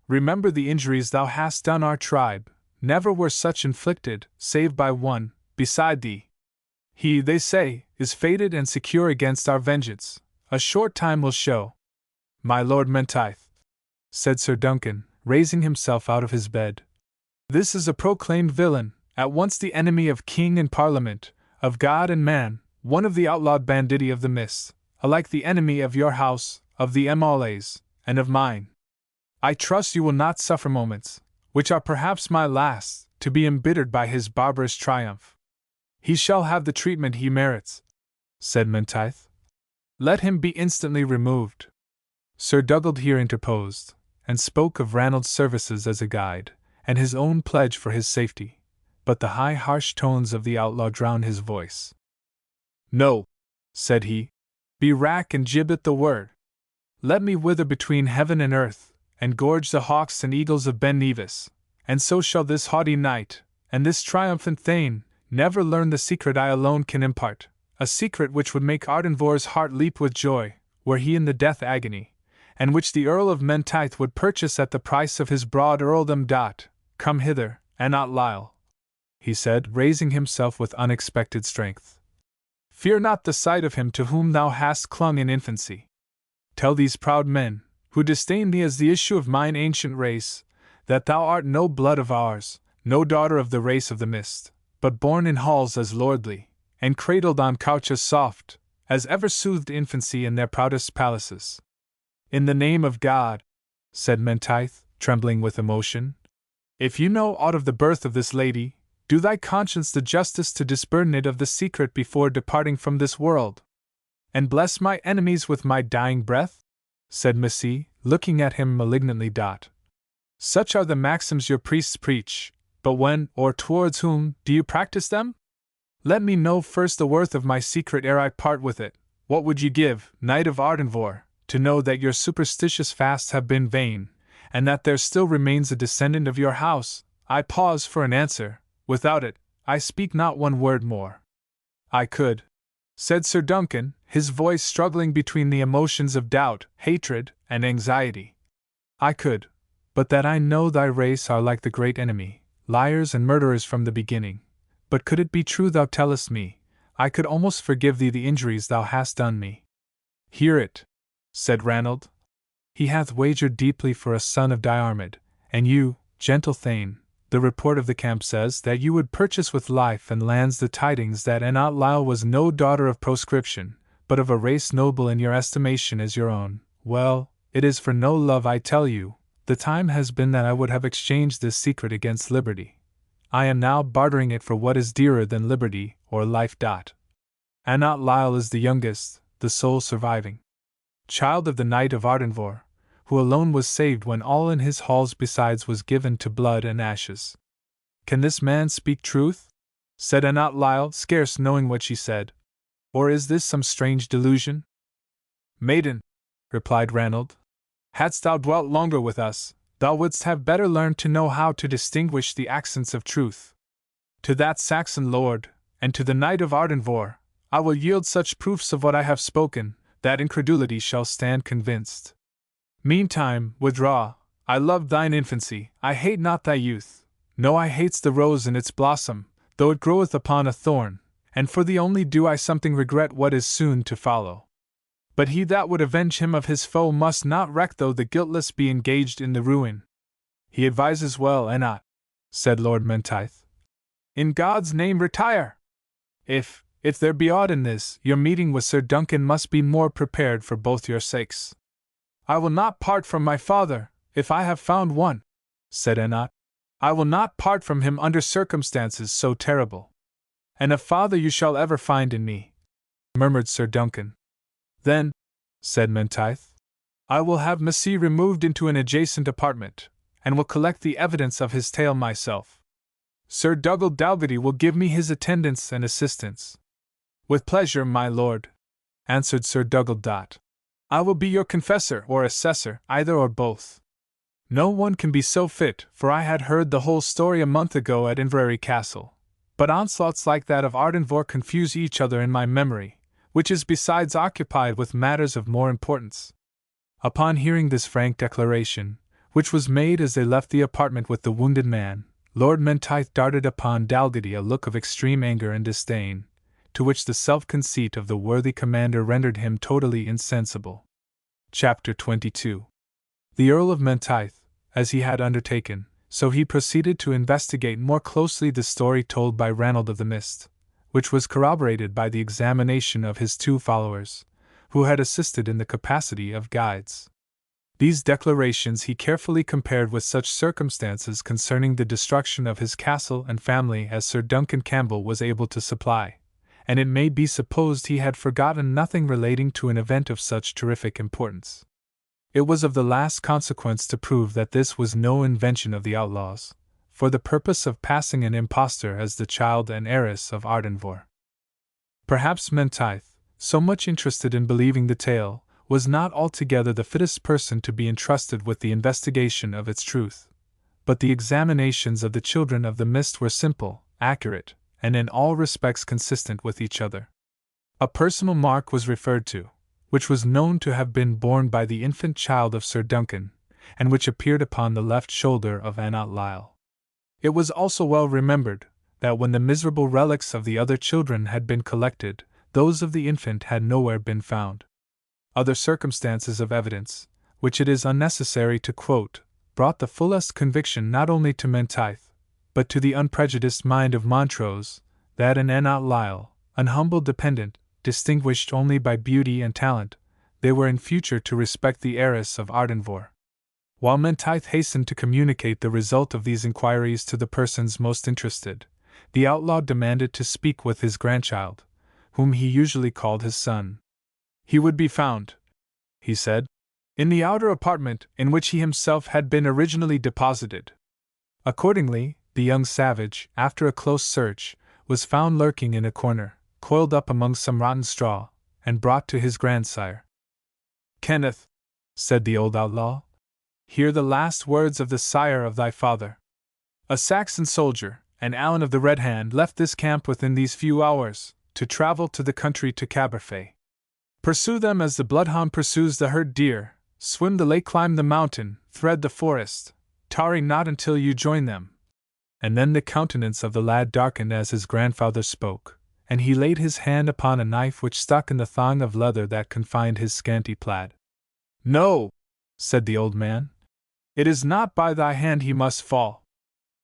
Remember the injuries thou hast done our tribe. Never were such inflicted, save by one, beside thee. He, they say, is fated and secure against our vengeance. A short time will show. My Lord Menteith, said Sir Duncan, raising himself out of his bed. This is a proclaimed villain, at once the enemy of king and parliament, of God and man, one of the outlawed banditti of the Mist, alike the enemy of your house, of the M'Aulays, and of mine. I trust you will not suffer moments, which are perhaps my last, to be embittered by his barbarous triumph. He shall have the treatment he merits, said Menteith. Let him be instantly removed. Sir Dugald here interposed, and spoke of Ranald's services as a guide, and his own pledge for his safety, but the high harsh tones of the outlaw drowned his voice. No, said he, be rack and gibbet the word. Let me wither between heaven and earth, and gorge the hawks and eagles of Ben Nevis, and so shall this haughty knight, and this triumphant thane, never learn the secret I alone can impart, a secret which would make Ardenvohr's heart leap with joy, were he in the death agony, and which the Earl of Menteith would purchase at the price of his broad earldom. Come hither, Annot Lyle, he said, raising himself with unexpected strength. Fear not the sight of him to whom thou hast clung in infancy. Tell these proud men, who disdain thee as the issue of mine ancient race, that thou art no blood of ours, no daughter of the race of the Mist, but born in halls as lordly, and cradled on couches soft, as ever soothed infancy in their proudest palaces. In the name of God, said Menteith, trembling with emotion, if you know aught of the birth of this lady, do thy conscience the justice to disburden it of the secret before departing from this world. And bless my enemies with my dying breath? Said Massey, looking at him malignantly. Such are the maxims your priests preach, but when, or towards whom, do you practice them? Let me know first the worth of my secret ere I part with it. What would you give, Knight of Ardenvohr, to know that your superstitious fasts have been vain, and that there still remains a descendant of your house? I pause for an answer. Without it, I speak not one word more. I could, said Sir Duncan, his voice struggling between the emotions of doubt, hatred, and anxiety. I could, but that I know thy race are like the great enemy, liars and murderers from the beginning. But could it be true thou tellest me, I could almost forgive thee the injuries thou hast done me. Hear it, said Ranald. He hath wagered deeply for a son of Diarmid, and you, gentle Thane, the report of the camp says that you would purchase with life and lands the tidings that Annot Lyle was no daughter of proscription, but of a race noble in your estimation as your own. Well, it is for no love I tell you, the time has been that I would have exchanged this secret against liberty. I am now bartering it for what is dearer than liberty or life. Annot Lyle is the youngest, the sole surviving child of the Knight of Ardenvohr, who alone was saved when all in his halls besides was given to blood and ashes. Can this man speak truth? Said Annot Lyle, scarce knowing what she said. Or is this some strange delusion? Maiden, replied Ranald, hadst thou dwelt longer with us, thou wouldst have better learned to know how to distinguish the accents of truth. To that Saxon lord, and to the Knight of Ardenvohr, I will yield such proofs of what I have spoken, that incredulity shall stand convinced. Meantime, withdraw. I loved thine infancy, I hate not thy youth. No, I hates the rose in its blossom, though it groweth upon a thorn, and for thee only do I something regret what is soon to follow. But he that would avenge him of his foe must not reck though the guiltless be engaged in the ruin. He advises well, Annot, said Lord Menteith. In God's name retire! If there be aught in this, your meeting with Sir Duncan must be more prepared for both your sakes. I will not part from my father, if I have found one, said Annot. I will not part from him under circumstances so terrible. And a father you shall ever find in me, murmured Sir Duncan. Then, said Menteith, I will have Massey removed into an adjacent apartment, and will collect the evidence of his tale myself. Sir Dugald Dalgetty will give me his attendance and assistance. With pleasure, my lord, answered Sir Dugald. I will be your confessor or assessor, either or both. No one can be so fit, for I had heard the whole story a month ago at Inverary Castle. But onslaughts like that of Ardenvohr confuse each other in my memory, which is besides occupied with matters of more importance. Upon hearing this frank declaration, which was made as they left the apartment with the wounded man, Lord Menteith darted upon Dalgetty a look of extreme anger and disdain, to which the self-conceit of the worthy commander rendered him totally insensible. Chapter 22. The Earl of Menteith, as he had undertaken, so he proceeded to investigate more closely the story told by Ranald of the Mist, which was corroborated by the examination of his 2 followers, who had assisted in the capacity of guides. These declarations he carefully compared with such circumstances concerning the destruction of his castle and family as Sir Duncan Campbell was able to supply, and it may be supposed he had forgotten nothing relating to an event of such terrific importance. It was of the last consequence to prove that this was no invention of the outlaws, for the purpose of passing an impostor as the child and heiress of Ardenvohr. Perhaps Menteith, so much interested in believing the tale, was not altogether the fittest person to be entrusted with the investigation of its truth, but the examinations of the children of the mist were simple, accurate, and in all respects consistent with each other. A personal mark was referred to, which was known to have been borne by the infant child of Sir Duncan, and which appeared upon the left shoulder of Annot Lyle. It was also well remembered that when the miserable relics of the other children had been collected, those of the infant had nowhere been found. Other circumstances of evidence, which it is unnecessary to quote, brought the fullest conviction not only to Menteith, but to the unprejudiced mind of Montrose, that in Annot Lyle, an humble dependent, distinguished only by beauty and talent, they were in future to respect the heiress of Ardenvohr. While Menteith hastened to communicate the result of these inquiries to the persons most interested, the outlaw demanded to speak with his grandchild, whom he usually called his son. He would be found, he said, in the outer apartment in which he himself had been originally deposited. Accordingly, the young savage, after a close search, was found lurking in a corner, coiled up among some rotten straw, and brought to his grandsire. Kenneth, said the old outlaw, hear the last words of the sire of thy father. A Saxon soldier, and Alan of the Red Hand, left this camp within these few hours, to travel to the country to Caberfae. Pursue them as the bloodhound pursues the herd deer, swim the lake, climb the mountain, thread the forest, tarry not until you join them. And then the countenance of the lad darkened as his grandfather spoke, and he laid his hand upon a knife which stuck in the thong of leather that confined his scanty plaid. No, said the old man, it is not by thy hand he must fall.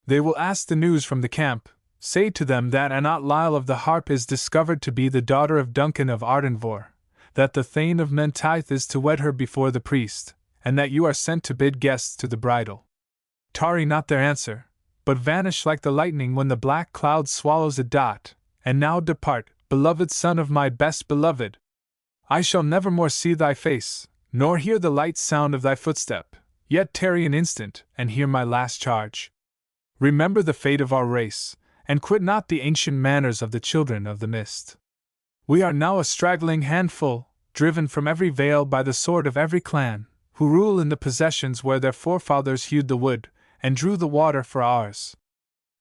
They will ask the news from the camp. Say to them that Annot Lyle of the Harp is discovered to be the daughter of Duncan of Ardenvohr, that the Thane of Menteith is to wed her before the priest, and that you are sent to bid guests to the bridal. Tarry not their answer, but vanish like the lightning when the black cloud swallows a dot, and now depart, beloved son of my best beloved. I shall never more see thy face, nor hear the light sound of thy footstep, yet tarry an instant, and hear my last charge. Remember the fate of our race, and quit not the ancient manners of the children of the mist. We are now a straggling handful, driven from every vale by the sword of every clan, who rule in the possessions where their forefathers hewed the wood, and drew the water for ours.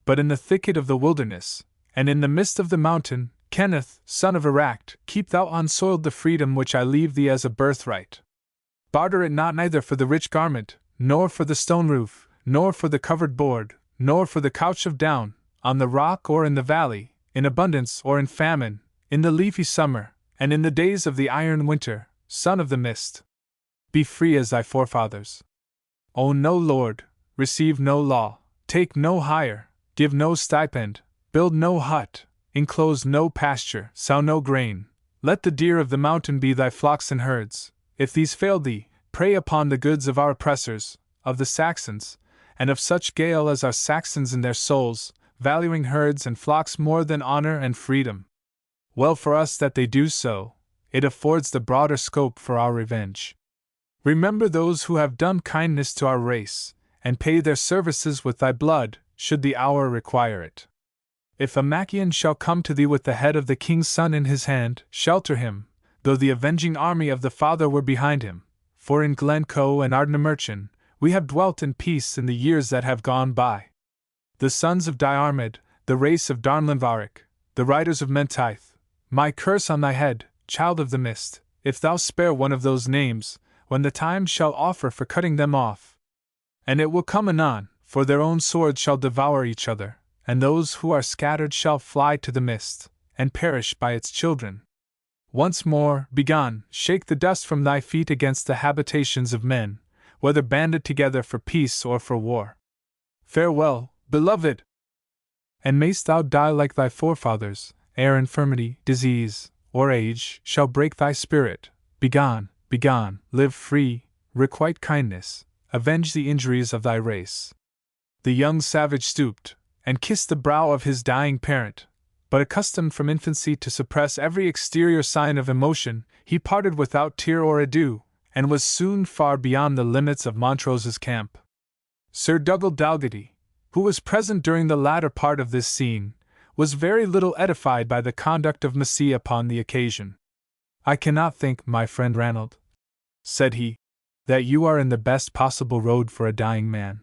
But in the thicket of the wilderness, and in the midst of the mountain, Kenneth, son of Eracht, keep thou unsoiled the freedom which I leave thee as a birthright. Barter it not neither for the rich garment, nor for the stone roof, nor for the covered board, nor for the couch of down, on the rock or in the valley, in abundance or in famine, in the leafy summer, and in the days of the iron winter, son of the mist. Be free as thy forefathers. Own no lord, receive no law, take no hire, give no stipend, build no hut, enclose no pasture, sow no grain. Let the deer of the mountain be thy flocks and herds. If these fail thee, prey upon the goods of our oppressors, of the Saxons, and of such Gael as are Saxons in their souls, valuing herds and flocks more than honor and freedom. Well for us that they do so, it affords the broader scope for our revenge. Remember those who have done kindness to our race, and pay their services with thy blood, should the hour require it. If a Machian shall come to thee with the head of the king's son in his hand, shelter him, though the avenging army of the Father were behind him, for in Glencoe and Ardnamurchan we have dwelt in peace in the years that have gone by. The sons of Diarmid, the race of Darnlinvarich, the riders of Menteith, my curse on thy head, child of the mist, if thou spare one of those names, when the time shall offer for cutting them off. And it will come anon, for their own swords shall devour each other, and those who are scattered shall fly to the mist, and perish by its children. Once more, begone, shake the dust from thy feet against the habitations of men, whether banded together for peace or for war. Farewell, beloved! And mayst thou die like thy forefathers, ere infirmity, disease, or age shall break thy spirit. Begone, begone, live free, requite kindness, avenge the injuries of thy race. The young savage stooped, and kissed the brow of his dying parent, but accustomed from infancy to suppress every exterior sign of emotion, he parted without tear or adieu, and was soon far beyond the limits of Montrose's camp. Sir Dugald Dalgetty, who was present during the latter part of this scene, was very little edified by the conduct of Massey upon the occasion. "I cannot think, my friend Ranald," said he, "that you are in the best possible road for a dying man.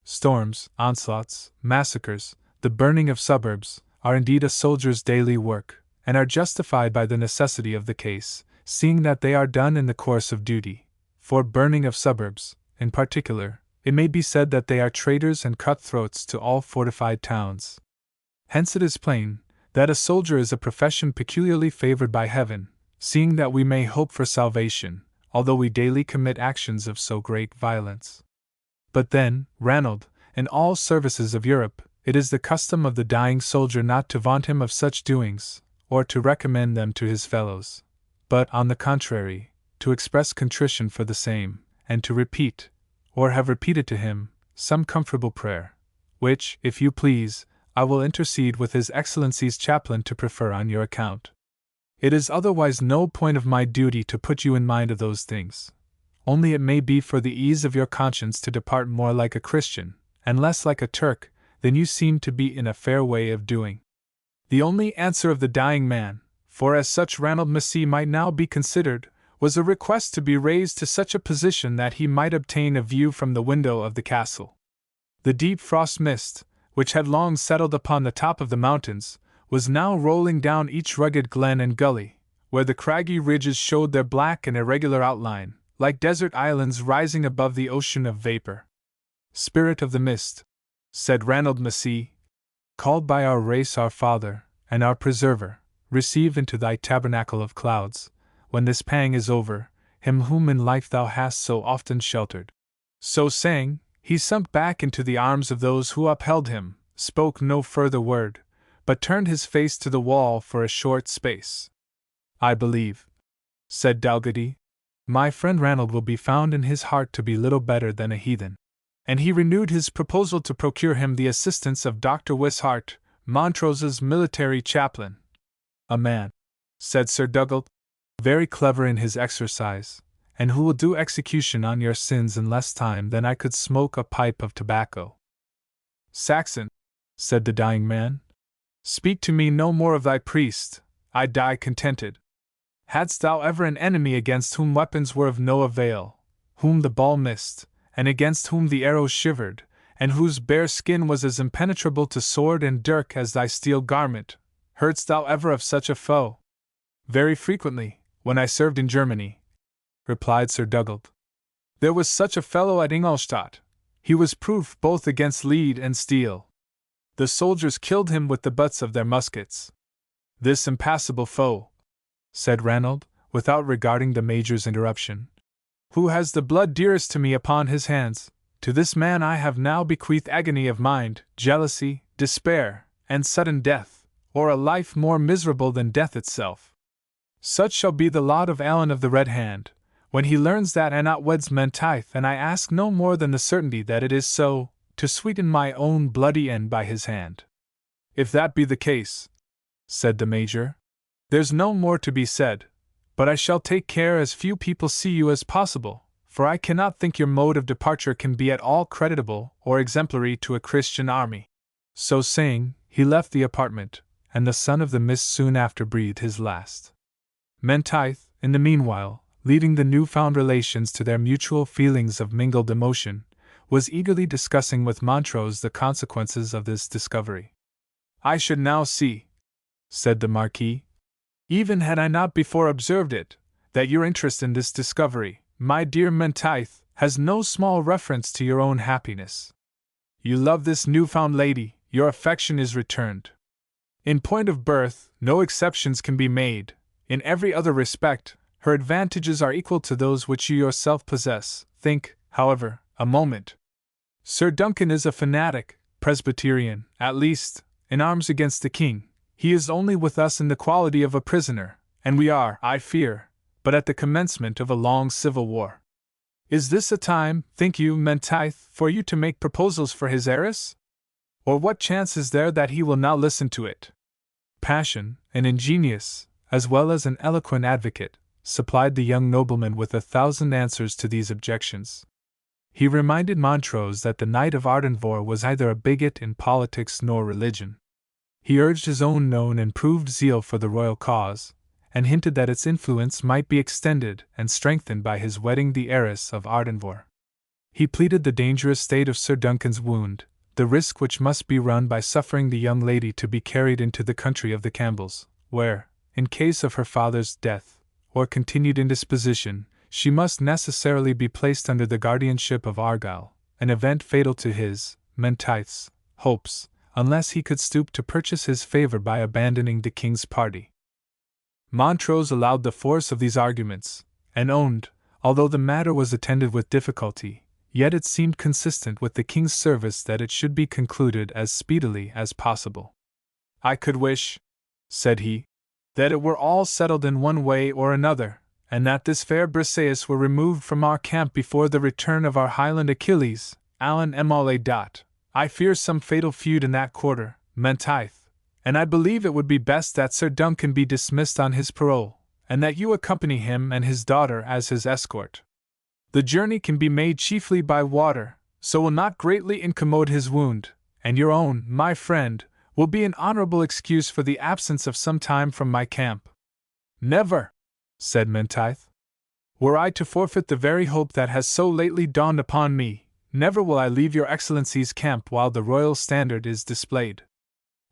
Storms, onslaughts, massacres, the burning of suburbs, are indeed a soldier's daily work, and are justified by the necessity of the case, seeing that they are done in the course of duty. For burning of suburbs, in particular, it may be said that they are traitors and cutthroats to all fortified towns. Hence it is plain that a soldier is a profession peculiarly favored by heaven, seeing that we may hope for salvation, although we daily commit actions of so great violence. But then, Ranald, in all services of Europe, it is the custom of the dying soldier not to vaunt him of such doings, or to recommend them to his fellows, but, on the contrary, to express contrition for the same, and to repeat, or have repeated to him, some comfortable prayer, which, if you please, I will intercede with His Excellency's chaplain to prefer on your account. It is otherwise no point of my duty to put you in mind of those things, only it may be for the ease of your conscience to depart more like a Christian, and less like a Turk, than you seem to be in a fair way of doing." The only answer of the dying man, for as such Ranald Massey might now be considered, was a request to be raised to such a position that he might obtain a view from the window of the castle. The deep frost mist, which had long settled upon the top of the mountains, was now rolling down each rugged glen and gully, where the craggy ridges showed their black and irregular outline, like desert islands rising above the ocean of vapor. "Spirit of the mist," said Ranald Massey, "called by our race our father, and our preserver, receive into thy tabernacle of clouds, when this pang is over, him whom in life thou hast so often sheltered." So saying, he sunk back into the arms of those who upheld him, spoke no further word, but turned his face to the wall for a short space. "I believe," said Dalgetty, "my friend Ranald will be found in his heart to be little better than a heathen." And he renewed his proposal to procure him the assistance of Dr. Wishart, Montrose's military chaplain. "A man," said Sir Dugald, "very clever in his exercise, and who will do execution on your sins in less time than I could smoke a pipe of tobacco." "Saxon," said the dying man, "speak to me no more of thy priest, I die contented. Hadst thou ever an enemy against whom weapons were of no avail, whom the ball missed, and against whom the arrow shivered, and whose bare skin was as impenetrable to sword and dirk as thy steel garment, heardst thou ever of such a foe?" "Very frequently, when I served in Germany," replied Sir Dugald. "There was such a fellow at Ingolstadt. He was proof both against lead and steel. The soldiers killed him with the butts of their muskets." "This impassable foe," said Ranald, without regarding the Major's interruption, "who has the blood dearest to me upon his hands, to this man I have now bequeathed agony of mind, jealousy, despair, and sudden death, or a life more miserable than death itself. Such shall be the lot of Alan of the Red Hand, when he learns that Anat weds Menteith, and I ask no more than the certainty that it is so, to sweeten my own bloody end by his hand." "If that be the case," said the Major, "there's no more to be said, but I shall take care as few people see you as possible, for I cannot think your mode of departure can be at all creditable or exemplary to a Christian army." So saying, he left the apartment, and the son of the mist soon after breathed his last. Menteith, in the meanwhile, leaving the newfound relations to their mutual feelings of mingled emotion, was eagerly discussing with Montrose the consequences of this discovery. "I should now see," said the Marquis, "even had I not before observed it, that your interest in this discovery, my dear Menteith, has no small reference to your own happiness. You love this newfound lady, your affection is returned. In point of birth, no exceptions can be made. In every other respect, her advantages are equal to those which you yourself possess. Think, however, a moment. Sir Duncan is a fanatic, Presbyterian, at least, in arms against the king. He is only with us in the quality of a prisoner, and we are, I fear, but at the commencement of a long civil war. Is this a time, think you, Menteith, for you to make proposals for his heiress? Or what chance is there that he will now listen to it?" Passion, an ingenious, as well as an eloquent advocate, supplied the young nobleman with 1,000 answers to these objections. He reminded Montrose that the Knight of Ardenvohr was neither a bigot in politics nor religion. He urged his own known and proved zeal for the royal cause, and hinted that its influence might be extended and strengthened by his wedding the heiress of Ardenvohr. He pleaded the dangerous state of Sir Duncan's wound, the risk which must be run by suffering the young lady to be carried into the country of the Campbells, where, in case of her father's death, or continued indisposition, she must necessarily be placed under the guardianship of Argyll, an event fatal to his, Menteith's, hopes, unless he could stoop to purchase his favor by abandoning the king's party. Montrose allowed the force of these arguments, and owned, although the matter was attended with difficulty, yet it seemed consistent with the king's service that it should be concluded as speedily as possible. "I could wish," said he, "that it were all settled in one way or another, and that this fair Briseis were removed from our camp before the return of our Highland Achilles, Allan Emole. I fear some fatal feud in that quarter, Menteith, and I believe it would be best that Sir Duncan be dismissed on his parole, and that you accompany him and his daughter as his escort. The journey can be made chiefly by water, so will not greatly incommode his wound, and your own, my friend, will be an honorable excuse for the absence of some time from my camp." "Never," said Menteith. "Were I to forfeit the very hope that has so lately dawned upon me, never will I leave your Excellency's camp while the royal standard is displayed.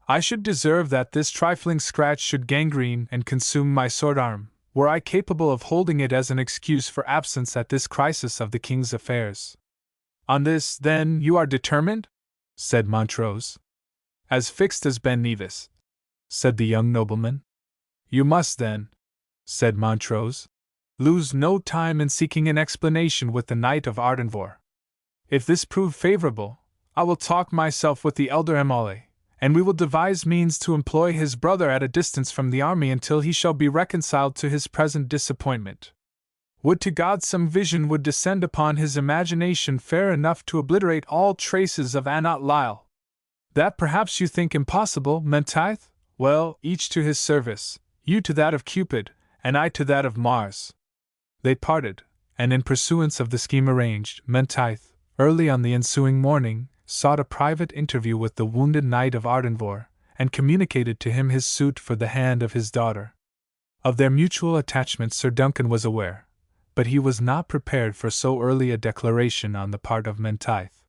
I should deserve that this trifling scratch should gangrene and consume my sword arm, were I capable of holding it as an excuse for absence at this crisis of the king's affairs." "On this, then, you are determined?" said Montrose. "As fixed as Ben Nevis," said the young nobleman. "You must, then," said Montrose, "lose no time in seeking an explanation with the Knight of Ardenvohr. If this prove favorable, I will talk myself with the elder Emole, and we will devise means to employ his brother at a distance from the army until he shall be reconciled to his present disappointment. Would to God some vision would descend upon his imagination fair enough to obliterate all traces of Annot Lyle. That perhaps you think impossible, Menteith? Well, each to his service, you to that of Cupid, and I to that of Mars." They parted, and in pursuance of the scheme arranged, Menteith, early on the ensuing morning, sought a private interview with the wounded Knight of Ardenvohr, and communicated to him his suit for the hand of his daughter. Of their mutual attachment Sir Duncan was aware, but he was not prepared for so early a declaration on the part of Menteith.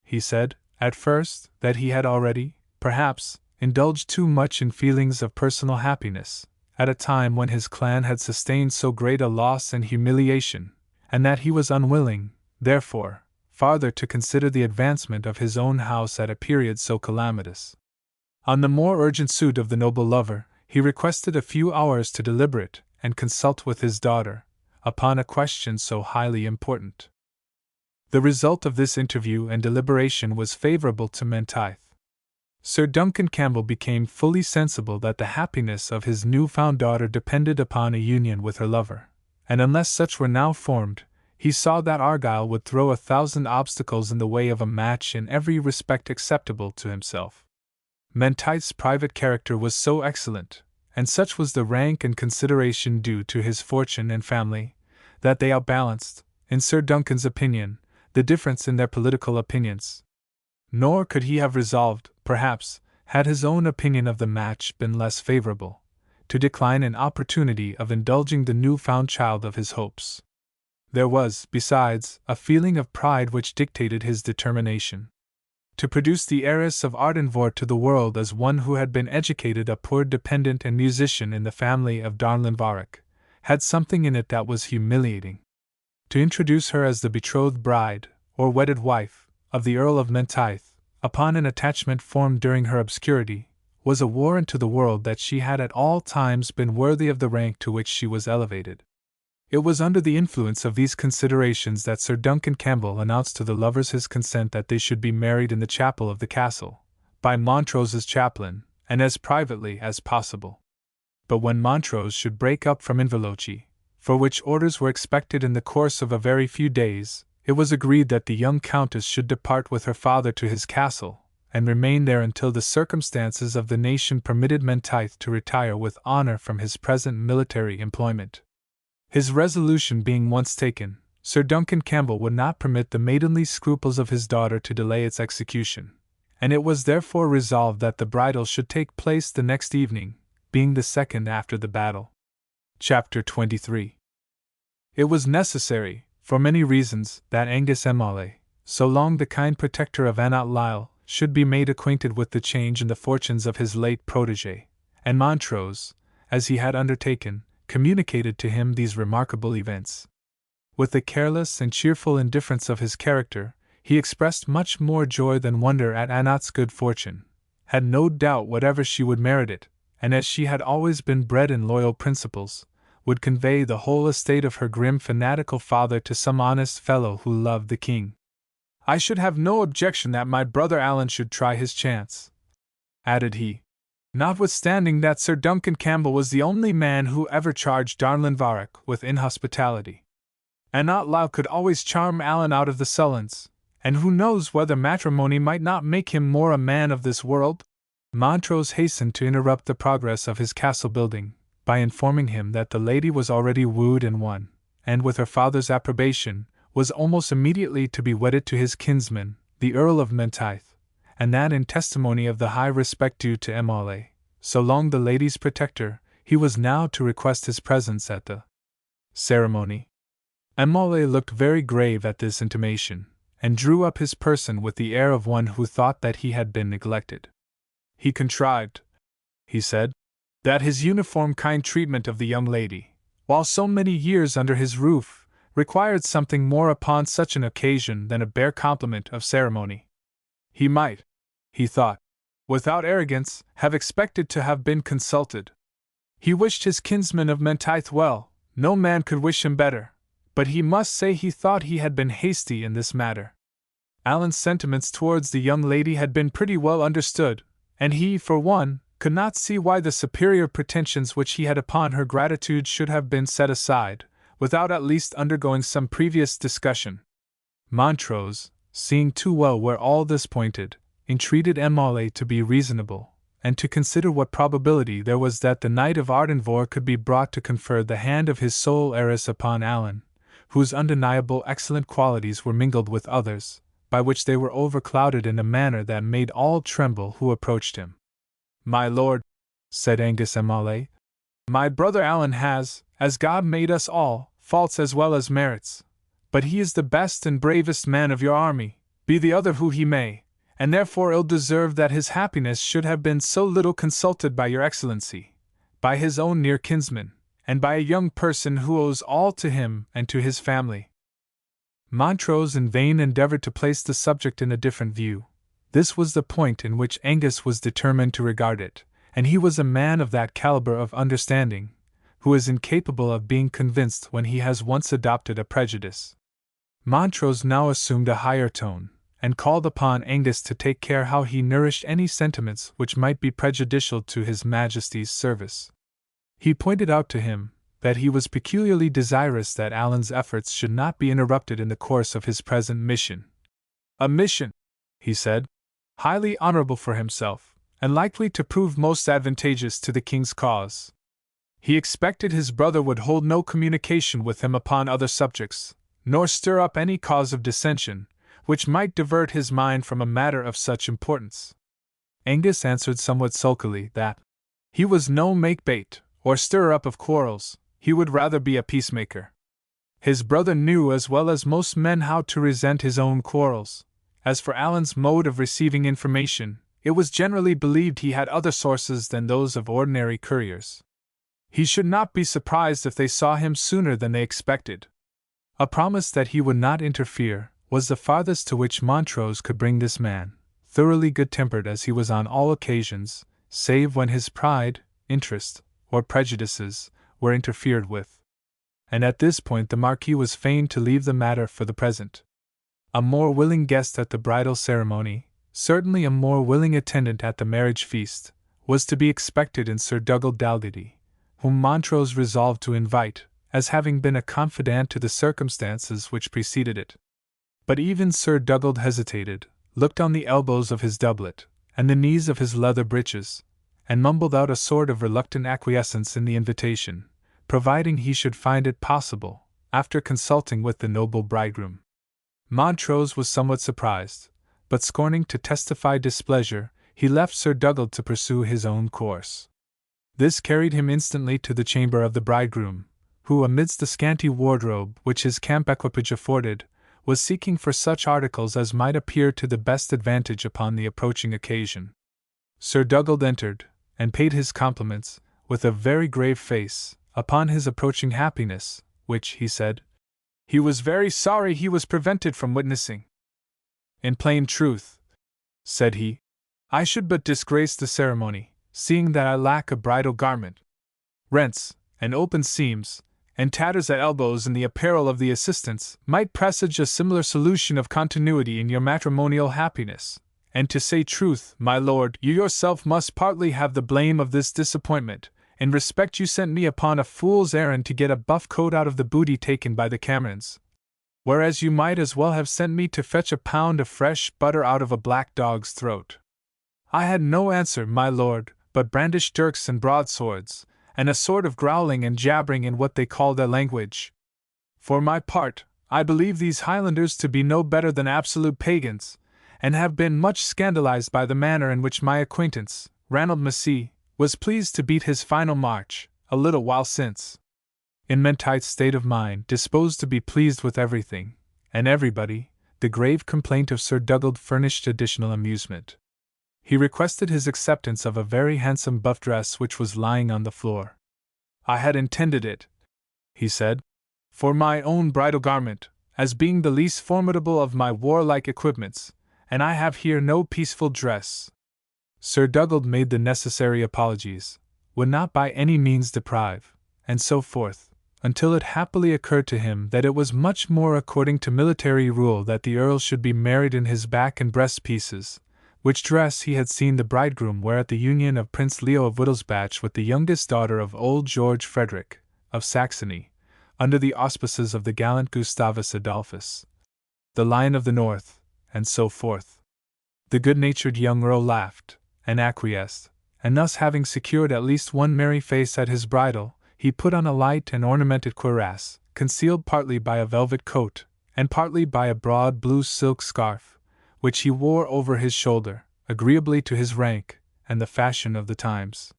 He said, at first, that he had already, perhaps, indulged too much in feelings of personal happiness, at a time when his clan had sustained so great a loss and humiliation, and that he was unwilling, therefore, farther to consider the advancement of his own house at a period so calamitous. On the more urgent suit of the noble lover, he requested a few hours to deliberate and consult with his daughter, upon a question so highly important. The result of this interview and deliberation was favorable to Menteith. Sir Duncan Campbell became fully sensible that the happiness of his new-found daughter depended upon a union with her lover, and unless such were now formed, he saw that Argyll would throw 1,000 obstacles in the way of a match in every respect acceptable to himself. Menteith's private character was so excellent, and such was the rank and consideration due to his fortune and family, that they outbalanced, in Sir Duncan's opinion, the difference in their political opinions. Nor could he have resolved, perhaps, had his own opinion of the match been less favorable, to decline an opportunity of indulging the new-found child of his hopes. There was, besides, a feeling of pride which dictated his determination to produce the heiress of Ardenvohr to the world as one who had been educated a poor dependent and musician in the family of Darnlinvarach, had something in it that was humiliating. To introduce her as the betrothed bride, or wedded wife, of the Earl of Menteith, upon an attachment formed during her obscurity, was a warrant to the world that she had at all times been worthy of the rank to which she was elevated. It was under the influence of these considerations that Sir Duncan Campbell announced to the lovers his consent that they should be married in the chapel of the castle, by Montrose's chaplain, and as privately as possible. But when Montrose should break up from Inverlochie, for which orders were expected in the course of a very few days, it was agreed that the young countess should depart with her father to his castle, and remain there until the circumstances of the nation permitted Menteith to retire with honor from his present military employment. His resolution being once taken, Sir Duncan Campbell would not permit the maidenly scruples of his daughter to delay its execution, and it was therefore resolved that the bridal should take place the next evening, being the second after the battle. Chapter 23. It was necessary, for many reasons, that Angus M'Aulay, so long the kind protector of Annot Lyle, should be made acquainted with the change in the fortunes of his late protégé, and Montrose, as he had undertaken, communicated to him these remarkable events. With the careless and cheerful indifference of his character, he expressed much more joy than wonder at Annot's good fortune, had no doubt whatever she would merit it, and as she had always been bred in loyal principles, would convey the whole estate of her grim fanatical father to some honest fellow who loved the king. "I should have no objection that my brother Alan should try his chance," added he, "notwithstanding that Sir Duncan Campbell was the only man who ever charged Darnlinvarach with inhospitality. Annot Lyle could always charm Alan out of the sullens, and who knows whether matrimony might not make him more a man of this world?" Montrose hastened to interrupt the progress of his castle building, by informing him that the lady was already wooed and won, and with her father's approbation, was almost immediately to be wedded to his kinsman, the Earl of Menteith, and that in testimony of the high respect due to M'Aulay, so long the lady's protector, he was now to request his presence at the ceremony. M'Aulay looked very grave at this intimation, and drew up his person with the air of one who thought that he had been neglected. He contrived, he said, that his uniform kind treatment of the young lady, while so many years under his roof, required something more upon such an occasion than a bare compliment of ceremony. He might, he thought, without arrogance, have expected to have been consulted. He wished his kinsman of Menteith well, no man could wish him better, but he must say he thought he had been hasty in this matter. Alan's sentiments towards the young lady had been pretty well understood, and he, for one, could not see why the superior pretensions which he had upon her gratitude should have been set aside, without at least undergoing some previous discussion. Montrose, seeing too well where all this pointed, entreated M'Aulay to be reasonable, and to consider what probability there was that the Knight of Ardenvohr could be brought to confer the hand of his sole heiress upon Alan, whose undeniable excellent qualities were mingled with others, by which they were overclouded in a manner that made all tremble who approached him. "My lord," said Angus M'Aulay, "my brother Alan has, as God made us all, faults as well as merits, but he is the best and bravest man of your army, be the other who he may, and therefore ill deserved that his happiness should have been so little consulted by your excellency, by his own near kinsman, and by a young person who owes all to him and to his family." Montrose in vain endeavored to place the subject in a different view. This was the point in which Angus was determined to regard it, and he was a man of that caliber of understanding, who is incapable of being convinced when he has once adopted a prejudice. Montrose now assumed a higher tone, and called upon Angus to take care how he nourished any sentiments which might be prejudicial to his Majesty's service. He pointed out to him that he was peculiarly desirous that Alan's efforts should not be interrupted in the course of his present mission. "A mission," he said, "highly honorable for himself, and likely to prove most advantageous to the king's cause." He expected his brother would hold no communication with him upon other subjects, nor stir up any cause of dissension, which might divert his mind from a matter of such importance. Angus answered somewhat sulkily that he was no make-bait, or stirrer up of quarrels, he would rather be a peacemaker. His brother knew as well as most men how to resent his own quarrels. As for Alan's mode of receiving information, it was generally believed he had other sources than those of ordinary couriers. He should not be surprised if they saw him sooner than they expected. A promise that he would not interfere was the farthest to which Montrose could bring this man, thoroughly good-tempered as he was on all occasions, save when his pride, interest, or prejudices were interfered with. And at this point the Marquis was fain to leave the matter for the present. A more willing guest at the bridal ceremony, certainly a more willing attendant at the marriage feast, was to be expected in Sir Dugald Dalgetty, whom Montrose resolved to invite, as having been a confidant to the circumstances which preceded it. But even Sir Dugald hesitated, looked on the elbows of his doublet, and the knees of his leather breeches, and mumbled out a sort of reluctant acquiescence in the invitation, providing he should find it possible, after consulting with the noble bridegroom. Montrose was somewhat surprised, but scorning to testify displeasure, he left Sir Dugald to pursue his own course. This carried him instantly to the chamber of the bridegroom, who, amidst the scanty wardrobe which his camp equipage afforded, was seeking for such articles as might appear to the best advantage upon the approaching occasion. Sir Dugald entered, and paid his compliments, with a very grave face, upon his approaching happiness, which, he said, he was very sorry he was prevented from witnessing. In plain truth, said he, I should but disgrace the ceremony, seeing that I lack a bridal garment. Rents, and open seams, and tatters at elbows in the apparel of the assistants might presage a similar solution of continuity in your matrimonial happiness, and to say truth, my lord, you yourself must partly have the blame of this disappointment. In respect you sent me upon a fool's errand to get a buff coat out of the booty taken by the Camerons, whereas you might as well have sent me to fetch a pound of fresh butter out of a black dog's throat. I had no answer, my lord, but brandished dirks and broadswords, and a sort of growling and jabbering in what they call their language. For my part, I believe these Highlanders to be no better than absolute pagans, and have been much scandalized by the manner in which my acquaintance, Ranald Massey, was pleased to beat his final march, a little while since. In Menteith's state of mind, disposed to be pleased with everything, and everybody, the grave complaint of Sir Dugald furnished additional amusement. He requested his acceptance of a very handsome buff dress which was lying on the floor. I had intended it, he said, for my own bridal garment, as being the least formidable of my warlike equipments, and I have here no peaceful dress. Sir Dugald made the necessary apologies, would not by any means deprive, and so forth, until it happily occurred to him that it was much more according to military rule that the Earl should be married in his back and breast pieces, which dress he had seen the bridegroom wear at the union of Prince Leo of Wittelsbach with the youngest daughter of old George Frederick, of Saxony, under the auspices of the gallant Gustavus Adolphus, the Lion of the North, and so forth. The good-natured young Earl laughed, and acquiesced, and thus having secured at least one merry face at his bridal, he put on a light and ornamented cuirass, concealed partly by a velvet coat, and partly by a broad blue silk scarf, which he wore over his shoulder, agreeably to his rank and the fashion of the times.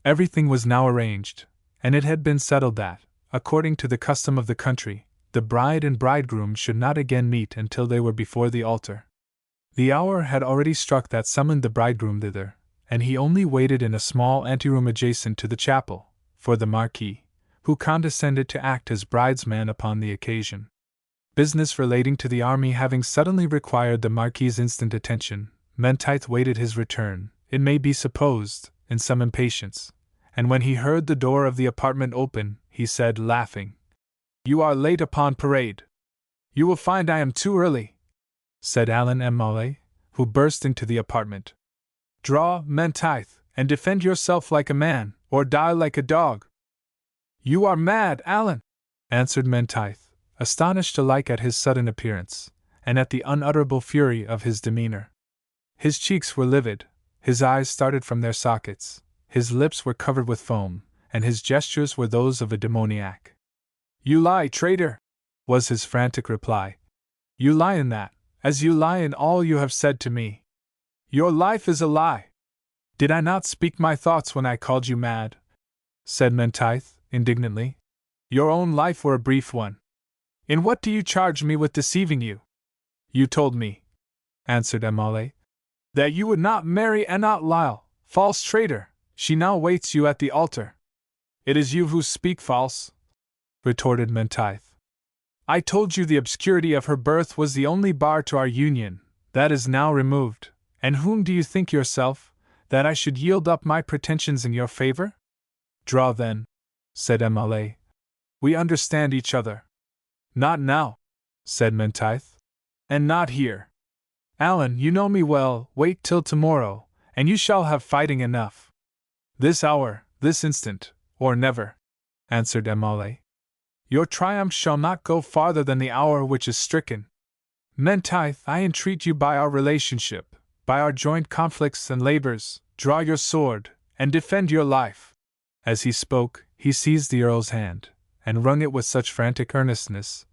Everything was now arranged, and it had been settled that, according to the custom of the country, the bride and bridegroom should not again meet until they were before the altar. The hour had already struck that summoned the bridegroom thither, and he only waited in a small anteroom adjacent to the chapel, for the Marquis, who condescended to act as bridesman upon the occasion. Business relating to the army having suddenly required the Marquis's instant attention, Menteith waited his return, it may be supposed, in some impatience, and when he heard the door of the apartment open, he said, laughing, "You are late upon parade. You will find I am too early," said Alan M'Aulay, who burst into the apartment. "Draw, Menteith, and defend yourself like a man, or die like a dog." "You are mad, Alan," answered Menteith, astonished alike at his sudden appearance, and at the unutterable fury of his demeanor. His cheeks were livid, his eyes started from their sockets, his lips were covered with foam, and his gestures were those of a demoniac. "You lie, traitor!" was his frantic reply. "You lie in that, as you lie in all you have said to me. Your life is a lie. Did I not speak my thoughts when I called you mad? said Menteith, indignantly. Your own life were a brief one. In what do you charge me with deceiving you? You told me, answered Emale, that you would not marry Annot Lyle, false traitor. She now waits you at the altar. It is you who speak false, retorted Menteith. I told you the obscurity of her birth was the only bar to our union. That is now removed. And whom do you think yourself, that I should yield up my pretensions in your favor? Draw then, said Emale. We understand each other. Not now, said Menteith. And not here. Alan, you know me well, wait till tomorrow, and you shall have fighting enough. This hour, this instant, or never, answered Emale. Your triumph shall not go farther than the hour which is stricken. Menteith, I entreat you by our relationship, by our joint conflicts and labors, draw your sword, and defend your life. As he spoke, he seized the Earl's hand, and wrung it with such frantic earnestness,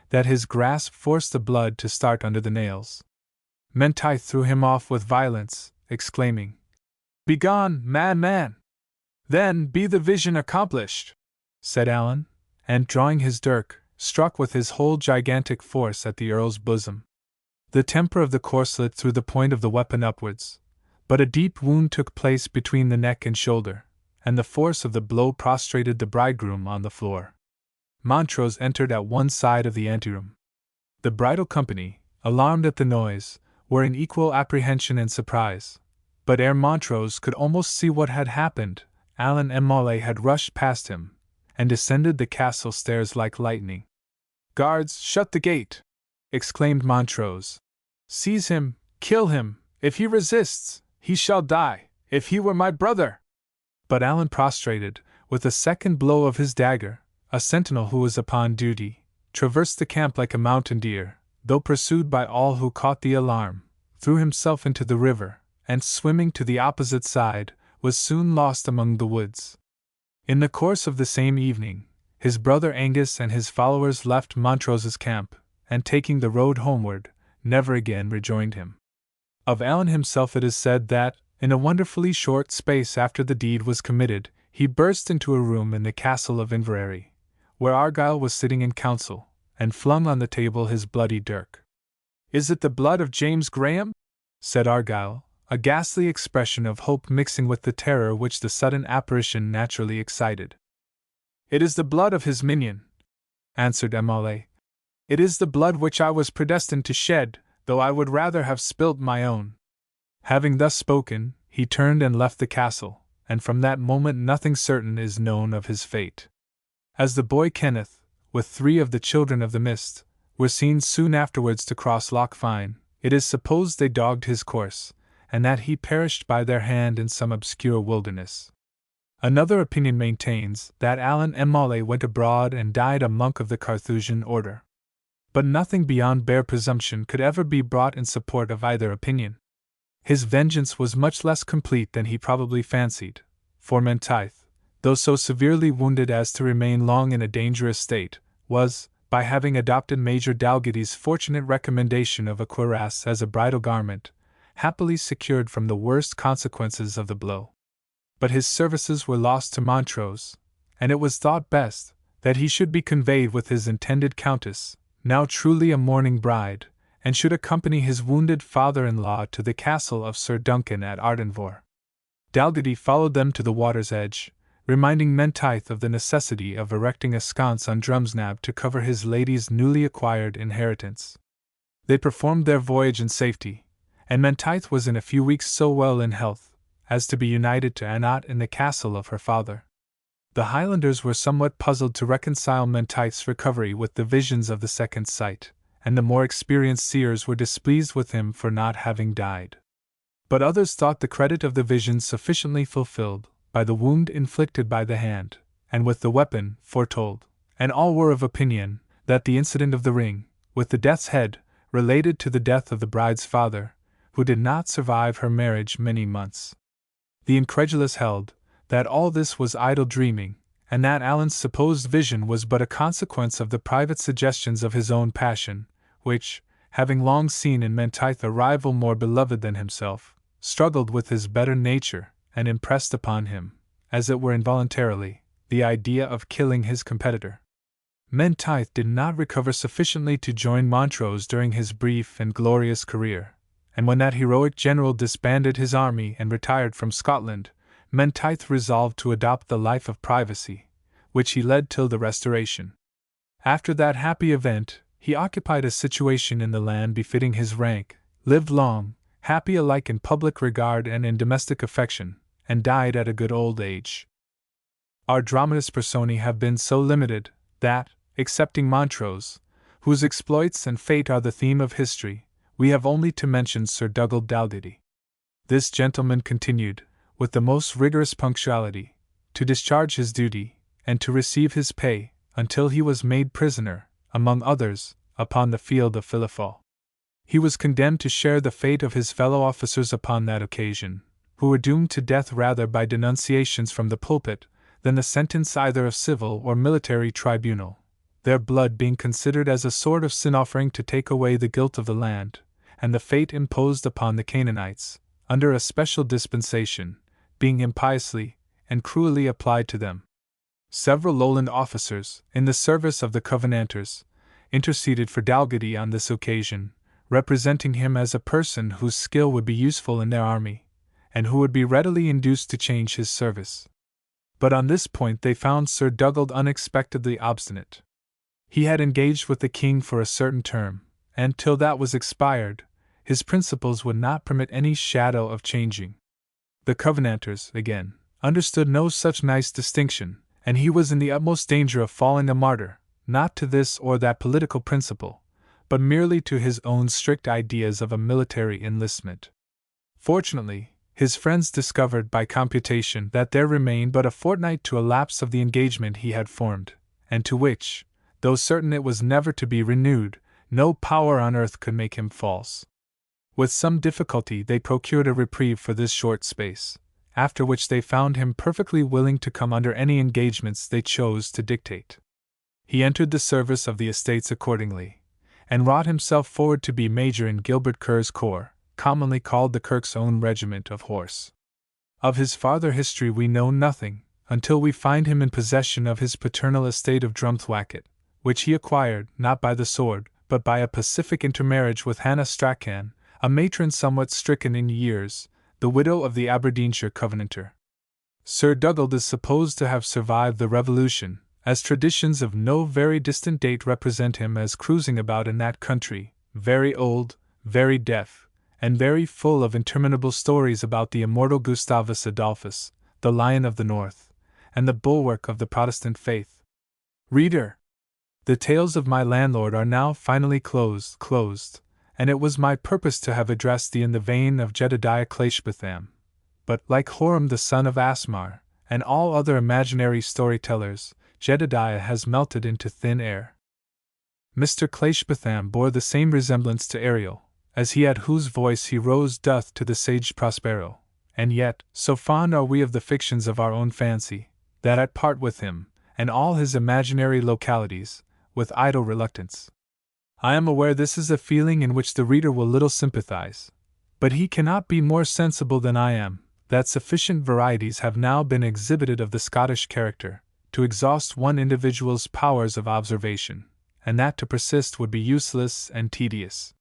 that his grasp forced the blood to start under the nails. Menteith threw him off with violence, exclaiming, Begone, man! Then be the vision accomplished, said Alan, and drawing his dirk, struck with his whole gigantic force at the Earl's bosom. The temper of the corselet threw the point of the weapon upwards, but a deep wound took place between the neck and shoulder, and the force of the blow prostrated the bridegroom on the floor. Montrose entered at one side of the anteroom. The bridal company, alarmed at the noise, were in equal apprehension and surprise, but ere Montrose could almost see what had happened, Alan and Molay had rushed past him, and descended the castle stairs like lightning. Guards, shut the gate! Exclaimed Montrose. Seize him, kill him, if he resists, he shall die, if he were my brother! But Alan prostrated, with a second blow of his dagger, a sentinel who was upon duty, traversed the camp like a mountain deer, though pursued by all who caught the alarm, threw himself into the river, and swimming to the opposite side, was soon lost among the woods. In the course of the same evening, his brother Angus and his followers left Montrose's camp, and taking the road homeward, never again rejoined him. Of Alan himself it is said that, in a wonderfully short space after the deed was committed, he burst into a room in the castle of Inverary, where Argyle was sitting in council, and flung on the table his bloody dirk. Is it the blood of James Graham? Said Argyle, a ghastly expression of hope mixing with the terror which the sudden apparition naturally excited. It is the blood of his minion, answered Emale. It is the blood which I was predestined to shed, though I would rather have spilt my own. Having thus spoken, he turned and left the castle, and from that moment nothing certain is known of his fate. As the boy Kenneth, with 3 of the children of the mist, were seen soon afterwards to cross Loch Fyne, it is supposed they dogged his course, and that he perished by their hand in some obscure wilderness. Another opinion maintains that Alan Emale went abroad and died a monk of the Carthusian order. But nothing beyond bare presumption could ever be brought in support of either opinion. His vengeance was much less complete than he probably fancied, for Menteith, though so severely wounded as to remain long in a dangerous state, was, by having adopted Major Dalgetty's fortunate recommendation of a cuirass as a bridal garment, happily secured from the worst consequences of the blow. But his services were lost to Montrose, and it was thought best that he should be conveyed with his intended countess, now truly a mourning bride, and should accompany his wounded father-in-law to the castle of Sir Duncan at Ardenvohr. Dalgetty followed them to the water's edge, reminding Menteith of the necessity of erecting a sconce on Drumsnab to cover his lady's newly acquired inheritance. They performed their voyage in safety, and Menteith was in a few weeks so well in health as to be united to Annot in the castle of her father. The Highlanders were somewhat puzzled to reconcile Menteith's recovery with the visions of the second sight, and the more experienced seers were displeased with him for not having died. But others thought the credit of the visions sufficiently fulfilled by the wound inflicted by the hand, and with the weapon foretold, and all were of opinion that the incident of the ring, with the death's head, related to the death of the bride's father, who did not survive her marriage many months. The incredulous held that all this was idle dreaming, and that Alan's supposed vision was but a consequence of the private suggestions of his own passion, which, having long seen in Menteith a rival more beloved than himself, struggled with his better nature, and impressed upon him, as it were involuntarily, the idea of killing his competitor. Menteith did not recover sufficiently to join Montrose during his brief and glorious career, and when that heroic general disbanded his army and retired from Scotland, Menteith resolved to adopt the life of privacy, which he led till the Restoration. After that happy event, he occupied a situation in the land befitting his rank, lived long, happy alike in public regard and in domestic affection, and died at a good old age. Our dramatis personae have been so limited that, excepting Montrose, whose exploits and fate are the theme of history, we have only to mention Sir Dugald Dalgetty. This gentleman continued, with the most rigorous punctuality, to discharge his duty, and to receive his pay, until he was made prisoner, among others, upon the field of Philiphaugh. He was condemned to share the fate of his fellow officers upon that occasion, who were doomed to death rather by denunciations from the pulpit than the sentence either of civil or military tribunal, their blood being considered as a sort of sin-offering to take away the guilt of the land, and the fate imposed upon the Canaanites, under a special dispensation, being impiously and cruelly applied to them. Several Lowland officers, in the service of the Covenanters, interceded for Dalgetty on this occasion, representing him as a person whose skill would be useful in their army, and who would be readily induced to change his service. But on this point they found Sir Dugald unexpectedly obstinate. He had engaged with the king for a certain term, and till that was expired, his principles would not permit any shadow of changing. The Covenanters, again, understood no such nice distinction, and he was in the utmost danger of falling a martyr, not to this or that political principle, but merely to his own strict ideas of a military enlistment. Fortunately, his friends discovered by computation that there remained but a fortnight to elapse of the engagement he had formed, and to which, though certain it was never to be renewed, no power on earth could make him false. With some difficulty they procured a reprieve for this short space, after which they found him perfectly willing to come under any engagements they chose to dictate. He entered the service of the Estates accordingly, and wrought himself forward to be major in Gilbert Kerr's corps, commonly called the Kirk's Own Regiment of Horse. Of his farther history we know nothing, until we find him in possession of his paternal estate of Drumthwacket, which he acquired, not by the sword, but by a pacific intermarriage with Hannah Strachan, a matron somewhat stricken in years, the widow of the Aberdeenshire Covenanter. Sir Dugald is supposed to have survived the Revolution, as traditions of no very distant date represent him as cruising about in that country, very old, very deaf, and very full of interminable stories about the immortal Gustavus Adolphus, the Lion of the North, and the bulwark of the Protestant faith. Reader! The tales of my landlord are now finally closed, and it was my purpose to have addressed thee in the vein of Jedediah Cleishbotham, but, like Horam the son of Asmar, and all other imaginary storytellers, Jedediah has melted into thin air. Mr. Cleishbotham bore the same resemblance to Ariel, as he at whose voice he rose doth to the sage Prospero, and yet, so fond are we of the fictions of our own fancy, that at part with him, and all his imaginary localities, with idle reluctance. I am aware this is a feeling in which the reader will little sympathize, but he cannot be more sensible than I am, that sufficient varieties have now been exhibited of the Scottish character, to exhaust one individual's powers of observation, and that to persist would be useless and tedious.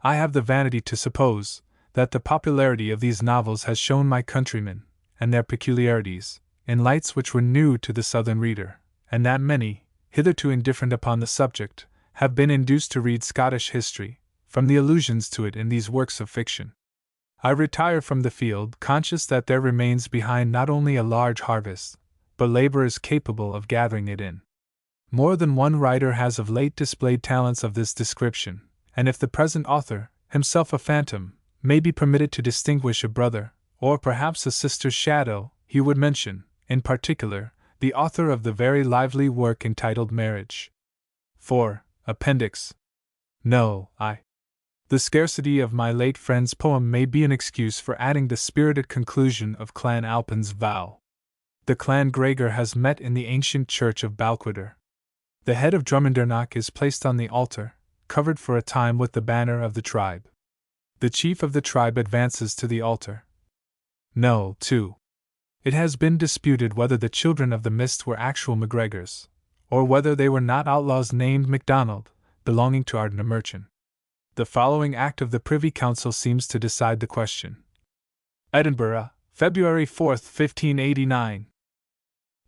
I have the vanity to suppose that the popularity of these novels has shown my countrymen, and their peculiarities, in lights which were new to the southern reader, and that many, hitherto indifferent upon the subject, have been induced to read Scottish history, from the allusions to it in these works of fiction. I retire from the field, conscious that there remains behind not only a large harvest, but laborers capable of gathering it in. More than one writer has of late displayed talents of this description, and if the present author, himself a phantom, may be permitted to distinguish a brother, or perhaps a sister's shadow, he would mention, in particular, the author of the very lively work entitled Marriage. 4. Appendix. No, The scarcity of my late friend's poem may be an excuse for adding the spirited conclusion of Clan Alpin's vow. The Clan Gregor has met in the ancient church of Balquhidder. The head of Drummondernock is placed on the altar, covered for a time with the banner of the tribe. The chief of the tribe advances to the altar. No, 2. It has been disputed whether the children of the mist were actual MacGregors, or whether they were not outlaws named MacDonald, belonging to Ardnamurchan. The following act of the Privy Council seems to decide the question. Edinburgh, February 4, 1589.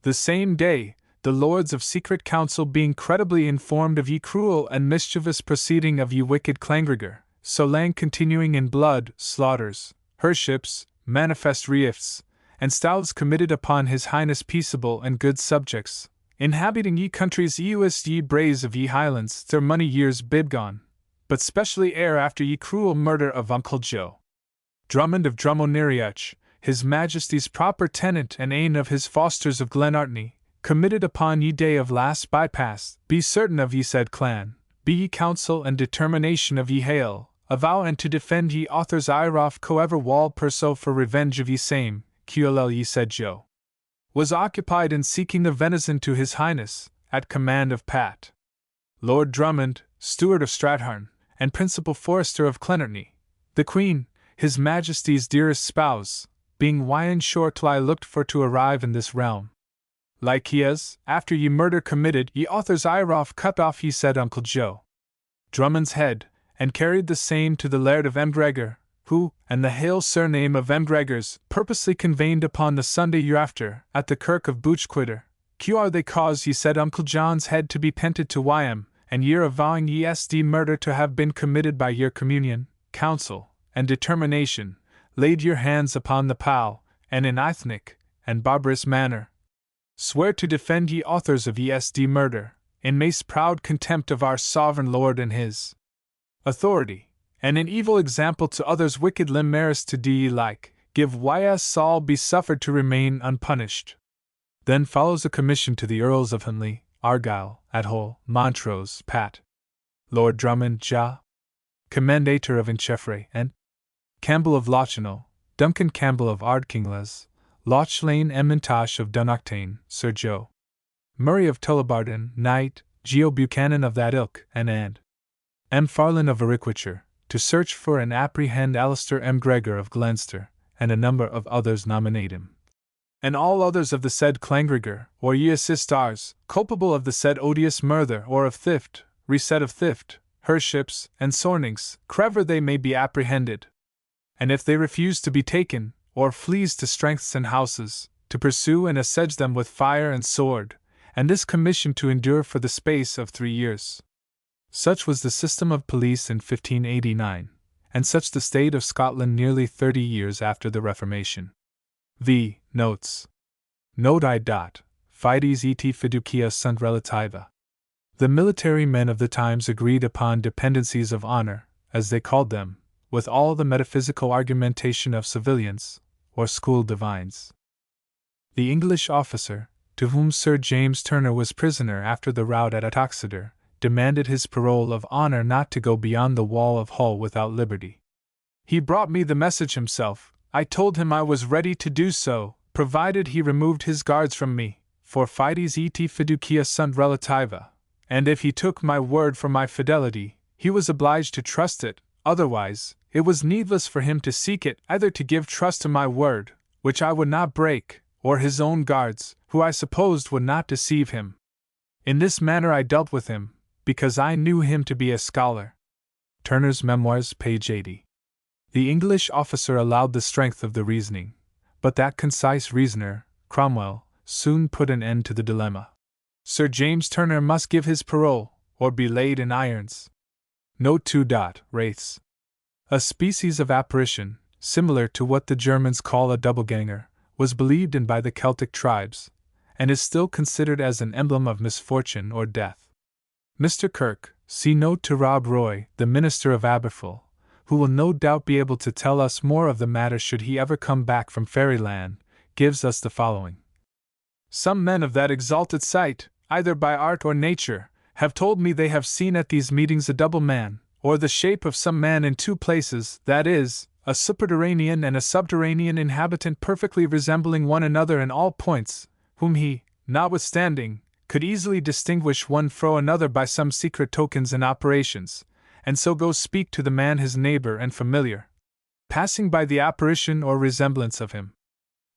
The same day, the Lords of Secret Council being credibly informed of ye cruel and mischievous proceeding of ye wicked Clangrigor, so lang continuing in blood, slaughters, herships, manifest reifts, and stouts committed upon his Highness peaceable and good subjects, inhabiting ye countries eus ye braes of ye highlands their money years bygone, but specially ere after ye cruel murder of Uncle Joe Drummond of Drummoniriach, his Majesty's proper tenant and ane of his fosters of Glenartney, committed upon ye day of last bypass, be certain of ye said clan, be ye counsel and determination of ye hail, avow and to defend ye authors Irof coever wall perso for revenge of ye same, QLL ye said Joe was occupied in seeking the venison to his Highness, at command of Pat Lord Drummond, Steward of Stratharn, and Principal Forester of Clenartney, the Queen, his Majesty's dearest spouse, being wine sure till I looked for to arrive in this realm. Like he is, after ye murder committed, ye authors Irof cut off ye said Uncle Joe Drummond's head, and carried the same to the Laird of MacGregor, who, and the hale surname of MacGregors, purposely convened upon the Sunday year after, at the kirk of Boochquitter, qr they cause ye said Uncle John's head to be pented to Wyam, and year avowing ye sd murder to have been committed by your communion, counsel, and determination, laid your hands upon the pow, and in ethnic and barbarous manner swear to defend ye authors of esd murder, in mace proud contempt of our sovereign lord and his authority, and in evil example to others wicked limeris to do ye like, give ys Saul be suffered to remain unpunished. Then follows a commission to the Earls of Henley, Argyll, Athole, Montrose, Pat Lord Drummond, Commendator of Incheffray, and Campbell of Lochino, Duncan Campbell of Ardkinglas, Loch Lane Emmentosh of Dunoctane, Sir Joe Murray of Tullibardine, Knight, Geo Buchanan of that ilk, and M. Farlane of Ariquitcher, to search for and apprehend Alistair M. Gregor of Glenster, and a number of others nominate him. And all others of the said Clangrigor, or ye assistars, culpable of the said odious murder or of theft, reset of theft, herships, and sornings, crever they may be apprehended. And if they refuse to be taken, or flees to strengths and houses, to pursue and assuage them with fire and sword, and this commission to endure for the space of 3 years. Such was the system of police in 1589, and such the state of Scotland nearly 30 years after the Reformation. V. Notes. Note I. Fides et fiducia sunt relativa. The military men of the times agreed upon dependencies of honor, as they called them, with all the metaphysical argumentation of civilians, or school divines. The English officer, to whom Sir James Turner was prisoner after the rout at Atoxeter, demanded his parole of honor not to go beyond the wall of Hull without liberty. He brought me the message himself. I told him I was ready to do so, provided he removed his guards from me, for fides et fiducia sunt relativa, and if he took my word for my fidelity, he was obliged to trust it, otherwise, it was needless for him to seek it, either to give trust to my word, which I would not break, or his own guards, who I supposed would not deceive him. In this manner I dealt with him, because I knew him to be a scholar. Turner's Memoirs, page 80. The English officer allowed the strength of the reasoning, but that concise reasoner, Cromwell, soon put an end to the dilemma. Sir James Turner must give his parole, or be laid in irons. Note 2. Wraiths. A species of apparition, similar to what the Germans call a doubleganger, was believed in by the Celtic tribes, and is still considered as an emblem of misfortune or death. Mr. Kirk, see note to Rob Roy, the minister of Aberfoyle, who will no doubt be able to tell us more of the matter should he ever come back from Fairyland, gives us the following. Some men of that exalted sight, either by art or nature, have told me they have seen at these meetings a double man, or the shape of some man in 2 places, that is, a superterranean and a subterranean inhabitant perfectly resembling one another in all points, whom he, notwithstanding, could easily distinguish one from another by some secret tokens and operations, and so go speak to the man his neighbor and familiar, passing by the apparition or resemblance of him.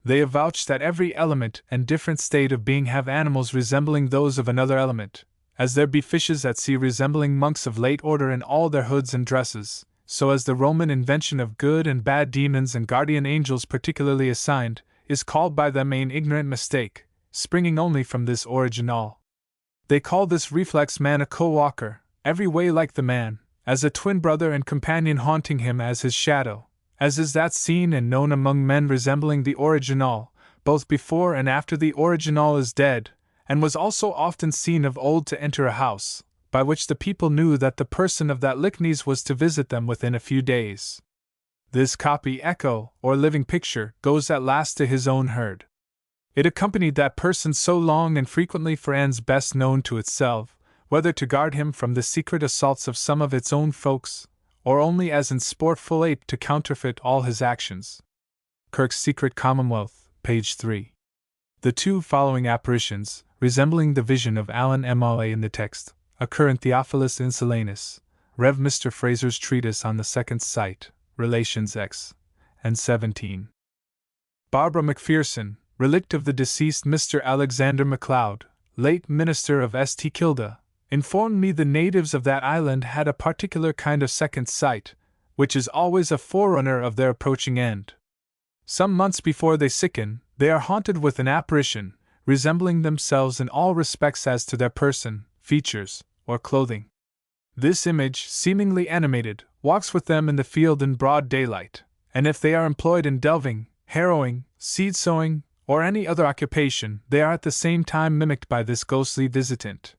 They avouch that every element and different state of being have animals resembling those of another element, as there be fishes at sea resembling monks of late order in all their hoods and dresses, so as the Roman invention of good and bad demons and guardian angels particularly assigned, is called by them an ignorant mistake, springing only from this original. They call this reflex man a co-walker, every way like the man, as a twin brother and companion haunting him as his shadow, as is that seen and known among men resembling the original, both before and after the original is dead, and was also often seen of old to enter a house, by which the people knew that the person of that likeness was to visit them within a few days. This copy echo, or living picture, goes at last to his own herd. It accompanied that person so long and frequently for ends best known to itself, whether to guard him from the secret assaults of some of its own folks, or only as in sportful ape to counterfeit all his actions. Kirk's Secret Commonwealth, page 3. The two following apparitions, resembling the vision of Alan Moa in the text, occur in Theophilus Insulanus, Rev. Mr. Fraser's treatise on the second sight, Relations X and 17. Barbara Macpherson, relict of the deceased Mr. Alexander MacLeod, late minister of St. Kilda, informed me the natives of that island had a particular kind of second sight, which is always a forerunner of their approaching end. Some months before they sicken, they are haunted with an apparition, resembling themselves in all respects as to their person, features, or clothing. This image, seemingly animated, walks with them in the field in broad daylight, and if they are employed in delving, harrowing, seed-sowing, or any other occupation, they are at the same time mimicked by this ghostly visitant.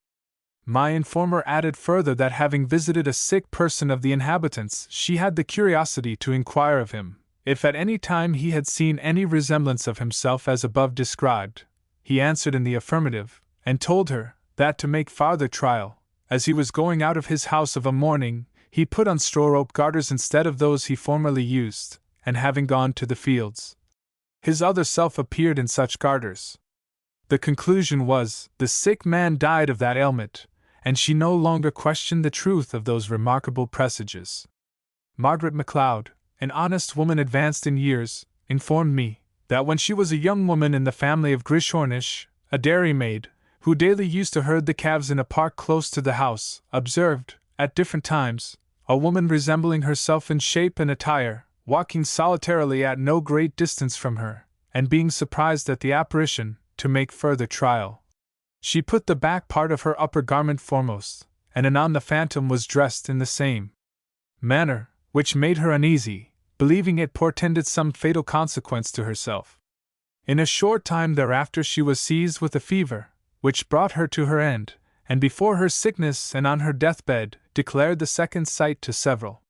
My informer added further that having visited a sick person of the inhabitants, she had the curiosity to inquire of him, if at any time he had seen any resemblance of himself as above described. He answered in the affirmative, and told her, that to make farther trial, as he was going out of his house of a morning, he put on straw-rope garters instead of those he formerly used, and having gone to the fields, his other self appeared in such garters. The conclusion was, the sick man died of that ailment, and she no longer questioned the truth of those remarkable presages. Margaret MacLeod, an honest woman advanced in years, informed me that when she was a young woman in the family of Grishornish, a dairymaid, who daily used to herd the calves in a park close to the house, observed, at different times, a woman resembling herself in shape and attire, walking solitarily at no great distance from her, and being surprised at the apparition, to make further trial, she put the back part of her upper garment foremost, and anon the phantom was dressed in the same manner, which made her uneasy, believing it portended some fatal consequence to herself. In a short time thereafter she was seized with a fever, which brought her to her end, and before her sickness and on her deathbed, declared the second sight to several.